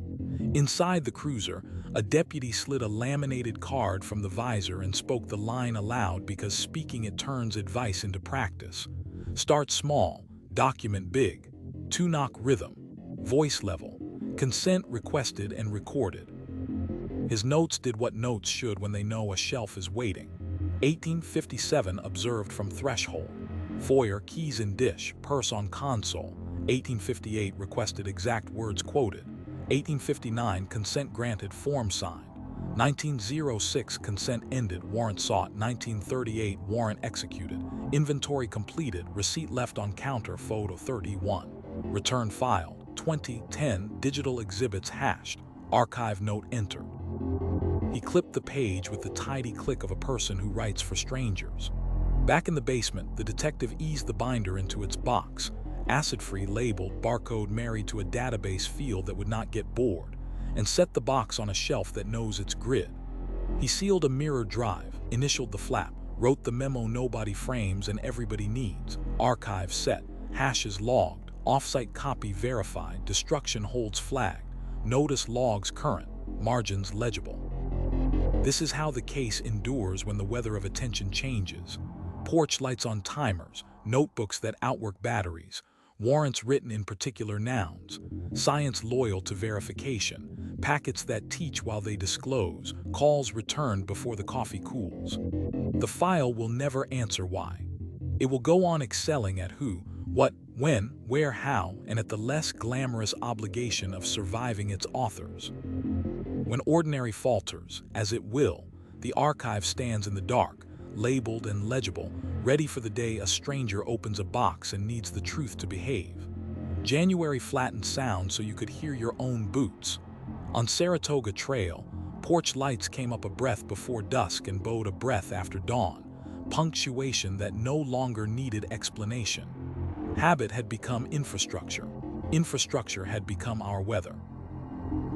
Inside the cruiser, a deputy slid a laminated card from the visor and spoke the line aloud because speaking it turns advice into practice. Start small, document big. 2-knock rhythm, voice level. Consent requested and recorded. His notes did what notes should when they know a shelf is waiting. 1857 observed from threshold. Foyer, keys in dish, purse on console. 1858 requested exact words quoted. 1859 consent granted, form signed. 1906 consent ended, warrant sought. 1938 warrant executed. Inventory completed, receipt left on counter, photo 31. Return filed. 2010 digital exhibits hashed, archive note entered. He clipped the page with the tidy click of a person who writes for strangers. Back in the basement, the detective eased the binder into its box, acid-free labeled, barcode married to a database field that would not get bored, and set the box on a shelf that knows its grid. He sealed a mirror drive, initialed the flap, Wrote the memo nobody frames and everybody needs. Archive set. Hashes logged. Offsite copy verified. Destruction holds flagged. Notice logs current. Margins legible. This is how the case endures when the weather of attention changes. Porch lights on timers. Notebooks that outwork batteries. Warrants written in particular nouns. Science loyal to verification. Packets that teach while they disclose. Calls returned before the coffee cools. The file will never answer why. It will go on excelling at who, what, when, where, how, and at the less glamorous obligation of surviving its authors. When ordinary falters, as it will, the archive stands in the dark, labeled and legible, ready for the day a stranger opens a box and needs the truth to behave. January flattened sound so you could hear your own boots. On Saratoga Trail, porch lights came up a breath before dusk and bowed a breath after dawn, punctuation that no longer needed explanation. Habit had become infrastructure. Infrastructure had become our weather.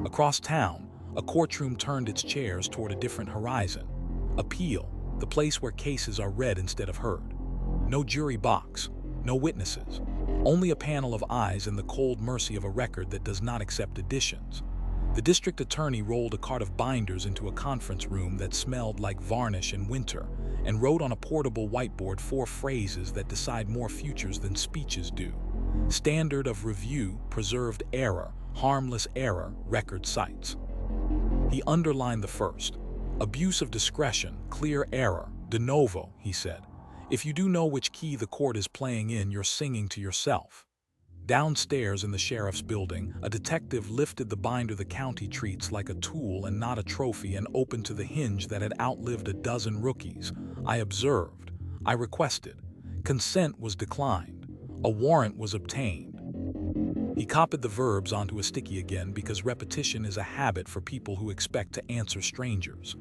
Across town, a courtroom turned its chairs toward a different horizon. Appeal, the place where cases are read instead of heard. No jury box, no witnesses, only a panel of eyes and the cold mercy of a record that does not accept additions. The district attorney rolled a cart of binders into a conference room that smelled like varnish and winter and wrote on a portable whiteboard 4 phrases that decide more futures than speeches do. Standard of review, preserved error, harmless error, record cites. He underlined the first. Abuse of discretion, clear error, de novo, he said. If you do know which key the court is playing in, you're singing to yourself. Downstairs in the sheriff's building, a detective lifted the binder the county treats like a tool and not a trophy and opened to the hinge that had outlived a dozen rookies. I observed. I requested. Consent was declined. A warrant was obtained. He copied the verbs onto a sticky again because repetition is a habit for people who expect to answer strangers.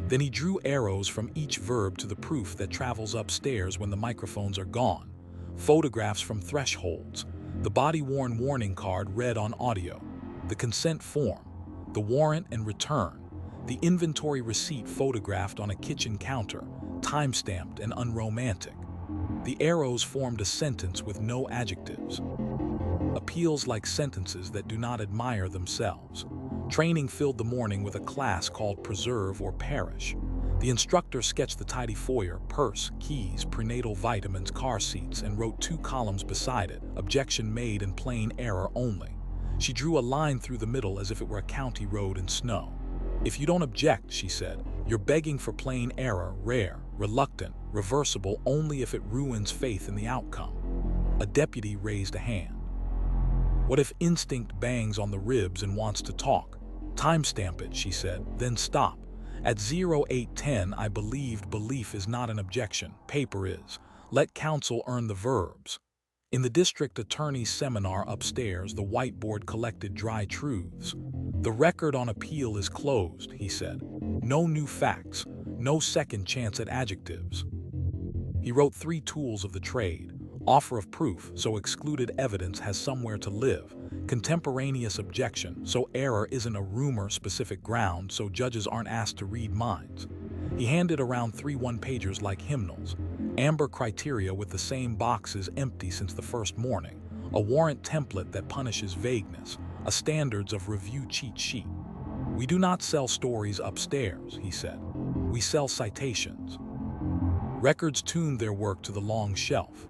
Then he drew arrows from each verb to the proof that travels upstairs when the microphones are gone. Photographs from thresholds. The body-worn warning card read on audio. The consent form. The warrant and return. The inventory receipt photographed on a kitchen counter, time-stamped and unromantic. The arrows formed a sentence with no adjectives. Appeals like sentences that do not admire themselves. Training filled the morning with a class called Preserve or Perish. The instructor sketched the tidy foyer, purse, keys, prenatal vitamins, car seats, and wrote 2 columns beside it, objection made and plain error only. She drew a line through the middle as if it were a county road in snow. If you don't object, she said, you're begging for plain error, rare, reluctant, reversible only if it ruins faith in the outcome. A deputy raised a hand. What if instinct bangs on the ribs and wants to talk? Timestamp it, she said, then stop. At 0810, I believed belief is not an objection, paper is. Let counsel earn the verbs. In the district attorney's seminar upstairs, the whiteboard collected dry truths. The record on appeal is closed, he said. No new facts, no second chance at adjectives. He wrote 3 tools of the trade. Offer of proof, so excluded evidence has somewhere to live. Contemporaneous objection, so error isn't a rumor-specific ground, so judges aren't asked to read minds. He handed around 3 one-pagers like hymnals. Amber criteria with the same boxes empty since the first morning. A warrant template that punishes vagueness. A standards of review cheat sheet. We do not sell stories upstairs, he said. We sell citations. Records tuned their work to the long shelf.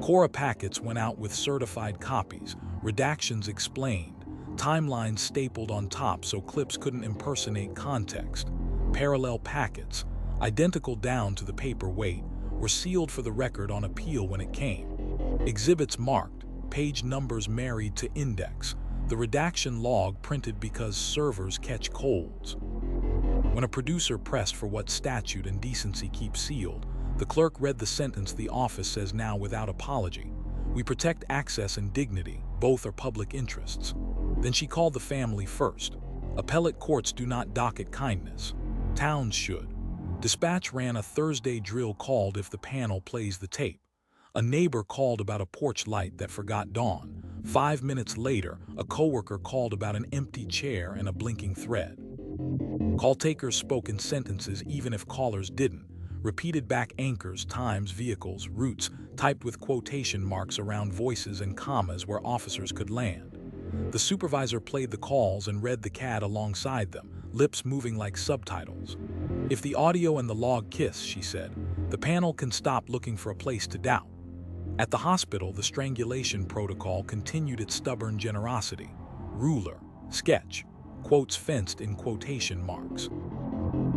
Cora packets went out with certified copies, redactions explained, timelines stapled on top so clips couldn't impersonate context. Parallel packets, identical down to the paper weight, were sealed for the record on appeal when it came. Exhibits marked, page numbers married to index, the redaction log printed because servers catch colds. When a producer pressed for what statute and decency keep sealed, the clerk read the sentence the office says now without apology. We protect access and dignity, both are public interests. Then she called the family first. Appellate courts do not docket kindness. Towns should. Dispatch ran a Thursday drill called if the panel plays the tape. A neighbor called about a porch light that forgot dawn. 5 minutes later, a coworker called about an empty chair and a blinking thread. Call takers spoke in sentences even if callers didn't. repeated back anchors, times, vehicles, routes, typed with quotation marks around voices and commas where officers could land. The supervisor played the calls and read the CAD alongside them, lips moving like subtitles. If the audio and the log kiss, she said, the panel can stop looking for a place to doubt. At the hospital, the strangulation protocol continued its stubborn generosity. Ruler, sketch, quotes fenced in quotation marks.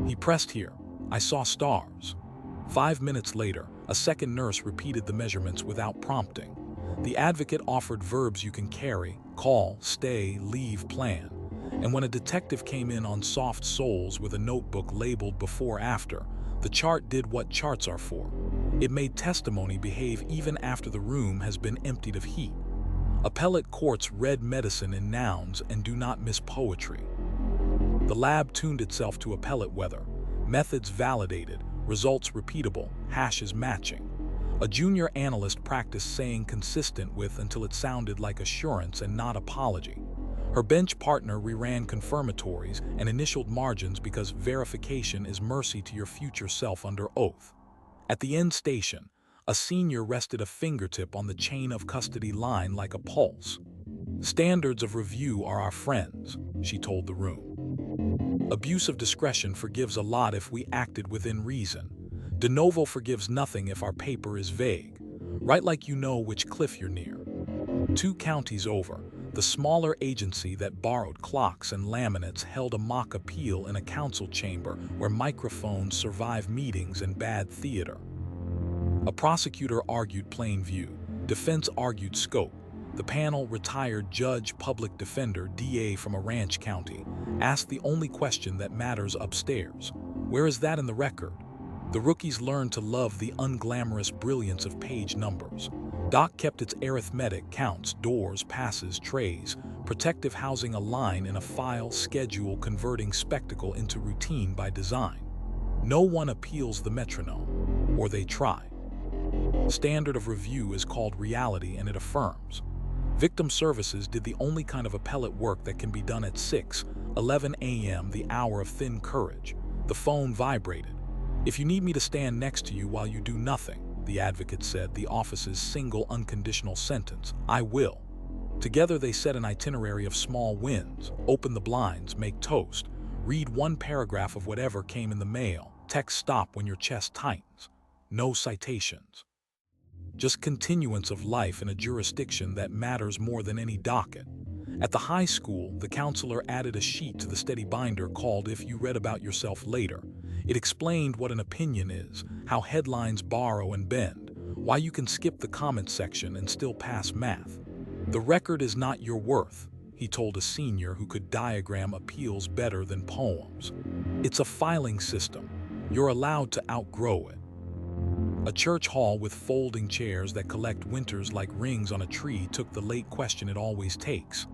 He pressed here. I saw stars. 5 minutes later, a second nurse repeated the measurements without prompting. The advocate offered verbs you can carry: call, stay, leave, plan. And when a detective came in on soft soles with a notebook labeled before-after, the chart did what charts are for. It made testimony behave even after the room has been emptied of heat. Appellate courts read medicine in nouns and do not miss poetry. The lab tuned itself to appellate weather. Methods validated, results repeatable, hashes matching. A junior analyst practiced saying consistent with until it sounded like assurance and not apology. Her bench partner reran confirmatories and initialed margins because verification is mercy to your future self under oath. At the end station, a senior rested a fingertip on the chain of custody line like a pulse. Standards of review are our friends, she told the room. Abuse of discretion forgives a lot if we acted within reason. De novo forgives nothing if our paper is vague. Write like you know which cliff you're near. 2 counties over, the smaller agency that borrowed clocks and laminates held a mock appeal in a council chamber where microphones survive meetings and bad theater. A prosecutor argued plain view. Defense argued scope. The panel, retired judge, public defender, DA from a ranch county, asked the only question that matters upstairs. Where is that in the record? The rookies learned to love the unglamorous brilliance of page numbers. Doc kept its arithmetic, counts, doors, passes, trays, protective housing a line in a file schedule, converting spectacle into routine by design. No one appeals the metronome, or they try. Standard of review is called reality, and it affirms. Victim services did the only kind of appellate work that can be done at 6:11 a.m., the hour of thin courage. The phone vibrated. If you need me to stand next to you while you do nothing, the advocate said, the office's single unconditional sentence, I will. Together they set an itinerary of small wins: open the blinds, make toast, read 1 paragraph of whatever came in the mail, text stop when your chest tightens. No citations. Just continuance of life in a jurisdiction that matters more than any docket. At the high school, the counselor added a sheet to the steady binder called If You Read About Yourself Later. It explained what an opinion is, how headlines borrow and bend, why you can skip the comment section and still pass math. The record is not your worth, he told a senior who could diagram appeals better than poems. It's a filing system. You're allowed to outgrow it. A church hall with folding chairs that collect winters like rings on a tree took the late question it always takes.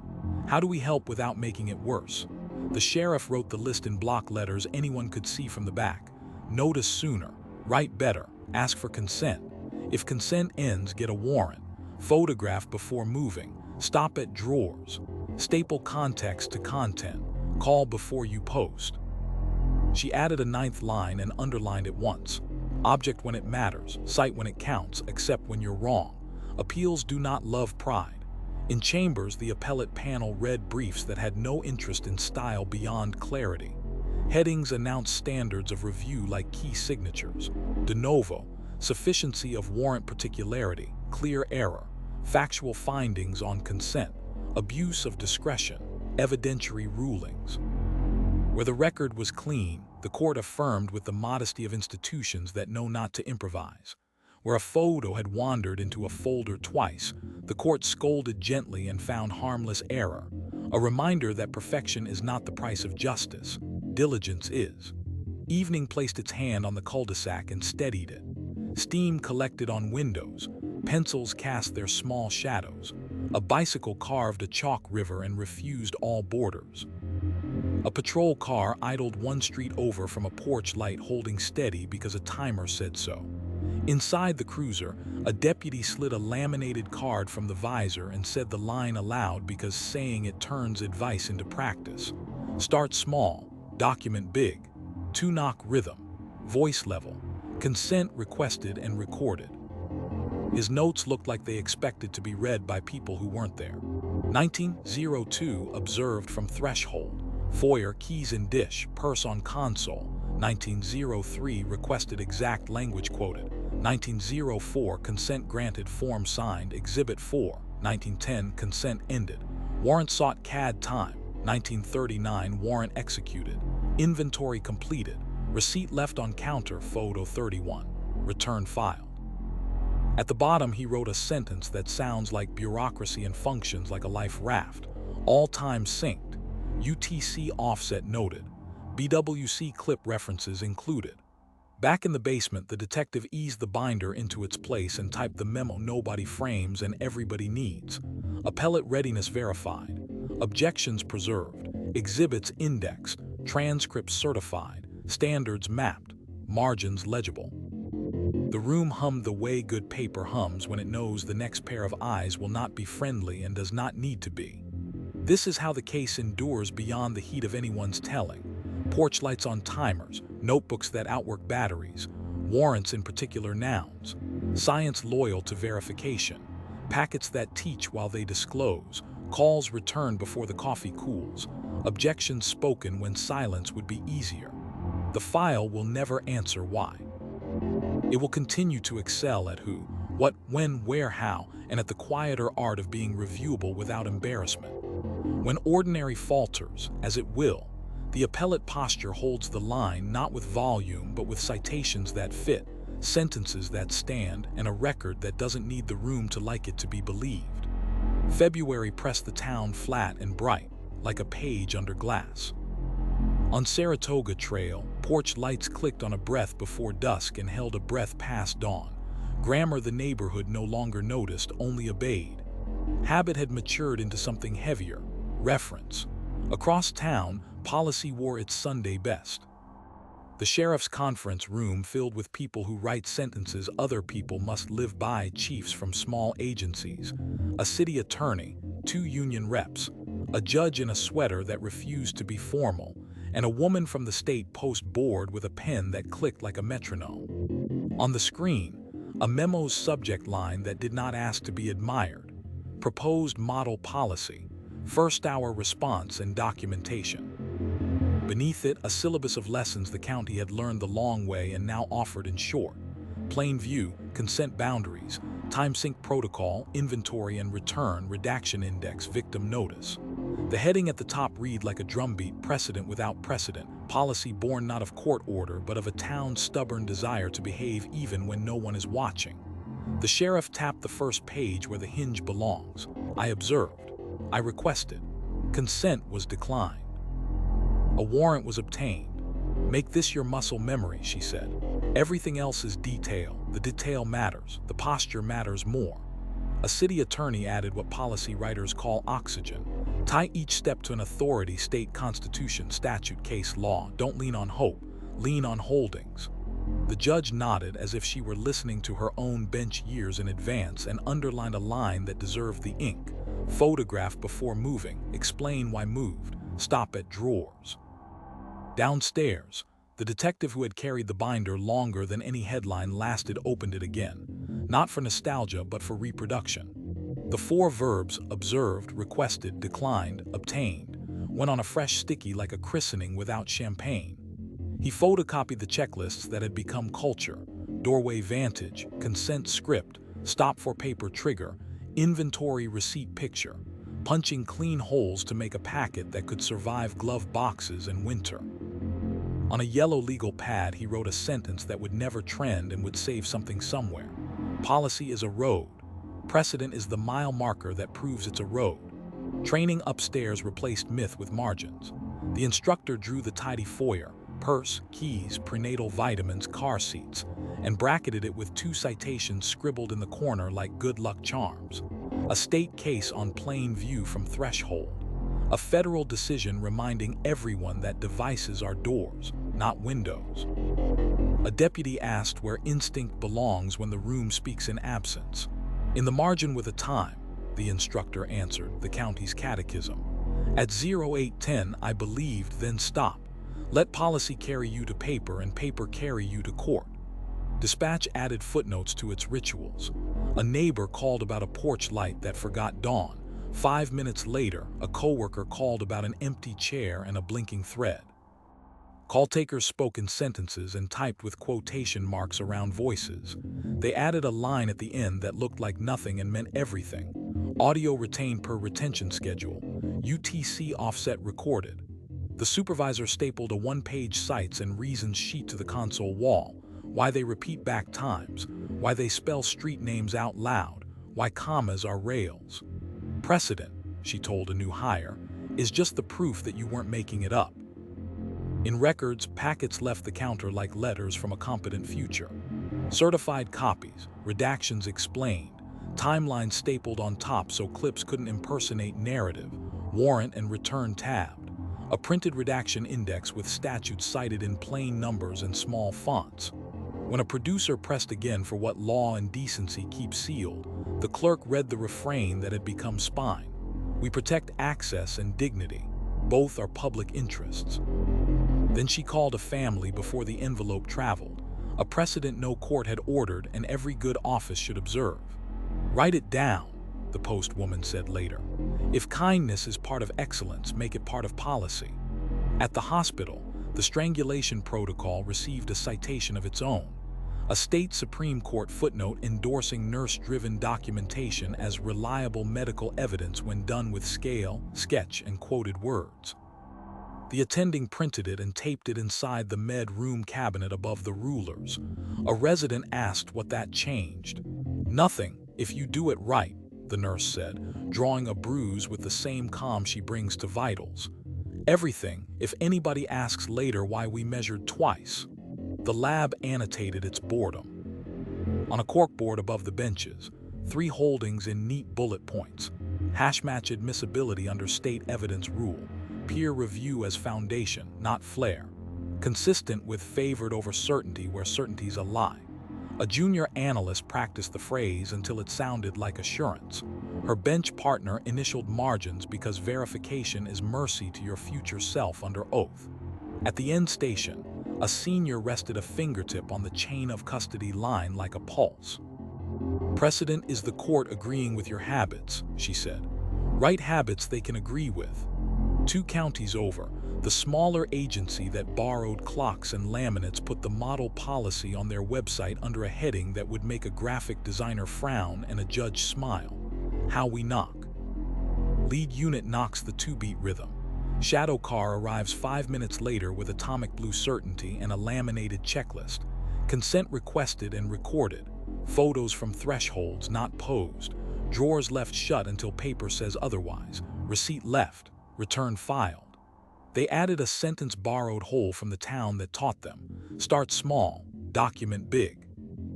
How do we help without making it worse? The sheriff wrote the list in block letters anyone could see from the back. Notice sooner, write better, ask for consent. If consent ends, get a warrant. Photograph before moving, stop at drawers. Staple context to content, call before you post. She added a 9th line and underlined it once. Object when it matters, cite when it counts, accept when you're wrong. Appeals do not love pride. In chambers, the appellate panel read briefs that had no interest in style beyond clarity. Headings announced standards of review like key signatures. De novo, sufficiency of warrant particularity, clear error, factual findings on consent, abuse of discretion, evidentiary rulings. Where the record was clean, the court affirmed with the modesty of institutions that know not to improvise. Where a photo had wandered into a folder twice, the court scolded gently and found harmless error, a reminder that perfection is not the price of justice, diligence is. Evening placed its hand on the cul-de-sac and steadied it. Steam collected on windows, pencils cast their small shadows. A bicycle carved a chalk river and refused all borders. A patrol car idled 1 street over from a porch light holding steady because a timer said so. Inside the cruiser, a deputy slid a laminated card from the visor and said the line aloud because saying it turns advice into practice. Start small, document big. 2-knock rhythm, voice level, Consent requested and recorded. His notes looked like they expected to be read by people who weren't there. 1902 observed from threshold. Foyer, keys in dish, purse on console. 1903 requested exact language quoted. 1904 consent granted, form signed, exhibit 4. 1910 consent ended. Warrant sought, CAD time. 1939 warrant executed. Inventory completed. Receipt left on counter, photo 31. Return filed. At the bottom he wrote a sentence that sounds like bureaucracy and functions like a life raft. All time synced. UTC offset noted. BWC clip references included. Back in the basement, the detective eased the binder into its place and typed the memo nobody frames and everybody needs. Appellate readiness verified. Objections preserved. Exhibits indexed. Transcripts certified. Standards mapped. Margins legible. The room hummed the way good paper hums when it knows the next pair of eyes will not be friendly and does not need to be. This is how the case endures beyond the heat of anyone's telling. Porch lights on timers, notebooks that outwork batteries, warrants in particular nouns, science loyal to verification, packets that teach while they disclose, calls returned before the coffee cools, objections spoken when silence would be easier. The file will never answer why. It will continue to excel at who, what, when, where, how, and at the quieter art of being reviewable without embarrassment. When ordinary falters, as it will, the appellate posture holds the line not with volume but with citations that fit, sentences that stand, and a record that doesn't need the room to like it to be believed. February pressed the town flat and bright, like a page under glass. On Saratoga Trail, porch lights clicked on a breath before dusk and held a breath past dawn. Grammar the neighborhood no longer noticed, only obeyed. Habit had matured into something heavier, reference. Across town, policy wore its Sunday best. The sheriff's conference room filled with people who write sentences other people must live by, chiefs from small agencies, a city attorney, 2 union reps, a judge in a sweater that refused to be formal, and a woman from the state post board with a pen that clicked like a metronome. On the screen, a memo's subject line that did not ask to be admired. Proposed model policy, first hour response and documentation. Beneath it, a syllabus of lessons the county had learned the long way and now offered in short. Plain view, consent boundaries, time sync protocol, inventory and return, redaction index, victim notice. The heading at the top read like a drumbeat, precedent without precedent, policy born not of court order but of a town's stubborn desire to behave even when no one is watching. The sheriff tapped the first page where the hinge belongs. I observed. I requested. Consent was declined. A warrant was obtained. Make this your muscle memory, she said. Everything else is detail. The detail matters. The posture matters more. A city attorney added what policy writers call oxygen. Tie each step to an authority, state constitution, statute, case law. Don't lean on hope. Lean on holdings. The judge nodded as if she were listening to her own bench years in advance and underlined a line that deserved the ink. Photograph before moving. Explain why moved. Stop at drawers. Downstairs, the detective who had carried the binder longer than any headline lasted opened it again. Not for nostalgia, but for reproduction. The 4 verbs, observed, requested, declined, obtained, went on a fresh sticky like a christening without champagne. He photocopied the checklists that had become culture: doorway vantage, consent script, stop for paper trigger, inventory receipt picture, punching clean holes to make a packet that could survive glove boxes and winter. On a yellow legal pad, he wrote a sentence that would never trend and would save something somewhere. Policy is a road. Precedent is the mile marker that proves it's a road. Training upstairs replaced myth with margins. The instructor drew the tidy foyer, purse, keys, prenatal vitamins, car seats, and bracketed it with 2 citations scribbled in the corner like good luck charms. A state case on plain view from threshold. A federal decision reminding everyone that devices are doors, not windows. A deputy asked where instinct belongs when the room speaks in absence. In the margin with a time, the instructor answered, the county's catechism. At 0810, I believed, then stop. Let policy carry you to paper and paper carry you to court. Dispatch added footnotes to its rituals. A neighbor called about a porch light that forgot dawn. 5 minutes later, a coworker called about an empty chair and a blinking thread. Call takers spoke in sentences and typed with quotation marks around voices. They added a line at the end that looked like nothing and meant everything. Audio retained per retention schedule. UTC offset recorded. The supervisor stapled a one-page cites and reasons sheet to the console wall. Why they repeat back times. Why they spell street names out loud. Why commas are rails. Precedent, she told a new hire, is just the proof that you weren't making it up. In records, packets left the counter like letters from a competent future. Certified copies, redactions explained, timelines stapled on top so clips couldn't impersonate narrative, warrant and return tabbed, a printed redaction index with statutes cited in plain numbers and small fonts. When a producer pressed again for what law and decency keep sealed, the clerk read the refrain that had become spine. We protect access and dignity. Both are public interests. Then she called a family before the envelope traveled, a precedent no court had ordered and every good office should observe. Write it down, the post woman said later. If kindness is part of excellence, make it part of policy. At the hospital, the strangulation protocol received a citation of its own, a state Supreme Court footnote endorsing nurse-driven documentation as reliable medical evidence when done with scale, sketch, and quoted words. The attending printed it and taped it inside the med room cabinet above the rulers. A resident asked what that changed. Nothing, if you do it right, the nurse said, drawing a bruise with the same calm she brings to vitals. Everything, if anybody asks later why we measured twice. The lab annotated its boredom. On a corkboard above the benches, 3 holdings in neat bullet points. Hash-match admissibility under state evidence rule. Peer review as foundation, not flair. Consistent with favored over certainty where certainty's a lie. A junior analyst practiced the phrase until it sounded like assurance. Her bench partner initialed margins because verification is mercy to your future self under oath. At the end station, a senior rested a fingertip on the chain of custody line like a pulse. Precedent is the court agreeing with your habits, she said. Right habits they can agree with. 2 counties over, the smaller agency that borrowed clocks and laminates put the model policy on their website under a heading that would make a graphic designer frown and a judge smile. How we knock. Lead unit knocks the 2-beat rhythm. Shadow car arrives 5 minutes later with atomic blue certainty and a laminated checklist. Consent requested and recorded. Photos from thresholds not posed. Drawers left shut until paper says otherwise. Receipt left. Return filed. They added a sentence borrowed whole from the town that taught them. Start small, document big.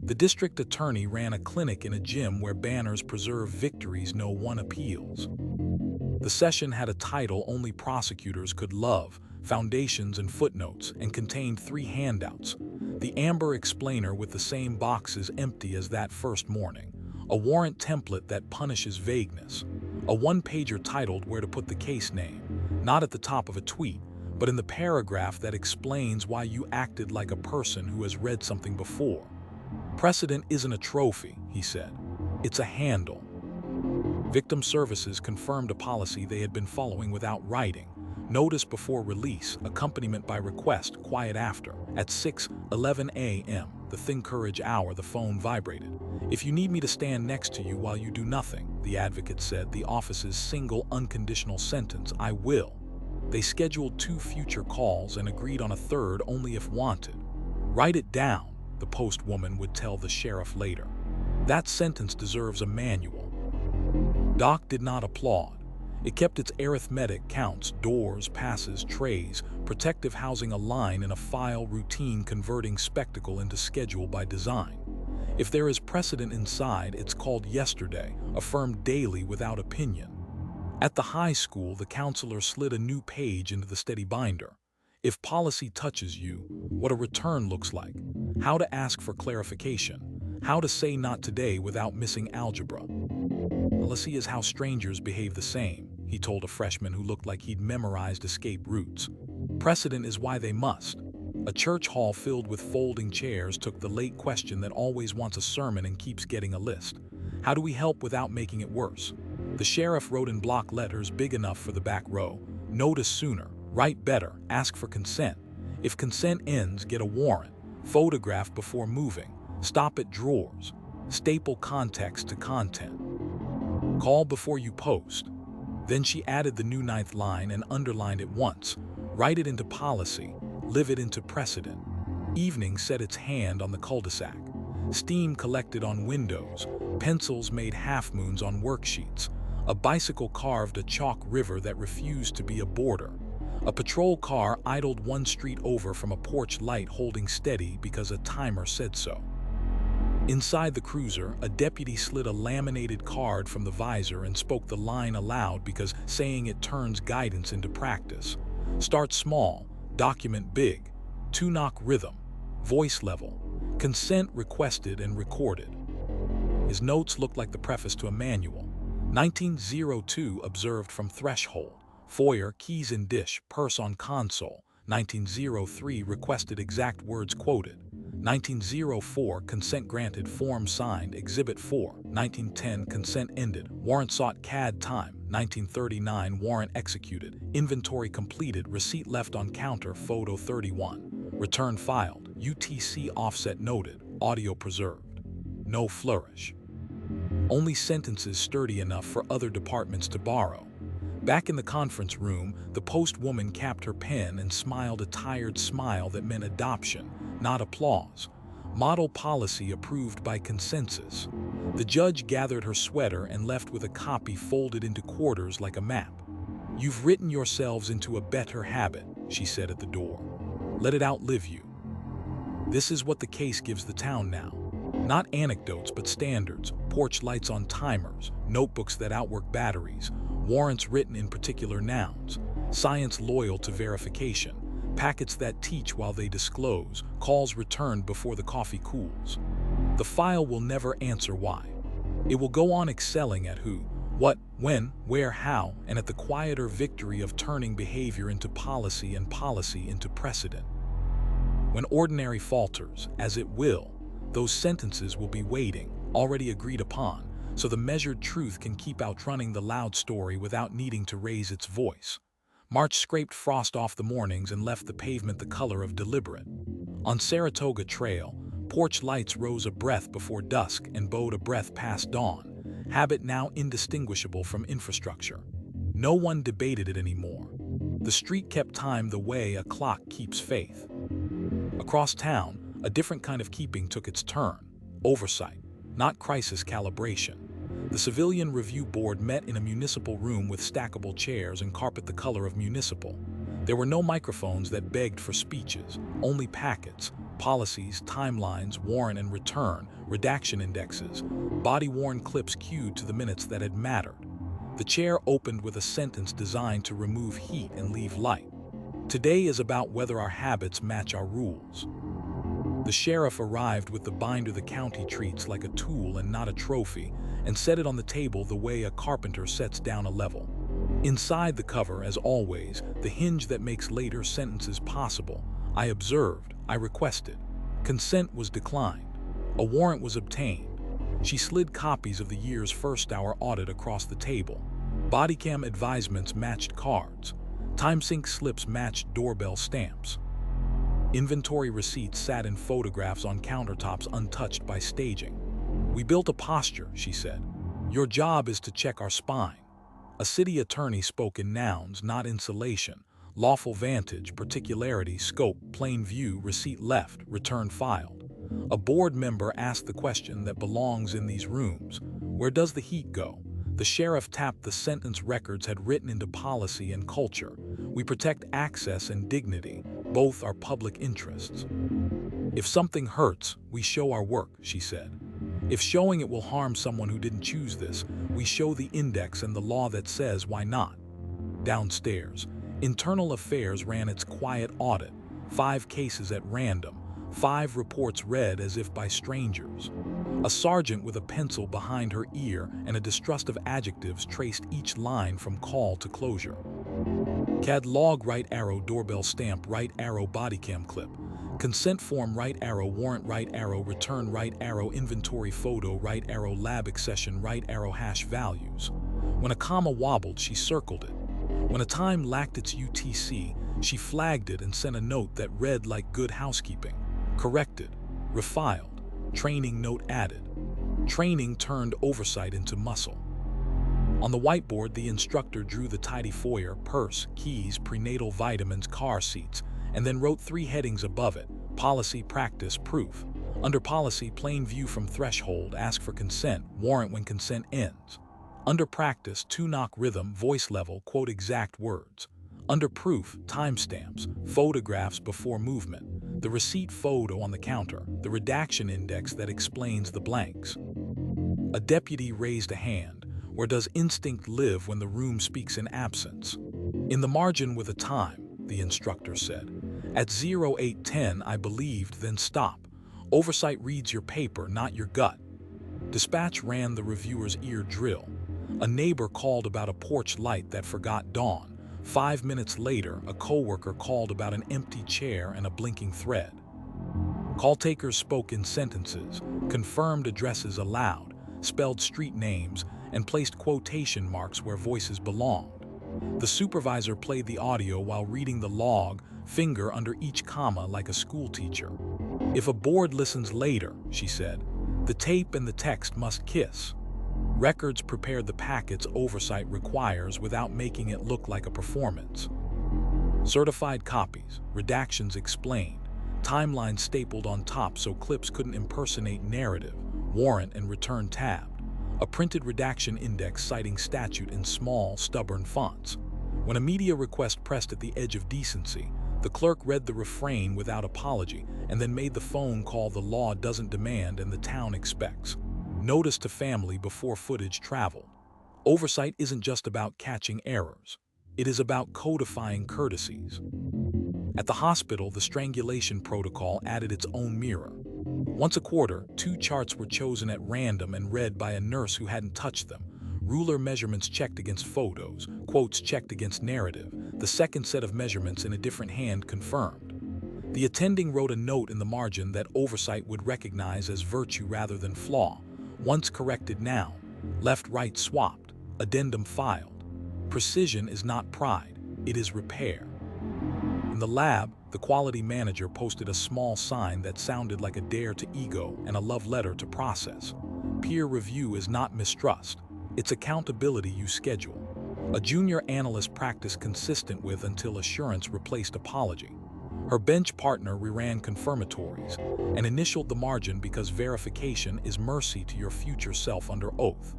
The district attorney ran a clinic in a gym where banners preserve victories no one appeals. The session had a title only prosecutors could love, foundations and footnotes, and contained 3 handouts. The amber explainer with the same boxes empty as that first morning. A warrant template that punishes vagueness. A 1-pager titled where to put the case name, not at the top of a tweet, but in the paragraph that explains why you acted like a person who has read something before. Precedent isn't a trophy, he said. It's a handle. Victim Services confirmed a policy they had been following without writing. Notice before release, accompaniment by request, quiet after. At 6:11 a.m., the thin courage hour, the phone vibrated. If you need me to stand next to you while you do nothing, the advocate said, the office's single unconditional sentence, I will. They scheduled 2 future calls and agreed on a third only if wanted. Write it down, the post woman would tell the sheriff later. That sentence deserves a manual. Doc did not applaud. It kept its arithmetic counts, doors, passes, trays, protective housing a line in a file routine converting spectacle into schedule by design. If there is precedent inside, it's called yesterday, affirmed daily without opinion. At the high school, the counselor slid a new page into the steady binder. If policy touches you, what a return looks like, how to ask for clarification, how to say not today without missing algebra. Policy is how strangers behave the same, he told a freshman who looked like he'd memorized escape routes. Precedent is why they must. A church hall filled with folding chairs took the late question that always wants a sermon and keeps getting a list. How do we help without making it worse? The sheriff wrote in block letters big enough for the back row. Notice sooner, write better, ask for consent. If consent ends, get a warrant. Photograph before moving. Stop at drawers. Staple context to content. Call before you post. Then she added the new 9th line and underlined it once. Write it into policy. Live it into precedent. Evening set its hand on the cul-de-sac. Steam collected on windows. Pencils made half-moons on worksheets. A bicycle carved a chalk river that refused to be a border. A patrol car idled one street over from a porch light holding steady because a timer said so. Inside the cruiser, a deputy slid a laminated card from the visor and spoke the line aloud because saying it turns guidance into practice. Start small, document big, 2-knock rhythm, voice level, consent requested and recorded. His notes looked like the preface to a manual. 1902 observed from threshold, foyer, keys in dish, purse on console. 1903 requested exact words quoted. 1904 consent granted, form signed, exhibit 4. 1910 consent ended, warrant sought, CAD time. 1939 warrant executed, inventory completed, receipt left on counter, photo 31. Return filed, UTC offset noted, audio preserved. No flourish. Only sentences sturdy enough for other departments to borrow. Back in the conference room, the postwoman capped her pen and smiled a tired smile that meant adoption, not applause. Model policy approved by consensus. The judge gathered her sweater and left with a copy folded into quarters like a map. You've written yourselves into a better habit, she said at the door. Let it outlive you. This is what the case gives the town now. Not anecdotes, but standards, porch lights on timers, notebooks that outwork batteries, warrants written in particular nouns, science loyal to verification, packets that teach while they disclose, calls returned before the coffee cools. The file will never answer why. It will go on excelling at who, what, when, where, how, and at the quieter victory of turning behavior into policy and policy into precedent. When ordinary falters, as it will, those sentences will be waiting, already agreed upon, so the measured truth can keep outrunning the loud story without needing to raise its voice. March scraped frost off the mornings and left the pavement the color of deliberate. On Saratoga Trail, porch lights rose a breath before dusk and bode a breath past dawn, habit now indistinguishable from infrastructure. No one debated it anymore. The street kept time the way a clock keeps faith. Across town, a different kind of keeping took its turn. Oversight, not crisis calibration. The Civilian Review Board met in a municipal room with stackable chairs and carpet the color of municipal. There were no microphones that begged for speeches, only packets, policies, timelines, warrant and return, redaction indexes, body-worn clips cued to the minutes that had mattered. The chair opened with a sentence designed to remove heat and leave light. Today is about whether our habits match our rules. The sheriff arrived with the binder the county treats like a tool and not a trophy, and set it on the table the way a carpenter sets down a level. Inside the cover, as always, the hinge that makes later sentences possible. I observed, I requested. Consent was declined. A warrant was obtained. She slid copies of the year's first hour audit across the table. Bodycam advisements matched cards. TimeSync slips matched doorbell stamps. Inventory receipts sat in photographs on countertops untouched by staging. We built a posture, she said. Your job is to check our spine. A city attorney spoke in nouns, not insulation. Lawful vantage, particularity, scope, plain view, receipt left, return filed. A board member asked the question that belongs in these rooms. Where does the heat go? The sheriff tapped the sentence records had written into policy and culture. We protect access and dignity. Both are public interests. If something hurts, we show our work, she said. If showing it will harm someone who didn't choose this, we show the index and the law that says why not. Downstairs, Internal Affairs ran its quiet audit, 5 cases at random, 5 reports read as if by strangers. A sergeant with a pencil behind her ear and a distrust of adjectives traced each line from call to closure. CAD log right arrow doorbell stamp right arrow bodycam clip. Consent form right arrow, warrant right arrow, return right arrow, inventory photo right arrow, lab accession right arrow, hash values. When a comma wobbled, she circled it. When a time lacked its UTC, she flagged it and sent a note that read like good housekeeping. Corrected, refiled, training note added. Training turned oversight into muscle. On the whiteboard, the instructor drew the tidy foyer, purse, keys, prenatal vitamins, car seats, and then wrote 3 headings above it: policy, practice, proof. Under policy, plain view from threshold, ask for consent, warrant when consent ends. Under practice, 2-knock rhythm, voice level, quote exact words. Under proof, timestamps, photographs before movement, the receipt photo on the counter, the redaction index that explains the blanks. A deputy raised a hand. Where does instinct live when the room speaks in absence? In the margin with a time, the instructor said. At 0810, I believed, then stop. Oversight reads your paper, not your gut. Dispatch ran the reviewer's ear drill. A neighbor called about a porch light that forgot dawn. 5 minutes later, a coworker called about an empty chair and a blinking thread. Call takers spoke in sentences, confirmed addresses aloud, spelled street names, and placed quotation marks where voices belonged. The supervisor played the audio while reading the log, finger under each comma like a schoolteacher. If a board listens later, she said, the tape and the text must kiss. Records prepared the packets oversight requires without making it look like a performance. Certified copies, redactions explained, timelines stapled on top so clips couldn't impersonate narrative, warrant and return tabbed. A printed redaction index citing statute in small, stubborn fonts. When a media request pressed at the edge of decency, the clerk read the refrain without apology and then made the phone call the law doesn't demand and the town expects. Notice to family before footage traveled. Oversight isn't just about catching errors. It is about codifying courtesies. At the hospital, the strangulation protocol added its own mirror. Once a quarter, 2 charts were chosen at random and read by a nurse who hadn't touched them. Ruler measurements checked against photos, quotes checked against narrative, the second set of measurements in a different hand confirmed. The attending wrote a note in the margin that oversight would recognize as virtue rather than flaw. Once corrected now, left-right swapped, addendum filed. Precision is not pride, it is repair. In the lab, the quality manager posted a small sign that sounded like a dare to ego and a love letter to process. Peer review is not mistrust, it's accountability you schedule. A junior analyst practiced consistent with until assurance replaced apology. Her bench partner reran confirmatories and initialed the margin because verification is mercy to your future self under oath.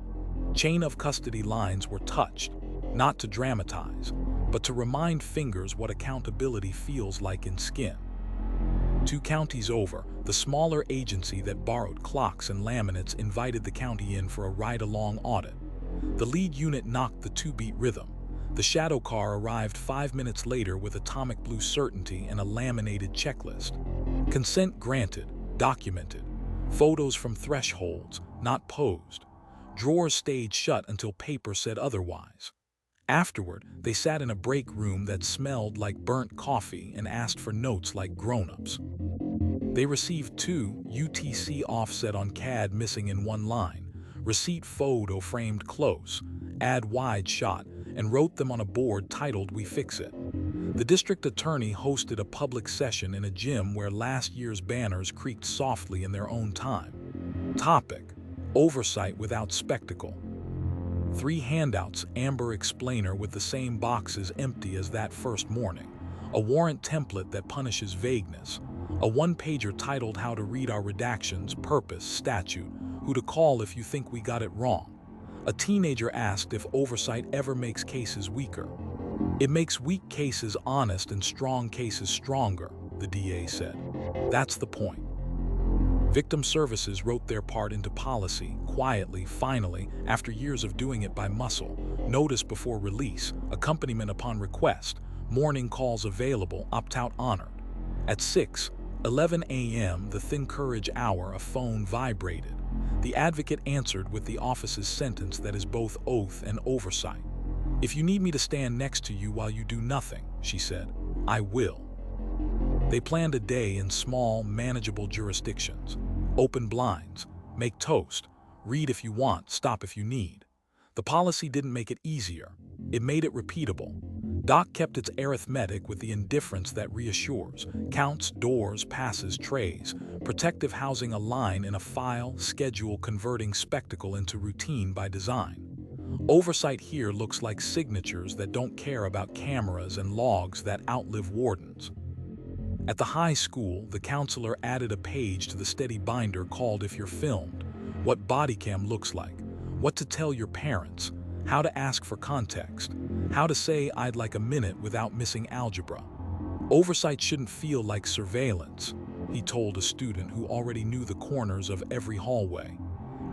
Chain of custody lines were touched, not to dramatize, but to remind fingers what accountability feels like in skin. 2 counties over, the smaller agency that borrowed clocks and laminates invited the county in for a ride-along audit. The lead unit knocked the 2-beat rhythm. The shadow car arrived 5 minutes later with atomic blue certainty and a laminated checklist. Consent granted, documented. Photos from thresholds, not posed. Drawers stayed shut until paper said otherwise. Afterward, they sat in a break room that smelled like burnt coffee and asked for notes like grown-ups. They received 2 UTC offset on CAD missing in 1 line, receipt photo framed close, add wide shot, and wrote them on a board titled We Fix It. The district attorney hosted a public session in a gym where last year's banners creaked softly in their own time. Topic: Oversight without spectacle. 3 handouts, amber explainer with the same boxes empty as that first morning. A warrant template that punishes vagueness. A 1-pager titled How to Read Our Redactions, Purpose, Statute, Who to Call if you think we got it wrong. A teenager asked if oversight ever makes cases weaker. It makes weak cases honest and strong cases stronger, the DA said. That's the point. Victim services wrote their part into policy, quietly, finally, after years of doing it by muscle. Notice before release, accompaniment upon request, morning calls available, opt-out honored. At 6:11 a.m., the thin courage hour, a phone vibrated. The advocate answered with the office's sentence that is both oath and oversight. If you need me to stand next to you while you do nothing, she said, I will. They planned a day in small, manageable jurisdictions. Open blinds, make toast, read if you want, stop if you need. The policy didn't make it easier. It made it repeatable. Doc kept its arithmetic with the indifference that reassures. Counts, doors, passes, trays. Protective housing a line in a file, schedule converting spectacle into routine by design. Oversight here looks like signatures that don't care about cameras and logs that outlive wardens. At the high school, the counselor added a page to the steady binder called If You're Filmed, what bodycam looks like, what to tell your parents, how to ask for context, how to say I'd like a minute without missing algebra. Oversight shouldn't feel like surveillance, he told a student who already knew the corners of every hallway.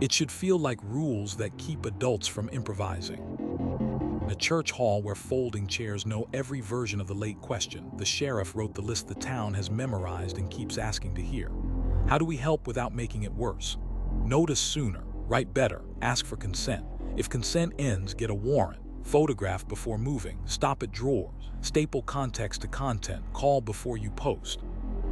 It should feel like rules that keep adults from improvising. In a church hall where folding chairs know every version of the late question, the sheriff wrote the list the town has memorized and keeps asking to hear. How do we help without making it worse? Notice sooner, write better, ask for consent. If consent ends, get a warrant. Photograph before moving, stop at drawers, staple context to content, call before you post.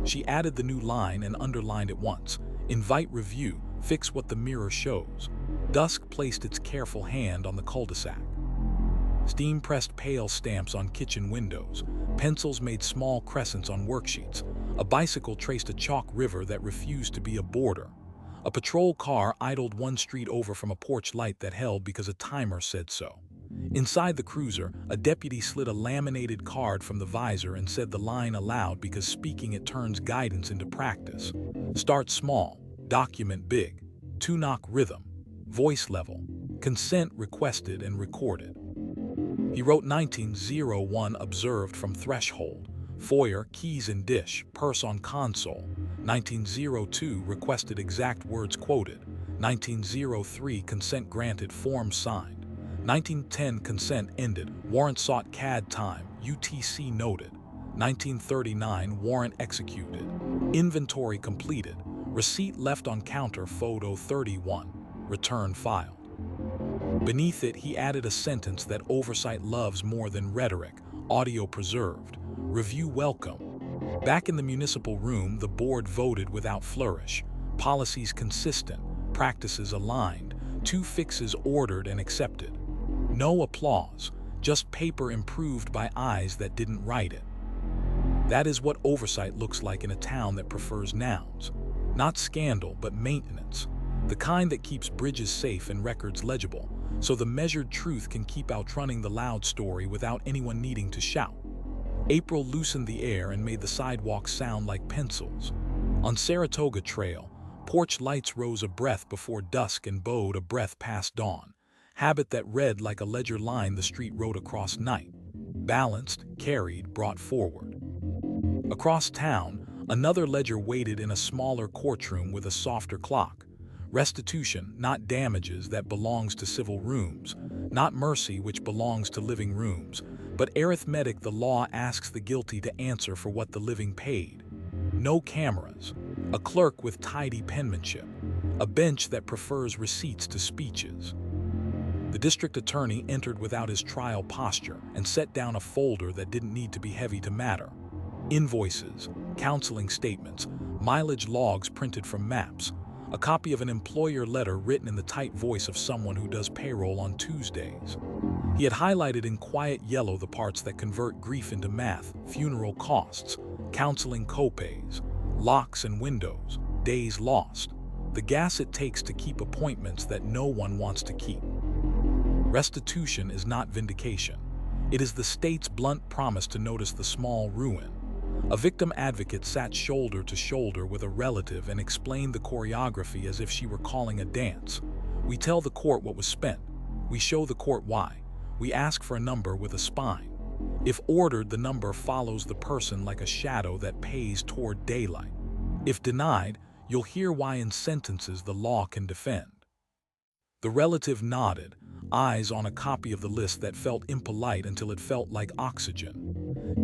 She added the new line and underlined it once. Invite review, fix what the mirror shows. Dusk placed its careful hand on the cul-de-sac. Steam-pressed pale stamps on kitchen windows. Pencils made small crescents on worksheets. A bicycle traced a chalk river that refused to be a border. A patrol car idled one street over from a porch light that held because a timer said so. Inside the cruiser, a deputy slid a laminated card from the visor and said the line aloud because speaking it turns guidance into practice. Start small, document big, two-knock rhythm, voice level, consent requested and recorded. He wrote 1901 observed from threshold, foyer, keys in dish, purse on console. 1902 requested exact words quoted. 1903 consent granted, form signed. 1910 consent ended, warrant sought, CAD time, UTC noted. 1939 warrant executed. Inventory completed. Receipt left on counter, photo 31. Return filed. Beneath it, he added a sentence that oversight loves more than rhetoric, audio preserved. Review welcome. Back in the municipal room, the board voted without flourish. Policies consistent, practices aligned, 2 fixes ordered and accepted. No applause, just paper improved by eyes that didn't write it. That is what oversight looks like in a town that prefers nouns. Not scandal, but maintenance. The kind that keeps bridges safe and records legible, so the measured truth can keep outrunning the loud story without anyone needing to shout. April loosened the air and made the sidewalks sound like pencils. On Saratoga Trail, porch lights rose a breath before dusk and bowed a breath past dawn, habit that read like a ledger line the street wrote across night. Balanced, carried, brought forward. Across town, another ledger waited in a smaller courtroom with a softer clock. Restitution, not damages, that belongs to civil rooms. Not mercy, which belongs to living rooms. But arithmetic, the law asks the guilty to answer for what the living paid. No cameras. A clerk with tidy penmanship. A bench that prefers receipts to speeches. The district attorney entered without his trial posture and set down a folder that didn't need to be heavy to matter. Invoices, counseling statements, mileage logs printed from maps. A copy of an employer letter written in the tight voice of someone who does payroll on Tuesdays. He had highlighted in quiet yellow the parts that convert grief into math, funeral costs, counseling copays, locks and windows, days lost, the gas it takes to keep appointments that no one wants to keep. Restitution is not vindication. It is the state's blunt promise to notice the small ruin. A victim advocate sat shoulder to shoulder with a relative and explained the choreography as if she were calling a dance. We tell the court what was spent. We show the court why. We ask for a number with a spine. If ordered, the number follows the person like a shadow that pays toward daylight. If denied, you'll hear why in sentences the law can defend. The relative nodded, eyes on a copy of the list that felt impolite until it felt like oxygen.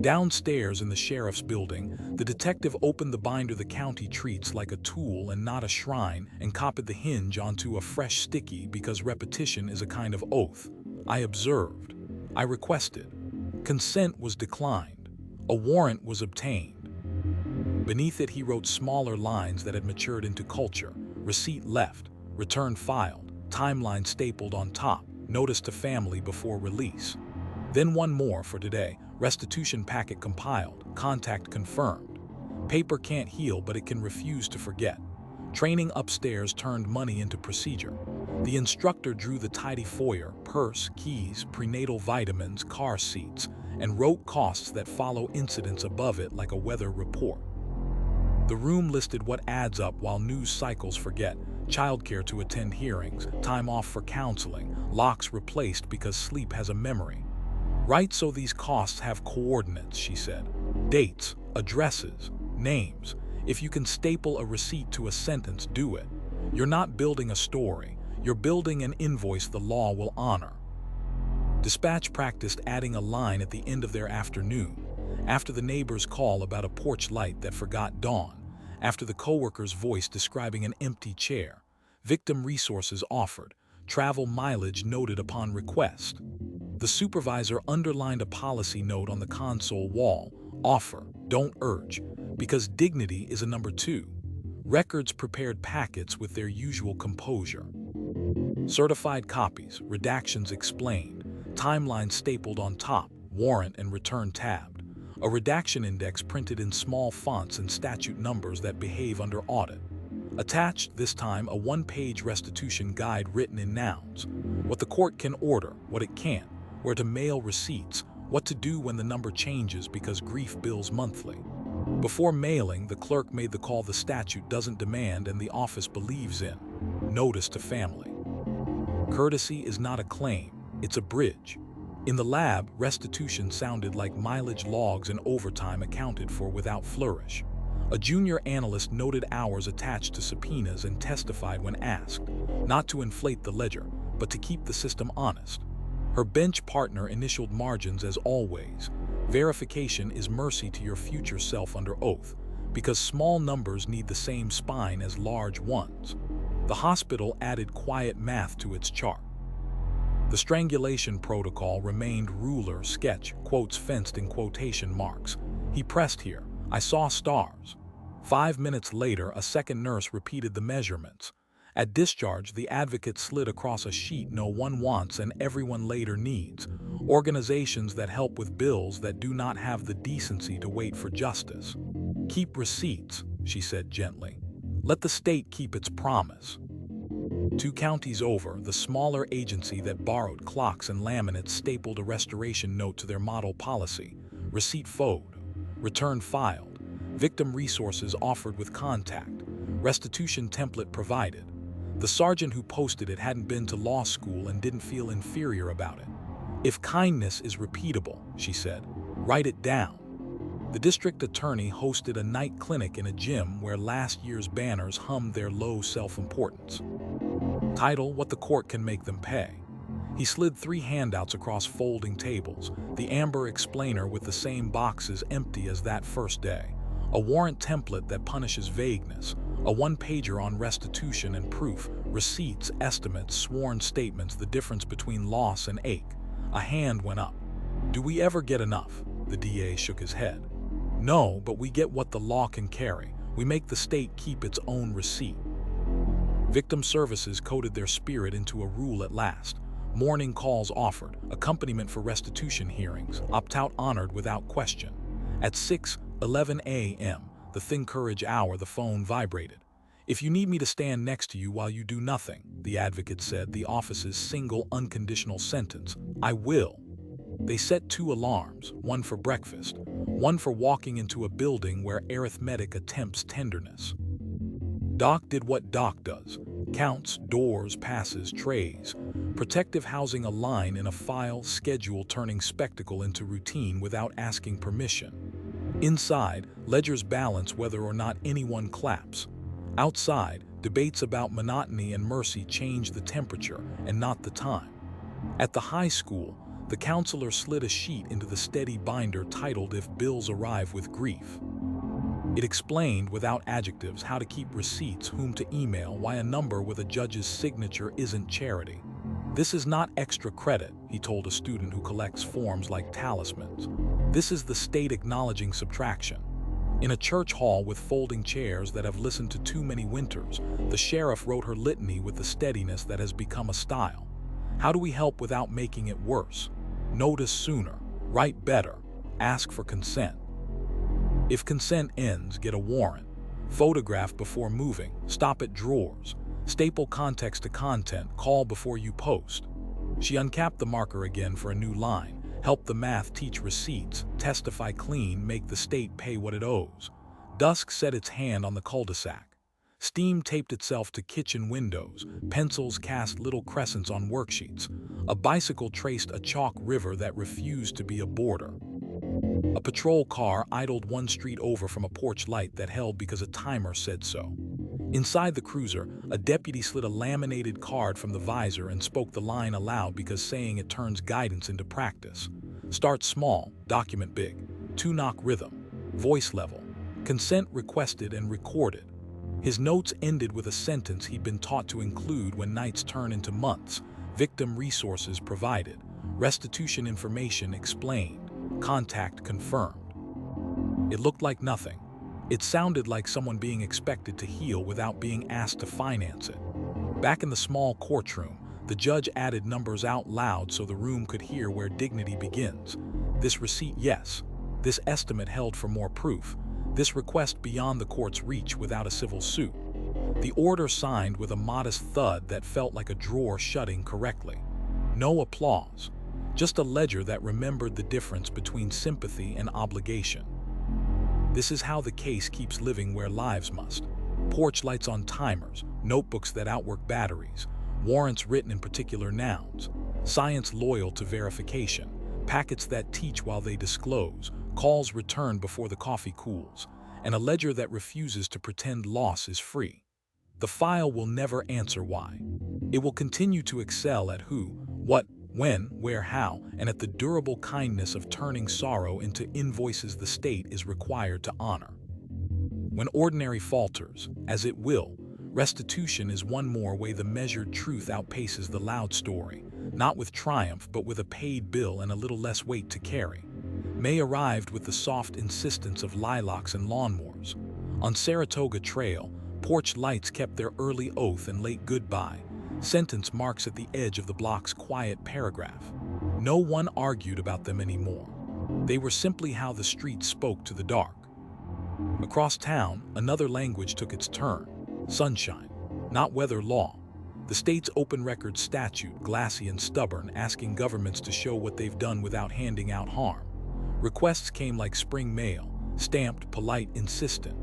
Downstairs in the sheriff's building, the detective opened the binder the county treats like a tool and not a shrine and copied the hinge onto a fresh sticky because repetition is a kind of oath. I observed. I requested. Consent was declined. A warrant was obtained. Beneath it, he wrote smaller lines that had matured into culture: receipt left, return filed, timeline stapled on top, notice to family before release. Then one more for today: restitution packet compiled, contact confirmed. Paper can't heal, but it can refuse to forget. Training upstairs turned money into procedure. The instructor drew the tidy foyer: purse, keys, prenatal vitamins, car seats, and wrote costs that follow incidents above it like a weather report. The room listed what adds up while news cycles forget: childcare to attend hearings, time off for counseling, locks replaced because sleep has a memory. Write so these costs have coordinates, she said. Dates, addresses, names. If you can staple a receipt to a sentence, do it. You're not building a story. You're building an invoice the law will honor. Dispatch practiced adding a line at the end of their afternoon, after the neighbor's call about a porch light that forgot dawn, after the coworker's voice describing an empty chair. Victim resources offered, travel mileage noted upon request. The supervisor underlined a policy note on the console wall: offer, don't urge, because dignity is a number 2. Records prepared packets with their usual composure. Certified copies, redactions explained, timeline stapled on top, warrant and return tabbed. A redaction index printed in small fonts and statute numbers that behave under audit. Attached, this time, a one-page restitution guide written in nouns: what the court can order, what it can't, where to mail receipts, what to do when the number changes because grief bills monthly. Before mailing, the clerk made the call the statute doesn't demand and the office believes in: notice to family. Courtesy is not a claim, it's a bridge. In the lab, restitution sounded like mileage logs and overtime accounted for without flourish. A junior analyst noted hours attached to subpoenas and testified when asked, not to inflate the ledger, but to keep the system honest. Her bench partner initialed margins as always. Verification is mercy to your future self under oath, because small numbers need the same spine as large ones. The hospital added quiet math to its chart. The strangulation protocol remained ruler sketch, quotes fenced in quotation marks. He pressed here: I saw stars. 5 minutes later, a second nurse repeated the measurements. At discharge, the advocate slid across a sheet: no one wants and everyone later needs. Organizations that help with bills that do not have the decency to wait for justice. Keep receipts, she said gently. Let the state keep its promise. 2 counties over, the smaller agency that borrowed clocks and laminates stapled a restoration note to their model policy: receipt photo, return filed, victim resources offered with contact, restitution template provided. The sergeant who posted it hadn't been to law school and didn't feel inferior about it. If kindness is repeatable, she said, write it down. The district attorney hosted a night clinic in a gym where last year's banners hummed their low self-importance. Title: What the Court Can Make Them Pay. He slid 3 handouts across folding tables, the amber explainer with the same boxes empty as that first day, a warrant template that punishes vagueness, a one-pager on restitution and proof, receipts, estimates, sworn statements, the difference between loss and ache. A hand went up. Do we ever get enough? The DA shook his head. No, but we get what the law can carry. We make the state keep its own receipt. Victim services coded their spirit into a rule at last. Morning calls offered, accompaniment for restitution hearings, opt-out honored without question. At 6:11 a.m., the thin courage hour, the phone vibrated. If you need me to stand next to you while you do nothing, the advocate said, the office's single unconditional sentence, I will. They set 2 alarms, one for breakfast, one for walking into a building where arithmetic attempts tenderness. Doc did what Doc does: counts, doors, passes, trays. Protective housing, a line in a file, schedule turning spectacle into routine without asking permission. Inside, ledgers balance whether or not anyone claps. Outside, debates about monotony and mercy change the temperature and not the time. At the high school, the counselor slid a sheet into the steady binder titled If Bills Arrive with Grief. It explained without adjectives how to keep receipts, whom to email, why a number with a judge's signature isn't charity. This is not extra credit, he told a student who collects forms like talismans. This is the state acknowledging subtraction. In a church hall with folding chairs that have listened to too many winters, the sheriff wrote her litany with the steadiness that has become a style. How do we help without making it worse? Notice sooner, write better, ask for consent. If consent ends, get a warrant. Photograph before moving, stop at drawers. Staple context to content, call before you post. She uncapped the marker again for a new line. Help the math teach receipts, testify clean, make the state pay what it owes. Dusk set its hand on the cul-de-sac. Steam taped itself to kitchen windows. Pencils cast little crescents on worksheets. A bicycle traced a chalk river that refused to be a border. A patrol car idled one street over from a porch light that held because a timer said so. Inside the cruiser, a deputy slid a laminated card from the visor and spoke the line aloud because saying it turns guidance into practice. Start small, document big. 2-knock rhythm, voice level, consent requested and recorded. His notes ended with a sentence he'd been taught to include when nights turn into months. Victim resources provided. Restitution information explained. Contact confirmed. It looked like nothing. It sounded like someone being expected to heal without being asked to finance it. Back in the small courtroom, the judge added numbers out loud so the room could hear where dignity begins. This receipt, yes. This estimate held for more proof. This request beyond the court's reach without a civil suit. The order signed with a modest thud that felt like a drawer shutting correctly. No applause. Just a ledger that remembered the difference between sympathy and obligation. This is how the case keeps living where lives must. Porch lights on timers, notebooks that outwork batteries, warrants written in particular nouns, science loyal to verification, packets that teach while they disclose, calls returned before the coffee cools, and a ledger that refuses to pretend loss is free. The file will never answer why. It will continue to excel at who, what, when, where, how, and at the durable kindness of turning sorrow into invoices the state is required to honor. When ordinary falters, as it will, restitution is one more way the measured truth outpaces the loud story, not with triumph but with a paid bill and a little less weight to carry. May arrived with the soft insistence of lilacs and lawnmowers. On Saratoga Trail, porch lights kept their early oath and late goodbye. Sentence marks at the edge of the block's quiet paragraph. No one argued about them anymore. They were simply how the street spoke to the dark. Across town, another language took its turn. Sunshine, not weather law. The state's open record statute, glassy and stubborn, asking governments to show what they've done without handing out harm. Requests came like spring mail, stamped, polite, insistent.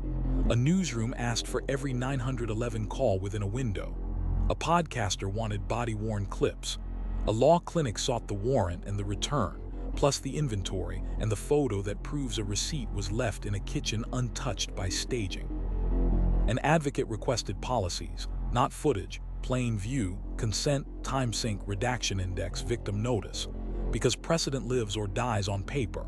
A newsroom asked for every 911 call within a window. A podcaster wanted body-worn clips. A law clinic sought the warrant and the return, plus the inventory and the photo that proves a receipt was left in a kitchen untouched by staging. An advocate requested policies, not footage, plain view, consent, time sync, redaction index, victim notice, because precedent lives or dies on paper.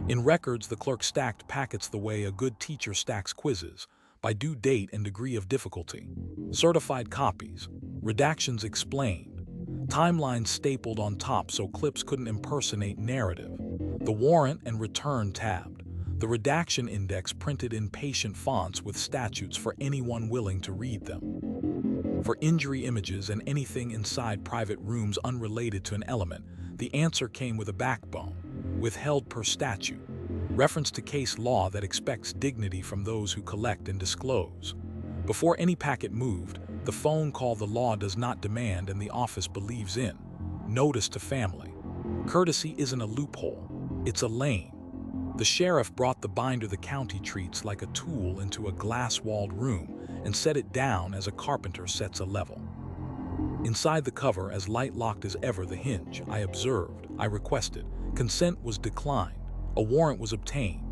In records, the clerk stacked packets the way a good teacher stacks quizzes, by due date and degree of difficulty. Certified copies, redactions explained, timelines stapled on top so clips couldn't impersonate narrative, the warrant and return tabbed, the redaction index printed in patient fonts with statutes for anyone willing to read them. For injury images and anything inside private rooms unrelated to an element, the answer came with a backbone, withheld per statute, reference to case law that expects dignity from those who collect and disclose. Before any packet moved, the phone call the law does not demand and the office believes in. Notice to family. Courtesy isn't a loophole, it's a lane. The sheriff brought the binder the county treats like a tool into a glass-walled room and set it down as a carpenter sets a level. Inside the cover, as light-locked as ever the hinge, I observed, I requested. Consent was declined. A warrant was obtained.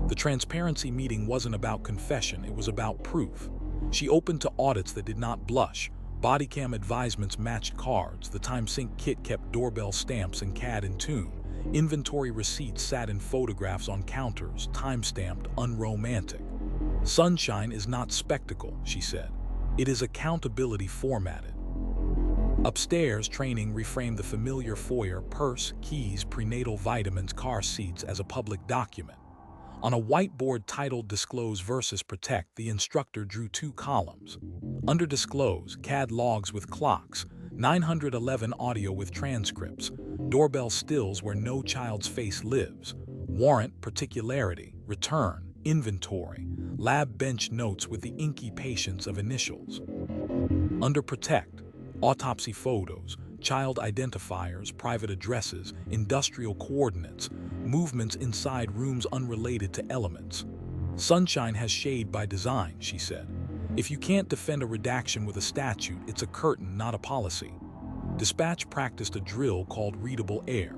The transparency meeting wasn't about confession, it was about proof. She opened to audits that did not blush. Bodycam advisements matched cards. The time sync kit kept doorbell stamps and CAD in tune. Inventory receipts sat in photographs on counters, time-stamped, unromantic. Sunshine is not spectacle, she said. It is accountability formatted. Upstairs, training reframed the familiar foyer, purse, keys, prenatal vitamins, car seats as a public document. On a whiteboard titled Disclose versus Protect, the instructor drew two columns. Under Disclose, CAD logs with clocks, 911 audio with transcripts, doorbell stills where no child's face lives, warrant, particularity, return, inventory, lab bench notes with the inky patience of initials. Under Protect, autopsy photos, child identifiers, private addresses, industrial coordinates, movements inside rooms unrelated to elements. Sunshine has shade by design, she said. If you can't defend a redaction with a statute, it's a curtain, not a policy. Dispatch practiced a drill called readable air.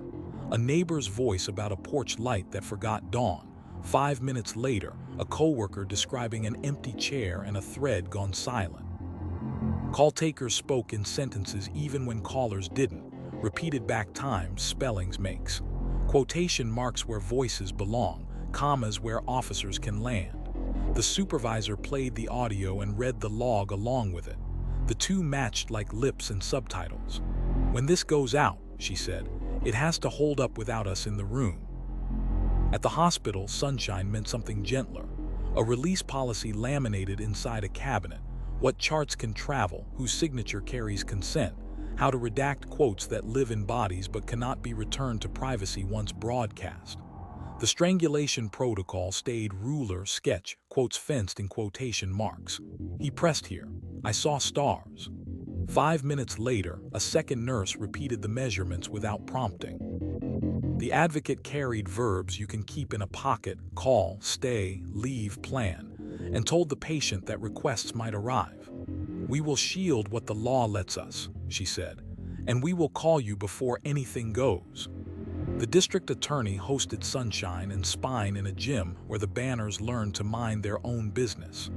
A neighbor's voice about a porch light that forgot dawn. 5 minutes later, a coworker describing an empty chair and a thread gone silent. Call takers spoke in sentences even when callers didn't. Repeated back times, spellings makes. Quotation marks where voices belong, commas where officers can land. The supervisor played the audio and read the log along with it. The two matched like lips and subtitles. When this goes out, she said, it has to hold up without us in the room. At the hospital, sunshine meant something gentler. A release policy laminated inside a cabinet. What charts can travel, whose signature carries consent, how to redact quotes that live in bodies but cannot be returned to privacy once broadcast. The strangulation protocol stayed ruler, sketch, quotes fenced in quotation marks. He pressed here. I saw stars. 5 minutes later, a second nurse repeated the measurements without prompting. The advocate carried verbs you can keep in a pocket, call, stay, leave, plan, and told the patient that requests might arrive. We will shield what the law lets us, she said, and we will call you before anything goes. The district attorney hosted Sunshine and Spine in a gym where the banners learned to mind their own business.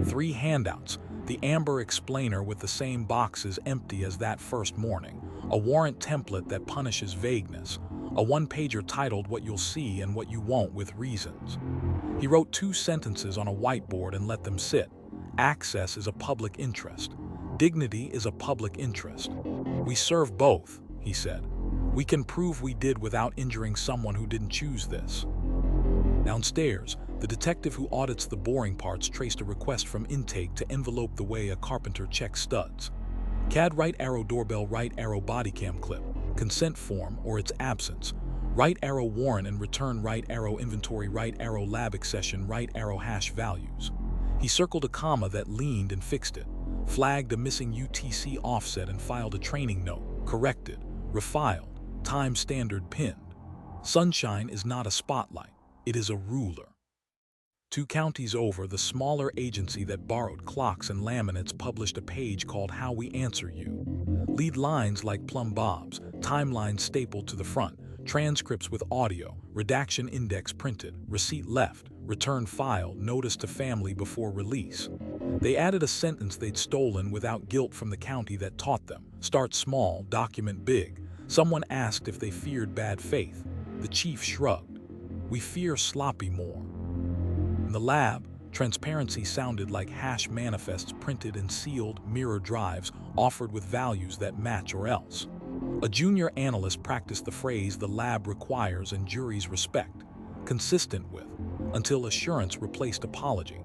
3 handouts, the amber explainer with the same boxes empty as that first morning, a warrant template that punishes vagueness, a 1-pager titled What You'll See and What You Won't with Reasons. He wrote 2 sentences on a whiteboard and let them sit. Access is a public interest. Dignity is a public interest. We serve both, he said. We can prove we did without injuring someone who didn't choose this. Downstairs, the detective who audits the boring parts traced a request from intake to envelope the way a carpenter checks studs. CAD right arrow doorbell right arrow body cam clip, consent form or its absence, right arrow warrant and return right arrow inventory right arrow lab accession right arrow hash values. He circled a comma that leaned and fixed it, flagged a missing UTC offset and filed a training note, corrected, refiled, time standard pinned. Sunshine is not a spotlight, it is a ruler. 2 counties over, the smaller agency that borrowed clocks and laminates published a page called How We Answer You. Lead lines like plumb bobs, timelines stapled to the front, transcripts with audio, redaction index printed, receipt left, return file, notice to family before release. They added a sentence they'd stolen without guilt from the county that taught them. Start small, document big. Someone asked if they feared bad faith. The chief shrugged. We fear sloppy more. In the lab, transparency sounded like hash manifests printed in sealed mirror drives offered with values that match or else. A junior analyst practiced the phrase the lab requires and juries respect, consistent with, until assurance replaced apology.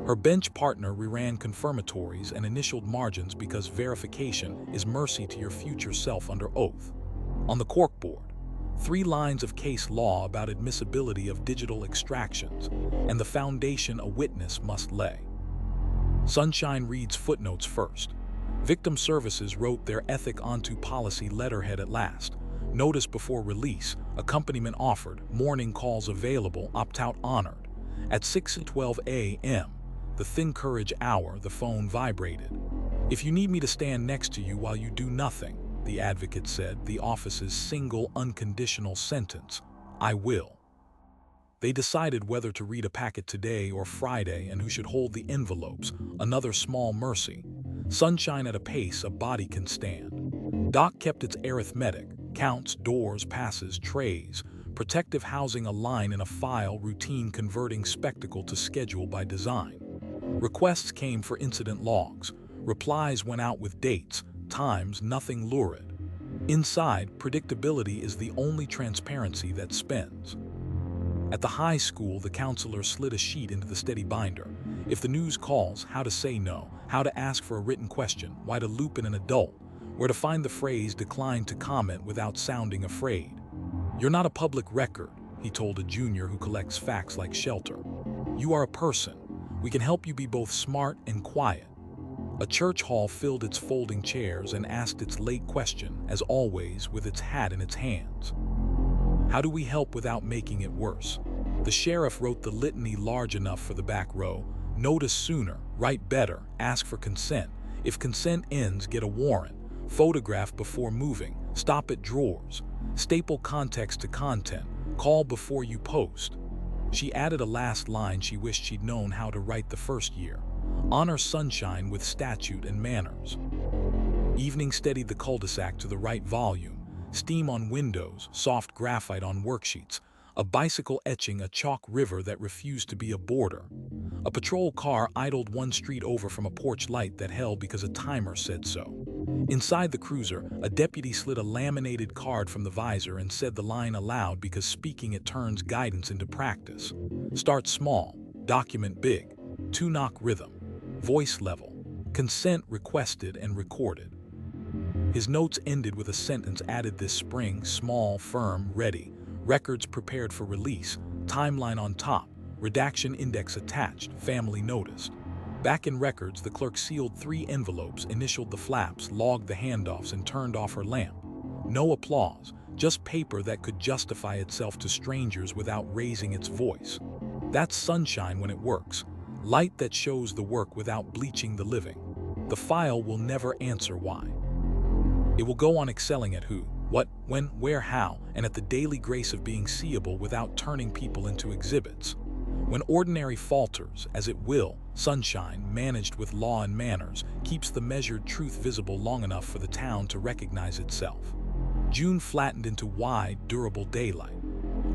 Her bench partner reran confirmatories and initialed margins because verification is mercy to your future self under oath. On the corkboard, 3 lines of case law about admissibility of digital extractions and the foundation a witness must lay. Sunshine reads footnotes first. Victim Services wrote their ethic onto policy letterhead at last. Notice before release, accompaniment offered, morning calls available, opt-out honored. At 6:12 a.m., the thin courage hour, the phone vibrated. If you need me to stand next to you while you do nothing, the advocate said, the office's single unconditional sentence, I will. They decided whether to read a packet today or Friday and who should hold the envelopes, another small mercy. Sunshine at a pace a body can stand. Doc kept its arithmetic, counts, doors, passes, trays, protective housing a line in a file, routine converting spectacle to schedule by design. Requests came for incident logs. Replies went out with dates, times, nothing lurid. Inside, predictability is the only transparency that spends. At the high school, the counselor slid a sheet into the steady binder. If the news calls, how to say no, how to ask for a written question, why to loop in an adult, where to find the phrase decline to comment without sounding afraid. You're not a public record, he told a junior who collects facts like shelter. You are a person. We can help you be both smart and quiet. A church hall filled its folding chairs and asked its late question, as always, with its hat in its hands. How do we help without making it worse? The sheriff wrote the litany large enough for the back row. Notice sooner, write better, ask for consent. If consent ends, get a warrant. Photograph before moving, stop at drawers. Staple context to content, call before you post. She added a last line she wished she'd known how to write the first year. Honor sunshine with statute and manners. Evening steadied the cul-de-sac to the right volume. Steam on windows, soft graphite on worksheets, a bicycle etching a chalk river that refused to be a border. A patrol car idled one street over from a porch light that held because a timer said so. Inside the cruiser, a deputy slid a laminated card from the visor and said the line aloud because speaking it turns guidance into practice. Start small, document big, two-knock rhythm, voice level, consent requested and recorded. His notes ended with a sentence added this spring: small, firm, ready, records prepared for release, timeline on top, redaction index attached, family noticed. Back in records, the clerk sealed 3 envelopes, initialed the flaps, logged the handoffs, and turned off her lamp. No applause, just paper that could justify itself to strangers without raising its voice. That's sunshine when it works, light that shows the work without bleaching the living. The file will never answer why. It will go on excelling at who, what, when, where, how, and at the daily grace of being seeable without turning people into exhibits. When ordinary falters, as it will, sunshine, managed with law and manners, keeps the measured truth visible long enough for the town to recognize itself. June flattened into wide, durable daylight.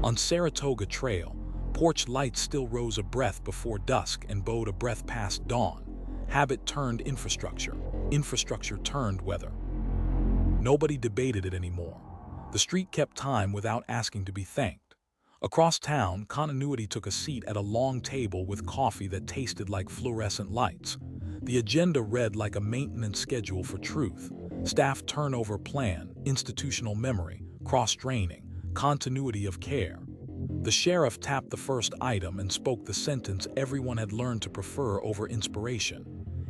On Saratoga Trail, porch lights still rose a breath before dusk and bode a breath past dawn. Habit turned infrastructure. Infrastructure turned weather. Nobody debated it anymore. The street kept time without asking to be thanked. Across town, continuity took a seat at a long table with coffee that tasted like fluorescent lights. The agenda read like a maintenance schedule for truth. Staff turnover plan, institutional memory, cross-training, continuity of care. The sheriff tapped the first item and spoke the sentence everyone had learned to prefer over inspiration.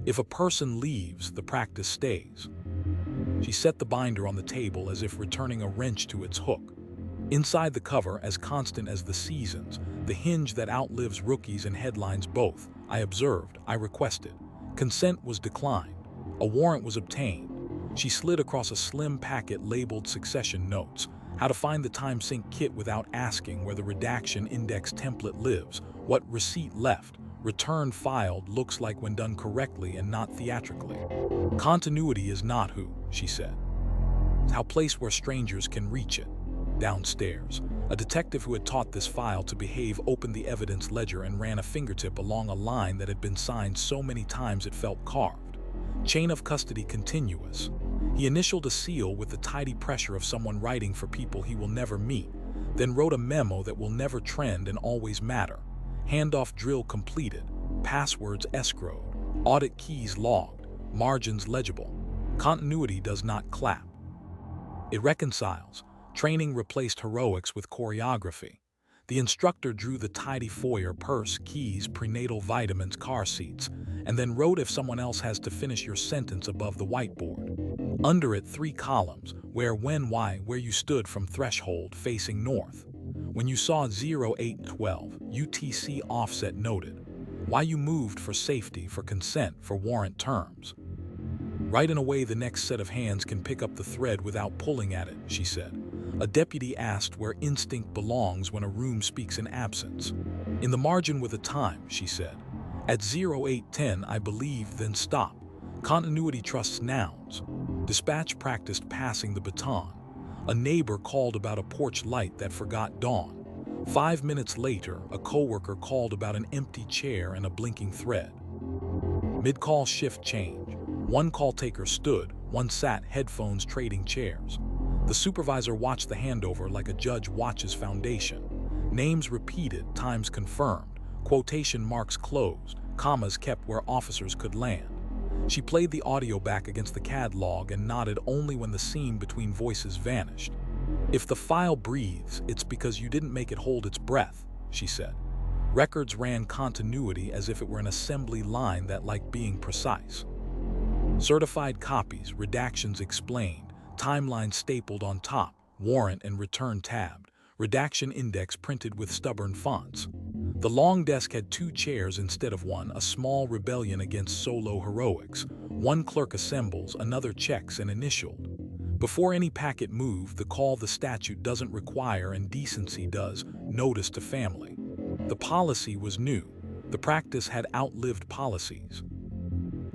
If a person leaves, the practice stays. She set the binder on the table as if returning a wrench to its hook. Inside the cover, as constant as the seasons, the hinge that outlives rookies and headlines both, I observed, I requested. Consent was declined. A warrant was obtained. She slid across a slim packet labeled Succession Notes, how to find the time sync kit without asking where the redaction index template lives, what receipt left, return filed looks like when done correctly and not theatrically. Continuity is not who, she said. It's how place where strangers can reach it. Downstairs, a detective who had taught this file to behave opened the evidence ledger and ran a fingertip along a line that had been signed so many times it felt carved. Chain of custody continuous. He initialed a seal with the tidy pressure of someone writing for people he will never meet, then wrote a memo that will never trend and always matter. Handoff drill completed, passwords escrowed, audit keys logged, margins legible. Continuity does not clap. It reconciles. Training replaced heroics with choreography. The instructor drew the tidy foyer, purse, keys, prenatal vitamins, car seats, and then wrote if someone else has to finish your sentence above the whiteboard. Under it, 3 columns, where, when, why, where you stood from threshold facing north. When you saw 0812, UTC offset noted. Why you moved for safety, for consent, for warrant terms. Write in a way the next set of hands can pick up the thread without pulling at it, she said. A deputy asked where instinct belongs when a room speaks in absence. In the margin with a time, she said. At 0810, I believe, then stop. Continuity trusts nouns. Dispatch practiced passing the baton. A neighbor called about a porch light that forgot dawn. 5 minutes later, a coworker called about an empty chair and a blinking thread. Mid-call shift change. One call taker stood, one sat, headphones trading chairs. The supervisor watched the handover like a judge watches foundation. Names repeated, times confirmed, quotation marks closed, commas kept where officers could land. She played the audio back against the CAD log and nodded only when the seam between voices vanished. "If the file breathes, it's because you didn't make it hold its breath," she said. Records ran continuity as if it were an assembly line that liked being precise. Certified copies, redactions explained, timeline stapled on top, warrant and return tabbed, redaction index printed with stubborn fonts. The long desk had 2 chairs instead of 1, a small rebellion against solo heroics. One clerk assembles, another checks and initialed. Before any packet moved, the call the statute doesn't require and decency does, notice to family. The policy was new. The practice had outlived policies.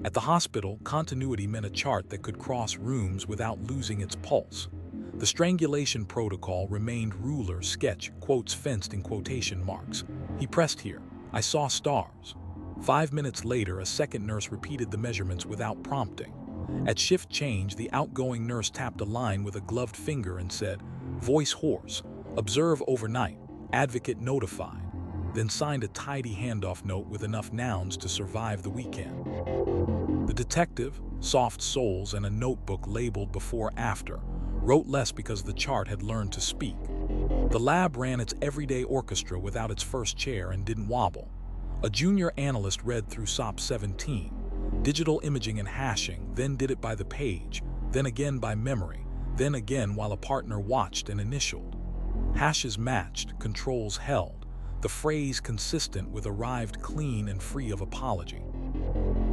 At the hospital, continuity meant a chart that could cross rooms without losing its pulse. The strangulation protocol remained ruler, sketch, quotes fenced in quotation marks. "He pressed here. I saw stars." 5 minutes later, a second nurse repeated the measurements without prompting. At shift change, the outgoing nurse tapped a line with a gloved finger and said, "Voice hoarse. Observe overnight. Advocate notified." Then signed a tidy handoff note with enough nouns to survive the weekend. The detective, soft soles and a notebook labeled before-after, wrote less because the chart had learned to speak. The lab ran its everyday orchestra without its first chair and didn't wobble. A junior analyst read through SOP 17, digital imaging and hashing, then did it by the page, then again by memory, then again while a partner watched and initialed. Hashes matched, controls held, the phrase consistent with arrived clean and free of apology.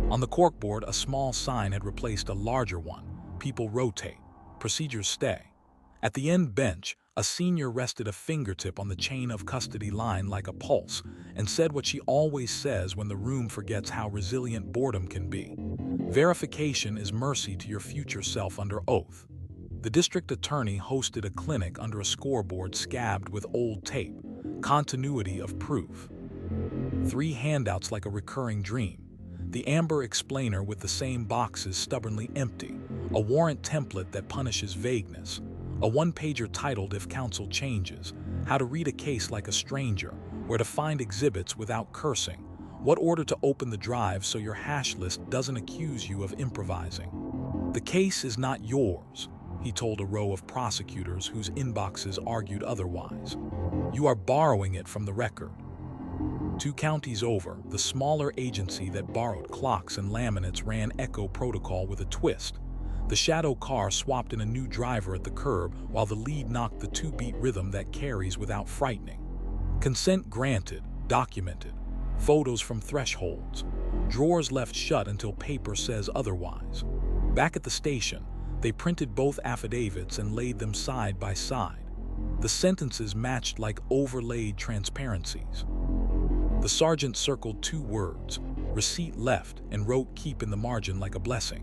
On the corkboard, a small sign had replaced a larger one. People rotate. Procedures stay. At the end bench, a senior rested a fingertip on the chain of custody line like a pulse and said what she always says when the room forgets how resilient boredom can be. "Verification is mercy to your future self under oath." The district attorney hosted a clinic under a scoreboard scabbed with old tape. Continuity of proof. 3 handouts like a recurring dream. The amber explainer with the same boxes stubbornly empty. A warrant template that punishes vagueness. A 1-pager titled "If Counsel Changes." How to read a case like a stranger. Where to find exhibits without cursing. What order to open the drive so your hash list doesn't accuse you of improvising. "The case is not yours," he told a row of prosecutors whose inboxes argued otherwise. "You are borrowing it from the record." 2 counties over, the smaller agency that borrowed clocks and laminates ran echo protocol with a twist. The shadow car swapped in a new driver at the curb while the lead knocked the 2-beat rhythm that carries without frightening. Consent granted, documented. Photos from thresholds. Drawers left shut until paper says otherwise. Back at the station, they printed both affidavits and laid them side by side. The sentences matched like overlaid transparencies. The sergeant circled 2 words, "receipt left," and wrote "keep" in the margin like a blessing.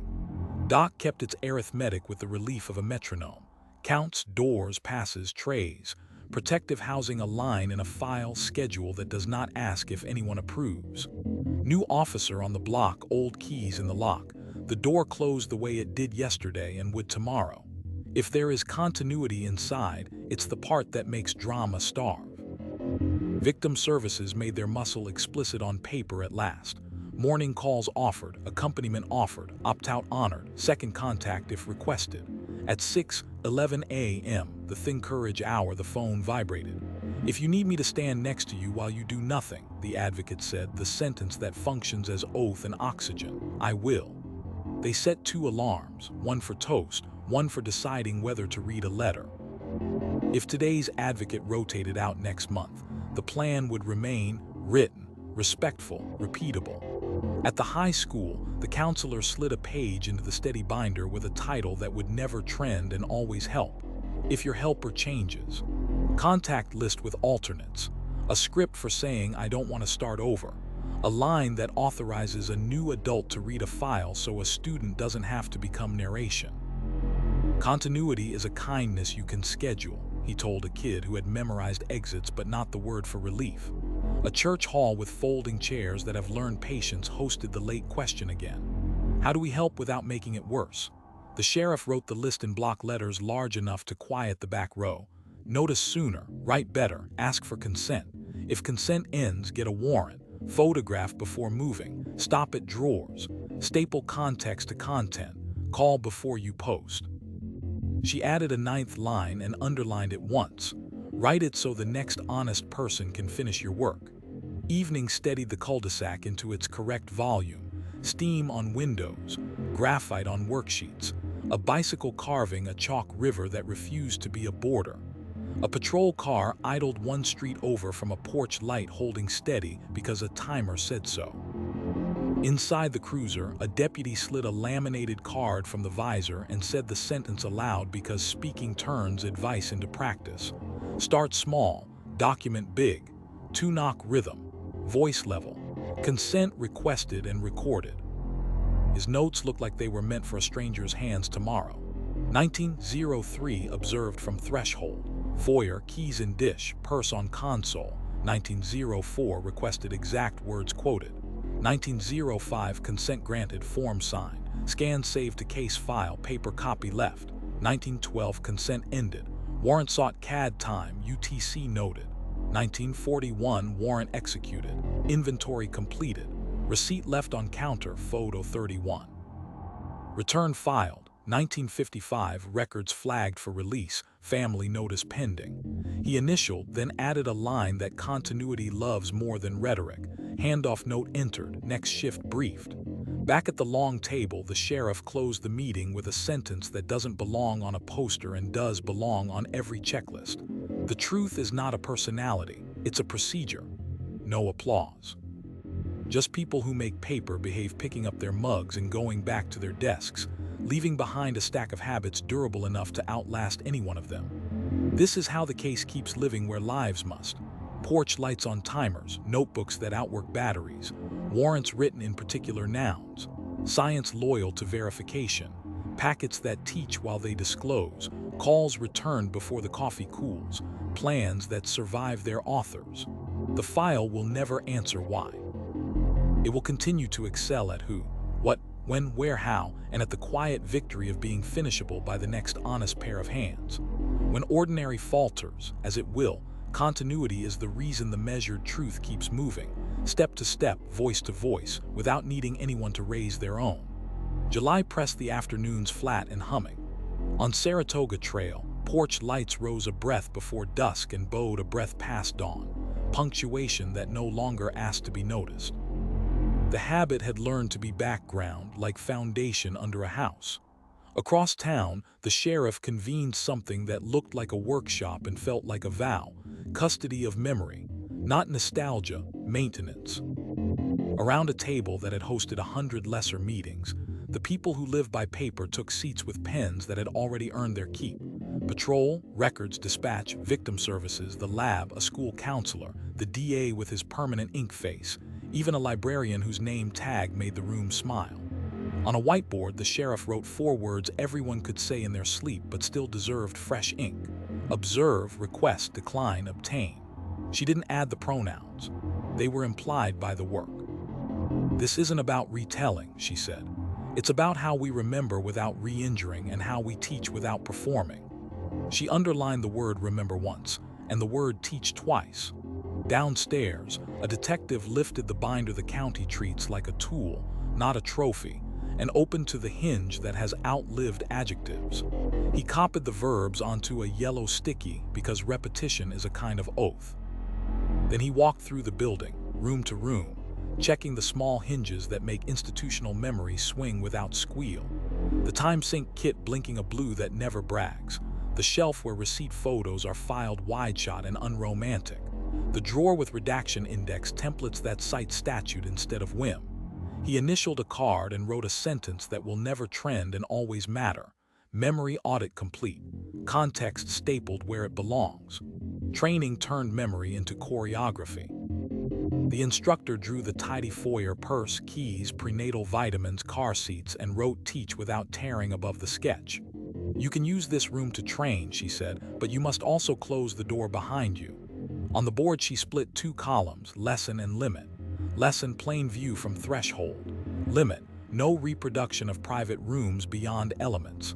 Doc kept its arithmetic with the relief of a metronome. Counts, doors, passes, trays. Protective housing a line in a file schedule that does not ask if anyone approves. New officer on the block, old keys in the lock. The door closed the way it did yesterday and would tomorrow. If there is continuity inside, it's the part that makes drama starve. Victim services made their muscle explicit on paper at last. Morning calls offered, accompaniment offered, opt-out honored, second contact if requested. At 6:11 a.m., the Think Courage hour, the phone vibrated. "If you need me to stand next to you while you do nothing," the advocate said, the sentence that functions as oath and oxygen, "I will." They set 2 alarms, one for toast, one for deciding whether to read a letter. If today's advocate rotated out next month, the plan would remain written, respectful, repeatable. At the high school, the counselor slid a page into the steady binder with a title that would never trend and always help. "If your helper changes." Contact list with alternates. A script for saying "I don't want to start over." A line that authorizes a new adult to read a file so a student doesn't have to become narration. "Continuity is a kindness you can schedule," he told a kid who had memorized exits but not the word for relief. A church hall with folding chairs that have learned patience hosted the late question again. "How do we help without making it worse?" The sheriff wrote the list in block letters large enough to quiet the back row. Notice sooner, write better, ask for consent. If consent ends, get a warrant. Photograph before moving. Stop at drawers. Staple context to content. Call before you post. She added a ninth line and underlined it once. Write it so the next honest person can finish your work. Evening steadied the cul-de-sac into its correct volume. Steam on windows, graphite on worksheets, a bicycle carving a chalk river that refused to be a border. A patrol car idled one street over from a porch light holding steady because a timer said so. Inside the cruiser, a deputy slid a laminated card from the visor and said the sentence aloud because speaking turns advice into practice. Start small, document big, two-knock rhythm, voice level, consent requested and recorded. His notes looked like they were meant for a stranger's hands tomorrow. 1903 observed from threshold. Foyer, keys in dish, purse on console. 1904 requested exact words quoted. 1905 consent granted, form signed. Scan saved to case file, paper copy left. 1912 consent ended. Warrant sought, CAD time, UTC noted. 1941 warrant executed. Inventory completed. Receipt left on counter, photo 31. Return filed. 1955 records flagged for release, family notice pending. He initialed, then added a line that continuity loves more than rhetoric. Handoff note entered, next shift briefed. Back at the long table, the sheriff closed the meeting with a sentence that doesn't belong on a poster and does belong on every checklist. The truth is not a personality, it's a procedure. No applause. Just people who make paper behave, picking up their mugs and going back to their desks, leaving behind a stack of habits durable enough to outlast any one of them. This is how the case keeps living where lives must. Porch lights on timers, notebooks that outwork batteries, warrants written in particular nouns, science loyal to verification, packets that teach while they disclose, calls returned before the coffee cools, plans that survive their authors. The file will never answer why. It will continue to excel at who, what, when, where, how, and at the quiet victory of being finishable by the next honest pair of hands. When ordinary falters, as it will, continuity is the reason the measured truth keeps moving, step to step, voice to voice, without needing anyone to raise their own. July pressed the afternoons flat and humming. On Saratoga Trail, porch lights rose a breath before dusk and bowed a breath past dawn, punctuation that no longer asked to be noticed. The habit had learned to be background, like foundation under a house. Across town, the sheriff convened something that looked like a workshop and felt like a vow, custody of memory, not nostalgia, maintenance. Around a table that had hosted 100 lesser meetings, the people who lived by paper took seats with pens that had already earned their keep. Patrol, records, dispatch, victim services, the lab, a school counselor, the DA with his permanent ink face, even a librarian whose name tag made the room smile. On a whiteboard, the sheriff wrote 4 words everyone could say in their sleep but still deserved fresh ink. Observe, request, decline, obtain. She didn't add the pronouns. They were implied by the work. This isn't about retelling, she said. It's about how we remember without re-injuring and how we teach without performing. She underlined the word remember once and the word teach twice. Downstairs, a detective lifted the binder the county treats like a tool, not a trophy, and opened to the hinge that has outlived adjectives. He copied the verbs onto a yellow sticky because repetition is a kind of oath. Then he walked through the building, room to room, checking the small hinges that make institutional memory swing without squeal. The time sync kit blinking a blue that never brags. The shelf where receipt photos are filed wide-shot and unromantic. The drawer with redaction index templates that cite statute instead of whim. He initialed a card and wrote a sentence that will never trend and always matter. Memory audit complete. Context stapled where it belongs. Training turned memory into choreography. The instructor drew the tidy foyer, purse, keys, prenatal vitamins, car seats, and wrote teach without tearing above the sketch. You can use this room to train, she said, but you must also close the door behind you. On the board she split 2 columns, lesson and limit. Lesson, plain view from threshold. Limit, no reproduction of private rooms beyond elements.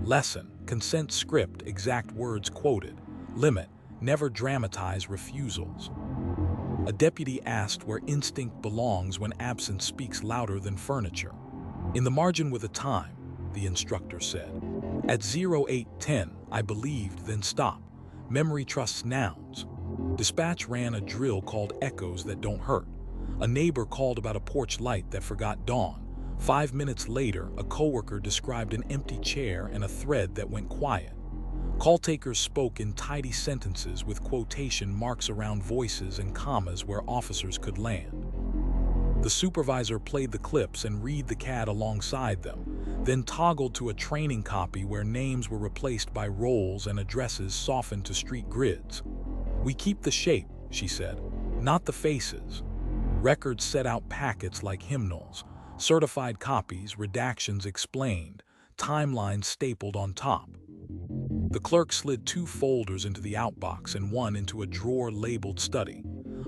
Lesson, consent script, exact words quoted. Limit, never dramatize refusals. A deputy asked where instinct belongs when absence speaks louder than furniture. In the margin with a time, the instructor said. At 0810, I believed, then stopped. Memory trusts nouns. Dispatch ran a drill called Echoes That Don't Hurt. A neighbor called about a porch light that forgot dawn. 5 minutes later, a coworker described an empty chair and a thread that went quiet. Call takers spoke in tidy sentences with quotation marks around voices and commas where officers could land. The supervisor played the clips and read the CAD alongside them, then toggled to a training copy where names were replaced by roles and addresses softened to street grids. We keep the shape, she said, not the faces. Records set out packets like hymnals, certified copies, redactions explained, timelines stapled on top. The clerk slid 2 folders into the outbox and one into a drawer labeled study,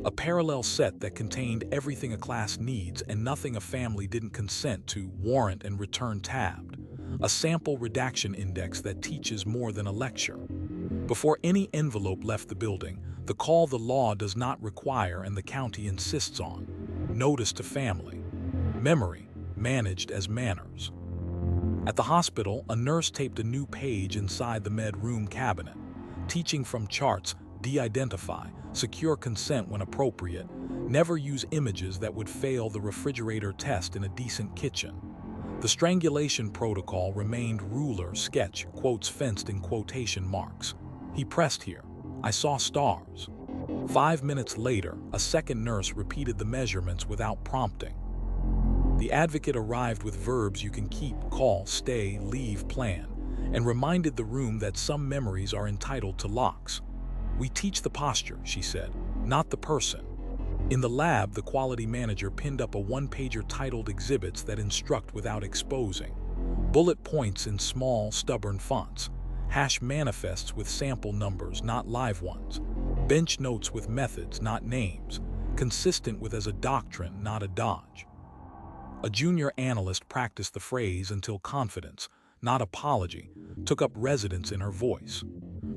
a parallel set that contained everything a class needs and nothing a family didn't consent to, warrant and return tabbed, a sample redaction index that teaches more than a lecture. Before any envelope left the building, the call the law does not require and the county insists on: notice to family. Memory, managed as manners. At the hospital, a nurse taped a new page inside the med room cabinet, teaching from charts, de-identify, secure consent when appropriate, never use images that would fail the refrigerator test in a decent kitchen. The strangulation protocol remained ruler, sketch, quotes fenced in quotation marks. He pressed here. I saw stars. 5 minutes later, a second nurse repeated the measurements without prompting. The advocate arrived with verbs you can keep, call, stay, leave, plan, and reminded the room that some memories are entitled to locks. We teach the posture, she said, not the person. In the lab, the quality manager pinned up a 1-pager titled Exhibits that instruct without exposing. Bullet points in small, stubborn fonts. Hash manifests with sample numbers, not live ones. Bench notes with methods, not names. Consistent with as a doctrine, not a dodge. A junior analyst practiced the phrase until confidence, not apology, took up residence in her voice.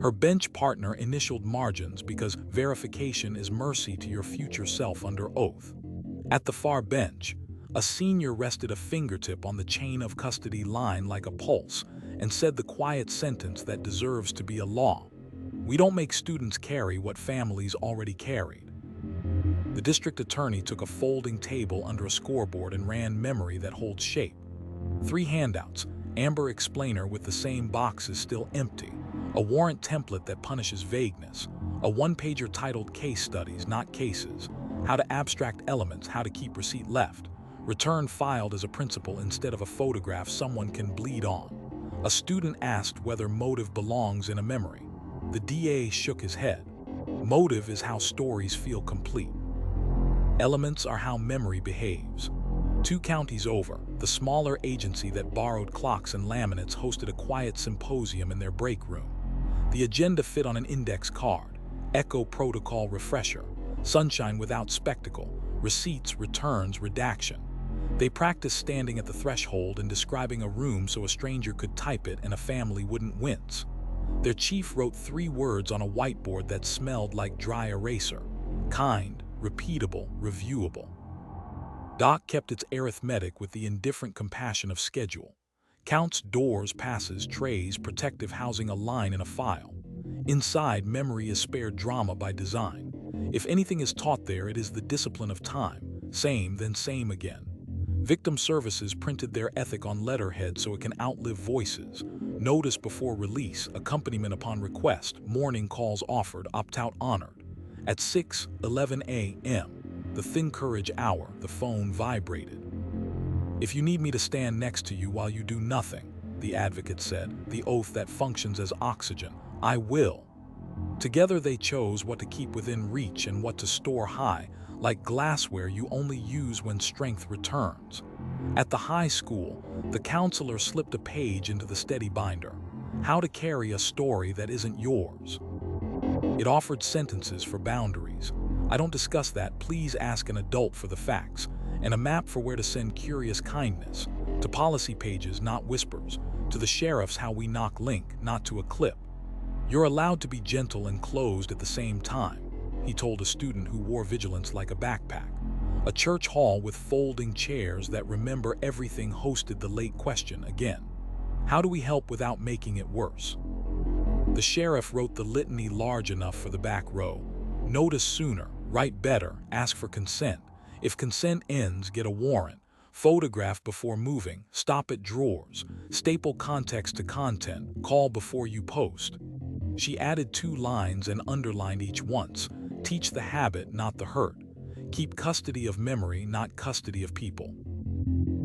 Her bench partner initialed margins because verification is mercy to your future self under oath. At the far bench, a senior rested a fingertip on the chain of custody line like a pulse and said the quiet sentence that deserves to be a law. We don't make students carry what families already carried. The district attorney took a folding table under a scoreboard and ran memory that holds shape. 3 handouts, amber explainer with the same boxes still empty, a warrant template that punishes vagueness, a 1-pager titled Case Studies, not Cases, how to abstract elements, how to keep receipt left, return filed as a principal instead of a photograph someone can bleed on. A student asked whether motive belongs in a memory. The DA shook his head. Motive is how stories feel complete. Elements are how memory behaves. 2 counties over, the smaller agency that borrowed clocks and laminates hosted a quiet symposium in their break room. The agenda fit on an index card: Echo Protocol Refresher, Sunshine Without Spectacle, Receipts, Returns, Redaction. They practiced standing at the threshold and describing a room so a stranger could type it and a family wouldn't wince. Their chief wrote 3 words on a whiteboard that smelled like dry eraser: kind, repeatable, reviewable. Doc kept its arithmetic with the indifferent compassion of schedule. Counts, doors, passes, trays, protective housing a line in a file. Inside, memory is spared drama by design. If anything is taught there, it is the discipline of time. Same, then same again. Victim Services printed their ethic on letterhead so it can outlive voices. Notice before release, accompaniment upon request, morning calls offered, opt-out honored. At 6:11 a.m., the thin courage hour, the phone vibrated. If you need me to stand next to you while you do nothing, the advocate said, the oath that functions as oxygen, I will. Together they chose what to keep within reach and what to store high, like glassware you only use when strength returns. At the high school, the counselor slipped a page into the steady binder. How to carry a story that isn't yours. It offered sentences for boundaries. I don't discuss that, please ask an adult for the facts, and a map for where to send curious kindness. To policy pages, not whispers. To the sheriff's how we knock link, not to a clip. "You're allowed to be gentle and closed at the same time," he told a student who wore vigilance like a backpack. A church hall with folding chairs that remember everything hosted the late question again. How do we help without making it worse? The sheriff wrote the litany large enough for the back row. Notice sooner, write better, ask for consent. If consent ends, get a warrant. Photograph before moving, stop at drawers, staple context to content, call before you post. She added 2 lines and underlined each once. Teach the habit, not the hurt. Keep custody of memory, not custody of people.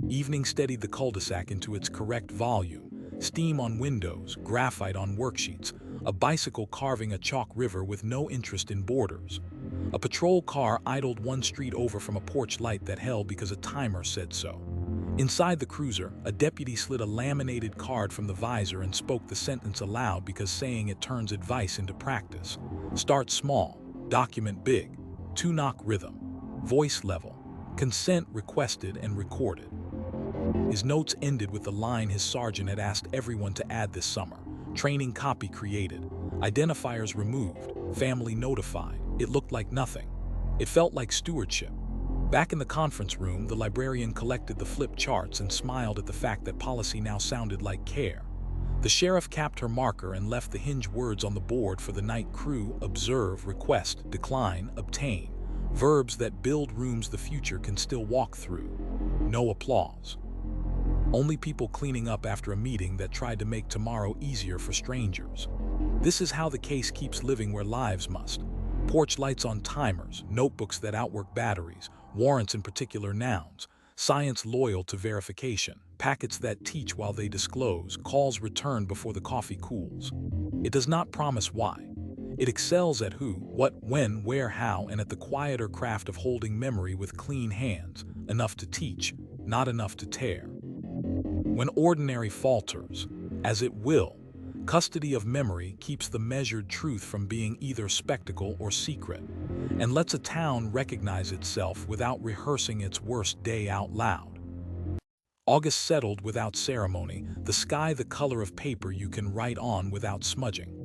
Evening steadied the cul-de-sac into its correct volume. Steam on windows, graphite on worksheets, a bicycle carving a chalk river with no interest in borders. A patrol car idled 1 street over from a porch light that held because a timer said so. Inside the cruiser, a deputy slid a laminated card from the visor and spoke the sentence aloud because saying it turns advice into practice. Start small, document big, 2-knock rhythm, voice level, consent requested and recorded. His notes ended with the line his sergeant had asked everyone to add this summer. Training copy created, identifiers removed, family notified. It looked like nothing. It felt like stewardship. Back in the conference room, the librarian collected the flip charts and smiled at the fact that policy now sounded like care. The sheriff capped her marker and left the hinge words on the board for the night crew: observe, request, decline, obtain. Verbs that build rooms the future can still walk through. No applause. Only people cleaning up after a meeting that tried to make tomorrow easier for strangers. This is how the case keeps living where lives must. Porch lights on timers, notebooks that outwork batteries, warrants in particular nouns, science loyal to verification, packets that teach while they disclose, calls returned before the coffee cools. It does not promise why. It excels at who, what, when, where, how, and at the quieter craft of holding memory with clean hands, enough to teach, not enough to tear. When ordinary falters, as it will, custody of memory keeps the measured truth from being either spectacle or secret, and lets a town recognize itself without rehearsing its worst day out loud. August settled without ceremony, the sky the color of paper you can write on without smudging.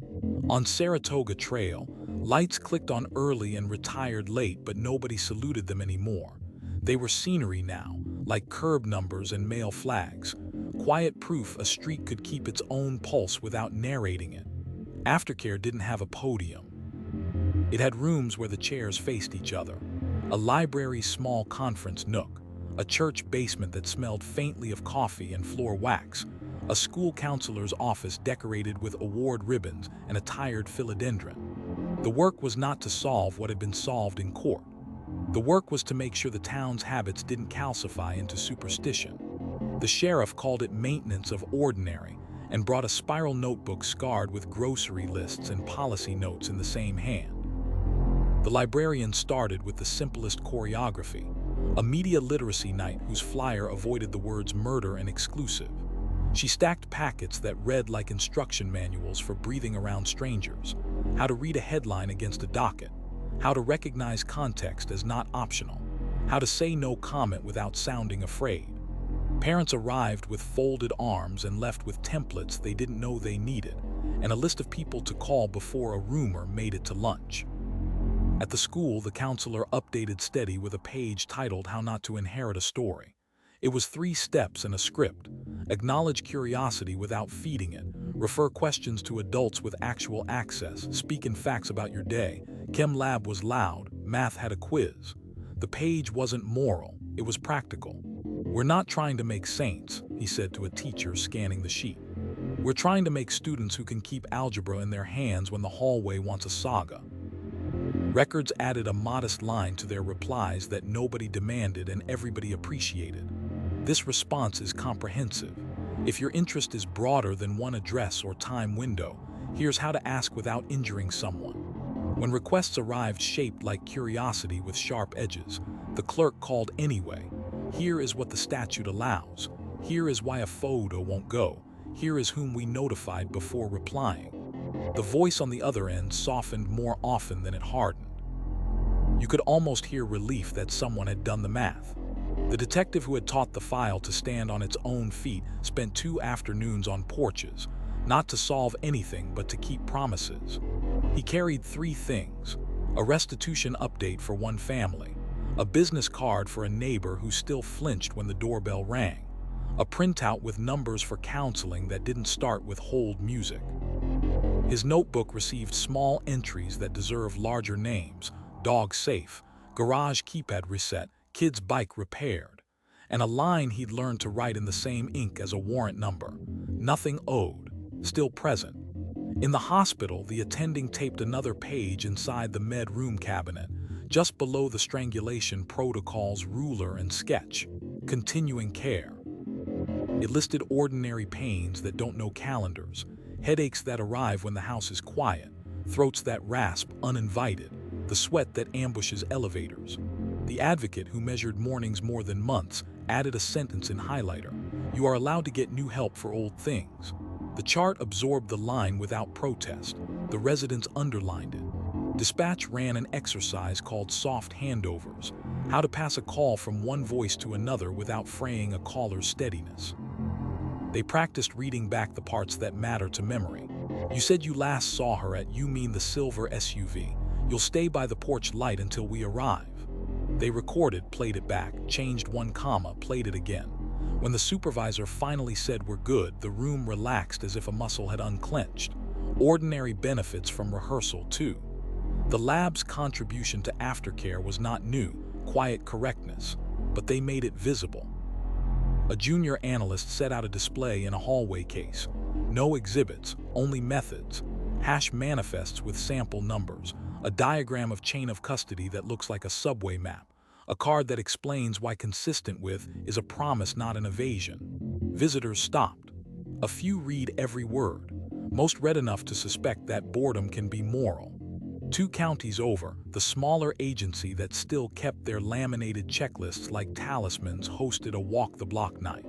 On Saratoga Trail, lights clicked on early and retired late, but nobody saluted them anymore. They were scenery now, like curb numbers and mail flags. Quiet proof a street could keep its own pulse without narrating it. Aftercare didn't have a podium. It had rooms where the chairs faced each other. A library's small conference nook. A church basement that smelled faintly of coffee and floor wax. A school counselor's office decorated with award ribbons and a tired philodendron. The work was not to solve what had been solved in court. The work was to make sure the town's habits didn't calcify into superstition. The sheriff called it maintenance of ordinary and brought a spiral notebook scarred with grocery lists and policy notes in the same hand. The librarian started with the simplest choreography, a media literacy night whose flyer avoided the words murder and exclusive. She stacked packets that read like instruction manuals for breathing around strangers, how to read a headline against a docket, how to recognize context as not optional, how to say no comment without sounding afraid. Parents arrived with folded arms and left with templates they didn't know they needed, and a list of people to call before a rumor made it to lunch. At the school, the counselor updated steady with a page titled How Not to Inherit a Story. It was 3 steps and a script. Acknowledge curiosity without feeding it. Refer questions to adults with actual access. Speak in facts about your day. Chem lab was loud. Math had a quiz. The page wasn't moral. It was practical. We're not trying to make saints, he said to a teacher scanning the sheet. We're trying to make students who can keep algebra in their hands when the hallway wants a saga. Records added a modest line to their replies that nobody demanded and everybody appreciated. This response is comprehensive. If your interest is broader than one address or time window, here's how to ask without injuring someone. When requests arrived shaped like curiosity with sharp edges, the clerk called anyway. Here is what the statute allows. Here is why a photo won't go. Here is whom we notified before replying. The voice on the other end softened more often than it hardened. You could almost hear relief that someone had done the math. The detective who had taught the file to stand on its own feet spent 2 afternoons on porches, not to solve anything but to keep promises. He carried 3 things: a restitution update for one family, a business card for a neighbor who still flinched when the doorbell rang, a printout with numbers for counseling that didn't start with hold music. His notebook received small entries that deserve larger names: dog safe, garage keypad reset, kid's bike repaired, and a line he'd learned to write in the same ink as a warrant number: nothing owed, still present. In the hospital, the attending taped another page inside the med room cabinet, just below the strangulation protocols ruler and sketch: continuing care. It listed ordinary pains that don't know calendars, headaches that arrive when the house is quiet, throats that rasp uninvited, the sweat that ambushes elevators. The advocate, who measured mornings more than months, added a sentence in highlighter: "You are allowed to get new help for old things." The chart absorbed the line without protest. The residents underlined it. Dispatch ran an exercise called soft handovers: how to pass a call from one voice to another without fraying a caller's steadiness. They practiced reading back the parts that matter to memory. "You said you last saw her at, you mean the silver SUV. You'll stay by the porch light until we arrive." They recorded, played it back, changed one comma, played it again. When the supervisor finally said "we're good," the room relaxed as if a muscle had unclenched. Ordinary benefits from rehearsal, too. The lab's contribution to aftercare was not new, quiet correctness, but they made it visible. A junior analyst set out a display in a hallway case. No exhibits, only methods. Hash manifests with sample numbers, a diagram of chain of custody that looks like a subway map, a card that explains why consistent with is a promise, not an evasion. Visitors stopped. A few read every word. Most read enough to suspect that boredom can be moral. 2 counties over, the smaller agency that still kept their laminated checklists like talismans hosted a walk-the-block night.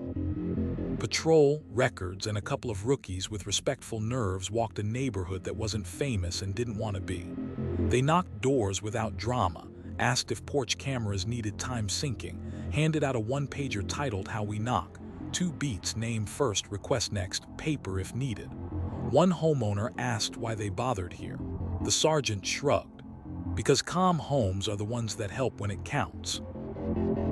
Patrol, records, and a couple of rookies with respectful nerves walked a neighborhood that wasn't famous and didn't want to be. They knocked doors without drama, asked if porch cameras needed time syncing, handed out a 1-pager titled "How We Knock," 2 beats: name first, request next, paper if needed. One homeowner asked why they bothered here. The sergeant shrugged. "Because calm homes are the ones that help when it counts."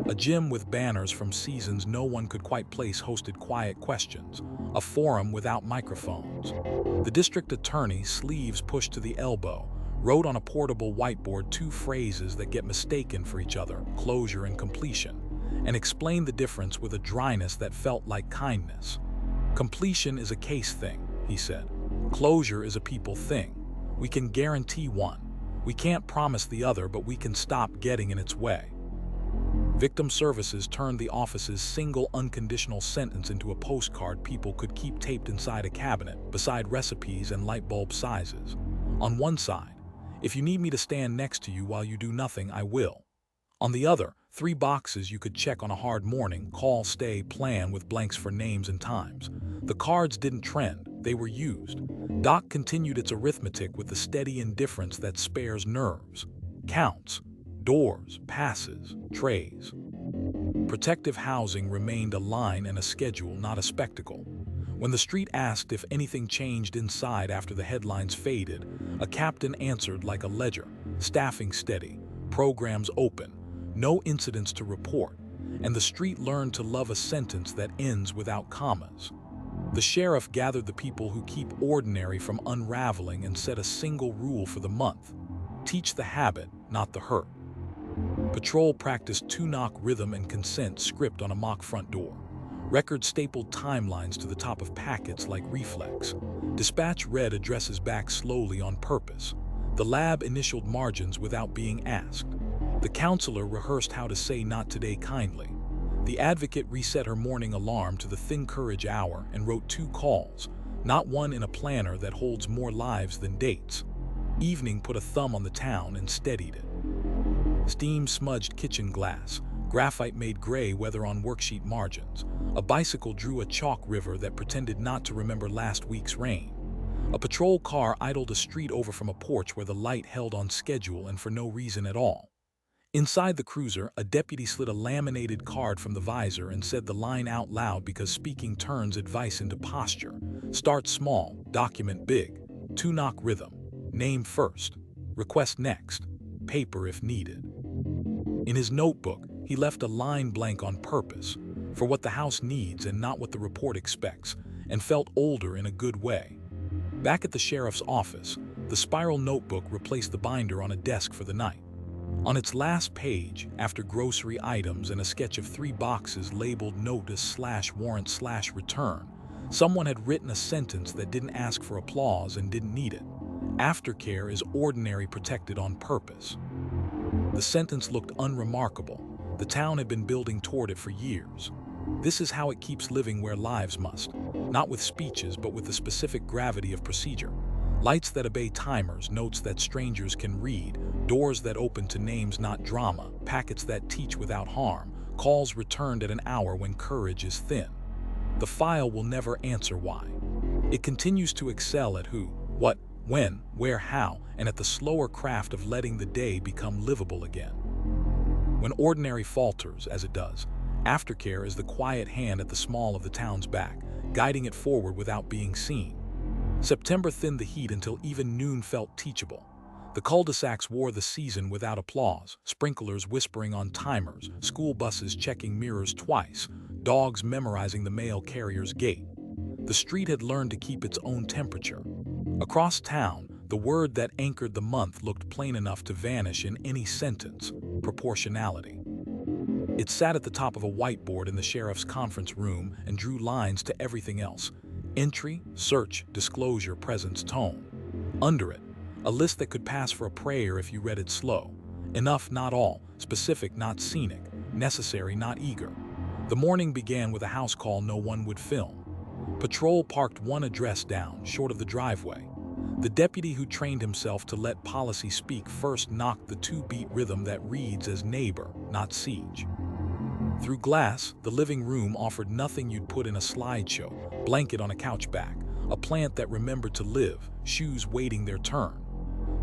A gym with banners from seasons no one could quite place hosted quiet questions, a forum without microphones. The district attorney, sleeves pushed to the elbow, wrote on a portable whiteboard 2 phrases that get mistaken for each other: closure and completion, and explained the difference with a dryness that felt like kindness. "Completion is a case thing," he said. "Closure is a people thing. We can guarantee one. We can't promise the other, but we can stop getting in its way." Victim Services turned the office's single unconditional sentence into a postcard people could keep taped inside a cabinet, beside recipes and light bulb sizes. On one side: "If you need me to stand next to you while you do nothing, I will." On the other, 3 boxes you could check on a hard morning: call, stay, plan, with blanks for names and times. The cards didn't trend, they were used. Doc continued its arithmetic with the steady indifference that spares nerves. Counts, doors, passes, trays. Protective housing remained a line and a schedule, not a spectacle. When the street asked if anything changed inside after the headlines faded, a captain answered like a ledger: "Staffing steady, programs open, no incidents to report," and the street learned to love a sentence that ends without commas. The sheriff gathered the people who keep ordinary from unraveling and set a single rule for the month: teach the habit, not the hurt. Patrol practiced 2-knock rhythm and consent script on a mock front door. Record stapled timelines to the top of packets like reflex. Dispatch read addresses back slowly on purpose. The lab initialed margins without being asked. The counselor rehearsed how to say "not today" kindly. The advocate reset her morning alarm to the thin courage hour and wrote 2 calls, not one in a planner that holds more lives than dates. Evening put a thumb on the town and steadied it. Steam smudged kitchen glass. Graphite made gray weather on worksheet margins. A bicycle drew a chalk river that pretended not to remember last week's rain. A patrol car idled a street over from a porch where the light held on schedule and for no reason at all. Inside the cruiser, a deputy slid a laminated card from the visor and said the line out loud because speaking turns advice into posture. Start small, document big. 2-knock rhythm. Name first. Request next. Paper if needed. In his notebook, he left a line blank on purpose, for what the house needs and not what the report expects, and felt older in a good way. Back at the sheriff's office, the spiral notebook replaced the binder on a desk for the night. On its last page, after grocery items and a sketch of 3 boxes labeled notice/warrant/return, someone had written a sentence that didn't ask for applause and didn't need it. Aftercare is ordinary protected on purpose. The sentence looked unremarkable. The town had been building toward it for years. This is how it keeps living where lives must, not with speeches but with the specific gravity of procedure. Lights that obey timers, notes that strangers can read, doors that open to names not drama, packets that teach without harm, calls returned at an hour when courage is thin. The file will never answer why. It continues to excel at who, what, when, where, how, and at the slower craft of letting the day become livable again. When ordinary falters, as it does, aftercare is the quiet hand at the small of the town's back, guiding it forward without being seen. September thinned the heat until even noon felt teachable. The cul-de-sacs wore the season without applause, sprinklers whispering on timers, school buses checking mirrors twice, dogs memorizing the mail carrier's gait. The street had learned to keep its own temperature. Across town, the word that anchored the month looked plain enough to vanish in any sentence: proportionality. It sat at the top of a whiteboard in the sheriff's conference room and drew lines to everything else: entry, search, disclosure, presence, tone. Under it, a list that could pass for a prayer if you read it slow. Enough, not all. Specific, not scenic. Necessary, not eager. The morning began with a house call no one would film. Patrol parked one address down, short of the driveway. The deputy who trained himself to let policy speak first knocked the 2-beat rhythm that reads as neighbor, not siege. Through glass, the living room offered nothing you'd put in a slideshow: blanket on a couch back, a plant that remembered to live, shoes waiting their turn.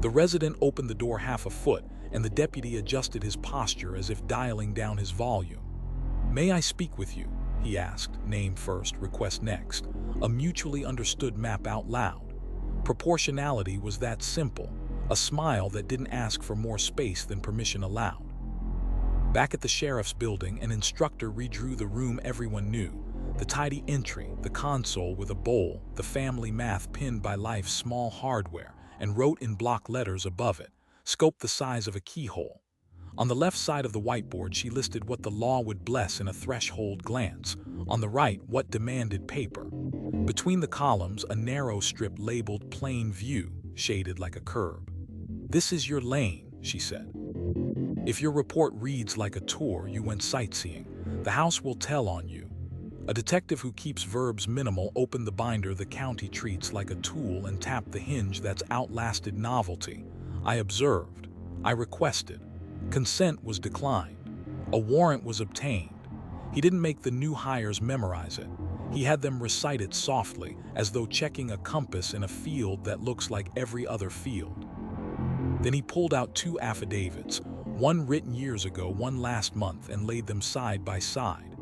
The resident opened the door half a foot, and the deputy adjusted his posture as if dialing down his volume. "May I speak with you?" he asked, name first, request next, a mutually understood map out loud. Proportionality was that simple, a smile that didn't ask for more space than permission allowed. Back at the sheriff's building, an instructor redrew the room everyone knew: the tidy entry, the console with a bowl, the family math pinned by life's small hardware, and wrote in block letters above it, scope the size of a keyhole. On the left side of the whiteboard, she listed what the law would bless in a threshold glance. On the right, what demanded paper. Between the columns, a narrow strip labeled plain view, shaded like a curb. "This is your lane," she said. "If your report reads like a tour, you went sightseeing. The house will tell on you." A detective who keeps verbs minimal opened the binder the county treats like a tool and tapped the hinge that's outlasted novelty. "I observed. I requested. Consent was declined. A warrant was obtained." He didn't make the new hires memorize it. He had them recite it softly, as though checking a compass in a field that looks like every other field. Then he pulled out 2 affidavits, one written years ago, one last month, and laid them side by side.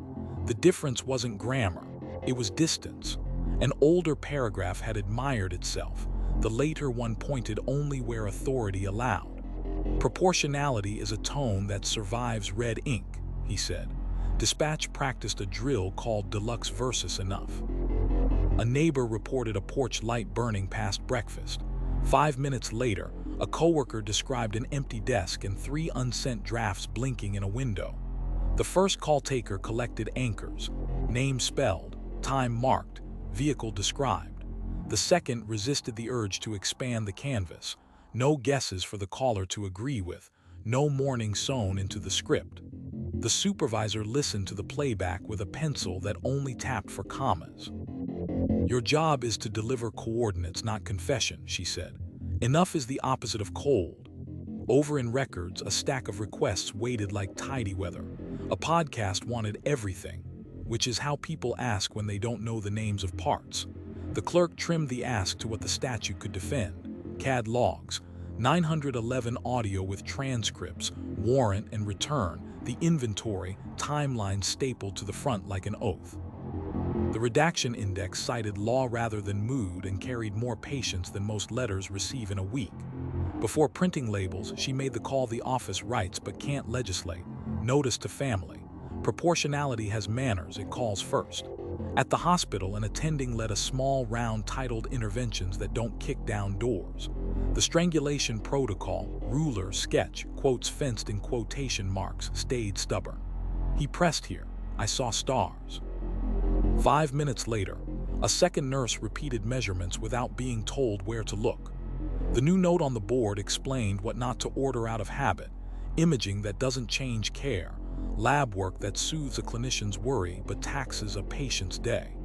The difference wasn't grammar, it was distance. An older paragraph had admired itself. The later one pointed only where authority allowed. "Proportionality is a tone that survives red ink," he said. Dispatch practiced a drill called deluxe versus enough. A neighbor reported a porch light burning past breakfast. 5 minutes later, a coworker described an empty desk and 3 unsent drafts blinking in a window. The first call taker collected anchors: name spelled, time marked, vehicle described. The second resisted the urge to expand the canvas. No guesses for the caller to agree with, no mourning sewn into the script. The supervisor listened to the playback with a pencil that only tapped for commas. "Your job is to deliver coordinates, not confession," she said. "Enough is the opposite of cold." Over in records, a stack of requests waited like tidy weather. A podcast wanted everything, which is how people ask when they don't know the names of parts. The clerk trimmed the ask to what the statute could defend: CAD logs. 911 audio with transcripts, warrant and return, the inventory, timeline stapled to the front like an oath. The redaction index cited law rather than mood and carried more patience than most letters receive in a week. Before printing labels, she made the call the office writes but can't legislate. Notice to family. Proportionality has manners, it calls first. At the hospital, an attending led a small round titled Interventions That Don't Kick Down Doors. The strangulation protocol, ruler, sketch, quotes fenced in quotation marks, stayed stubborn. He pressed here. I saw stars. 5 minutes later, a second nurse repeated measurements without being told where to look. The new note on the board explained what not to order out of habit, imaging that doesn't change care, lab work that soothes a clinician's worry but taxes a patient's day.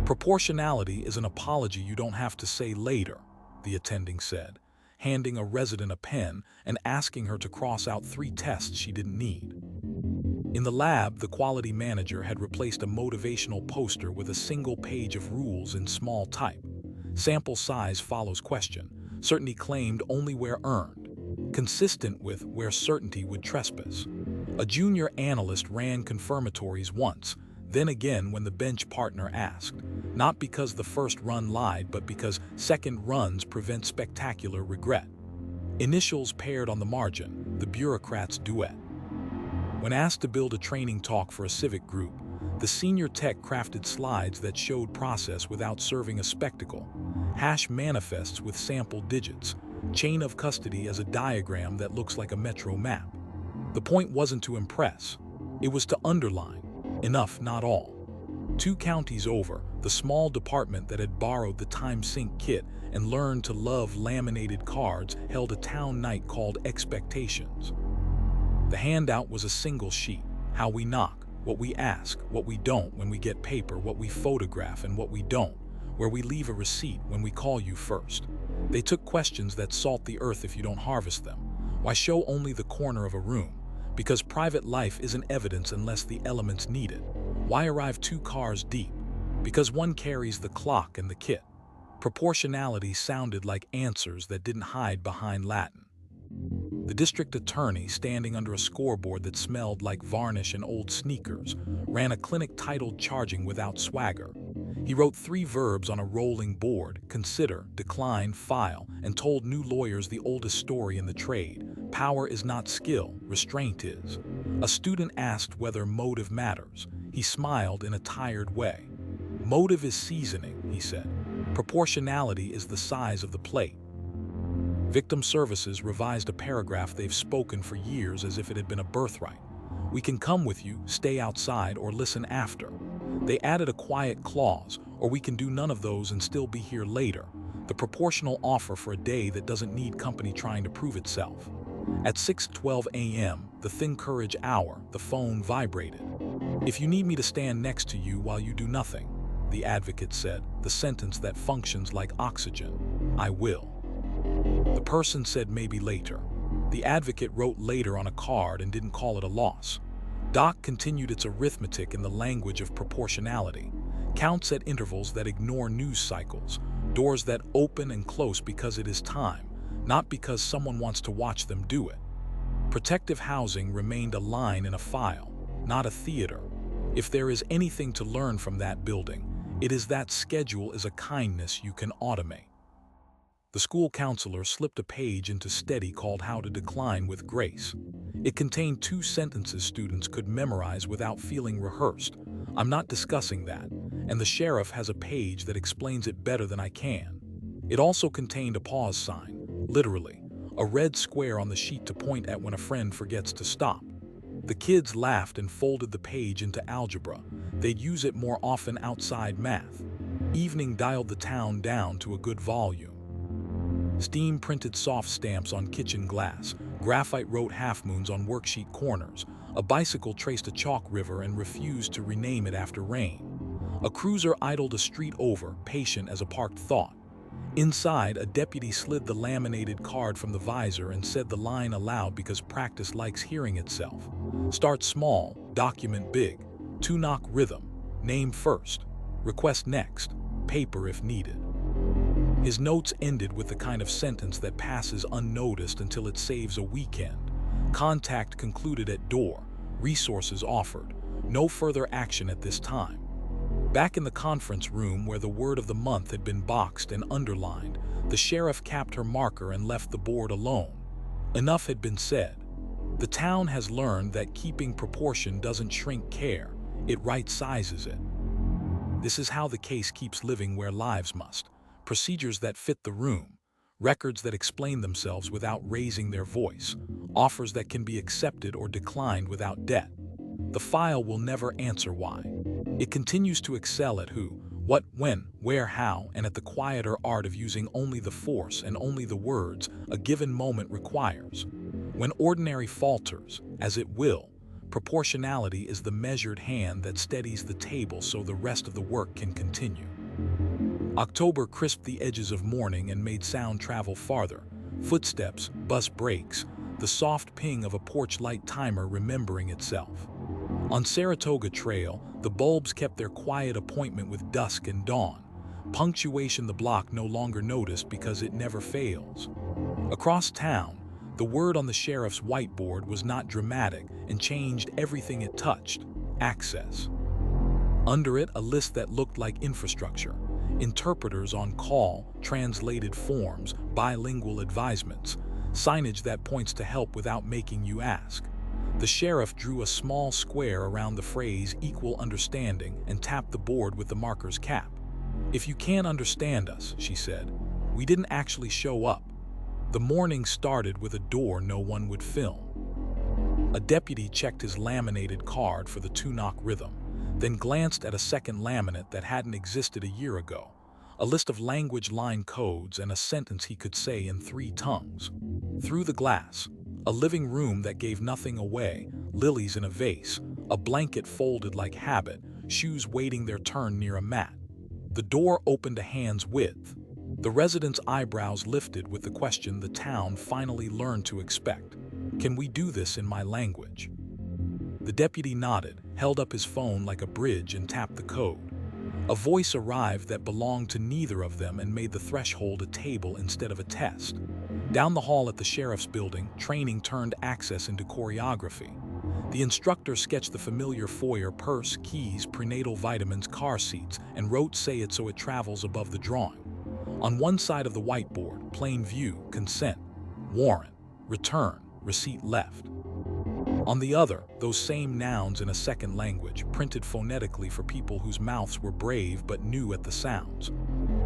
Proportionality is an apology you don't have to say later, the attending said, handing a resident a pen and asking her to cross out 3 tests she didn't need. In the lab, the quality manager had replaced a motivational poster with a single page of rules in small type. Sample size follows question. Certainty claimed only where earned. Consistent with where certainty would trespass. A junior analyst ran confirmatories once, then again when the bench partner asked, not because the first run lied, but because second runs prevent spectacular regret. Initials paired on the margin, the bureaucrat's duet. When asked to build a training talk for a civic group, the senior tech crafted slides that showed process without serving a spectacle, hash manifests with sample digits, chain of custody as a diagram that looks like a metro map. The point wasn't to impress, it was to underline, enough, not all. 2 counties over, the small department that had borrowed the time sync kit and learned to love laminated cards held a town night called Expectations. The handout was a single sheet, how we knock, what we ask, what we don't when we get paper, what we photograph and what we don't, where we leave a receipt when we call you first. They took questions that salt the earth if you don't harvest them. Why show only the corner of a room? Because private life isn't evidence unless the elements need it. Why arrive 2 cars deep? Because one carries the clock and the kit. Proportionality sounded like answers that didn't hide behind Latin. The district attorney, standing under a scoreboard that smelled like varnish and old sneakers, ran a clinic titled Charging Without Swagger. He wrote 3 verbs on a rolling board, consider, decline, file, and told new lawyers the oldest story in the trade. Power is not skill, restraint is. A student asked whether motive matters. He smiled in a tired way. Motive is seasoning, he said. Proportionality is the size of the plate. Victim Services revised a paragraph they've spoken for years as if it had been a birthright. We can come with you, stay outside, or listen after. They added a quiet clause, or we can do none of those and still be here later. The proportional offer for a day that doesn't need company trying to prove itself. At 6:12 a.m., the thin courage hour, the phone vibrated. If you need me to stand next to you while you do nothing, the advocate said, the sentence that functions like oxygen, I will. The person said maybe later. The advocate wrote later on a card and didn't call it a loss. Doc continued its arithmetic in the language of proportionality. Counts at intervals that ignore news cycles. Doors that open and close because it is time, not because someone wants to watch them do it. Protective housing remained a line in a file, not a theater. If there is anything to learn from that building, it is that schedule is a kindness you can automate. The school counselor slipped a page into study called How to Decline with Grace. It contained 2 sentences students could memorize without feeling rehearsed. I'm not discussing that, and the sheriff has a page that explains it better than I can. It also contained a pause sign, literally, a red square on the sheet to point at when a friend forgets to stop. The kids laughed and folded the page into algebra. They'd use it more often outside math. Evening dialed the town down to a good volume. Steam printed soft stamps on kitchen glass. Graphite wrote half-moons on worksheet corners. A bicycle traced a chalk river and refused to rename it after rain. A cruiser idled a street over, patient as a parked thought. Inside, a deputy slid the laminated card from the visor and said the line aloud because practice likes hearing itself. Start small, document big. 2-knock rhythm. Name first. Request next. Paper if needed. His notes ended with the kind of sentence that passes unnoticed until it saves a weekend. Contact concluded at door. Resources offered. No further action at this time. Back in the conference room where the word of the month had been boxed and underlined, the sheriff capped her marker and left the board alone. Enough had been said. The town has learned that keeping proportion doesn't shrink care, it right-sizes it. This is how the case keeps living where lives must. Procedures that fit the room, records that explain themselves without raising their voice, offers that can be accepted or declined without debt. The file will never answer why. It continues to excel at who, what, when, where, how, and at the quieter art of using only the force and only the words a given moment requires. When ordinary falters, as it will, proportionality is the measured hand that steadies the table so the rest of the work can continue. October crisped the edges of morning and made sound travel farther. Footsteps, bus brakes, the soft ping of a porch light timer remembering itself. On Saratoga Trail, the bulbs kept their quiet appointment with dusk and dawn. Punctuation the block no longer noticed because it never fails. Across town, the word on the sheriff's whiteboard was not dramatic and changed everything it touched: access. Under it, a list that looked like infrastructure. Interpreters on call, translated forms, bilingual advisements, signage that points to help without making you ask. The sheriff drew a small square around the phrase equal understanding and tapped the board with the marker's cap. "If you can't understand us," she said, "we didn't actually show up." The morning started with a door no one would film. A deputy checked his laminated card for the two-knock rhythm, then glanced at a second laminate that hadn't existed a year ago, a list of language line codes and a sentence he could say in 3 tongues. Through the glass, a living room that gave nothing away, lilies in a vase, a blanket folded like habit, shoes waiting their turn near a mat. The door opened a hand's width. The resident's eyebrows lifted with the question the town finally learned to expect: "Can we do this in my language?" The deputy nodded, held up his phone like a bridge and tapped the code. A voice arrived that belonged to neither of them and made the threshold a table instead of a test. Down the hall at the sheriff's building, training turned access into choreography. The instructor sketched the familiar foyer: purse, keys, prenatal vitamins, car seats, and wrote "say it so it travels" above the drawing. On one side of the whiteboard, plain view, consent, warrant, return, receipt left. On the other, those same nouns in a second language, printed phonetically for people whose mouths were brave but new at the sounds.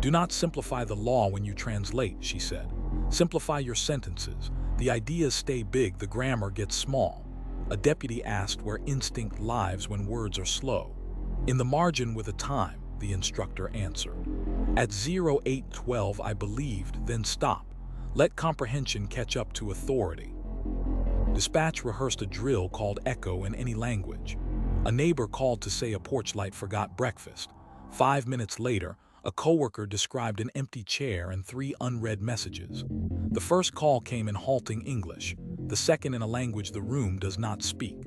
"Do not simplify the law when you translate," she said. "Simplify your sentences. The ideas stay big, the grammar gets small." A deputy asked where instinct lives when words are slow. "In the margin with a time," the instructor answered. "At 0812 I believed, then stop. Let comprehension catch up to authority." Dispatch rehearsed a drill called Echo in any language. A neighbor called to say a porch light forgot breakfast. 5 minutes later, a coworker described an empty chair and 3 unread messages. The first call came in halting English, the second in a language the room does not speak.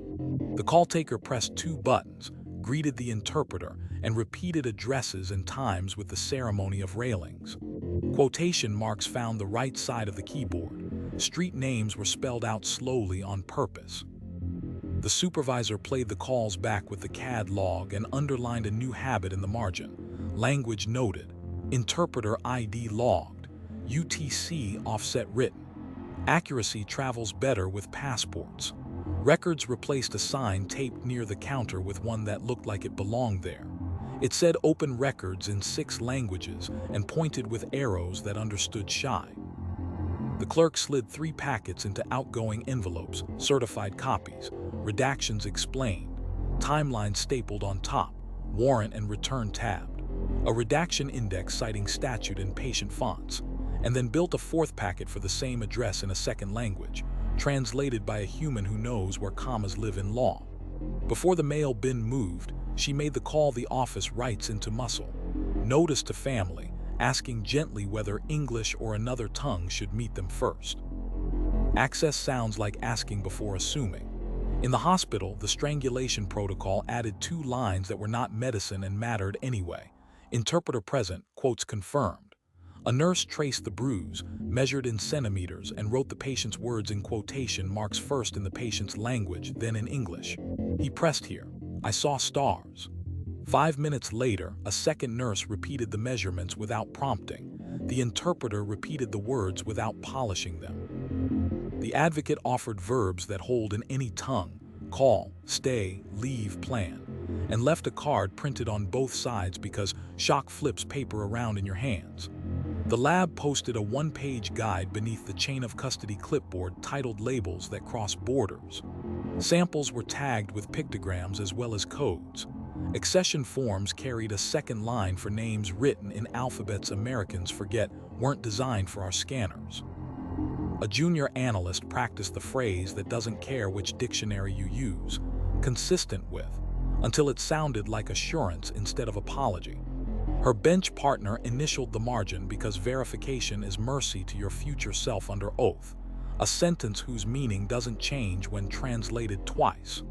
The call taker pressed 2 buttons, greeted the interpreter, and repeated addresses and times with the ceremony of railings. Quotation marks found the right side of the keyboard. Street names were spelled out slowly on purpose. The supervisor played the calls back with the CAD log and underlined a new habit in the margin. Language noted. Interpreter ID logged. UTC offset written. Accuracy travels better with passports. Records replaced a sign taped near the counter with one that looked like it belonged there. It said open records in 6 languages and pointed with arrows that understood shy. The clerk slid 3 packets into outgoing envelopes, certified copies, redactions explained, timeline stapled on top, warrant and return tabbed, a redaction index citing statute in patient fonts, and then built a 4th packet for the same address in a second language, translated by a human who knows where commas live in law. Before the mail bin moved, she made the call the office writes into muscle. Notice to family, asking gently whether English or another tongue should meet them first. Access sounds like asking before assuming. In the hospital, the strangulation protocol added 2 lines that were not medicine and mattered anyway. Interpreter present, quotes confirmed. A nurse traced the bruise, measured in centimeters, and wrote the patient's words in quotation marks first in the patient's language, then in English. He pressed here. I saw stars. 5 minutes later, a second nurse repeated the measurements without prompting. The interpreter repeated the words without polishing them. The advocate offered verbs that hold in any tongue: call, stay, leave, plan, and left a card printed on both sides because shock flips paper around in your hands. The lab posted a one-page guide beneath the chain of custody clipboard titled Labels That Cross Borders. Samples were tagged with pictograms as well as codes. Accession forms carried a second line for names written in alphabets Americans forget weren't designed for our scanners. A junior analyst practiced the phrase that doesn't care which dictionary you use, consistent with, until it sounded like assurance instead of apology. Her bench partner initialed the margin because verification is mercy to your future self under oath, a sentence whose meaning doesn't change when translated twice.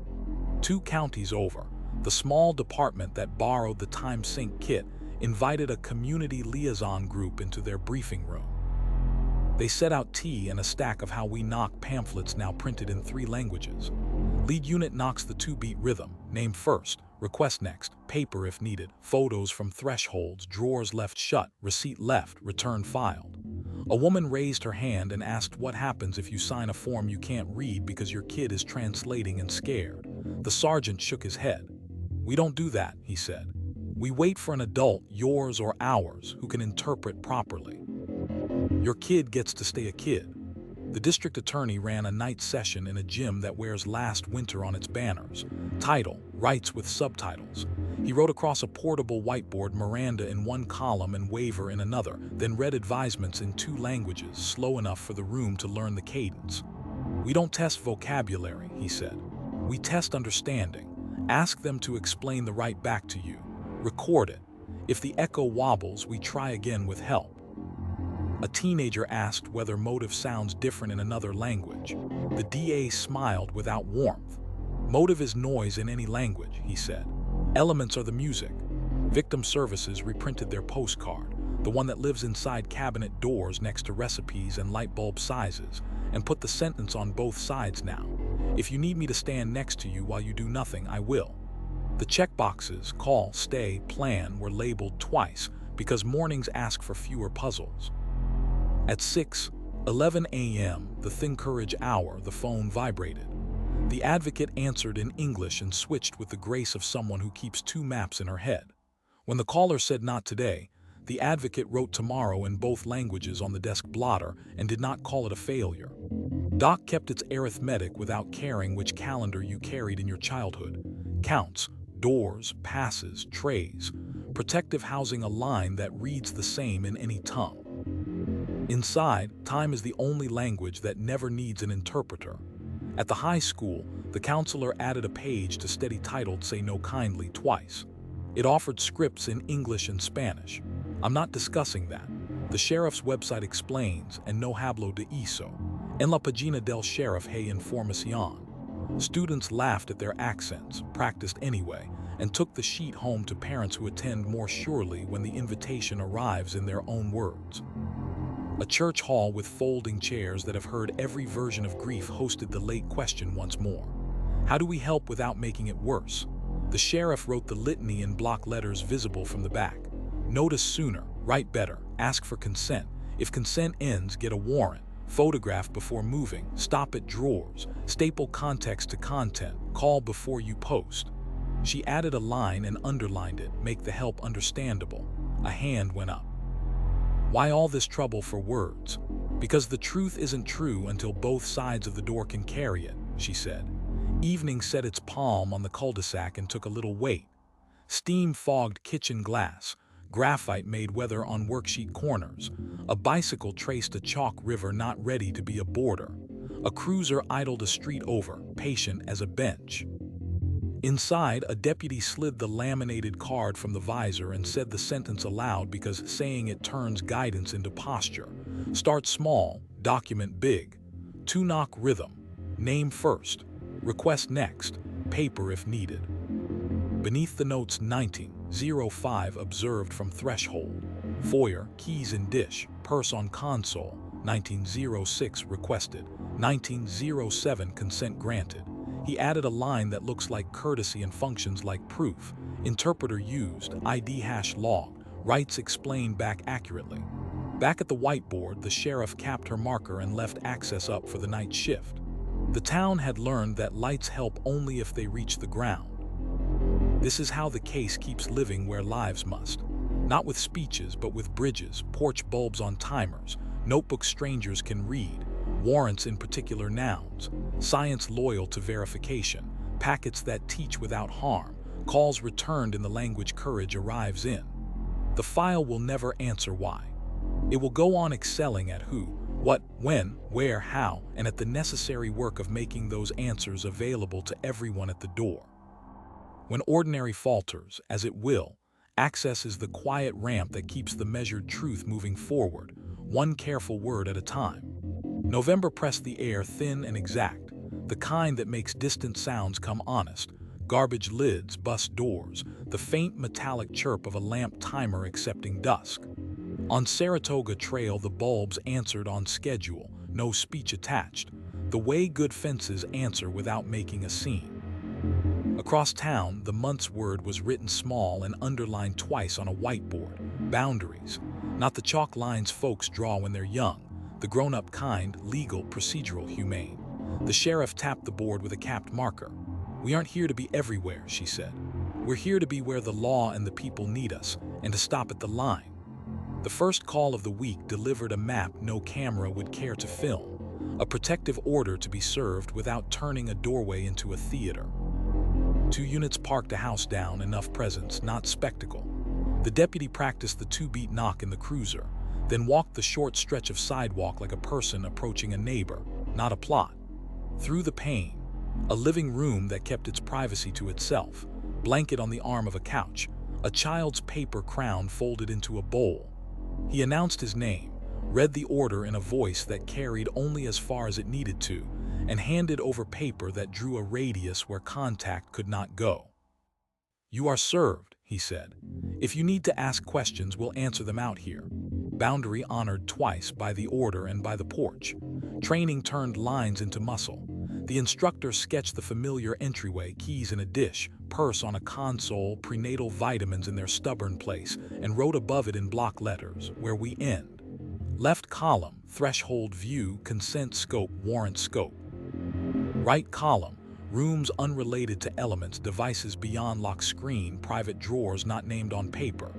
2 counties over, the small department that borrowed the time sync kit invited a community liaison group into their briefing room. They set out tea and a stack of how we knock pamphlets now printed in 3 languages. Lead unit knocks the 2-beat rhythm, name first, request next, paper if needed, photos from thresholds, drawers left shut, receipt left, return filed. A woman raised her hand and asked what happens if you sign a form you can't read because your kid is translating and scared. The sergeant shook his head. We don't do that, he said. We wait for an adult, yours or ours, who can interpret properly. Your kid gets to stay a kid. The district attorney ran a night session in a gym that wears Last Winter on its banners. Title, Rights with subtitles. He wrote across a portable whiteboard Miranda in one column and waiver in another, then read advisements in 2 languages, slow enough for the room to learn the cadence. We don't test vocabulary, he said. We test understanding. Ask them to explain the right back to you. Record it. If the echo wobbles, we try again with help. A teenager asked whether motive sounds different in another language. The DA smiled without warmth. Motive is noise in any language, he said. Elements are the music. Victim Services reprinted their postcard, the one that lives inside cabinet doors next to recipes and light bulb sizes, and put the sentence on both sides now. If you need me to stand next to you while you do nothing, I will. The checkboxes, call, stay, plan, were labeled twice because mornings ask for fewer puzzles. At 6:11 a.m., the Think Courage hour, the phone vibrated. The advocate answered in English and switched with the grace of someone who keeps 2 maps in her head. When the caller said not today, the advocate wrote tomorrow in both languages on the desk blotter and did not call it a failure. Doc kept its arithmetic without caring which calendar you carried in your childhood. Counts, doors, passes, trays. Protective housing a line that reads the same in any tongue. Inside, time is the only language that never needs an interpreter. At the high school, the counselor added a page to steady titled Say No Kindly twice. It offered scripts in English and Spanish. I'm not discussing that. The sheriff's website explains, and no hablo de eso. En la página del sheriff hay información. Students laughed at their accents, practiced anyway, and took the sheet home to parents who attend more surely when the invitation arrives in their own words. A church hall with folding chairs that have heard every version of grief hosted the late question once more. How do we help without making it worse? The sheriff wrote the litany in block letters visible from the back. Notice sooner, write better, ask for consent. If consent ends, get a warrant. Photograph before moving, stop at drawers, staple context to content, call before you post. She added a line and underlined it, make the help understandable. A hand went up. Why all this trouble for words? Because the truth isn't true until both sides of the door can carry it, she said. Evening set its palm on the cul-de-sac and took a little weight. Steam fogged kitchen glass. Graphite made weather on worksheet corners. A bicycle traced a chalk river not ready to be a border. A cruiser idled a street over, patient as a bench. Inside, a deputy slid the laminated card from the visor and said the sentence aloud because saying it turns guidance into posture. Start small, document big. 2-knock rhythm. Name first. Request next. Paper if needed. Beneath the notes 19:05 observed from threshold. Foyer, keys in dish, purse on console. 1906 requested. 1907 consent granted. He added a line that looks like courtesy and functions like proof. Interpreter used, ID hash logged, rights explained back accurately. Back at the whiteboard, the sheriff capped her marker and left access up for the night shift. The town had learned that lights help only if they reach the ground. This is how the case keeps living where lives must. Not with speeches, but with bridges, porch bulbs on timers, notebooks strangers can read, warrants in particular nouns, science loyal to verification, packets that teach without harm, calls returned in the language courage arrives in. The file will never answer why. It will go on excelling at who, what, when, where, how, and at the necessary work of making those answers available to everyone at the door. When ordinary falters, as it will, access is the quiet ramp that keeps the measured truth moving forward, one careful word at a time. November pressed the air thin and exact, the kind that makes distant sounds come honest, garbage lids, bus doors, the faint metallic chirp of a lamp timer accepting dusk. On Saratoga Trail, the bulbs answered on schedule, no speech attached, the way good fences answer without making a scene. Across town, the month's word was written small and underlined twice on a whiteboard. Boundaries, not the chalk lines folks draw when they're young, the grown-up kind, legal, procedural, humane. The sheriff tapped the board with a capped marker. "We aren't here to be everywhere," she said. "We're here to be where the law and the people need us, and to stop at the line." The first call of the week delivered a map no camera would care to film, a protective order to be served without turning a doorway into a theater. 2 units parked a house down, enough presence, not spectacle. The deputy practiced the 2-beat knock in the cruiser, then walked the short stretch of sidewalk like a person approaching a neighbor, not a plot. Through the pane, a living room that kept its privacy to itself, blanket on the arm of a couch, a child's paper crown folded into a bowl. He announced his name, read the order in a voice that carried only as far as it needed to, and handed over paper that drew a radius where contact could not go. "You are served," he said. "If you need to ask questions, we'll answer them out here." Boundary honored twice, by the order and by the porch. Training turned lines into muscle. The instructor sketched the familiar entryway, keys in a dish, purse on a console, prenatal vitamins in their stubborn place, and wrote above it in block letters, "Where we end." Left column, threshold view, consent scope, warrant scope. Right column, rooms unrelated to elements, devices beyond lock screen, private drawers not named on paper.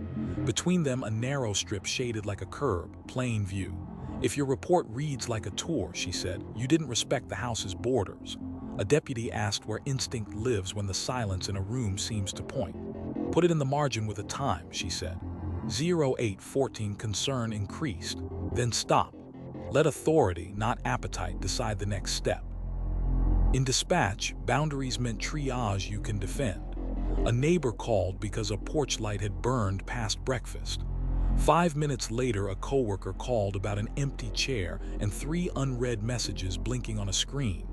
Between them, a narrow strip shaded like a curb, plain view. "If your report reads like a tour," she said, "you didn't respect the house's borders." A deputy asked where instinct lives when the silence in a room seems to point. "Put it in the margin with a time," she said. 0814 concern increased. Then stop. Let authority, not appetite, decide the next step. In dispatch, boundaries meant triage you can defend. A neighbor called because a porch light had burned past breakfast. 5 minutes later, a coworker called about an empty chair and 3 unread messages blinking on a screen.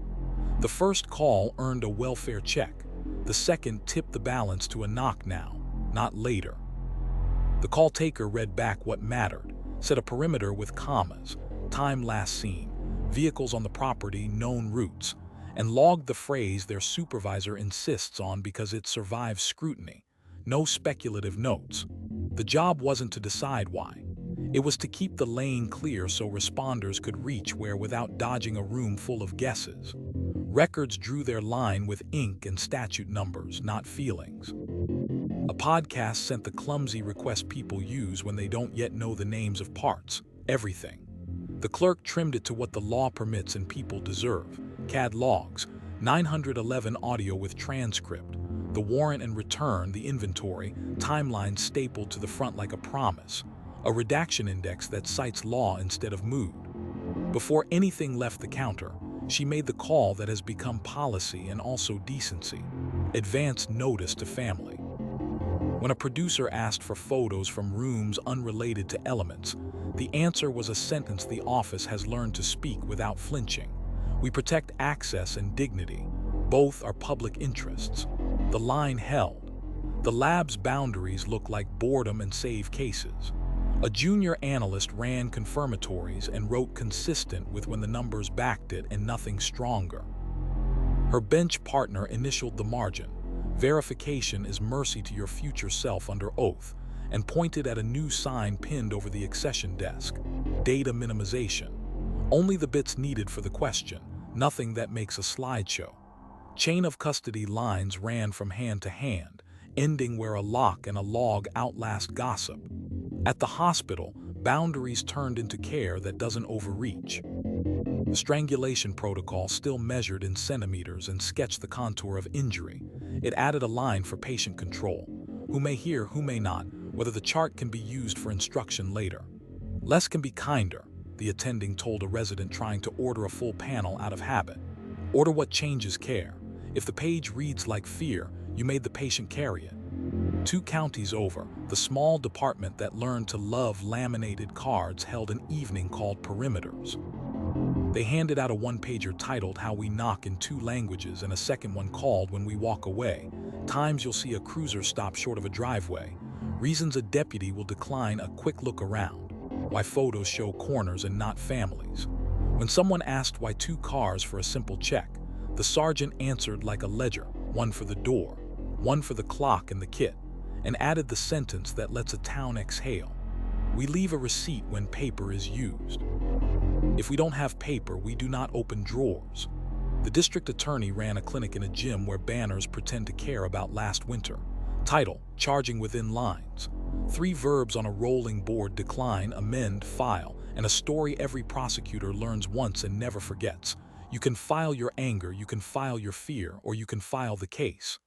The first call earned a welfare check. The second tipped the balance to a knock now, not later. The call taker read back what mattered, set a perimeter with commas, time last seen, vehicles on the property, known routes, and logged the phrase their supervisor insists on because it survives scrutiny. No speculative notes. The job wasn't to decide why. It was to keep the lane clear so responders could reach where without dodging a room full of guesses. Records drew their line with ink and statute numbers, not feelings. A podcast sent the clumsy request people use when they don't yet know the names of parts, everything. The clerk trimmed it to what the law permits and people deserve. CAD logs, 911 audio with transcript, the warrant and return, the inventory, timeline stapled to the front like a promise, a redaction index that cites law instead of mood. Before anything left the counter, she made the call that has become policy and also decency: advance notice to family. When a producer asked for photos from rooms unrelated to elements, the answer was a sentence the office has learned to speak without flinching. "We protect access and dignity. Both are public interests." The line held. The lab's boundaries look like boredom and save cases. A junior analyst ran confirmatories and wrote consistent with when the numbers backed it and nothing stronger. Her bench partner initialed the margin. Verification is mercy to your future self under oath, and pointed at a new sign pinned over the accession desk. Data minimization. Only the bits needed for the question, nothing that makes a slideshow. Chain of custody lines ran from hand to hand, ending where a lock and a log outlast gossip. At the hospital, boundaries turned into care that doesn't overreach. The strangulation protocol still measured in centimeters and sketched the contour of injury. It added a line for patient control. Who may hear, who may not, whether the chart can be used for instruction later. Less can be kinder, the attending told a resident trying to order a full panel out of habit. Order what changes care. If the page reads like fear, you made the patient carry it. 2 counties over, the small department that learned to love laminated cards held an evening called Perimeters. They handed out a 1-pager titled How We Knock in 2 languages and a second one called When We Walk Away. Times you'll see a cruiser stop short of a driveway. Reasons a deputy will decline a quick look around. Why photos show corners and not families. When someone asked why 2 cars for a simple check, the sergeant answered like a ledger, one for the door, one for the clock and the kit, and added the sentence that lets a town exhale. We leave a receipt when paper is used. If we don't have paper, we do not open drawers. The district attorney ran a clinic in a gym where banners pretend to care about last winter. Title, charging within lines. 3 verbs on a rolling board: decline, amend, file, and a story every prosecutor learns once and never forgets. You can file your anger, you can file your fear, or you can file the case.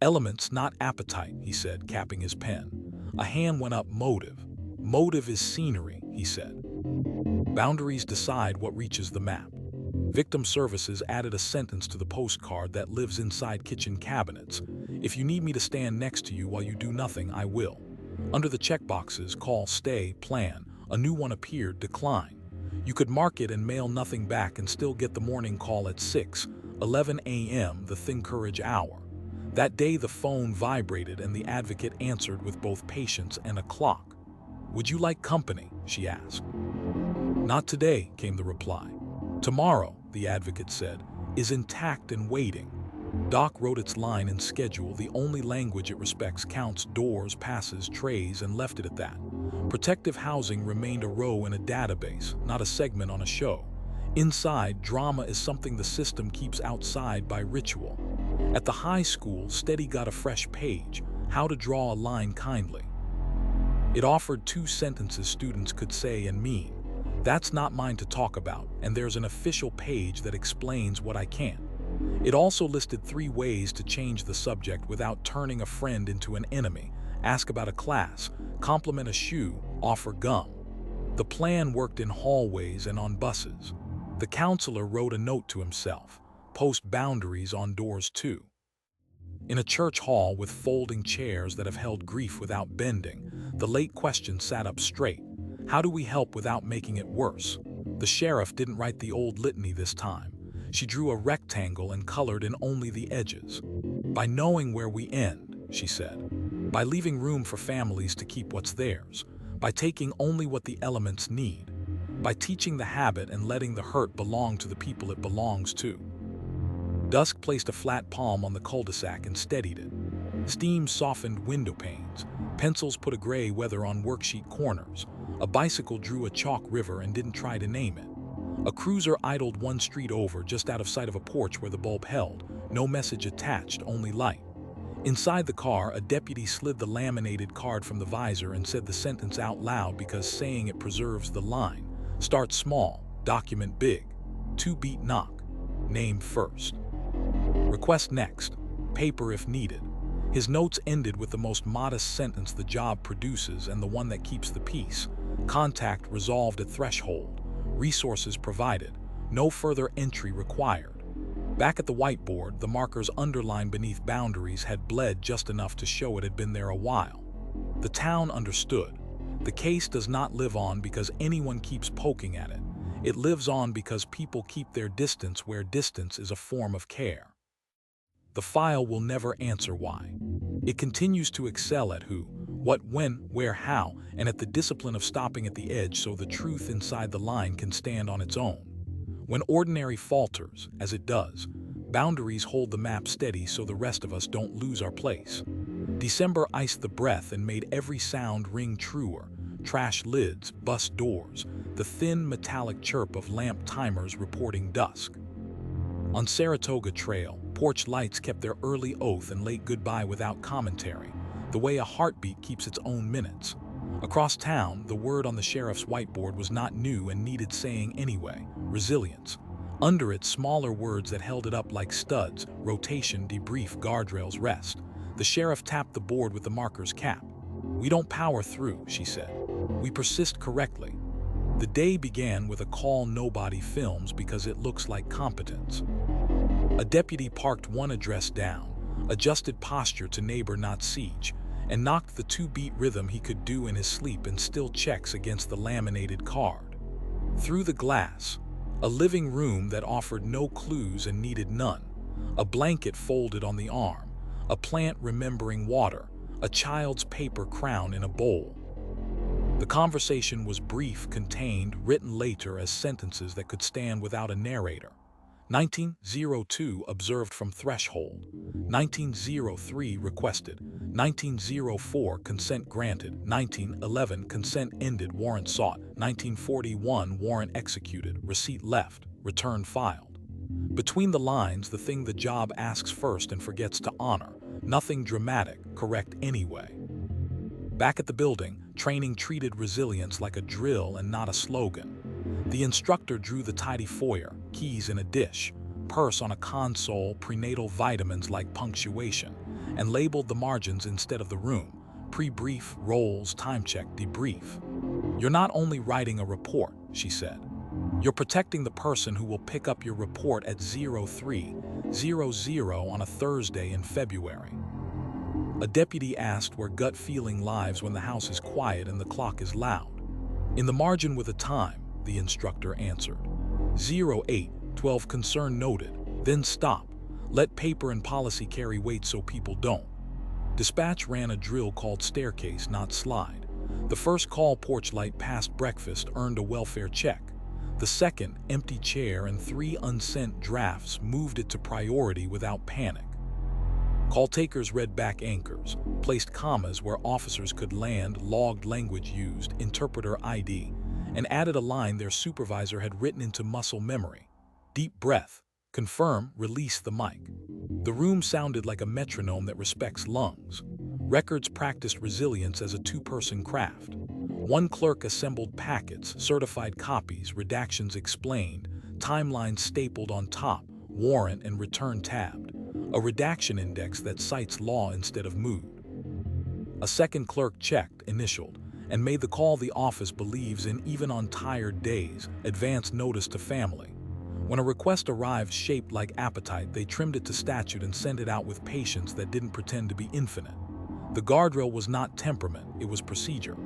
Elements, not appetite, he said, capping his pen. A hand went up. Motive. Motive is scenery, he said. Boundaries decide what reaches the map. Victim Services added a sentence to the postcard that lives inside kitchen cabinets. If you need me to stand next to you while you do nothing, I will. Under the checkboxes, call, stay, plan, a new one appeared, decline. You could mark it and mail nothing back and still get the morning call at 6:11 a.m., the Think Courage hour. That day the phone vibrated and the advocate answered with both patience and a clock. Would you like company? She asked. Not today, came the reply. Tomorrow, the advocate said, is intact and waiting. Doc wrote its line and schedule, the only language it respects, counts doors, passes, trays, and left it at that. Protective housing remained a row in a database, not a segment on a show. Inside, drama is something the system keeps outside by ritual. At the high school, Steady got a fresh page, how to draw a line kindly. It offered 2 sentences students could say and mean. That's not mine to talk about, and there's an official page that explains what I can. It also listed 3 ways to change the subject without turning a friend into an enemy. Ask about a class, compliment a shoe, offer gum. The plan worked in hallways and on buses. The counselor wrote a note to himself, post boundaries on doors too. In a church hall with folding chairs that have held grief without bending, the late question sat up straight. How do we help without making it worse? The sheriff didn't write the old litany this time. She drew a rectangle and colored in only the edges. By knowing where we end, she said. By leaving room for families to keep what's theirs. By taking only what the elements need. By teaching the habit and letting the hurt belong to the people it belongs to. Dusk placed a flat palm on the cul-de-sac and steadied it. Steam softened window panes. Pencils put a gray weather on worksheet corners. A bicycle drew a chalk river and didn't try to name it. A cruiser idled 1 street over, just out of sight of a porch where the bulb held. No message attached, only light. Inside the car, a deputy slid the laminated card from the visor and said the sentence out loud because saying it preserves the line. Start small, document big. 2-beat knock. Name first. Request next. Paper if needed. His notes ended with the most modest sentence the job produces and the one that keeps the peace. Contact resolved at threshold. Resources provided. No further entry required. Back at the whiteboard, the markers underlined beneath boundaries had bled just enough to show it had been there a while. The town understood. The case does not live on because anyone keeps poking at it. It lives on because people keep their distance where distance is a form of care. The file will never answer why. It continues to excel at who, What, when, where, how, and at the discipline of stopping at the edge so the truth inside the line can stand on its own. When ordinary falters, as it does, boundaries hold the map steady so the rest of us don't lose our place. December iced the breath and made every sound ring truer. Trash lids, bus doors, the thin metallic chirp of lamp timers reporting dusk. On Saratoga Trail, porch lights kept their early oath and late goodbye without commentary, the way a heartbeat keeps its own minutes. Across town, the word on the sheriff's whiteboard was not new and needed saying anyway: resilience. Under it, smaller words that held it up like studs: rotation, debrief, guardrails, rest. The sheriff tapped the board with the marker's cap. "We don't power through," she said. "We persist correctly." The day began with a call nobody films because it looks like competence. A deputy parked one address down, adjusted posture to neighbor not siege, and knocked the two-beat rhythm he could do in his sleep and still checks against the laminated card. Through the glass, a living room that offered no clues and needed none, a blanket folded on the arm, a plant remembering water, a child's paper crown in a bowl. The conversation was brief, contained, written later as sentences that could stand without a narrator. 1902 observed from threshold. 1903 requested. 1904 consent granted. 1911 consent ended, warrant sought. 1941 warrant executed, receipt left, return filed. Between the lines, the thing the job asks first and forgets to honor. Nothing dramatic, correct anyway. Back at the building, training treated resilience like a drill and not a slogan. The instructor drew the tidy foyer, keys in a dish, purse on a console, prenatal vitamins like punctuation, and labeled the margins instead of the room: pre-brief, roles, time check, debrief. "You're not only writing a report," she said. "You're protecting the person who will pick up your report at 03:00 on a Thursday in February." A deputy asked where gut feeling lives when the house is quiet and the clock is loud. "In the margin with a time," the instructor answered. 08:12 concern noted, then stop. Let paper and policy carry weight so people don't. Dispatch ran a drill called staircase, not slide. The first call, porch light past breakfast, earned a welfare check. The second, empty chair and 3 unsent drafts, moved it to priority without panic. Call takers read back anchors, placed commas where officers could land, logged language used, interpreter ID, and added a line their supervisor had written into muscle memory. Deep breath. Confirm, release the mic. The room sounded like a metronome that respects lungs. Records practiced resilience as a two-person craft. One clerk assembled packets, certified copies, redactions explained, timelines stapled on top, warrant and return tabbed. A redaction index that cites law instead of mood. A second clerk checked, initialed, and made the call the office believes in even on tired days: advance notice to family. When a request arrived shaped like appetite, they trimmed it to statute and sent it out with patience that didn't pretend to be infinite. The guardrail was not temperament, it was procedure.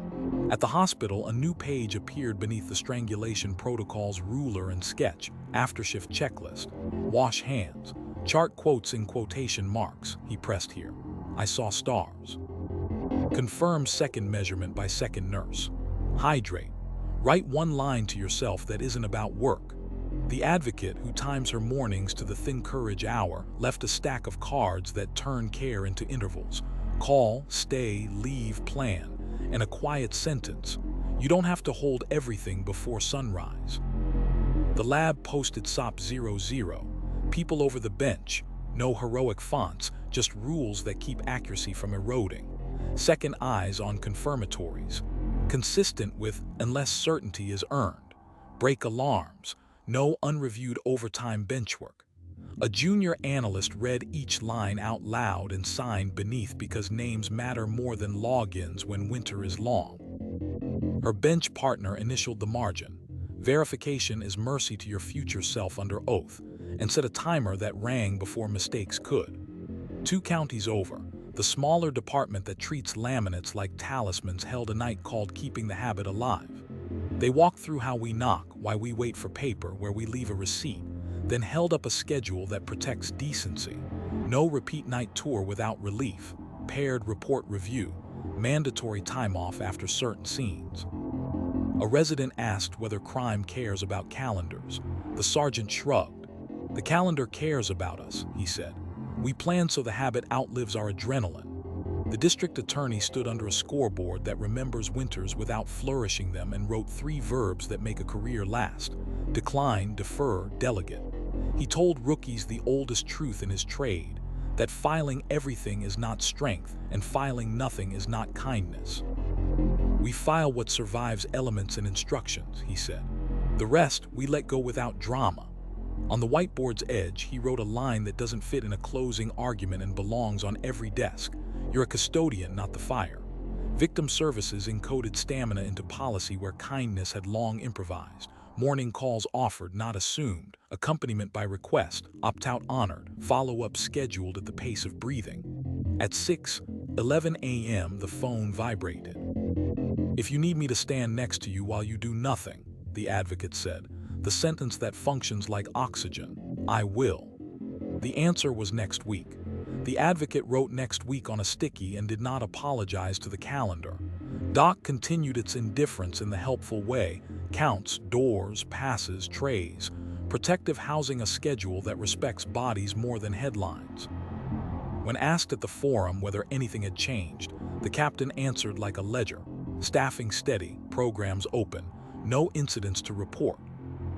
At the hospital, a new page appeared beneath the strangulation protocol's ruler and sketch: aftershift checklist, wash hands, chart quotes in quotation marks. He pressed here. I saw stars. Confirm second measurement by second nurse. Hydrate. Write one line to yourself that isn't about work. The advocate, who times her mornings to the thin courage hour, left a stack of cards that turn care into intervals: call, stay, leave, plan, and a quiet sentence: you don't have to hold everything before sunrise. The lab posted SOP 00. People over the bench. No heroic fonts, just rules that keep accuracy from eroding. Second eyes on confirmatories. Consistent with unless certainty is earned. Break alarms. No unreviewed overtime benchwork. A junior analyst read each line out loud and signed beneath because names matter more than logins when winter is long. Her bench partner initialed the margin. Verification is mercy to your future self under oath, and set a timer that rang before mistakes could. 2 counties over, the smaller department that treats laminates like talismans held a night called Keeping the Habit Alive. They walked through how we knock, why we wait for paper, where we leave a receipt, then held up a schedule that protects decency. No repeat night tour without relief, paired report review, mandatory time off after certain scenes. A resident asked whether crime cares about calendars. The sergeant shrugged. The calendar cares about us, he said. We plan so the habit outlives our adrenaline. The district attorney stood under a scoreboard that remembers winters without flourishing them and wrote 3 verbs that make a career last: decline, defer, delegate. He told rookies the oldest truth in his trade, that filing everything is not strength and filing nothing is not kindness. We file what survives elements and instructions, he said. The rest we let go without drama. On the whiteboard's edge, he wrote a line that doesn't fit in a closing argument and belongs on every desk. You're a custodian, not the fire. Victim services encoded stamina into policy where kindness had long improvised. Morning calls offered, not assumed. Accompaniment by request, opt-out honored. Follow-up scheduled at the pace of breathing. At 6:11 a.m., the phone vibrated. If you need me to stand next to you while you do nothing, the advocate said, the sentence that functions like oxygen, I will. The answer was next week. The advocate wrote next week on a sticky and did not apologize to the calendar. Doc continued its indifference in the helpful way: counts, doors, passes, trays. Protective housing, a schedule that respects bodies more than headlines. When asked at the forum whether anything had changed, the captain answered like a ledger: staffing steady, programs open, no incidents to report.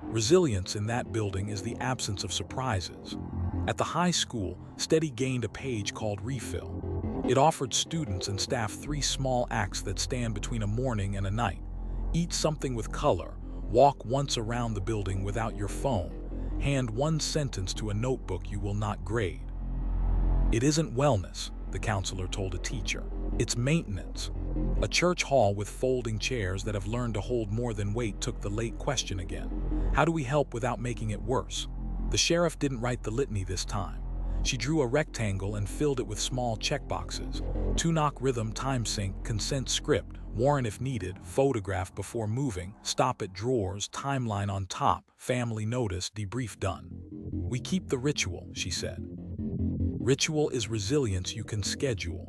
Resilience in that building is the absence of surprises. At the high school, Steady gained a page called Refill. It offered students and staff 3 small acts that stand between a morning and a night. Eat something with color, walk once around the building without your phone, hand 1 sentence to a notebook you will not grade. It isn't wellness, the counselor told a teacher. It's maintenance. A church hall with folding chairs that have learned to hold more than weight took the late question again. How do we help without making it worse? The sheriff didn't write the litany this time. She drew a rectangle and filled it with small checkboxes: 2-knock rhythm, time sync, consent script, warrant if needed, photograph before moving, stop at drawers, timeline on top, family notice, debrief done. We keep the ritual, she said. Ritual is resilience you can schedule.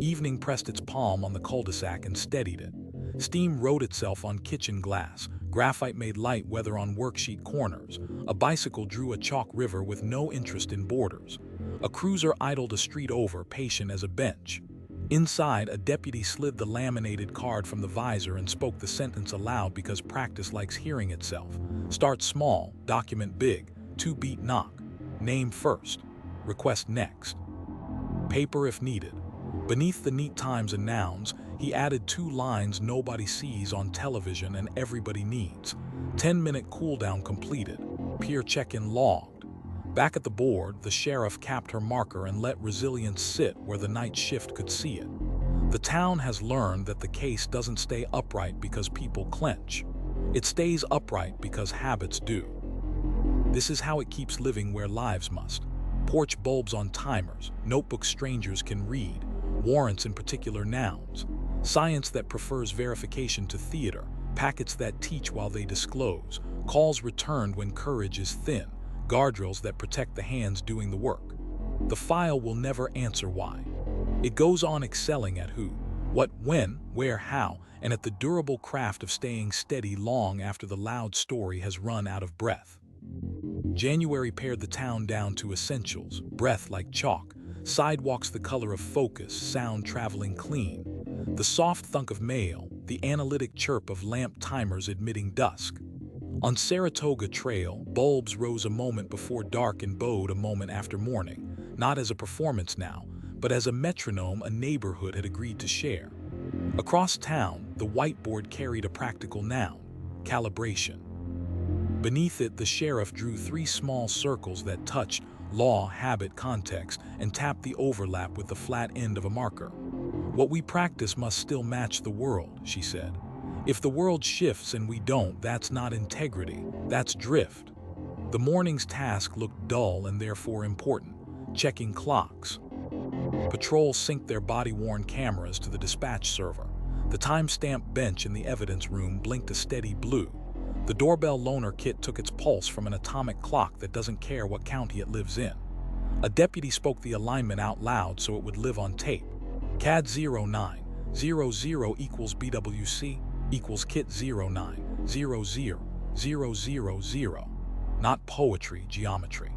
Evening pressed its palm on the cul-de-sac and steadied it. Steam wrote itself on kitchen glass. Graphite made light weather on worksheet corners. A bicycle drew a chalk river with no interest in borders. A cruiser idled a street over, patient as a bench. Inside, a deputy slid the laminated card from the visor and spoke the sentence aloud because practice likes hearing itself. Start small, document big, 2-beat knock. Name first, request next. Paper if needed. Beneath the neat times and nouns, he added 2 lines nobody sees on television and everybody needs. 10-minute cooldown completed. Peer check-in logged. Back at the board, the sheriff capped her marker and let resilience sit where the night shift could see it. The town has learned that the case doesn't stay upright because people clench. It stays upright because habits do. This is how it keeps living where lives must. Porch bulbs on timers, notebooks strangers can read, warrants in particular nouns, science that prefers verification to theater, packets that teach while they disclose, calls returned when courage is thin, guardrails that protect the hands doing the work. The file will never answer why. It goes on excelling at who, what, when, where, how, and at the durable craft of staying steady long after the loud story has run out of breath. January pared the town down to essentials: breath like chalk, sidewalks the color of focus, sound traveling clean, the soft thunk of mail, the analytic chirp of lamp timers admitting dusk. On Saratoga Trail, bulbs rose a moment before dark and bowed a moment after morning, not as a performance now, but as a metronome a neighborhood had agreed to share. Across town, the whiteboard carried a practical noun: calibration. Beneath it, the sheriff drew 3 small circles that touched law, habit, context, and tapped the overlap with the flat end of a marker. What we practice must still match the world, she said. If the world shifts and we don't, that's not integrity, that's drift. The morning's task looked dull and therefore important: checking clocks. Patrol synced their body-worn cameras to the dispatch server. The time-stamped bench in the evidence room blinked a steady blue. The doorbell loaner kit took its pulse from an atomic clock that doesn't care what county it lives in. A deputy spoke the alignment out loud so it would live on tape. CAD 09, 00 equals BWC equals kit 09000000. Not poetry, geometry.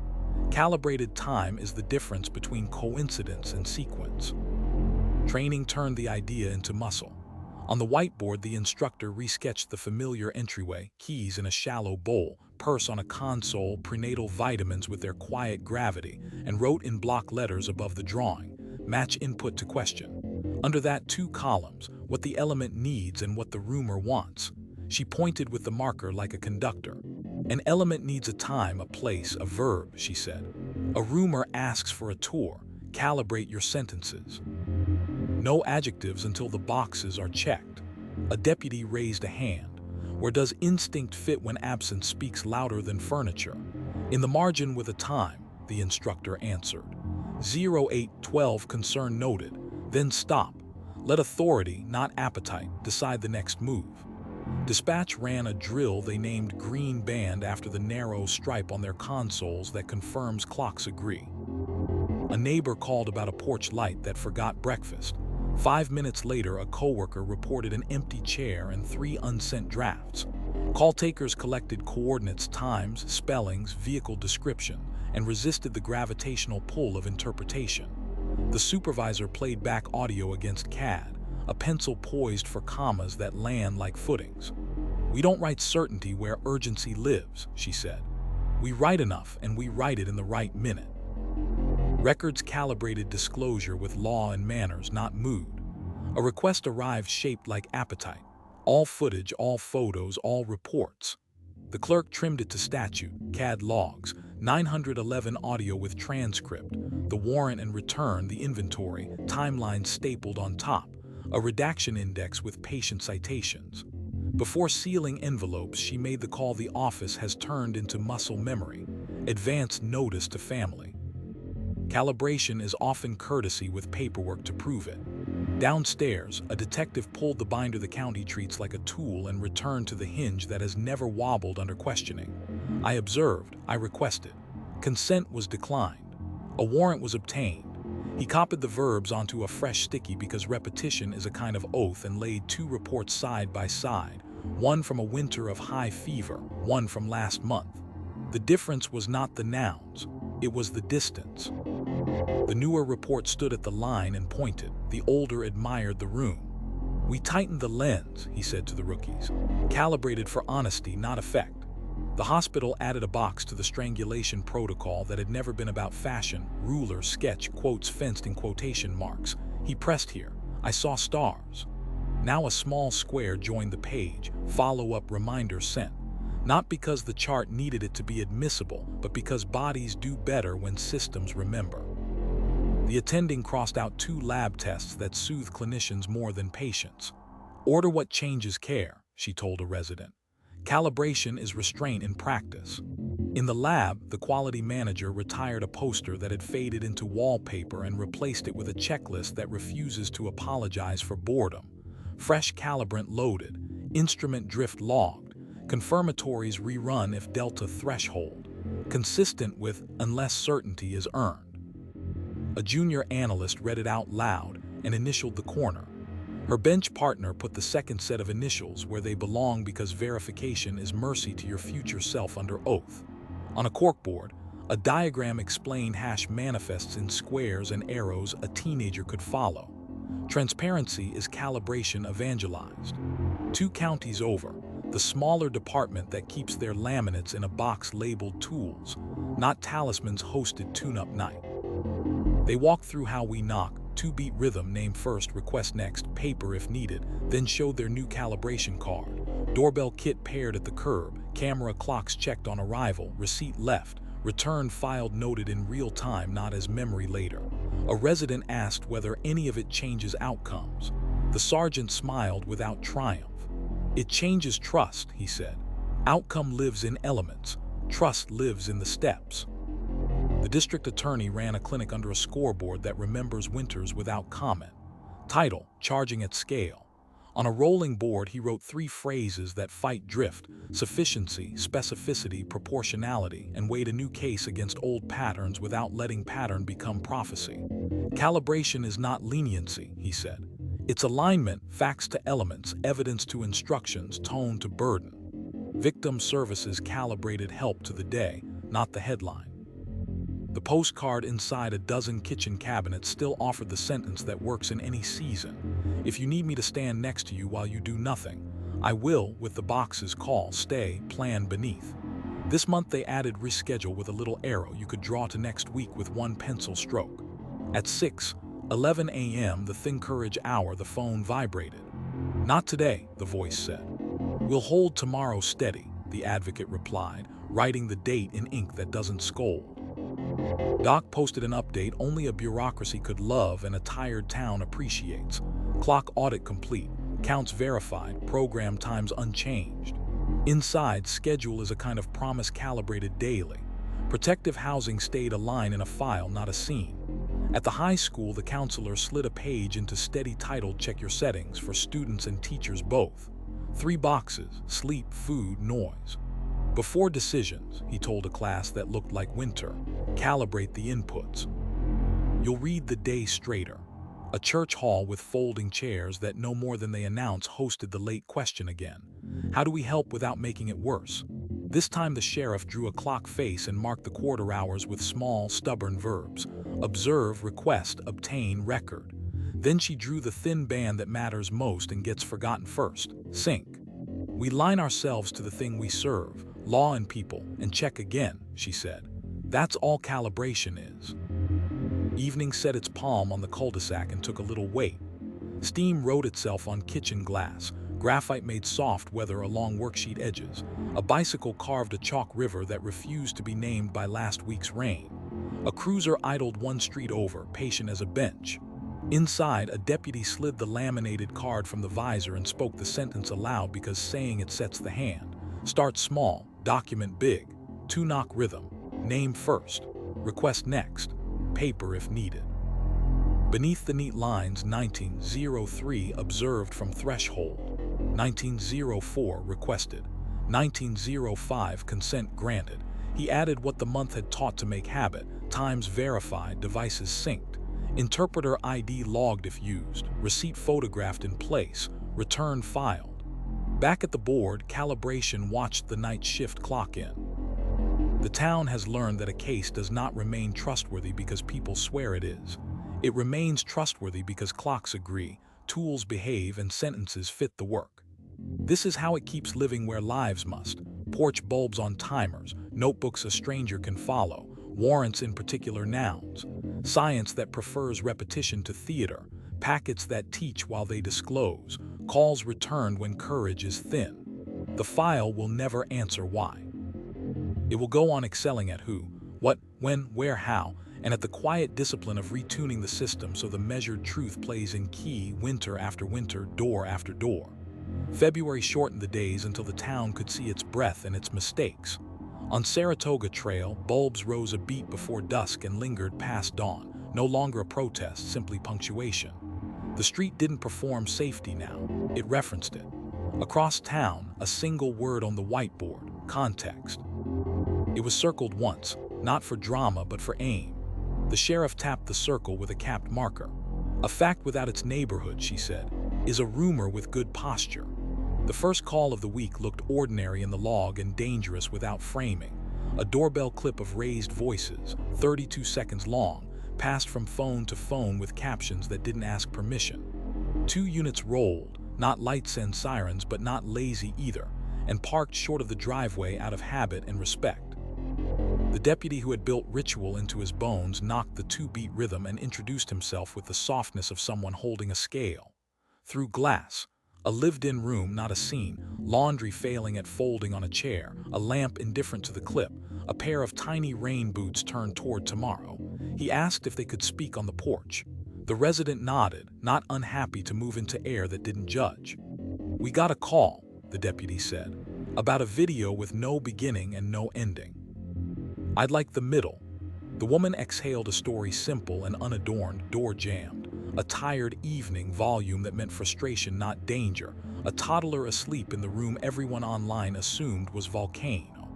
Calibrated time is the difference between coincidence and sequence. Training turned the idea into muscle. On the whiteboard, the instructor resketched the familiar entryway, keys in a shallow bowl, purse on a console, prenatal vitamins with their quiet gravity, and wrote in block letters above the drawing, match input to question. Under that, 2 columns, what the element needs and what the rumor wants. She pointed with the marker like a conductor. An element needs a time, a place, a verb, she said. A rumor asks for a tour. Calibrate your sentences. No adjectives until the boxes are checked. A deputy raised a hand. Where does instinct fit when absence speaks louder than furniture? In the margin with a time, the instructor answered. 0812 concern noted. Then stop. Let authority, not appetite, decide the next move. Dispatch ran a drill they named Green Band after the narrow stripe on their consoles that confirms clocks agree. A neighbor called about a porch light that forgot breakfast. 5 minutes later, a coworker reported an empty chair and 3 unsent drafts. Call takers collected coordinates, times, spellings, vehicle description, and resisted the gravitational pull of interpretation. The supervisor played back audio against CAD, a pencil poised for commas that land like footings. We don't write certainty where urgency lives, she said. We write enough, and we write it in the right minute. Records calibrated disclosure with law and manners, not mood. A request arrived shaped like appetite. All footage, all photos, all reports. The clerk trimmed it to statute, CAD logs, 911 audio with transcript, the warrant and return, the inventory, timeline stapled on top, a redaction index with patient citations. Before sealing envelopes, she made the call the office has turned into muscle memory, advance notice to family. Calibration is often courtesy with paperwork to prove it. Downstairs, a detective pulled the binder the county treats like a tool and returned to the hinge that has never wobbled under questioning. I observed, I requested. Consent was declined. A warrant was obtained. He copied the verbs onto a fresh sticky because repetition is a kind of oath and laid 2 reports side by side, one from a winter of high fever, one from last month. The difference was not the nouns, it was the distance. The newer report stood at the line and pointed. The older admired the room. We tightened the lens, he said to the rookies. Calibrated for honesty, not effect. The hospital added a box to the strangulation protocol that had never been about fashion, ruler, sketch, quotes fenced in quotation marks. He pressed here. I saw stars. Now a small square joined the page, follow-up reminder sent. Not because the chart needed it to be admissible, but because bodies do better when systems remember. The attending crossed out 2 lab tests that soothe clinicians more than patients. Order what changes care, she told a resident. Calibration is restraint in practice. In the lab, the quality manager retired a poster that had faded into wallpaper and replaced it with a checklist that refuses to apologize for boredom. Fresh calibrant loaded, instrument drift logged, confirmatories rerun if delta threshold, consistent with unless certainty is earned. A junior analyst read it out loud and initialed the corner. Her bench partner put the second set of initials where they belong because verification is mercy to your future self under oath. On a corkboard, a diagram explained hash manifests in squares and arrows a teenager could follow. Transparency is calibration evangelized. 2 counties over, the smaller department that keeps their laminates in a box labeled tools, not talismans, hosted tune-up night. They walked through how we knock, 2-beat rhythm, name first, request next, paper if needed, then showed their new calibration card. Doorbell kit paired at the curb, camera clocks checked on arrival, receipt left, return filed noted in real time, not as memory later. A resident asked whether any of it changes outcomes. The sergeant smiled without triumph. It changes trust, he said. Outcome lives in elements. Trust lives in the steps. The district attorney ran a clinic under a scoreboard that remembers winters without comment. Title, Charging at Scale. On a rolling board, he wrote 3 phrases that fight drift: sufficiency, specificity, proportionality, and weighed a new case against old patterns without letting pattern become prophecy. Calibration is not leniency, he said. It's alignment, facts to elements, evidence to instructions, tone to burden. Victim services calibrated help to the day, not the headline. The postcard inside a dozen kitchen cabinets still offered the sentence that works in any season. If you need me to stand next to you while you do nothing, I will, with the boxes call, stay, plan beneath. This month they added reschedule with a little arrow you could draw to next week with one pencil stroke. At 6:11 a.m., the Think Courage hour, the phone vibrated. "Not today," the voice said. "We'll hold tomorrow steady," the advocate replied, writing the date in ink that doesn't scold. Doc posted an update only a bureaucracy could love and a tired town appreciates. Clock audit complete, counts verified, program times unchanged. Inside, schedule is a kind of promise calibrated daily. Protective housing stayed a line in a file, not a scene. At the high school, the counselor slid a page into steady titled "Check your settings" for students and teachers both. 3 boxes: sleep, food, noise. Before decisions, he told a class that looked like winter, calibrate the inputs. You'll read the day straighter. A church hall with folding chairs that no more than they announce hosted the late question again. How do we help without making it worse? This time the sheriff drew a clock face and marked the quarter hours with small, stubborn verbs. Observe, request, obtain, record. Then she drew the thin band that matters most and gets forgotten first: sync. We line ourselves to the thing we serve, law and people, and check again, she said. That's all calibration is. Evening set its palm on the cul-de-sac and took a little weight. Steam wrote itself on kitchen glass. Graphite made soft weather along worksheet edges. A bicycle carved a chalk river that refused to be named by last week's rain. A cruiser idled one street over, patient as a bench. Inside, a deputy slid the laminated card from the visor and spoke the sentence aloud because saying it sets the hand. Start small, document big. 2-knock rhythm. Name first. Request next. Paper if needed. Beneath the neat lines, 1903 observed from threshold. 1904 requested. 1905 consent granted. He added what the month had taught to make habit. Times verified, devices synced. Interpreter ID logged if used. Receipt photographed in place. Return filed. Back at the board, calibration watched the night shift clock in. The town has learned that a case does not remain trustworthy because people swear it is. It remains trustworthy because clocks agree, tools behave, and sentences fit the work. This is how it keeps living where lives must. Porch bulbs on timers, notebooks a stranger can follow, warrants in particular nouns, science that prefers repetition to theater, packets that teach while they disclose, calls returned when courage is thin. The file will never answer why. It will go on excelling at who, what, when, where, how, and at the quiet discipline of retuning the system so the measured truth plays in key winter after winter, door after door. February shortened the days until the town could see its breath and its mistakes. On Saratoga Trail, bulbs rose a beat before dusk and lingered past dawn, no longer a protest, simply punctuation. The street didn't perform safety now, it referenced it. Across town, a single word on the whiteboard: context. It was circled once, not for drama but for aim. The sheriff tapped the circle with a capped marker. A fact without its neighborhood, she said, is a rumor with good posture. The first call of the week looked ordinary in the log and dangerous without framing. A doorbell clip of raised voices, 32 seconds long, passed from phone to phone with captions that didn't ask permission. 2 units rolled, not lights and sirens but not lazy either, and parked short of the driveway out of habit and respect. The deputy who had built ritual into his bones knocked the 2-beat rhythm and introduced himself with the softness of someone holding a scale. Through glass, a lived-in room, not a scene, laundry failing at folding on a chair, a lamp indifferent to the clip, a pair of tiny rain boots turned toward tomorrow. He asked if they could speak on the porch. The resident nodded, not unhappy to move into air that didn't judge. "We got a call," the deputy said, "about a video with no beginning and no ending. I'd like the middle." The woman exhaled a story simple and unadorned, door jammed. A tired evening volume that meant frustration, not danger. A toddler asleep in the room everyone online assumed was volcano.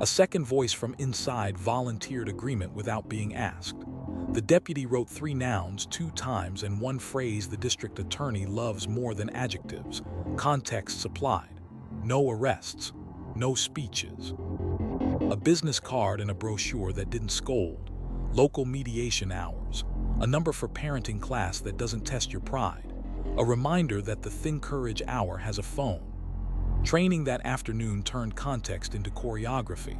A second voice from inside volunteered agreement without being asked. The deputy wrote 3 nouns 2 times and 1 phrase the district attorney loves more than adjectives. Context supplied. No arrests. No speeches. A business card and a brochure that didn't scold. Local mediation hours. A number for parenting class that doesn't test your pride. A reminder that the Thin Courage Hour has a phone. Training that afternoon turned context into choreography.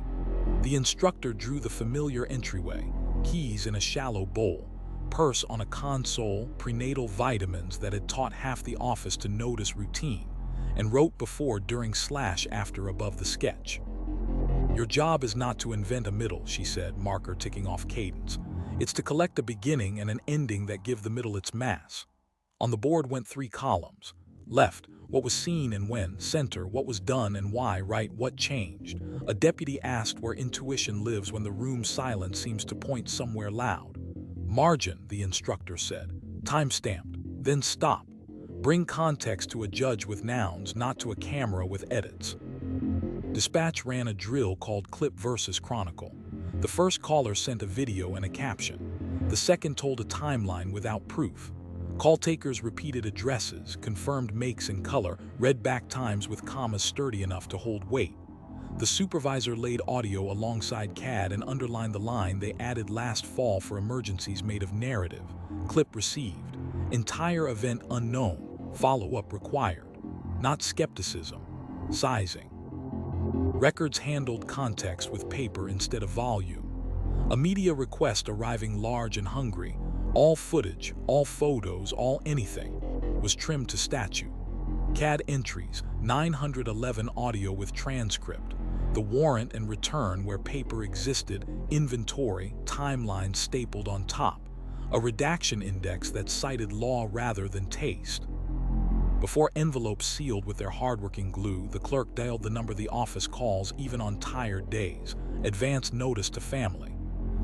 The instructor drew the familiar entryway, keys in a shallow bowl, purse on a console, prenatal vitamins that had taught half the office to notice routine, and wrote before, during, / after above the sketch. Your job is not to invent a middle, she said, marker ticking off cadence. It's to collect a beginning and an ending that give the middle its mass. On the board went 3 columns. Left, what was seen and when. Center, what was done and why. Right, what changed. A deputy asked where intuition lives when the room's silence seems to point somewhere loud. Margin, the instructor said. Time-stamped. Then stop. Bring context to a judge with nouns, not to a camera with edits. Dispatch ran a drill called Clip versus Chronicle. The first caller sent a video and a caption. The second told a timeline without proof. Call takers repeated addresses, confirmed makes and color, read back times with commas sturdy enough to hold weight. The supervisor laid audio alongside CAD and underlined the line they added last fall for emergencies made of narrative. Clip received. Entire event unknown. Follow-up required. Not skepticism. Sizing. Records handled context with paper instead of volume. A media request arriving large and hungry. All footage, all photos, all anything was trimmed to statute. CAD entries, 911 audio with transcript. The warrant and return where paper existed, inventory, timeline stapled on top. A redaction index that cited law rather than taste. Before envelopes sealed with their hardworking glue, the clerk dialed the number the office calls even on tired days. Advance notice to family.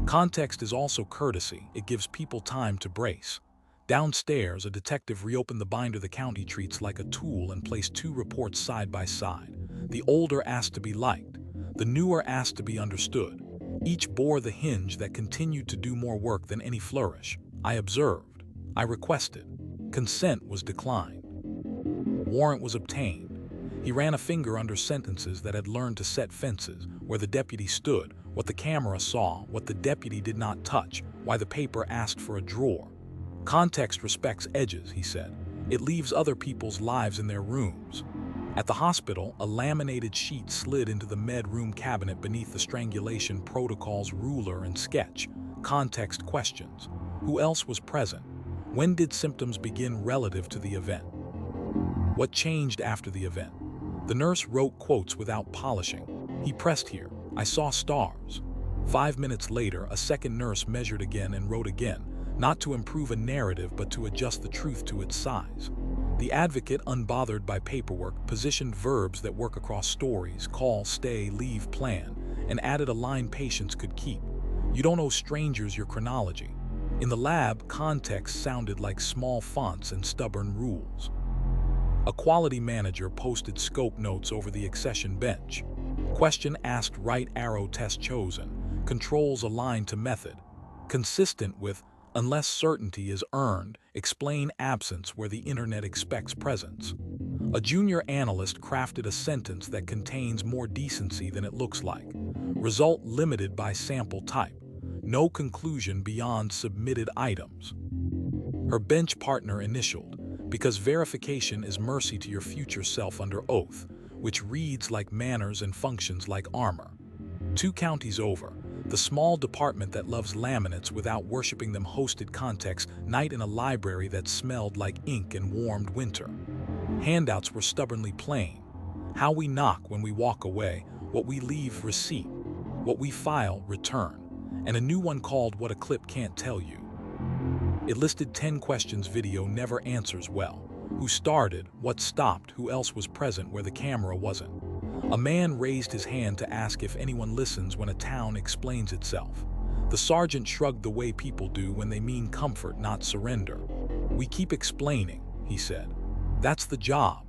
Context is also courtesy. It gives people time to brace. Downstairs, a detective reopened the binder the county treats like a tool and placed 2 reports side by side. The older asked to be liked. The newer asked to be understood. Each bore the hinge that continued to do more work than any flourish. I observed. I requested. Consent was declined. Warrant was obtained. He ran a finger under sentences that had learned to set fences, where the deputy stood, what the camera saw, what the deputy did not touch, why the paper asked for a drawer. Context respects edges, he said. It leaves other people's lives in their rooms. At the hospital, a laminated sheet slid into the med room cabinet beneath the strangulation protocol's ruler and sketch. Context questions. Who else was present? When did symptoms begin relative to the event? What changed after the event? The nurse wrote quotes without polishing. He pressed here. I saw stars. 5 minutes later, a second nurse measured again and wrote again, not to improve a narrative but to adjust the truth to its size. The advocate, unbothered by paperwork, positioned verbs that work across stories, call, stay, leave, plan, and added a line patients could keep. You don't owe strangers your chronology. In the lab, context sounded like small fonts and stubborn rules. A quality manager posted scope notes over the accession bench. Question asked, right arrow test chosen. Controls aligned to method. Consistent with, unless certainty is earned, explain absence where the internet expects presence. A junior analyst crafted a sentence that contains more decency than it looks like. Result limited by sample type. No conclusion beyond submitted items. Her bench partner initialed, because verification is mercy to your future self under oath, which reads like manners and functions like armor. 2 counties over, the small department that loves laminates without worshiping them hosted context night in a library that smelled like ink and warmed winter. Handouts were stubbornly plain. How we knock when we walk away, what we leave receipt, what we file return, and a new one called What a Clip Can't Tell You. It listed 10 questions video never answers well. Who started, what stopped, who else was present where the camera wasn't. A man raised his hand to ask if anyone listens when a town explains itself. The sergeant shrugged the way people do when they mean comfort, not surrender. We keep explaining, he said. That's the job.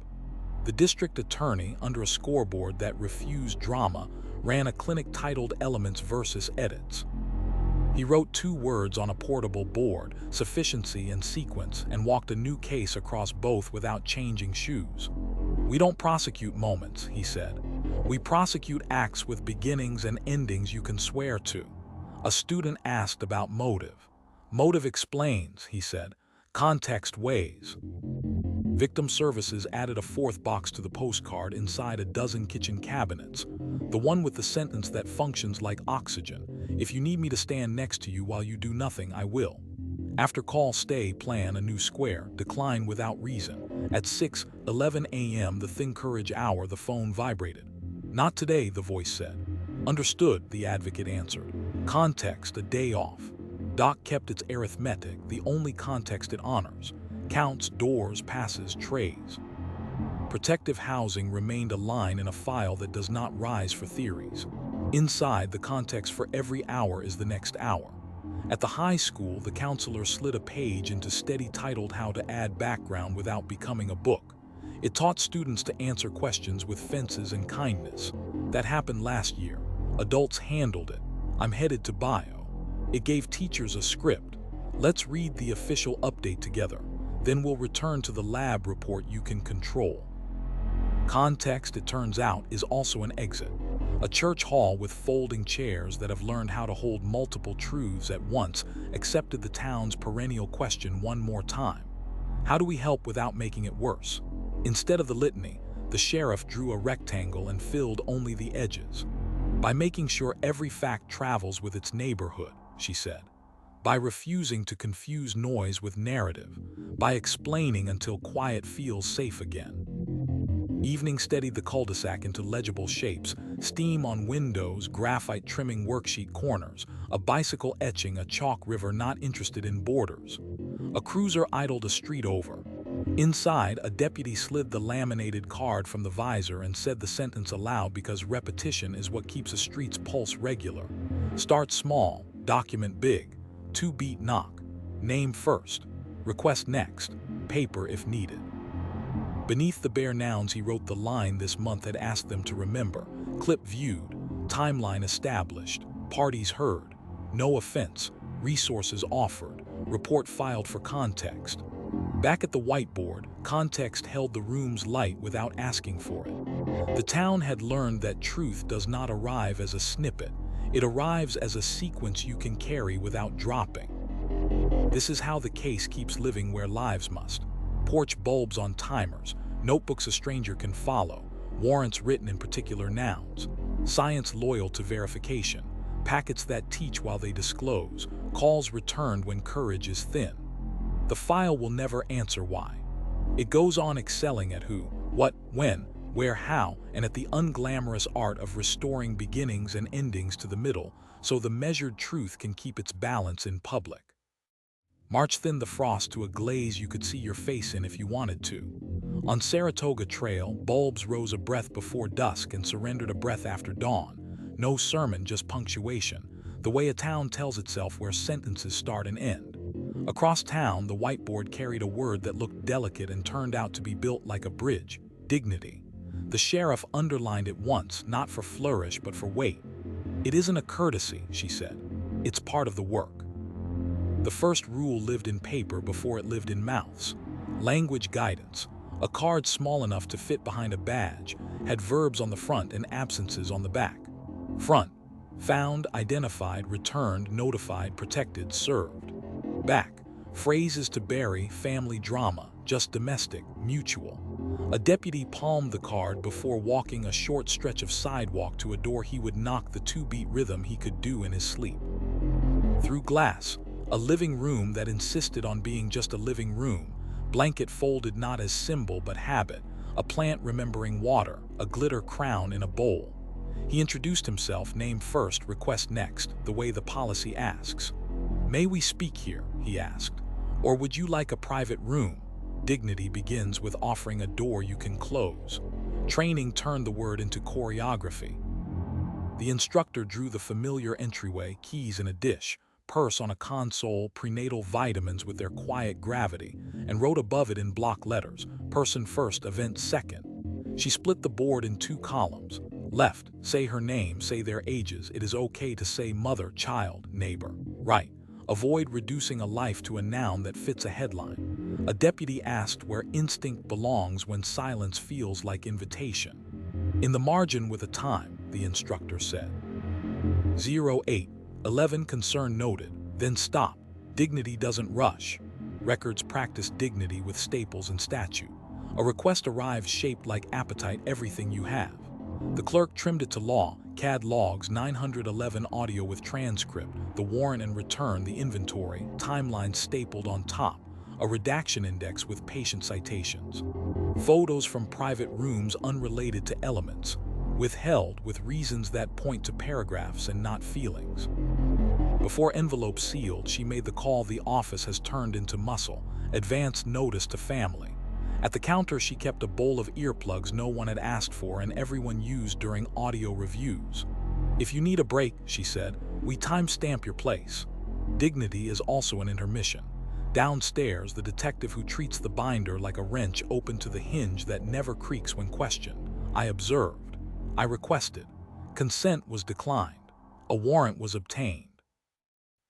The district attorney, under a scoreboard that refused drama, ran a clinic titled Elements versus Edits. He wrote 2 words on a portable board, sufficiency and sequence, and walked a new case across both without changing shoes. "We don't prosecute moments," he said. "We prosecute acts with beginnings and endings you can swear to." A student asked about motive. "Motive explains," he said. "Context weighs." Victim Services added a 4th box to the postcard inside a dozen kitchen cabinets, the one with the sentence that functions like oxygen: "If you need me to stand next to you while you do nothing, I will." After call, stay, plan a new square, decline without reason. At 6:11 a.m., the Think Courage hour, the phone vibrated. "Not today," the voice said. "Understood," the advocate answered. "Context, a day off." Doc kept its arithmetic, the only context it honors: counts, doors, passes, trays. Protective housing remained a line in a file that does not rise for theories. Inside, the context for every hour is the next hour. At the high school, the counselor slid a page into study titled "How to Add Background Without Becoming a Book." It taught students to answer questions with fences and kindness. That happened last year. Adults handled it. I'm headed to bio. It gave teachers a script. Let's read the official update together. Then we'll return to the lab report you can control. Context, it turns out, is also an exit. A church hall with folding chairs that have learned how to hold multiple truths at once accepted the town's perennial question one more time. How do we help without making it worse? Instead of the litany, the sheriff drew a rectangle and filled only the edges. "By making sure every fact travels with its neighborhood," she said. "By refusing to confuse noise with narrative. By explaining until quiet feels safe again." Evening steadied the cul-de-sac into legible shapes: steam on windows, graphite trimming worksheet corners, a bicycle etching a chalk river not interested in borders. A cruiser idled a street over. Inside, a deputy slid the laminated card from the visor and said the sentence aloud because repetition is what keeps a street's pulse regular. "Start small, document big. 2-beat knock. Name first. Request next. Paper if needed." Beneath the bare nouns he wrote the line this month had asked them to remember: clip viewed, timeline established, parties heard, no offense, resources offered, report filed for context. Back at the whiteboard, context held the room's light without asking for it. The town had learned that truth does not arrive as a snippet. It arrives as a sequence you can carry without dropping. This is how the case keeps living where lives must. Porch bulbs on timers, notebooks a stranger can follow, warrants written in particular nouns, science loyal to verification, packets that teach while they disclose, calls returned when courage is thin. The file will never answer why. It goes on excelling at who, what, when, where, how, and at the unglamorous art of restoring beginnings and endings to the middle, so the measured truth can keep its balance in public. March thinned the frost to a glaze you could see your face in if you wanted to. On Saratoga Trail, bulbs rose a breath before dusk and surrendered a breath after dawn. No sermon, just punctuation, the way a town tells itself where sentences start and end. Across town, the whiteboard carried a word that looked delicate and turned out to be built like a bridge: dignity. The sheriff underlined it once, not for flourish but for weight. "It isn't a courtesy," she said. "It's part of the work." The first rule lived in paper before it lived in mouths. Language guidance. A card small enough to fit behind a badge had verbs on the front and absences on the back. Front: found, identified, returned, notified, protected, served. Back: phrases to bury, family drama, just domestic, mutual. A deputy palmed the card before walking a short stretch of sidewalk to a door he would knock the 2-beat rhythm he could do in his sleep. Through glass, a living room that insisted on being just a living room, blanket folded not as symbol but habit, a plant remembering water, a glitter crown in a bowl. He introduced himself, name first, request next, the way the policy asks. "May we speak here?" he asked. "Or would you like a private room?" Dignity begins with offering a door you can close. Training turned the word into choreography. The instructor drew the familiar entryway, keys in a dish, purse on a console, prenatal vitamins with their quiet gravity, and wrote above it in block letters: person first, event second. She split the board in 2 columns: Left, say her name, say their ages. It is okay to say mother, child, neighbor. Right, avoid reducing a life to a noun that fits a headline. A deputy asked where instinct belongs when silence feels like invitation. In the margin with a time, the instructor said. 08:11 concern noted, then stop. Dignity doesn't rush. Records practice dignity with staples and statute. A request arrives shaped like appetite, everything you have. The clerk trimmed it to law, CAD logs, 911 audio with transcript, the warrant and return, the inventory, timeline stapled on top, a redaction index with patient citations. Photos from private rooms unrelated to elements, withheld with reasons that point to paragraphs and not feelings. Before envelope sealed, she made the call. The office has turned into muscle. Advance notice to family. At the counter, she kept a bowl of earplugs no one had asked for and everyone used during audio reviews. If you need a break, she said, we timestamp your place. Dignity is also an intermission. Downstairs, the detective who treats the binder like a wrench opened to the hinge that never creaks when questioned. I observed. I requested. Consent was declined. A warrant was obtained.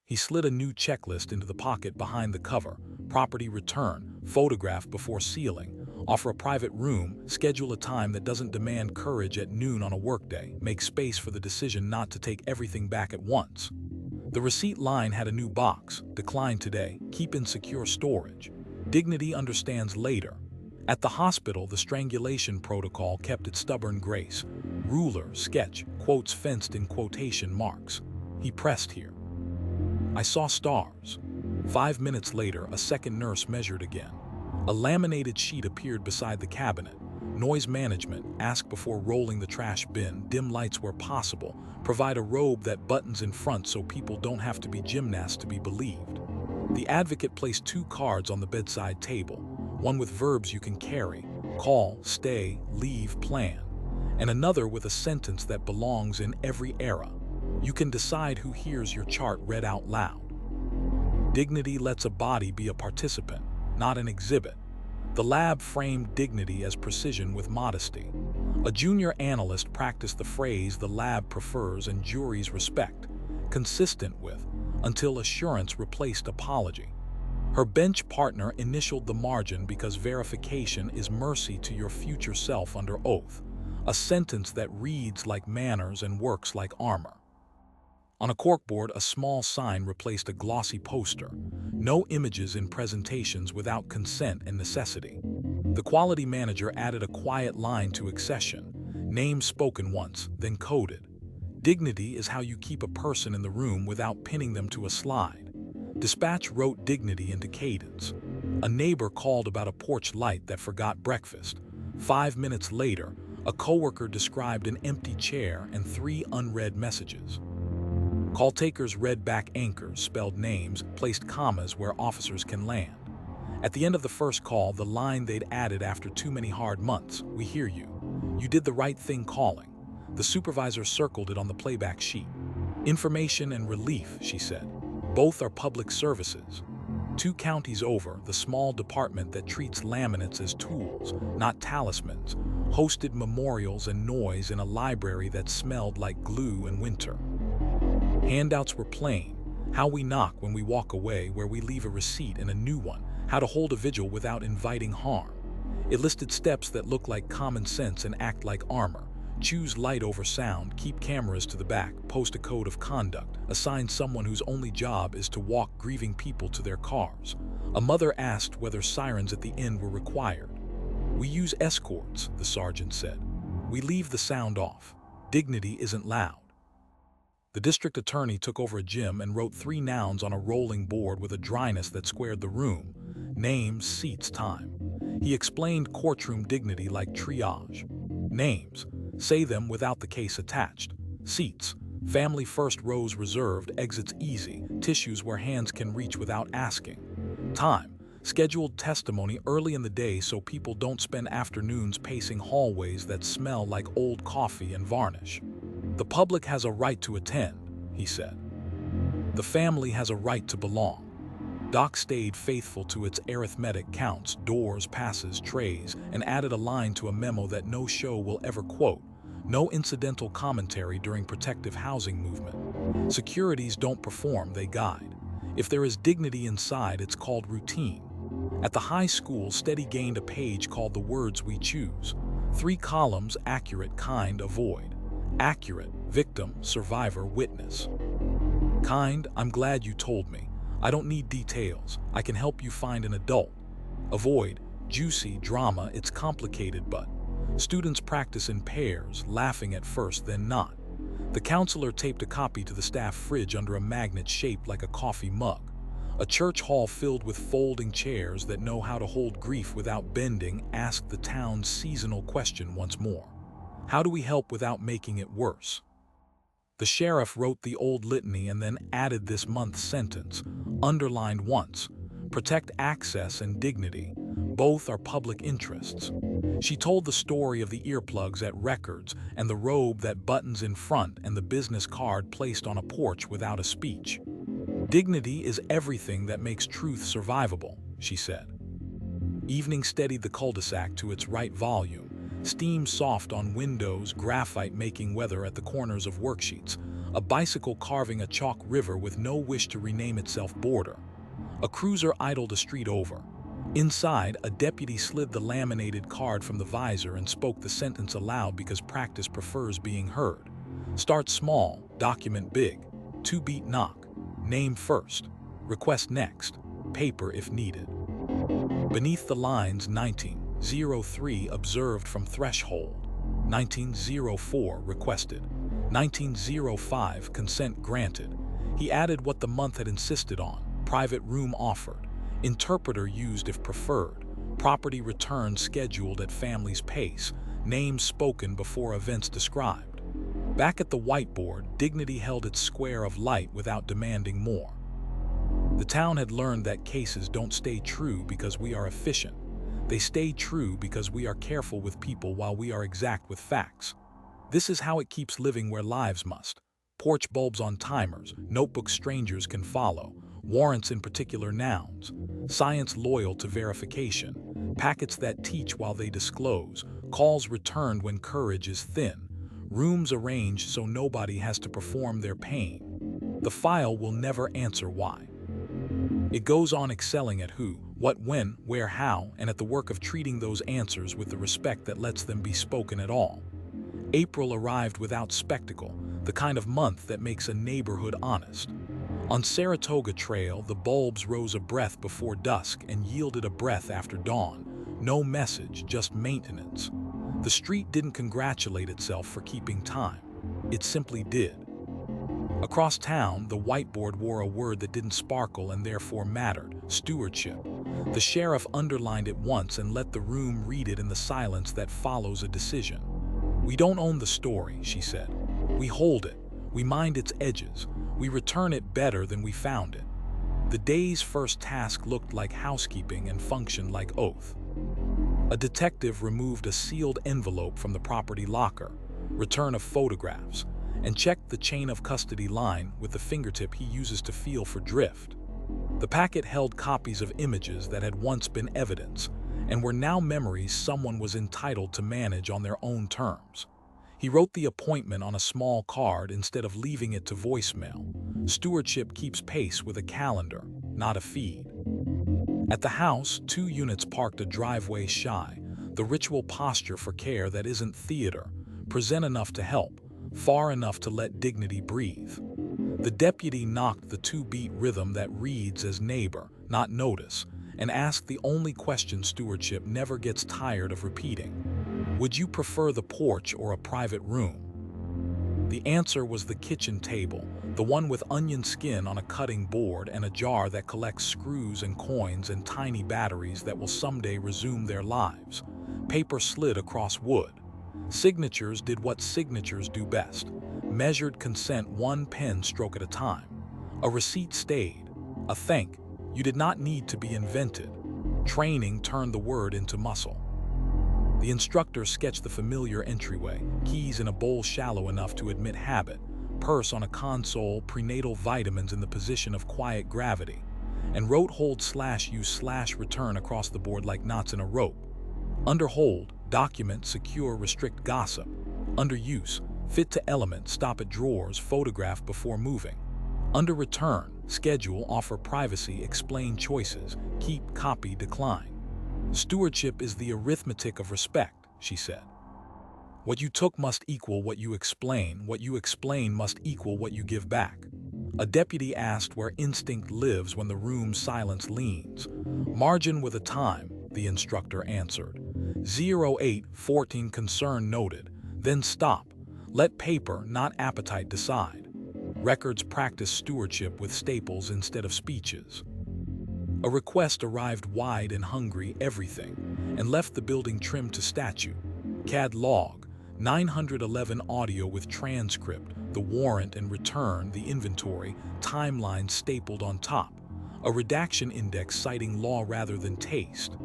He slid a new checklist into the pocket behind the cover. Property return, photograph before sealing, offer a private room, schedule a time that doesn't demand courage at noon on a workday, make space for the decision not to take everything back at once. The receipt line had a new box, decline today, keep in secure storage. Dignity understands later. At the hospital, the strangulation protocol kept its stubborn grace. Ruler, sketch, quotes fenced in quotation marks. He pressed here. I saw stars. 5 minutes later, a second nurse measured again. A laminated sheet appeared beside the cabinet. Noise management, ask before rolling the trash bin, dim lights where possible, provide a robe that buttons in front so people don't have to be gymnasts to be believed. The advocate placed 2 cards on the bedside table, one with verbs you can carry, call, stay, leave, plan, and another with a sentence that belongs in every era. You can decide who hears your chart read out loud. Dignity lets a body be a participant, not an exhibit. The lab framed dignity as precision with modesty. A junior analyst practiced the phrase the lab prefers and juries respect, consistent with, until assurance replaced apology. Her bench partner initialed the margin because verification is mercy to your future self under oath, a sentence that reads like manners and works like armor. On a corkboard, a small sign replaced a glossy poster. No images in presentations without consent and necessity. The quality manager added a quiet line to accession. Name spoken once, then coded. Dignity is how you keep a person in the room without pinning them to a slide. Dispatch wrote dignity into cadence. A neighbor called about a porch light that forgot breakfast. 5 minutes later, a coworker described an empty chair and 3 unread messages. Call takers read back anchors, spelled names, placed commas where officers can land. At the end of the first call, the line they'd added after too many hard months, we hear you. You did the right thing calling. The supervisor circled it on the playback sheet. Information and relief, she said. Both are public services. 2 counties over, the small department that treats laminates as tools, not talismans, hosted memorials and noise in a library that smelled like glue in winter. Handouts were plain: how we knock when we walk away, where we leave a receipt and a new one, how to hold a vigil without inviting harm. It listed steps that look like common sense and act like armor. Choose light over sound, keep cameras to the back, post a code of conduct, assign someone whose only job is to walk grieving people to their cars. A mother asked whether sirens at the end were required. We use escorts, the sergeant said. We leave the sound off. Dignity isn't loud. The district attorney took over a gym and wrote 3 nouns on a rolling board with a dryness that squared the room. Names, seats, time. He explained courtroom dignity like triage. Names, say them without the case attached. Seats, family first, rows reserved, exits easy, tissues where hands can reach without asking. Time, scheduled testimony early in the day so people don't spend afternoons pacing hallways that smell like old coffee and varnish. The public has a right to attend, he said. The family has a right to belong. Doc stayed faithful to its arithmetic counts, doors, passes, trays, and added a line to a memo that no show will ever quote. No incidental commentary during protective housing movement. Securities don't perform, they guide. If there is dignity inside, it's called routine. At the high school, Steady gained a page called The Words We Choose. 3 columns: accurate, kind, avoid. Accurate: victim, survivor, witness. Kind: I'm glad you told me. I don't need details. I can help you find an adult. Avoid: juicy, drama, it's complicated, but. Students practice in pairs, laughing at first, then not. The counselor taped a copy to the staff fridge under a magnet shaped like a coffee mug. A church hall filled with folding chairs that know how to hold grief without bending asked the town's seasonal question once more. How do we help without making it worse? The sheriff wrote the old litany and then added this month's sentence, underlined once: protect access and dignity. Both are public interests. She told the story of the earplugs at records and the robe that buttons in front and the business card placed on a porch without a speech. Dignity is everything that makes truth survivable, she said. Evening steadied the cul-de-sac to its right volume. Steam soft on windows, graphite making weather at the corners of worksheets, a bicycle carving a chalk river with no wish to rename itself border. A cruiser idled a street over. Inside, a deputy slid the laminated card from the visor and spoke the sentence aloud because practice prefers being heard. Start small, document big. 2-beat knock. Name first. Request next. Paper if needed. Beneath the lines, 1903 observed from threshold. 1904 requested. 1905 consent granted. He added what the month had insisted on. Private room offered. Interpreter used if preferred. Property return scheduled at family's pace. Names spoken before events described. Back at the whiteboard, dignity held its square of light without demanding more. The town had learned that cases don't stay true because we are efficient. They stay true because we are careful with people while we are exact with facts. This is how it keeps living where lives must. Porch bulbs on timers, notebooks strangers can follow, warrants in particular nouns, science loyal to verification, packets that teach while they disclose, calls returned when courage is thin, rooms arranged so nobody has to perform their pain. The file will never answer why. It goes on excelling at who, what, when, where, how, and at the work of treating those answers with the respect that lets them be spoken at all. April arrived without spectacle, the kind of month that makes a neighborhood honest. On Saratoga Trail, the bulbs rose a breath before dusk and yielded a breath after dawn. No message, just maintenance. The street didn't congratulate itself for keeping time. It simply did. Across town, the whiteboard wore a word that didn't sparkle and therefore mattered: stewardship. The sheriff underlined it once and let the room read it in the silence that follows a decision. We don't own the story, she said. We hold it. We mind its edges. We return it better than we found it. The day's first task looked like housekeeping and functioned like oath. A detective removed a sealed envelope from the property locker, return of photographs, and checked the chain of custody line with the fingertip he uses to feel for drift. The packet held copies of images that had once been evidence and were now memories someone was entitled to manage on their own terms. He wrote the appointment on a small card instead of leaving it to voicemail. Stewardship keeps pace with a calendar, not a feed. At the house, 2 units parked a driveway shy, the ritual posture for care that isn't theater, present enough to help, far enough to let dignity breathe. The deputy knocked the 2-beat rhythm that reads as neighbor, not notice, and asked the only question stewardship never gets tired of repeating. Would you prefer the porch or a private room? The answer was the kitchen table, the one with onion skin on a cutting board and a jar that collects screws and coins and tiny batteries that will someday resume their lives. Paper slid across wood. Signatures did what signatures do best, measured consent 1 pen stroke at a time. A receipt stayed. A thank you did not need to be invented. Training turned the word into muscle. The instructor sketched the familiar entryway, keys in a bowl shallow enough to admit habit, purse on a console, prenatal vitamins in the position of quiet gravity, and wrote hold/use/return across the board like knots in a rope. Under hold, document, secure, restrict gossip. Under use, fit to element, stop at drawers, photograph before moving. Under return, schedule, offer privacy, explain choices, keep, copy, decline. Stewardship is the arithmetic of respect, she said. What you took must equal what you explain must equal what you give back. A deputy asked where instinct lives when the room's silence leans. Margin with a time, the instructor answered. 0814 concern noted. Then stop. Let paper, not appetite, decide. Records practice stewardship with staples instead of speeches. A request arrived wide and hungry, everything, and left the building trimmed to statue. CAD log, 911 audio with transcript, the warrant and return, the inventory, timeline stapled on top, a redaction index citing law rather than taste.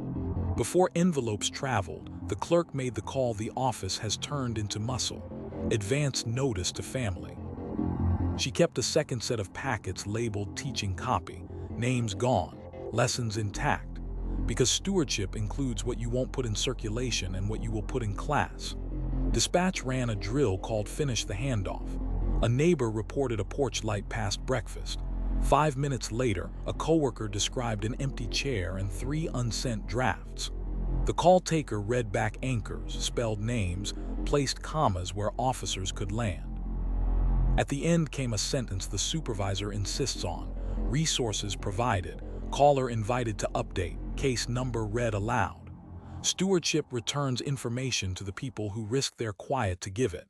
Before envelopes traveled, the clerk made the call. The office has turned into muscle. Advance notice to family. She kept a second set of packets labeled teaching copy, names gone, lessons intact, because stewardship includes what you won't put in circulation and what you will put in class. Dispatch ran a drill called Finish the Handoff. A neighbor reported a porch light past breakfast. 5 minutes later, a coworker described an empty chair and 3 unsent drafts. The call taker read back anchors, spelled names, placed commas where officers could land. At the end came a sentence the supervisor insists on. Resources provided. Caller invited to update. Case number read aloud. Stewardship returns information to the people who risk their quiet to give it.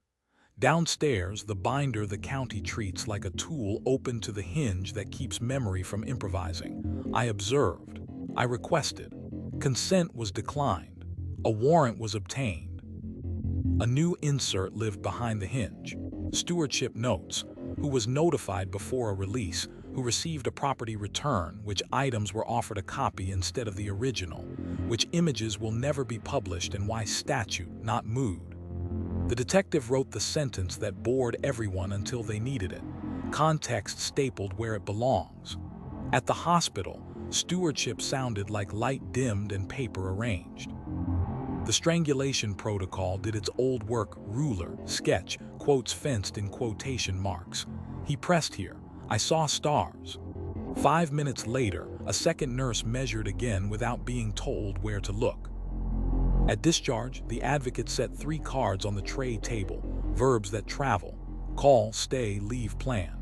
Downstairs, the binder the county treats like a tool open to the hinge that keeps memory from improvising. I observed. I requested. Consent was declined. A warrant was obtained. A new insert lived behind the hinge. Stewardship notes, who was notified before a release, who received a property return, which items were offered a copy instead of the original, which images will never be published, and why statute, not mood. The detective wrote the sentence that bored everyone until they needed it. Context stapled where it belongs. At the hospital, stewardship sounded like light dimmed and paper arranged. The strangulation protocol did its old work, ruler, sketch, quotes fenced in quotation marks. He pressed here. I saw stars. 5 minutes later, a second nurse measured again without being told where to look. At discharge, the advocate set 3 cards on the tray table, verbs that travel, call, stay, leave, plan.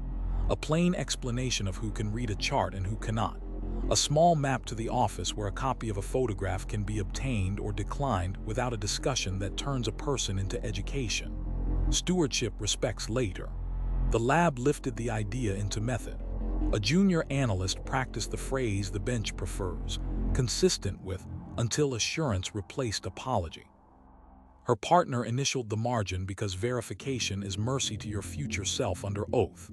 A plain explanation of who can read a chart and who cannot. A small map to the office where a copy of a photograph can be obtained or declined without a discussion that turns a person into education. Stewardship respects later. The lab lifted the idea into method. A junior analyst practiced the phrase the bench prefers, consistent with until assurance replaced apology. Her partner initialed the margin because verification is mercy to your future self under oath.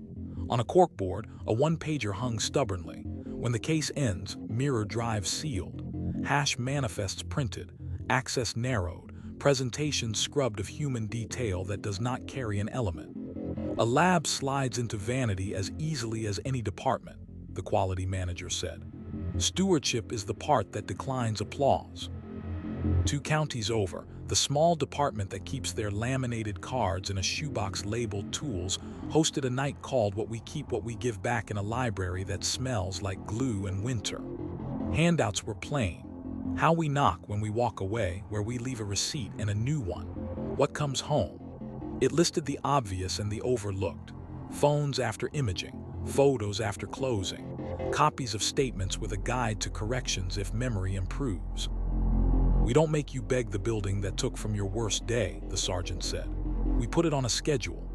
On a corkboard, a 1-pager hung stubbornly. When the case ends, mirror drive sealed. Hash manifests printed. Access narrowed. Presentation scrubbed of human detail that does not carry an element. A lab slides into vanity as easily as any department, the quality manager said. Stewardship is the part that declines applause. 2 counties over, the small department that keeps their laminated cards in a shoebox labeled tools hosted a night called What We Keep, What We Give Back in a library that smells like glue and winter. Handouts were plain. How we knock when we walk away, where we leave a receipt and a new one. What comes home? It listed the obvious and the overlooked. Phones after imaging, photos after closing, copies of statements with a guide to corrections if memory improves. We don't make you beg the building that took from your worst day, the sergeant said. We put it on a schedule.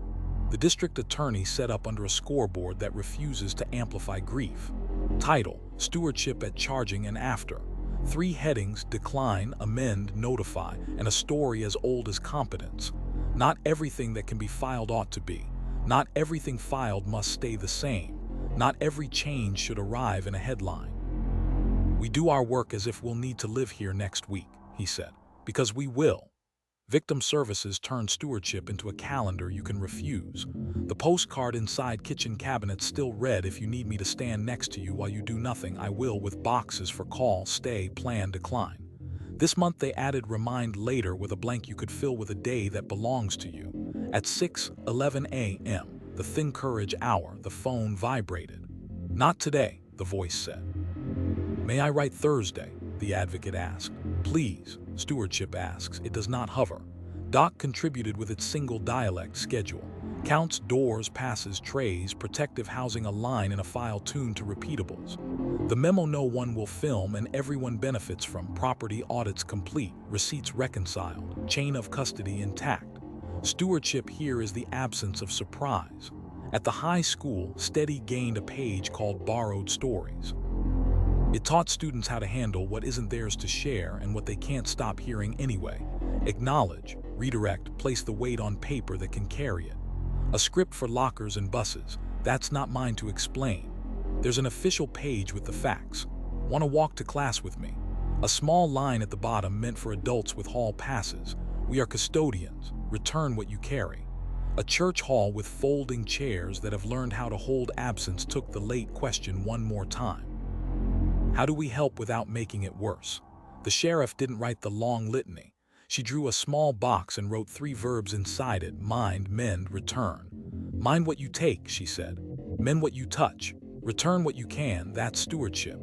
The district attorney set up under a scoreboard that refuses to amplify grief. Title, Stewardship at Charging and After. 3 headings, decline, amend, notify, and a story as old as competence. Not everything that can be filed ought to be. Not everything filed must stay the same. Not every change should arrive in a headline. We do our work as if we'll need to live here next week, he said, because we will. Victim services turned stewardship into a calendar you can refuse. The postcard inside kitchen cabinets still read, if you need me to stand next to you while you do nothing, I will, with boxes for call, stay, plan, decline. This month they added remind later with a blank you could fill with a day that belongs to you. At 6:11 a.m., the thin courage hour, the phone vibrated. Not today, the voice said. May I write Thursday? The advocate asked. Please, stewardship asks. It does not hover. Doc contributed with its single dialect schedule. Counts doors, passes, trays, protective housing a line in a file tuned to repeatables. The memo no one will film and everyone benefits from. Property audits complete, receipts reconciled, chain of custody intact. Stewardship here is the absence of surprise. At the high school, Steady gained a page called Borrowed Stories. It taught students how to handle what isn't theirs to share and what they can't stop hearing anyway. Acknowledge, redirect, place the weight on paper that can carry it. A script for lockers and buses. That's not mine to explain. There's an official page with the facts. Want to walk to class with me? A small line at the bottom meant for adults with hall passes. We are custodians. Return what you carry. A church hall with folding chairs that have learned how to hold absence took the late question one more time. How do we help without making it worse? The sheriff didn't write the long litany. She drew a small box and wrote 3 verbs inside it: mind, mend, return. Mind what you take, she said. Mend what you touch. Return what you can. That's stewardship.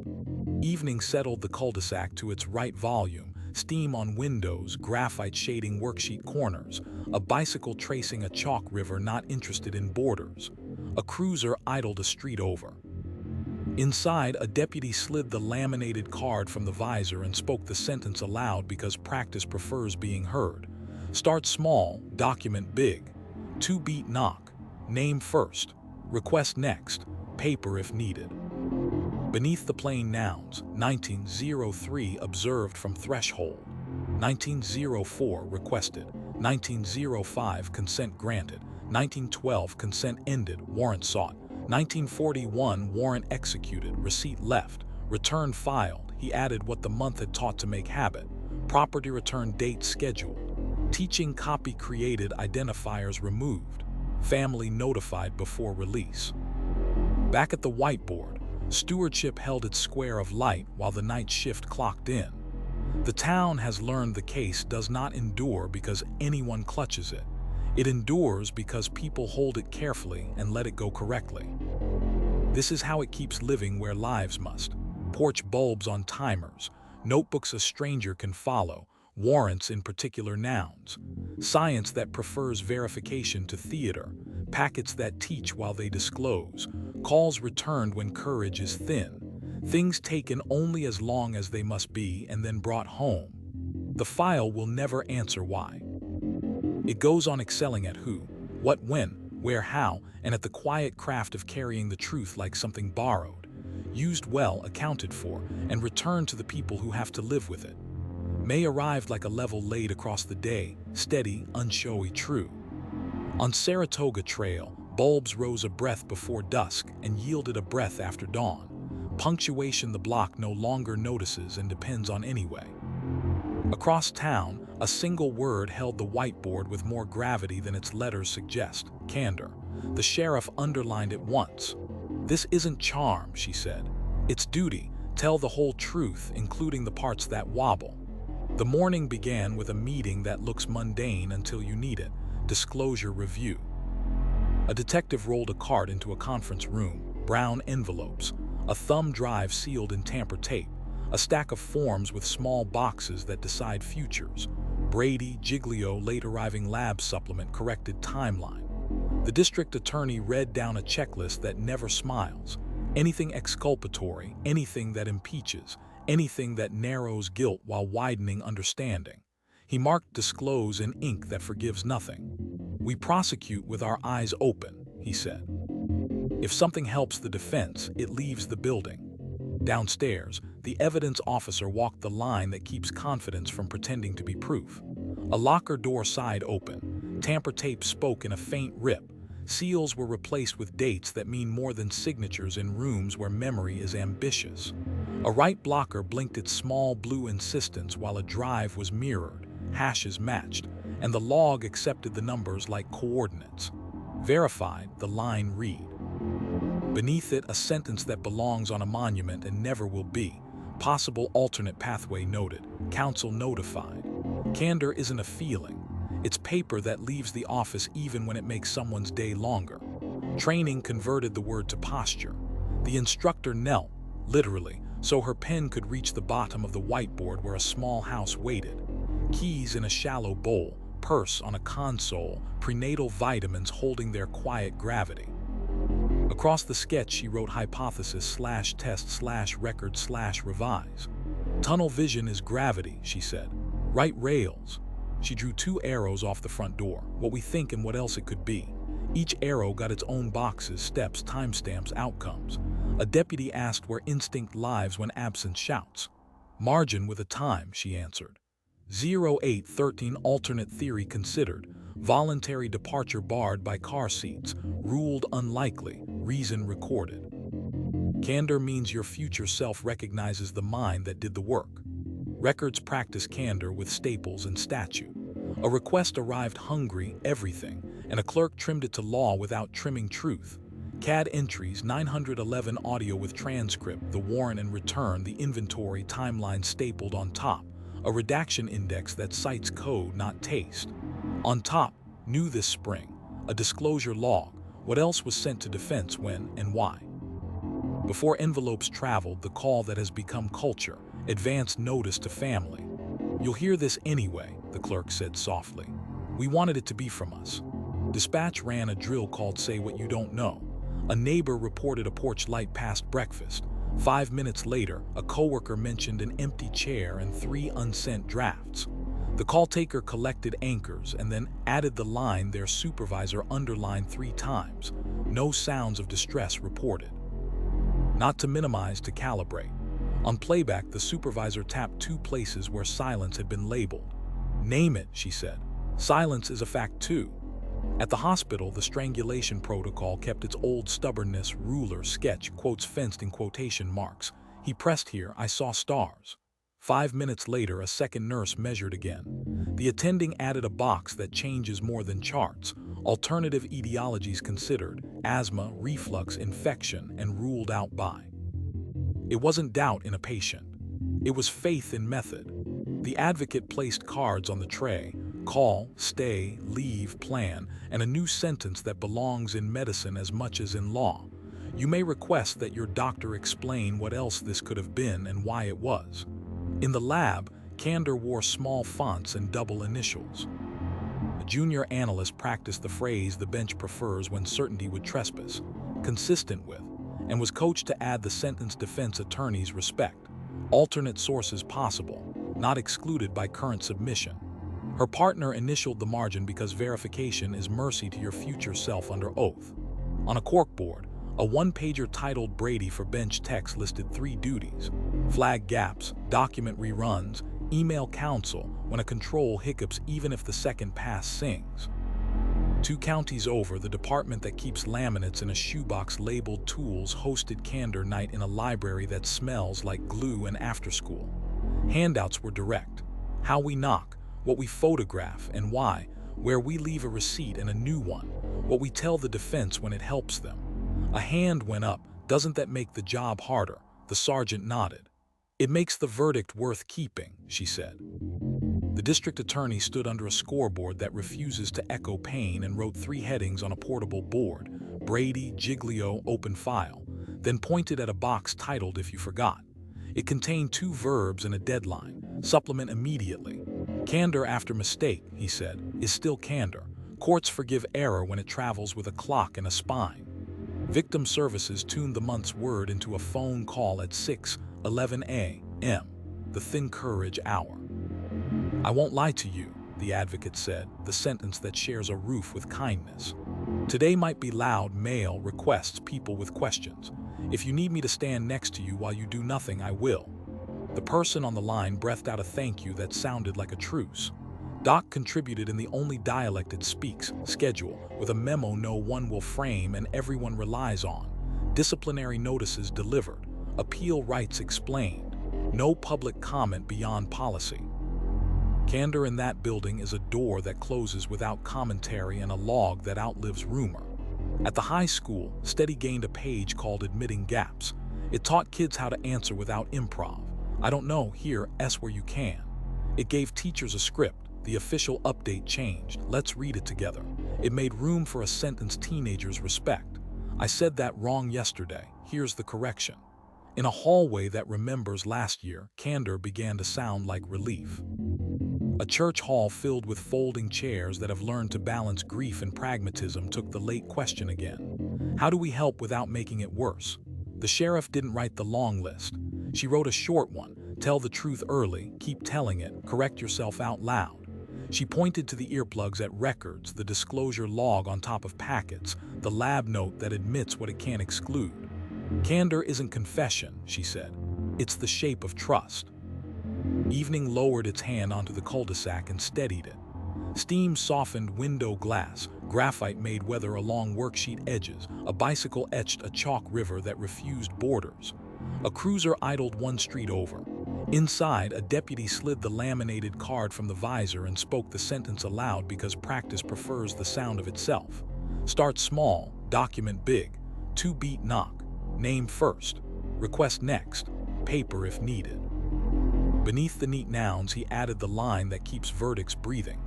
Evening settled the cul-de-sac to its right volume. Steam on windows, graphite shading worksheet corners, a bicycle tracing a chalk river not interested in borders. A cruiser idled a street over. Inside, a deputy slid the laminated card from the visor and spoke the sentence aloud because practice prefers being heard. Start small, document big. 2-beat knock. Name first. Request next. Paper if needed. Beneath the plain nouns, 1903 observed from threshold. 1904 requested. 1905 consent granted. 1912 consent ended, warrant sought. 1941 warrant executed, receipt left, return filed. He added what the month had taught to make habit. Property return date scheduled. Teaching copy created, identifiers removed. Family notified before release. Back at the whiteboard, stewardship held its square of light while the night shift clocked in. The town has learned the case does not endure because anyone clutches it. It endures because people hold it carefully and let it go correctly. This is how it keeps living where lives must. Porch bulbs on timers, notebooks a stranger can follow, warrants in particular nouns, science that prefers verification to theater, packets that teach while they disclose, calls returned when courage is thin, things taken only as long as they must be and then brought home. The file will never answer why. It goes on excelling at who, what, when, where, how, and at the quiet craft of carrying the truth like something borrowed, used well, accounted for, and returned to the people who have to live with it. May arrived like a level laid across the day, steady, unshowy, true. On Saratoga Trail, bulbs rose a breath before dusk and yielded a breath after dawn. Punctuation the block no longer notices and depends on anyway. Across town, a single word held the whiteboard with more gravity than its letters suggest: candor. The sheriff underlined it once. This isn't charm, she said. It's duty. Tell the whole truth, including the parts that wobble. The morning began with a meeting that looks mundane until you need it. Disclosure review. A detective rolled a cart into a conference room. Brown envelopes. A thumb drive sealed in tamper tape. A stack of forms with small boxes that decide futures. Brady, Giglio, late arriving lab supplement, corrected timeline. The district attorney read down a checklist that never smiles. Anything exculpatory, anything that impeaches, anything that narrows guilt while widening understanding. He marked disclose in ink that forgives nothing. We prosecute with our eyes open, he said. If something helps the defense, it leaves the building. Downstairs, the evidence officer walked the line that keeps confidence from pretending to be proof. A locker door side open. Tamper tape spoke in a faint rip. Seals were replaced with dates that mean more than signatures in rooms where memory is ambitious. A right blocker blinked its small blue insistence while a drive was mirrored, hashes matched, and the log accepted the numbers like coordinates. Verified, the line read. Beneath it, a sentence that belongs on a monument and never will be. Possible alternate pathway noted. Counsel notified. Candor isn't a feeling. It's paper that leaves the office even when it makes someone's day longer. Training converted the word to posture. The instructor knelt, literally, so her pen could reach the bottom of the whiteboard where a small house waited. Keys in a shallow bowl, purse on a console, prenatal vitamins holding their quiet gravity. Across the sketch she wrote hypothesis/test/record/revise. Tunnel vision is gravity, she said. Right rails. She drew 2 arrows off the front door, what we think and what else it could be. Each arrow got its own boxes, steps, timestamps, outcomes. A deputy asked where instinct lives when absence shouts. Margin with a time, she answered. 0813 alternate theory considered. Voluntary departure barred by car seats. Ruled unlikely. Reason recorded. Candor means your future self recognizes the mind that did the work. Records practice candor with staples and statute. A request arrived hungry, everything, and a clerk trimmed it to law without trimming truth. CAD entries, 911 audio with transcript, the warrant and return, the inventory timeline stapled on top. A redaction index that cites code, not taste. On top, new this spring, a disclosure log. What else was sent to defense, when, and why? Before envelopes traveled, the call that has become culture, advance notice to family. You'll hear this anyway, the clerk said softly. We wanted it to be from us. Dispatch ran a drill called Say What You Don't Know. A neighbor reported a porch light past breakfast. 5 minutes later, a coworker mentioned an empty chair and 3 unsent drafts. The call taker collected anchors and then added the line their supervisor underlined 3 times. No sounds of distress reported. Not to minimize, to calibrate. On playback, the supervisor tapped 2 places where silence had been labeled. Name it, she said. Silence is a fact too. At the hospital, the strangulation protocol kept its old stubbornness, ruler, sketch, quotes fenced in quotation marks. He pressed here, I saw stars. 5 minutes later, a second nurse measured again. The attending added a box that changes more than charts. Alternative etiologies considered, asthma, reflux, infection, and ruled out by. It wasn't doubt in a patient. It was faith in method. The advocate placed cards on the tray, call, stay, leave, plan, and a new sentence that belongs in medicine as much as in law. You may request that your doctor explain what else this could have been and why it was. In the lab, Candor wore small fonts and double initials. A junior analyst practiced the phrase the bench prefers when certainty would trespass, consistent with, and was coached to add the sentence defense attorneys respect. Alternate sources possible, not excluded by current submission. Her partner initialed the margin because verification is mercy to your future self under oath. On a corkboard, a 1-pager titled Brady for bench text listed 3 duties: flag gaps, document reruns, email counsel when a control hiccups even if the second pass sings. 2 counties over, the department that keeps laminates in a shoebox labeled tools hosted Candor night in a library that smells like glue and after school. Handouts were direct. How we knock, what we photograph and why, where we leave a receipt and a new one, what we tell the defense when it helps them. A hand went up. Doesn't that make the job harder? The sergeant nodded. It makes the verdict worth keeping, she said. The district attorney stood under a scoreboard that refuses to echo pain and wrote 3 headings on a portable board: Brady, Giglio, open file, then pointed at a box titled If You Forgot. It contained 2 verbs and a deadline. Supplement immediately. Candor after mistake, he said, is still candor. Courts forgive error when it travels with a clock and a spine. Victim Services tuned the month's word into a phone call at 6:11 a.m., the thin courage hour. I won't lie to you, the advocate said, the sentence that shares a roof with kindness. Today might be loud, mail, requests, people with questions. If you need me to stand next to you while you do nothing, I will. The person on the line breathed out a thank you that sounded like a truce. Doc contributed in the only dialect it speaks, schedule, with a memo no one will frame and everyone relies on. Disciplinary notices delivered. Appeal rights explained. No public comment beyond policy. Candor in that building is a door that closes without commentary and a log that outlives rumor. At the high school, Steady gained a page called Admitting Gaps. It taught kids how to answer without improv. I don't know, here, S where you can. It gave teachers a script. The official update changed. Let's read it together. It made room for a sentence teenagers respect. I said that wrong yesterday. Here's the correction. In a hallway that remembers last year, candor began to sound like relief. A church hall filled with folding chairs that have learned to balance grief and pragmatism took the late question again. How do we help without making it worse? The sheriff didn't write the long list. She wrote a short one. Tell the truth early, keep telling it, correct yourself out loud. She pointed to the earplugs at records, the disclosure log on top of packets, the lab note that admits what it can't exclude. Candor isn't confession, she said. It's the shape of trust. Evening lowered its hand onto the cul-de-sac and steadied it. Steam softened window glass, graphite made weather along worksheet edges, a bicycle etched a chalk river that refused borders. A cruiser idled one street over. Inside, a deputy slid the laminated card from the visor and spoke the sentence aloud because practice prefers the sound of itself. Start small, document big. 2-beat knock. Name first. Request next. Paper if needed. Beneath the neat nouns, he added the line that keeps verdicts breathing.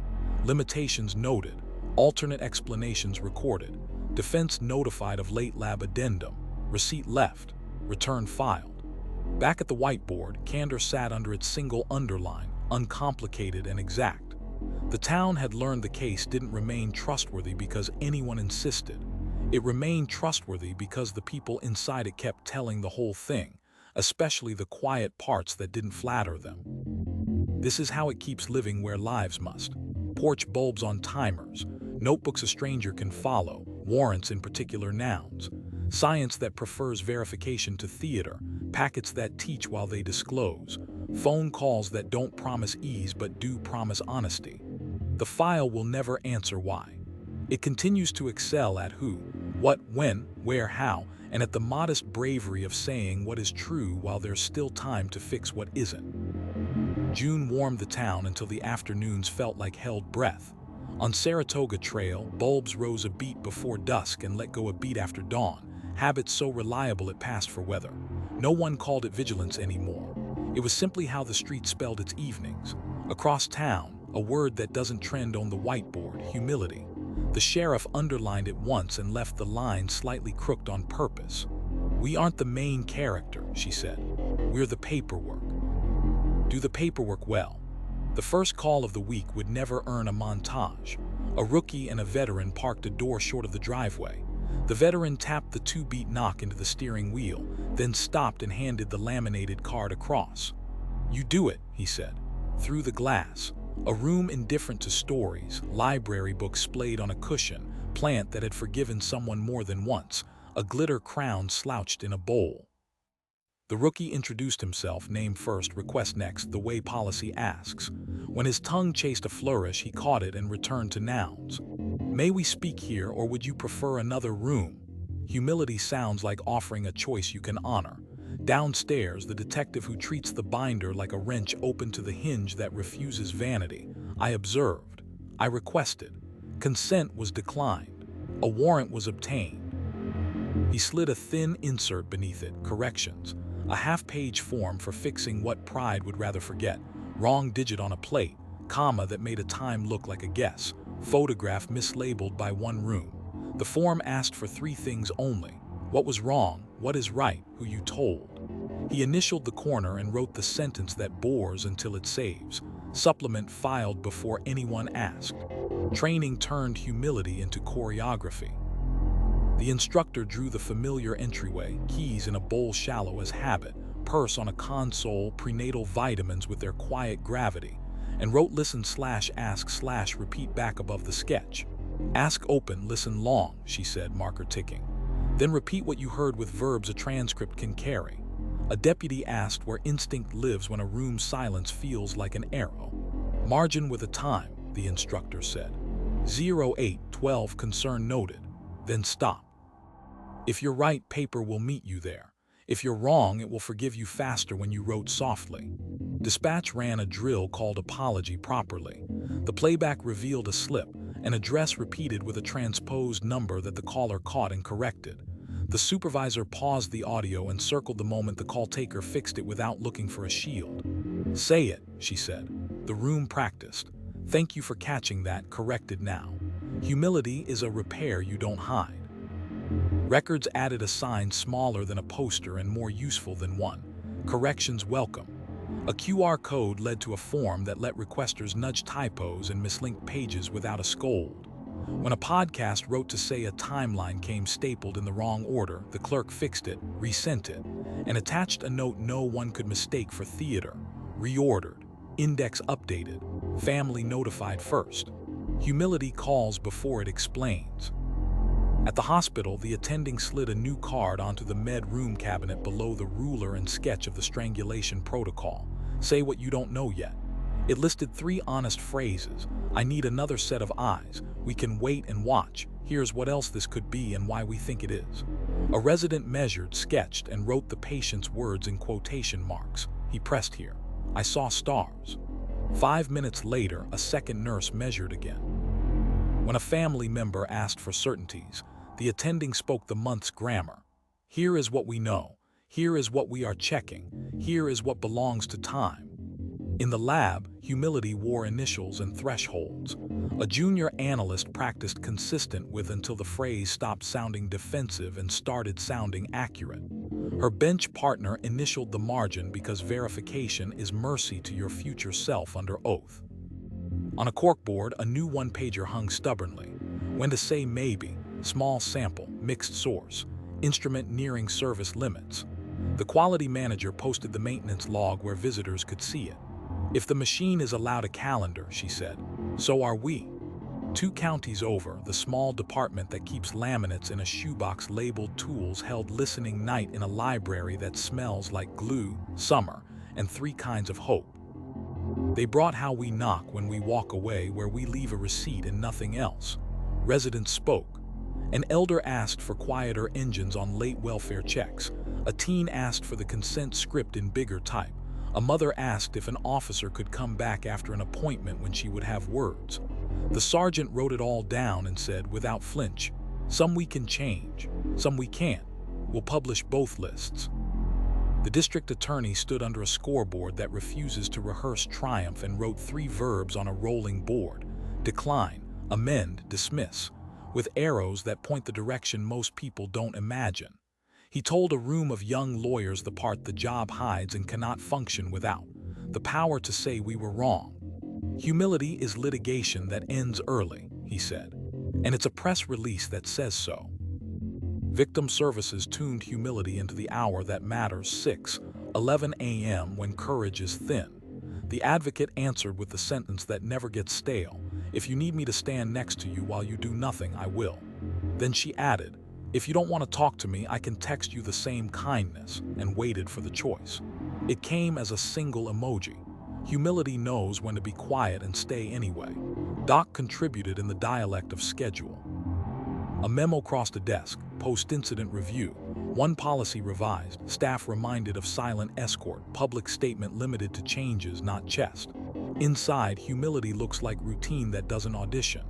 Limitations noted. Alternate explanations recorded. Defense notified of late lab addendum. Receipt left. Return filed. Back at the whiteboard, candor sat under its single underline, uncomplicated and exact. The town had learned the case didn't remain trustworthy because anyone insisted. It remained trustworthy because the people inside it kept telling the whole thing, especially the quiet parts that didn't flatter them. This is how it keeps living where lives must. Porch bulbs on timers, notebooks a stranger can follow, warrants in particular nouns, science that prefers verification to theater, packets that teach while they disclose, phone calls that don't promise ease but do promise honesty. The file will never answer why. It continues to excel at who, what, when, where, how, and at the modest bravery of saying what is true while there's still time to fix what isn't. June warmed the town until the afternoons felt like held breath. On Saratoga Trail, bulbs rose a beat before dusk and let go a beat after dawn, habits so reliable it passed for weather. No one called it vigilance anymore. It was simply how the street spelled its evenings. Across town, a word that doesn't trend on the whiteboard, humility. The sheriff underlined it once and left the line slightly crooked on purpose. We aren't the main character, she said. We're the paperwork. Do the paperwork well. The first call of the week would never earn a montage. A rookie and a veteran parked a door short of the driveway. The veteran tapped the 2-beat knock into the steering wheel, then stopped and handed the laminated card across. You do it, he said. Through the glass. A room indifferent to stories, library books splayed on a cushion, plant that had forgiven someone more than once, a glitter crown slouched in a bowl. The rookie introduced himself, name first, request next, the way policy asks. When his tongue chased a flourish, he caught it and returned to nouns. May we speak here, or would you prefer another room? Humility sounds like offering a choice you can honor. Downstairs, the detective who treats the binder like a wrench open to the hinge that refuses vanity. I observed. I requested. Consent was declined. A warrant was obtained. He slid a thin insert beneath it, corrections. A half-page form for fixing what pride would rather forget. Wrong digit on a plate, comma that made a time look like a guess. Photograph mislabeled by one room. The form asked for 3 things only. What was wrong, what is right, who you told. He initialed the corner and wrote the sentence that bores until it saves. Supplement filed before anyone asked. Training turned humility into choreography. The instructor drew the familiar entryway, keys in a bowl shallow as habit, purse on a console, prenatal vitamins with their quiet gravity, and wrote listen/ask/repeat back above the sketch. Ask open, listen long, she said, marker ticking. Then repeat what you heard with verbs a transcript can carry. A deputy asked where instinct lives when a room's silence feels like an arrow. Margin with a time, the instructor said. 0812 concern noted. Then stop. If you're right, paper will meet you there. If you're wrong, it will forgive you faster when you wrote softly. Dispatch ran a drill called apology properly. The playback revealed a slip, an address repeated with a transposed number that the caller caught and corrected. The supervisor paused the audio and circled the moment the call taker fixed it without looking for a shield. "Say it," she said. The room practiced. "Thank you for catching that, corrected now. Humility is a repair you don't hide." Records added a sign smaller than a poster and more useful than one. "Corrections welcome." A QR code led to a form that let requesters nudge typos and mislinked pages without a scold. When a podcast wrote to say a timeline came stapled in the wrong order, the clerk fixed it, resent it, and attached a note no one could mistake for theater. Reordered, index updated, family notified first. Humility calls before it explains. At the hospital, the attending slid a new card onto the med room cabinet below the ruler and sketch of the strangulation protocol. "Say what you don't know yet." It listed 3 honest phrases. "I need another set of eyes. We can wait and watch. Here's what else this could be and why we think it is." A resident measured, sketched, and wrote the patient's words in quotation marks. He pressed here. "I saw stars." 5 minutes later, a second nurse measured again. When a family member asked for certainties, the attending spoke the month's grammar. "Here is what we know. Here is what we are checking. Here is what belongs to time." In the lab, humility wore initials and thresholds. A junior analyst practiced consistent with until the phrase stopped sounding defensive and started sounding accurate. Her bench partner initialed the margin because verification is mercy to your future self under oath. On a corkboard, a new one-pager hung stubbornly. When to say maybe, small sample, mixed source, instrument nearing service limits. The quality manager posted the maintenance log where visitors could see it. "If the machine is allowed a calendar," she said, "so are we." 2 counties over, the small department that keeps laminates in a shoebox labeled tools held listening night in a library that smells like glue, summer, and 3 kinds of hope. They brought how we knock when we walk away, where we leave a receipt and nothing else. Residents spoke. An elder asked for quieter engines on late welfare checks. A teen asked for the consent script in bigger type. A mother asked if an officer could come back after an appointment when she would have words. The sergeant wrote it all down and said, without flinch, "Some we can change, some we can't. We'll publish both lists." The district attorney stood under a scoreboard that refuses to rehearse triumph and wrote 3 verbs on a rolling board: decline, amend, dismiss, with arrows that point the direction most people don't imagine. He told a room of young lawyers the part the job hides and cannot function without: the power to say we were wrong. "Humility is litigation that ends early," he said, "and it's a press release that says so." Victim Services tuned humility into the hour that matters, 6:11 a.m. when courage is thin. The advocate answered with the sentence that never gets stale: "If you need me to stand next to you while you do nothing, I will." Then she added, "If you don't want to talk to me, I can text you the same kindness," and waited for the choice. It came as a single emoji. Humility knows when to be quiet and stay anyway. Doc contributed in the dialect of schedule. A memo crossed a desk, post-incident review. One policy revised, staff reminded of silent escort, public statement limited to changes, not chest. Inside, humility looks like routine that doesn't audition.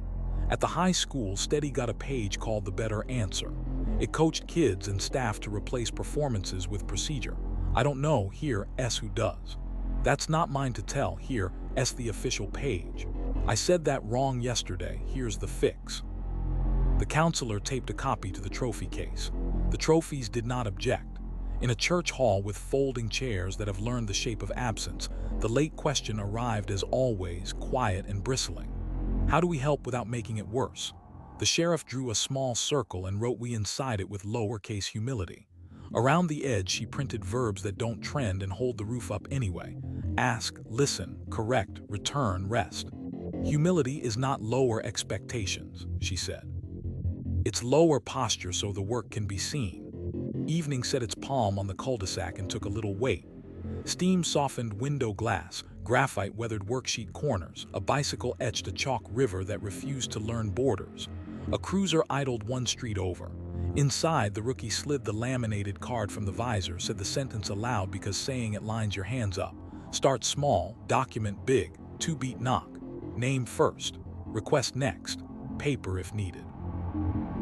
At the high school, Steady got a page called The Better Answer. It coached kids and staff to replace performances with procedure. "I don't know," here, S who does. "That's not mine to tell," here, S the official page. "I said that wrong yesterday, here's the fix." The counselor taped a copy to the trophy case. The trophies did not object. In a church hall with folding chairs that have learned the shape of absence, the late question arrived as always, quiet and bristling. "How do we help without making it worse?" The sheriff drew a small circle and wrote "we" inside it with lowercase humility. Around the edge, she printed verbs that don't trend and hold the roof up anyway: ask, listen, correct, return, rest. "Humility is not lower expectations," she said. "It's lower posture so the work can be seen." Evening set its palm on the cul-de-sac and took a little weight. Steam softened window glass, graphite weathered worksheet corners, a bicycle etched a chalk river that refused to learn borders. A cruiser idled 1 street over. Inside, the rookie slid the laminated card from the visor, said the sentence aloud because saying it lines your hands up. "Start small, document big, 2-beat knock. Name first, request next, paper if needed."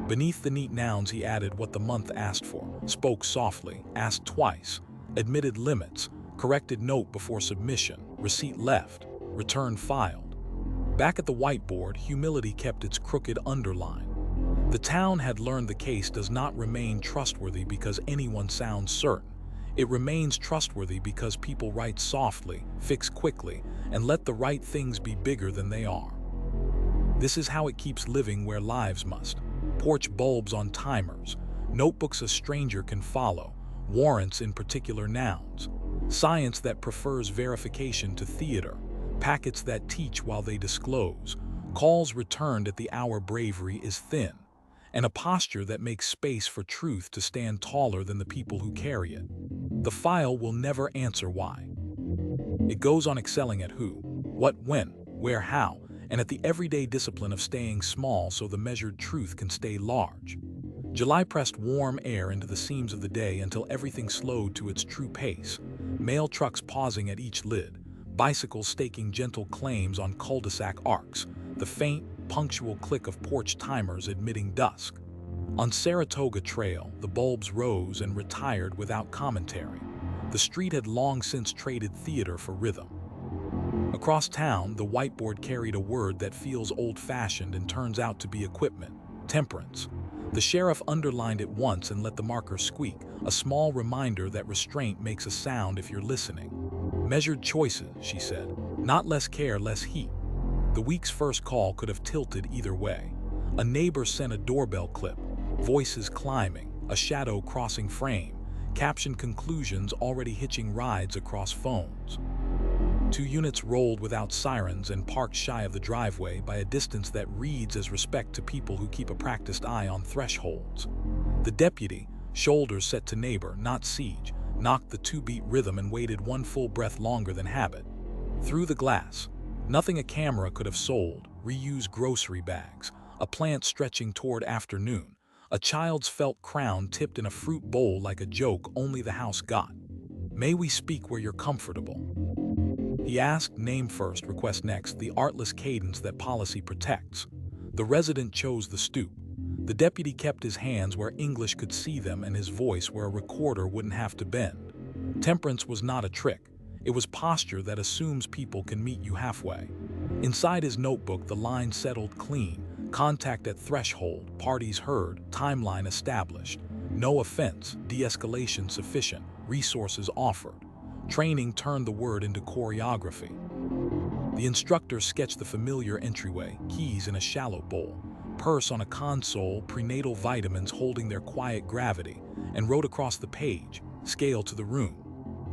Beneath the neat nouns he added what the month asked for, spoke softly, asked twice, admitted limits, corrected note before submission, receipt left, return filed. Back at the whiteboard, humility kept its crooked underline. The town had learned the case does not remain trustworthy because anyone sounds certain. It remains trustworthy because people write softly, fix quickly, and let the right things be bigger than they are. This is how it keeps living where lives must. Porch bulbs on timers, notebooks a stranger can follow, warrants in particular nouns, science that prefers verification to theater, packets that teach while they disclose, calls returned at the hour bravery is thin, and a posture that makes space for truth to stand taller than the people who carry it. The file will never answer why. It goes on excelling at who, what, when, where, how, and at the everyday discipline of staying small so the measured truth can stay large. July pressed warm air into the seams of the day until everything slowed to its true pace. Mail trucks pausing at each lid, bicycles staking gentle claims on cul-de-sac arcs, the faint, punctual click of porch timers admitting dusk. On Saratoga Trail, the bulbs rose and retired without commentary. The street had long since traded theater for rhythm. Across town, the whiteboard carried a word that feels old-fashioned and turns out to be equipment: temperance. The sheriff underlined it once and let the marker squeak, a small reminder that restraint makes a sound if you're listening. Measured choices, she said. Not less care, less heat. The week's first call could have tilted either way. A neighbor sent a doorbell clip, voices climbing, a shadow crossing frame, captioned conclusions already hitching rides across phones. 2 units rolled without sirens and parked shy of the driveway by a distance that reads as respect to people who keep a practiced eye on thresholds. The deputy, shoulders set to neighbor, not siege, knocked the 2-beat rhythm and waited one full breath longer than habit. Through the glass, nothing a camera could have sold, reused grocery bags, a plant stretching toward afternoon, a child's felt crown tipped in a fruit bowl like a joke only the house got. May we speak where you're comfortable? He asked, name first, request next, the artless cadence that policy protects. The resident chose the stoop. The deputy kept his hands where English could see them and his voice where a recorder wouldn't have to bend. Temperance was not a trick. It was posture that assumes people can meet you halfway. Inside his notebook, the line settled clean. Contact at threshold, parties heard, timeline established. No offense, de-escalation sufficient, resources offered. Training turned the word into choreography. The instructor sketched the familiar entryway, keys in a shallow bowl, purse on a console, prenatal vitamins holding their quiet gravity, and wrote across the page, scale to the room.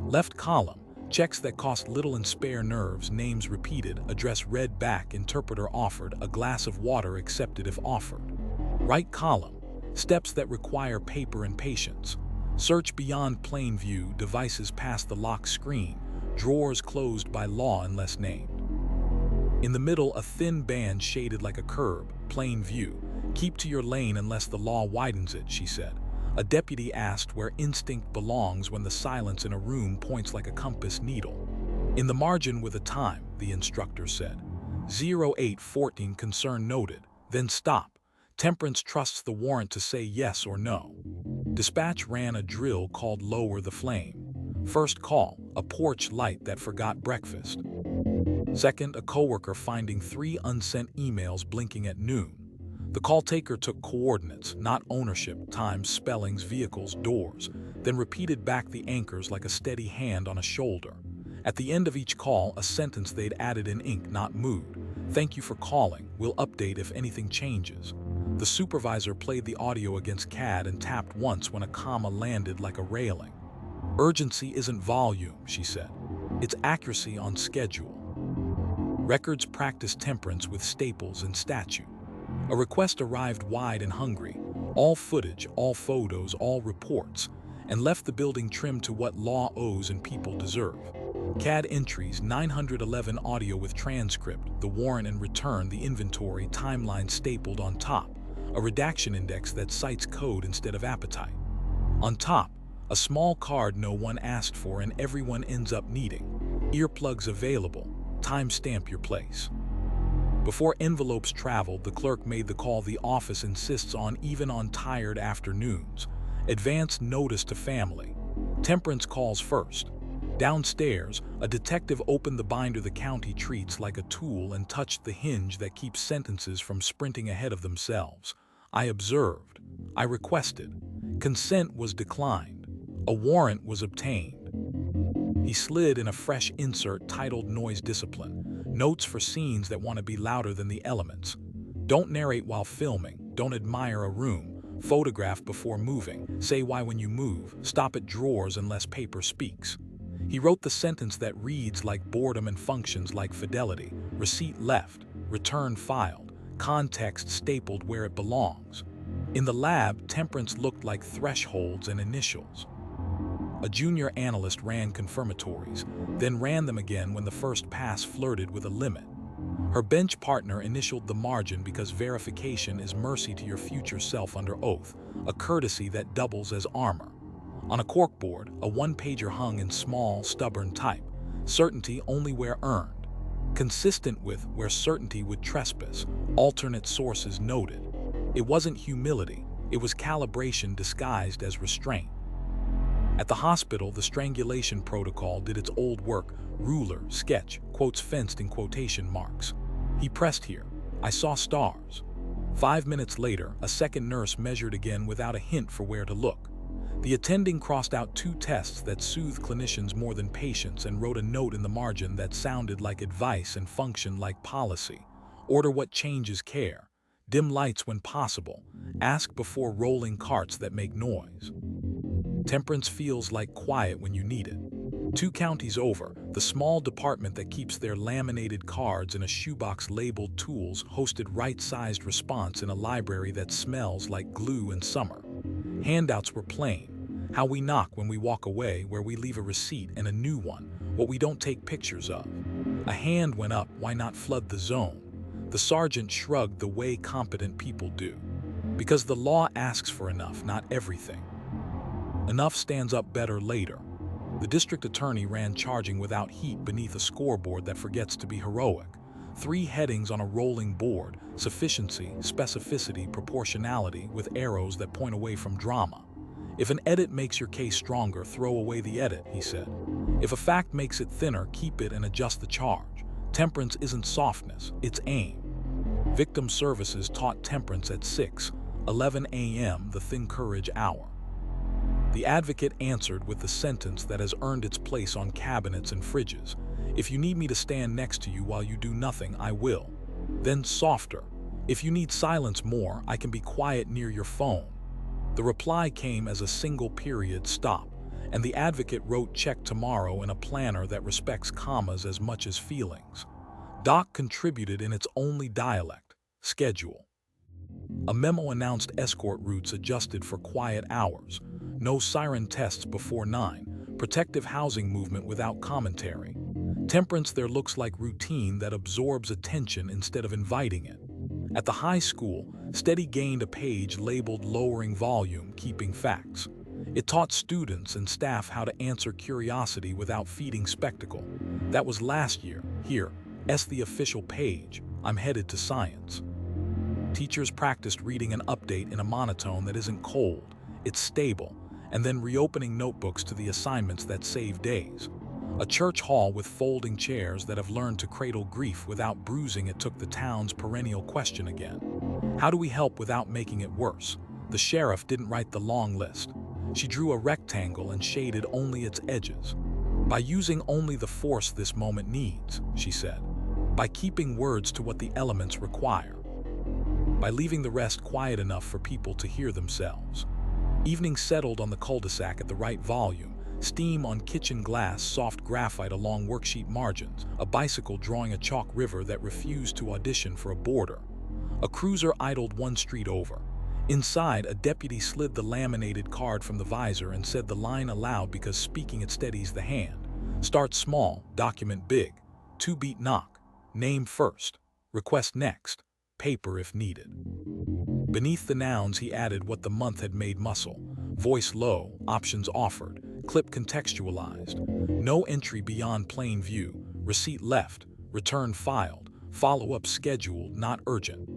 Left column, checks that cost little and spare nerves, names repeated, address read back, interpreter offered, a glass of water accepted if offered. Right column, steps that require paper and patience. Search beyond plain view, devices past the lock screen, drawers closed by law unless named. In the middle, a thin band shaded like a curb, plain view. Keep to your lane unless the law widens it, she said. A deputy asked where instinct belongs when the silence in a room points like a compass needle. In the margin with a time, the instructor said. 0814 concern noted, then stop. Temperance trusts the warrant to say yes or no. Dispatch ran a drill called Lower the Flame. First call, a porch light that forgot breakfast. Second, a coworker finding 3 unsent emails blinking at noon. The call taker took coordinates, not ownership, times, spellings, vehicles, doors, then repeated back the anchors like a steady hand on a shoulder. At the end of each call, a sentence they'd added in ink, not mood. Thank you for calling. We'll update if anything changes. The supervisor played the audio against CAD and tapped once when a comma landed like a railing. Urgency isn't volume, she said. It's accuracy on schedule. Records practiced temperance with staples and statute. A request arrived wide and hungry. All footage, all photos, all reports, and left the building trimmed to what law owes and people deserve. CAD entries, 911 audio with transcript, the warrant and return, the inventory, timeline stapled on top. A redaction index that cites code instead of appetite. On top, a small card no one asked for and everyone ends up needing. Earplugs available. Timestamp your place. Before envelopes traveled, the clerk made the call the office insists on even on tired afternoons. Advance notice to family. Temperance calls first. Downstairs, a detective opened the binder the county treats like a tool and touched the hinge that keeps sentences from sprinting ahead of themselves. I observed. I requested. Consent was declined. A warrant was obtained. He slid in a fresh insert titled Noise Discipline. Notes for scenes that want to be louder than the elements. Don't narrate while filming. Don't admire a room. Photograph before moving. Say why when you move. Stop at drawers unless paper speaks. He wrote the sentence that reads like boredom and functions like fidelity. Receipt left. Return filed. Context stapled where it belongs. In the lab, temperance looked like thresholds and initials. A junior analyst ran confirmatories, then ran them again when the first pass flirted with a limit. Her bench partner initialed the margin because verification is mercy to your future self under oath, a courtesy that doubles as armor. On a corkboard, a one-pager hung in small, stubborn type. Certainty only where earned. Consistent with where certainty would trespass. Alternate sources noted. It wasn't humility, it was calibration disguised as restraint. At the hospital, the strangulation protocol did its old work. Ruler, sketch, quotes fenced in quotation marks. He pressed here. I saw stars. 5 minutes later, a second nurse measured again without a hint for where to look. The attending crossed out 2 tests that soothed clinicians more than patients and wrote a note in the margin that sounded like advice and functioned like policy. Order what changes care. Dim lights when possible. Ask before rolling carts that make noise. Temperance feels like quiet when you need it. 2 counties over, the small department that keeps their laminated cards in a shoebox labeled tools hosted right-sized response in a library that smells like glue in summer. Handouts were plain. How we knock when we walk away, where we leave a receipt and a new one, what we don't take pictures of. A hand went up, why not flood the zone? The sergeant shrugged the way competent people do. Because the law asks for enough, not everything. Enough stands up better later. The district attorney ran charging without heat beneath a scoreboard that forgets to be heroic. 3 headings on a rolling board: sufficiency, specificity, proportionality, with arrows that point away from drama. If an edit makes your case stronger, throw away the edit, he said. If a fact makes it thinner, keep it and adjust the charge. Temperance isn't softness, it's aim. Victim Services taught temperance at 6:11 a.m., the thin courage hour. The advocate answered with the sentence that has earned its place on cabinets and fridges. If you need me to stand next to you while you do nothing, I will. Then softer. If you need silence more, I can be quiet near your phone. The reply came as a single period stop, and the advocate wrote check tomorrow in a planner that respects commas as much as feelings. Doc contributed in its only dialect, schedule. A memo announced escort routes adjusted for quiet hours. No siren tests before 9. Protective housing movement without commentary. Temperance there looks like routine that absorbs attention instead of inviting it. At the high school, Steady gained a page labeled lowering volume, keeping facts. It taught students and staff how to answer curiosity without feeding spectacle. That was last year. Here, the official page. I'm headed to science. Teachers practiced reading an update in a monotone that isn't cold, it's stable, and then reopening notebooks to the assignments that save days. A church hall with folding chairs that have learned to cradle grief without bruising it took the town's perennial question again. How do we help without making it worse? The sheriff didn't write the long list. She drew a rectangle and shaded only its edges. By using only the force this moment needs, she said. By keeping words to what the elements require. By leaving the rest quiet enough for people to hear themselves. Evening settled on the cul-de-sac at the right volume, steam on kitchen glass, soft graphite along worksheet margins, a bicycle drawing a chalk river that refused to audition for a boarder. A cruiser idled one street over. Inside, a deputy slid the laminated card from the visor and said the line aloud because speaking it steadies the hand. Start small, document big. 2-beat knock. Name first. Request next. Paper if needed. Beneath the nouns he added what the month had made muscle. Voice low, options offered, clip contextualized. No entry beyond plain view, receipt left, return filed, Follow-up scheduled, not urgent.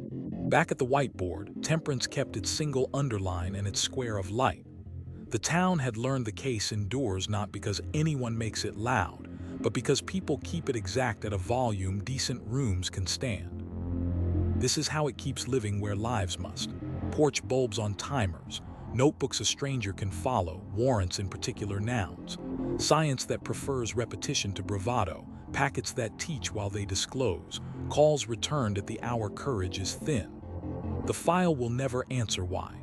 Back at the whiteboard, Temperance kept its single underline and its square of light. The town had learned the case endures not because anyone makes it loud, but because people keep it exact at a volume decent rooms can stand. This is how it keeps living where lives must. Porch bulbs on timers, notebooks a stranger can follow, warrants in particular nouns, science that prefers repetition to bravado, packets that teach while they disclose, calls returned at the hour courage is thin. The file will never answer why.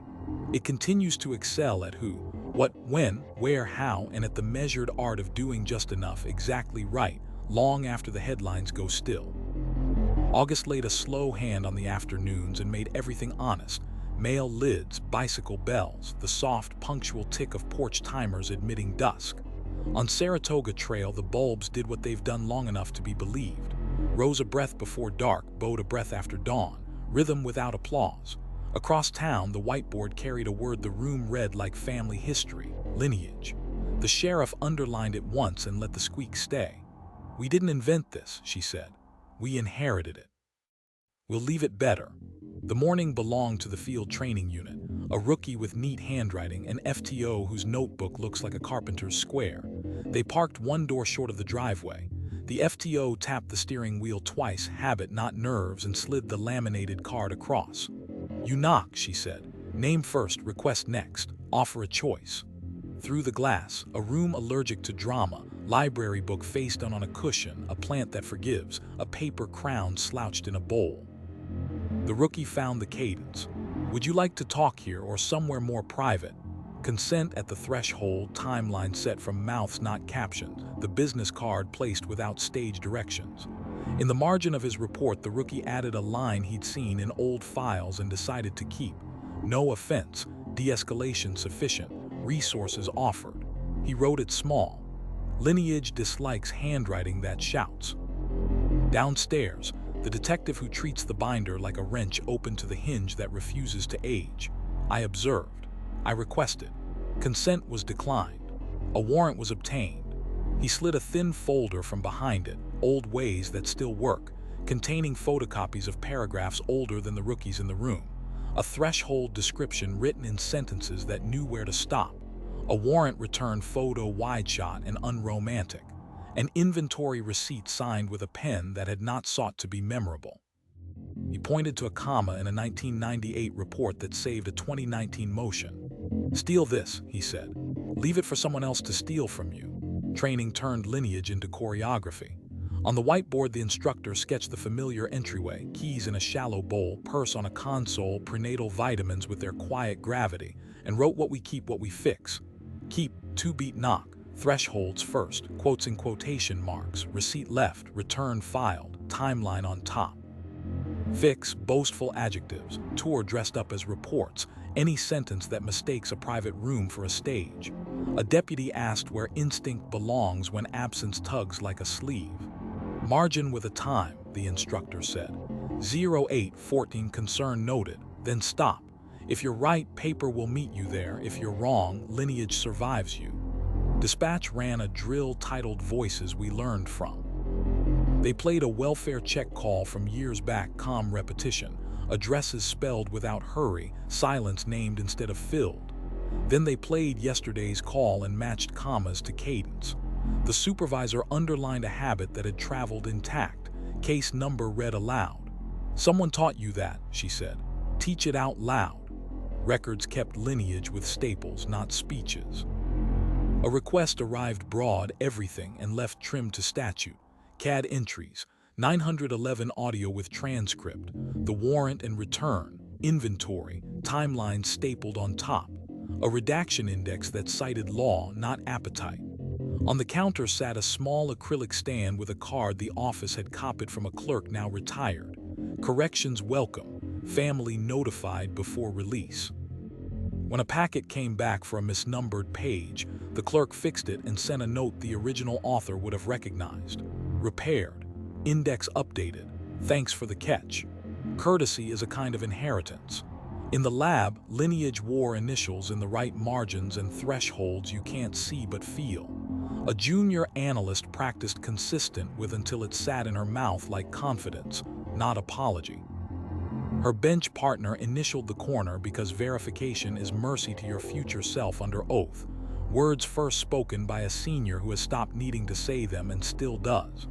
It continues to excel at who, what, when, where, how, and at the measured art of doing just enough exactly right, long after the headlines go still. August laid a slow hand on the afternoons and made everything honest. Mail lids, bicycle bells, the soft, punctual tick of porch timers admitting dusk. On Saratoga Trail, the bulbs did what they've done long enough to be believed. Rose a breath before dark, bowed a breath after dawn, rhythm without applause. Across town, the whiteboard carried a word the room read like family history, lineage. The sheriff underlined it once and let the squeak stay. "We didn't invent this," she said. "We inherited it. We'll leave it better." The morning belonged to the field training unit, a rookie with neat handwriting, an FTO whose notebook looks like a carpenter's square. They parked one door short of the driveway. The FTO tapped the steering wheel twice, habit not nerves, and slid the laminated card across. "You knock," she said. "Name first, request next. Offer a choice." Through the glass, a room allergic to drama, library book face down on a cushion, a plant that forgives, a paper crown slouched in a bowl. The rookie found the cadence. "Would you like to talk here or somewhere more private?" Consent at the threshold, timeline set from mouths not captioned, the business card placed without stage directions. In the margin of his report, the rookie added a line he'd seen in old files and decided to keep. "No offense, de-escalation sufficient, resources offered." He wrote it small. "Lineage dislikes handwriting that shouts." Downstairs, the detective who treats the binder like a wrench opened to the hinge that refuses to age. "I observed. I requested. Consent was declined. A warrant was obtained." He slid a thin folder from behind it, old ways that still work, containing photocopies of paragraphs older than the rookies in the room. A threshold description written in sentences that knew where to stop. A warrant returned photo wide shot and unromantic. An inventory receipt signed with a pen that had not sought to be memorable. He pointed to a comma in a 1998 report that saved a 2019 motion. "Steal this," he said. "Leave it for someone else to steal from you." Training turned lineage into choreography. On the whiteboard, the instructor sketched the familiar entryway, keys in a shallow bowl, purse on a console, prenatal vitamins with their quiet gravity, and wrote "What we keep, what we fix." Keep, two-beat knock. Thresholds first, quotes in quotation marks, receipt left, return filed, timeline on top. Fix, boastful adjectives, tour dressed up as reports, any sentence that mistakes a private room for a stage. A deputy asked where instinct belongs when absence tugs like a sleeve. "Margin with a time," the instructor said. 0814 concern noted, then stop. "If you're right, paper will meet you there. If you're wrong, lineage survives you." Dispatch ran a drill titled Voices We Learned From. They played a welfare check call from years back, calm repetition, addresses spelled without hurry, silence named instead of filled. Then they played yesterday's call and matched commas to cadence. The supervisor underlined a habit that had traveled intact. Case number read aloud. "Someone taught you that," she said. "Teach it out loud." Records kept lineage with staples, not speeches. A request arrived broad, everything, and left trimmed to statute. CAD entries, 911 audio with transcript, the warrant and return, inventory, timeline stapled on top, a redaction index that cited law, not appetite. On the counter sat a small acrylic stand with a card the office had copied from a clerk now retired. "Corrections welcome, family notified before release." When a packet came back for a misnumbered page, the clerk fixed it and sent a note the original author would have recognized. "Repaired. Index updated. Thanks for the catch." Courtesy is a kind of inheritance. In the lab, lineage wore initials in the right margins and thresholds you can't see but feel. A junior analyst practiced consistent with until it sat in her mouth like confidence. not apology. Her bench partner initialed the corner because verification is mercy to your future self under oath, words first spoken by a senior who has stopped needing to say them and still does.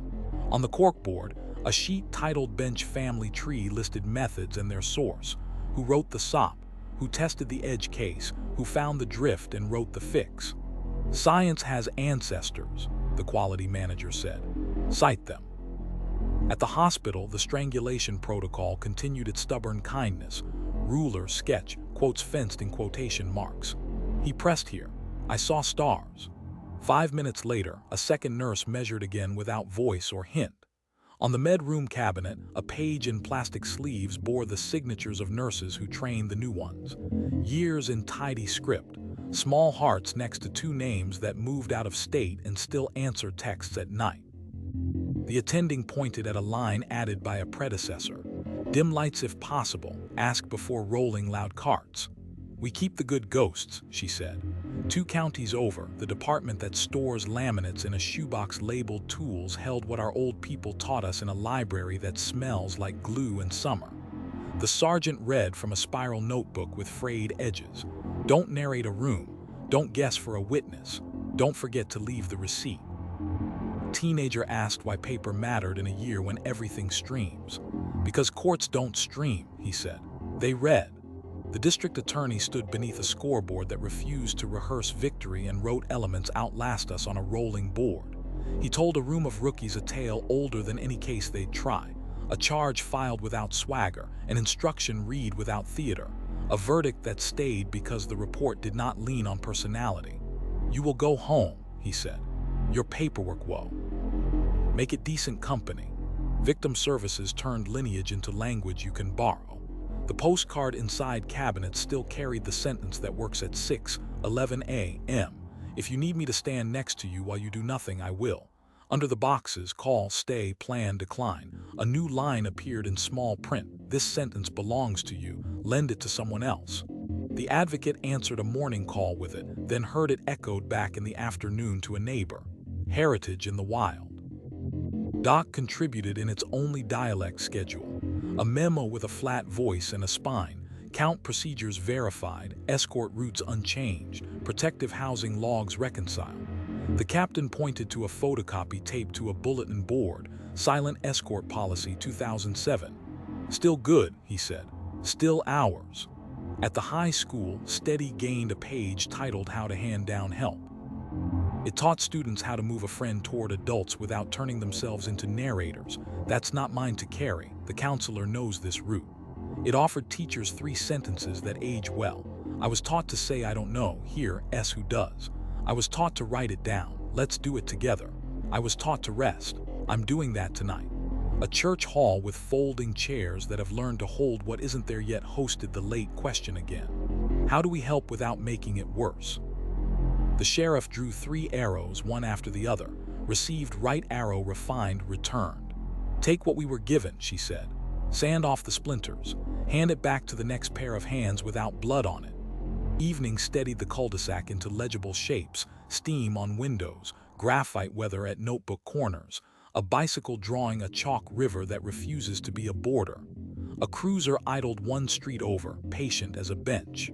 On the corkboard, a sheet titled Bench Family Tree listed methods and their source, who wrote the SOP, who tested the edge case, who found the drift and wrote the fix. Science has ancestors, the quality manager said. Cite them. At the hospital, the strangulation protocol continued its stubborn kindness. Ruler, sketch, quotes fenced in quotation marks. He pressed here. I saw stars. 5 minutes later, a second nurse measured again without voice or hint. On the med room cabinet, a page in plastic sleeves bore the signatures of nurses who trained the new ones. Years in tidy script, small hearts next to 2 names that moved out of state and still answered texts at night. The attending pointed at a line added by a predecessor. Dim lights if possible, ask before rolling loud carts. We keep the good ghosts, she said. 2 counties over, the department that stores laminates in a shoebox labeled tools held what our old people taught us in a library that smells like glue in summer. The sergeant read from a spiral notebook with frayed edges. Don't narrate a room. Don't guess for a witness. Don't forget to leave the receipt. Teenager asked why paper mattered in a year when everything streams. Because courts don't stream, he said. They read. The district attorney stood beneath a scoreboard that refused to rehearse victory and wrote elements outlast us on a rolling board. He told a room of rookies a tale older than any case they'd try, a charge filed without swagger, an instruction read without theater, a verdict that stayed because the report did not lean on personality. You will go home, he said. Your paperwork woe. Make it decent company. Victim services turned lineage into language you can borrow. The postcard inside cabinet still carried the sentence that works at 6:11 a.m. If you need me to stand next to you while you do nothing, I will. Under the boxes, call, stay, plan, decline. A new line appeared in small print. This sentence belongs to you. Lend it to someone else. The advocate answered a morning call with it, then heard it echoed back in the afternoon to a neighbor. Heritage in the wild. Doc contributed in its only dialect schedule. A memo with a flat voice and a spine. Count procedures verified, escort routes unchanged, protective housing logs reconciled. The captain pointed to a photocopy taped to a bulletin board, Silent Escort Policy 2007. Still good, he said. Still ours. At the high school, Steady gained a page titled How to Hand Down Help. It taught students how to move a friend toward adults without turning themselves into narrators. That's not mine to carry. The counselor knows this route. It offered teachers 3 sentences that age well. I was taught to say I don't know. Here, S who does. I was taught to write it down. Let's do it together. I was taught to rest. I'm doing that tonight. A church hall with folding chairs that have learned to hold what isn't there yet hosted the late question again. How do we help without making it worse? The sheriff drew 3 arrows, one after the other. Received, right arrow, refined, returned. Take what we were given, she said. Sand off the splinters. Hand it back to the next pair of hands without blood on it. Evening steadied the cul-de-sac into legible shapes, steam on windows, graphite weather at notebook corners, a bicycle drawing a chalk river that refuses to be a border. A cruiser idled 1 street over, patient as a bench.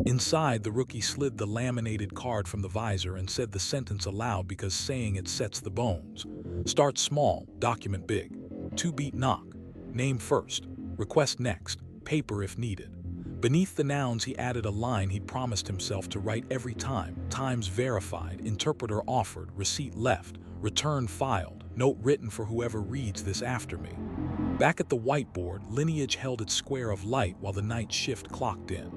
Inside, the rookie slid the laminated card from the visor and said the sentence aloud because saying it sets the bones. Start small, document big. 2-beat knock. Name first. Request next. Paper if needed. Beneath the nouns he added a line he'd promised himself to write every time. Times verified, interpreter offered, receipt left, return filed, note written for whoever reads this after me. Back at the whiteboard, lineage held its square of light while the night shift clocked in.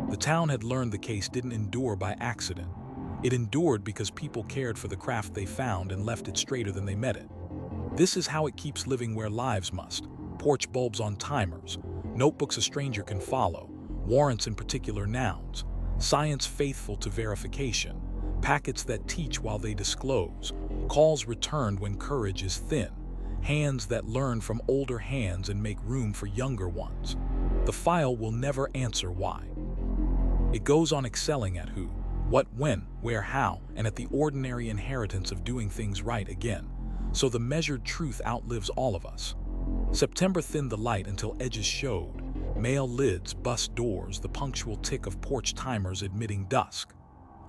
The town had learned the case didn't endure by accident. It endured because people cared for the craft they found and left it straighter than they met it. This is how it keeps living where lives must. Porch bulbs on timers, notebooks a stranger can follow, warrants in particular nouns, science faithful to verification, packets that teach while they disclose, calls returned when courage is thin, hands that learn from older hands and make room for younger ones. The file will never answer why. It goes on excelling at who, what, when, where, how, and at the ordinary inheritance of doing things right again, so the measured truth outlives all of us. September thinned the light until edges showed. Mail lids, bus doors, the punctual tick of porch timers admitting dusk.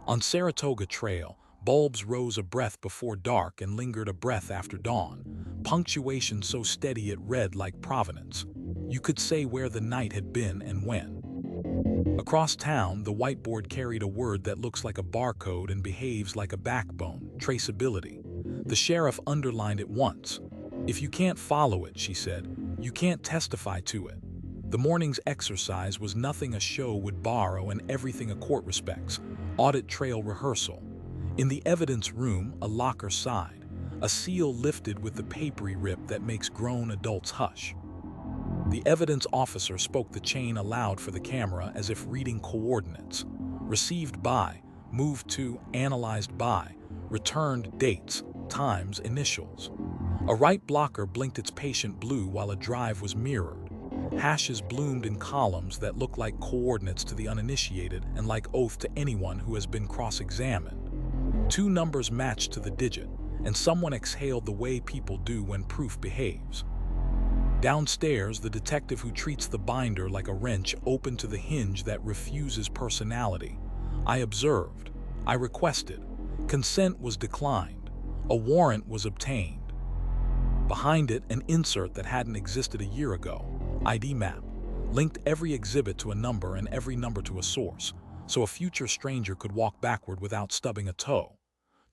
On Saratoga Trail, bulbs rose a breath before dark and lingered a breath after dawn. Punctuation so steady it read like provenance. You could say where the night had been and when. Across town, the whiteboard carried a word that looks like a barcode and behaves like a backbone: traceability. The sheriff underlined it once. If you can't follow it, she said, you can't testify to it. The morning's exercise was nothing a show would borrow and everything a court respects: audit trail rehearsal. In the evidence room, a locker sighed. A seal lifted with the papery rip that makes grown adults hush. The evidence officer spoke the chain aloud for the camera as if reading coordinates. Received by, moved to, analyzed by, returned dates, times, initials. A right blocker blinked its patient blue while a drive was mirrored. Hashes bloomed in columns that looked like coordinates to the uninitiated and like oath to anyone who has been cross-examined. Two numbers matched to the digit, and someone exhaled the way people do when proof behaves. Downstairs, the detective who treats the binder like a wrench opened to the hinge that refuses personality. I observed. I requested. Consent was declined. A warrant was obtained. Behind it, an insert that hadn't existed a year ago. ID map. Linked every exhibit to a number and every number to a source, so a future stranger could walk backward without stubbing a toe.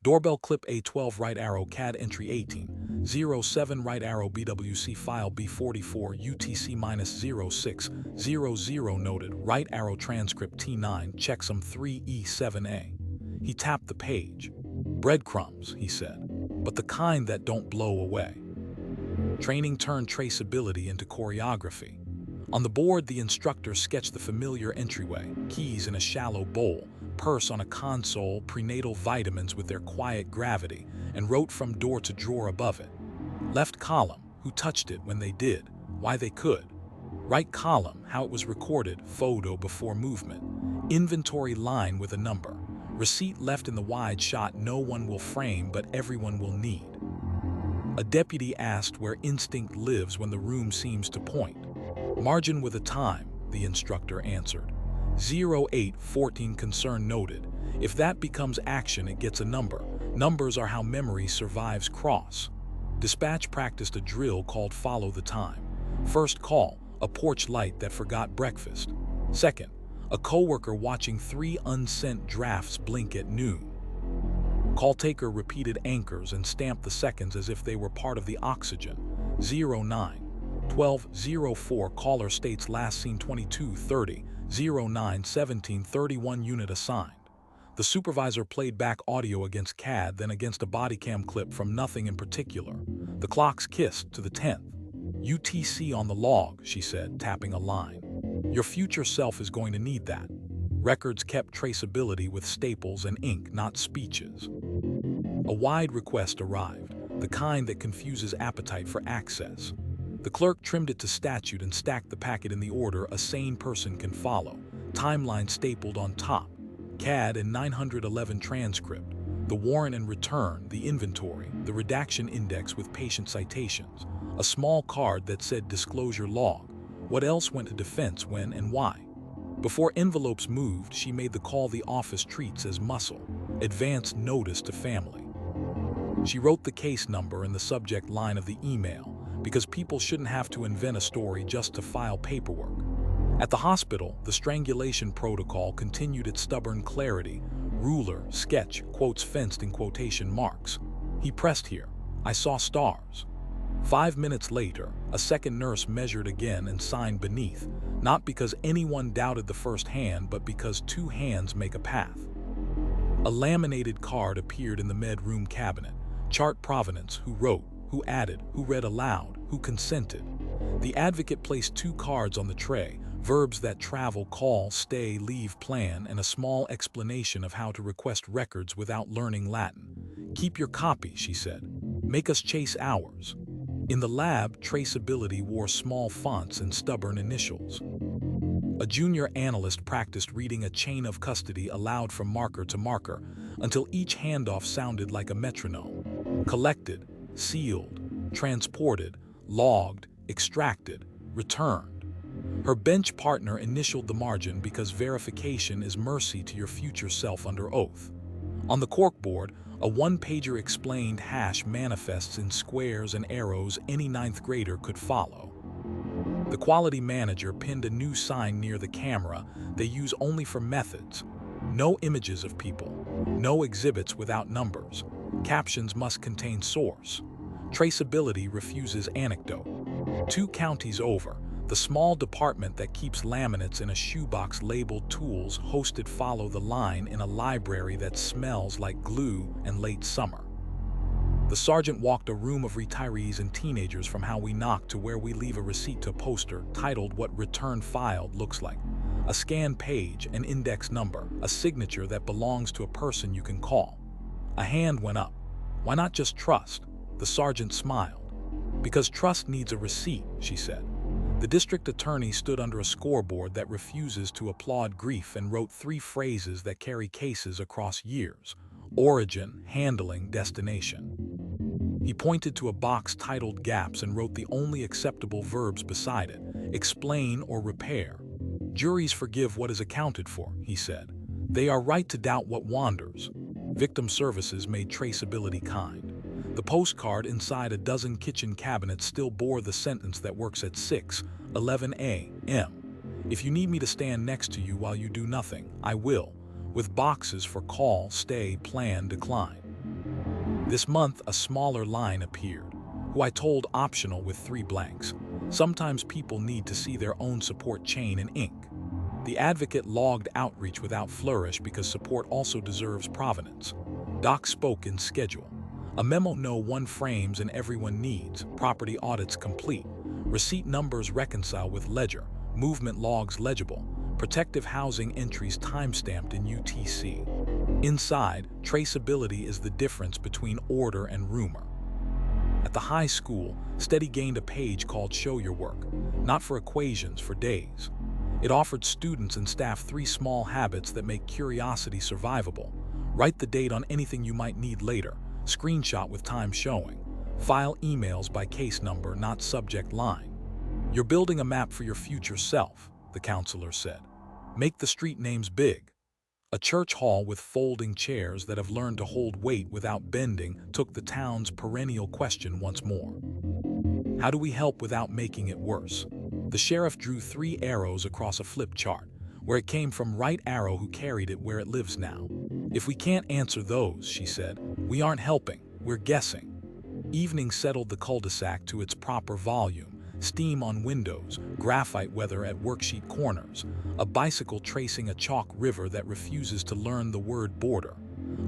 Doorbell clip A12 right arrow CAD entry 18, 07 right arrow BWC file B44 UTC-0600 noted right arrow transcript T9 checksum 3E7A. He tapped the page. Breadcrumbs, he said, but the kind that don't blow away. Training turned traceability into choreography. On the board, the instructor sketched the familiar entryway, keys in a shallow bowl, purse on a console, prenatal vitamins with their quiet gravity, and wrote from door to drawer above it. Left column, who touched it when they did, why they could. Right column, how it was recorded, photo before movement. Inventory line with a number. Receipt left in the wide shot no one will frame but everyone will need. A deputy asked where instinct lives when the room seems to point. Margin with a time, the instructor answered. 0814 concern noted. If that becomes action, it gets a number. Numbers are how memory survives cross. Dispatch practiced a drill called follow the time. First call, a porch light that forgot breakfast. Second, a coworker watching 3 unsent drafts blink at noon. Call taker repeated anchors and stamped the seconds as if they were part of the oxygen. 09-12-04 caller states last seen 22:30, 09-17-31 unit assigned. The supervisor played back audio against CAD, then against a body cam clip from nothing in particular. The clocks kissed to the 10th. UTC on the log, she said, tapping a line. Your future self is going to need that. Records kept traceability with staples and ink, not speeches. A wide request arrived, the kind that confuses appetite for access. The clerk trimmed it to statute and stacked the packet in the order a sane person can follow. Timeline stapled on top. CAD and 911 transcript. The warrant and return, the inventory, the redaction index with patient citations. A small card that said disclosure log. What else went to defense, when, and why? Before envelopes moved, she made the call the office treats as muscle. Advance notice to family. She wrote the case number in the subject line of the email, because people shouldn't have to invent a story just to file paperwork. At the hospital, the strangulation protocol continued its stubborn clarity. Ruler, sketch, quotes fenced in quotation marks. He pressed here. I saw stars. 5 minutes later, a second nurse measured again and signed beneath, not because anyone doubted the first hand, but because 2 hands make a path. A laminated card appeared in the med room cabinet. Chart provenance, who wrote, who added, who read aloud, who consented. The advocate placed 2 cards on the tray, verbs that travel, call, stay, leave, plan, and a small explanation of how to request records without learning Latin. Keep your copy, she said. Make us chase ours. In the lab, traceability wore small fonts and stubborn initials. A junior analyst practiced reading a chain of custody aloud from marker to marker until each handoff sounded like a metronome. Collected, sealed, transported, logged, extracted, returned. Her bench partner initialed the margin because verification is mercy to your future self under oath. On the corkboard, a one-pager explained hash manifests in squares and arrows any ninth grader could follow. The quality manager pinned a new sign near the camera they use only for methods. No images of people, no exhibits without numbers. Captions must contain source. Traceability refuses anecdote. 2 counties over, the small department that keeps laminates in a shoebox labeled tools hosted follow the line in a library that smells like glue and late summer. The sergeant walked a room of retirees and teenagers from how we knock to where we leave a receipt to a poster titled What Return Filed Looks Like. A scanned page, an index number, a signature that belongs to a person you can call. A hand went up. Why not just trust? The sergeant smiled. Because trust needs a receipt, she said. The district attorney stood under a scoreboard that refuses to applaud grief and wrote 3 phrases that carry cases across years: origin, handling, destination. He pointed to a box titled gaps and wrote the only acceptable verbs beside it: explain or repair. Juries forgive what is accounted for, he said. They are right to doubt what wanders. Victim services made traceability kind. The postcard inside a dozen kitchen cabinets still bore the sentence that works at 6:11 a.m. If you need me to stand next to you while you do nothing, I will, with boxes for call, stay, plan, decline. This month, a smaller line appeared, who I told optional with 3 blanks. Sometimes people need to see their own support chain in ink. The advocate logged outreach without flourish because support also deserves provenance. Doc spoke in schedule. A memo no one frames and everyone needs. Property audits complete. Receipt numbers reconcile with ledger. Movement logs legible. Protective housing entries timestamped in UTC. Inside, traceability is the difference between order and rumor. At the high school, Steady gained a page called Show Your Work, not for equations, for days. It offered students and staff 3 small habits that make curiosity survivable. Write the date on anything you might need later. Screenshot with time showing. File emails by case number, not subject line. You're building a map for your future self, the counselor said. Make the street names big. A church hall with folding chairs that have learned to hold weight without bending took the town's perennial question once more. How do we help without making it worse? The sheriff drew 3 arrows across a flip chart. Where it came from, right arrow, who carried it, where it lives now. If we can't answer those, she said, we aren't helping, we're guessing. Evening settled the cul-de-sac to its proper volume. Steam on windows, graphite weather at worksheet corners, a bicycle tracing a chalk river that refuses to learn the word border.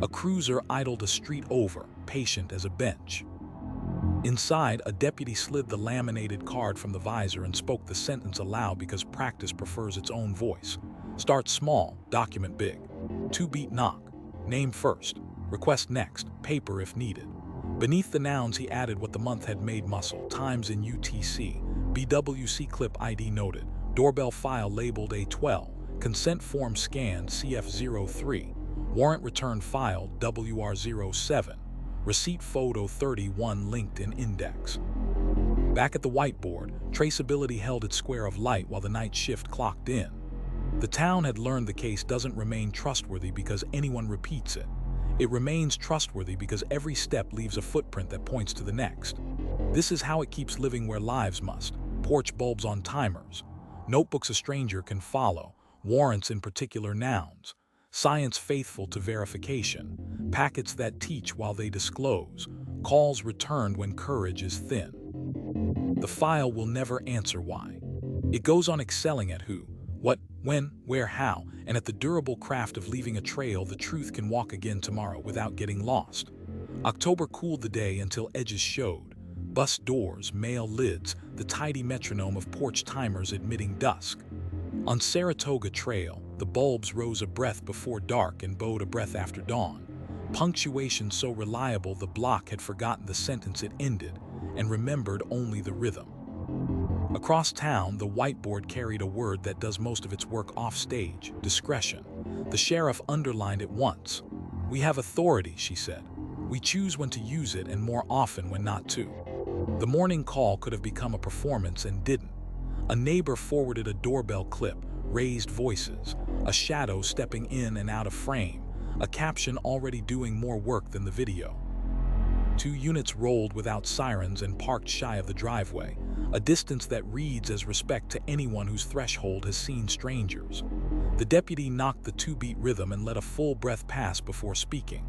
A cruiser idled a street over, patient as a bench. Inside, a deputy slid the laminated card from the visor and spoke the sentence aloud because practice prefers its own voice. Start small, document big. 2-beat knock. Name first. Request next. Paper if needed. Beneath the nouns he added what the month had made: muscle, times in UTC, BWC clip ID noted, doorbell file labeled A12, consent form scanned CF03, warrant return filed WR07, receipt photo 31 linked in index. Back at the whiteboard, traceability held its square of light while the night shift clocked in. The town had learned the case doesn't remain trustworthy because anyone repeats it. It remains trustworthy because every step leaves a footprint that points to the next. This is how it keeps living where lives must. Porch bulbs on timers. Notebooks a stranger can follow. Warrants in particular nouns. Science faithful to verification. Packets that teach while they disclose. Calls returned when courage is thin. The file will never answer why. It goes on excelling at who, what, when, where, how, and at the durable craft of leaving a trail the truth can walk again tomorrow without getting lost. October cooled the day until edges showed. Bus doors, mail lids, the tidy metronome of porch timers admitting dusk. On Saratoga Trail, the bulbs rose a breath before dark and bowed a breath after dawn. Punctuation so reliable the block had forgotten the sentence it ended and remembered only the rhythm. Across town, the whiteboard carried a word that does most of its work off-stage: discretion. The sheriff underlined it once. We have authority, she said. We choose when to use it and more often when not to. The morning call could have become a performance and didn't. A neighbor forwarded a doorbell clip, raised voices, a shadow stepping in and out of frame, a caption already doing more work than the video. 2 units rolled without sirens and parked shy of the driveway, a distance that reads as respect to anyone whose threshold has seen strangers. The deputy knocked the 2-beat rhythm and let a full breath pass before speaking.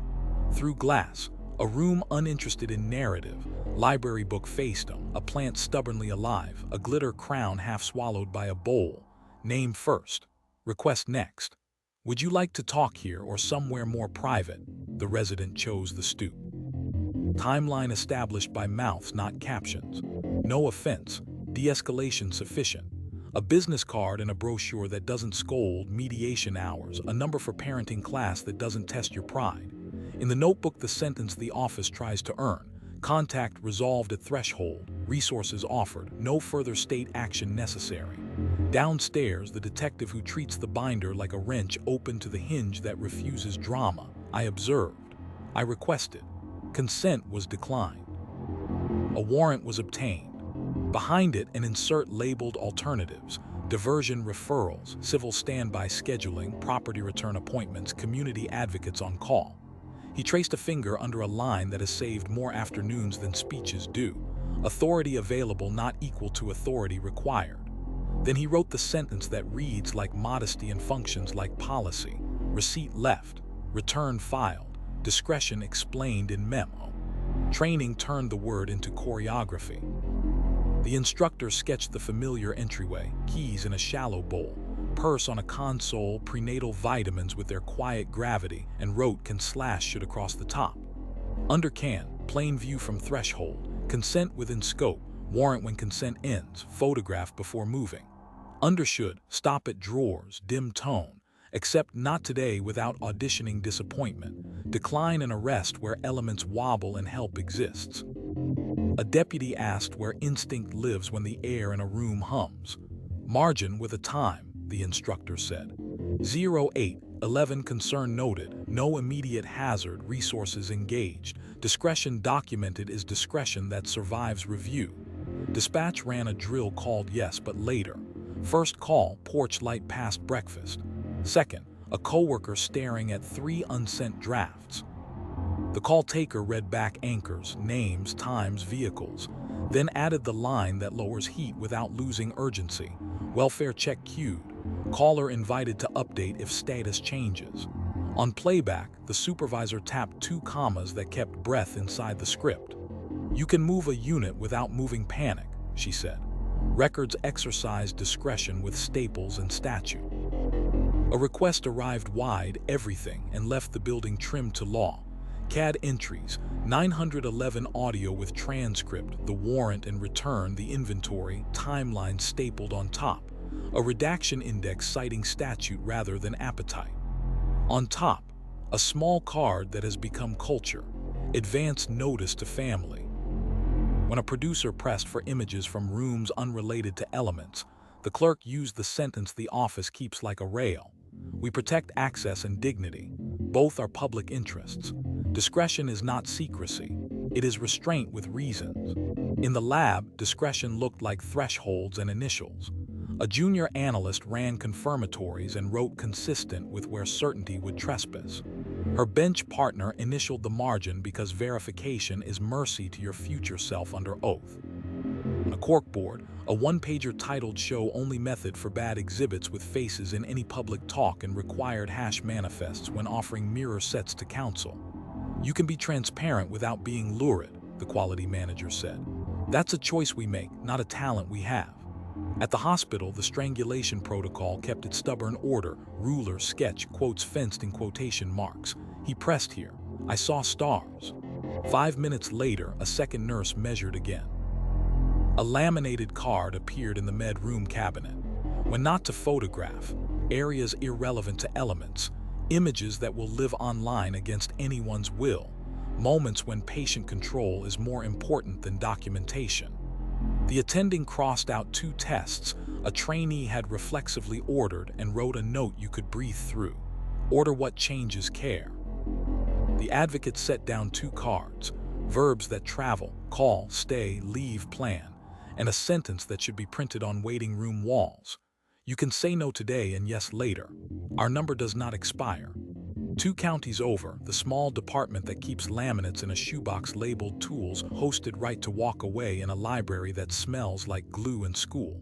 Through glass, a room uninterested in narrative, library book faced him, a plant stubbornly alive, a glitter crown half swallowed by a bowl. Name first. Request next. Would you like to talk here or somewhere more private? The resident chose the stoop. Timeline established by mouths, not captions. No offense. De-escalation sufficient. A business card and a brochure that doesn't scold, mediation hours, a number for parenting class that doesn't test your pride. In the notebook, the sentence the office tries to earn. Contact resolved at threshold, resources offered, no further state action necessary. Downstairs, the detective who treats the binder like a wrench open to the hinge that refuses drama. I observed. I requested. Consent was declined. A warrant was obtained. Behind it, an insert labeled alternatives, diversion referrals, civil standby scheduling, property return appointments, community advocates on call. He traced a finger under a line that has saved more afternoons than speeches do. Authority available not equal to authority required. Then he wrote the sentence that reads like modesty and functions like policy. Receipt left. Return filed. Discretion explained in memo. Training turned the word into choreography. The instructor sketched the familiar entryway, keys in a shallow bowl, purse on a console, prenatal vitamins with their quiet gravity, and wrote "can slash should" across the top. Under can, plain view from threshold, consent within scope, warrant when consent ends, photograph before moving. Under should, stop at drawers, dim tone, accept not today without auditioning disappointment, decline an arrest where elements wobble and help exists. A deputy asked where instinct lives when the air in a room hums. Margin with a time, the instructor said. 0811 concern noted, no immediate hazard, resources engaged. Discretion documented is discretion that survives review. Dispatch ran a drill called yes but later. First call, porch light past breakfast. Second, a coworker staring at 3 unsent drafts. The call taker read back anchors, names, times, vehicles, then added the line that lowers heat without losing urgency. Welfare check queued. Caller invited to update if status changes. On playback, the supervisor tapped 2 commas that kept breath inside the script. You can move a unit without moving panic, she said. Records exercised discretion with staples and statute. A request arrived wide, everything, and left the building trimmed to law. CAD entries, 911 audio with transcript, the warrant and return, the inventory, timeline stapled on top. A redaction index citing statute rather than appetite. On top, a small card that has become culture. Advance notice to family. When a producer pressed for images from rooms unrelated to elements, the clerk used the sentence the office keeps like a rail. We protect access and dignity. Both are public interests. Discretion is not secrecy. It is restraint with reasons. In the lab, discretion looked like thresholds and initials. A junior analyst ran confirmatories and wrote consistent with where certainty would trespass. Her bench partner initialed the margin because verification is mercy to your future self under oath. On a corkboard, a 1-pager titled "Show Only Method for Bad Exhibits with Faces in Any Public Talk and Required Hash Manifests when Offering Mirror Sets to Counsel." You can be transparent without being lurid, the quality manager said. That's a choice we make, not a talent we have. At the hospital, the strangulation protocol kept its stubborn order, ruler, sketch, quotes fenced in quotation marks. He pressed here. I saw stars. 5 minutes later, a second nurse measured again. A laminated card appeared in the med room cabinet. When not to photograph, areas irrelevant to elements, images that will live online against anyone's will, moments when patient control is more important than documentation. The attending crossed out 2 tests a trainee had reflexively ordered and wrote a note you could breathe through. Order what changes care. The advocate set down 2 cards, verbs that travel, call, stay, leave, plan, and a sentence that should be printed on waiting room walls. You can say no today and yes later. Our number does not expire. 2 counties over, the small department that keeps laminates in a shoebox labeled tools hosted right to walk away in a library that smells like glue and school.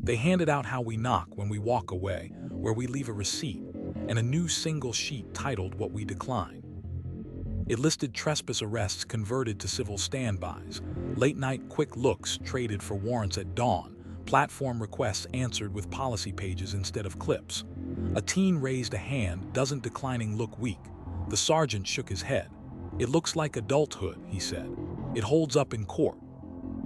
They handed out how we knock when we walk away, where we leave a receipt, and a new single sheet titled what we decline. It listed trespass arrests converted to civil standbys, late-night quick looks traded for warrants at dawn, platform requests answered with policy pages instead of clips. A teen raised a hand, doesn't declining look weak? The sergeant shook his head. It looks like adulthood, he said. It holds up in court.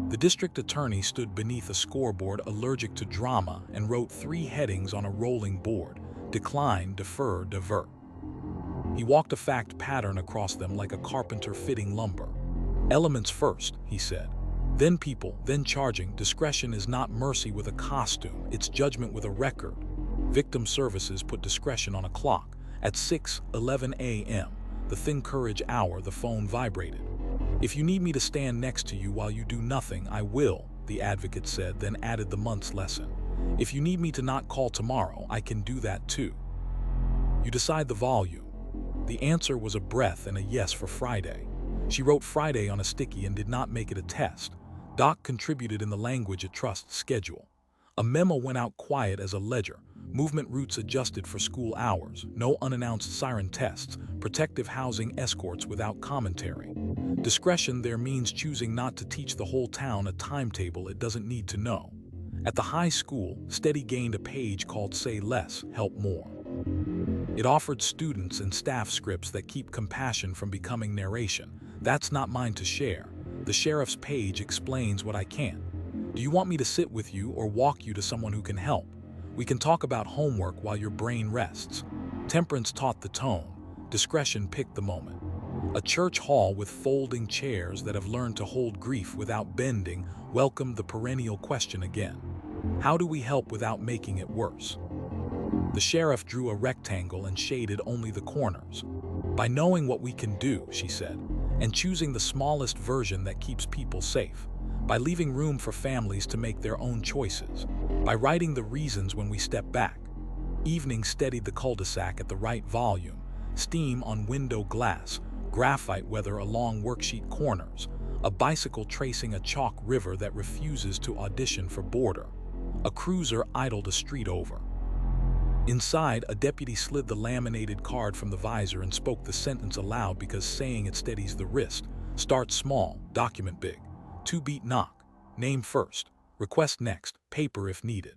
The district attorney stood beneath a scoreboard allergic to drama and wrote 3 headings on a rolling board: decline, defer, divert. He walked a fact pattern across them like a carpenter fitting lumber. Elements first, he said. Then people, then charging. Discretion is not mercy with a costume, it's judgment with a record. Victim services put discretion on a clock. At 6:11 a.m., the thin courage hour, the phone vibrated. If you need me to stand next to you while you do nothing, I will, the advocate said, then added the month's lesson. If you need me to not call tomorrow, I can do that too. You decide the volume. The answer was a breath and a yes for Friday. She wrote Friday on a sticky and did not make it a test. Doc contributed in the language it trusts schedule. A memo went out quiet as a ledger. Movement routes adjusted for school hours. No unannounced siren tests. Protective housing escorts without commentary. Discretion there means choosing not to teach the whole town a timetable it doesn't need to know. At the high school, Steady gained a page called Say Less, Help More. It offered students and staff scripts that keep compassion from becoming narration. That's not mine to share. The sheriff's page explains what I can. Do you want me to sit with you or walk you to someone who can help? We can talk about homework while your brain rests. Temperance taught the tone. Discretion picked the moment. A church hall with folding chairs that have learned to hold grief without bending welcomed the perennial question again. How do we help without making it worse? The sheriff drew a rectangle and shaded only the corners. By knowing what we can do, she said, and choosing the smallest version that keeps people safe. By leaving room for families to make their own choices. By writing the reasons when we step back. Evening steadied the cul-de-sac at the right volume. Steam on window glass. Graphite weather along worksheet corners. A bicycle tracing a chalk river that refuses to audition for border. A cruiser idled a street over. Inside, a deputy slid the laminated card from the visor and spoke the sentence aloud because saying it steadies the wrist. Start small, document big. 2-beat knock. Name first. Request next. Paper if needed.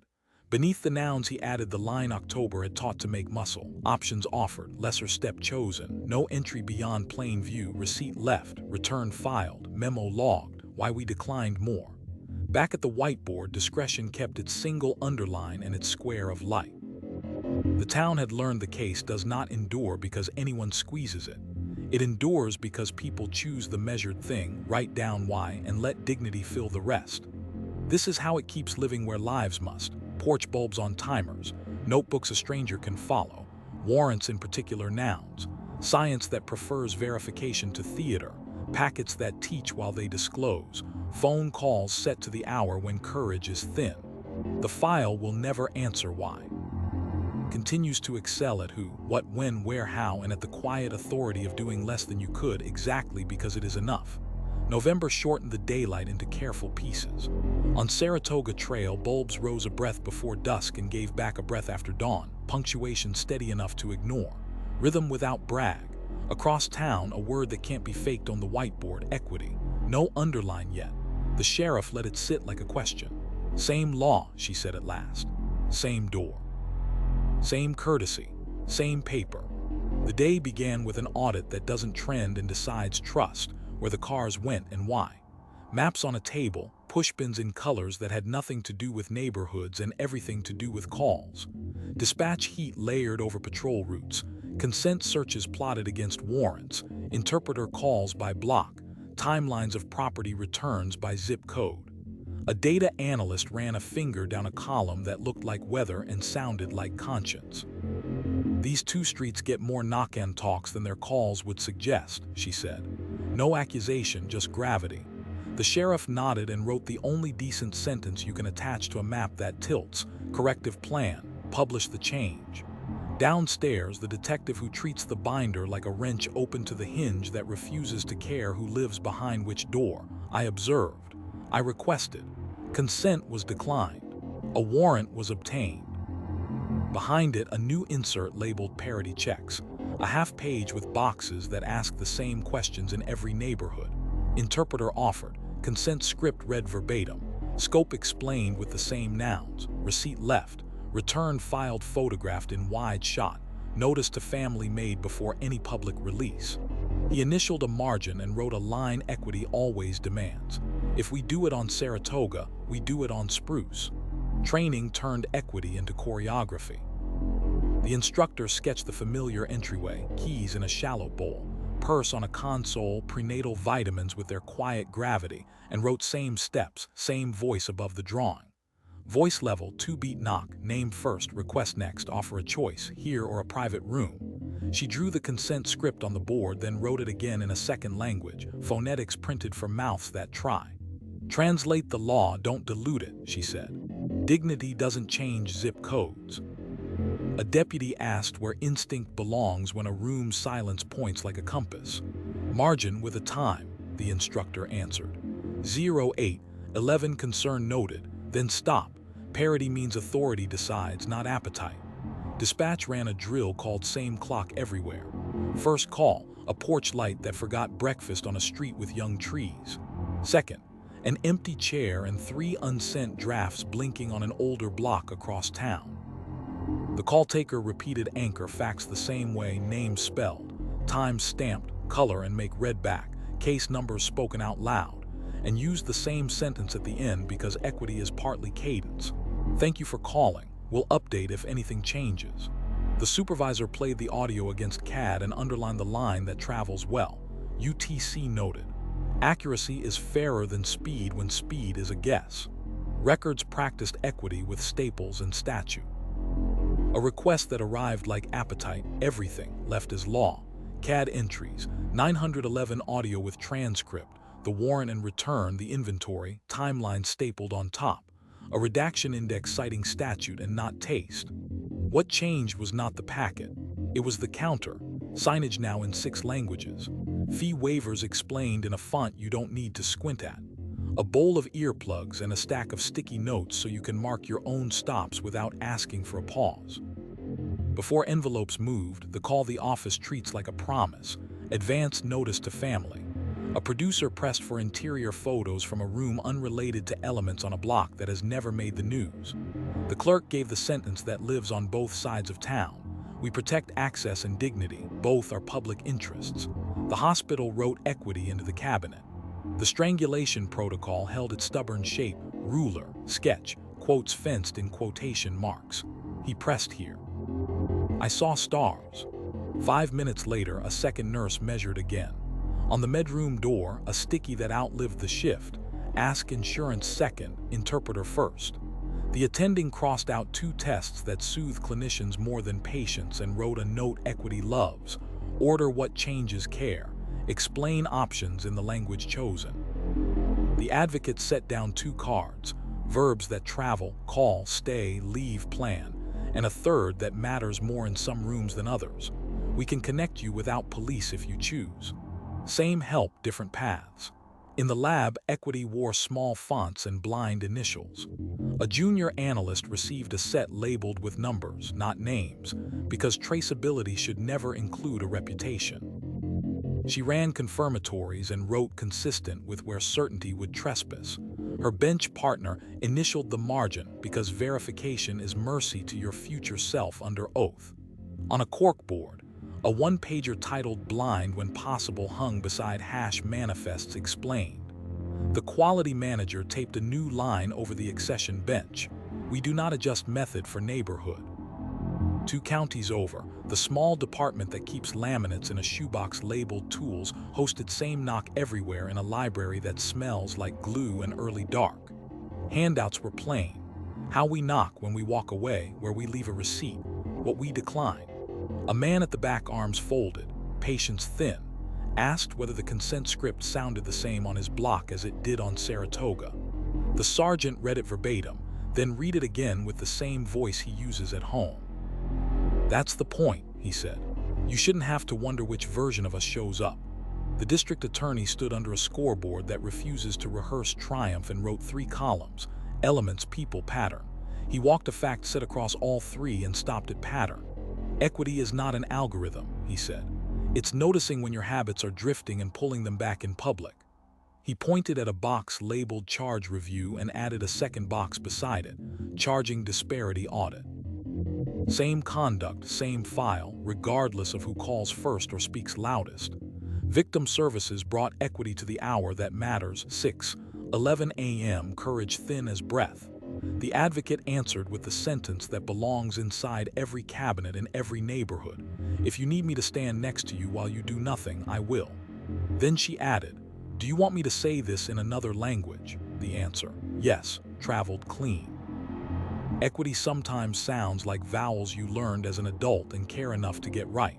Beneath the nouns he added the line October had taught to make muscle. Options offered. Lesser step chosen. No entry beyond plain view. Receipt left. Return filed. Memo logged. Why we declined more. Back at the whiteboard, discretion kept its single underline and its square of light. The town had learned the case does not endure because anyone squeezes it. It endures because people choose the measured thing, write down why, and let dignity fill the rest. This is how it keeps living where lives must. Porch bulbs on timers, notebooks a stranger can follow, warrants in particular nouns, science that prefers verification to theater, packets that teach while they disclose, phone calls set to the hour when courage is thin. The file will never answer why. Continues to excel at who, what, when, where, how, and at the quiet authority of doing less than you could exactly because it is enough. November shortened the daylight into careful pieces. On Saratoga Trail, bulbs rose a breath before dusk and gave back a breath after dawn, punctuation steady enough to ignore, rhythm without brag. Across town, a word that can't be faked on the whiteboard, equity. No underline yet. The sheriff let it sit like a question. Same law, she said at last. Same door. Same courtesy, same paper. The day began with an audit that doesn't trend and decides trust, where the cars went and why. Maps on a table, pushpins in colors that had nothing to do with neighborhoods and everything to do with calls. Dispatch heat layered over patrol routes, consent searches plotted against warrants, interpreter calls by block, timelines of property returns by zip code. A data analyst ran a finger down a column that looked like weather and sounded like conscience. These two streets get more knock-on talks than their calls would suggest, she said. No accusation, just gravity. The sheriff nodded and wrote the only decent sentence you can attach to a map that tilts. Corrective plan. Publish the change. Downstairs, the detective who treats the binder like a wrench open to the hinge that refuses to care who lives behind which door. I observed. I requested. Consent was declined. A warrant was obtained. Behind it, a new insert labeled parody checks, a half page with boxes that ask the same questions in every neighborhood. Interpreter offered. Consent script read verbatim. Scope explained with the same nouns. Receipt left. Return filed photographed in wide shot. Notice to family made before any public release. He initialed a margin and wrote a line equity always demands. If we do it on Saratoga, we do it on Spruce. Training turned equity into choreography. The instructor sketched the familiar entryway, keys in a shallow bowl, purse on a console, prenatal vitamins with their quiet gravity, and wrote same steps, same voice above the drawing. Voice level, 2-beat knock, name first, request next, offer a choice, here or a private room. She drew the consent script on the board, then wrote it again in a second language, phonetics printed for mouths that try. Translate the law, don't dilute it, she said. Dignity doesn't change zip codes. A deputy asked where instinct belongs when a room's silence points like a compass. Margin with a time, the instructor answered. 0811 concern noted, then stop. Parity means authority decides, not appetite. Dispatch ran a drill called same clock everywhere. First call, a porch light that forgot breakfast on a street with young trees. Second, an empty chair and 3 unsent drafts blinking on an older block across town. The call taker repeated anchor facts the same way, name spelled, time stamped, color and make read back, case numbers spoken out loud, and used the same sentence at the end because equity is partly cadence. Thank you for calling. We'll update if anything changes. The supervisor played the audio against CAD and underlined the line that travels well. UTC noted. Accuracy is fairer than speed when speed is a guess. Records practiced equity with staples and statute. A request that arrived like appetite, everything left as law. CAD entries, 911 audio with transcript, the warrant and return, the inventory, timeline stapled on top. A redaction index citing statute and not taste. What changed was not the packet. It was the counter. Signage now in 6 languages. Fee waivers explained in a font you don't need to squint at. A bowl of earplugs and a stack of sticky notes so you can mark your own stops without asking for a pause. Before envelopes moved, the call the office treats like a promise. Advance notice to family. A producer pressed for interior photos from a room unrelated to elements on a block that has never made the news. The clerk gave the sentence that lives on both sides of town. We protect access and dignity. Both are public interests. The hospital wrote equity into the cabinet. The strangulation protocol held its stubborn shape, ruler, sketch, quotes fenced in quotation marks. He pressed here. I saw stars. 5 minutes later, a second nurse measured again. On the medroom door, a sticky that outlived the shift. Ask insurance second, interpreter first. The attending crossed out 2 tests that soothe clinicians more than patients and wrote a note equity loves. Order what changes care. Explain options in the language chosen. The advocate set down 2 cards, verbs that travel, call, stay, leave, plan, and a third that matters more in some rooms than others. We can connect you without police if you choose. Same help, different paths. In the lab, equity wore small fonts and blind initials. A junior analyst received a set labeled with numbers, not names, because traceability should never include a reputation. She ran confirmatories and wrote consistent with where certainty would trespass. Her bench partner initialed the margin because verification is mercy to your future self under oath. On a corkboard, a 1-pager titled Blind When Possible hung beside hash manifests explained. The quality manager taped a new line over the accession bench. We do not adjust method for neighborhood. 2 counties over, the small department that keeps laminates in a shoebox labeled tools hosted same knock everywhere in a library that smells like glue and early dark. Handouts were plain. How we knock when we walk away, where we leave a receipt, what we decline. A man at the back, arms folded, patience thin, asked whether the consent script sounded the same on his block as it did on Saratoga. The sergeant read it verbatim, then read it again with the same voice he uses at home. "That's the point," he said. "You shouldn't have to wonder which version of us shows up." The district attorney stood under a scoreboard that refuses to rehearse triumph and wrote 3 columns: elements, people, pattern. He walked a fact set across all 3 and stopped at pattern. "Equity is not an algorithm," he said. "It's noticing when your habits are drifting and pulling them back in public." He pointed at a box labeled Charge Review and added a second box beside it, Charging Disparity Audit. Same conduct, same file, regardless of who calls first or speaks loudest. Victim Services brought equity to the hour that matters, 6:11 a.m., courage thin as breath. The advocate answered with the sentence that belongs inside every cabinet in every neighborhood: "If you need me to stand next to you while you do nothing, I will." Then she added, "Do you want me to say this in another language?" The answer, yes, traveled clean. Equity sometimes sounds like vowels you learned as an adult and care enough to get right.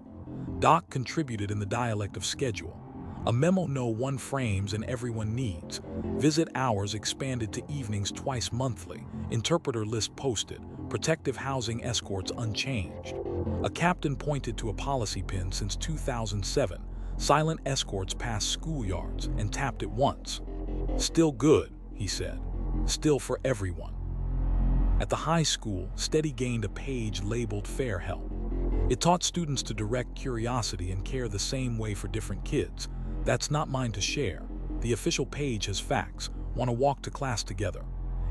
Doc contributed in the dialect of schedule. A memo no one frames and everyone needs. Visit hours expanded to evenings twice monthly. Interpreter list posted. Protective housing escorts unchanged. A captain pointed to a policy pin since 2007. Silent escorts past schoolyards, and tapped it once. "Still good," he said. "Still for everyone." At the high school, Steady gained a page labeled Fair Help. It taught students to direct curiosity and care the same way for different kids. "That's not mine to share." The official page has facts. "Want to walk to class together."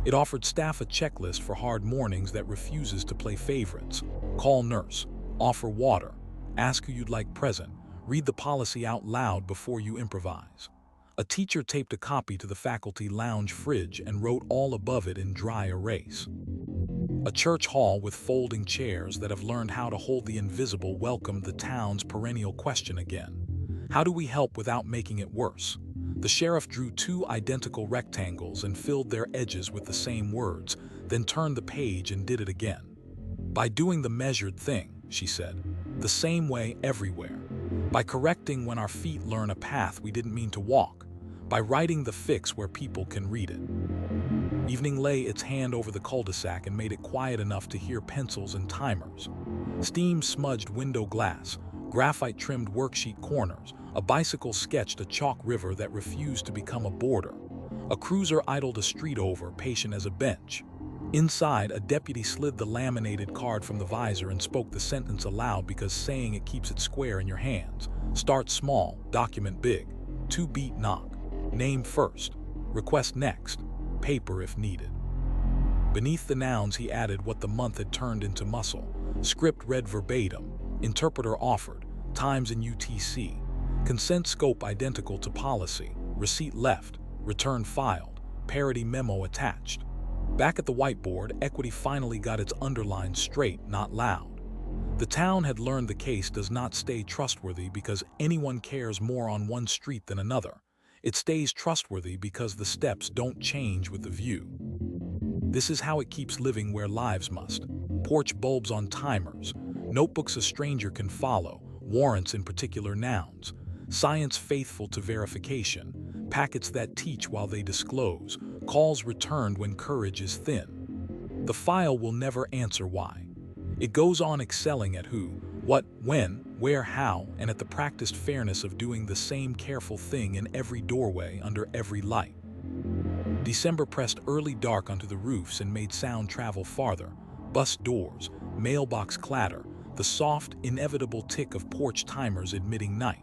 It offered staff a checklist for hard mornings that refuses to play favorites. "Call nurse." "Offer water." "Ask who you'd like present." "Read the policy out loud before you improvise." A teacher taped a copy to the faculty lounge fridge and wrote all above it in dry erase. A church hall with folding chairs that have learned how to hold the invisible welcomed the town's perennial question again. How do we help without making it worse? The sheriff drew 2 identical rectangles and filled their edges with the same words, then turned the page and did it again. "By doing the measured thing," she said. "The same way everywhere. By correcting when our feet learn a path we didn't mean to walk. By writing the fix where people can read it." Evening lay its hand over the cul-de-sac and made it quiet enough to hear pencils and timers. Steam smudged window glass, graphite-trimmed worksheet corners. A bicycle sketched a chalk river that refused to become a border. A cruiser idled a street over, patient as a bench. Inside, a deputy slid the laminated card from the visor and spoke the sentence aloud because saying it keeps it square in your hands. "Start small, document big. 2-beat knock. Name first. Request next. Paper if needed." Beneath the nouns he added what the month had turned into muscle. Script read verbatim. Interpreter offered. Times in UTC. Consent scope identical to policy. Receipt left. Return filed. Parody memo attached. Back at the whiteboard, equity finally got its underline straight, not loud. The town had learned the case does not stay trustworthy because anyone cares more on one street than another. It stays trustworthy because the steps don't change with the view. This is how it keeps living where lives must. Porch bulbs on timers. Notebooks a stranger can follow. Warrants in particular nouns. Science faithful to verification. Packets that teach while they disclose. Calls returned when courage is thin. The file will never answer why. It goes on excelling at who, what, when, where, how, and at the practiced fairness of doing the same careful thing in every doorway under every light. December pressed early dark onto the roofs and made sound travel farther. Bus doors, mailbox clatter, the soft, inevitable tick of porch timers admitting night.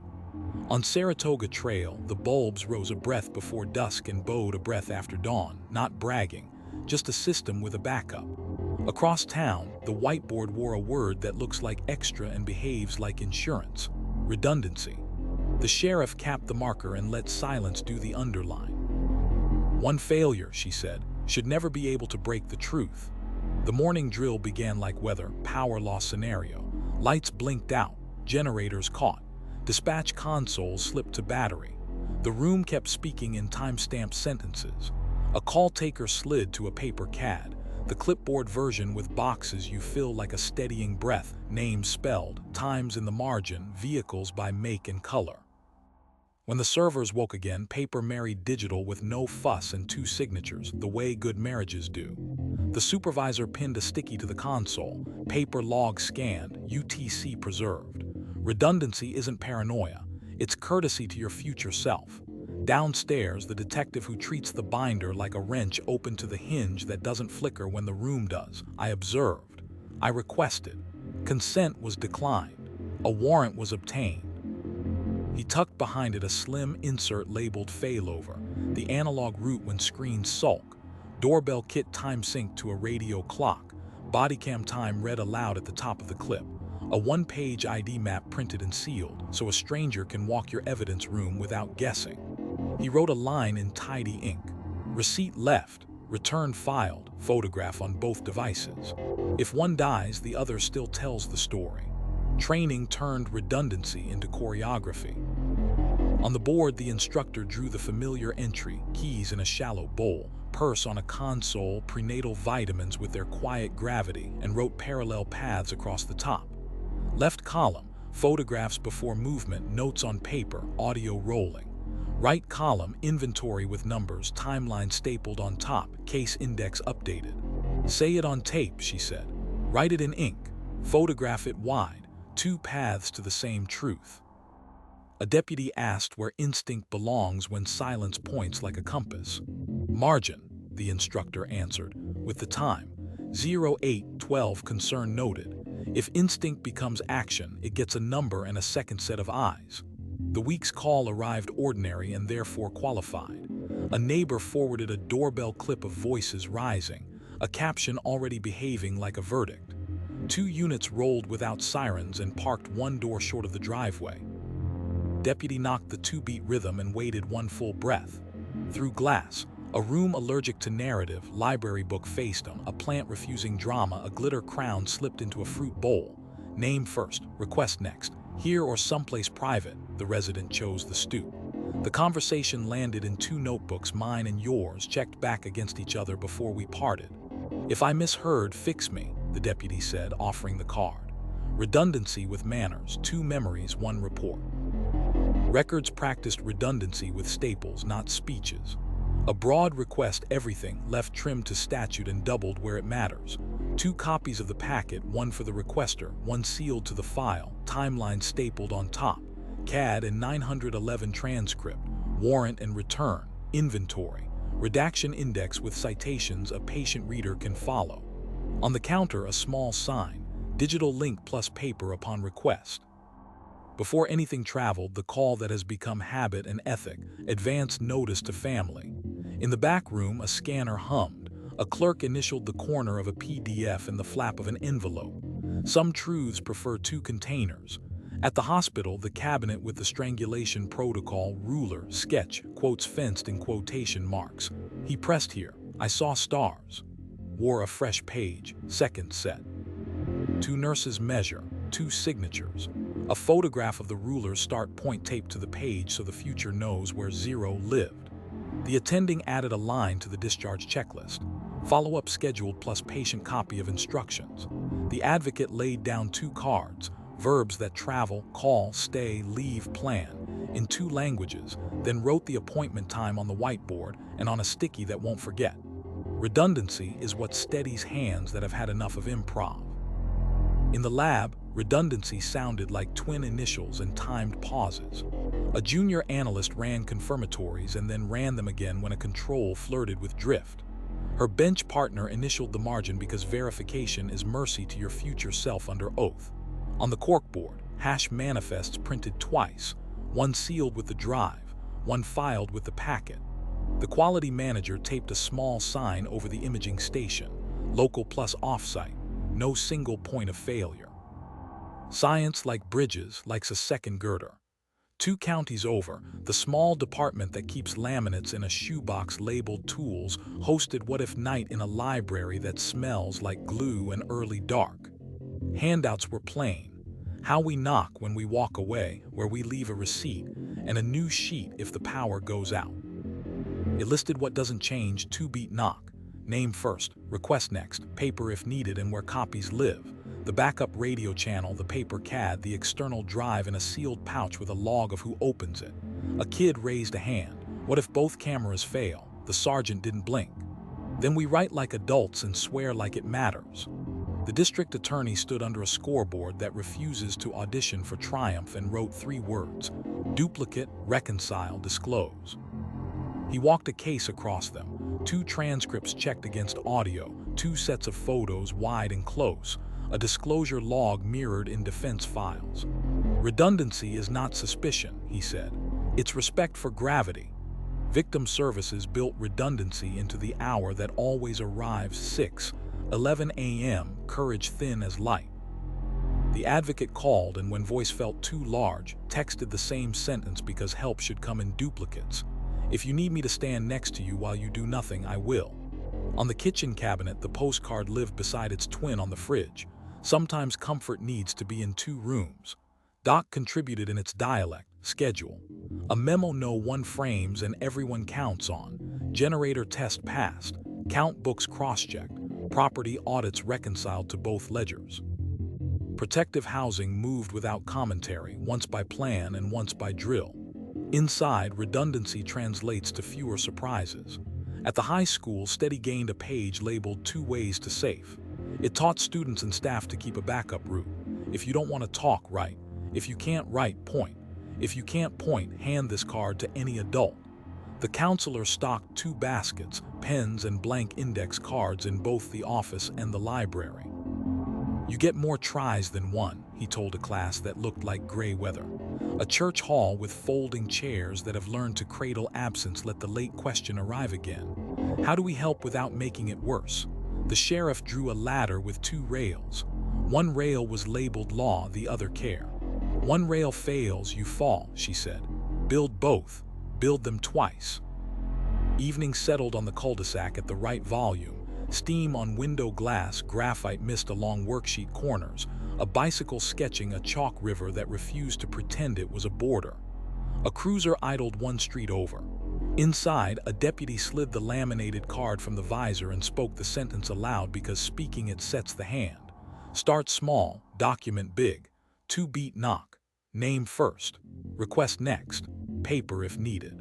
On Saratoga Trail, the bulbs rose a breath before dusk and bowed a breath after dawn, not bragging, just a system with a backup. Across town, the whiteboard wore a word that looks like extra and behaves like insurance: redundancy. The sheriff capped the marker and let silence do the underline. "One failure," she said, "should never be able to break the truth." The morning drill began like weather, power loss scenario. Lights blinked out, generators caught. Dispatch console slipped to battery. The room kept speaking in time-stamped sentences. A call taker slid to a paper CAD. The clipboard version with boxes you fill like a steadying breath, names spelled, times in the margin, vehicles by make and color. When the servers woke again, paper married digital with no fuss and 2 signatures, the way good marriages do. The supervisor pinned a sticky to the console, paper log scanned, UTC preserved. Redundancy isn't paranoia, it's courtesy to your future self. Downstairs, the detective who treats the binder like a wrench open to the hinge that doesn't flicker when the room does. I observed. I requested. Consent was declined. A warrant was obtained. He tucked behind it a slim insert labeled failover, the analog route when screens sulk, doorbell kit time synced to a radio clock, bodycam time read aloud at the top of the clip, a 1-page ID map printed and sealed so a stranger can walk your evidence room without guessing. He wrote a line in tidy ink. Receipt left, return filed, photograph on both devices. If one dies, the other still tells the story. Training turned redundancy into choreography. On the board, the instructor drew the familiar entry, keys in a shallow bowl, purse on a console, prenatal vitamins with their quiet gravity, and wrote parallel paths across the top. Left column, photographs before movement, notes on paper, audio rolling. Right column, inventory with numbers, timeline stapled on top, case index updated. Say it on tape, she said. Write it in ink. Photograph it wide. 2 paths to the same truth. A deputy asked where instinct belongs when silence points like a compass. Margin, the instructor answered, with the time. 0812 concern noted. If instinct becomes action, it gets a number and a second set of eyes. The week's call arrived ordinary and therefore qualified. A neighbor forwarded a doorbell clip of voices rising, a caption already behaving like a verdict. 2 units rolled without sirens and parked 1 door short of the driveway. Deputy knocked the 2-beat rhythm and waited 1 full breath. Through glass, a room allergic to narrative, library book faced him, a plant refusing drama, a glitter crown slipped into a fruit bowl. Name first, request next. Here or someplace private, the resident chose the stoop. The conversation landed in 2 notebooks, mine and yours, checked back against each other before we parted. If I misheard, fix me, the deputy said, offering the card. Redundancy with manners, 2 memories, 1 report. Records practiced redundancy with staples, not speeches. A broad request everything, left trimmed to statute and doubled where it matters. 2 copies of the packet, 1 for the requester, 1 sealed to the file, timeline stapled on top, CAD and 911 transcript, warrant and return, inventory, redaction index with citations a patient reader can follow. On the counter, a small sign, digital link plus paper upon request. Before anything traveled, the call that has become habit and ethic, advance notice to family. In the back room, a scanner hummed. A clerk initialed the corner of a PDF in the flap of an envelope. Some truths prefer 2 containers. At the hospital, the cabinet with the strangulation protocol, ruler, sketch, quotes fenced in quotation marks. He pressed here. I saw stars. Wore a fresh page, second set. 2 nurses measure, 2 signatures. A photograph of the ruler start point taped to the page so the future knows where 0 lived. The attending added a line to the discharge checklist. Follow-up scheduled plus patient copy of instructions. The advocate laid down 2 cards, verbs that travel, call, stay, leave, plan, in 2 languages, then wrote the appointment time on the whiteboard and on a sticky that won't forget. Redundancy is what steadies hands that have had enough of improv. In the lab, redundancy sounded like twin initials and timed pauses. A junior analyst ran confirmatories and then ran them again when a control flirted with drift. Her bench partner initialed the margin because verification is mercy to your future self under oath. On the corkboard, hash manifests printed twice, 1 sealed with the drive, 1 filed with the packet. The quality manager taped a small sign over the imaging station, local plus offsite, no single point of failure. Science, like bridges, likes a second girder. 2 counties over, the small department that keeps laminates in a shoebox labeled tools hosted What If Night in a library that smells like glue and early dark. Handouts were plain. How we knock when we walk away, where we leave a receipt, and a new sheet if the power goes out. It listed what doesn't change, 2-beat knock, name first, request next, paper if needed and where copies live. The backup radio channel, the paper CAD, the external drive in a sealed pouch with a log of who opens it. A kid raised a hand. What if both cameras fail? The sergeant didn't blink. Then we write like adults and swear like it matters. The district attorney stood under a scoreboard that refuses to audition for triumph and wrote 3 words: duplicate, reconcile, disclose. He walked a case across them, 2 transcripts checked against audio, 2 sets of photos wide and close, a disclosure log mirrored in defense files. Redundancy is not suspicion, he said. It's respect for gravity. Victim Services built redundancy into the hour that always arrives 6:11 a.m., courage thin as light. The advocate called and when voice felt too large, texted the same sentence because help should come in duplicates. If you need me to stand next to you while you do nothing, I will. On the kitchen cabinet, the postcard lived beside its twin on the fridge. Sometimes comfort needs to be in 2 rooms. Doc contributed in its dialect, schedule. A memo no one frames and everyone counts on. Generator test passed. Count books cross-checked. Property audits reconciled to both ledgers. Protective housing moved without commentary, once by plan and once by drill. Inside, redundancy translates to fewer surprises. At the high school, Steady gained a page labeled 2 ways to safe. It taught students and staff to keep a backup route. If you don't want to talk, write. If you can't write, point. If you can't point, hand this card to any adult. The counselor stocked 2 baskets, pens and blank index cards in both the office and the library. You get more tries than one, he told a class that looked like gray weather. A church hall with folding chairs that have learned to cradle absence let the late question arrive again. How do we help without making it worse? The sheriff drew a ladder with 2 rails. One rail was labeled law, the other care. One rail fails, you fall, she said. Build both. Build them twice. Evening settled on the cul-de-sac at the right volume. Steam on window glass, graphite mist along worksheet corners, a bicycle sketching a chalk river that refused to pretend it was a border. A cruiser idled 1 street over. Inside, a deputy slid the laminated card from the visor and spoke the sentence aloud because speaking it sets the hand. Start small, document big. 2-beat knock. Name first. Request next. Paper if needed.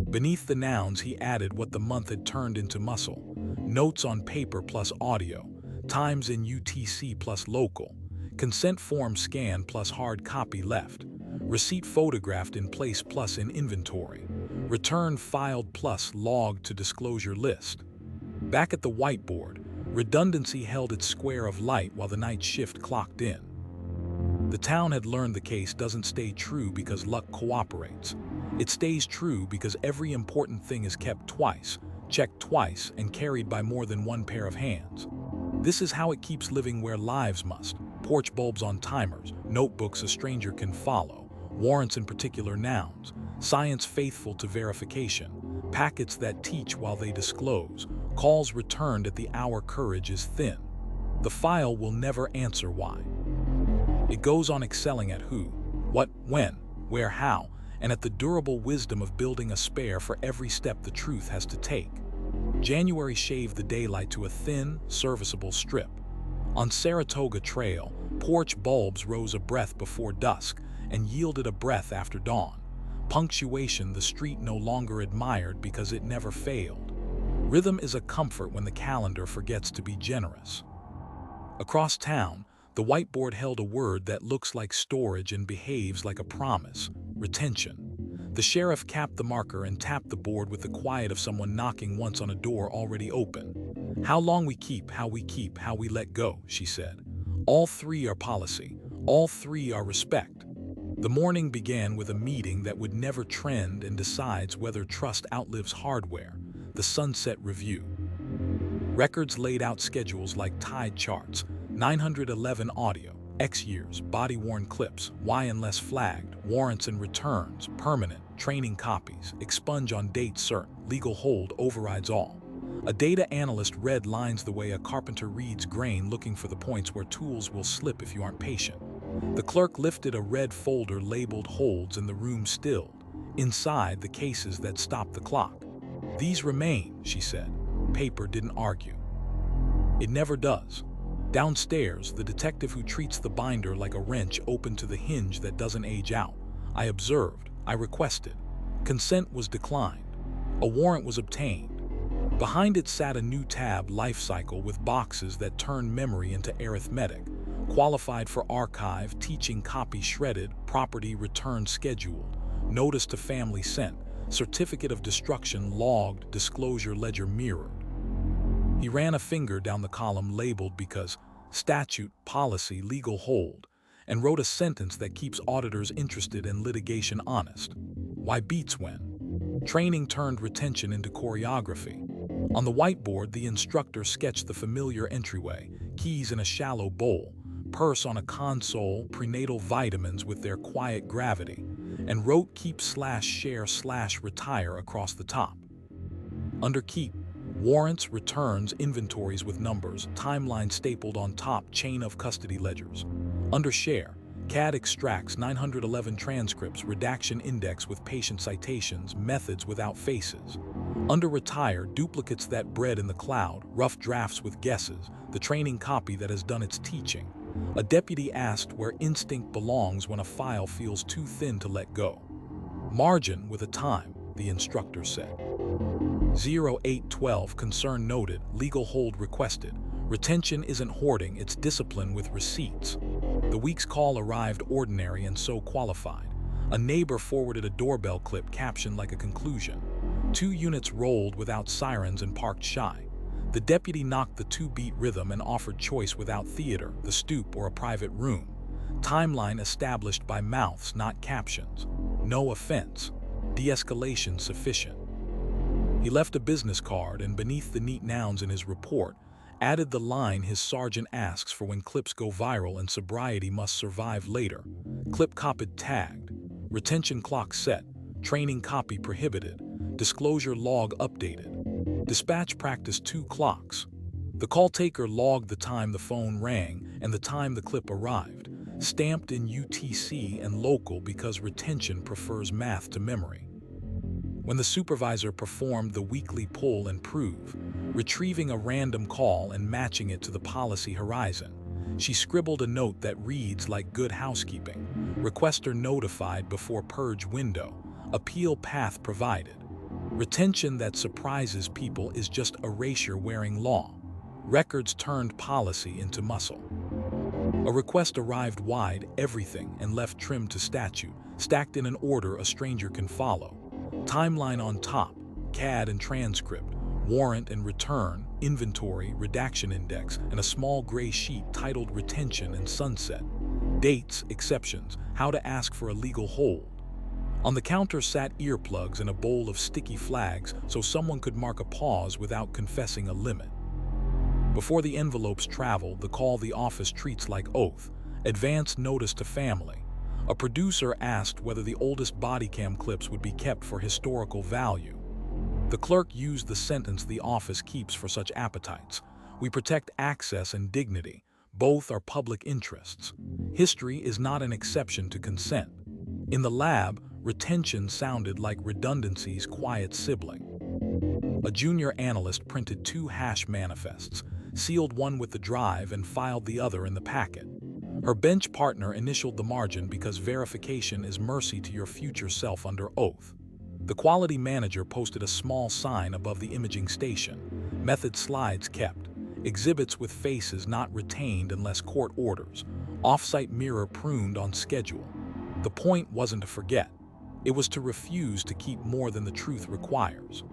Beneath the nouns, he added what the month had turned into muscle. Notes on paper plus audio. Times in UTC plus local. Consent form scan plus hard copy left. Receipt photographed in place plus in inventory. Return filed plus logged to disclosure list. Back at the whiteboard, redundancy held its square of light while the night shift clocked in. The town had learned the case doesn't stay true because luck cooperates. It stays true because every important thing is kept twice, checked twice, and carried by more than 1 pair of hands. This is how it keeps living where lives must. Porch bulbs on timers, notebooks a stranger can follow, warrants in particular nouns, science faithful to verification, packets that teach while they disclose, calls returned at the hour courage is thin. The file will never answer why. It goes on excelling at who, what, when, where, how, and at the durable wisdom of building a spare for every step the truth has to take. January shaved the daylight to a thin, serviceable strip. On Saratoga Trail, porch bulbs rose a breath before dusk and yielded a breath after dawn. Punctuation the street no longer admired because it never failed. Rhythm is a comfort when the calendar forgets to be generous. Across town, the whiteboard held a word that looks like storage and behaves like a promise: retention. The sheriff capped the marker and tapped the board with the quiet of someone knocking once on a door already open. How long we keep, how we keep, how we let go, she said. All 3 are policy. All 3 are respect. The morning began with a meeting that would never trend and decides whether trust outlives hardware, the Sunset Review. Records laid out schedules like tide charts, 911 audio, X years, body-worn clips, Y unless flagged, warrants and returns, permanent, training copies, expunge on date certain, legal hold overrides all. A data analyst read lines the way a carpenter reads grain looking for the points where tools will slip if you aren't patient. The clerk lifted a red folder labeled holds and the room stilled. Inside, the cases that stopped the clock. These remain, she said. paper didn't argue. It never does. Downstairs, the detective who treats the binder like a wrench opened to the hinge that doesn't age out. I observed. I requested. Consent was declined. A warrant was obtained. Behind it sat a new tab life cycle with boxes that turned memory into arithmetic, qualified for archive, teaching copy shredded, property return scheduled, notice to family sent, certificate of destruction logged, disclosure ledger mirrored. He ran a finger down the column labeled because statute, policy, legal hold, and wrote a sentence that keeps auditors interested and litigation honest. Why beats when? Training turned retention into choreography. On the whiteboard, the instructor sketched the familiar entryway, keys in a shallow bowl, purse on a console, prenatal vitamins with their quiet gravity, and wrote keep/share/retire across the top. Under keep, warrants, returns, inventories with numbers, timeline stapled on top, chain of custody ledgers. Under share, CAD extracts 911 transcripts, redaction index with patient citations, methods without faces. Under retire, duplicates that bred in the cloud, rough drafts with guesses, the training copy that has done its teaching. A deputy asked where instinct belongs when a file feels too thin to let go. Margin with a time, the instructor said. 0812 concern noted, legal hold requested. Retention isn't hoarding, it's discipline with receipts. The week's call arrived ordinary and so qualified. A neighbor forwarded a doorbell clip captioned like a conclusion. 2 units rolled without sirens and parked shy. The deputy knocked the 2-beat rhythm and offered choice without theater, the stoop, or a private room. Timeline established by mouths, not captions. No offense. De-escalation sufficient. He left a business card and beneath the neat nouns in his report, added the line his sergeant asks for when clips go viral and sobriety must survive later. Clip copied tagged. Retention clock set. Training copy prohibited. Disclosure log updated. Dispatch practice 2 clocks. The call taker logged the time the phone rang and the time the clip arrived, stamped in UTC and local because retention prefers math to memory. When the supervisor performed the weekly pull and prove, retrieving a random call and matching it to the policy horizon, she scribbled a note that reads like good housekeeping. Requester notified before purge window. Appeal path provided. Retention that surprises people is just erasure wearing law. Records turned policy into muscle. A request arrived wide, everything, and left trimmed to statute, stacked in an order a stranger can follow. Timeline on top, CAD and transcript, warrant and return, inventory, redaction index, and a small gray sheet titled retention and sunset. Dates, exceptions, how to ask for a legal hold. On the counter sat earplugs and a bowl of sticky flags so someone could mark a pause without confessing a limit. Before the envelopes traveled, the call the office treats like oath, advance notice to family. A producer asked whether the oldest body cam clips would be kept for historical value. The clerk used the sentence the office keeps for such appetites. We protect access and dignity. Both are public interests. History is not an exception to consent. In the lab, retention sounded like redundancy's quiet sibling. A junior analyst printed 2 hash manifests, sealed one with the drive and filed the other in the packet. Her bench partner initialed the margin because verification is mercy to your future self under oath. The quality manager posted a small sign above the imaging station. Method slides kept. Exhibits with faces not retained unless court orders. Off-site mirror pruned on schedule. The point wasn't to forget. It was to refuse to keep more than the truth requires.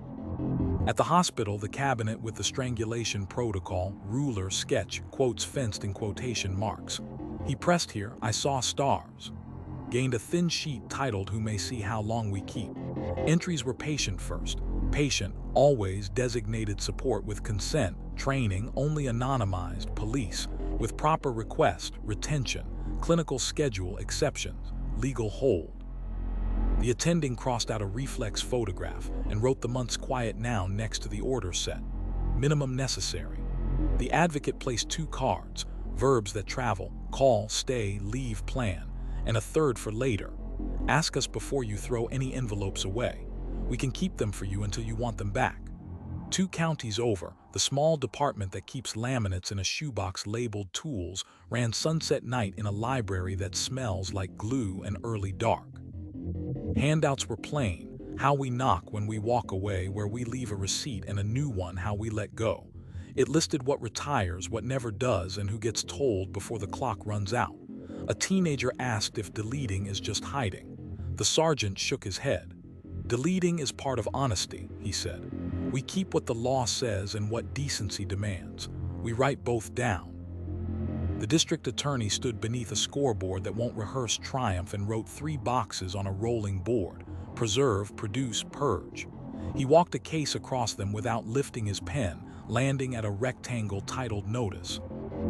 At the hospital, the cabinet with the strangulation protocol, ruler, sketch, quotes fenced in quotation marks. He pressed here, I saw stars. Gained a thin sheet titled Who May See How Long We Keep. Entries were patient first. Patient, always designated support with consent, training, only anonymized, police, with proper request, retention, clinical schedule, exceptions, legal hold. The attending crossed out a reflex photograph and wrote the month's quiet noun next to the order set. Minimum necessary. The advocate placed 2 cards, verbs that travel, call, stay, leave, plan, and a third for later. Ask us before you throw any envelopes away. We can keep them for you until you want them back. 2 counties over, the small department that keeps laminates in a shoebox labeled tools ran sunset night in a library that smells like glue and early dark. Handouts were plain: how we knock when we walk away, where we leave a receipt, and a new one, how we let go. It listed what retires, what never does, and who gets told before the clock runs out. A teenager asked if deleting is just hiding. The sergeant shook his head. Deleting is part of honesty, he said. We keep what the law says and what decency demands. We write both down. The district attorney stood beneath a scoreboard that won't rehearse triumph and wrote 3 boxes on a rolling board: preserve, produce, purge. He walked a case across them without lifting his pen, landing at a rectangle titled Notice.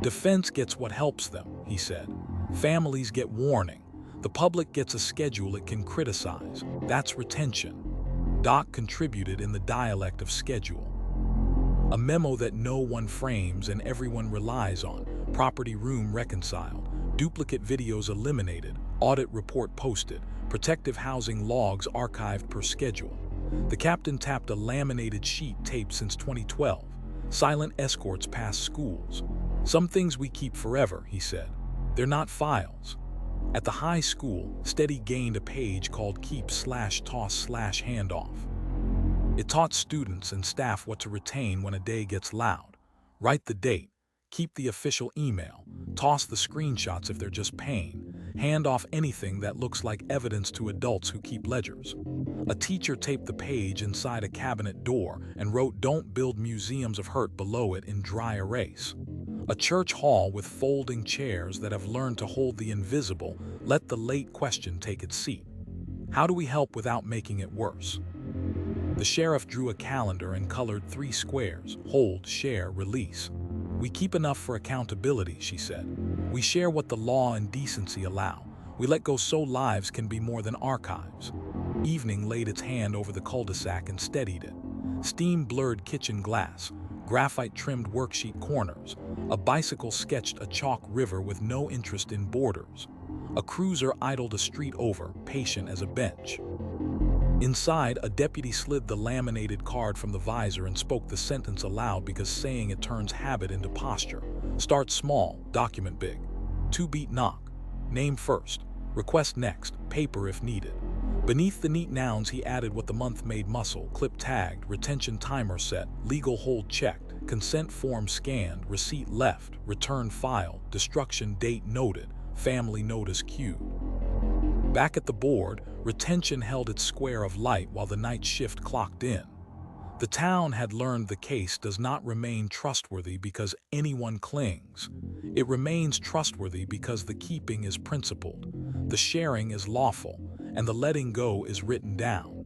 Defense gets what helps them, he said. Families get warning. The public gets a schedule it can criticize. That's retention. Doc contributed in the dialect of schedule. A memo that no one frames and everyone relies on. Property room reconciled. Duplicate videos eliminated. Audit report posted. Protective housing logs archived per schedule. The captain tapped a laminated sheet taped since 2012. Silent escorts past schools. Some things we keep forever, he said. They're not files. At the high school, Steady gained a page called Keep/Toss/Handoff. It taught students and staff what to retain when a day gets loud. Write the date. Keep the official email. Toss the screenshots if they're just pain. Hand off anything that looks like evidence to adults who keep ledgers. A teacher taped the page inside a cabinet door and wrote "Don't build museums of hurt" below it in dry erase. A church hall with folding chairs that have learned to hold the invisible let the late question take its seat. How do we help without making it worse? The sheriff drew a calendar and colored 3 squares: hold, share, release. We keep enough for accountability, she said. We share what the law and decency allow. We let go so lives can be more than archives. Evening laid its hand over the cul-de-sac and steadied it. Steam-blurred kitchen glass, graphite-trimmed worksheet corners. A bicycle sketched a chalk river with no interest in borders. A cruiser idled a street over, patient as a bench. Inside, a deputy slid the laminated card from the visor and spoke the sentence aloud because saying it turns habit into posture. Start small, document big. 2-beat knock. Name first. Request next. Paper if needed. Beneath the neat nouns he added what the month made: muscle, clip tagged, retention timer set, legal hold checked, consent form scanned, receipt left, return filed, destruction date noted, family notice queued. Back at the board, retention held its square of light while the night shift clocked in. The town had learned the case does not remain trustworthy because anyone clings. It remains trustworthy because the keeping is principled, the sharing is lawful, and the letting go is written down.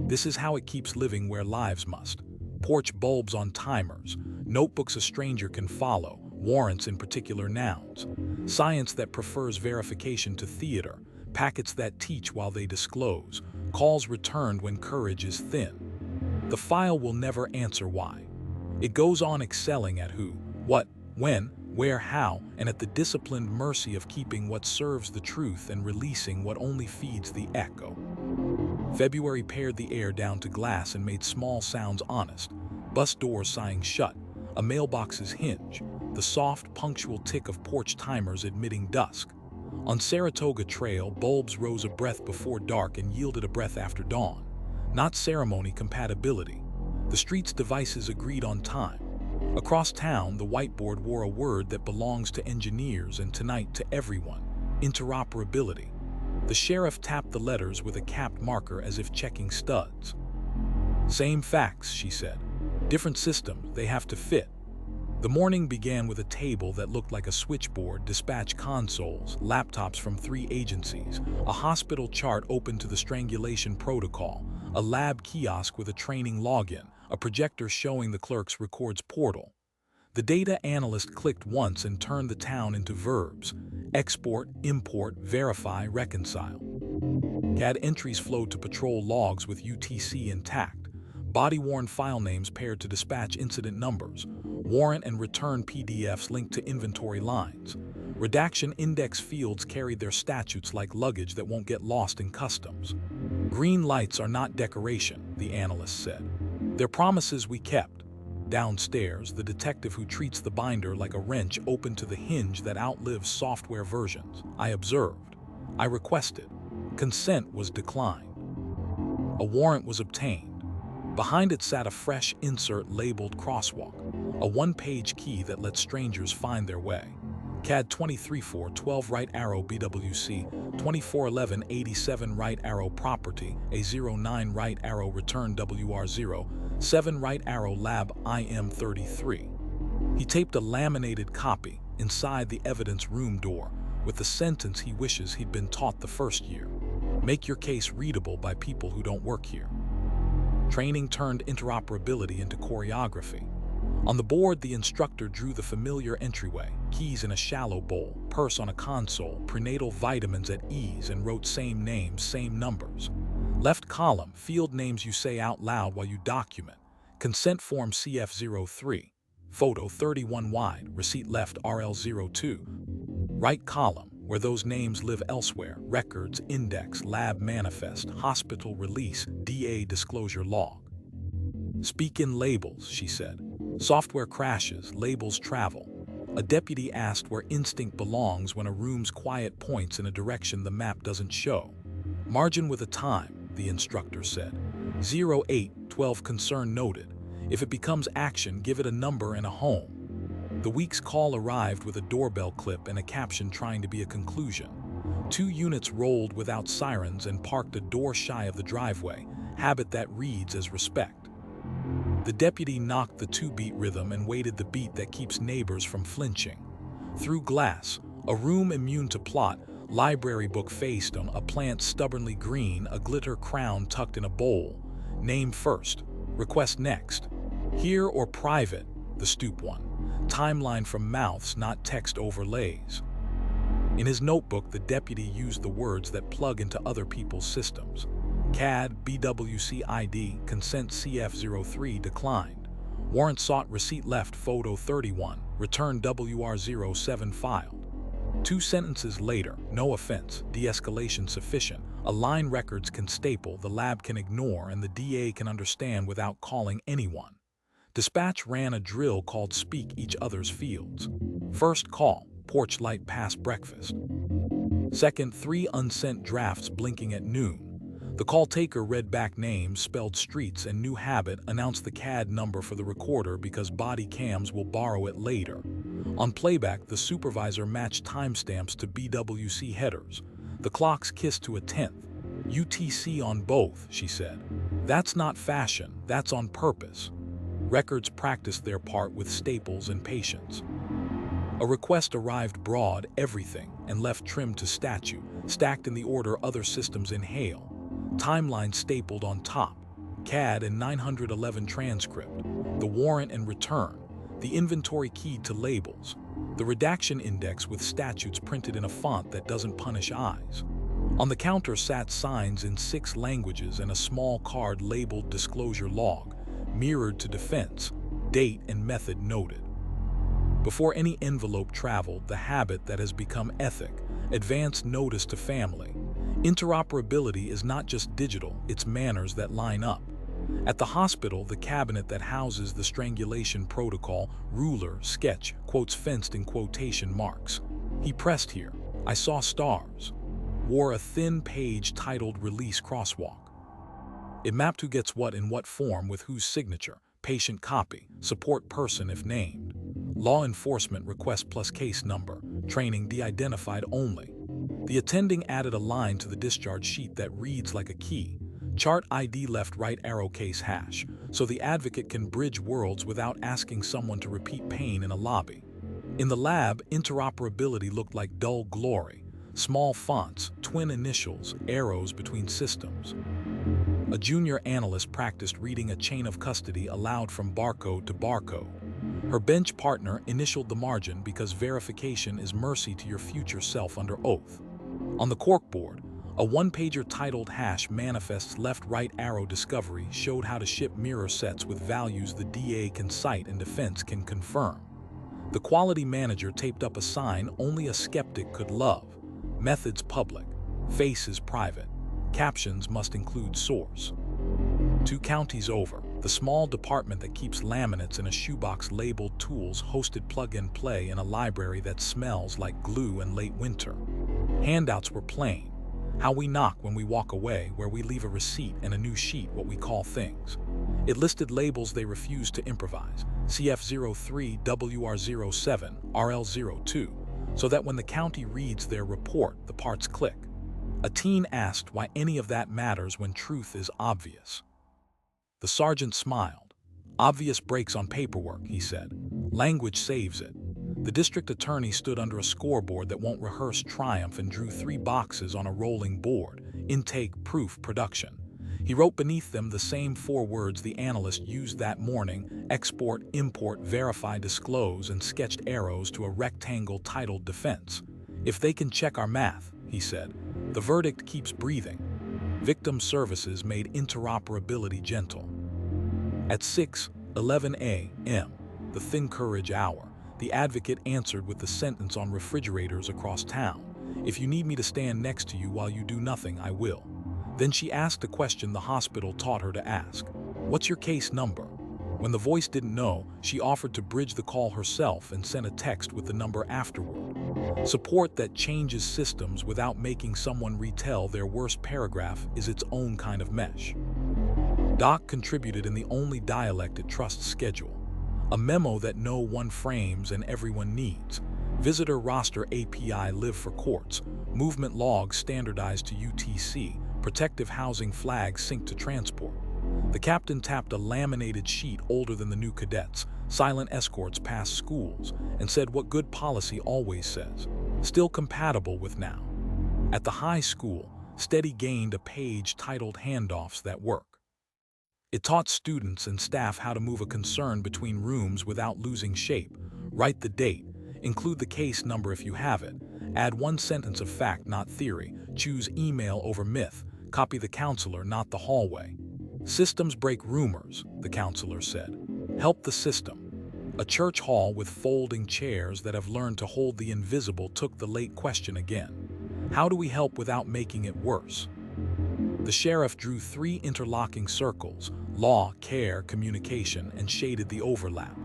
This is how it keeps living where lives must. Porch bulbs on timers, notebooks a stranger can follow, warrants in particular nouns, science that prefers verification to theater, packets that teach while they disclose, calls returned when courage is thin. The file will never answer why. It goes on excelling at who, what, when, where, how, and at the disciplined mercy of keeping what serves the truth and releasing what only feeds the echo. February pared the air down to glass and made small sounds honest. Bus doors sighing shut, a mailbox's hinge, the soft, punctual tick of porch timers admitting dusk. On Saratoga Trail, bulbs rose a breath before dark and yielded a breath after dawn. Not ceremony, compatibility. The street's devices agreed on time. Across town, the whiteboard wore a word that belongs to engineers and tonight to everyone: interoperability. The sheriff tapped the letters with a capped marker as if checking studs. Same facts, she said. Different systems, they have to fit. The morning began with a table that looked like a switchboard, dispatch consoles, laptops from 3 agencies, a hospital chart open to the strangulation protocol, a lab kiosk with a training login, a projector showing the clerk's records portal. The data analyst clicked once and turned the town into verbs: export, import, verify, reconcile. CAD entries flowed to patrol logs with UTC intact, body-worn file names paired to dispatch incident numbers, warrant and return PDFs linked to inventory lines. Redaction index fields carried their statutes like luggage that won't get lost in customs. Green lights are not decoration, the analyst said. They're promises we kept. Downstairs, the detective who treats the binder like a wrench opened to the hinge that outlives software versions. I observed. I requested. Consent was declined. A warrant was obtained. Behind it sat a fresh insert labeled crosswalk, a one-page key that lets strangers find their way. CAD 23-4, 12 right arrow BWC, 2411 87 right arrow property, A09 right arrow return WR0, 7 right arrow lab IM33. He taped a laminated copy inside the evidence room door with the sentence he wishes he'd been taught the first year. Make your case readable by people who don't work here. Training turned interoperability into choreography. On the board, the instructor drew the familiar entryway, keys in a shallow bowl, purse on a console, prenatal vitamins at ease, and wrote same names, same numbers. Left column, field names you say out loud while you document. Consent form CF03. Photo 31 wide, receipt left RL02. Right column, where those names live elsewhere, records, index, lab manifest, hospital release, DA disclosure log. Speak in labels, she said. Software crashes, labels travel. A deputy asked where instinct belongs when a room's quiet points in a direction the map doesn't show. Margin with a time, the instructor said. 0812 concern noted. If it becomes action, give it a number and a home. The week's call arrived with a doorbell clip and a caption trying to be a conclusion. 2 units rolled without sirens and parked a door shy of the driveway, habit that reads as respect. The deputy knocked the 2-beat rhythm and waited the beat that keeps neighbors from flinching. Through glass, a room immune to plot, library book faced on, a plant stubbornly green, a glitter crown tucked in a bowl. Name first, request next. Here or private, the stoop one. Timeline from mouths, not text overlays. In his notebook, the deputy used the words that plug into other people's systems. CAD, BWC ID, consent CF03 declined. Warrant sought, receipt left, photo 31, return WR07 filed. 2 sentences later, no offense, de-escalation sufficient, a line records can staple, the lab can ignore, and the DA can understand without calling anyone. Dispatch ran a drill called Speak Each Other's Fields. First call, porch light past breakfast. Second, 3 unsent drafts blinking at noon. The call taker read back names, spelled streets, and new habit, announced the CAD number for the recorder because body cams will borrow it later. On playback, the supervisor matched timestamps to BWC headers. The clocks kissed to a 10th. UTC on both, she said. That's not fashion, that's on purpose. Records practiced their part with staples and patience. A request arrived broad, everything, and left trimmed to statue, stacked in the order other systems inhale. Timeline stapled on top, CAD and 911 transcript, the warrant and return, the inventory keyed to labels, the redaction index with statutes printed in a font that doesn't punish eyes. On the counter sat signs in 6 languages and a small card labeled disclosure log, mirrored to defense, date and method noted. Before any envelope traveled, the habit that has become ethic, advance notice to family. Interoperability is not just digital, it's manners that line up. At the hospital, the cabinet that houses the strangulation protocol, ruler, sketch, quotes fenced in quotation marks. He pressed here. I saw stars. Wore a thin page titled Release Crosswalk. It mapped who gets what in what form with whose signature, patient copy, support person if named. Law enforcement request plus case number, training de-identified only. The attending added a line to the discharge sheet that reads like a key. Chart ID left right arrow case hash, so the advocate can bridge worlds without asking someone to repeat pain in a lobby. In the lab, interoperability looked like dull glory. Small fonts, twin initials, arrows between systems. A junior analyst practiced reading a chain of custody aloud from barcode to barcode. Her bench partner initialed the margin because verification is mercy to your future self under oath. On the corkboard, a one-pager titled Hash Manifests Left-Right Arrow Discovery showed how to ship mirror sets with values the DA can cite and defense can confirm. The quality manager taped up a sign only a skeptic could love. Methods public, faces private. Captions must include source. 2 counties over, the small department that keeps laminates in a shoebox labeled tools hosted plug-and-play in a library that smells like glue and late winter. Handouts were plain. How we knock when we walk away, where we leave a receipt and a new sheet, what we call things. It listed labels they refused to improvise, CF03, WR07, RL02, so that when the county reads their report, the parts click. A teen asked why any of that matters when truth is obvious. The sergeant smiled. Obvious breaks on paperwork, he said. Language saves it. The district attorney stood under a scoreboard that won't rehearse triumph and drew 3 boxes on a rolling board, intake, proof, production. He wrote beneath them the same 4 words the analyst used that morning: export, import, verify, disclose, and sketched arrows to a rectangle titled defense. If they can check our math, he said, the verdict keeps breathing. Victim Services made interoperability gentle. At 6:11 a.m., the thin courage hour, the advocate answered with the sentence on refrigerators across town: "If you need me to stand next to you while you do nothing, I will." Then she asked a question the hospital taught her to ask: "What's your case number?" When the voice didn't know, she offered to bridge the call herself and sent a text with the number afterward. Support that changes systems without making someone retell their worst paragraph is its own kind of mesh. Doc contributed in the only dialect it trusts: schedule. A memo that no one frames and everyone needs. Visitor roster API live for courts. Movement logs standardized to UTC. Protective housing flags sync to transport. The captain tapped a laminated sheet older than the new cadets, silent escorts past schools, and said what good policy always says, still compatible with now. At the high school, Steady gained a page titled Handoffs That Work. It taught students and staff how to move a concern between rooms without losing shape. Write the date, include the case number if you have it, add 1 sentence of fact, not theory, choose email over myth, copy the counselor, not the hallway. Systems break rumors, the counselor said. Help the system. A church hall with folding chairs that have learned to hold the invisible took the late question again. How do we help without making it worse? The sheriff drew 3 interlocking circles: law, care, communication, and shaded the overlap.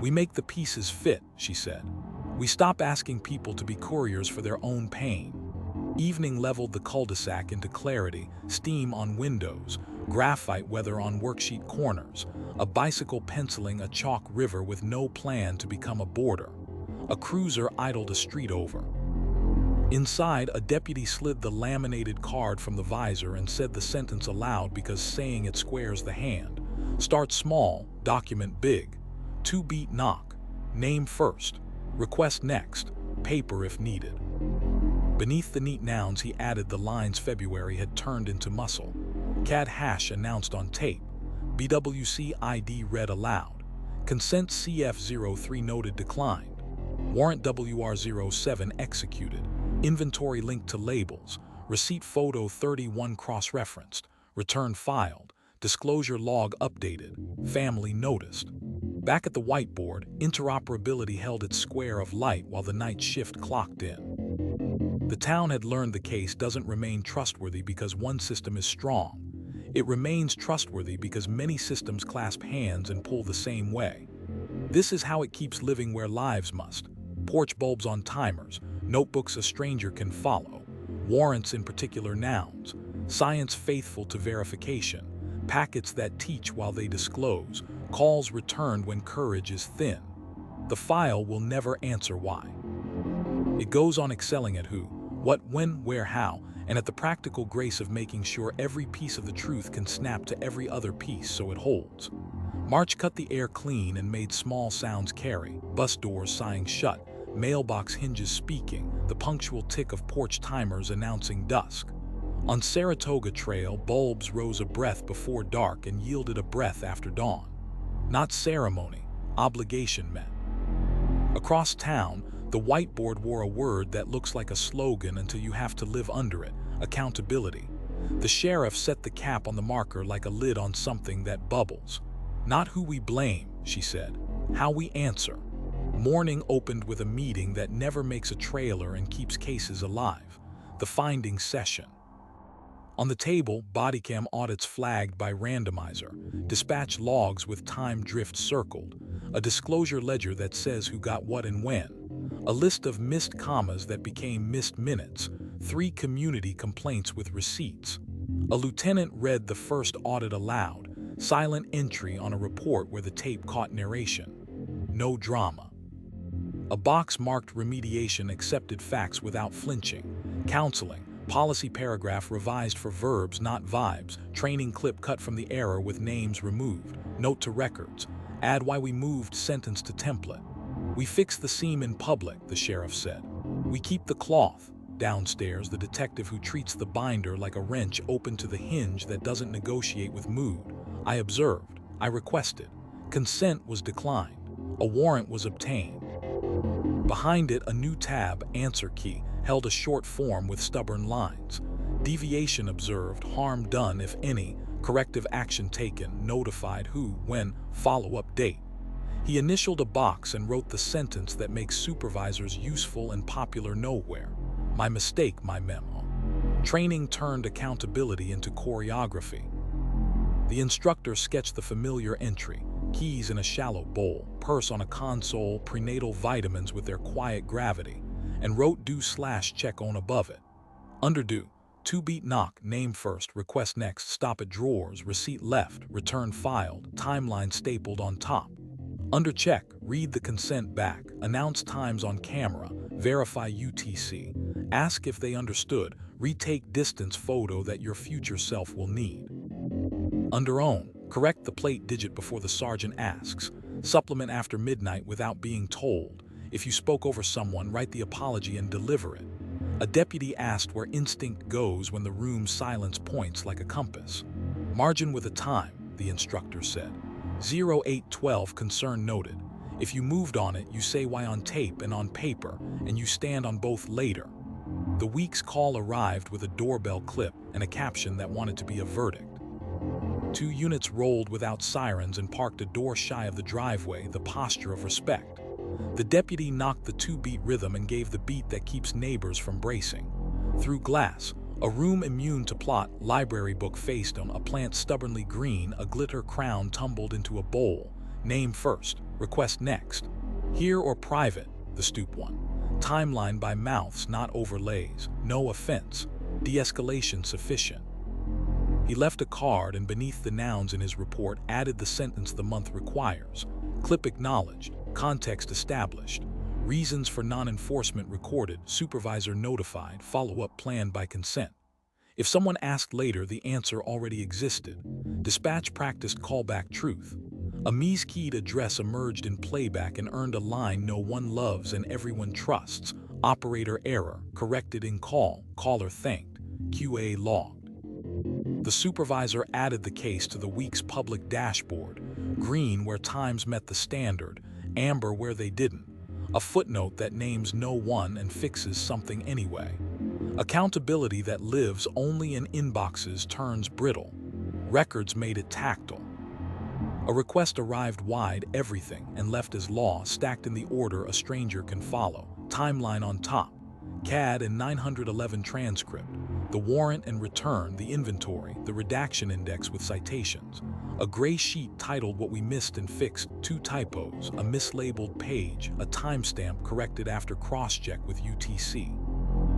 We make the pieces fit, she said. We stop asking people to be couriers for their own pain. Evening leveled the cul-de-sac into clarity, steam on windows, graphite weather on worksheet corners, a bicycle penciling a chalk river with no plan to become a border. A cruiser idled a street over. Inside, a deputy slid the laminated card from the visor and said the sentence aloud because saying it squares the hand. Start small, document big. 2-beat knock. Name first. Request next. Paper if needed. Beneath the neat nouns he added the lines February had turned into muscle. CAD hash announced on tape. BWC ID read aloud. Consent CF03 noted declined. Warrant WR07 executed. Inventory linked to labels. Receipt photo 31 cross-referenced. Return filed. Disclosure log updated. Family noticed. Back at the whiteboard, interoperability held its square of light while the night shift clocked in. The town had learned the case doesn't remain trustworthy because one system is strong. It remains trustworthy because many systems clasp hands and pull the same way. This is how it keeps living where lives must. Porch bulbs on timers, notebooks a stranger can follow, warrants in particular nouns, science faithful to verification, packets that teach while they disclose, calls returned when courage is thin. The file will never answer why. It goes on excelling at who, what, when, where, how, and at the practical grace of making sure every piece of the truth can snap to every other piece so it holds. March cut the air clean and made small sounds carry, bus doors sighing shut, mailbox hinges speaking, the punctual tick of porch timers announcing dusk. On Saratoga Trail, bulbs rose a breath before dark and yielded a breath after dawn. Not ceremony, obligation met. Across town, the whiteboard wore a word that looks like a slogan until you have to live under it: accountability. The sheriff set the cap on the marker like a lid on something that bubbles. Not who we blame, she said, how we answer. Morning opened with a meeting that never makes a trailer and keeps cases alive. The finding session. On the table, bodycam audits flagged by randomizer, dispatch logs with time drift circled, a disclosure ledger that says who got what and when, a list of missed commas that became missed minutes, 3 community complaints with receipts. A lieutenant read the first audit aloud, silent entry on a report where the tape caught narration. No drama. A box marked remediation accepted facts without flinching. Counseling. Policy paragraph revised for verbs, not vibes. Training clip cut from the error with names removed. Note to records. Add why we moved sentence to template. We fixed the seam in public, the sheriff said. We keep the cloth. Downstairs, the detective who treats the binder like a wrench open to the hinge that doesn't negotiate with mood. I observed. I requested. Consent was declined. A warrant was obtained. Behind it, a new tab, answer key, held a short form with stubborn lines. Deviation observed, harm done if any, corrective action taken, notified who, when, follow-up date. He initialed a box and wrote the sentence that makes supervisors useful and popular nowhere. My mistake, my memo. Training turned accountability into choreography. The instructor sketched the familiar entry, keys in a shallow bowl, purse on a console, prenatal vitamins with their quiet gravity, and wrote do/check on above it. Under do, 2-beat knock, name first, request next, stop at drawers, receipt left, return filed, timeline stapled on top. Under check, read the consent back, announce times on camera, verify UTC, ask if they understood, retake distance photo that your future self will need. Under own, correct the plate digit before the sergeant asks, supplement after midnight without being told. If you spoke over someone, write the apology and deliver it. A deputy asked where instinct goes when the room's silence points like a compass. Margin with a time, the instructor said. 0812 concern noted. If you moved on it, you say why on tape and on paper, and you stand on both later. The week's call arrived with a doorbell clip and a caption that wanted to be a verdict. 2 units rolled without sirens and parked a door shy of the driveway, the posture of respect. The deputy knocked the 2-beat rhythm and gave the beat that keeps neighbors from bracing. Through glass, a room immune to plot, library book faced on, a plant stubbornly green, a glitter crown tumbled into a bowl. Name first, request next. Here or private, the stoop one. Timeline by mouths, not overlays. No offense. De-escalation sufficient. He left a card and beneath the nouns in his report added the sentence the month requires. Clip acknowledged. Context established. Reasons for non-enforcement recorded. Supervisor notified. Follow-up planned by consent. If someone asked later, the answer already existed. Dispatch practiced callback truth. A miskeyed address emerged in playback and earned a line no one loves and everyone trusts. Operator error. Corrected in call. Caller thanked. QA logged. The supervisor added the case to the week's public dashboard. Green where times met the standard, amber where they didn't. A footnote that names no one and fixes something anyway. Accountability that lives only in inboxes turns brittle. Records made it tactile. A request arrived wide, everything, and left as law, stacked in the order a stranger can follow. Timeline on top. CAD and 911 transcript. The warrant and return, the inventory, the redaction index with citations. A gray sheet titled What We Missed and Fixed, 2 typos, a mislabeled page, a timestamp corrected after cross-check with UTC.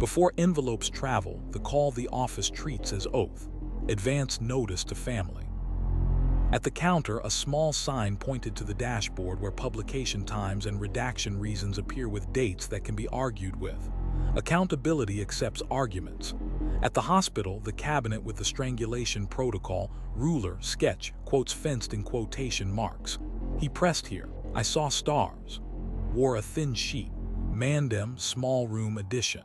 Before envelopes travel, the call the office treats as oath. Advance notice to family. At the counter, a small sign pointed to the dashboard where publication times and redaction reasons appear with dates that can be argued with. Accountability accepts arguments. At the hospital, the cabinet with the strangulation protocol, ruler, sketch, quotes fenced in quotation marks. He pressed here. I saw stars. Wore a thin sheet. Mandem, small room edition.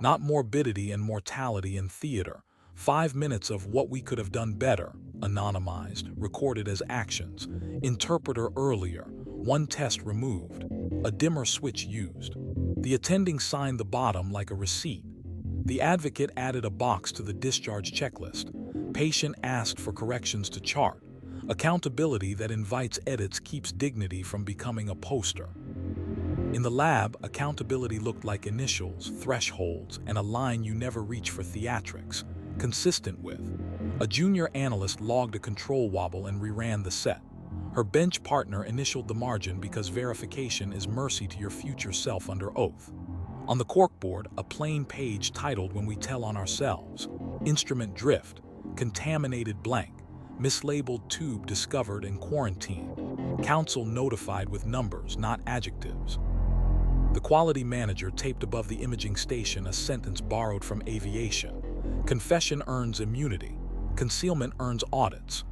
Not morbidity and mortality in theater. 5 minutes of what we could have done better. Anonymized, recorded as actions. Interpreter earlier. 1 test removed. A dimmer switch used. The attending signed the bottom like a receipt. The advocate added a box to the discharge checklist. Patient asked for corrections to chart. Accountability that invites edits keeps dignity from becoming a poster. In the lab, accountability looked like initials, thresholds, and a line you never reach for theatrics. consistent with. A junior analyst logged a control wobble and reran the set. Her bench partner initialed the margin because verification is mercy to your future self under oath. On the corkboard, a plain page titled "When We Tell on Ourselves." Instrument drift, contaminated blank, mislabeled tube discovered in quarantine. Counsel notified with numbers, not adjectives. The quality manager taped above the imaging station a sentence borrowed from aviation. Confession earns immunity. Concealment earns audits.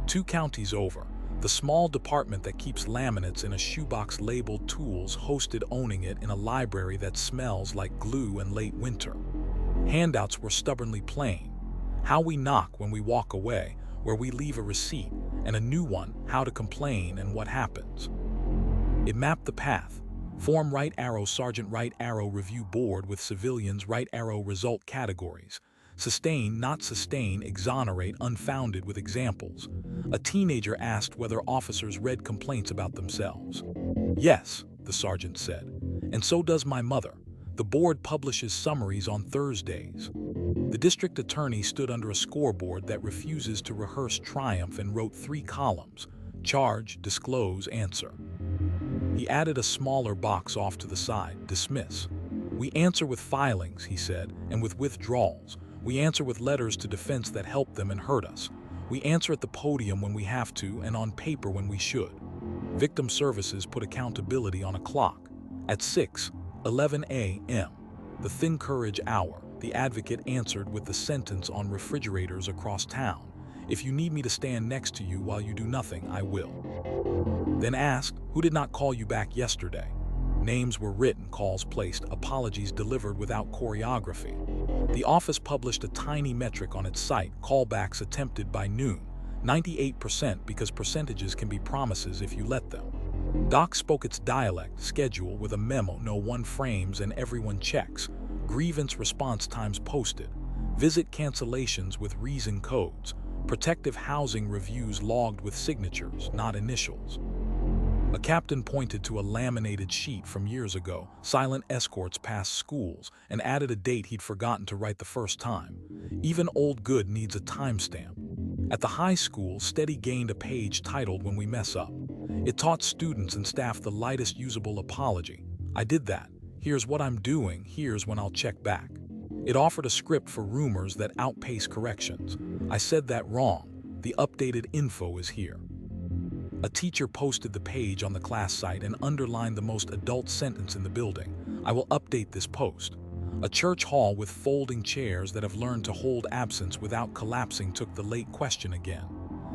2 counties over, the small department that keeps laminates in a shoebox labeled tools hosted owning it in a library that smells like glue and late winter. Handouts were stubbornly plain. How we knock when we walk away, where we leave a receipt, and a new one, how to complain and what happens. It mapped the path. Form right arrow sergeant right arrow review board with civilians right arrow result categories. Sustain, not sustain, exonerate, unfounded with examples. A teenager asked whether officers read complaints about themselves. Yes, the sergeant said, and so does my mother. The board publishes summaries on Thursdays. The district attorney stood under a scoreboard that refuses to rehearse triumph and wrote 3 columns: charge, disclose, answer. He added a smaller box off to the side, dismiss. We answer with filings, he said, and with withdrawals. We answer with letters to defense that help them and hurt us. We answer at the podium when we have to and on paper when we should. Victim Services put accountability on a clock. At 6:11 a.m., the thin courage hour, the advocate answered with the sentence on refrigerators across town: if you need me to stand next to you while you do nothing, I will. Then asked, who did not call you back yesterday? Names were written, calls placed, apologies delivered without choreography. The office published a tiny metric on its site: callbacks attempted by noon, 98% because percentages can be promises if you let them. Doc spoke its dialect, schedule with a memo no one frames and everyone checks. Grievance response times posted. Visit cancellations with reason codes. Protective housing reviews logged with signatures, not initials. A captain pointed to a laminated sheet from years ago, silent escorts past schools, and added a date he'd forgotten to write the first time. Even old good needs a timestamp. At the high school, Steady gained a page titled "When We Mess Up." It taught students and staff the lightest usable apology. I did that. Here's what I'm doing. Here's when I'll check back. It offered a script for rumors that outpace corrections. I said that wrong. The updated info is here. A teacher posted the page on the class site and underlined the most adult sentence in the building: I will update this post. A church hall with folding chairs that have learned to hold absence without collapsing took the late question again.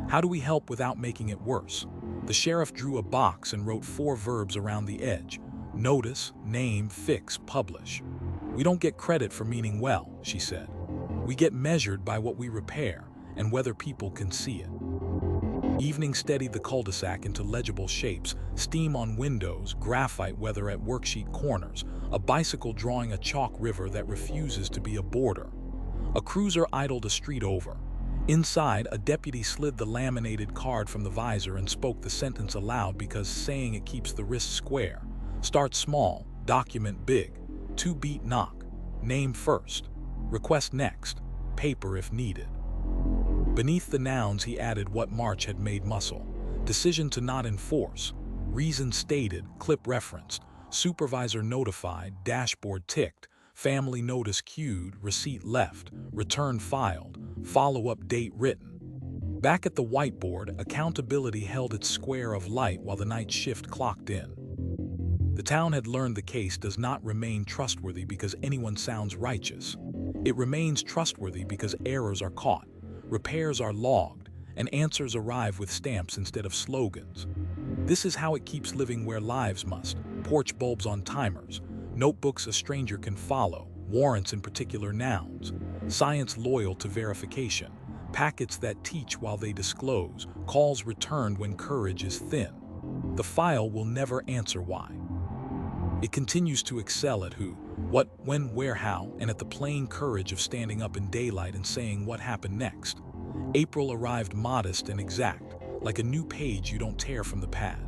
How do we help without making it worse? The sheriff drew a box and wrote 4 verbs around the edge: notice, name, fix, publish. We don't get credit for meaning well, she said. We get measured by what we repair and whether people can see it. Evening steadied the cul-de-sac into legible shapes: steam on windows, graphite weather at worksheet corners, a bicycle drawing a chalk river that refuses to be a border. A cruiser idled a street over. Inside, a deputy slid the laminated card from the visor and spoke the sentence aloud because saying it keeps the wrist square. Start small, document big. 2-beat knock. Name first. Request next. Paper if needed. Beneath the nouns he added what March had made muscle. Decision to not enforce. Reason stated, clip referenced. Supervisor notified, dashboard ticked. Family notice queued, receipt left. Return filed. Follow-up date written. Back at the whiteboard, accountability held its square of light while the night shift clocked in. The town had learned the case does not remain trustworthy because anyone sounds righteous. It remains trustworthy because errors are caught. Repairs are logged, and answers arrive with stamps instead of slogans. This is how it keeps living where lives must. Porch bulbs on timers, notebooks a stranger can follow, warrants in particular nouns, science loyal to verification, packets that teach while they disclose, calls returned when courage is thin. The file will never answer why. It continues to excel at who, what, when, where, how, and at the plain courage of standing up in daylight and saying what happened next. April arrived modest and exact, like a new page you don't tear from the pad.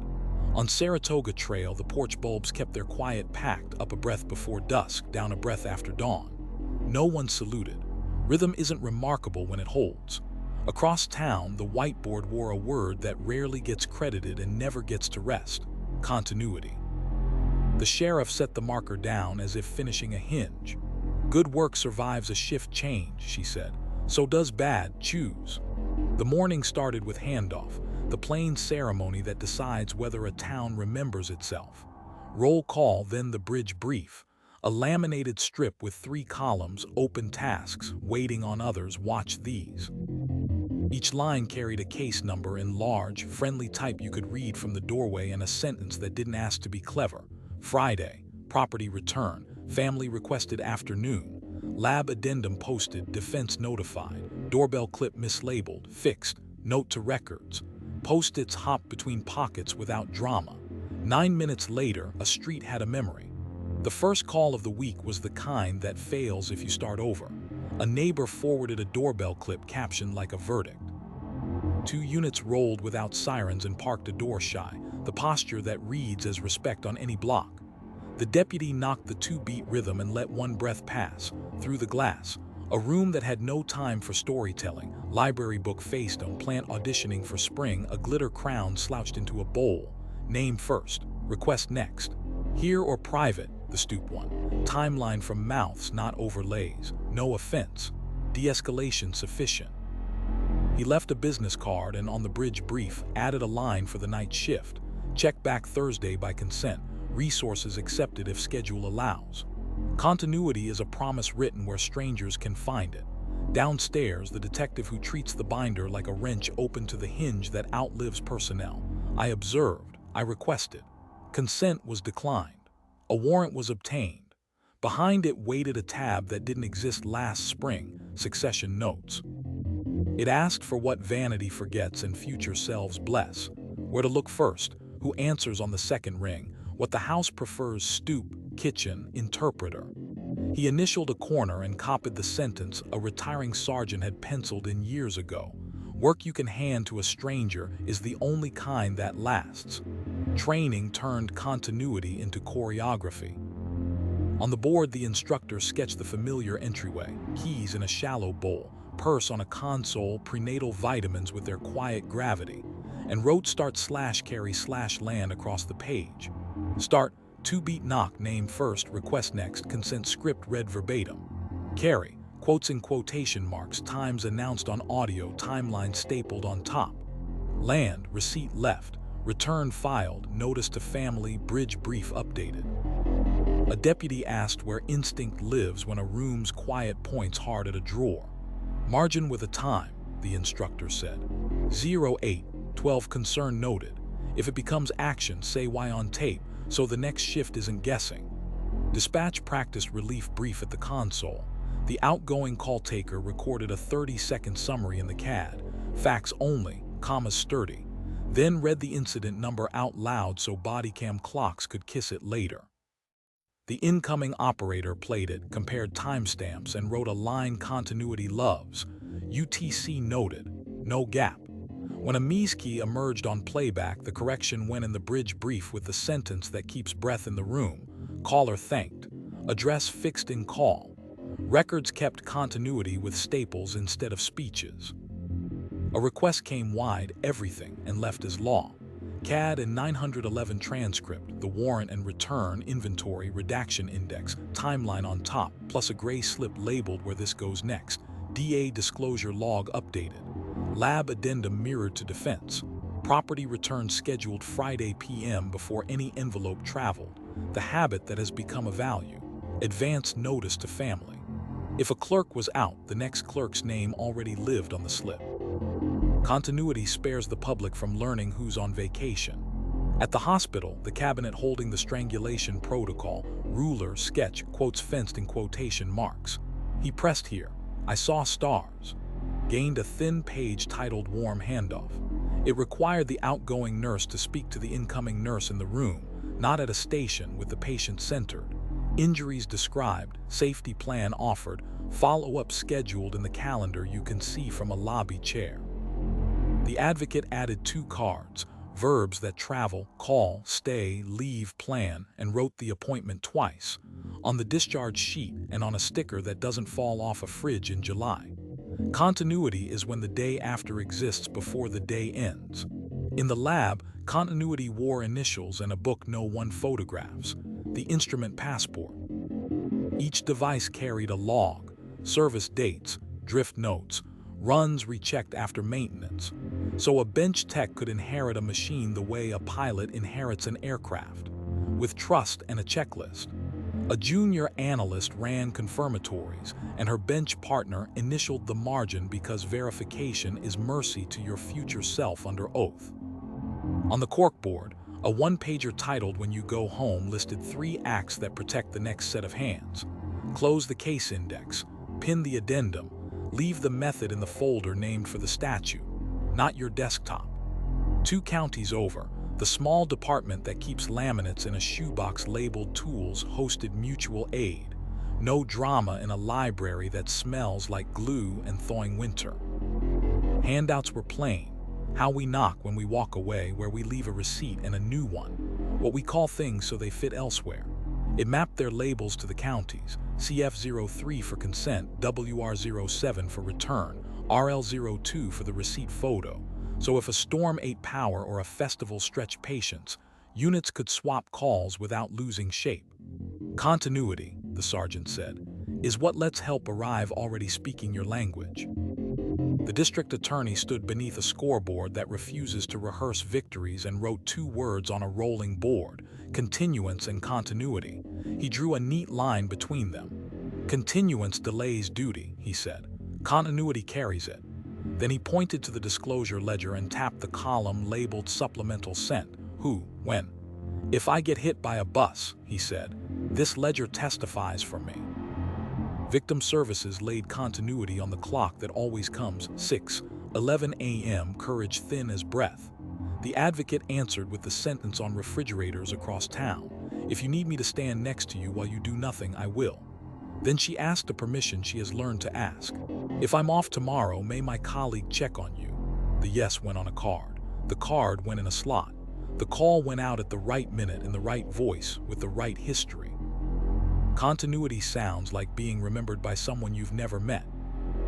On Saratoga Trail, the porch bulbs kept their quiet pact: up a breath before dusk, down a breath after dawn. No one saluted. Rhythm isn't remarkable when it holds. Across town, the whiteboard wore a word that rarely gets credited and never gets to rest: continuity. The sheriff set the marker down as if finishing a hinge. "Good work survives a shift change," she said. "So does bad. Choose." The morning started with handoff, the plain ceremony that decides whether a town remembers itself. Roll call, then the bridge brief, a laminated strip with 3 columns: open tasks, waiting on others, watch these. Each line carried a case number in large, friendly type you could read from the doorway, and a sentence that didn't ask to be clever. Friday, property return, family requested afternoon, lab addendum posted, defense notified, doorbell clip mislabeled, fixed, note to records. Post-its hopped between pockets without drama. 9 minutes later, a street had a memory. The first call of the week was the kind that fails if you start over. A neighbor forwarded a doorbell clip captioned like a verdict. 2 units rolled without sirens and parked a door shy, the posture that reads as respect on any block. The deputy knocked the 2-beat rhythm and let 1 breath pass. Through the glass, a room that had no time for storytelling, library book faced on, plant auditioning for spring, a glitter crown slouched into a bowl. Name first, request next. Here or private, the stoop one. Timeline from mouths, not overlays. No offense. De-escalation sufficient. He left a business card and on the bridge brief added a line for the night shift. Check back Thursday by consent. Resources accepted if schedule allows. Continuity is a promise written where strangers can find it. Downstairs, the detective who treats the binder like a wrench open to the hinge that outlives personnel. I observed. I requested. Consent was declined. A warrant was obtained. Behind it waited a tab that didn't exist last spring: succession notes. It asked for what vanity forgets and future selves bless, where to look first, who answers on the second ring, what the house prefers: stoop, kitchen, interpreter. He initialed a corner and copied the sentence a retiring sergeant had penciled in years ago: work you can hand to a stranger is the only kind that lasts. Training turned continuity into choreography. On the board, the instructor sketched the familiar entryway: keys in a shallow bowl, purse on a console, prenatal vitamins with their quiet gravity, and wrote start/carry/land across the page. Start, 2-beat knock, name first, request next, consent script read verbatim. Carry, quotes in quotation marks, times announced on audio, timeline stapled on top. Land, receipt left, return filed, notice to family, bridge brief updated. A deputy asked where instinct lives when a room's quiet points hard at a drawer. Margin with a time, the instructor said. 08:12, concern noted. If it becomes action, say why on tape, so the next shift isn't guessing. Dispatch practiced relief brief at the console. The outgoing call taker recorded a 30-second summary in the CAD. Facts only, commas sturdy. Then read the incident number out loud so bodycam clocks could kiss it later. The incoming operator played it, compared timestamps, and wrote a line continuity loves. UTC noted. No gap. When a Miski emerged on playback, the correction went in the bridge brief with the sentence that keeps breath in the room. Caller thanked. Address fixed in call. Records kept continuity with staples instead of speeches. A request came wide, everything, and left as law. CAD and 911 transcript, the warrant and return, inventory, redaction index, timeline on top, plus a gray slip labeled where this goes next. DA disclosure log updated. Lab addendum mirrored to defense. Property return scheduled Friday PM before any envelope traveled. The habit that has become a value. Advance notice to family. If a clerk was out, the next clerk's name already lived on the slip. Continuity spares the public from learning who's on vacation. At the hospital, the cabinet holding the strangulation protocol, ruler, sketch, quotes fenced in quotation marks. He pressed here. I saw stars. Gained a thin page titled warm handoff. It required the outgoing nurse to speak to the incoming nurse in the room, not at a station, with the patient centered. Injuries described, safety plan offered, follow-up scheduled in the calendar you can see from a lobby chair. The advocate added 2 cards, verbs that travel, call, stay, leave, plan, and wrote the appointment twice, on the discharge sheet and on a sticker that doesn't fall off a fridge in July. Continuity is when the day after exists before the day ends. In the lab, continuity wore initials and a book no one photographs, the instrument passport. Each device carried a log, service dates, drift notes, runs rechecked after maintenance. So a bench tech could inherit a machine the way a pilot inherits an aircraft, with trust and a checklist. A junior analyst ran confirmatories, and her bench partner initialed the margin because verification is mercy to your future self under oath. On the corkboard, a one-pager titled "When You Go Home" listed 3 acts that protect the next set of hands. Close the case index, pin the addendum, leave the method in the folder named for the statute, not your desktop. 2 counties over, the small department that keeps laminates in a shoebox labeled "Tools" hosted mutual aid. No drama in a library that smells like glue and thawing winter. Handouts were plain. How we knock when we walk away, where we leave a receipt and a new one. What we call things so they fit elsewhere. It mapped their labels to the counties, CF03 for consent, WR07 for return, RL02 for the receipt photo. So if a storm ate power or a festival stretched patience, units could swap calls without losing shape. Continuity, the sergeant said, is what lets help arrive already speaking your language. The district attorney stood beneath a scoreboard that refuses to rehearse victories and wrote 2 words on a rolling board: continuance and continuity. He drew a neat line between them. Continuance delays duty, he said. Continuity carries it. Then he pointed to the disclosure ledger and tapped the column labeled supplemental sent. Who, when. If I get hit by a bus, he said, this ledger testifies for me. Victim Services laid continuity on the clock that always comes, 6:11 a.m., courage thin as breath. The advocate answered with the sentence on refrigerators across town: if you need me to stand next to you while you do nothing, I will. Then she asked a permission she has learned to ask. If I'm off tomorrow, may my colleague check on you? The yes went on a card. The card went in a slot. The call went out at the right minute in the right voice with the right history. Continuity sounds like being remembered by someone you've never met.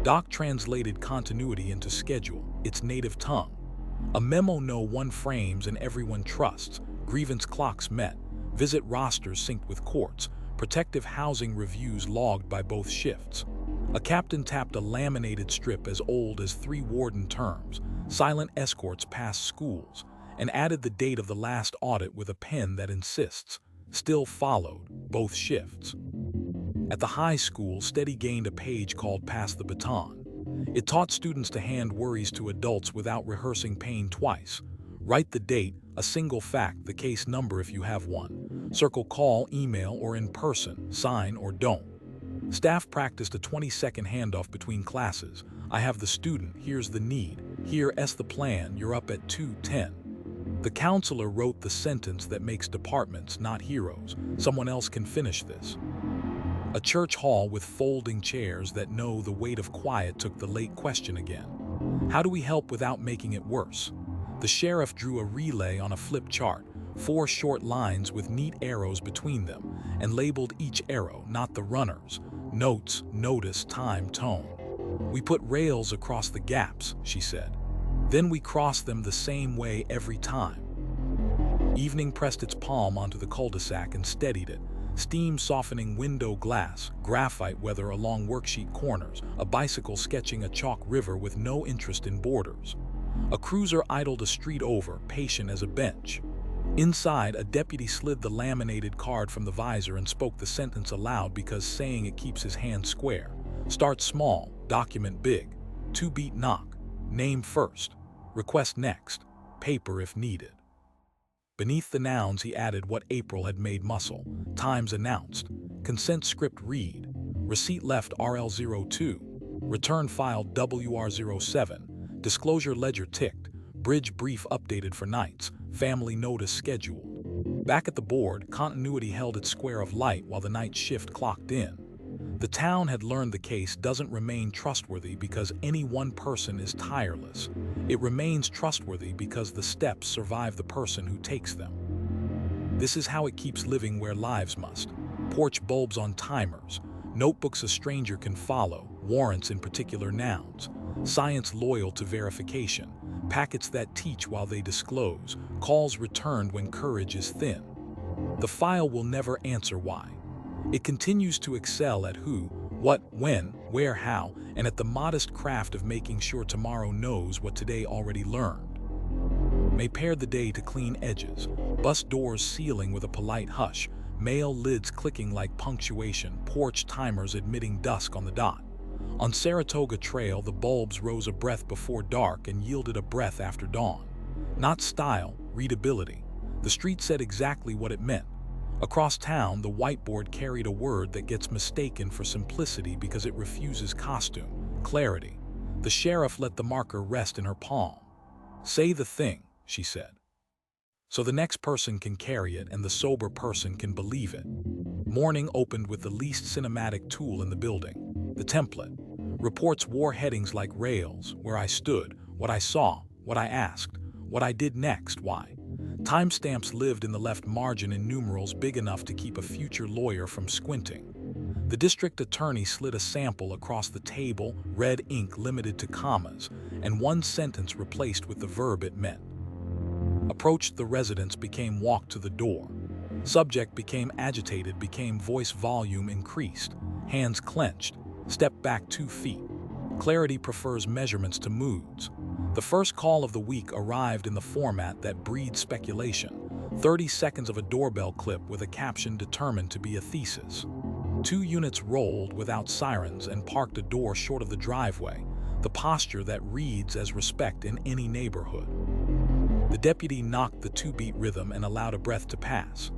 Doc translated continuity into schedule, its native tongue. A memo no one frames and everyone trusts, grievance clocks met, visit rosters synced with courts, protective housing reviews logged by both shifts. A captain tapped a laminated strip as old as 3 warden terms, silent escorts past schools, and added the date of the last audit with a pen that insists, still followed, both shifts. At the high school, Steady gained a page called Pass the Baton. It taught students to hand worries to adults without rehearsing pain twice. Write the date, a single fact, the case number if you have one. Circle call, email, or in person, sign or don't. Staff practiced a 20-second handoff between classes. I have the student, here's the need, here's the plan, you're up at 2:10. The counselor wrote the sentence that makes departments not heroes. Someone else can finish this. A church hall with folding chairs that know the weight of quiet took the late question again. How do we help without making it worse? The sheriff drew a relay on a flip chart, 4 short lines with neat arrows between them, and labeled each arrow, not the runners. Notes, notice, time, tone. We put rails across the gaps, she said. Then we cross them the same way every time. Evening pressed its palm onto the cul-de-sac and steadied it. Steam softening window glass, graphite weather along worksheet corners, a bicycle sketching a chalk river with no interest in borders. A cruiser idled a street over, patient as a bench. Inside, a deputy slid the laminated card from the visor and spoke the sentence aloud because saying it keeps his hand square. Start small, document big. 2-beat knock. Name first. Request next. Paper if needed. Beneath the nouns he added what April had made muscle. Times announced. Consent script read. Receipt left RL02. Return filed WR07. Disclosure ledger ticked. Bridge brief updated for nights. Family notice scheduled. Back at the board, continuity held its square of light while the night shift clocked in. The town had learned the case doesn't remain trustworthy because any one person is tireless. It remains trustworthy because the steps survive the person who takes them. This is how it keeps living where lives must. Porch bulbs on timers, notebooks a stranger can follow, warrants in particular nouns, science loyal to verification, packets that teach while they disclose, calls returned when courage is thin. The file will never answer why. It continues to excel at who, what, when, where, how, and at the modest craft of making sure tomorrow knows what today already learned. May pair the day to clean edges, bus doors sealing with a polite hush, mail lids clicking like punctuation, porch timers admitting dusk on the dot. On Saratoga Trail, the bulbs rose a breath before dark and yielded a breath after dawn. Not style, readability. The street said exactly what it meant. Across town, the whiteboard carried a word that gets mistaken for simplicity because it refuses costume: clarity. The sheriff let the marker rest in her palm. "Say the thing," she said, "so the next person can carry it and the sober person can believe it." Morning opened with the least cinematic tool in the building, the template. Reports wore headings like rails: where I stood, what I saw, what I asked, what I did next, why. Timestamps lived in the left margin in numerals big enough to keep a future lawyer from squinting. The district attorney slid a sample across the table, red ink limited to commas, and one sentence replaced with the verb it meant. Approached the residence became walked to the door. Subject became agitated, became voice volume increased, hands clenched, stepped back 2 feet. Clarity prefers measurements to moods. The first call of the week arrived in the format that breeds speculation. 30 seconds of a doorbell clip with a caption determined to be a thesis. 2 units rolled without sirens and parked a door short of the driveway, the posture that reads as respect in any neighborhood. The deputy knocked the 2-beat rhythm and allowed a breath to pass.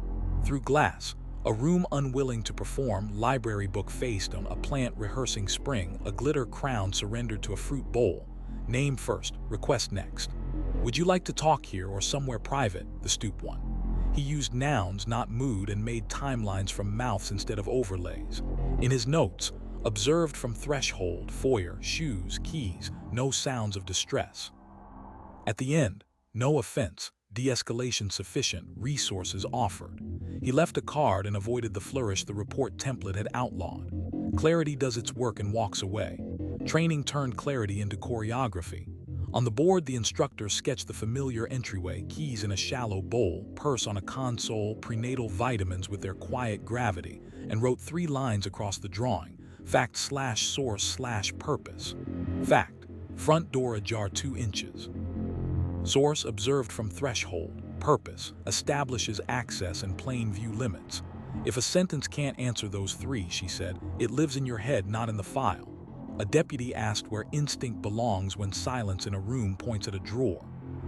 Through glass, a room unwilling to perform, library book faced on a plant rehearsing spring, a glitter crown surrendered to a fruit bowl. Name first, request next. Would you like to talk here or somewhere private? The stoop one. He used nouns, not mood, and made timelines from mouths instead of overlays. In his notes, observed from threshold, foyer, shoes, keys, no sounds of distress. At the end, no offense, de-escalation sufficient, resources offered. He left a card and avoided the flourish the report template had outlawed. Clarity does its work and walks away. Training turned clarity into choreography. On the board, the instructor sketched the familiar entryway, keys in a shallow bowl, purse on a console, prenatal vitamins with their quiet gravity, and wrote 3 lines across the drawing: fact/source/purpose. Fact: front door ajar 2 inches. Source: observed from threshold. Purpose: establishes access and plain view limits. If a sentence can't answer those 3, she said, it lives in your head, not in the file. A deputy asked where instinct belongs when silence in a room points at a drawer.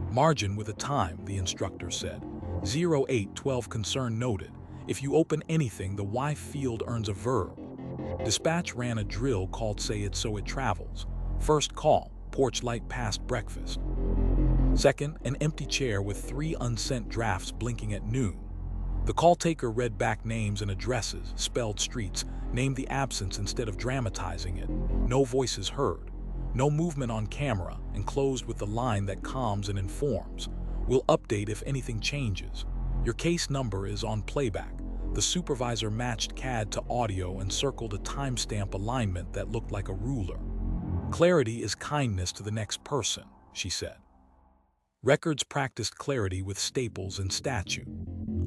Margin with a time, the instructor said. 0812 concern noted. If you open anything, the Y field earns a verb. Dispatch ran a drill called Say It So It Travels. First call, porch light past breakfast. Second, an empty chair with 3 unsent drafts blinking at noon. The call taker read back names and addresses, spelled streets, named the absence instead of dramatizing it. No voices heard. No movement on camera, and closed with the line that calms and informs. We'll update if anything changes. Your case number is on playback. The supervisor matched CAD to audio and circled a timestamp alignment that looked like a ruler. Clarity is kindness to the next person, she said. Records practiced clarity with staples and statute.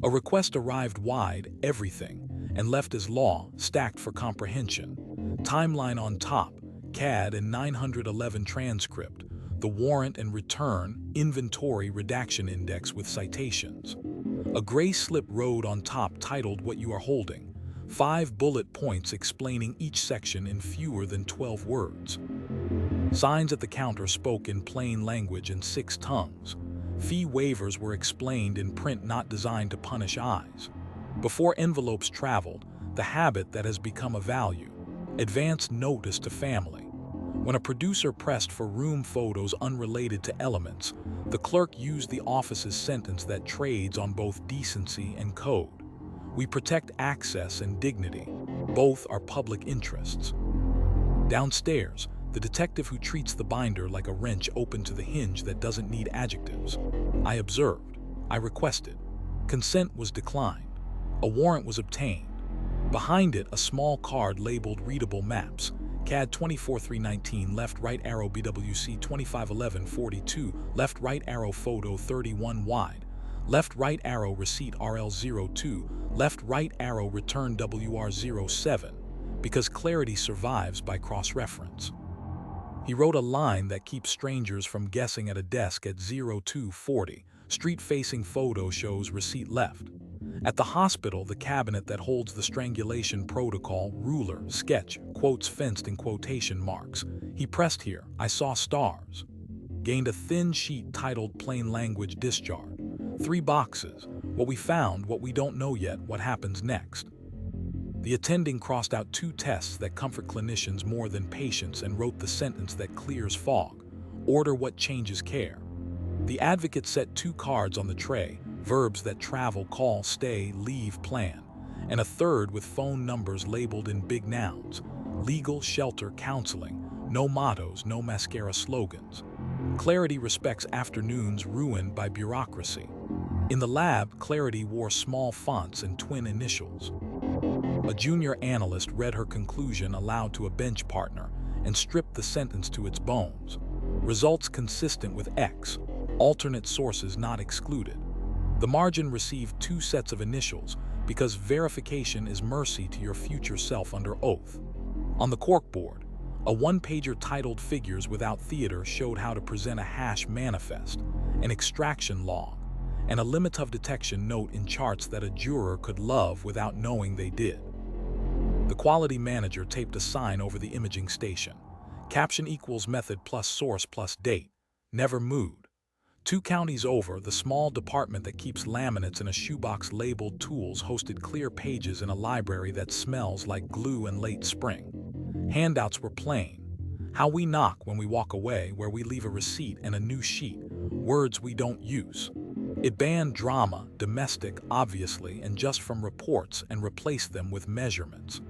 A request arrived wide, everything, and left as law, stacked for comprehension. Timeline on top, CAD and 911 transcript, the warrant and return, inventory redaction index with citations. A gray slip rode on top titled What You Are Holding, 5 bullet points explaining each section in fewer than 12 words. Signs at the counter spoke in plain language in 6 tongues. Fee waivers were explained in print not designed to punish eyes. Before envelopes traveled, the habit that has become a value. Advance notice to family. When a producer pressed for room photos unrelated to elements, the clerk used the office's sentence that trades on both decency and code. We protect access and dignity. Both are public interests. Downstairs, the detective who treats the binder like a wrench open to the hinge that doesn't need adjectives. I observed. I requested. Consent was declined. A warrant was obtained. Behind it, a small card labeled Readable Maps. CAD 24319, left right arrow BWC 251142, left right arrow photo 31 wide, left right arrow receipt RL02, left right arrow return WR07, because clarity survives by cross-reference. He wrote a line that keeps strangers from guessing at a desk at 0240. Street-facing photo shows receipt left. At the hospital, the cabinet that holds the strangulation protocol, ruler, sketch, quotes fenced in quotation marks. He pressed here, I saw stars. Gained a thin sheet titled Plain Language Discharge. 3 boxes. What we found, what we don't know yet, what happens next. The attending crossed out 2 tests that comfort clinicians more than patients and wrote the sentence that clears fog. Order what changes care. The advocate set 2 cards on the tray, verbs that travel, call, stay, leave, plan, and a third with phone numbers labeled in big nouns. Legal, shelter, counseling. No mottos, no mascara slogans. Clarity respects afternoons ruined by bureaucracy. In the lab, Clarity wore small fonts and twin initials. A junior analyst read her conclusion aloud to a bench partner and stripped the sentence to its bones. Results consistent with X. Alternate sources not excluded. The margin received 2 sets of initials because verification is mercy to your future self under oath. On the corkboard, a 1-pager titled Figures Without Theater showed how to present a hash manifest, an extraction log, and a limit of detection note in charts that a juror could love without knowing they did. The quality manager taped a sign over the imaging station. Caption equals method plus source plus date. Never mood. 2 counties over, the small department that keeps laminates in a shoebox labeled tools hosted clear pages in a library that smells like glue and late spring. Handouts were plain. How we knock when we walk away, where we leave a receipt and a new sheet. Words we don't use. It banned drama, domestic, obviously, and just from reports and replaced them with measurements.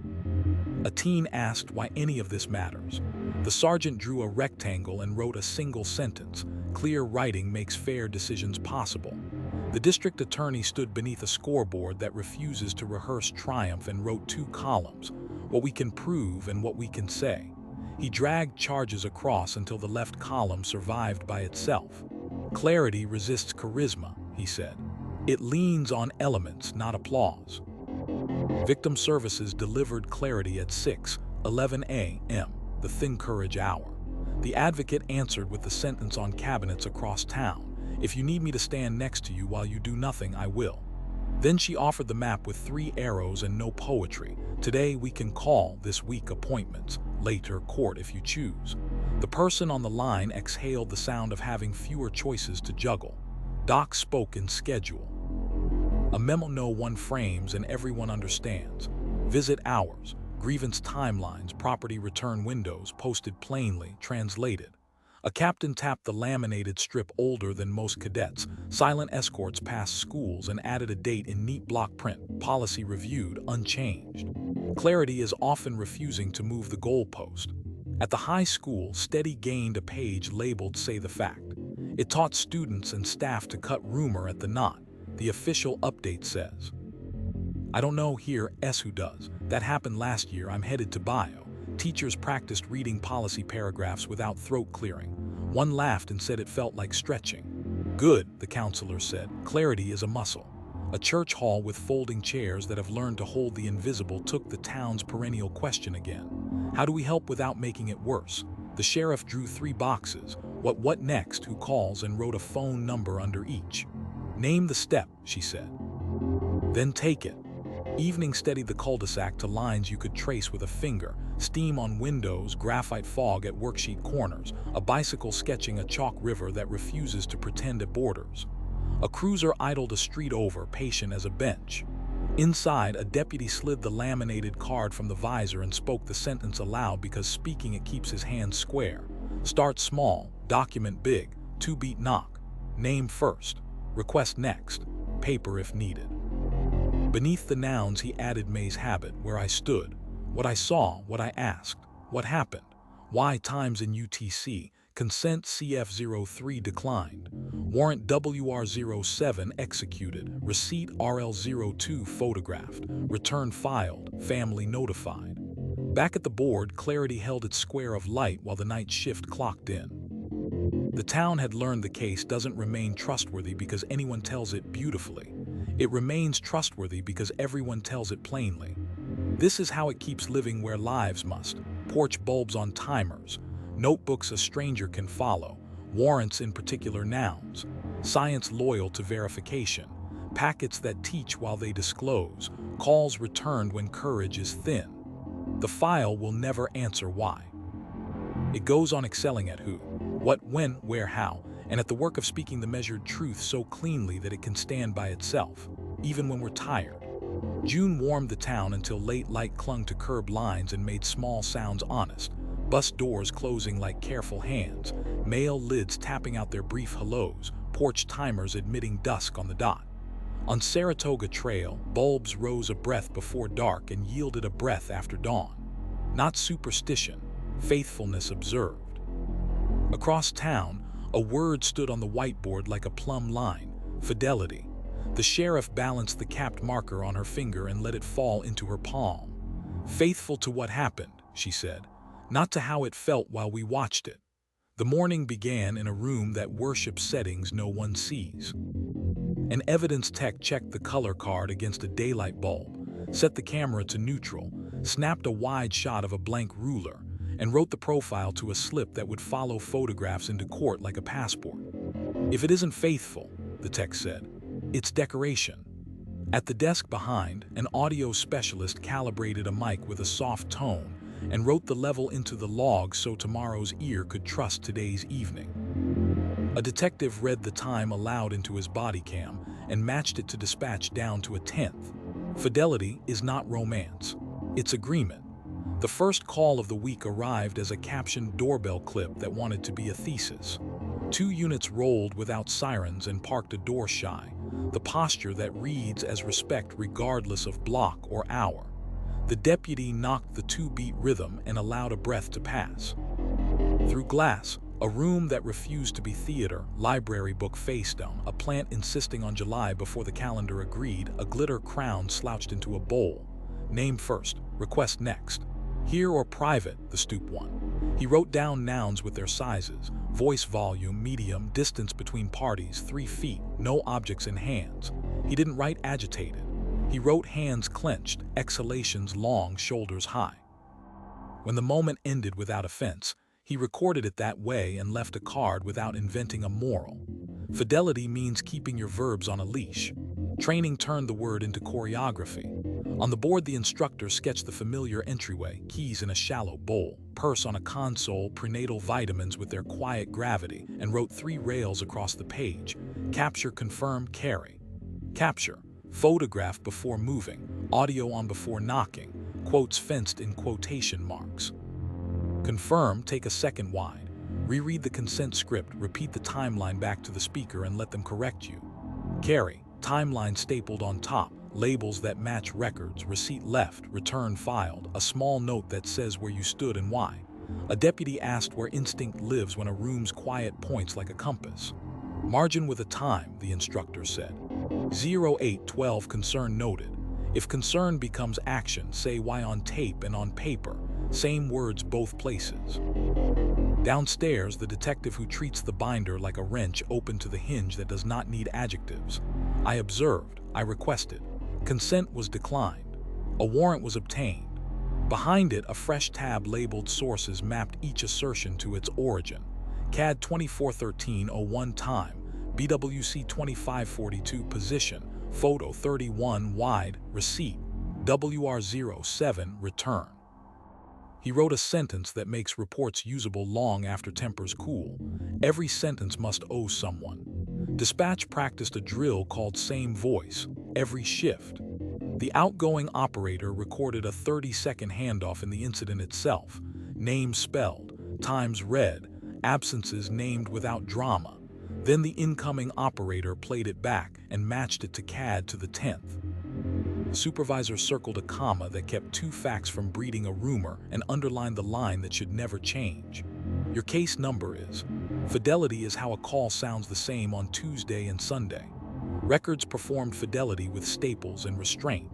A teen asked why any of this matters. The sergeant drew a rectangle and wrote a single sentence. Clear writing makes fair decisions possible. The district attorney stood beneath a scoreboard that refuses to rehearse triumph and wrote 2 columns, what we can prove and what we can say. He dragged charges across until the left column survived by itself. Clarity resists charisma, he said. It leans on elements, not applause. Victim Services delivered Clarity at 6:11 a.m., the thin courage hour. The advocate answered with the sentence on cabinets across town, if you need me to stand next to you while you do nothing, I will. Then she offered the map with 3 arrows and no poetry. Today we can call, this week appointments, later court if you choose. The person on the line exhaled the sound of having fewer choices to juggle. Doc spoke in schedule. A memo no one frames and everyone understands. Visit hours, grievance timelines, property return windows, posted plainly, translated. A captain tapped the laminated strip older than most cadets, silent escorts past schools, and added a date in neat block print, policy reviewed, unchanged. Clarity is often refusing to move the goalpost. At the high school, Steady gained a page labeled Say the Fact. It taught students and staff to cut rumor at the knot. The official update says, I don't know here, who does. That happened last year, I'm headed to bio. Teachers practiced reading policy paragraphs without throat clearing. One laughed and said it felt like stretching. Good, the counselor said. Clarity is a muscle. A church hall with folding chairs that have learned to hold the invisible took the town's perennial question again. How do we help without making it worse? The sheriff drew 3 boxes. What next, who calls, and wrote a phone number under each. Name the step, she said. Then take it. Evening steadied the cul-de-sac to lines you could trace with a finger, steam on windows, graphite fog at worksheet corners, a bicycle sketching a chalk river that refuses to pretend it borders. A cruiser idled a street over, patient as a bench. Inside, a deputy slid the laminated card from the visor and spoke the sentence aloud because speaking it keeps his hands square. Start small, document big, 2-beat knock. Name first, request next, paper if needed. Beneath the nouns he added May's habit, where I stood, What I saw, what I asked, what happened, why times in UTC, consent CF03 declined, warrant WR07 executed, receipt RL02 photographed, return filed, family notified. Back at the board, clarity held its square of light while the night shift clocked in. The town had learned the case doesn't remain trustworthy because anyone tells it beautifully. It remains trustworthy because everyone tells it plainly. This is how it keeps living where lives must. Porch bulbs on timers, notebooks a stranger can follow, warrants in particular nouns, science loyal to verification, packets that teach while they disclose, calls returned when courage is thin. The file will never answer why. It goes on excelling at who, what, when, where, how, and at the work of speaking the measured truth so cleanly that it can stand by itself, even when we're tired. June warmed the town until late light clung to curb lines and made small sounds honest, bus doors closing like careful hands, mail lids tapping out their brief hellos, porch timers admitting dusk on the dot. On Saratoga Trail, bulbs rose a breath before dark and yielded a breath after dawn. Not superstition, faithfulness observed. Across town, a word stood on the whiteboard like a plumb line: fidelity. The sheriff balanced the capped marker on her finger and let it fall into her palm. Faithful to what happened, she said, not to how it felt while we watched it. The morning began in a room that worships settings no one sees. An evidence tech checked the color card against a daylight bulb, set the camera to neutral, snapped a wide shot of a blank ruler, and wrote the profile to a slip that would follow photographs into court like a passport. If it isn't faithful, the tech said, it's decoration. At the desk behind, an audio specialist calibrated a mic with a soft tone and wrote the level into the log so tomorrow's ear could trust today's evening. A detective read the time aloud into his body cam and matched it to dispatch down to a tenth. Fidelity is not romance. It's agreement. The first call of the week arrived as a captioned doorbell clip that wanted to be a thesis. 2 units rolled without sirens and parked a door shy, the posture that reads as respect regardless of block or hour. The deputy knocked the 2-beat rhythm and allowed a breath to pass. Through glass, a room that refused to be theater, library book face down, a plant insisting on July before the calendar agreed, a glitter crown slouched into a bowl. Name first, request next. Here or private, the stoop one. He wrote down nouns with their sizes, voice volume, medium, distance between parties, 3 feet, no objects in hands. He didn't write agitated. He wrote hands clenched, exhalations long, shoulders high. When the moment ended without offense, he recorded it that way and left a card without inventing a moral. Fidelity means keeping your verbs on a leash. Training turned the word into choreography. On the board, the instructor sketched the familiar entryway, keys in a shallow bowl, purse on a console, prenatal vitamins with their quiet gravity, and wrote 3 rails across the page: capture, confirm, carry. Capture, photograph before moving, audio on before knocking, quotes fenced in quotation marks. Confirm, take a second wide. Reread the consent script, repeat the timeline back to the speaker and let them correct you. Carry, timeline stapled on top, labels that match records, receipt left, return filed, a small note that says where you stood and why. A deputy asked where instinct lives when a room's quiet points like a compass. Margin with a time, the instructor said. 0812 concern noted. If concern becomes action, say why on tape and on paper. Same words both places. Downstairs, the detective who treats the binder like a wrench opened to the hinge that does not need adjectives. I observed, I requested. Consent was declined. A warrant was obtained. Behind it, a fresh tab labeled sources mapped each assertion to its origin. CAD 2413-01 time, BWC 2542 position, photo 31 wide, receipt, WR07 return. He wrote a sentence that makes reports usable long after tempers cool. Every sentence must owe someone. Dispatch practiced a drill called same voice, every shift. The outgoing operator recorded a 30-second handoff in the incident itself, names spelled, times read, absences named without drama. Then the incoming operator played it back and matched it to CAD to the 10th. Supervisor circled a comma that kept two facts from breeding a rumor and underlined the line that should never change. Your case number is. Fidelity is how a call sounds the same on Tuesday and Sunday. Records performed fidelity with staples and restraint.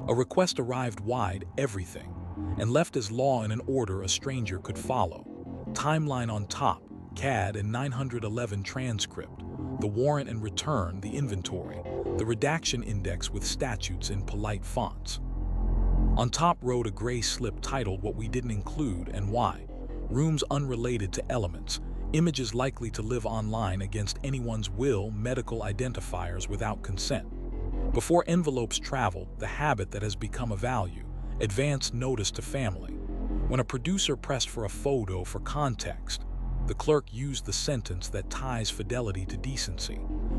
A request arrived wide, everything, and left as law and an order a stranger could follow. Timeline on top, CAD and 911 transcript. The warrant and return, the inventory. The redaction index with statutes in polite fonts. On top wrote a gray slip titled What We Didn't Include and Why. Rooms unrelated to elements. Images likely to live online against anyone's will, medical identifiers without consent. Before envelopes travel, the habit that has become a value. Advance notice to family. When a producer pressed for a photo for context, the clerk used the sentence that ties fidelity to decency.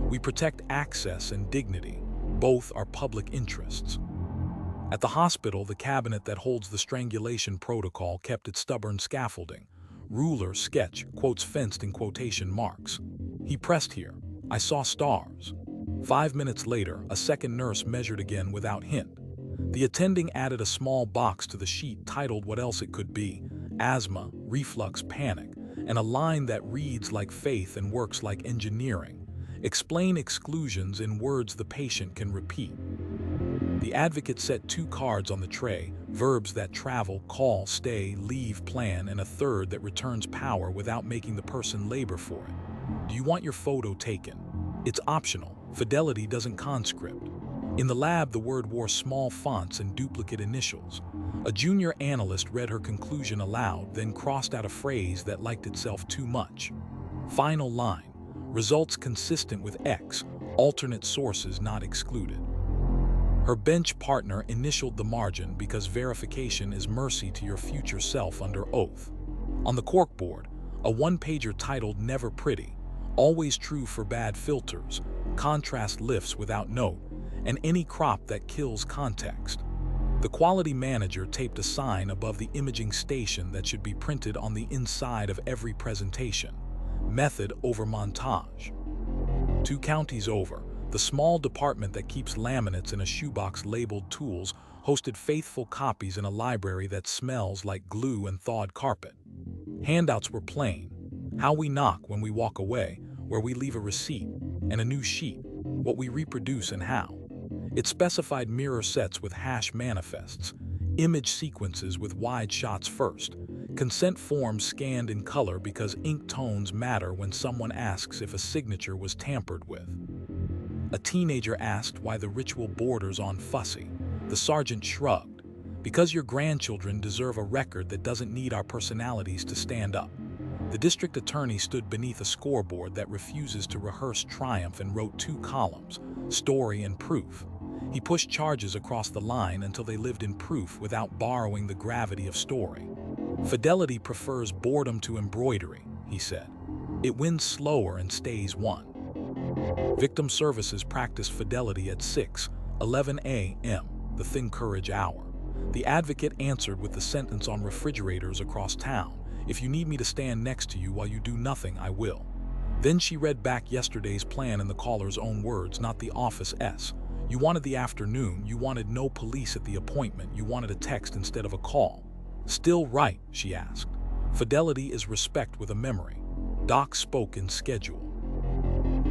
We protect access and dignity. Both are public interests. At the hospital, the cabinet that holds the strangulation protocol kept its stubborn scaffolding. Ruler, sketch, quotes fenced in quotation marks. He pressed here. I saw stars. 5 minutes later, a second nurse measured again without hint. The attending added a small box to the sheet titled what else it could be, asthma, reflux, panic, and a line that reads like faith and works like engineering. Explain exclusions in words the patient can repeat. The advocate set 2 cards on the tray, verbs that travel, call, stay, leave, plan, and a third that returns power without making the person labor for it. Do you want your photo taken? It's optional. Fidelity doesn't conscript. In the lab, the word wore small fonts and duplicate initials. A junior analyst read her conclusion aloud, then crossed out a phrase that liked itself too much. Final line. Results consistent with X, alternate sources not excluded. Her bench partner initialed the margin because verification is mercy to your future self under oath. On the corkboard, a one-pager titled Never Pretty, always true for bad filters, contrast lifts without note, and any crop that kills context. The quality manager taped a sign above the imaging station that should be printed on the inside of every presentation. Method over montage. 2 counties over, the small department that keeps laminates in a shoebox labeled tools hosted faithful copies in a library that smells like glue and thawed carpet. Handouts were plain. How we knock when we walk away, where we leave a receipt, and a new sheet, what we reproduce and how. It specified mirror sets with hash manifests, image sequences with wide shots first, consent forms scanned in color because ink tones matter when someone asks if a signature was tampered with. A teenager asked why the ritual borders on fussy. The sergeant shrugged. Because your grandchildren deserve a record that doesn't need our personalities to stand up. The district attorney stood beneath a scoreboard that refuses to rehearse triumph and wrote 2 columns, story and proof. He pushed charges across the line until they lived in proof without borrowing the gravity of story. Fidelity prefers boredom to embroidery, he said. It wins slower and stays 1. Victim services practiced fidelity at 6:11 a.m., the thin courage hour. The advocate answered with the sentence on refrigerators across town. If you need me to stand next to you while you do nothing, I will. Then she read back yesterday's plan in the caller's own words, not the office S. You wanted the afternoon, you wanted no police at the appointment, you wanted a text instead of a call. Still right, she asked. Fidelity is respect with a memory. Doc spoke in schedule.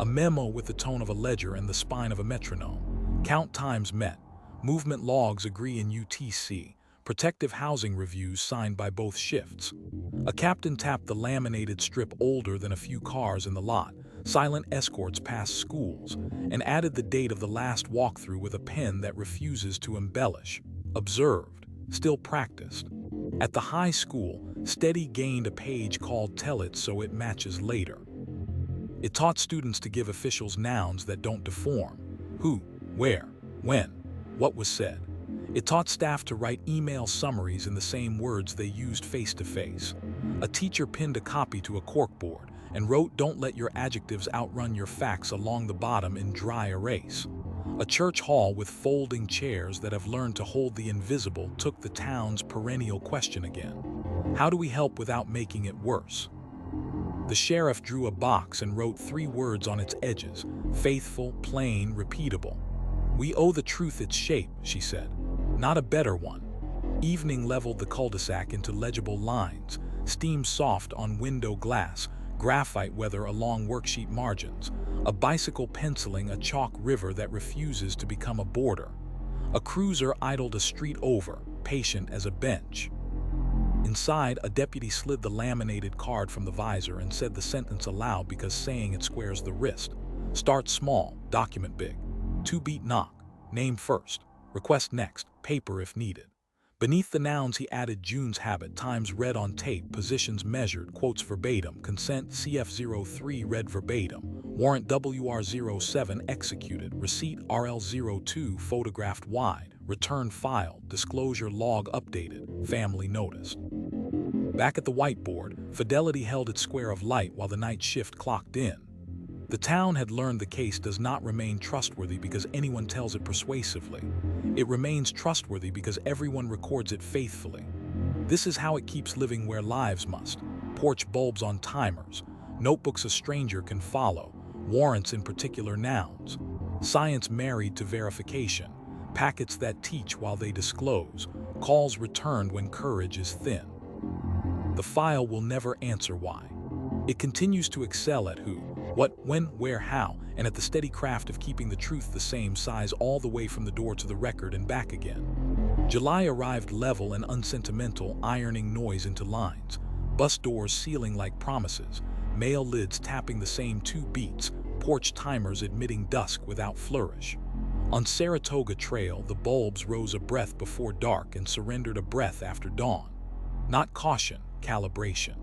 A memo with the tone of a ledger and the spine of a metronome. Count times met. Movement logs agree in UTC. Protective housing reviews signed by both shifts. A captain tapped the laminated strip older than a few cars in the lot. Silent escorts past schools, and added the date of the last walkthrough with a pen that refuses to embellish. Observed, still practiced. At the high school, Steady gained a page called Tell It So It Matches Later. It taught students to give officials nouns that don't deform. Who, where, when, what was said. It taught staff to write email summaries in the same words they used face-to-face. A teacher pinned a copy to a corkboard and wrote, "Don't let your adjectives outrun your facts" along the bottom in dry erase. A church hall with folding chairs that have learned to hold the invisible took the town's perennial question again. How do we help without making it worse? The sheriff drew a box and wrote 3 words on its edges: faithful, plain, repeatable. "We owe the truth its shape," she said. "Not a better one." Evening leveled the cul-de-sac into legible lines, steam soft on window glass, graphite weather along worksheet margins, a bicycle penciling a chalk river that refuses to become a border. A cruiser idled a street over, patient as a bench. Inside, a deputy slid the laminated card from the visor and said the sentence aloud because saying it squares the wrist. "Start small, document big. 2-beat knock, name first, request next, paper if needed." Beneath the nouns he added June's habit, times read on tape, positions measured, quotes verbatim, consent CF03 read verbatim, warrant WR07 executed, receipt RL02 photographed wide, return filed, disclosure log updated, family noticed. Back at the whiteboard, Fidelity held its square of light while the night shift clocked in. The town had learned the case does not remain trustworthy because anyone tells it persuasively. It remains trustworthy because everyone records it faithfully. This is how it keeps living where lives must. Porch bulbs on timers, notebooks a stranger can follow, warrants in particular nouns, science married to verification, packets that teach while they disclose, calls returned when courage is thin. The file will never answer why. It continues to excel at who, what, when, where, how, and at the steady craft of keeping the truth the same size all the way from the door to the record and back again. July arrived level and unsentimental, ironing noise into lines, bus doors sealing like promises, mail lids tapping the same 2 beats, porch timers admitting dusk without flourish. On Saratoga Trail, the bulbs rose a breath before dark and surrendered a breath after dawn. Not caution, calibration.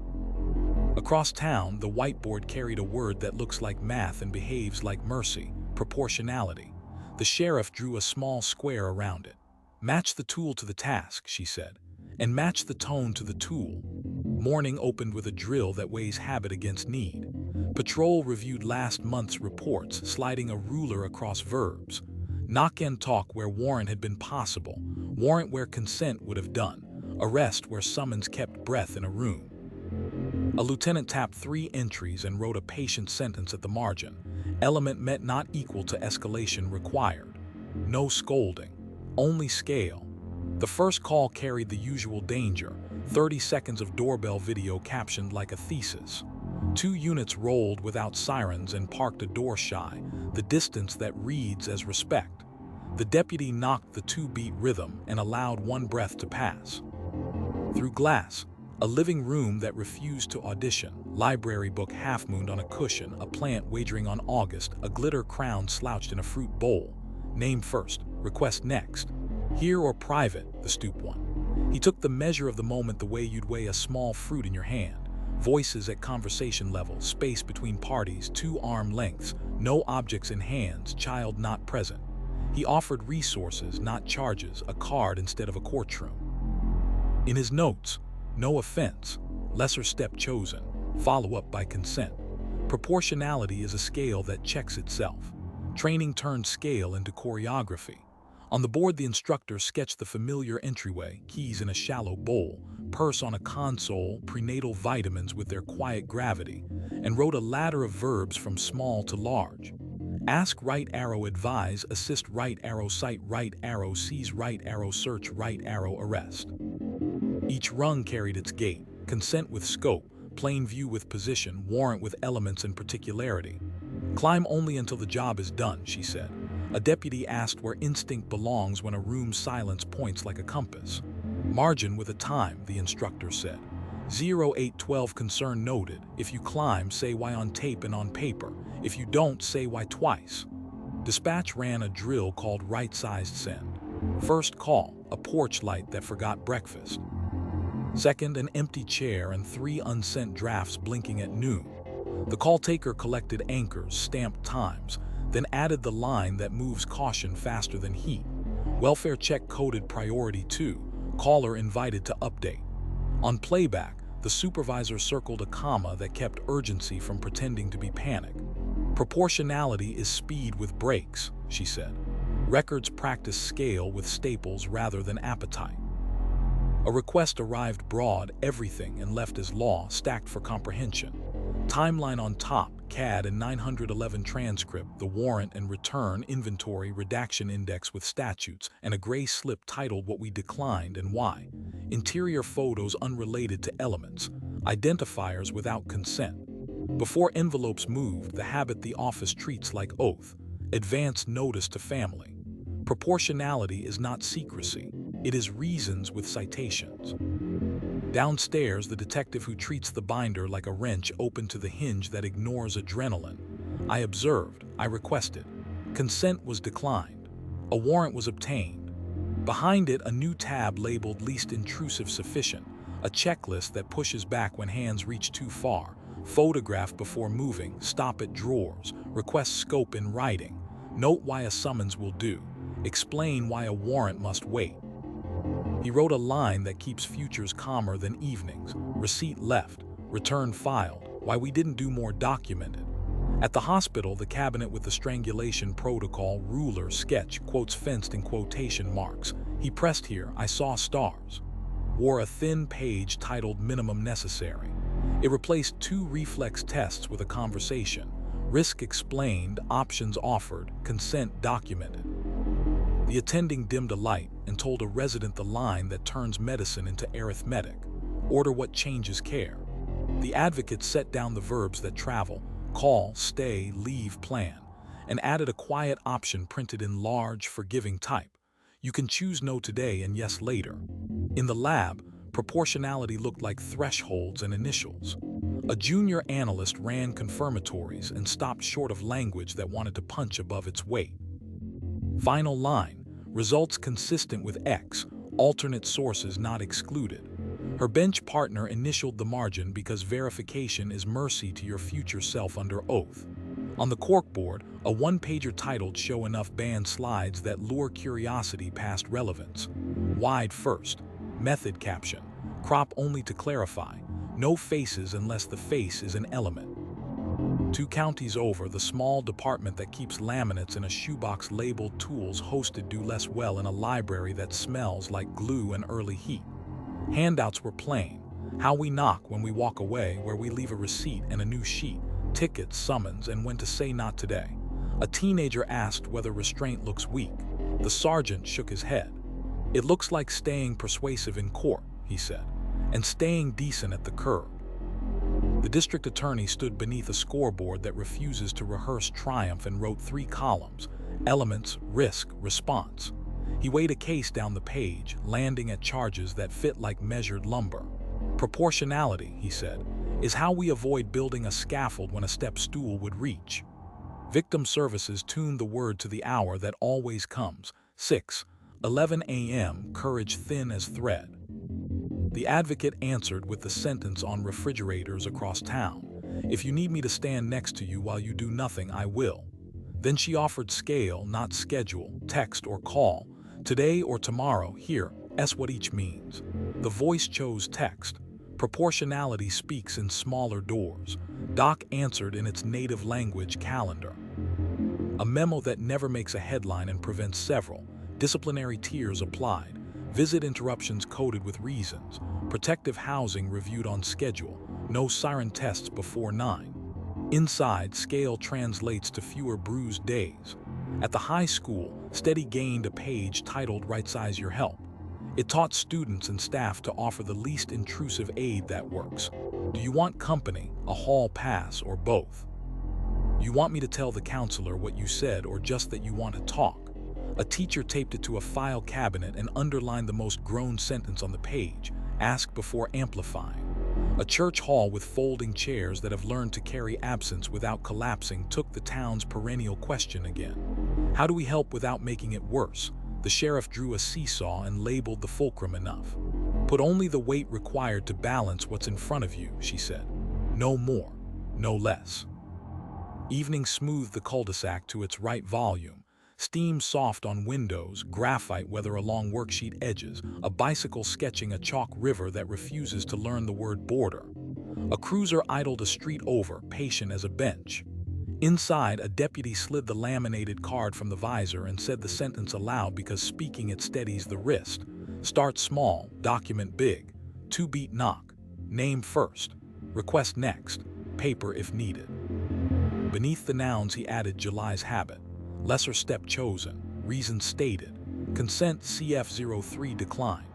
Across town, the whiteboard carried a word that looks like math and behaves like mercy, proportionality. The sheriff drew a small square around it. "Match the tool to the task," she said, "and match the tone to the tool." Morning opened with a drill that weighs habit against need. Patrol reviewed last month's reports, sliding a ruler across verbs. Knock and talk where warrant had been possible, warrant where consent would have done, arrest where summons kept breath in a room. A lieutenant tapped 3 entries and wrote a patient sentence at the margin. Element met not equal to escalation required. No scolding, only scale. The first call carried the usual danger, 30 seconds of doorbell video captioned like a thesis. 2 units rolled without sirens and parked a door shy, the distance that reads as respect. The deputy knocked the 2-beat rhythm and allowed 1 breath to pass. Through glass, a living room that refused to audition, library book half-mooned on a cushion, a plant wagering on August, a glitter crown slouched in a fruit bowl. Name first, request next. Here or private, the stoop one. He took the measure of the moment the way you'd weigh a small fruit in your hand. Voices at conversation level, space between parties, 2 arm lengths, no objects in hands, child not present. He offered resources, not charges, a card instead of a courtroom. In his notes, no offense, lesser step chosen, follow-up by consent. Proportionality is a scale that checks itself. Training turned scale into choreography. On the board, the instructor sketched the familiar entryway, keys in a shallow bowl, purse on a console, prenatal vitamins with their quiet gravity, and wrote a ladder of verbs from small to large. Ask right arrow advise, assist right arrow cite right arrow seize right arrow search right arrow arrest. Each rung carried its gate, consent with scope, plain view with position, warrant with elements and particularity. Climb only until the job is done, she said. A deputy asked where instinct belongs when a room's silence points like a compass. Margin with a time, the instructor said. 0812 concern noted. If you climb, say why on tape and on paper. If you don't, say why twice. Dispatch ran a drill called right-sized send. First call, a porch light that forgot breakfast. Second, an empty chair and 3 unsent drafts blinking at noon. The call taker collected anchors, stamped times, then added the line that moves caution faster than heat. Welfare check coded priority 2, caller invited to update. On playback, the supervisor circled a comma that kept urgency from pretending to be panic. Proportionality is speed with brakes, she said. Records practice scale with staples rather than appetite. A request arrived broad, everything, and left as law, stacked for comprehension. Timeline on top, CAD and 911 transcript, the warrant and return inventory redaction index with statutes, and a gray slip titled what we declined and why. Interior photos unrelated to elements. Identifiers without consent. Before envelopes moved, the habit the office treats like oath. Advance notice to family. Proportionality is not secrecy. It is reasons with citations. Downstairs, the detective who treats the binder like a wrench opened to the hinge that ignores adrenaline. I observed. I requested. Consent was declined. A warrant was obtained. Behind it, a new tab labeled least intrusive sufficient, a checklist that pushes back when hands reach too far. Photograph before moving, stop at drawers, request scope in writing, note why a summons will do, explain why a warrant must wait. He wrote a line that keeps futures calmer than evenings. Receipt left, return filed, why we didn't do more documented. At the hospital, the cabinet with the strangulation protocol, ruler, sketch, quotes fenced in quotation marks. He pressed here, I saw stars. Wore a thin page titled minimum necessary. It replaced 2 reflex tests with a conversation. Risk explained, options offered, consent documented. The attending dimmed a light and told a resident the line that turns medicine into arithmetic. Order what changes care. The advocate set down the verbs that travel, call, stay, leave, plan, and added a quiet option printed in large, forgiving type. You can choose no today and yes later. In the lab, proportionality looked like thresholds and initials. A junior analyst ran confirmatories and stopped short of language that wanted to punch above its weight. Final line, results consistent with X, alternate sources not excluded. Her bench partner initialed the margin because verification is mercy to your future self under oath. On the corkboard, a one-pager titled Show Enough band slides that lure curiosity past relevance. Wide first. Method caption. Crop only to clarify. No faces unless the face is an element. 2 counties over, the small department that keeps laminates in a shoebox labeled tools hosted do less well in a library that smells like glue and early heat. Handouts were plain. How we knock when we walk away, where we leave a receipt and a new sheet, tickets, summons, and when to say not today. A teenager asked whether restraint looks weak. The sergeant shook his head. It looks like staying persuasive in court, he said, and staying decent at the curb. The district attorney stood beneath a scoreboard that refuses to rehearse triumph and wrote 3 columns, elements, risk, response. He weighed a case down the page, landing at charges that fit like measured lumber. Proportionality, he said, is how we avoid building a scaffold when a step stool would reach. Victim services tuned the word to the hour that always comes, 6:11 a.m., courage thin as thread. The advocate answered with the sentence on refrigerators across town. If you need me to stand next to you while you do nothing, I will. Then she offered scale, not schedule, text or call. Today or tomorrow, here, S what each means. The voice chose text. Proportionality speaks in smaller doors. Doc answered in its native language, calendar. A memo that never makes a headline and prevents several. Disciplinary tiers applied. Visit interruptions coded with reasons. Protective housing reviewed on schedule. No siren tests before 9. Inside, scale translates to fewer bruised days. At the high school, Steady gained a page titled Right-Size Your Help. It taught students and staff to offer the least intrusive aid that works. Do you want company, a hall pass, or both? You want me to tell the counselor what you said or just that you want to talk? A teacher taped it to a file cabinet and underlined the most groaned sentence on the page, ask before amplifying. A church hall with folding chairs that have learned to carry absence without collapsing took the town's perennial question again. How do we help without making it worse? The sheriff drew a seesaw and labeled the fulcrum enough. Put only the weight required to balance what's in front of you, she said. No more, no less. Evening smoothed the cul-de-sac to its right volume. Steam soft on windows, graphite weather along worksheet edges, a bicycle sketching a chalk river that refuses to learn the word border. A cruiser idled a street over, patient as a bench. Inside, a deputy slid the laminated card from the visor and said the sentence aloud because speaking it steadies the wrist. Start small, document big. 2-beat knock. Name first. Request next. Paper if needed. Beneath the nouns he added July's habit, lesser step chosen, reason stated, consent CF03 declined,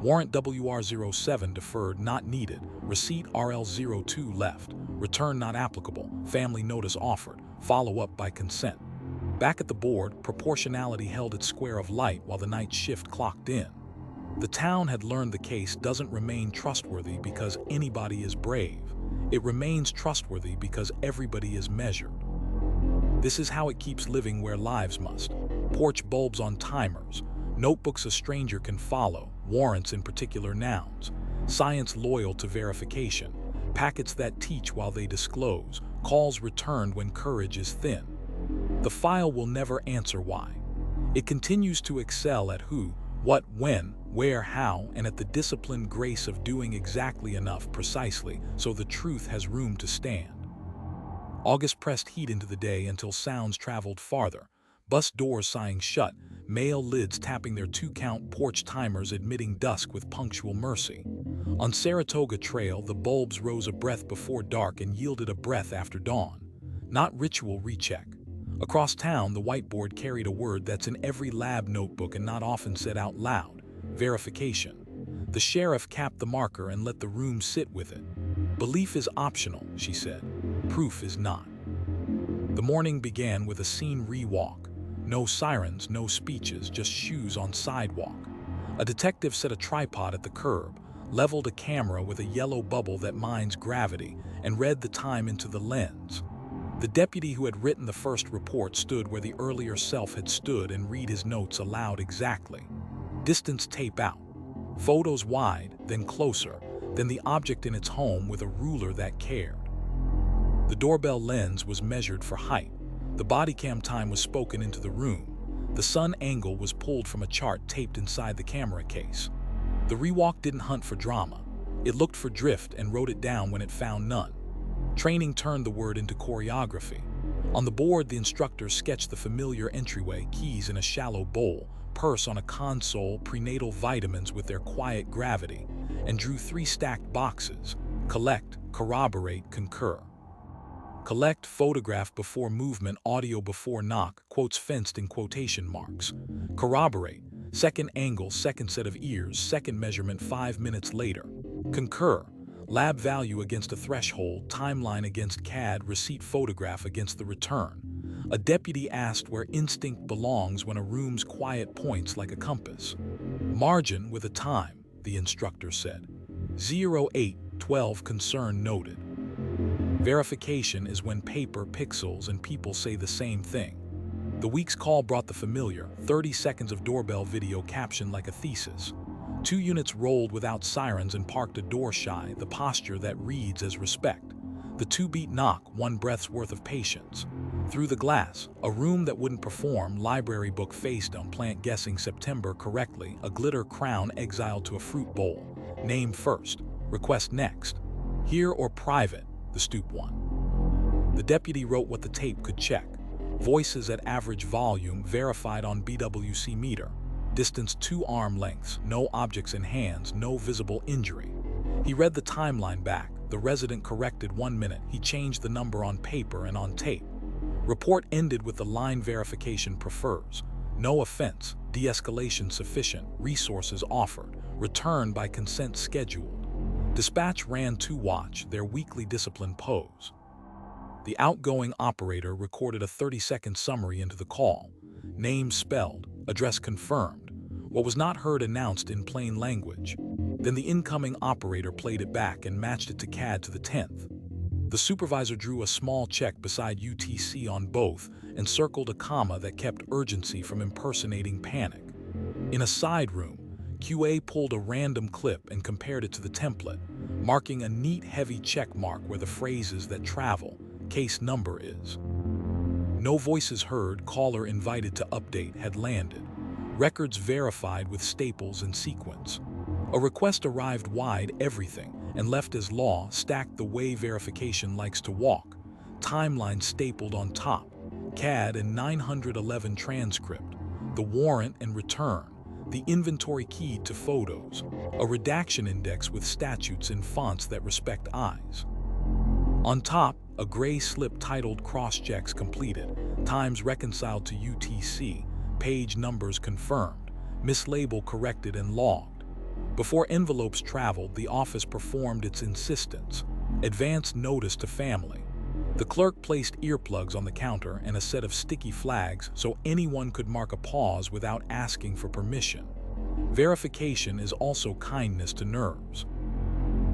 warrant WR07 deferred not needed, receipt RL02 left, return not applicable, family notice offered, follow-up by consent. Back at the board, proportionality held its square of light while the night shift clocked in. The town had learned the case doesn't remain trustworthy because anybody is brave. It remains trustworthy because everybody is measured. This is how it keeps living where lives must. Porch bulbs on timers, notebooks a stranger can follow, warrants in particular nouns, science loyal to verification, packets that teach while they disclose, calls returned when courage is thin. The file will never answer why. It continues to excel at who, what, when, where, how, and at the disciplined grace of doing exactly enough precisely so the truth has room to stand. August pressed heat into the day until sounds traveled farther, bus doors sighing shut, mail lids tapping their two-count porch timers admitting dusk with punctual mercy. On Saratoga Trail, the bulbs rose a breath before dark and yielded a breath after dawn. Not ritual recheck. Across town, the whiteboard carried a word that's in every lab notebook and not often said out loud: verification. The sheriff capped the marker and let the room sit with it. Belief is optional, she said. Proof is not. The morning began with a scene re-walk. No sirens, no speeches, just shoes on sidewalk. A detective set a tripod at the curb, leveled a camera with a yellow bubble that mines gravity, and read the time into the lens. The deputy who had written the first report stood where the earlier self had stood and read his notes aloud exactly. Distance tape out. Photos wide, then closer, then the object in its home with a ruler that cared. The doorbell lens was measured for height. The body cam time was spoken into the room. The sun angle was pulled from a chart taped inside the camera case. The rewalk didn't hunt for drama. It looked for drift and wrote it down when it found none. Training turned the word into choreography. On the board, the instructor sketched the familiar entryway, keys in a shallow bowl, purse on a console, prenatal vitamins with their quiet gravity, and drew 3 stacked boxes: collect, corroborate, concur. Collect, photograph before movement, audio before knock, quotes fenced in quotation marks. Corroborate, second angle, second set of ears, second measurement 5 minutes later. Concur, lab value against a threshold, timeline against CAD, receipt photograph against the return. A deputy asked where instinct belongs when a room's quiet points like a compass. Margin with a time, the instructor said. 0812, concern noted. Verification is when paper, pixels, and people say the same thing. The week's call brought the familiar, 30 seconds of doorbell video captioned like a thesis. 2 units rolled without sirens and parked a door shy, the posture that reads as respect. The 2-beat knock, 1 breath's worth of patience. Through the glass, a room that wouldn't perform, library book faced on plant guessing September correctly, a glitter crown exiled to a fruit bowl. Name first, request next. Here or private, the stoop one. The deputy wrote what the tape could check. Voices at average volume, verified on BWC meter. Distance 2 arm lengths, no objects in hands, no visible injury. He read the timeline back. The resident corrected 1 minute. He changed the number on paper and on tape. Report ended with the line verification prefers. No offense, de-escalation sufficient, resources offered, return by consent scheduled. Dispatch ran to watch, their weekly discipline pose. The outgoing operator recorded a 30-second summary into the call. Name spelled, address confirmed. What was not heard announced in plain language. Then the incoming operator played it back and matched it to CAD to the 10th. The supervisor drew a small check beside UTC on both and circled a comma that kept urgency from impersonating panic. In a side room, QA pulled a random clip and compared it to the template, marking a neat heavy check mark where the phrases that travel, case number is. No voices heard, caller invited to update had landed. Records verified with staples and sequence. A request arrived wide, everything, and left as law, stacked the way verification likes to walk. Timeline stapled on top. CAD and 911 transcript. The warrant and return. The inventory keyed to photos. A redaction index with statutes in fonts that respect eyes. On top, a gray slip titled "Cross-checks completed, times reconciled to UTC, page numbers confirmed, mislabel corrected and logged." Before envelopes traveled, the office performed its insistence: advance notice to family. The clerk placed earplugs on the counter and a set of sticky flags so anyone could mark a pause without asking for permission. Verification is also kindness to nerves.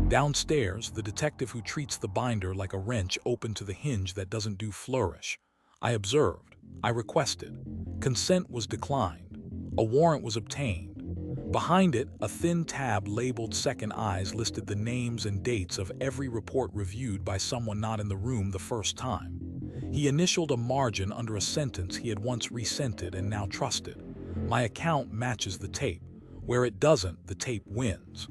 Downstairs, the detective who treats the binder like a wrench opened to the hinge that doesn't do flourish. I observed. I requested. Consent was declined. A warrant was obtained. Behind it, a thin tab labeled "Second Eyes" listed the names and dates of every report reviewed by someone not in the room the first time. He initialed a margin under a sentence he had once resented and now trusted. My account matches the tape. Where it doesn't, the tape wins.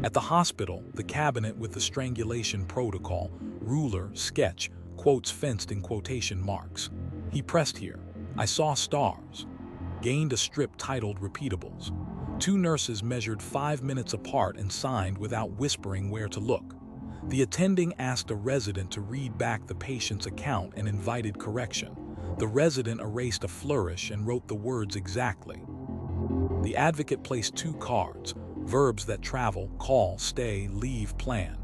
At the hospital, the cabinet with the strangulation protocol, ruler, sketch, quotes fenced in quotation marks. He pressed here. I saw stars. Gained a strip titled "Repeatables." 2 nurses measured 5 minutes apart and signed without whispering where to look. The attending asked a resident to read back the patient's account and invited correction. The resident erased a flourish and wrote the words exactly. The advocate placed 2 cards, verbs that travel, call, stay, leave, plan,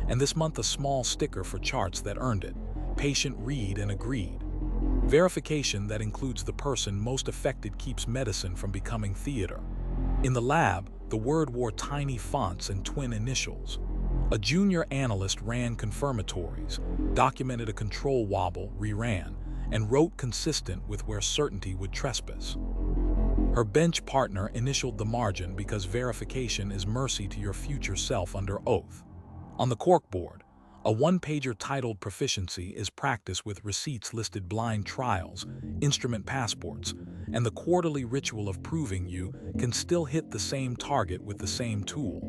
and this month a small sticker for charts that earned it. Patient read and agreed. Verification that includes the person most affected keeps medicine from becoming theater. In the lab, the word wore tiny fonts and twin initials. A junior analyst ran confirmatories, documented a control wobble, reran, and wrote consistent with where certainty would trespass. Her bench partner initialed the margin because verification is mercy to your future self under oath. On the corkboard, a 1-pager titled "Proficiency" is practice with receipts listed blind trials, instrument passports, and the quarterly ritual of proving you can still hit the same target with the same tool.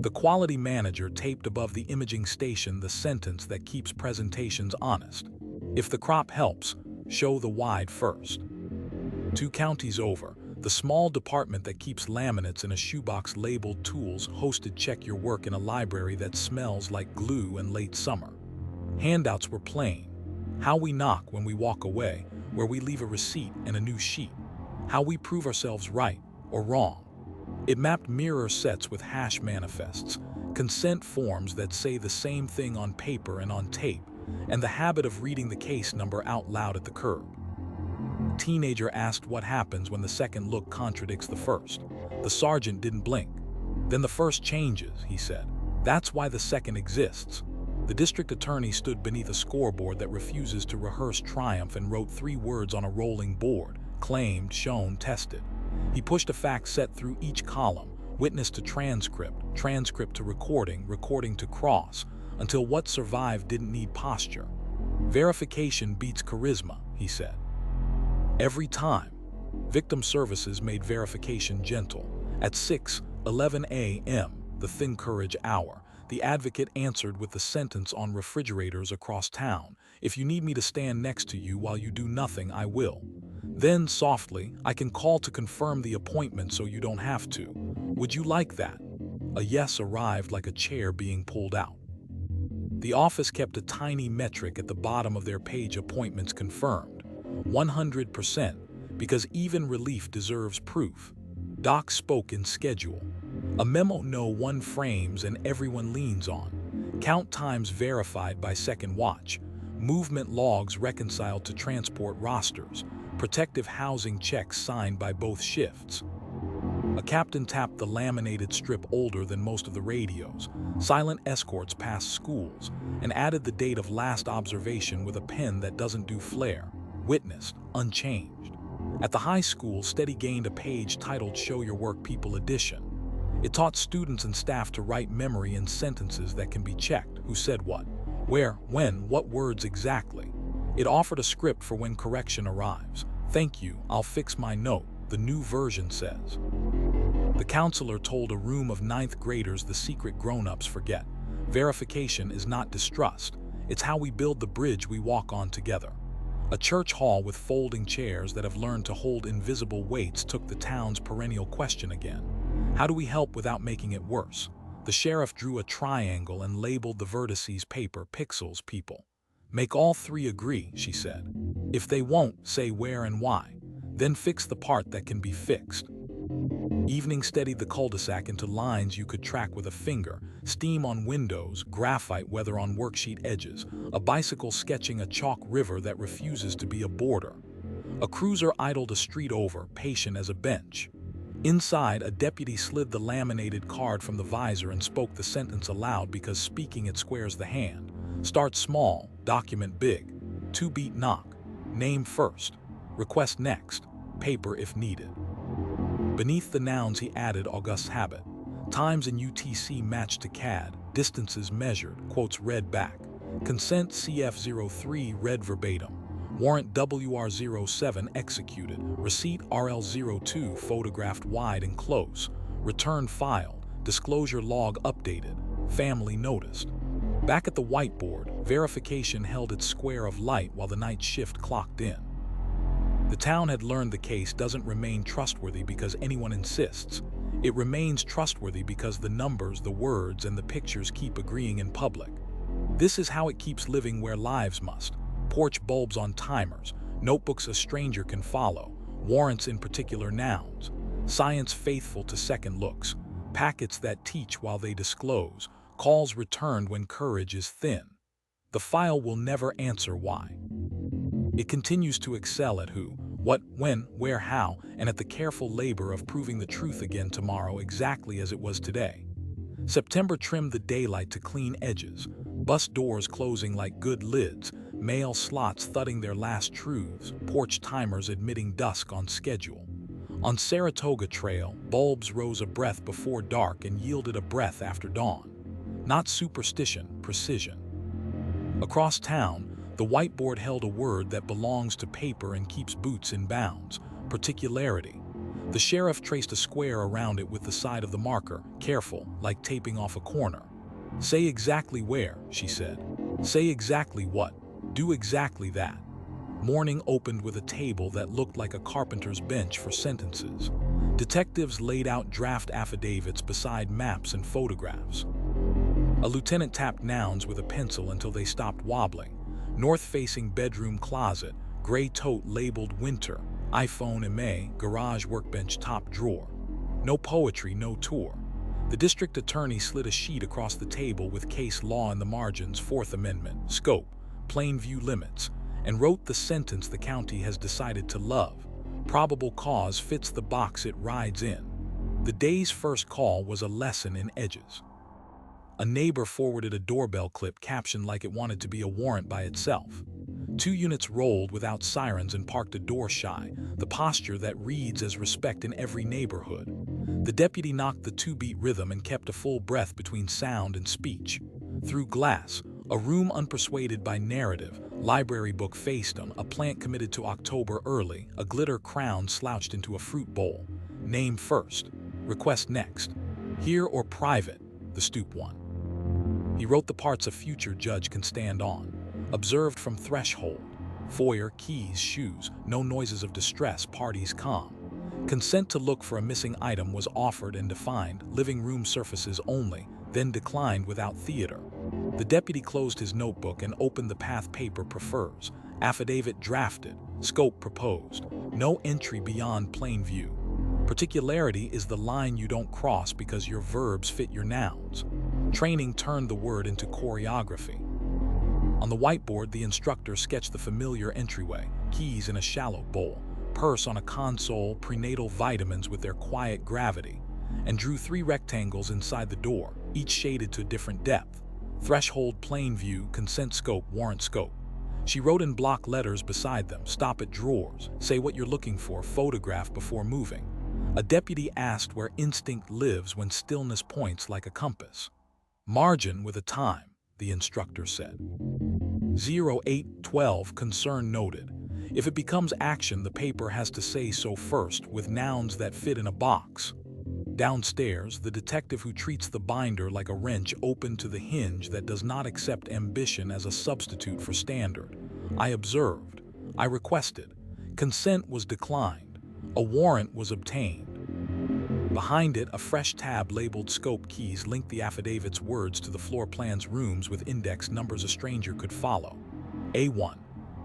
The quality manager taped above the imaging station the sentence that keeps presentations honest. If the crop helps, show the wide first. 2 counties over, the small department that keeps laminates in a shoebox labeled "Tools" hosted "Check Your Work" in a library that smells like glue and late summer. Handouts were plain. How we knock when we walk away, where we leave a receipt and a new sheet. How we prove ourselves right or wrong. It mapped mirror sets with hash manifests, consent forms that say the same thing on paper and on tape, and the habit of reading the case number out loud at the curb. Teenager asked what happens when the second look contradicts the first. The sergeant didn't blink. Then the first changes, he said. That's why the second exists. The district attorney stood beneath a scoreboard that refuses to rehearse triumph and wrote 3 words on a rolling board: claimed, shown, tested. He pushed a fact set through each column, witness to transcript, transcript to recording, recording to cross, until what survived didn't need posture. Verification beats charisma, he said. Every time. Victim services made verification gentle. At 6:11 a.m., the thin courage hour, the advocate answered with the sentence on refrigerators across town: "If you need me to stand next to you while you do nothing, I will." Then, softly, "I can call to confirm the appointment so you don't have to. Would you like that?" A yes arrived like a chair being pulled out. The office kept a tiny metric at the bottom of their page: appointments confirmed. 100%, because even relief deserves proof. Doc spoke in schedule. A memo no one frames and everyone leans on. Count times verified by second watch. Movement logs reconciled to transport rosters. Protective housing checks signed by both shifts. A captain tapped the laminated strip older than most of the radios. Silent escorts past schools, and added the date of last observation with a pen that doesn't do flare. Witnessed, unchanged. At the high school, Steady gained a page titled "Show Your Work People Edition." It taught students and staff to write memory in sentences that can be checked: who said what, where, when, what words exactly. It offered a script for when correction arrives. "Thank you, I'll fix my note," the new version says. The counselor told a room of 9th graders the secret grown-ups forget. Verification is not distrust. It's how we build the bridge we walk on together. A church hall with folding chairs that have learned to hold invisible weights took the town's perennial question again. How do we help without making it worse? The sheriff drew a triangle and labeled the vertices paper, pixels, people. Make all three agree, she said. If they won't, say where and why. Then fix the part that can be fixed. Evening steadied the cul-de-sac into lines you could track with a finger, steam on windows, graphite weather on worksheet edges, a bicycle sketching a chalk river that refuses to be a border. A cruiser idled a street over, patient as a bench. Inside, a deputy slid the laminated card from the visor and spoke the sentence aloud because speaking it squares the hand. Start small, document big. 2-beat knock. Name first. Request next. Paper if needed. Beneath the nouns he added august habit. Times in UTC matched to CAD, distances measured, quotes read back. Consent CF03 read verbatim. Warrant WR07 executed. Receipt RL02 photographed wide and close. Return filed. Disclosure log updated. Family noticed. Back at the whiteboard, verification held its square of light while the night shift clocked in. The town had learned the case doesn't remain trustworthy because anyone insists. It remains trustworthy because the numbers, the words, and the pictures keep agreeing in public. This is how it keeps living where lives must. Porch bulbs on timers, notebooks a stranger can follow, warrants in particular nouns, science faithful to second looks, packets that teach while they disclose, calls returned when courage is thin. The file will never answer why. It continues to excel at who, what, when, where, how, and at the careful labor of proving the truth again tomorrow exactly as it was today. September trimmed the daylight to clean edges, bus doors closing like good lids, mail slots thudding their last truths, porch timers admitting dusk on schedule. On Saratoga Trail, bulbs rose a breath before dark and yielded a breath after dawn. Not superstition, precision. Across town, the whiteboard held a word that belongs to paper and keeps boots in bounds: particularity. The sheriff traced a square around it with the side of the marker, careful, like taping off a corner. Say exactly where, she said. Say exactly what. Do exactly that. Morning opened with a table that looked like a carpenter's bench for sentences. Detectives laid out draft affidavits beside maps and photographs. A lieutenant tapped nouns with a pencil until they stopped wobbling. North-facing bedroom closet, gray tote labeled winter, iPhone MA, garage workbench top drawer. No poetry, no tour. The district attorney slid a sheet across the table with case law in the margins, Fourth Amendment, scope, plain view limits, and wrote the sentence the county has decided to love. Probable cause fits the box it rides in. The day's first call was a lesson in edges. A neighbor forwarded a doorbell clip captioned like it wanted to be a warrant by itself. 2 units rolled without sirens and parked a door shy, the posture that reads as respect in every neighborhood. The deputy knocked the 2-beat rhythm and kept a full breath between sound and speech. Through glass, a room unpersuaded by narrative, library book faced him, a plant committed to October early, a glitter crown slouched into a fruit bowl. Name first. Request next. Here or private, the stoop one. He wrote the parts a future judge can stand on. Observed from threshold. Foyer, keys, shoes, no noises of distress, parties calm. Consent to look for a missing item was offered and defined, living room surfaces only, then declined without theater. The deputy closed his notebook and opened the path paper prefers. Affidavit drafted, scope proposed. No entry beyond plain view. Particularity is the line you don't cross because your verbs fit your nouns. Training turned the word into choreography. On the whiteboard, the instructor sketched the familiar entryway, keys in a shallow bowl, purse on a console, prenatal vitamins with their quiet gravity, and drew 3 rectangles inside the door, each shaded to a different depth. Threshold, plain view, consent scope, warrant scope. She wrote in block letters beside them, stop at drawers, say what you're looking for, photograph before moving. A deputy asked where instinct lives when stillness points like a compass. Margin with a time, the instructor said. 0812, concern noted. If it becomes action, the paper has to say so first, with nouns that fit in a box. Downstairs, the detective who treats the binder like a wrench opened to the hinge that does not accept ambition as a substitute for standard. I observed. I requested. Consent was declined. A warrant was obtained. Behind it, a fresh tab labeled Scope Keys linked the affidavit's words to the floor plan's rooms with index numbers a stranger could follow. A1,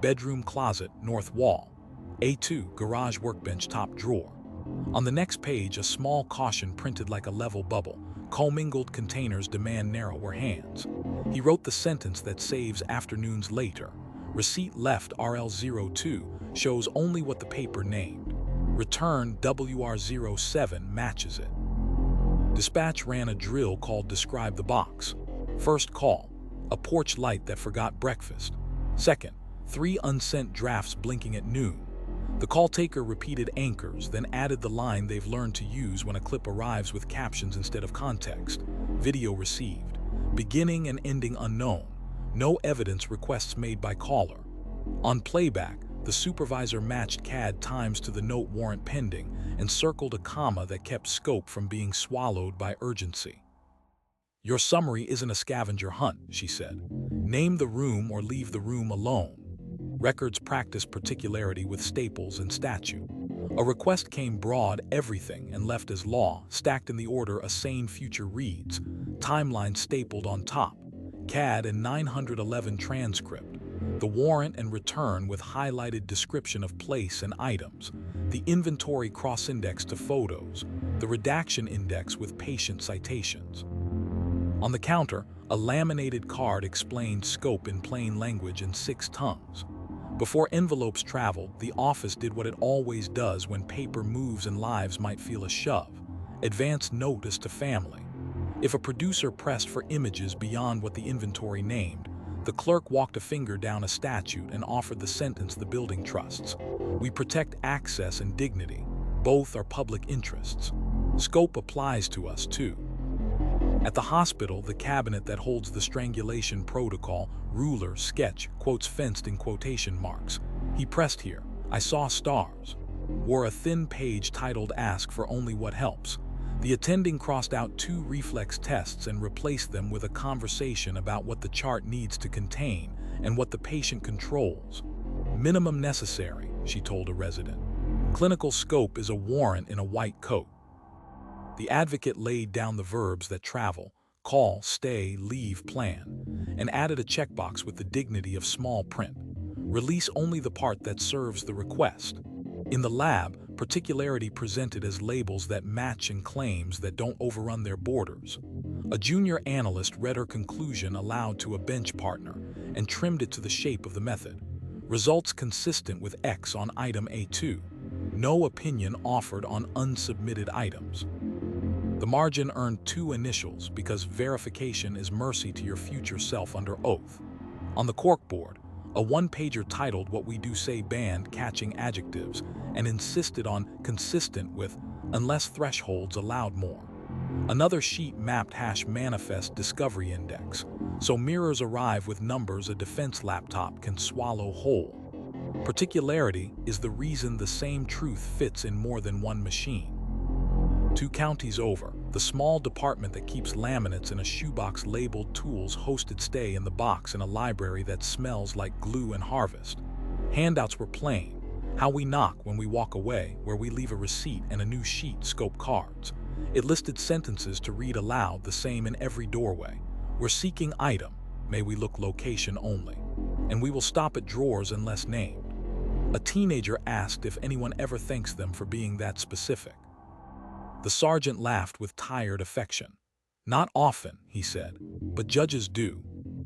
bedroom closet, north wall. A2, garage workbench, top drawer. On the next page, a small caution printed like a level bubble. Commingled containers demand narrower hands. He wrote the sentence that saves afternoons later. Receipt left RL02 shows only what the paper named. Return WR07 matches it. Dispatch ran a drill called Describe the Box. First call, a porch light that forgot breakfast. Second, 3 unsent drafts blinking at noon. The call taker repeated anchors, then added the line they've learned to use when a clip arrives with captions instead of context. Video received. Beginning and ending unknown. No evidence requests made by caller. On playback, the supervisor matched CAD times to the note warrant pending and circled a comma that kept Scope from being swallowed by urgency. Your summary isn't a scavenger hunt, she said. Name the room or leave the room alone. Records practice particularity with staples and statute. A request came broad, everything, and left as law, stacked in the order a sane future reads. Timeline stapled on top. CAD and 911 transcript. The warrant and return with highlighted description of place and items. The inventory cross-index to photos. The redaction index with patient citations. On the counter, a laminated card explained Scope in plain language in 6 tongues. Before envelopes traveled, the office did what it always does when paper moves and lives might feel a shove. Advance notice to family. If a producer pressed for images beyond what the inventory named, the clerk walked a finger down a statute and offered the sentence the building trusts. We protect access and dignity. Both are public interests. Scope applies to us, too. At the hospital, the cabinet that holds the strangulation protocol, ruler, sketch, quotes fenced in quotation marks. He pressed here. I saw stars. Wore a thin page titled Ask for Only What Helps. The attending crossed out 2 reflex tests and replaced them with a conversation about what the chart needs to contain and what the patient controls. Minimum necessary, she told a resident. Clinical scope is a warrant in a white coat. The advocate laid down the verbs that travel, call, stay, leave, plan, and added a checkbox with the dignity of small print. Release only the part that serves the request. In the lab, particularity presented as labels that match and claims that don't overrun their borders. A junior analyst read her conclusion aloud to a bench partner and trimmed it to the shape of the method. Results consistent with X on item A2. No opinion offered on unsubmitted items. The margin earned 2 initials because verification is mercy to your future self under oath. On the corkboard, a 1-pager titled What We Do Say banned catching adjectives and insisted on consistent with unless thresholds allowed more. Another sheet mapped #manifest discovery index, so mirrors arrive with numbers a defense laptop can swallow whole. Particularity is the reason the same truth fits in more than one machine. 2 counties over, the small department that keeps laminates in a shoebox labeled tools hosted stay in the box in a library that smells like glue and harvest. Handouts were plain. How we knock when we walk away, where we leave a receipt and a new sheet scope cards. It listed sentences to read aloud, the same in every doorway. We're seeking item, may we look location only. And we will stop at drawers unless named. A teenager asked if anyone ever thanks them for being that specific. The sergeant laughed with tired affection. Not often, he said, but judges do.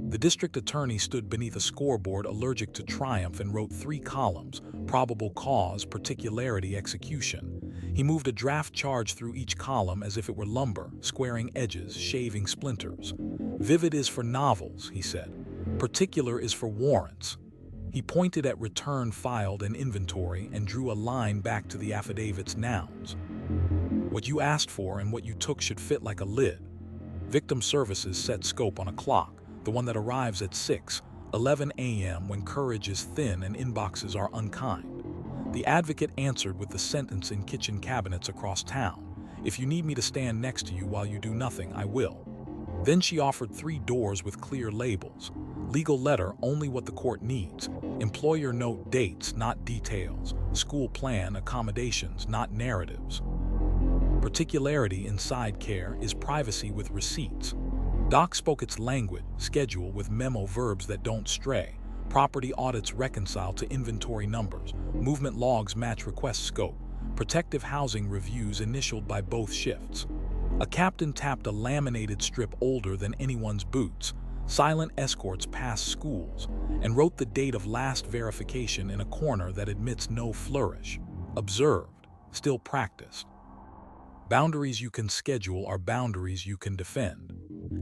The district attorney stood beneath a scoreboard allergic to triumph and wrote 3 columns, probable cause, particularity, execution. He moved a draft charge through each column as if it were lumber, squaring edges, shaving splinters. Vivid is for novels, he said. Particular is for warrants. He pointed at return filed and inventory and drew a line back to the affidavit's nouns. What you asked for and what you took should fit like a lid. Victim Services set scope on a clock, the one that arrives at 6:11 a.m. when courage is thin and inboxes are unkind. The advocate answered with the sentence in kitchen cabinets across town. If you need me to stand next to you while you do nothing, I will. Then she offered 3 doors with clear labels. Legal letter, only what the court needs. Employer note, dates, not details. School plan, accommodations, not narratives. Particularity in side care is privacy with receipts. Doc spoke its language, schedule with memo verbs that don't stray. Property audits reconcile to inventory numbers. Movement logs match request scope. Protective housing reviews initialed by both shifts. A captain tapped a laminated strip older than anyone's boots. Silent escorts passed schools, and wrote the date of last verification in a corner that admits no flourish. Observed, still practiced. Boundaries you can schedule are boundaries you can defend.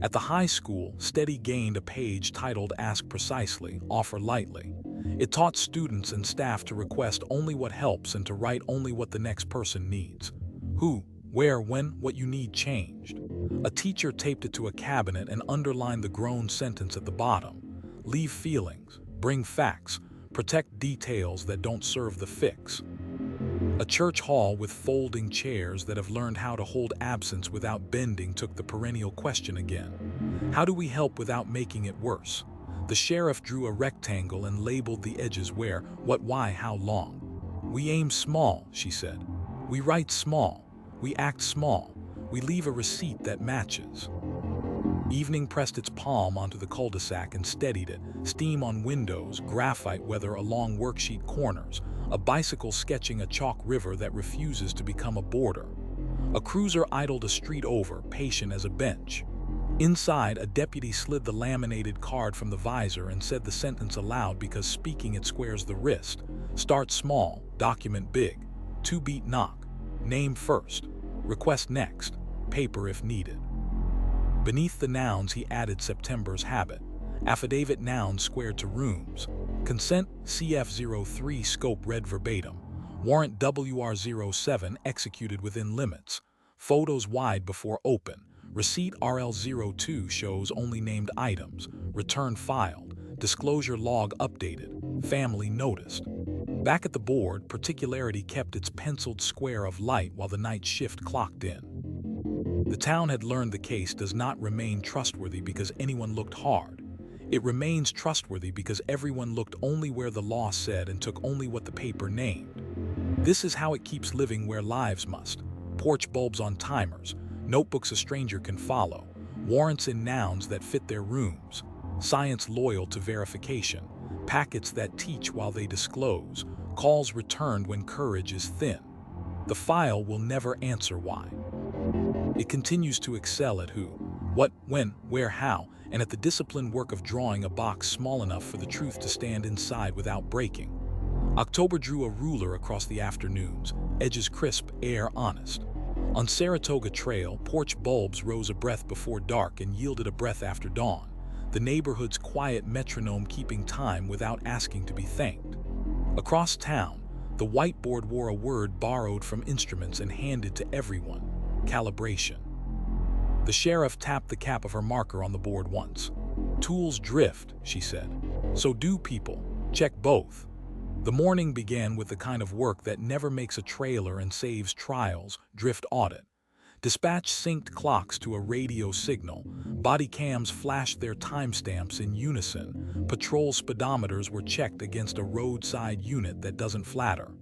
At the high school, Steady gained a page titled Ask Precisely, Offer Lightly. It taught students and staff to request only what helps and to write only what the next person needs. Who, where, when, what you need changed. A teacher taped it to a cabinet and underlined the groan sentence at the bottom. Leave feelings, bring facts, protect details that don't serve the fix. A church hall with folding chairs that have learned how to hold absence without bending took the perennial question again. How do we help without making it worse? The sheriff drew a rectangle and labeled the edges where, what, why, how long. We aim small, she said. We write small. We act small. We leave a receipt that matches. Evening pressed its palm onto the cul-de-sac and steadied it. Steam on windows, graphite weather along worksheet corners, a bicycle sketching a chalk river that refuses to become a border. A cruiser idled a street over, patient as a bench. Inside, a deputy slid the laminated card from the visor and said the sentence aloud because speaking it squares the wrist. Start small, document big. 2-beat knock. Name first. Request next. Paper if needed. Beneath the nouns he added September's habit. Affidavit nouns squared to rooms. Consent CF03 scope read verbatim. Warrant WR07 executed within limits. Photos wide before open. Receipt RL02 shows only named items. Return filed. Disclosure log updated. Family noticed. Back at the board, Particularity kept its penciled square of light while the night shift clocked in. The town had learned the case does not remain trustworthy because anyone looked hard. It remains trustworthy because everyone looked only where the law said and took only what the paper named. This is how it keeps living where lives must. Porch bulbs on timers, notebooks a stranger can follow, warrants in nouns that fit their rooms, science loyal to verification, packets that teach while they disclose, calls returned when courage is thin. The file will never answer why. It continues to excel at who, what, when, where, how, and at the disciplined work of drawing a box small enough for the truth to stand inside without breaking. October drew a ruler across the afternoons, edges crisp, air honest. On Saratoga Trail, porch bulbs rose a breath before dark and yielded a breath after dawn, the neighborhood's quiet metronome keeping time without asking to be thanked. Across town, the whiteboard wore a word borrowed from instruments and handed to everyone: calibration. The sheriff tapped the cap of her marker on the board once. Tools drift, she said. So do people. Check both. The morning began with the kind of work that never makes a trailer and saves trials, drift audit. Dispatch synced clocks to a radio signal. Body cams flashed their timestamps in unison. Patrol speedometers were checked against a roadside unit that doesn't flatter.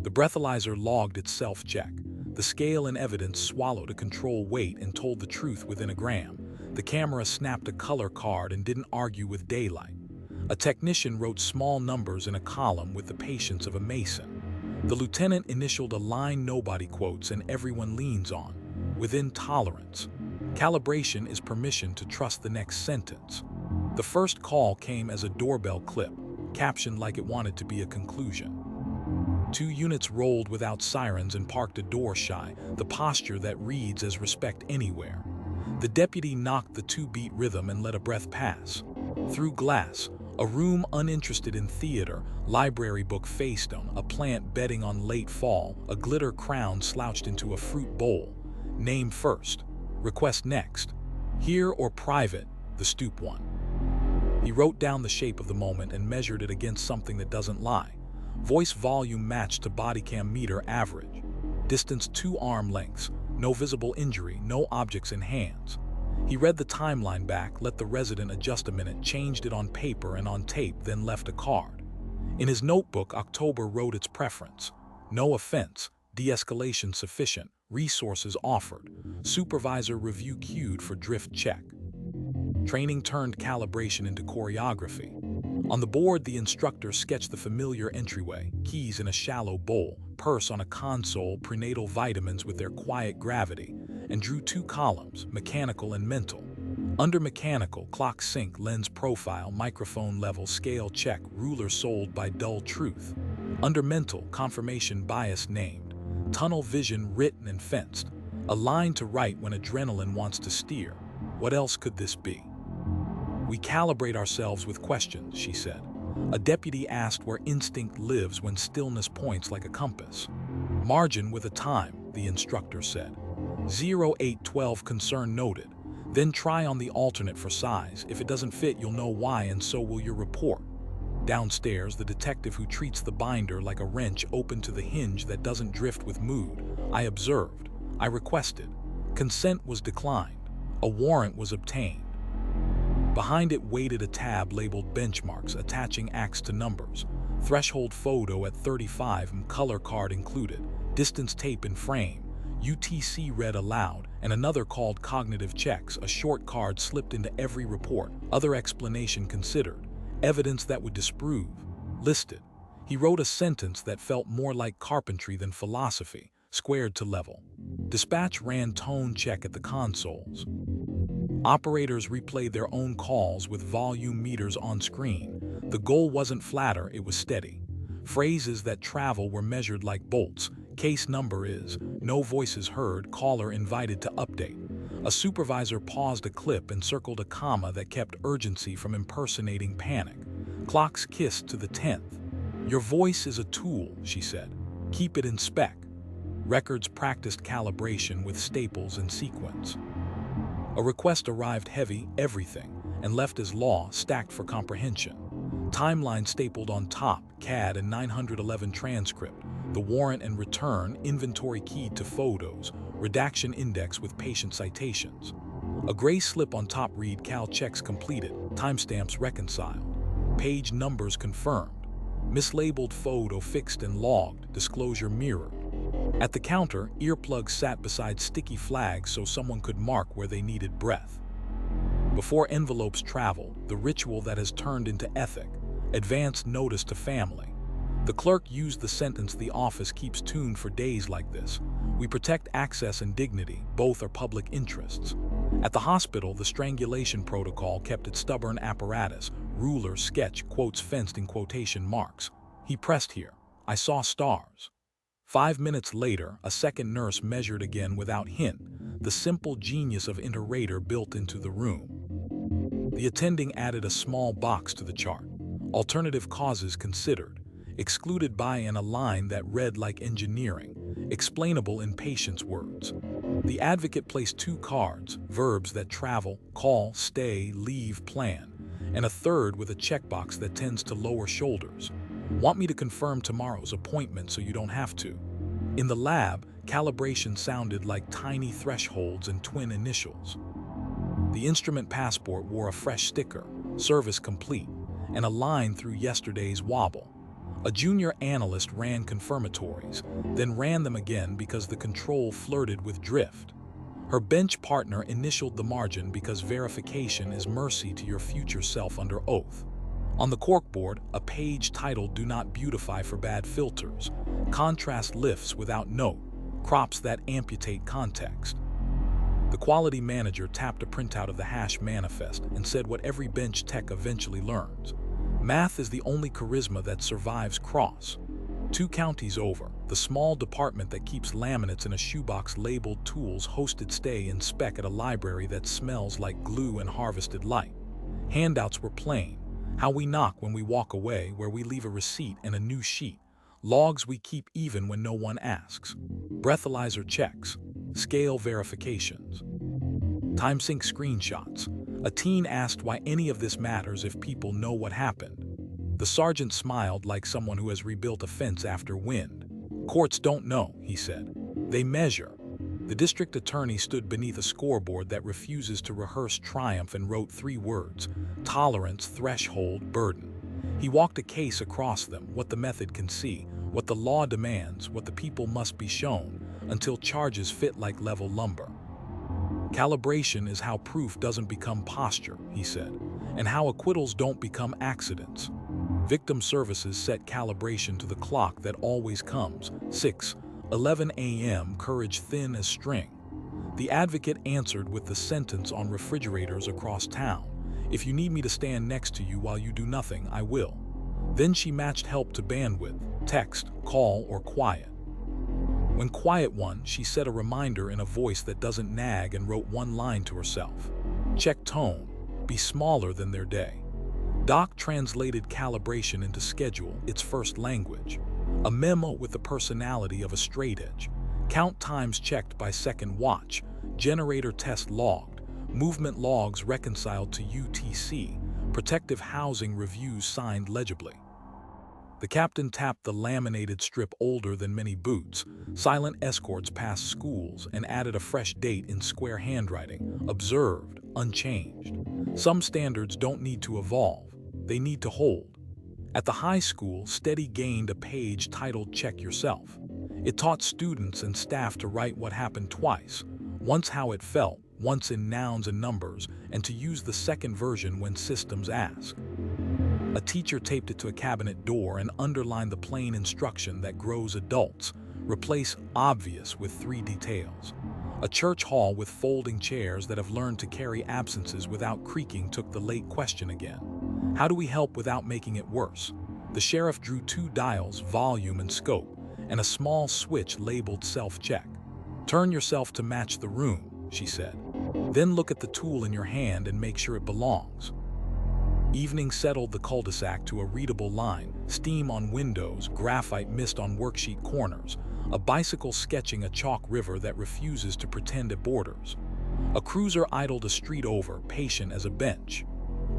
The breathalyzer logged its self-check. The scale and evidence swallowed a control weight and told the truth within a gram. The camera snapped a color card and didn't argue with daylight. A technician wrote small numbers in a column with the patience of a mason. The lieutenant initialed a line nobody quotes and everyone leans on. Within tolerance. Calibration is permission to trust the next sentence. The first call came as a doorbell clip, captioned like it wanted to be a conclusion. 2 units rolled without sirens and parked a door shy, the posture that reads as respect anywhere. The deputy knocked the 2-beat rhythm and let a breath pass. Through glass, a room uninterested in theater, library book faced-on, a plant bedding on late fall, a glitter crown slouched into a fruit bowl. Name first. Request next. Here or private, the stoop one. He wrote down the shape of the moment and measured it against something that doesn't lie. Voice volume matched to body cam meter average. Distance 2 arm lengths. No visible injury, no objects in hands. He read the timeline back, let the resident adjust a minute, changed it on paper and on tape, then left a card. In his notebook, October wrote its preference. No offense, De-escalation sufficient. Resources offered. Supervisor review queued for drift check. Training turned calibration into choreography. On the board, the instructor sketched the familiar entryway, keys in a shallow bowl, purse on a console, prenatal vitamins with their quiet gravity, and drew two columns, mechanical and mental. Under mechanical, clock sync, lens profile, microphone level, scale check, ruler sold by dull truth. Under mental, confirmation bias named, tunnel vision written and fenced, a line to write when adrenaline wants to steer. What else could this be? We calibrate ourselves with questions, she said. A deputy asked where instinct lives when stillness points like a compass. Margin with a time, the instructor said. 0812 concern noted. Then try on the alternate for size. If it doesn't fit, you'll know why, and so will your report. Downstairs, the detective who treats the binder like a wrench opened to the hinge that doesn't drift with mood. I observed. I requested. Consent was declined. A warrant was obtained. Behind it waited a tab labeled benchmarks, attaching acts to numbers. Threshold photo at 35 and color card included. Distance tape in frame. UTC read aloud, and another called cognitive checks, a short card slipped into every report. Other explanation considered. Evidence that would disprove. Listed. He wrote a sentence that felt more like carpentry than philosophy, squared to level. Dispatch ran tone check at the consoles. Operators replayed their own calls with volume meters on screen. The goal wasn't flatter, it was steady. Phrases that travel were measured like bolts. Case number is, no voices heard, caller invited to update. A supervisor paused a clip and circled a comma that kept urgency from impersonating panic. Clocks kissed to the 10th. Your voice is a tool, she said. Keep it in spec. Records practiced calibration with staples and sequence. A request arrived heavy, everything, and left as law, stacked for comprehension. Timeline stapled on top, CAD and 911 transcript. The warrant and return, inventory keyed to photos, redaction index with patient citations. A gray slip on top read Cal checks completed, timestamps reconciled. Page numbers confirmed. Mislabeled photo fixed and logged, disclosure mirrored. At the counter, earplugs sat beside sticky flags so someone could mark where they needed breath. Before envelopes travel, the ritual that has turned into ethic, advance notice to family. The clerk used the sentence the office keeps tuned for days like this. We protect access and dignity, both are public interests. At the hospital, the strangulation protocol kept its stubborn apparatus, ruler, sketch, quotes fenced in quotation marks. He pressed here. I saw stars. 5 minutes later, a second nurse measured again without hint, the simple genius of interrater built into the room. The attending added a small box to the chart. Alternative causes considered. Excluded by and a line that read like engineering, explainable in patient's words. The advocate placed 2 cards, verbs that travel, call, stay, leave, plan, and a third with a checkbox that tends to lower shoulders. Want me to confirm tomorrow's appointment so you don't have to? In the lab, calibration sounded like tiny thresholds and twin initials. The instrument passport wore a fresh sticker, service complete, and a line through yesterday's wobble. A junior analyst ran confirmatories, then ran them again because the control flirted with drift. Her bench partner initialed the margin because verification is mercy to your future self under oath. On the corkboard, a page titled Do Not Beautify for Bad Filters, contrast lifts without note, crops that amputate context. The quality manager tapped a printout of the hash manifest and said what every bench tech eventually learns. Math is the only charisma that survives cross. 2 counties over, the small department that keeps laminates in a shoebox labeled tools hosted stay in spec at a library that smells like glue and harvested light. Handouts were plain. How we knock when we walk away, where we leave a receipt and a new sheet. Logs we keep even when no one asks. Breathalyzer checks. Scale verifications. Timesync screenshots. A teen asked why any of this matters if people know what happened. The sergeant smiled like someone who has rebuilt a fence after wind. Courts don't know, he said. They measure. The district attorney stood beneath a scoreboard that refuses to rehearse triumph and wrote 3 words: tolerance, threshold, burden. He walked a case across them, what the method can see, what the law demands, what the people must be shown, until charges fit like level lumber. Calibration is how proof doesn't become posture, he said, and how acquittals don't become accidents. Victim services set calibration to the clock that always comes, 6:11 a.m., courage thin as string. The advocate answered with the sentence on refrigerators across town, "If you need me to stand next to you while you do nothing, I will." Then she matched help to bandwidth, text, call, or quiet. When quiet won, she set a reminder in a voice that doesn't nag and wrote one line to herself. Check tone, be smaller than their day. Doc translated calibration into schedule, its first language. A memo with the personality of a straight edge. Count times checked by second watch. Generator test logged. Movement logs reconciled to UTC. Protective housing reviews signed legibly. The captain tapped the laminated strip older than many boots. Silent escorts past schools and added a fresh date in square handwriting. Observed, unchanged. Some standards don't need to evolve. They need to hold. At the high school, Steady gained a page titled Check Yourself. It taught students and staff to write what happened twice. Once how it felt, once in nouns and numbers, and to use the second version when systems ask. A teacher taped it to a cabinet door and underlined the plain instruction that grows adults. Replace obvious with 3 details. A church hall with folding chairs that have learned to carry absences without creaking took the late question again. How do we help without making it worse? The sheriff drew 2 dials, volume and scope, and a small switch labeled self-check. Turn yourself to match the room, she said. Then look at the tool in your hand and make sure it belongs. Evening settled the cul-de-sac to a readable line, steam on windows, graphite mist on worksheet corners, a bicycle sketching a chalk river that refuses to pretend it borders. A cruiser idled a street over, patient as a bench.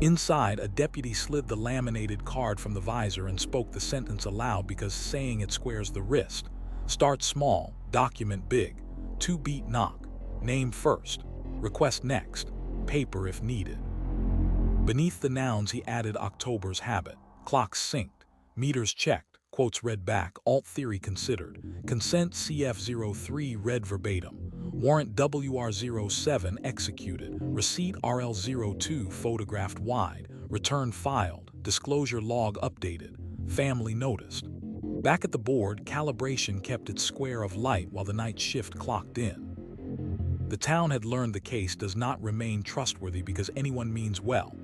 Inside, a deputy slid the laminated card from the visor and spoke the sentence aloud because saying it squares the wrist. Start small, document big. 2-beat knock. Name first. Request next. Paper if needed. Beneath the nouns he added October's habit. Clocks synced. Meters checked. Quotes read back. Alt theory considered. Consent CF03 read verbatim. Warrant WR07 executed. Receipt RL02 photographed wide. Return filed. Disclosure log updated. Family noticed. Back at the board, calibration kept its square of light while the night shift clocked in. The town had learned the case does not remain trustworthy because anyone means well.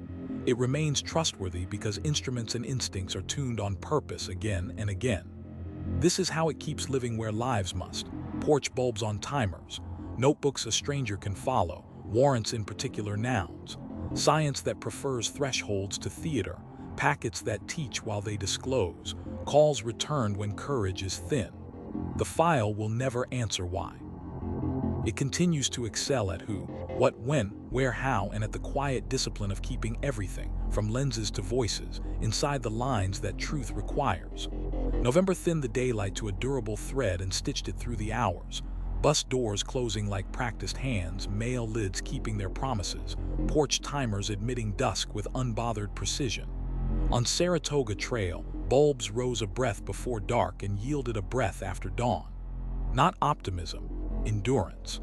It remains trustworthy because instruments and instincts are tuned on purpose again and again. This is how it keeps living where lives must. Porch bulbs on timers. Notebooks a stranger can follow. Warrants in particular nouns. Science that prefers thresholds to theater. Packets that teach while they disclose. Calls returned when courage is thin. The file will never answer why. It continues to excel at who, what, when, where, how, and at the quiet discipline of keeping everything, from lenses to voices, inside the lines that truth requires. November thinned the daylight to a durable thread and stitched it through the hours. Bus doors closing like practiced hands, mail lids keeping their promises, porch timers admitting dusk with unbothered precision. On Saratoga Trail, bulbs rose a breath before dark and yielded a breath after dawn. Not optimism, endurance.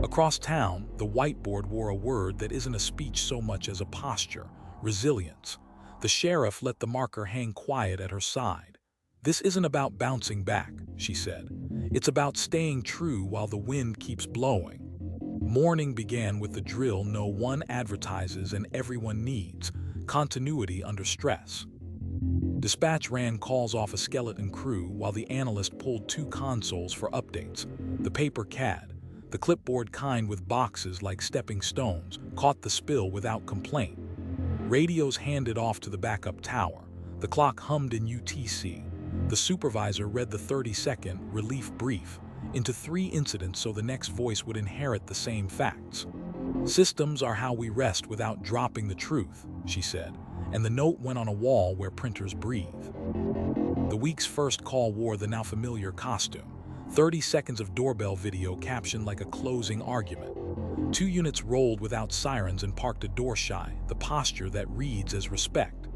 Across town, the whiteboard wore a word that isn't a speech so much as a posture: resilience. The sheriff let the marker hang quiet at her side. This isn't about bouncing back, she said. It's about staying true while the wind keeps blowing. Morning began with the drill no one advertises and everyone needs: continuity under stress. Dispatch ran calls off a skeleton crew while the analyst pulled 2 consoles for updates. The paper CAD, the clipboard kind with boxes like stepping stones, caught the spill without complaint. Radios handed off to the backup tower. The clock hummed in UTC. The supervisor read the 30-second relief brief into 3 incidents so the next voice would inherit the same facts. Systems are how we rest without dropping the truth, she said, and the note went on a wall where printers breathe. The week's first call wore the now familiar costume. 30 seconds of doorbell video captioned like a closing argument. 2 units rolled without sirens and parked a door shy, the posture that reads as respect.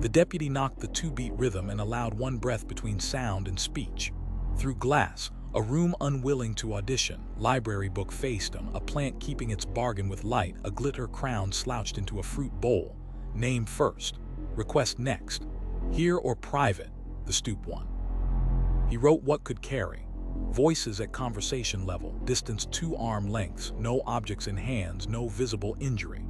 The deputy knocked the two-beat rhythm and allowed one breath between sound and speech. Through glass, a room unwilling to audition, library book faced him, a plant keeping its bargain with light, a glitter crown slouched into a fruit bowl. Name first. Request next. Here or private, the stoop one. He wrote what could carry. Voices at conversation level, distance 2 arm lengths, no objects in hands, no visible injury.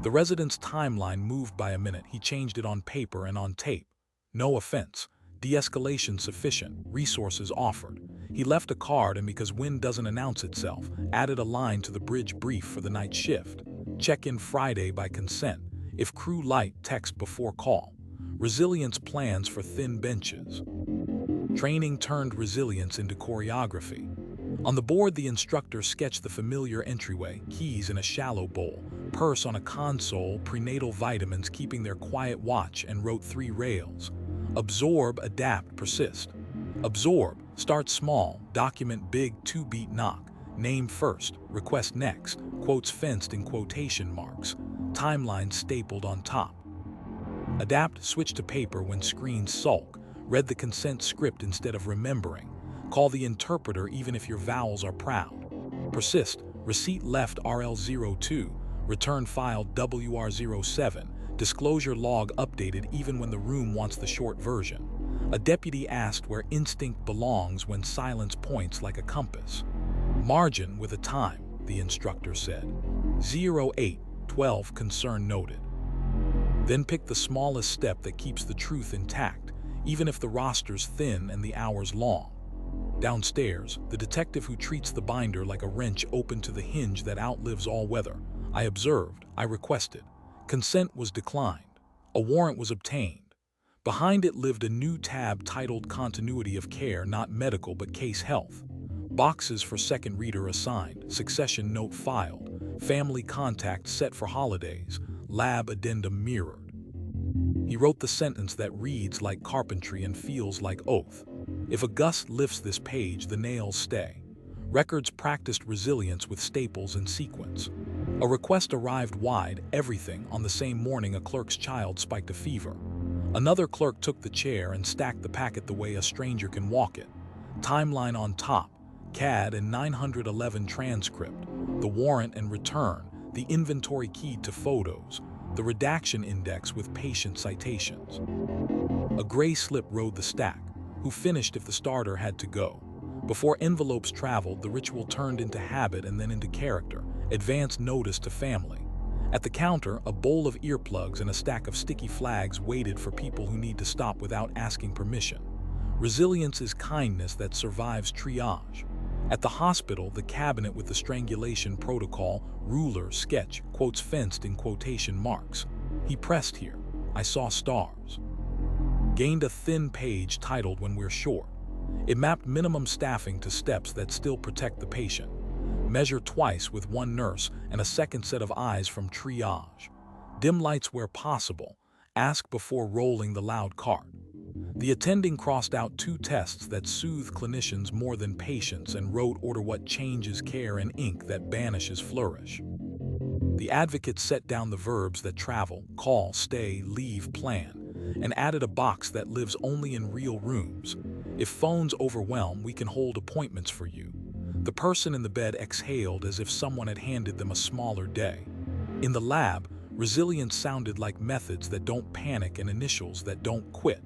The resident's timeline moved by a minute. He changed it on paper and on tape. No offense. De-escalation sufficient. Resources offered. He left a card and, because wind doesn't announce itself, added a line to the bridge brief for the night shift. Check in Friday by consent. If crew light, text before call. Resilience plans for thin benches. Training turned resilience into choreography. On the board, the instructor sketched the familiar entryway, keys in a shallow bowl, purse on a console, prenatal vitamins keeping their quiet watch, and wrote 3 rails. Absorb, adapt, persist. Absorb, start small, document big, 2-beat knock. Name first, request next, quotes fenced in quotation marks, timeline stapled on top. Adapt, switch to paper when screens sulk, read the consent script instead of remembering. Call the interpreter even if your vowels are proud. Persist, receipt left RL02, return file WR07, disclosure log updated even when the room wants the short version. A deputy asked where instinct belongs when silence points like a compass. Margin with a time, the instructor said. 0812, concern noted. Then pick the smallest step that keeps the truth intact, even if the roster's thin and the hours long. Downstairs, the detective who treats the binder like a wrench opened to the hinge that outlives all weather. I observed, I requested. Consent was declined. A warrant was obtained. Behind it lived a new tab titled Continuity of Care, not medical but case health. Boxes for second reader assigned, succession note filed, family contact set for holidays, lab addendum mirrored. He wrote the sentence that reads like carpentry and feels like oath. If a gust lifts this page, the nails stay. Records practiced resilience with staples and sequence. A request arrived wide, everything. On the same morning, a clerk's child spiked a fever. Another clerk took the chair and stacked the packet the way a stranger can walk it. Timeline on top, CAD and 911 transcript, the warrant and return, the inventory keyed to photos, the redaction index with patient citations. A gray slip rode the stack. Who finished if the starter had to go? Before envelopes traveled, the ritual turned into habit and then into character. Advance notice to family. At the counter, a bowl of earplugs and a stack of sticky flags waited for people who need to stop without asking permission. Resilience is kindness that survives triage. At the hospital, the cabinet with the strangulation protocol, ruler, sketch, quotes fenced in quotation marks. He pressed here. I saw stars. Gained a thin page titled When We're Short. It mapped minimum staffing to steps that still protect the patient. Measure twice with one nurse and a second set of eyes from triage. Dim lights where possible. Ask before rolling the loud cart. The attending crossed out 2 tests that soothe clinicians more than patients and wrote order what changes care in ink that banishes flourish. The advocate set down the verbs that travel, call, stay, leave, plan, and added a box that lives only in real rooms. If phones overwhelm, we can hold appointments for you. The person in the bed exhaled as if someone had handed them a smaller day. In the lab, resilience sounded like methods that don't panic and initials that don't quit.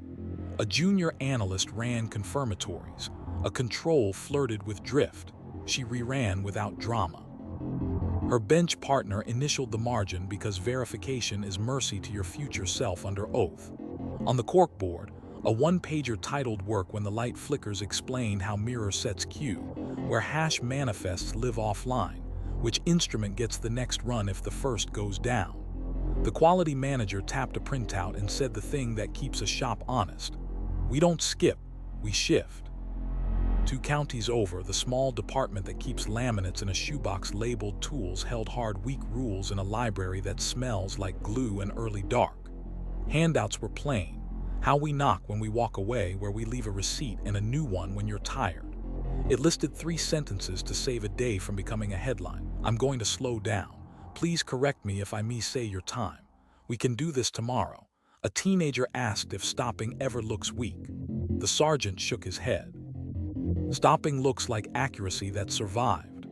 A junior analyst ran confirmatories. A control flirted with drift. She reran without drama. Her bench partner initialed the margin because verification is mercy to your future self under oath. On the corkboard, a 1-pager titled Work When the Light Flickers explained how mirror sets cue, where hash manifests live offline, which instrument gets the next run if the first goes down. The quality manager tapped a printout and said the thing that keeps a shop honest. We don't skip, we shift. 2 counties over, the small department that keeps laminates in a shoebox labeled tools held hard weak rules in a library that smells like glue and early dark. Handouts were plain. How we knock when we walk away, where we leave a receipt and a new one when you're tired. It listed 3 sentences to save a day from becoming a headline. I'm going to slow down. Please correct me if I missay your time. We can do this tomorrow. A teenager asked if stopping ever looks weak. The sergeant shook his head. Stopping looks like accuracy that survived.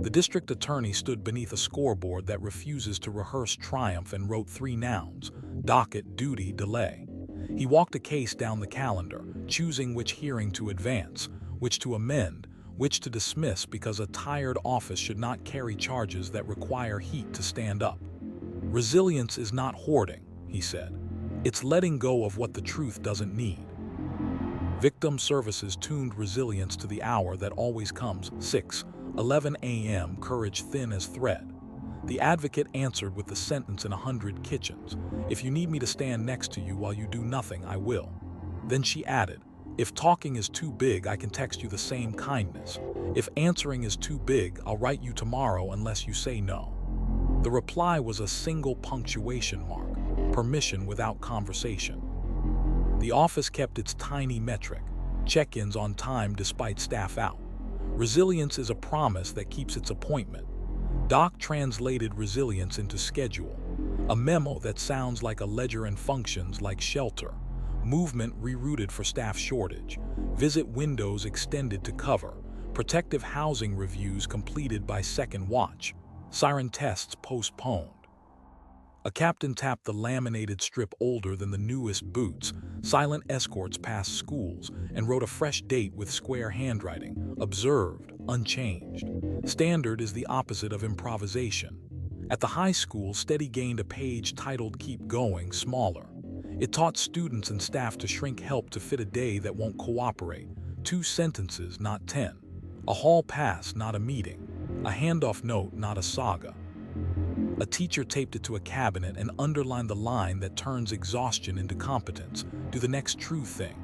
The district attorney stood beneath a scoreboard that refuses to rehearse triumph and wrote 3 nouns: docket, duty, delay. He walked a case down the calendar, choosing which hearing to advance, which to amend, which to dismiss, because a tired office should not carry charges that require heat to stand up. Resilience is not hoarding, he said. It's letting go of what the truth doesn't need. Victim services tuned resilience to the hour that always comes, 6:11 a.m., courage thin as thread. The advocate answered with the sentence in 100 kitchens: "If you need me to stand next to you while you do nothing, I will." Then she added, "If talking is too big, I can text you the same kindness. If answering is too big, I'll write you tomorrow unless you say no." The reply was a single punctuation mark: permission without conversation. The office kept its tiny metric: check-ins on time despite staff out. Resilience is a promise that keeps its appointment. Doc translated resilience into schedule, a memo that sounds like a ledger and functions like shelter. Movement rerouted for staff shortage. Visit windows extended to cover. Protective housing reviews completed by second watch. Siren tests postponed. A captain tapped the laminated strip older than the newest boots. Silent escorts past schools, and wrote a fresh date with square handwriting. Observed, unchanged. Standard is the opposite of improvisation. At the high school, Steady gained a page titled "Keep Going," smaller. It taught students and staff to shrink help to fit a day that won't cooperate. 2 sentences, not 10. A hall pass, not a meeting. A handoff note, not a saga. A teacher taped it to a cabinet and underlined the line that turns exhaustion into competence: do the next true thing.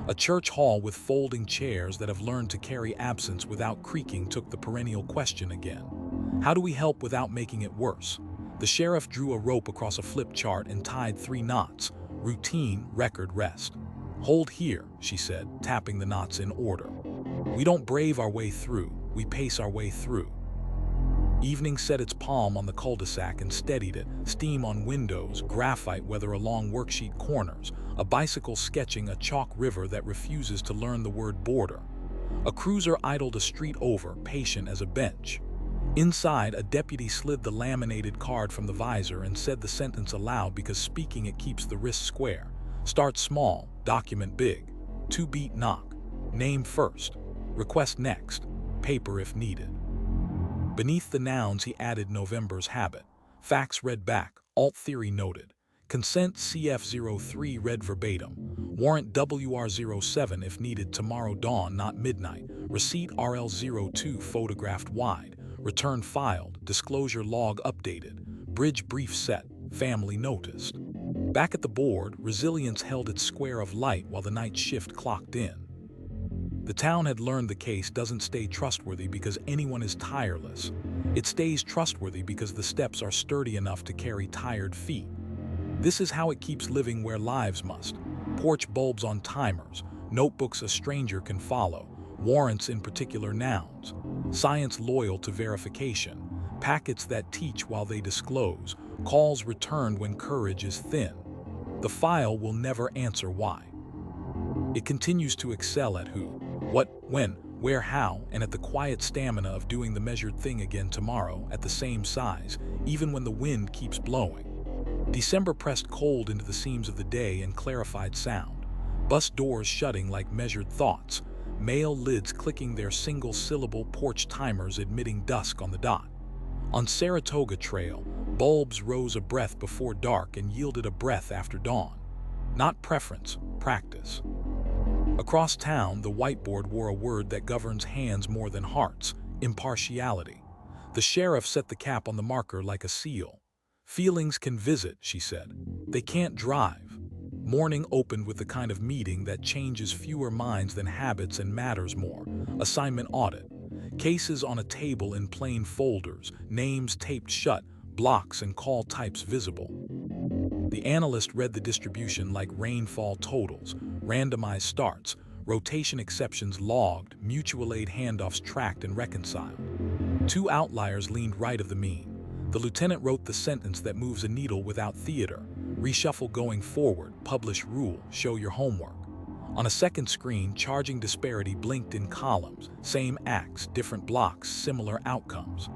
A church hall with folding chairs that have learned to carry absence without creaking took the perennial question again: how do we help without making it worse? The sheriff drew a rope across a flip chart and tied 3 knots: routine, record, rest. "Hold here," she said, tapping the knots in order. "We don't brave our way through, we pace our way through." Evening set its palm on the cul-de-sac and steadied it: steam on windows, graphite weather along worksheet corners, a bicycle sketching a chalk river that refuses to learn the word border. A cruiser idled a street over, patient as a bench. Inside, a deputy slid the laminated card from the visor and said the sentence aloud because speaking it keeps the wrist square. "Start small, document big. 2-beat knock. Name first. Request next. Paper if needed." Beneath the nouns he added November's habit. Facts read back, alt theory noted. Consent CF03 read verbatim. Warrant WR07 if needed tomorrow dawn, not midnight. Receipt RL02 photographed wide. Return filed. Disclosure log updated. Bridge brief set. Family noticed. Back at the board, resilience held its square of light while the night shift clocked in. The town had learned the case doesn't stay trustworthy because anyone is tireless. It stays trustworthy because the steps are sturdy enough to carry tired feet. This is how it keeps living where lives must. Porch bulbs on timers, notebooks a stranger can follow, warrants in particular nouns, science loyal to verification, packets that teach while they disclose, calls returned when courage is thin. The file will never answer why. It continues to excel at who, what, when, where, how, and at the quiet stamina of doing the measured thing again tomorrow at the same size, even when the wind keeps blowing. December pressed cold into the seams of the day and clarified sound. Bus doors shutting like measured thoughts, mail lids clicking their single-syllable, porch timers admitting dusk on the dot. On Saratoga Trail, bulbs rose a breath before dark and yielded a breath after dawn. Not preference, practice. Across town, the whiteboard wore a word that governs hands more than hearts: impartiality. The sheriff set the cap on the marker like a seal. "Feelings can visit," she said. "They can't drive." Morning opened with the kind of meeting that changes fewer minds than habits and matters more. Assignment audit. Cases on a table in plain folders, names taped shut, blocks and call types visible. The analyst read the distribution like rainfall totals, randomized starts, rotation exceptions logged, mutual aid handoffs tracked and reconciled. 2 outliers leaned right of the mean. The lieutenant wrote the sentence that moves a needle without theater. Reshuffle going forward, publish rule, show your homework. On a second screen, charging disparity blinked in columns. Same acts, different blocks, similar outcomes.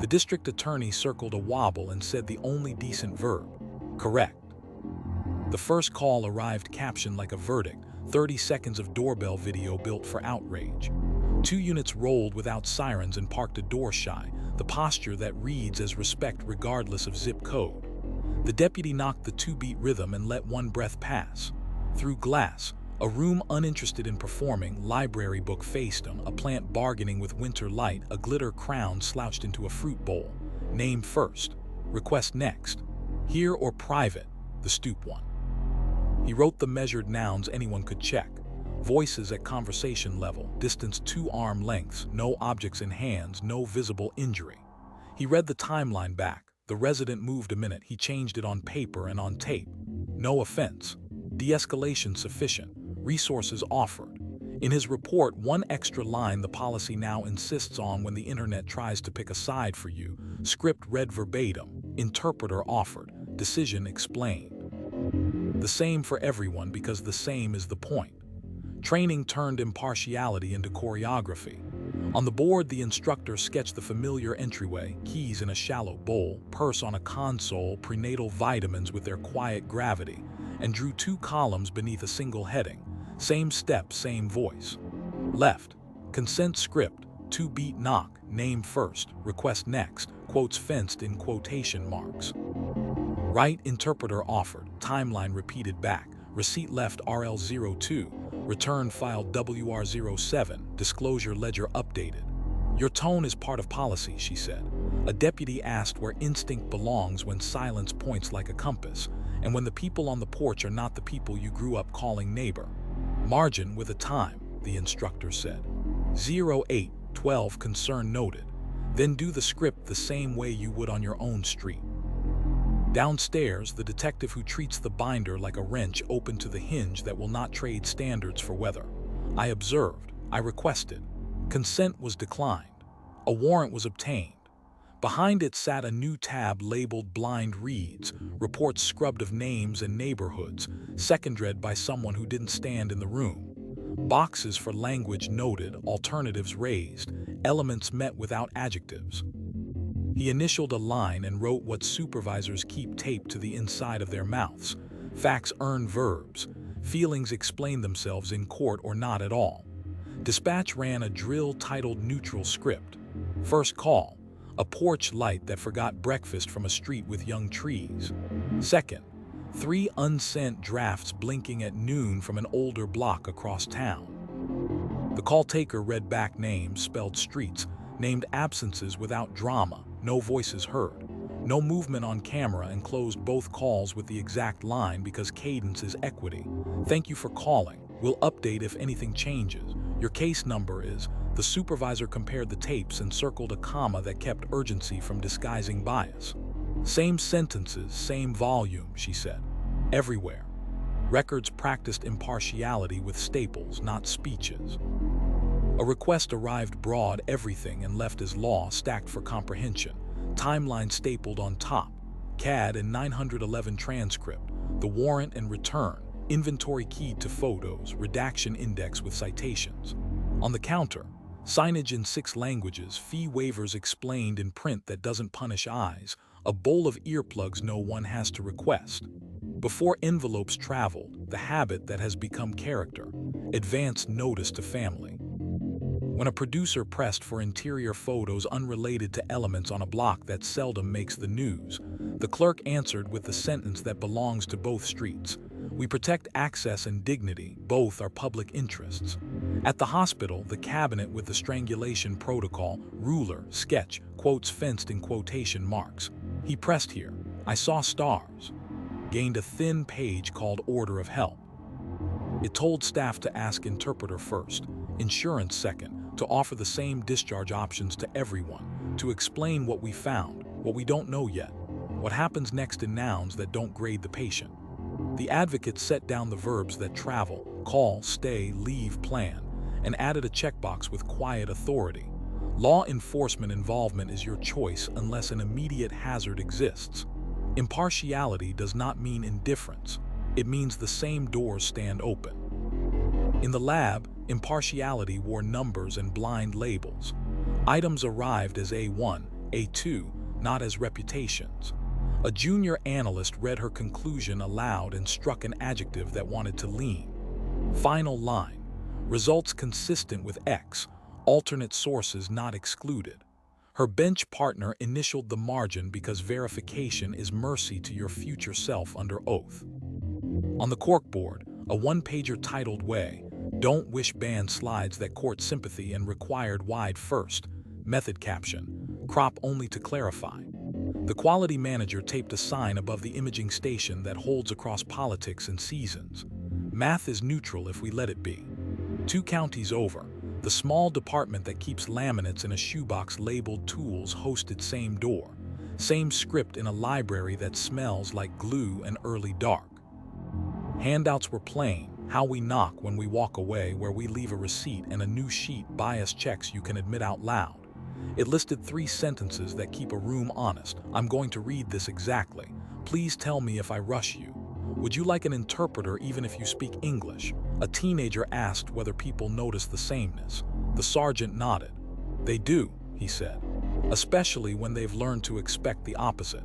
The district attorney circled a wobble and said the only decent verb. Correct. The first call arrived captioned like a verdict, 30 seconds of doorbell video built for outrage. 2 units rolled without sirens and parked a door shy, the posture that reads as respect regardless of zip code. The deputy knocked the 2-beat rhythm and let one breath pass. Through glass, a room uninterested in performing, library book faced him, a plant bargaining with winter light, a glitter crown slouched into a fruit bowl. Name first. Request next. Here or private, the stoop one. He wrote the measured nouns anyone could check. Voices at conversation level, distance 2 arm lengths, no objects in hands, no visible injury. He read the timeline back. The resident moved a minute. He changed it on paper and on tape. No offense. De-escalation sufficient. Resources offered. In his report, one extra line the policy now insists on when the internet tries to pick a side for you. Script read verbatim. Interpreter offered. Decision explained. The same for everyone because the same is the point. Training turned impartiality into choreography. On the board, the instructor sketched the familiar entryway, keys in a shallow bowl, purse on a console, prenatal vitamins with their quiet gravity, and drew 2 columns beneath a single heading. Same step, same voice. Left, consent script, 2-beat knock, name first, request next, quotes fenced in quotation marks. Right, interpreter offered, timeline repeated back, receipt left RL02, return file WR07, disclosure ledger updated. Your tone is part of policy, she said. A deputy asked where instinct belongs when silence points like a compass, and when the people on the porch are not the people you grew up calling neighbor. Margin with a time, the instructor said. 0812 concern noted. Then do the script the same way you would on your own street. Downstairs, the detective who treats the binder like a wrench opened to the hinge that will not trade standards for weather. I observed. I requested. Consent was declined. A warrant was obtained. Behind it sat a new tab labeled Blind Reads, reports scrubbed of names and neighborhoods, second-read by someone who didn't stand in the room. Boxes for language noted, alternatives raised, elements met without adjectives. He initialed a line and wrote what supervisors keep taped to the inside of their mouths. Facts earn verbs. Feelings explain themselves in court or not at all. Dispatch ran a drill titled Neutral Script. First call, a porch light that forgot breakfast from a street with young trees. Second, 3 unsent drafts blinking at noon from an older block across town. The call taker read back names, spelled streets, named absences without drama, no voices heard. No movement on camera, and closed both calls with the exact line because cadence is equity. Thank you for calling. We'll update if anything changes. Your case number is... The supervisor compared the tapes and circled a comma that kept urgency from disguising bias. Same sentences, same volume, she said. Everywhere. Records practiced impartiality with staples, not speeches. A request arrived broad, everything and left as law, stacked for comprehension. Timeline stapled on top. CAD and 911 transcript. The warrant and return. Inventory keyed to photos. Redaction index with citations. On the counter, signage in 6 languages. Fee waivers explained in print that doesn't punish eyes. A bowl of earplugs no one has to request. Before envelopes traveled, the habit that has become character. Advance notice to family. When a producer pressed for interior photos unrelated to elements on a block that seldom makes the news, the clerk answered with the sentence that belongs to both streets. We protect access and dignity, both are public interests. At the hospital, the cabinet with the strangulation protocol, ruler, sketch, quotes fenced in quotation marks. He pressed here. I saw stars. Gained a thin page called Order of Help. It told staff to ask interpreter first, insurance second, to offer the same discharge options to everyone, to explain what we found, what we don't know yet, what happens next in nouns that don't grade the patient. The advocate set down the verbs that travel, call, stay, leave, plan, and added a checkbox with quiet authority. Law enforcement involvement is your choice unless an immediate hazard exists. Impartiality does not mean indifference. It means the same doors stand open. In the lab, impartiality wore numbers and blind labels. Items arrived as A1, A2, not as reputations. A junior analyst read her conclusion aloud and struck an adjective that wanted to lean. Final line. Results consistent with X, alternate sources not excluded. Her bench partner initialed the margin because verification is mercy to your future self under oath. On the corkboard, a one-pager titled Way, Don't Wish banned slides that court sympathy and required wide first. Method caption, crop only to clarify. The quality manager taped a sign above the imaging station that holds across politics and seasons. Math is neutral if we let it be. 2 counties over, the small department that keeps laminates in a shoebox labeled tools hosted same door. Same script in a library that smells like glue and early dark. Handouts were plain, how we knock when we walk away, where we leave a receipt, and a new sheet, bias checks you can admit out loud. It listed 3 sentences that keep a room honest. I'm going to read this exactly. Please tell me if I rush you. Would you like an interpreter even if you speak English? A teenager asked whether people notice the sameness. The sergeant nodded. They do, he said, especially when they've learned to expect the opposite.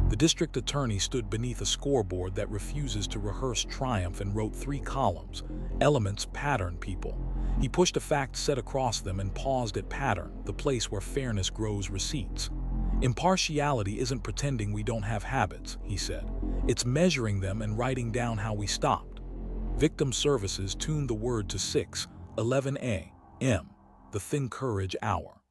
The district attorney stood beneath a scoreboard that refuses to rehearse triumph and wrote 3 columns. Elements, pattern, people. He pushed a fact set across them and paused at pattern, the place where fairness grows receipts. Impartiality isn't pretending we don't have habits, he said. It's measuring them and writing down how we stopped. Victim Services tuned the word to 6:11 a.m., the thin courage hour.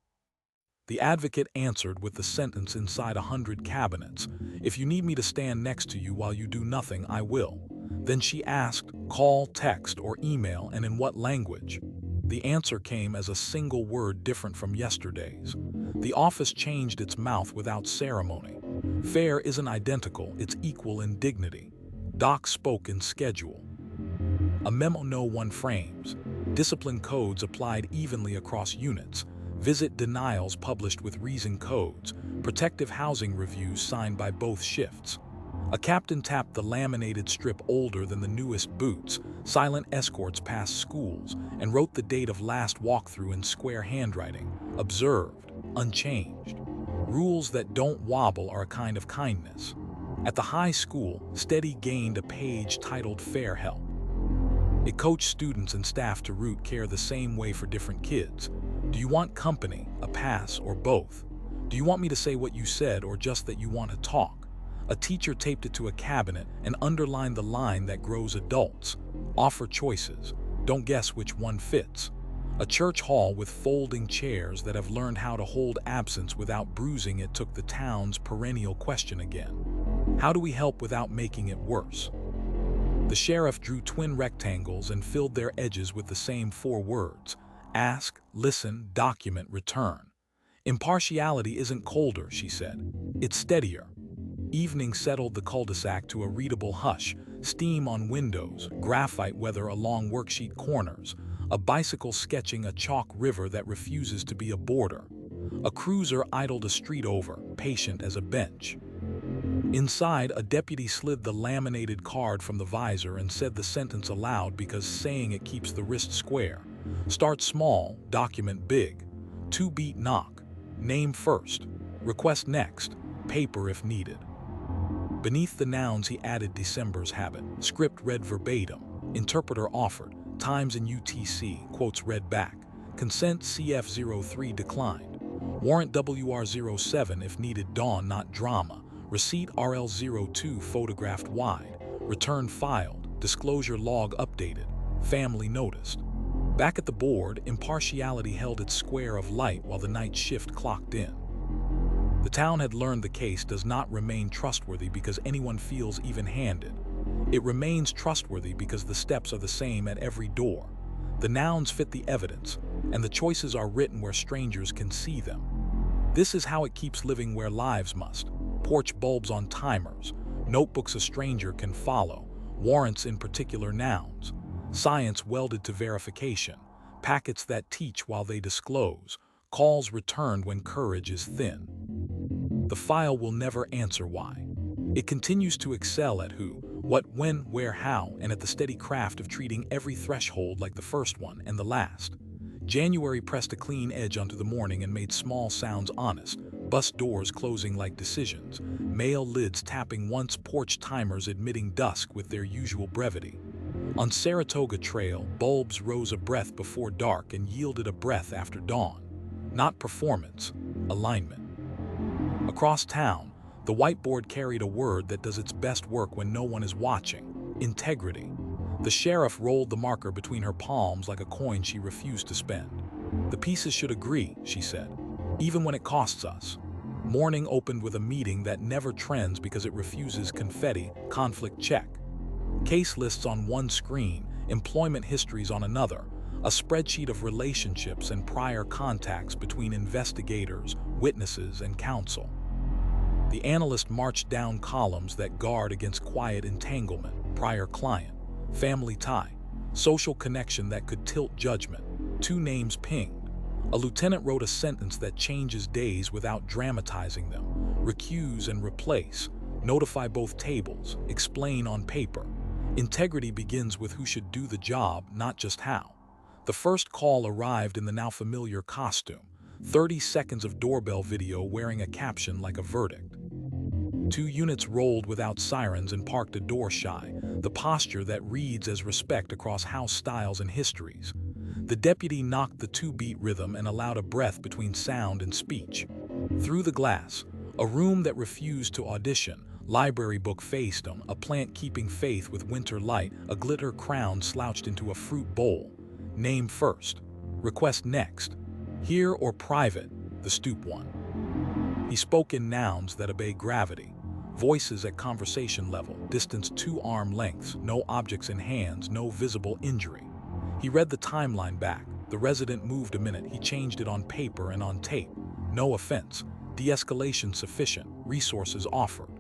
The advocate answered with the sentence inside 100 cabinets, if you need me to stand next to you while you do nothing, I will. Then she asked, call, text, or email, and in what language? The answer came as a single word different from yesterday's. The office changed its mouth without ceremony. Fair isn't identical, it's equal in dignity. Doc spoke in schedule. A memo no one frames. Discipline codes applied evenly across units. Visit denials published with reason codes, protective housing reviews signed by both shifts. A captain tapped the laminated strip older than the newest boots, silent escorts past schools, and wrote the date of last walkthrough in square handwriting, observed, unchanged. Rules that don't wobble are a kind of kindness. At the high school, Steady gained a page titled Fair Help. It coached students and staff to root care the same way for different kids. Do you want company, a pass, or both? Do you want me to say what you said or just that you want to talk? A teacher taped it to a cabinet and underlined the line that grows adults. Offer choices. Don't guess which one fits. A church hall with folding chairs that have learned how to hold absence without bruising it took the town's perennial question again. How do we help without making it worse? The sheriff drew twin rectangles and filled their edges with the same 4 words. Ask, listen, document, return. Impartiality isn't colder, she said. It's steadier. Evening settled the cul-de-sac to a readable hush, steam on windows, graphite weather along worksheet corners, a bicycle sketching a chalk river that refuses to be a border. A cruiser idled a street over, patient as a bench. Inside, a deputy slid the laminated card from the visor and said the sentence aloud because saying it keeps the wrist square. Start small, document big. 2-beat knock. Name first. Request next. Paper if needed. Beneath the nouns he added December's habit. Script read verbatim. Interpreter offered. Times in UTC. Quotes read back. Consent CF03 declined. Warrant WR07 if needed. Dawn not drama. Receipt RL02 photographed wide. Return filed. Disclosure log updated. Family noticed. Back at the board, impartiality held its square of light while the night shift clocked in. The town had learned the case does not remain trustworthy because anyone feels even-handed. It remains trustworthy because the steps are the same at every door. The nouns fit the evidence, and the choices are written where strangers can see them. This is how it keeps living where lives must. Porch bulbs on timers, notebooks a stranger can follow, warrants in particular nouns, science welded to verification, packets that teach while they disclose, calls returned when courage is thin. The file will never answer why. It continues to excel at who, what, when, where, how, and at the steady craft of treating every threshold like the first one and the last. January pressed a clean edge onto the morning and made small sounds honest, bus doors closing like decisions, mail lids tapping once, porch timers admitting dusk with their usual brevity. On Saratoga Trail, bulbs rose a breath before dark and yielded a breath after dawn. Not performance, alignment. Across town, the whiteboard carried a word that does its best work when no one is watching: integrity. The sheriff rolled the marker between her palms like a coin she refused to spend. The pieces should agree, she said, even when it costs us. Morning opened with a meeting that never trends because it refuses confetti, conflict check. Case lists on one screen, employment histories on another, a spreadsheet of relationships and prior contacts between investigators, witnesses, and counsel. The analyst marched down columns that guard against quiet entanglement: prior client, family tie, social connection that could tilt judgment, 2 names pinged. A lieutenant wrote a sentence that changes days without dramatizing them: recuse and replace, notify both tables, explain on paper. Integrity begins with who should do the job, not just how. The first call arrived in the now familiar costume, 30 seconds of doorbell video wearing a caption like a verdict. 2 units rolled without sirens and parked a door shy, the posture that reads as respect across house styles and histories. The deputy knocked the 2-beat rhythm and allowed a breath between sound and speech. Through the glass, a room that refused to audition, library book faced him, a plant keeping faith with winter light, a glitter crown slouched into a fruit bowl. Name first, request next. Here or private, the stoop one. He spoke in nouns that obey gravity. Voices at conversation level, distance 2 arm lengths, no objects in hands, no visible injury. He read the timeline back. The resident moved a minute. He changed it on paper and on tape. No offense. De-escalation sufficient. Resources offered.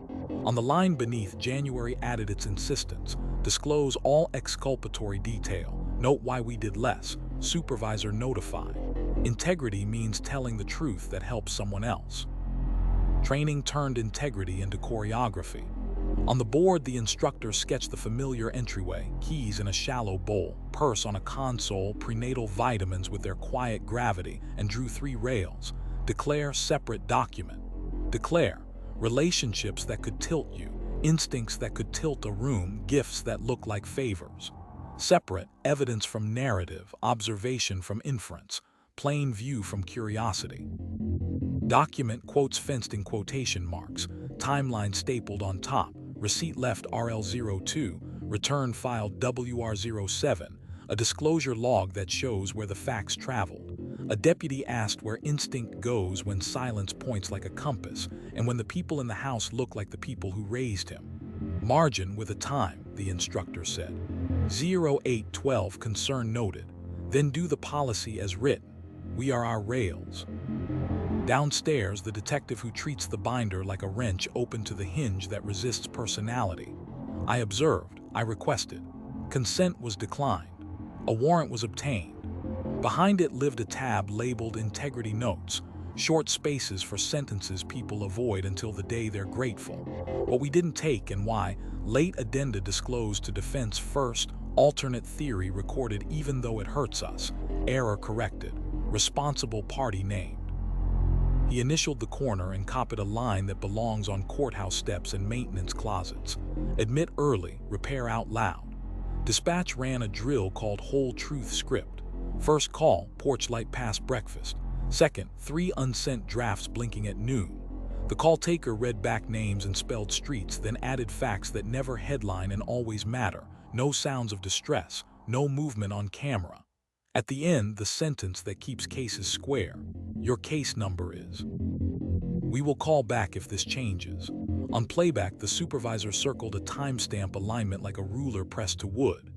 On the line beneath, January added its insistence. Disclose all exculpatory detail. Note why we did less. Supervisor notified. Integrity means telling the truth that helps someone else. Training turned integrity into choreography. On the board, the instructor sketched the familiar entryway: keys in a shallow bowl, purse on a console, prenatal vitamins with their quiet gravity, and drew 3 rails. Declare, separate, document. Declare, relationships that could tilt you, instincts that could tilt a room, gifts that look like favors. Separate, evidence from narrative, observation from inference, plain view from curiosity. Document, quotes fenced in quotation marks, timeline stapled on top, receipt left RL02, return filed WR07, a disclosure log that shows where the facts traveled. A deputy asked where instinct goes when silence points like a compass, and when the people in the house look like the people who raised him. Margin with a time, the instructor said. 0812, concern noted. Then do the policy as written. We are our rails. Downstairs, the detective who treats the binder like a wrench opened to the hinge that resists personality. I observed, I requested. Consent was declined. A warrant was obtained. Behind it lived a tab labeled Integrity Notes, short spaces for sentences people avoid until the day they're grateful. What we didn't take and why: late addenda disclosed to defense first, alternate theory recorded even though it hurts us, error corrected, responsible party named. He initialed the corner and copied a line that belongs on courthouse steps and maintenance closets. Admit early, repair out loud. Dispatch ran a drill called Whole Truth Script. First call, porch light past breakfast. Second, 3 unsent drafts blinking at noon. The call taker read back names and spelled streets, then added facts that never headline and always matter. No sounds of distress, no movement on camera. At the end, the sentence that keeps cases square. Your case number is. We will call back if this changes. On playback, the supervisor circled a timestamp alignment like a ruler pressed to wood.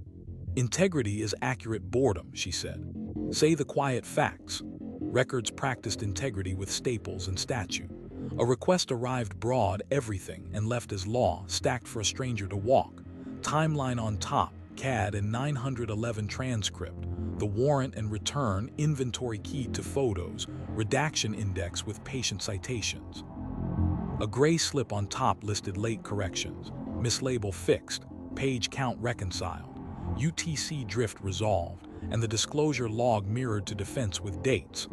Integrity is accurate boredom, she said. Say the quiet facts. Records practiced integrity with staples and statute. A request arrived broad, everything, and left as law, stacked for a stranger to walk. Timeline on top, CAD and 911 transcript. The warrant and return, inventory keyed to photos, redaction index with patient citations. A gray slip on top listed late corrections, mislabel fixed, page count reconciled, UTC drift resolved, and the disclosure log mirrored to defense with dates.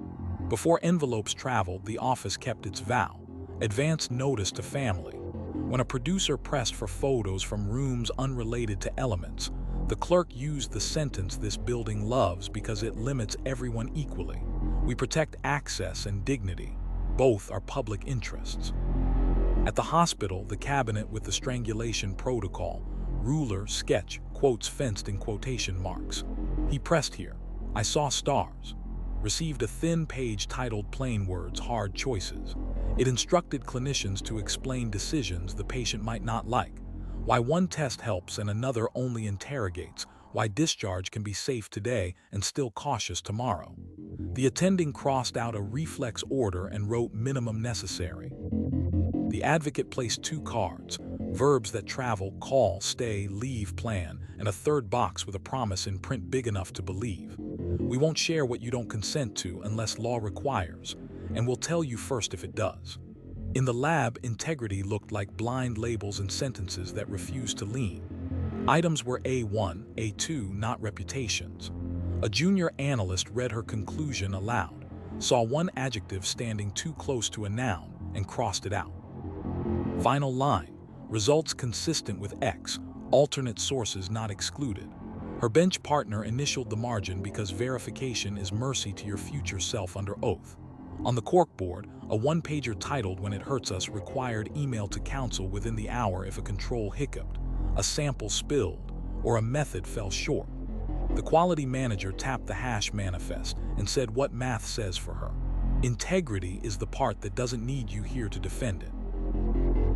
Before envelopes traveled, the office kept its vow: advance notice to family. When a producer pressed for photos from rooms unrelated to Elements, the clerk used the sentence this building loves because it limits everyone equally. We protect access and dignity. Both are public interests. At the hospital, the cabinet with the strangulation protocol, ruler, sketch, quotes fenced in quotation marks. He pressed here. I saw stars. Received a thin page titled Plain Words, Hard Choices. It instructed clinicians to explain decisions the patient might not like, why one test helps and another only interrogates, why discharge can be safe today and still cautious tomorrow. The attending crossed out a reflex order and wrote minimum necessary. The advocate placed 2 cards, verbs that travel, call, stay, leave, plan, and a third box with a promise in print big enough to believe. We won't share what you don't consent to unless law requires, and we'll tell you first if it does. In the lab, integrity looked like blind labels and sentences that refused to lean. Items were A1, A2, not reputations. A junior analyst read her conclusion aloud, saw one adjective standing too close to a noun, and crossed it out. Final line, results consistent with X, alternate sources not excluded. Her bench partner initialed the margin because verification is mercy to your future self under oath. On the corkboard, a one-pager titled When It Hurts Us required email to counsel within the hour if a control hiccuped, a sample spilled, or a method fell short. The quality manager tapped the hash manifest and said what math says for her. Integrity is the part that doesn't need you here to defend it.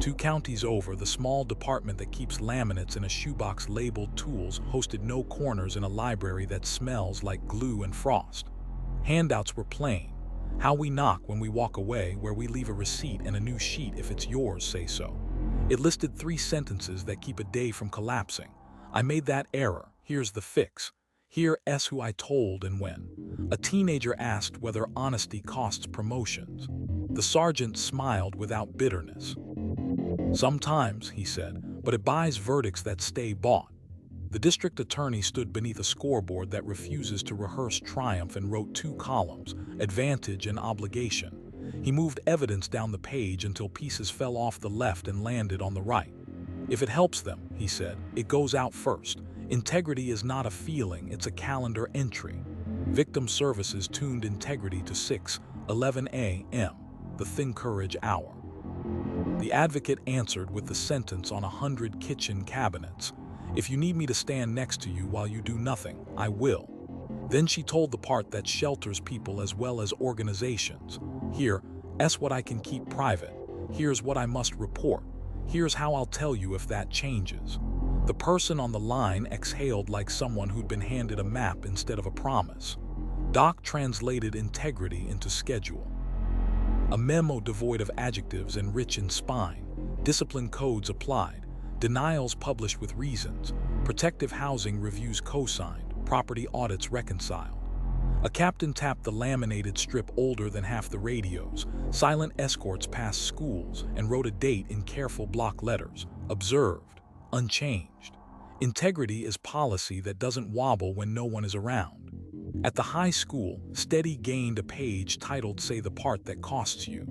2 counties over, the small department that keeps laminates in a shoebox labeled tools hosted no corners in a library that smells like glue and frost. Handouts were plain. How we knock when we walk away, where we leave a receipt and a new sheet if it's yours, say so. It listed 3 sentences that keep a day from collapsing. I made that error. Here's the fix. Here's who I told and when. A teenager asked whether honesty costs promotions. The sergeant smiled without bitterness. Sometimes, he said, but it buys verdicts that stay bought. The district attorney stood beneath a scoreboard that refuses to rehearse triumph and wrote 2 columns, advantage and obligation. He moved evidence down the page until pieces fell off the left and landed on the right. If it helps them, he said, it goes out first. Integrity is not a feeling, it's a calendar entry. Victim Services tuned integrity to 6:11 a.m., the thin courage hour. The advocate answered with the sentence on 100 kitchen cabinets. If you need me to stand next to you while you do nothing, I will. Then she told the part that shelters people as well as organizations. Here's what I can keep private. Here's what I must report. Here's how I'll tell you if that changes. The person on the line exhaled like someone who'd been handed a map instead of a promise. Doc translated integrity into schedule. A memo devoid of adjectives and rich in spine. Discipline codes applied. Denials published with reasons. Protective housing reviews co-signed. Property audits reconciled. A captain tapped the laminated strip older than half the radios. Silent escorts passed schools and wrote a date in careful block letters. Observed. Unchanged. Integrity is policy that doesn't wobble when no one is around. At the high school, Steady gained a page titled Say the Part That Costs You.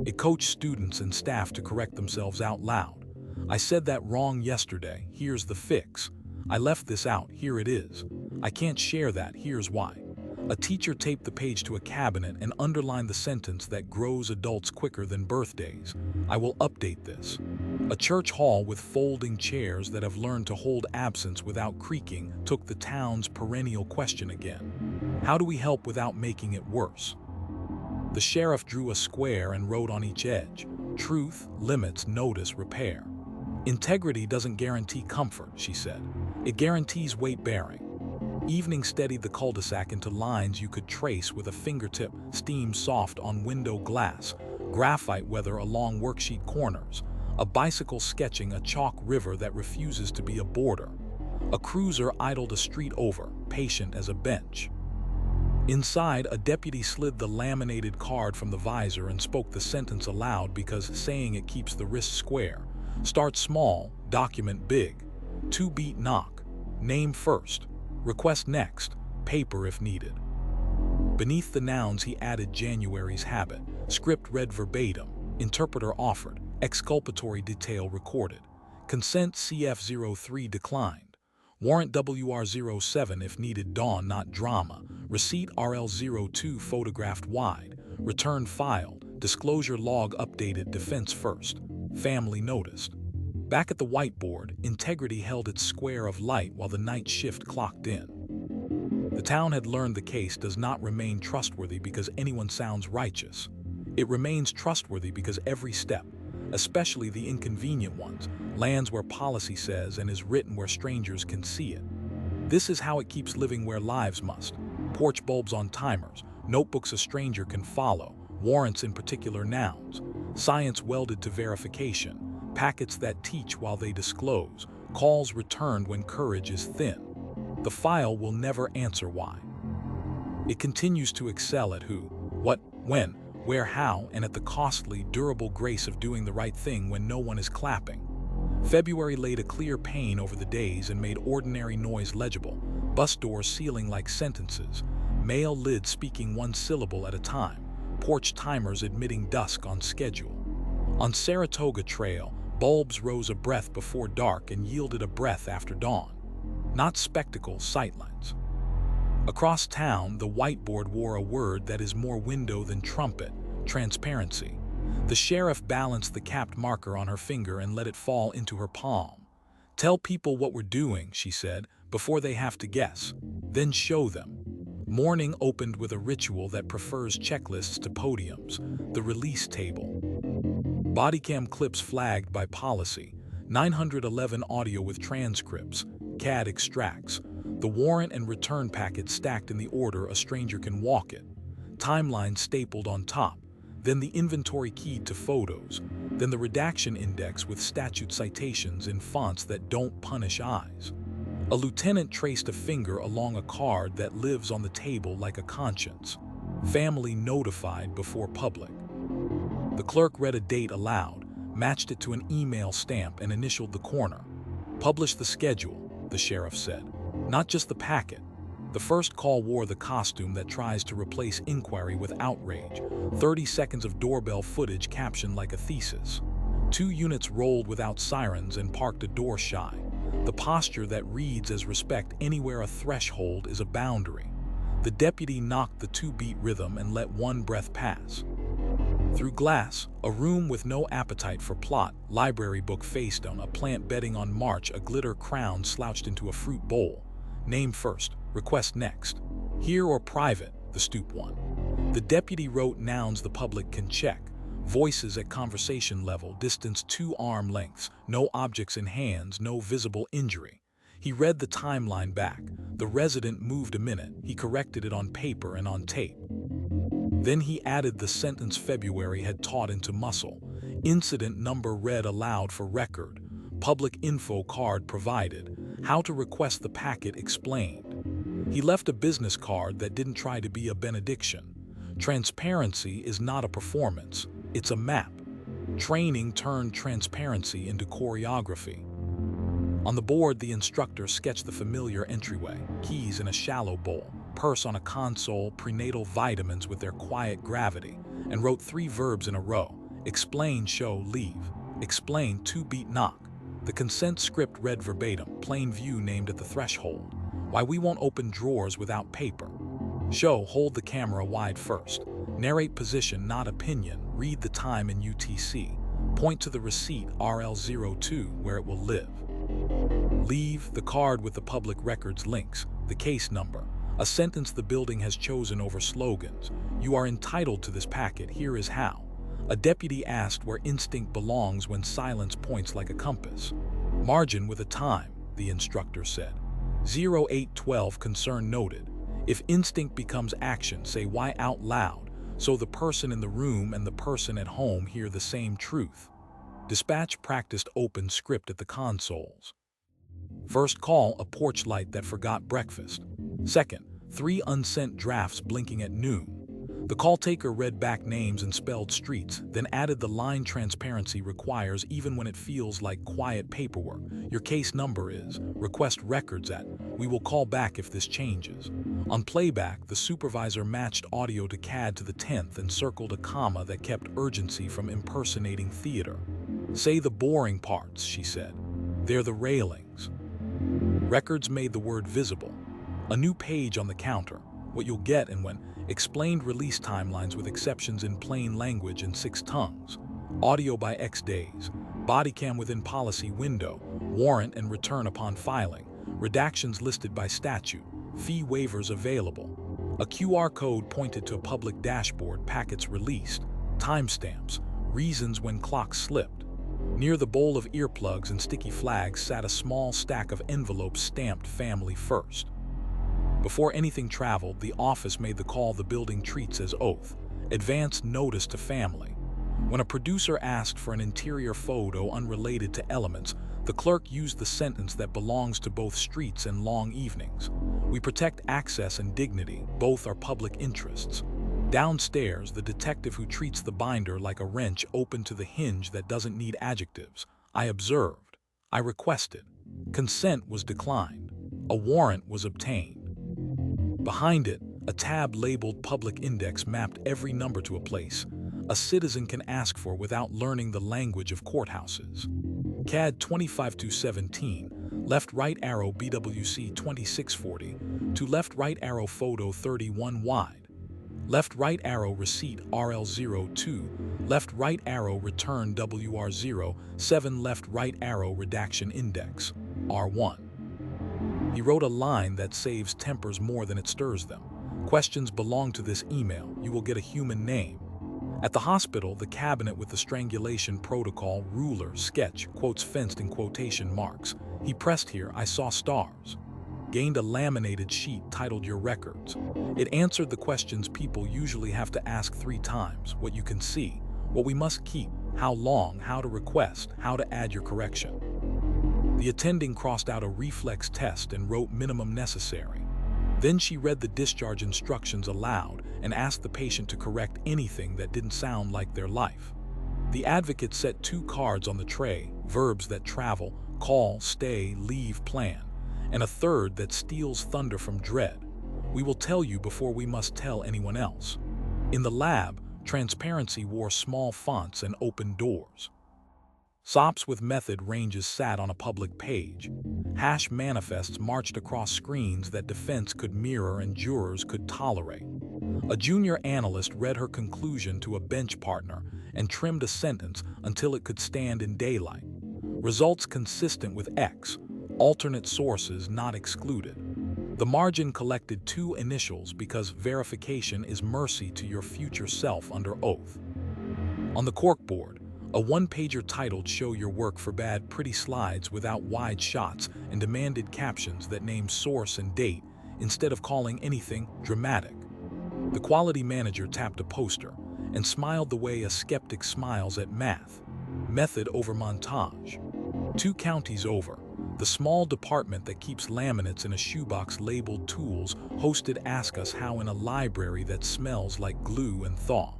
It coached students and staff to correct themselves out loud. I said that wrong yesterday, here's the fix. I left this out, here it is. I can't share that, here's why. A teacher taped the page to a cabinet and underlined the sentence that grows adults quicker than birthdays. I will update this. A church hall with folding chairs that have learned to hold absence without creaking took the town's perennial question again. How do we help without making it worse? The sheriff drew a square and wrote on each edge, truth, limits, notice, repair. Integrity doesn't guarantee comfort, she said. It guarantees weight-bearing. Evening steadied the cul-de-sac into lines you could trace with a fingertip, steam soft on window glass, graphite weather along worksheet corners, a bicycle sketching a chalk river that refuses to be a border. A cruiser idled a street over, patient as a bench. Inside, a deputy slid the laminated card from the visor and spoke the sentence aloud because saying it keeps the wrist square. Start small, document big. 2-beat knock. Name first. Request next. Paper if needed. Beneath the nouns he added January's habit. Script read verbatim. Interpreter offered. Exculpatory detail recorded. Consent CF03 declined. Warrant WR07 if needed. Dawn not drama. Receipt RL02 photographed wide. Return filed. Disclosure log updated. Defense first. Family noticed. Back at the whiteboard, integrity held its square of light while the night shift clocked in. The town had learned the case does not remain trustworthy because anyone sounds righteous. It remains trustworthy because every step, especially the inconvenient ones, lands where policy says and is written where strangers can see it. This is how it keeps living where lives must. Porch bulbs on timers, notebooks a stranger can follow, warrants in particular nouns, science welded to verification, packets that teach while they disclose, calls returned when courage is thin. The file will never answer why. It continues to excel at who, what, when, where, how, and at the costly, durable grace of doing the right thing when no one is clapping. February laid a clear pane over the days and made ordinary noise legible, bus doors sealing like sentences, mail lids speaking one syllable at a time, porch timers admitting dusk on schedule. On Saratoga Trail, bulbs rose a breath before dark and yielded a breath after dawn. Not spectacle, sightlines. Across town, the whiteboard wore a word that is more window than trumpet: transparency. The sheriff balanced the capped marker on her finger and let it fall into her palm. Tell people what we're doing, she said, before they have to guess. Then show them. Morning opened with a ritual that prefers checklists to podiums, the release table. Bodycam clips flagged by policy, 911 audio with transcripts, CAD extracts, the warrant and return packet stacked in the order a stranger can walk it, timeline stapled on top, then the inventory keyed to photos, then the redaction index with statute citations in fonts that don't punish eyes. A lieutenant traced a finger along a card that lives on the table like a conscience. Family notified before public. The clerk read a date aloud, matched it to an email stamp and initialed the corner. Publish the schedule, the sheriff said. Not just the packet. The first call wore the costume that tries to replace inquiry with outrage. 30 seconds of doorbell footage captioned like a thesis. 2 units rolled without sirens and parked a door shy. The posture that reads as respect anywhere a threshold is a boundary. The deputy knocked the 2-beat rhythm and let one breath pass. Through glass, a room with no appetite for plot, library book faced on, a plant bedding on March, a glitter crown slouched into a fruit bowl. Name first, request next. Here or private, the stoop one. The deputy wrote nouns the public can check. Voices at conversation level, distance 2 arm lengths, no objects in hands, no visible injury. He read the timeline back. The resident moved a minute. He corrected it on paper and on tape. Then he added the sentence February had taught into muscle. Incident number read aloud for record. Public info card provided. How to request the packet explained. He left a business card that didn't try to be a benediction. Transparency is not a performance, it's a map. Training turned transparency into choreography. On the board, the instructor sketched the familiar entryway, keys in a shallow bowl, purse on a console, prenatal vitamins with their quiet gravity, and wrote 3 verbs in a row: explain, show, leave. Explain, 2-beat knock. The consent script read verbatim, plain view named at the threshold. Why we won't open drawers without paper. Show, hold the camera wide first. Narrate position, not opinion. Read the time in UTC. Point to the receipt RL02 where it will live. Leave, the card with the public records links, the case number. A sentence the building has chosen over slogans. You are entitled to this packet, here is how. A deputy asked where instinct belongs when silence points like a compass. Margin with a time, the instructor said. 0812 concern noted. If instinct becomes action, say why out loud, so the person in the room and the person at home hear the same truth. Dispatch practiced open script at the consoles. First call, a porch light that forgot breakfast. Second, 3 unsent drafts blinking at noon. The call taker read back names and spelled streets, then added the line transparency requires even when it feels like quiet paperwork. Your case number is, request records at, we will call back if this changes. On playback, the supervisor matched audio to CAD to the 10th and circled a comma that kept urgency from impersonating theater. Say the boring parts, she said. They're the railings. Records made the word visible. A new page on the counter. What you'll get and when explained release timelines with exceptions in plain language in 6 tongues. Audio by X days. Bodycam within policy window. Warrant and return upon filing. Redactions listed by statute. Fee waivers available. A QR code pointed to a public dashboard. Packets released. Timestamps. Reasons when clocks slipped. Near the bowl of earplugs and sticky flags sat a small stack of envelopes stamped Family First. Before anything traveled, the office made the call the building treats as oath. Advance notice to family. When a producer asked for an interior photo unrelated to elements, the clerk used the sentence that belongs to both streets and long evenings. We protect access and dignity, both are public interests. Downstairs, the detective who treats the binder like a wrench opened to the hinge that doesn't need adjectives. I observed. I requested. Consent was declined. A warrant was obtained. Behind it, a tab labeled Public Index mapped every number to a place a citizen can ask for without learning the language of courthouses. CAD 25-17, left-right arrow BWC 2640, to left-right arrow photo 31 wide. Left-right arrow receipt RL02, left-right arrow return WR0, 7 left-right arrow redaction index, R1. He wrote a line that saves tempers more than it stirs them. Questions belong to this email. You will get a human name. At the hospital, the cabinet with the strangulation protocol, ruler, sketch, quotes fenced in quotation marks. He pressed here, I saw stars. Gained a laminated sheet titled Your Records. It answered the questions people usually have to ask 3 times. What you can see, what we must keep, how long, how to request, how to add your correction. The attending crossed out a reflex test and wrote minimum necessary. Then she read the discharge instructions aloud and asked the patient to correct anything that didn't sound like their life. The advocate set 2 cards on the tray, verbs that travel, call, stay, leave, plan, and a third that steals thunder from dread. We will tell you before we must tell anyone else. In the lab, transparency wore small fonts and open doors. SOPs with method ranges sat on a public page. Hash manifests marched across screens that defense could mirror and jurors could tolerate. A junior analyst read her conclusion to a bench partner and trimmed a sentence until it could stand in daylight. Results consistent with X, alternate sources not excluded. The margin collected 2 initials because verification is mercy to your future self under oath. On the corkboard, a 1-pager titled Show Your Work for Bad pretty slides without wide shots and demanded captions that named source and date instead of calling anything dramatic. The quality manager tapped a poster and smiled the way a skeptic smiles at math. Method over montage. 2 counties over, the small department that keeps laminates in a shoebox labeled tools hosted Ask Us How in a library that smells like glue and thaw.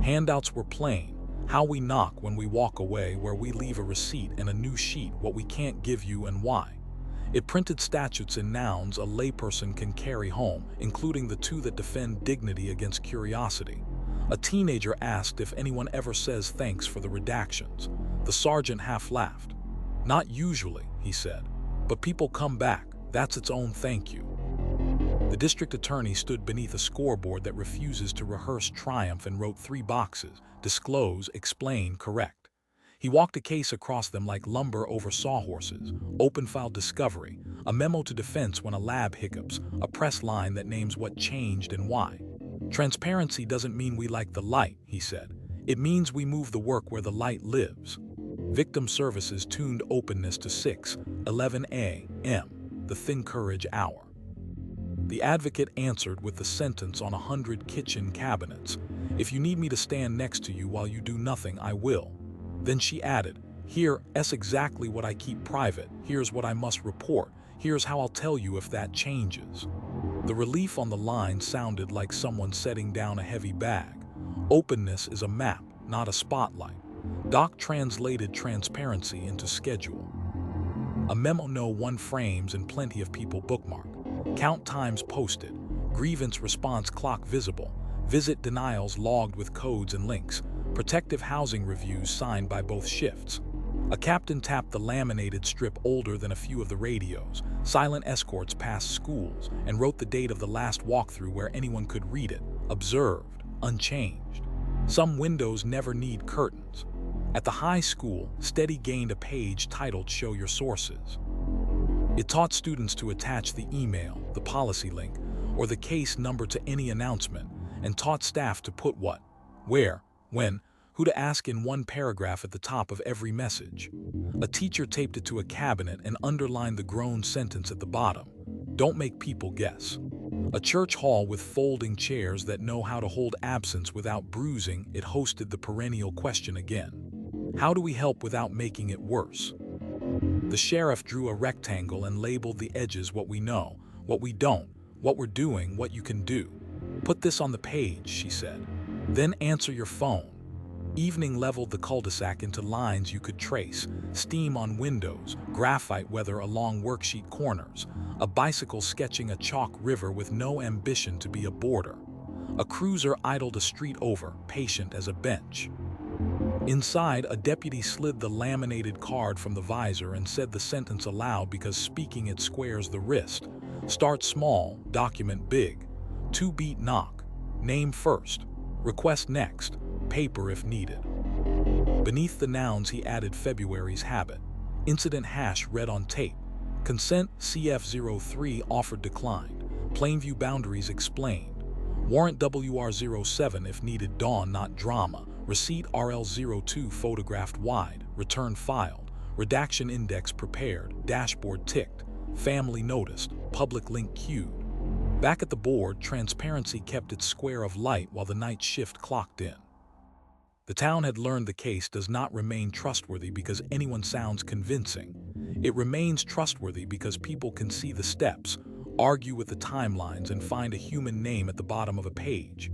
Handouts were plain. How we knock when we walk away, where we leave a receipt and a new sheet, what we can't give you and why. It printed statutes and nouns a layperson can carry home, including the 2 that defend dignity against curiosity. A teenager asked if anyone ever says thanks for the redactions. The sergeant half laughed. Not usually, he said, but people come back. That's its own thank you. The district attorney stood beneath a scoreboard that refuses to rehearse triumph and wrote 3 boxes: disclose, explain, correct. He walked a case across them like lumber over sawhorses. Open file discovery, a memo to defense when a lab hiccups, a press line that names what changed and why. Transparency doesn't mean we like the light, he said. It means we move the work where the light lives. Victim services tuned openness to 6:11 a.m., the thin courage hour. The advocate answered with the sentence on 100 kitchen cabinets. If you need me to stand next to you while you do nothing, I will. Then she added, here's exactly what I keep private. Here's what I must report. Here's how I'll tell you if that changes. The relief on the line sounded like someone setting down a heavy bag. Openness is a map, not a spotlight. Doc translated transparency into schedule. A memo no one frames and plenty of people bookmark. Count times posted. Grievance response clock visible. Visit denials logged with codes and links. Protective housing reviews signed by both shifts. A captain tapped the laminated strip older than a few of the radios. Silent escorts passed schools and wrote the date of the last walkthrough where anyone could read it. Observed, unchanged. Some windows never need curtains. At the high school, Steady gained a page titled Show Your Sources. It taught students to attach the email, the policy link, or the case number to any announcement, and taught staff to put what, where, when, who to ask in one paragraph at the top of every message. A teacher taped it to a cabinet and underlined the groan sentence at the bottom. Don't make people guess. A church hall with folding chairs that know how to hold absence without bruising, it hosted the perennial question again. How do we help without making it worse? The sheriff drew a rectangle and labeled the edges: what we know, what we don't, what we're doing, what you can do. Put this on the page, she said. Then answer your phone. Evening leveled the cul-de-sac into lines you could trace, steam on windows, graphite weather along worksheet corners, a bicycle sketching a chalk river with no ambition to be a border. A cruiser idled a street over, patient as a bench. Inside, a deputy slid the laminated card from the visor and said the sentence aloud because speaking it squares the wrist. Start small, document big. 2-beat knock. Name first. Request next. Paper if needed. Beneath the nouns he added February's habit. Incident hash read on tape. Consent CF03 offered declined. Plainview boundaries explained. Warrant WR07 if needed dawn not drama. Receipt RL02 photographed wide. Return filed. Redaction index prepared. Dashboard ticked. Family noticed. Public link queued. Back at the board, transparency kept its square of light while the night shift clocked in. The town had learned the case does not remain trustworthy because anyone sounds convincing. It remains trustworthy because people can see the steps, argue with the timelines, and find a human name at the bottom of a page.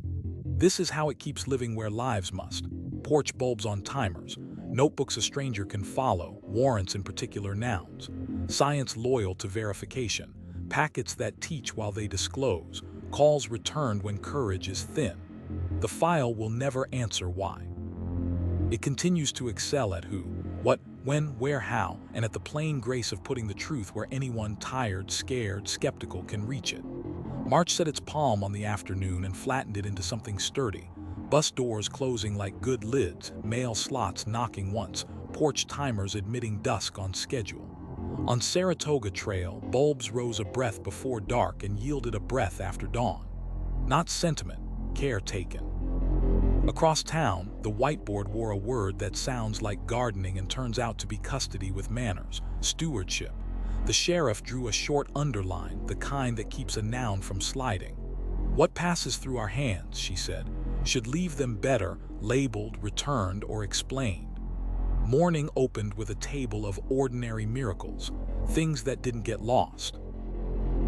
This is how it keeps living where lives must. Porch bulbs on timers, notebooks a stranger can follow, warrants in particular nouns, science loyal to verification, packets that teach while they disclose, calls returned when courage is thin. The file will never answer why. It continues to excel at who, what, when, where, how, and at the plain grace of putting the truth where anyone tired, scared, skeptical can reach it. March set its palm on the afternoon and flattened it into something sturdy. Bus doors closing like good lids, mail slots knocking once, porch timers admitting dusk on schedule. On Saratoga Trail, bulbs rose a breath before dark and yielded a breath after dawn. Not sentiment, care taken. Across town, the whiteboard wore a word that sounds like gardening and turns out to be custody with manners, stewardship. The sheriff drew a short underline, the kind that keeps a noun from sliding. What passes through our hands, she said, should leave them better, labeled, returned, or explained. Morning opened with a table of ordinary miracles, things that didn't get lost.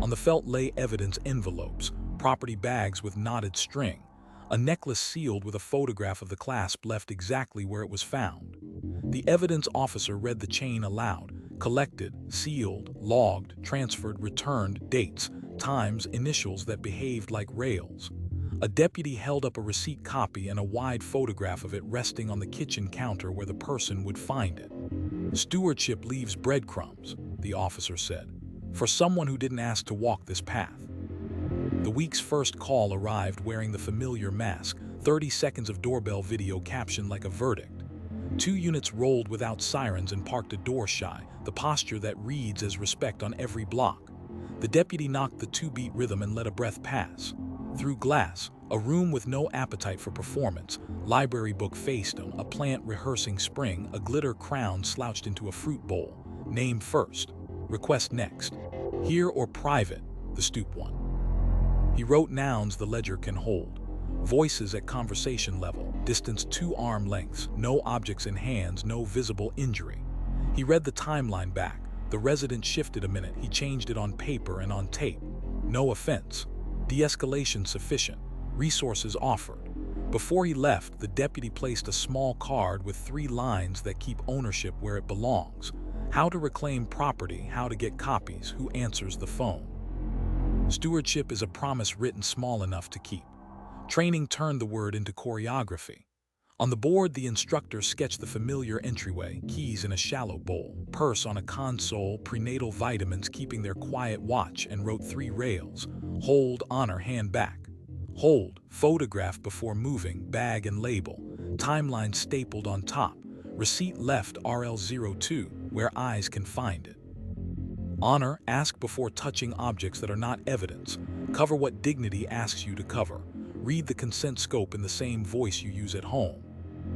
On the felt lay evidence envelopes, property bags with knotted string, a necklace sealed with a photograph of the clasp left exactly where it was found. The evidence officer read the chain aloud, collected, sealed, logged, transferred, returned, dates, times, initials that behaved like rails. A deputy held up a receipt copy and a wide photograph of it resting on the kitchen counter where the person would find it. Stewardship leaves breadcrumbs, the officer said, for someone who didn't ask to walk this path. The week's first call arrived wearing the familiar mask, 30 seconds of doorbell video captioned like a verdict. 2 units rolled without sirens and parked a door shy, the posture that reads as respect on every block. The deputy knocked the 2-beat rhythm and let a breath pass. Through glass, a room with no appetite for performance, library book faced him, a plant rehearsing spring, a glitter crown slouched into a fruit bowl. Name first. Request next. Here or private, the stoop one. He wrote nouns the ledger can hold. Voices at conversation level, distance 2 arm lengths, no objects in hands, no visible injury. He read the timeline back. The resident shifted a minute. He changed it on paper and on tape. No offense. De-escalation sufficient. Resources offered. Before he left, the deputy placed a small card with 3 lines that keep ownership where it belongs. How to reclaim property, how to get copies, who answers the phone. Stewardship is a promise written small enough to keep. Training turned the word into choreography. On the board, the instructor sketched the familiar entryway, keys in a shallow bowl, purse on a console, prenatal vitamins keeping their quiet watch, and wrote 3 rails. Hold, honor, hand back. Hold, photograph before moving, bag and label. Timeline stapled on top. Receipt left RL02, where eyes can find it. Honor, ask before touching objects that are not evidence. Cover what dignity asks you to cover. Read the consent scope in the same voice you use at home.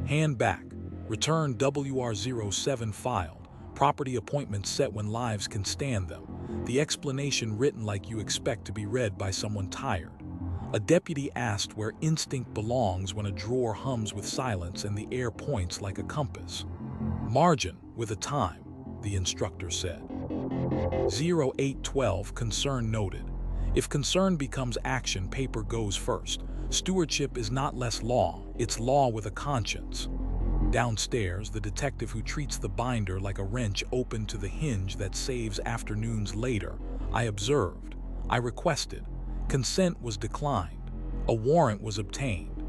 Hand back. Return WR07 filed. Property appointments set when lives can stand them. The explanation written like you expect to be read by someone tired. A deputy asked where instinct belongs when a drawer hums with silence and the air points like a compass. Margin with a time, the instructor said. 0812 concern noted. If concern becomes action, paper goes first. Stewardship is not less law, it's law with a conscience. Downstairs, the detective who treats the binder like a wrench opened to the hinge that saves afternoons later. I observed. I requested. Consent was declined. A warrant was obtained.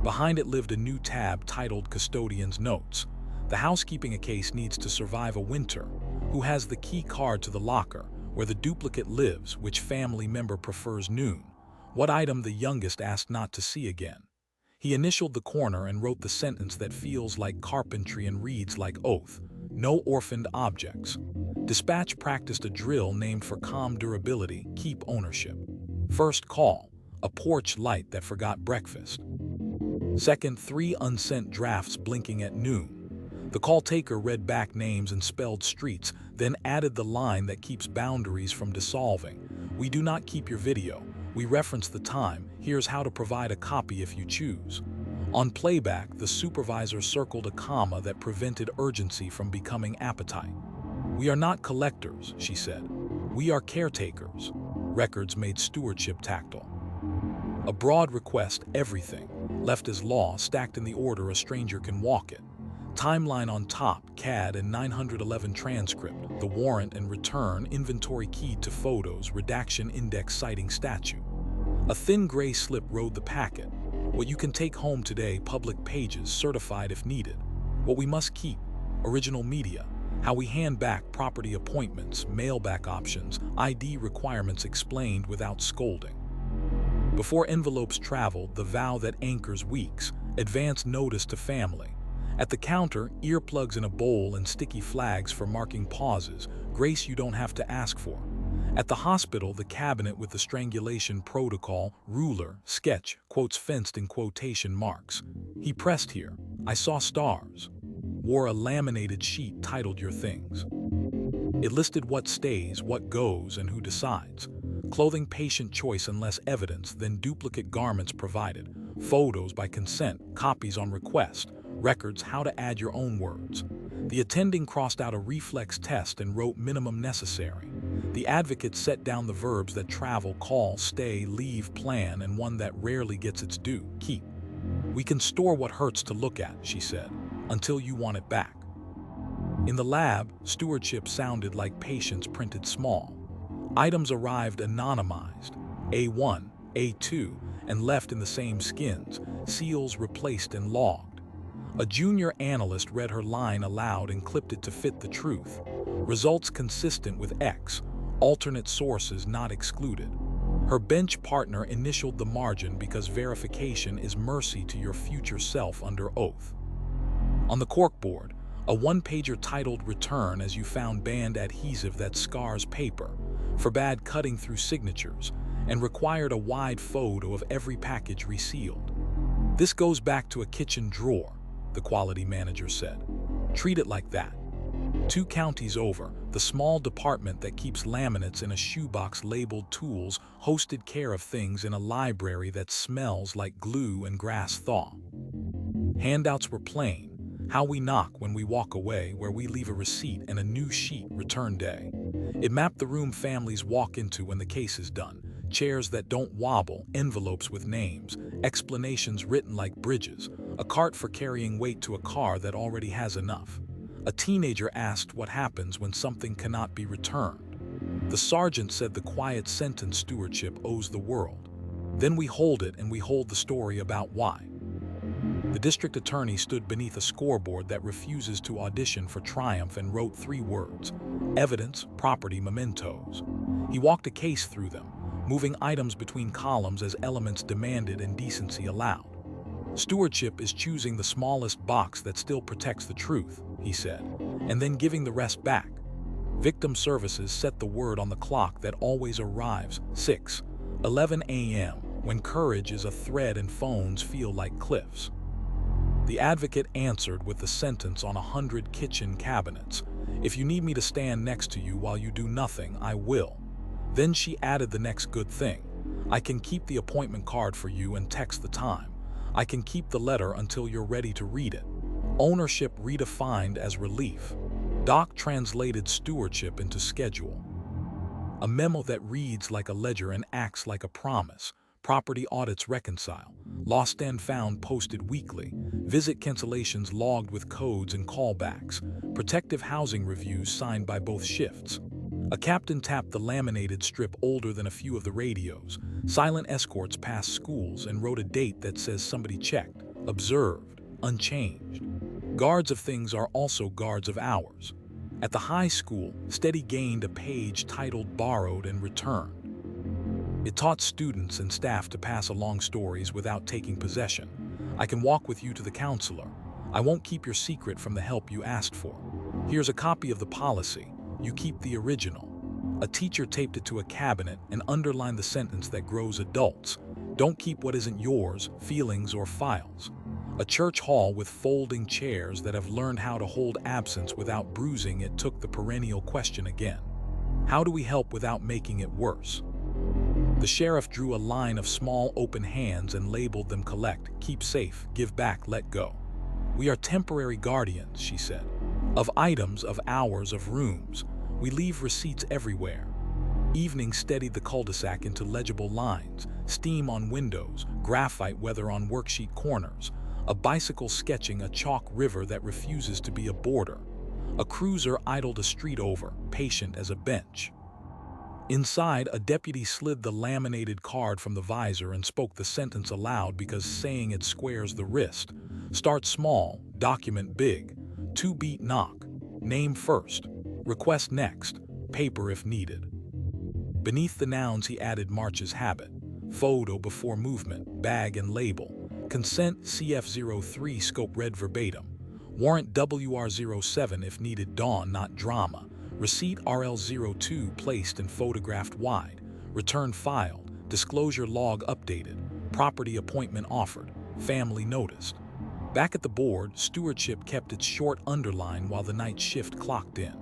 Behind it lived a new tab titled Custodian's Notes. The housekeeping case needs to survive a winter. Who has the key card to the locker, where the duplicate lives, which family member prefers noon? What item the youngest asked not to see again? He initialed the corner and wrote the sentence that feels like carpentry and reads like oath. No orphaned objects. Dispatch practiced a drill named for calm durability, keep ownership. First call, a porch light that forgot breakfast. Second, 3 unsent drafts blinking at noon. The call taker read back names and spelled streets, then added the line that keeps boundaries from dissolving. We do not keep your video. We reference the time. Here's how to provide a copy if you choose. On playback, the supervisor circled a comma that prevented urgency from becoming appetite. We are not collectors, she said. We are caretakers. Records made stewardship tactile. A broad request, everything, left as law, stacked in the order a stranger can walk it. Timeline on top, CAD and 911 transcript, the warrant and return, inventory keyed to photos, redaction index citing statute. A thin gray slip rode the packet. What you can take home today, public pages, certified if needed. What we must keep, original media. How we hand back property appointments, mail back options, ID requirements explained without scolding. Before envelopes traveled, the vow that anchors weeks, advance notice to family. At the counter, earplugs in a bowl and sticky flags for marking pauses, grace you don't have to ask for. At the hospital, the cabinet with the strangulation protocol, ruler, sketch, quotes fenced in quotation marks. He pressed here. I saw stars. Wore a laminated sheet titled Your Things. It listed what stays, what goes, and who decides. Clothing patient choice unless evidence, then duplicate garments provided. Photos by consent, copies on request. Records how to add your own words. The attending crossed out a reflex test and wrote minimum necessary. The advocate set down the verbs that travel, call, stay, leave, plan, and one that rarely gets its due, keep. We can store what hurts to look at, she said, until you want it back. In the lab, stewardship sounded like patience printed small. Items arrived anonymized, A1, A2, and left in the same skins, seals replaced and logged. A junior analyst read her line aloud and clipped it to fit the truth. Results consistent with X, alternate sources not excluded. Her bench partner initialed the margin because verification is mercy to your future self under oath. On the corkboard, a one-pager titled Return as you found banned adhesive that scars paper, forbade cutting through signatures, and required a wide photo of every package resealed. This goes back to a kitchen drawer, the quality manager said. Treat it like that. 2 counties over, the small department that keeps laminates in a shoebox labeled tools hosted care of things in a library that smells like glue and grass thaw. Handouts were plain. How we knock when we walk away, where we leave a receipt and a new sheet, return day. It mapped the room families walk into when the case is done. Chairs that don't wobble, envelopes with names, explanations written like bridges, a cart for carrying weight to a car that already has enough. A teenager asked what happens when something cannot be returned. The sergeant said the quiet sentence stewardship owes the world. Then we hold it and we hold the story about why. The district attorney stood beneath a scoreboard that refuses to audition for triumph and wrote 3 words: evidence, property, mementos. He walked a case through them, moving items between columns as elements demanded and decency allowed. Stewardship is choosing the smallest box that still protects the truth, he said, and then giving the rest back. Victim services set the word on the clock that always arrives: 6:11 a.m., when courage is a thread and phones feel like cliffs. The advocate answered with the sentence on 100 kitchen cabinets: if you need me to stand next to you while you do nothing, I will. Then she added the next good thing: I can keep the appointment card for you and text the time. I can keep the letter until you're ready to read it. Ownership redefined as relief. Doc translated stewardship into schedule. A memo that reads like a ledger and acts like a promise. Property audits reconcile. Lost and found posted weekly. Visit cancellations logged with codes and callbacks. Protective housing reviews signed by both shifts. A captain tapped the laminated strip older than a few of the radios. Silent escorts passed schools and wrote a date that says somebody checked, observed, unchanged. Guards of things are also guards of hours. At the high school, Steady gained a page titled Borrowed and Returned. It taught students and staff to pass along stories without taking possession. I can walk with you to the counselor. I won't keep your secret from the help you asked for. Here's a copy of the policy. You keep the original. A teacher taped it to a cabinet and underlined the sentence that grows adults: don't keep what isn't yours, feelings or files. A church hall with folding chairs that have learned how to hold absence without bruising it took the perennial question again: how do we help without making it worse? The sheriff drew a line of small open hands and labeled them collect, keep safe, give back, let go. We are temporary guardians, she said, of items, of hours, of rooms. We leave receipts everywhere. Evening steadied the cul-de-sac into legible lines, steam on windows, graphite weather on worksheet corners, a bicycle sketching a chalk river that refuses to be a border. A cruiser idled a street over, patient as a bench. Inside, a deputy slid the laminated card from the visor and spoke the sentence aloud because saying it squares the wrist. Start small, document big. 2-beat knock. Name first. Request next. Paper if needed. Beneath the nouns he added March's habit. Photo before movement, bag and label. Consent CF03 scope read verbatim. Warrant WR07 if needed, dawn not drama. Receipt RL02 placed and photographed wide. Return filed. Disclosure log updated. Property appointment offered. Family noticed. Back at the board, stewardship kept its short underline while the night shift clocked in.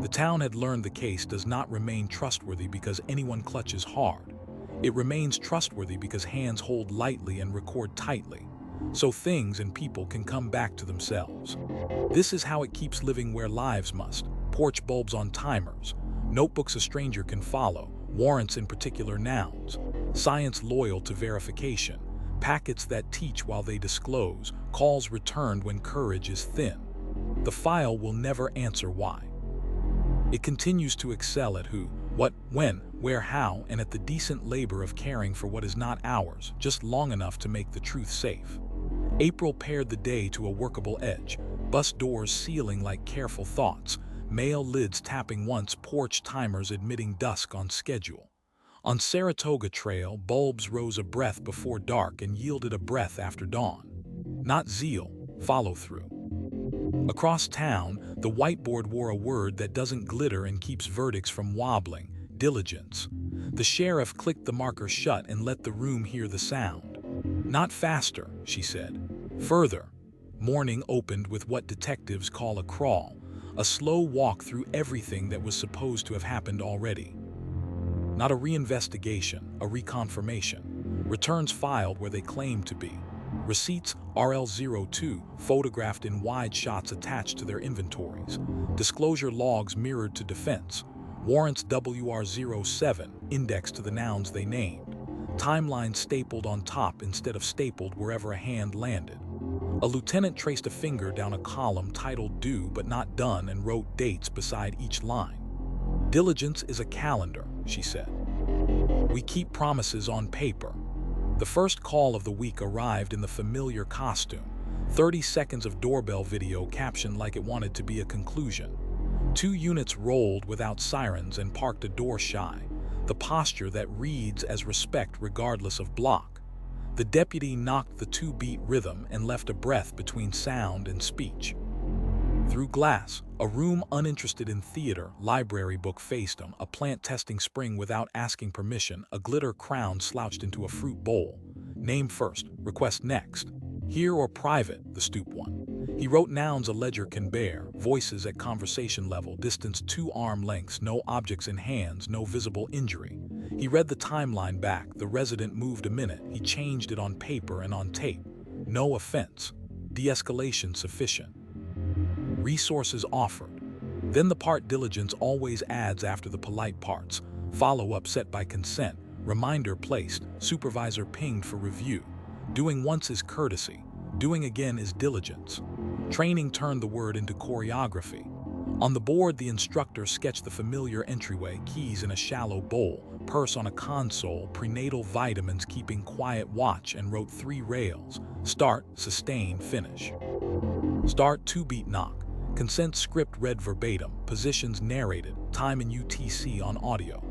The town had learned the case does not remain trustworthy because anyone clutches hard. It remains trustworthy because hands hold lightly and record tightly, so things and people can come back to themselves. This is how it keeps living where lives must. Porch bulbs on timers, notebooks a stranger can follow, warrants in particular nouns, science loyal to verification, packets that teach while they disclose, calls returned when courage is thin. The file will never answer why. It continues to excel at who, what, when, where, how, and at the decent labor of caring for what is not ours, just long enough to make the truth safe. April pared the day to a workable edge, bus doors sealing like careful thoughts, mail lids tapping once, porch timers admitting dusk on schedule. On Saratoga Trail, bulbs rose a breath before dark and yielded a breath after dawn. Not zeal, follow-through. Across town, the whiteboard wore a word that doesn't glitter and keeps verdicts from wobbling: diligence. The sheriff clicked the marker shut and let the room hear the sound. Not faster, she said. Further. Morning opened with what detectives call a crawl, a slow walk through everything that was supposed to have happened already. Not a reinvestigation, a reconfirmation. Returns filed where they claimed to be. Receipts RL02 photographed in wide shots attached to their inventories. Disclosure logs mirrored to defense. Warrants WR07 indexed to the nouns they named. Timelines stapled on top instead of stapled wherever a hand landed. A lieutenant traced a finger down a column titled Due but Not Done and wrote dates beside each line. Diligence is a calendar, she said. We keep promises on paper. The first call of the week arrived in the familiar costume. 30 seconds of doorbell video captioned like it wanted to be a conclusion. 2 units rolled without sirens and parked a door shy, the posture that reads as respect regardless of block. The deputy knocked the 2-beat rhythm and left a breath between sound and speech. Through glass, a room uninterested in theater, library book faced him, a plant testing spring without asking permission, a glitter crown slouched into a fruit bowl. Name first, request next. Here or private, the stoop one. He wrote nouns a ledger can bear, voices at conversation level, distance 2 arm lengths, no objects in hands, no visible injury. He read the timeline back, the resident moved a minute, he changed it on paper and on tape. No offense. De-escalation sufficient. Resources offered. Then the part diligence always adds after the polite parts. Follow-up set by consent, reminder placed, supervisor pinged for review. Doing once is courtesy, doing again is diligence. Training turned the word into choreography. On the board, the instructor sketched the familiar entryway, keys in a shallow bowl, purse on a console, prenatal vitamins keeping quiet watch, and wrote 3 rails. Start, sustain, finish. Start, 2-beat knock. Consent script read verbatim, positions narrated, time and UTC on audio.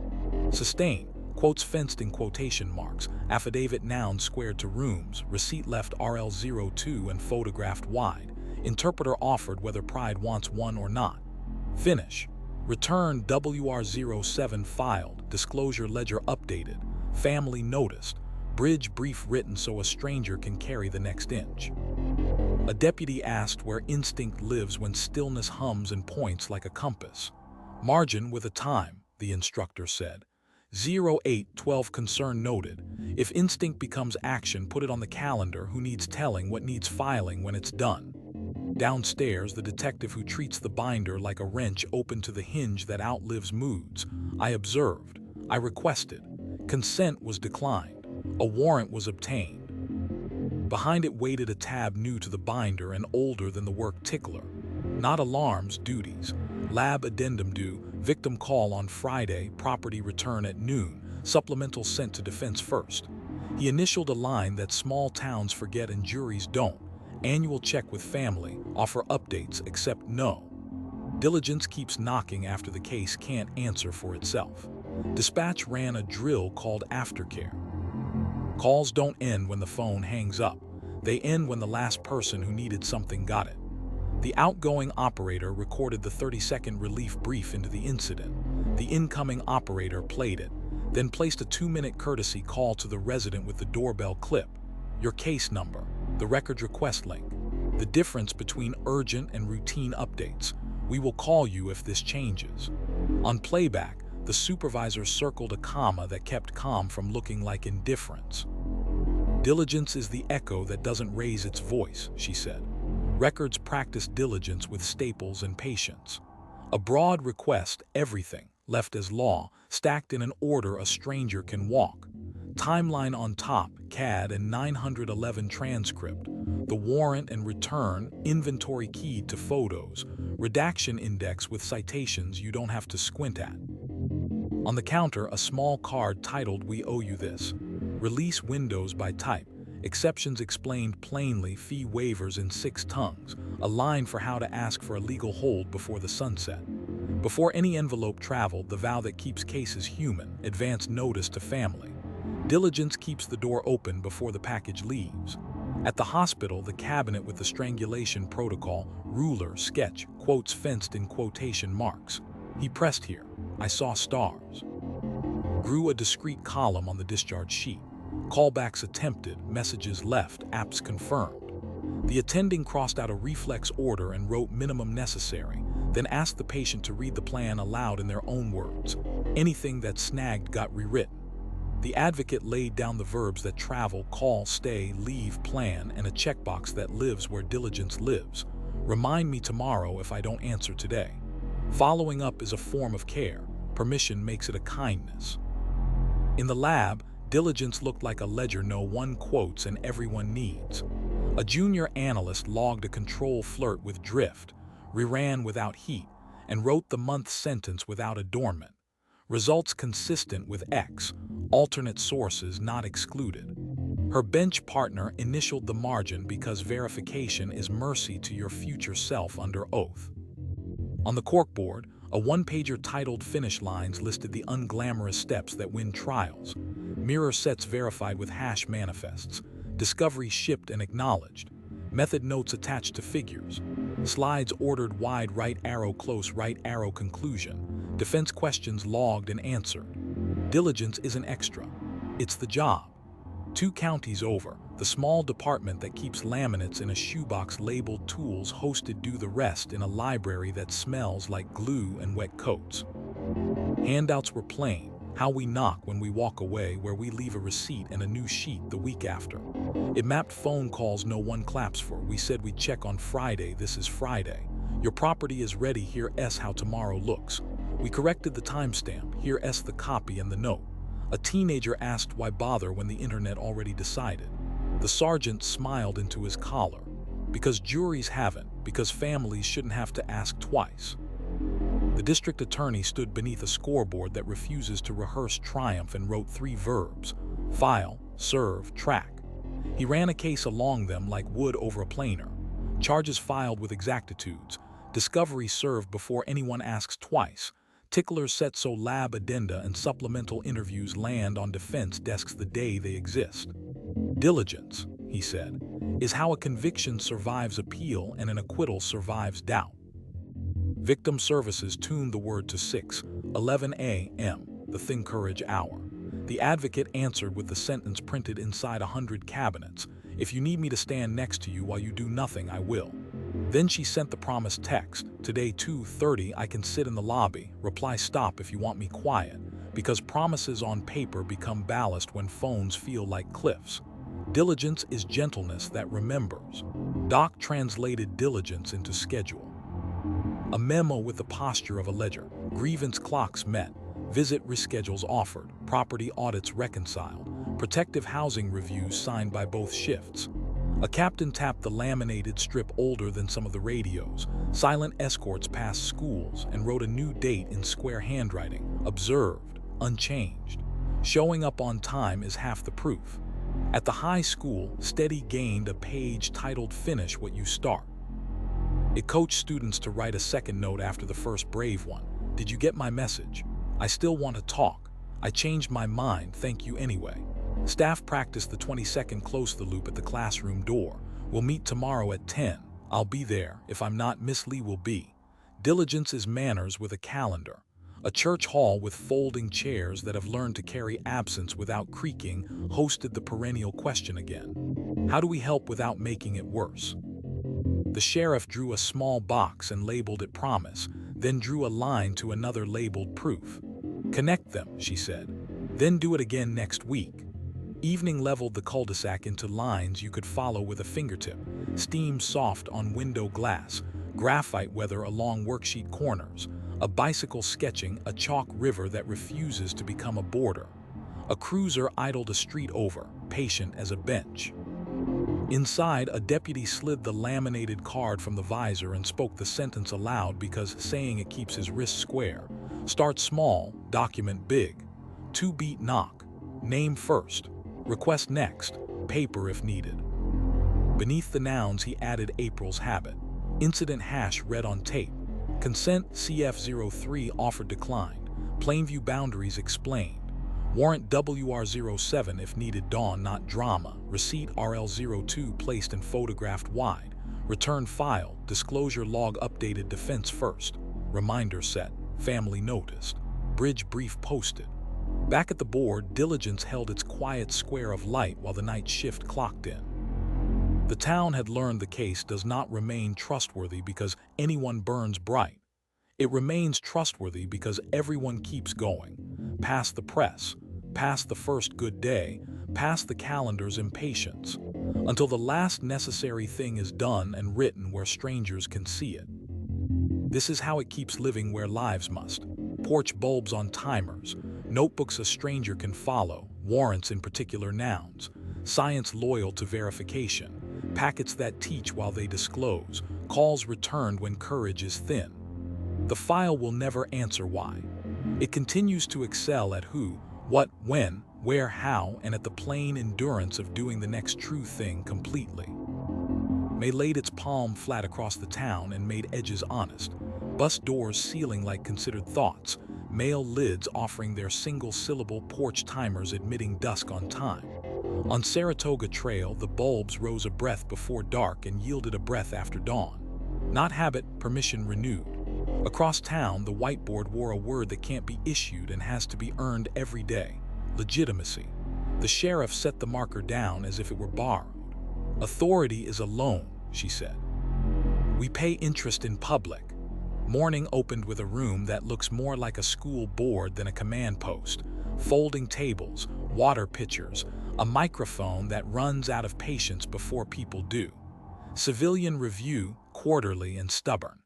Sustain, quotes fenced in quotation marks, affidavit nouns squared to rooms, receipt left RL02 and photographed wide. Interpreter offered whether pride wants one or not. Finish. Return WR07 filed, disclosure ledger updated, family noticed, bridge brief written so a stranger can carry the next inch. A deputy asked where instinct lives when stillness hums and points like a compass. Margin with a time, the instructor said. 0812 concern noted. If instinct becomes action, put it on the calendar. Who needs telling what needs filing when it's done? Downstairs, the detective who treats the binder like a wrench opened to the hinge that outlives moods. I observed. I requested. Consent was declined. A warrant was obtained. Behind it waited a tab new to the binder and older than the work tickler. Not alarms, duties. Lab addendum due, victim call on Friday, property return at noon, supplemental sent to defense first. He initialed a line that small towns forget and juries don't. Annual check with family, offer updates, accept no. Diligence keeps knocking after the case can't answer for itself. Dispatch ran a drill called aftercare. Calls don't end when the phone hangs up. They end when the last person who needed something got it. The outgoing operator recorded the 30-second relief brief into the incident. The incoming operator played it, then placed a 2-minute courtesy call to the resident with the doorbell clip. Your case number, the records request link. The difference between urgent and routine updates. We will call you if this changes. On playback, the supervisor circled a comma that kept calm from looking like indifference. Diligence is the echo that doesn't raise its voice, she said. Records practice diligence with staples and patience. A broad request, everything, left as law, stacked in an order a stranger can walk. Timeline on top, CAD and 911 transcript. The warrant and return, inventory keyed to photos. Redaction index with citations you don't have to squint at. On the counter, a small card titled "We owe you this." Release windows by type. Exceptions explained plainly, fee waivers in 6 tongues. A line for how to ask for a legal hold before the sunset. Before any envelope traveled, the vow that keeps cases human, advance notice to family. Diligence keeps the door open before the package leaves. At the hospital, the cabinet with the strangulation protocol, ruler, sketch, quotes fenced in quotation marks. He pressed here. I saw stars. Grew a discrete column on the discharge sheet. Callbacks attempted, messages left, apps confirmed. The attending crossed out a reflex order and wrote minimum necessary, then asked the patient to read the plan aloud in their own words. Anything that snagged got rewritten. The advocate laid down the verbs that travel, call, stay, leave, plan, and a checkbox that lives where diligence lives. Remind me tomorrow if I don't answer today. Following up is a form of care. Permission makes it a kindness. In the lab, diligence looked like a ledger no one quotes and everyone needs. A junior analyst logged a control flirt with drift, reran without heat, and wrote the month's sentence without adornment. Results consistent with X, alternate sources not excluded. Her bench partner initialed the margin because verification is mercy to your future self under oath. On the corkboard, a one-pager titled Finish Lines listed the unglamorous steps that win trials. Mirror sets verified with hash manifests. Discovery shipped and acknowledged. Method notes attached to figures. Slides ordered wide right arrow close right arrow conclusion. Defense questions logged and answered. Diligence isn't extra. It's the job. 2 counties over, the small department that keeps laminates in a shoebox labeled tools hosted do the rest in a library that smells like glue and wet coats. Handouts were plain, how we knock when we walk away, where we leave a receipt and a new sheet the week after. It mapped phone calls no one claps for. We said we'd check on Friday, this is Friday. Your property is ready, here S how tomorrow looks. We corrected the timestamp, here S the copy and the note. A teenager asked why bother when the internet already decided. The sergeant smiled into his collar. Because juries haven't, because families shouldn't have to ask twice. The district attorney stood beneath a scoreboard that refuses to rehearse triumph and wrote 3 verbs: file, serve, track. He ran a case along them like wood over a planer. Charges filed with exactitudes. Discovery served before anyone asks twice. Ticklers set so lab addenda and supplemental interviews land on defense desks the day they exist. Diligence, he said, is how a conviction survives appeal and an acquittal survives doubt. Victim Services tuned the word to 6:11 a.m., the Think Courage hour. The advocate answered with the sentence printed inside 100 cabinets: if you need me to stand next to you while you do nothing, I will. Then she sent the promised text: today 2:30 I can sit in the lobby, reply stop if you want me quiet, because promises on paper become ballast when phones feel like cliffs. Diligence is gentleness that remembers. Doc translated diligence into schedule. A memo with the posture of a ledger. Grievance clocks met. Visit reschedules offered. Property audits reconciled. Protective housing reviews signed by both shifts. A captain tapped the laminated strip older than some of the radios. Silent escorts passed schools and wrote a new date in square handwriting. Observed, unchanged. Showing up on time is half the proof. At the high school, Steady gained a page titled Finish What You Start. It coached students to write a second note after the first brave one. Did you get my message? I still want to talk. I changed my mind, thank you anyway. Staff practiced the 20-second close the loop at the classroom door. We'll meet tomorrow at 10. I'll be there. If I'm not, Miss Lee will be. Diligence is manners with a calendar. A church hall with folding chairs that have learned to carry absence without creaking hosted the perennial question again. How do we help without making it worse? The sheriff drew a small box and labeled it promise, then drew a line to another labeled proof. Connect them, she said. Then do it again next week. Evening leveled the cul-de-sac into lines you could follow with a fingertip. Steam soft on window glass, graphite weather along worksheet corners, a bicycle sketching a chalk river that refuses to become a border. A cruiser idled a street over, patient as a bench. Inside, a deputy slid the laminated card from the visor and spoke the sentence aloud because saying it keeps his wrist square. Start small, document big. 2-beat knock. Name first. Request next. Paper if needed. Beneath the nouns he added April's habit. Incident hash read on tape. Consent CF03 offered declined. Plainview boundaries explained. Warrant WR07 if needed dawn not drama. Receipt RL02 placed and photographed wide. Return file. Disclosure log updated defense first. Reminder set. Family noticed. Bridge brief posted. Back at the board, diligence held its quiet square of light while the night shift clocked in. The town had learned the case does not remain trustworthy because anyone burns bright. It remains trustworthy because everyone keeps going. Past the press, past the first good day, past the calendar's impatience, until the last necessary thing is done and written where strangers can see it. This is how it keeps living where lives must. porch bulbs on timers, notebooks a stranger can follow, warrants in particular nouns, science loyal to verification, packets that teach while they disclose, calls returned when courage is thin. The file will never answer why. It continues to excel at who, what, when, where, how, and at the plain endurance of doing the next true thing completely. May laid its palm flat across the town and made edges honest, bus doors sealing like considered thoughts, mail lids offering their single-syllable porch timers admitting dusk on time. On Saratoga Trail, the bulbs rose a breath before dark and yielded a breath after dawn. Not habit, permission renewed. Across town, the whiteboard wore a word that can't be issued and has to be earned every day: legitimacy. The sheriff set the marker down as if it were borrowed. Authority is a loan, she said. We pay interest in public. Morning opened with a room that looks more like a school board than a command post. Folding tables, water pitchers, a microphone that runs out of patience before people do. Civilian review, quarterly and stubborn.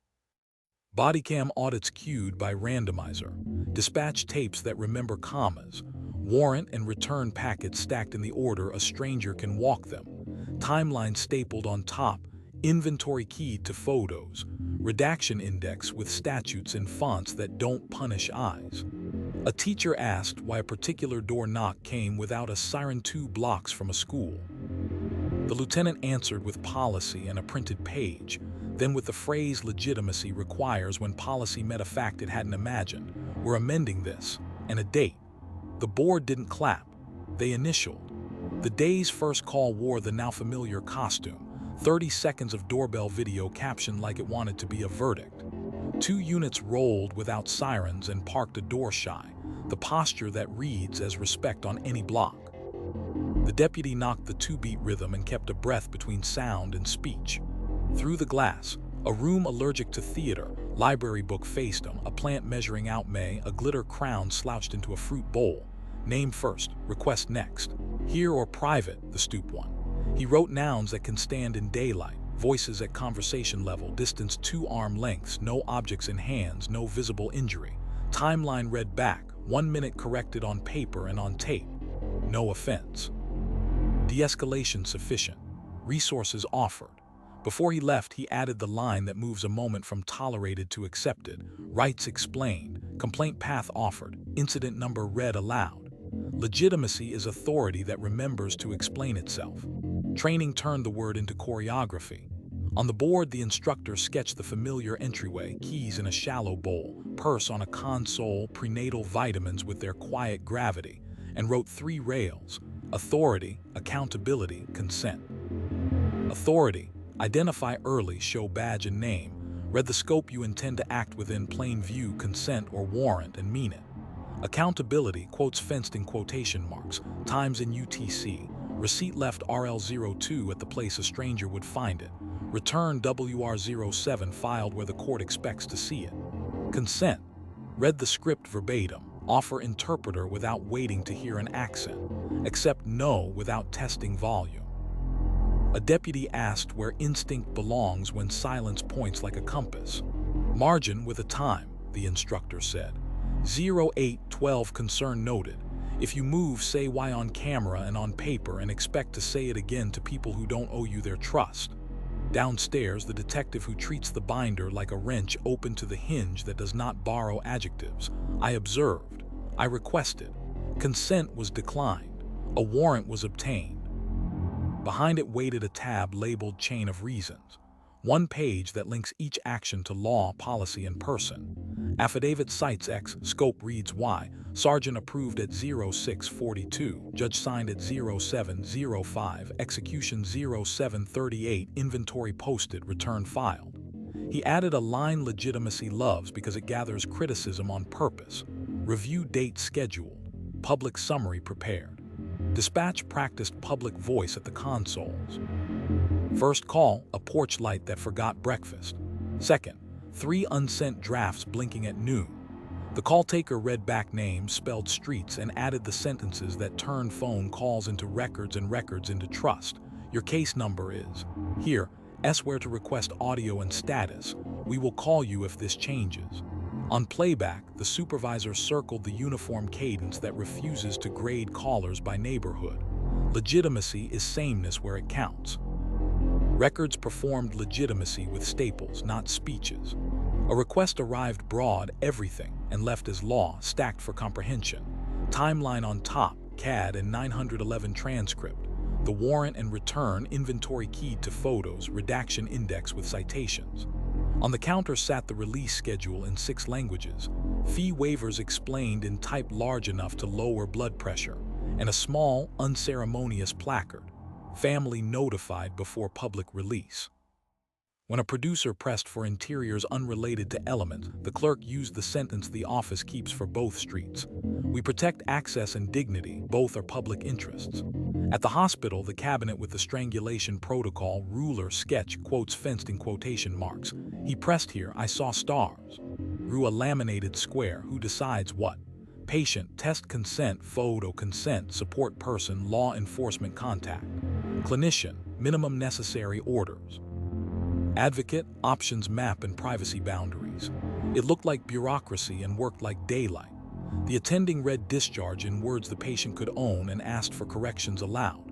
Bodycam audits cued by randomizer. Dispatch tapes that remember commas. Warrant and return packets stacked in the order a stranger can walk them. Timeline stapled on top. Inventory keyed to photos. Redaction index with statutes in fonts that don't punish eyes. A teacher asked why a particular door knock came without a siren 2 blocks from a school. The lieutenant answered with policy and a printed page, then with the phrase legitimacy requires when policy met a fact it hadn't imagined. We're amending this, and a date. The board didn't clap. They initialed. The day's first call wore the now familiar costume, 30 seconds of doorbell video captioned like it wanted to be a verdict. 2 units rolled without sirens and parked a door shy, the posture that reads as respect on any block. The deputy knocked the 2-beat rhythm and kept a breath between sound and speech. Through the glass, a room allergic to theater, library book faced him, a plant measuring out May, a glitter crown slouched into a fruit bowl. Name first, request next. Here or private, the stoop one. He wrote nouns that can stand in daylight, voices at conversation level, distance 2 arm lengths, no objects in hands, no visible injury. Timeline read back, 1 minute corrected on paper and on tape. No offense. De-escalation sufficient. Resources offered. Before he left, he added the line that moves a moment from tolerated to accepted. Rights explained. Complaint path offered. Incident number read aloud. Legitimacy is authority that remembers to explain itself. Training turned the word into choreography. On the board, the instructor sketched the familiar entryway, keys in a shallow bowl, purse on a console, prenatal vitamins with their quiet gravity, and wrote 3 rails: authority, accountability, consent. Authority: identify early, show badge and name, read the scope you intend to act within, plain view, consent or warrant, and mean it. Accountability, quotes fenced in quotation marks, times in UTC, receipt left RL02 at the place a stranger would find it, return WR07 filed where the court expects to see it. Consent, read the script verbatim, offer interpreter without waiting to hear an accent, accept no without testing volume. A deputy asked where instinct belongs when silence points like a compass. Margin with a time, the instructor said. 0812 concern noted. If you move, say why on camera and on paper and expect to say it again to people who don't owe you their trust. Downstairs, the detective who treats the binder like a wrench open to the hinge that does not borrow adjectives. I observed. I requested. Consent was declined. A warrant was obtained. Behind it waited a tab labeled Chain of Reasons. 1 page that links each action to law, policy, and person. Affidavit cites X, scope reads Y, sergeant approved at 0642, judge signed at 0705, execution 0738, inventory posted, return filed. He added a line legitimacy loves because it gathers criticism on purpose. Review date scheduled. Public summary prepared. Dispatch practiced public voice at the consoles. First call, a porch light that forgot breakfast. Second, 3 unsent drafts blinking at noon. The call taker read back names, spelled streets, and added the sentences that turned phone calls into records and records into trust. Your case number is here, S where to request audio and status. We will call you if this changes. On playback, the supervisor circled the uniform cadence that refuses to grade callers by neighborhood. Legitimacy is sameness where it counts. Records performed legitimacy with staples, not speeches. A request arrived broad, everything, and left as law, stacked for comprehension. Timeline on top, CAD and 911 transcript. The warrant and return inventory keyed to photos, redaction index with citations. On the counter sat the release schedule in 6 languages, fee waivers explained in type large enough to lower blood pressure, and a small, unceremonious placard, family notified before public release. When a producer pressed for interiors unrelated to Element, the clerk used the sentence the office keeps for both streets. We protect access and dignity, both are public interests. At the hospital, the cabinet with the strangulation protocol, ruler, sketch, quotes fenced in quotation marks. He pressed here, I saw stars. Grew a laminated square, who decides what? Patient, test consent, photo consent, support person, law enforcement contact. Clinician, minimum necessary orders. Advocate, options map and privacy boundaries. It looked like bureaucracy and worked like daylight. The attending read discharge in words the patient could own and asked for corrections aloud.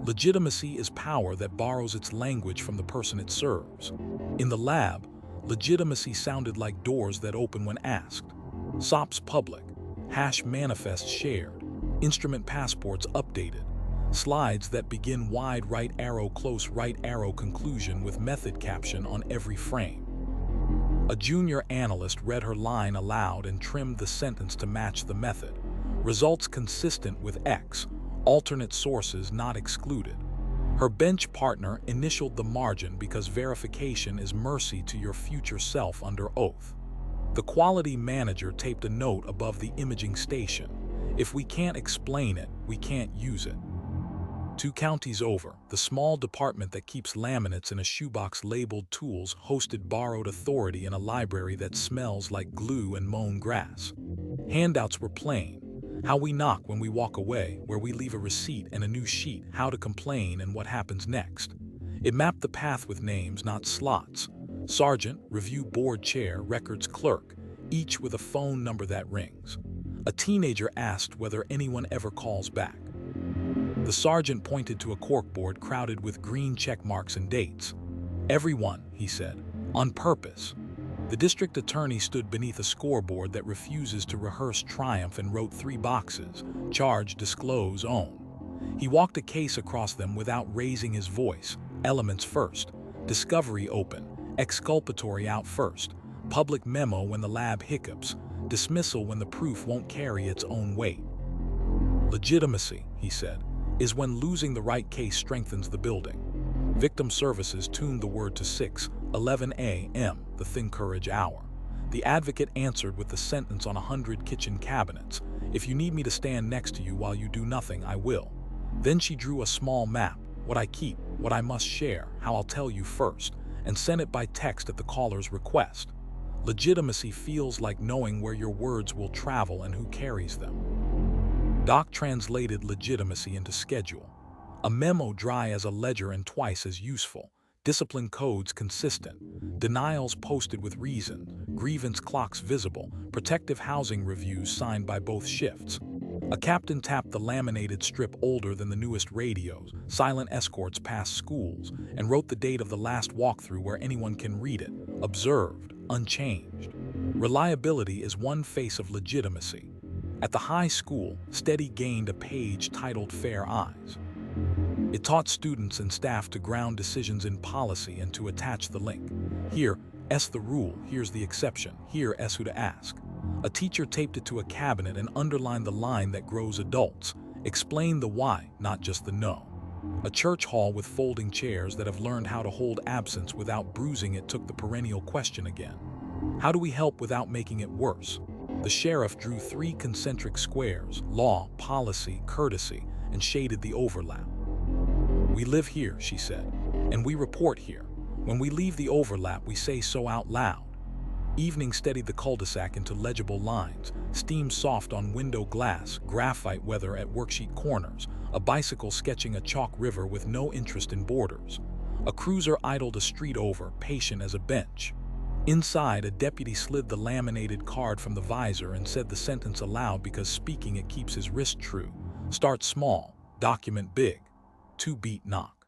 Legitimacy is power that borrows its language from the person it serves. In the lab, legitimacy sounded like doors that open when asked. SOPs public, hash manifests shared, instrument passports updated, slides that begin wide right arrow close right arrow conclusion with method caption on every frame. A junior analyst read her line aloud and trimmed the sentence to match the method. Results consistent with X, alternate sources not excluded. Her bench partner initialed the margin because verification is mercy to your future self under oath. The quality manager taped a note above the imaging station. If we can't explain it, we can't use it. 2 counties over, the small department that keeps laminates in a shoebox labeled tools hosted borrowed authority in a library that smells like glue and mown grass. Handouts were plain. How we knock when we walk away, where we leave a receipt and a new sheet, how to complain and what happens next. It mapped the path with names, not slots. Sergeant, review board chair, records clerk, each with a phone number that rings. A teenager asked whether anyone ever calls back. The sergeant pointed to a corkboard crowded with green check marks and dates. Everyone, he said, on purpose. The district attorney stood beneath a scoreboard that refuses to rehearse triumph and wrote 3 boxes, charge, disclose, own. He walked a case across them without raising his voice. Elements first, discovery open, exculpatory out first, public memo when the lab hiccups, dismissal when the proof won't carry its own weight. Legitimacy, he said, is when losing the right case strengthens the building. Victim services tuned the word to 6:11 a.m., the thin courage hour. The advocate answered with the sentence on 100 kitchen cabinets, if you need me to stand next to you while you do nothing, I will. Then she drew a small map, what I keep, what I must share, how I'll tell you first, and sent it by text at the caller's request. Legitimacy feels like knowing where your words will travel and who carries them. Doc translated legitimacy into schedule. A memo dry as a ledger and twice as useful. Discipline codes consistent. Denials posted with reason. Grievance clocks visible. Protective housing reviews signed by both shifts. A captain tapped the laminated strip older than the newest radios, silent escorts past schools, and wrote the date of the last walkthrough where anyone can read it. Observed, unchanged. Reliability is one face of legitimacy. At the high school, Steady gained a page titled Fair Eyes. It taught students and staff to ground decisions in policy and to attach the link. Here, S the rule, here's the exception, here S who to ask. A teacher taped it to a cabinet and underlined the line that grows adults. Explain the why, not just the no. A church hall with folding chairs that have learned how to hold absence without bruising it took the perennial question again. How do we help without making it worse? The sheriff drew 3 concentric squares, law, policy, courtesy, and shaded the overlap. We live here, she said, and we report here. When we leave the overlap, we say so out loud. Evening steadied the cul-de-sac into legible lines, steam soft on window glass, graphite weather at worksheet corners, a bicycle sketching a chalk river with no interest in borders. A cruiser idled a street over, patient as a bench. Inside, a deputy slid the laminated card from the visor and said the sentence aloud because speaking it keeps his wrist true. Start small, document big. 2-beat knock.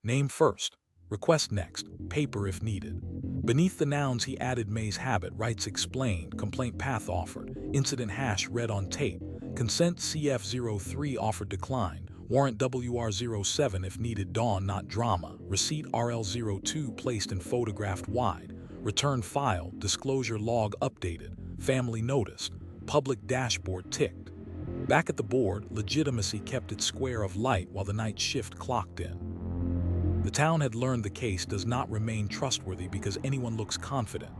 Name first. Request next. Paper if needed. Beneath the nouns he added May's habit, rights explained, complaint path offered, incident hash read on tape, consent CF03 offered declined, warrant WR07 if needed dawn not drama, receipt RL02 placed and photographed wide, return file, disclosure log updated, family noticed, public dashboard ticked. Back at the board, legitimacy kept its square of light while the night shift clocked in. The town had learned the case does not remain trustworthy because anyone looks confident.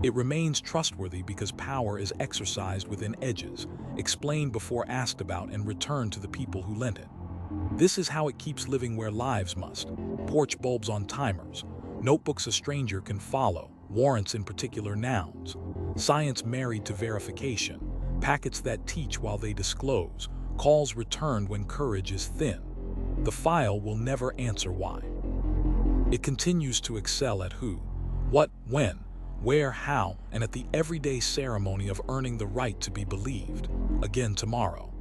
It remains trustworthy because power is exercised within edges, explained before asked about, and returned to the people who lent it. This is how it keeps living where lives must. Porch bulbs on timers, notebooks a stranger can follow, warrants in particular nouns, science married to verification, packets that teach while they disclose, calls returned when courage is thin. The file will never answer why. It continues to excel at who, what, when, where, how, and at the everyday ceremony of earning the right to be believed, again tomorrow.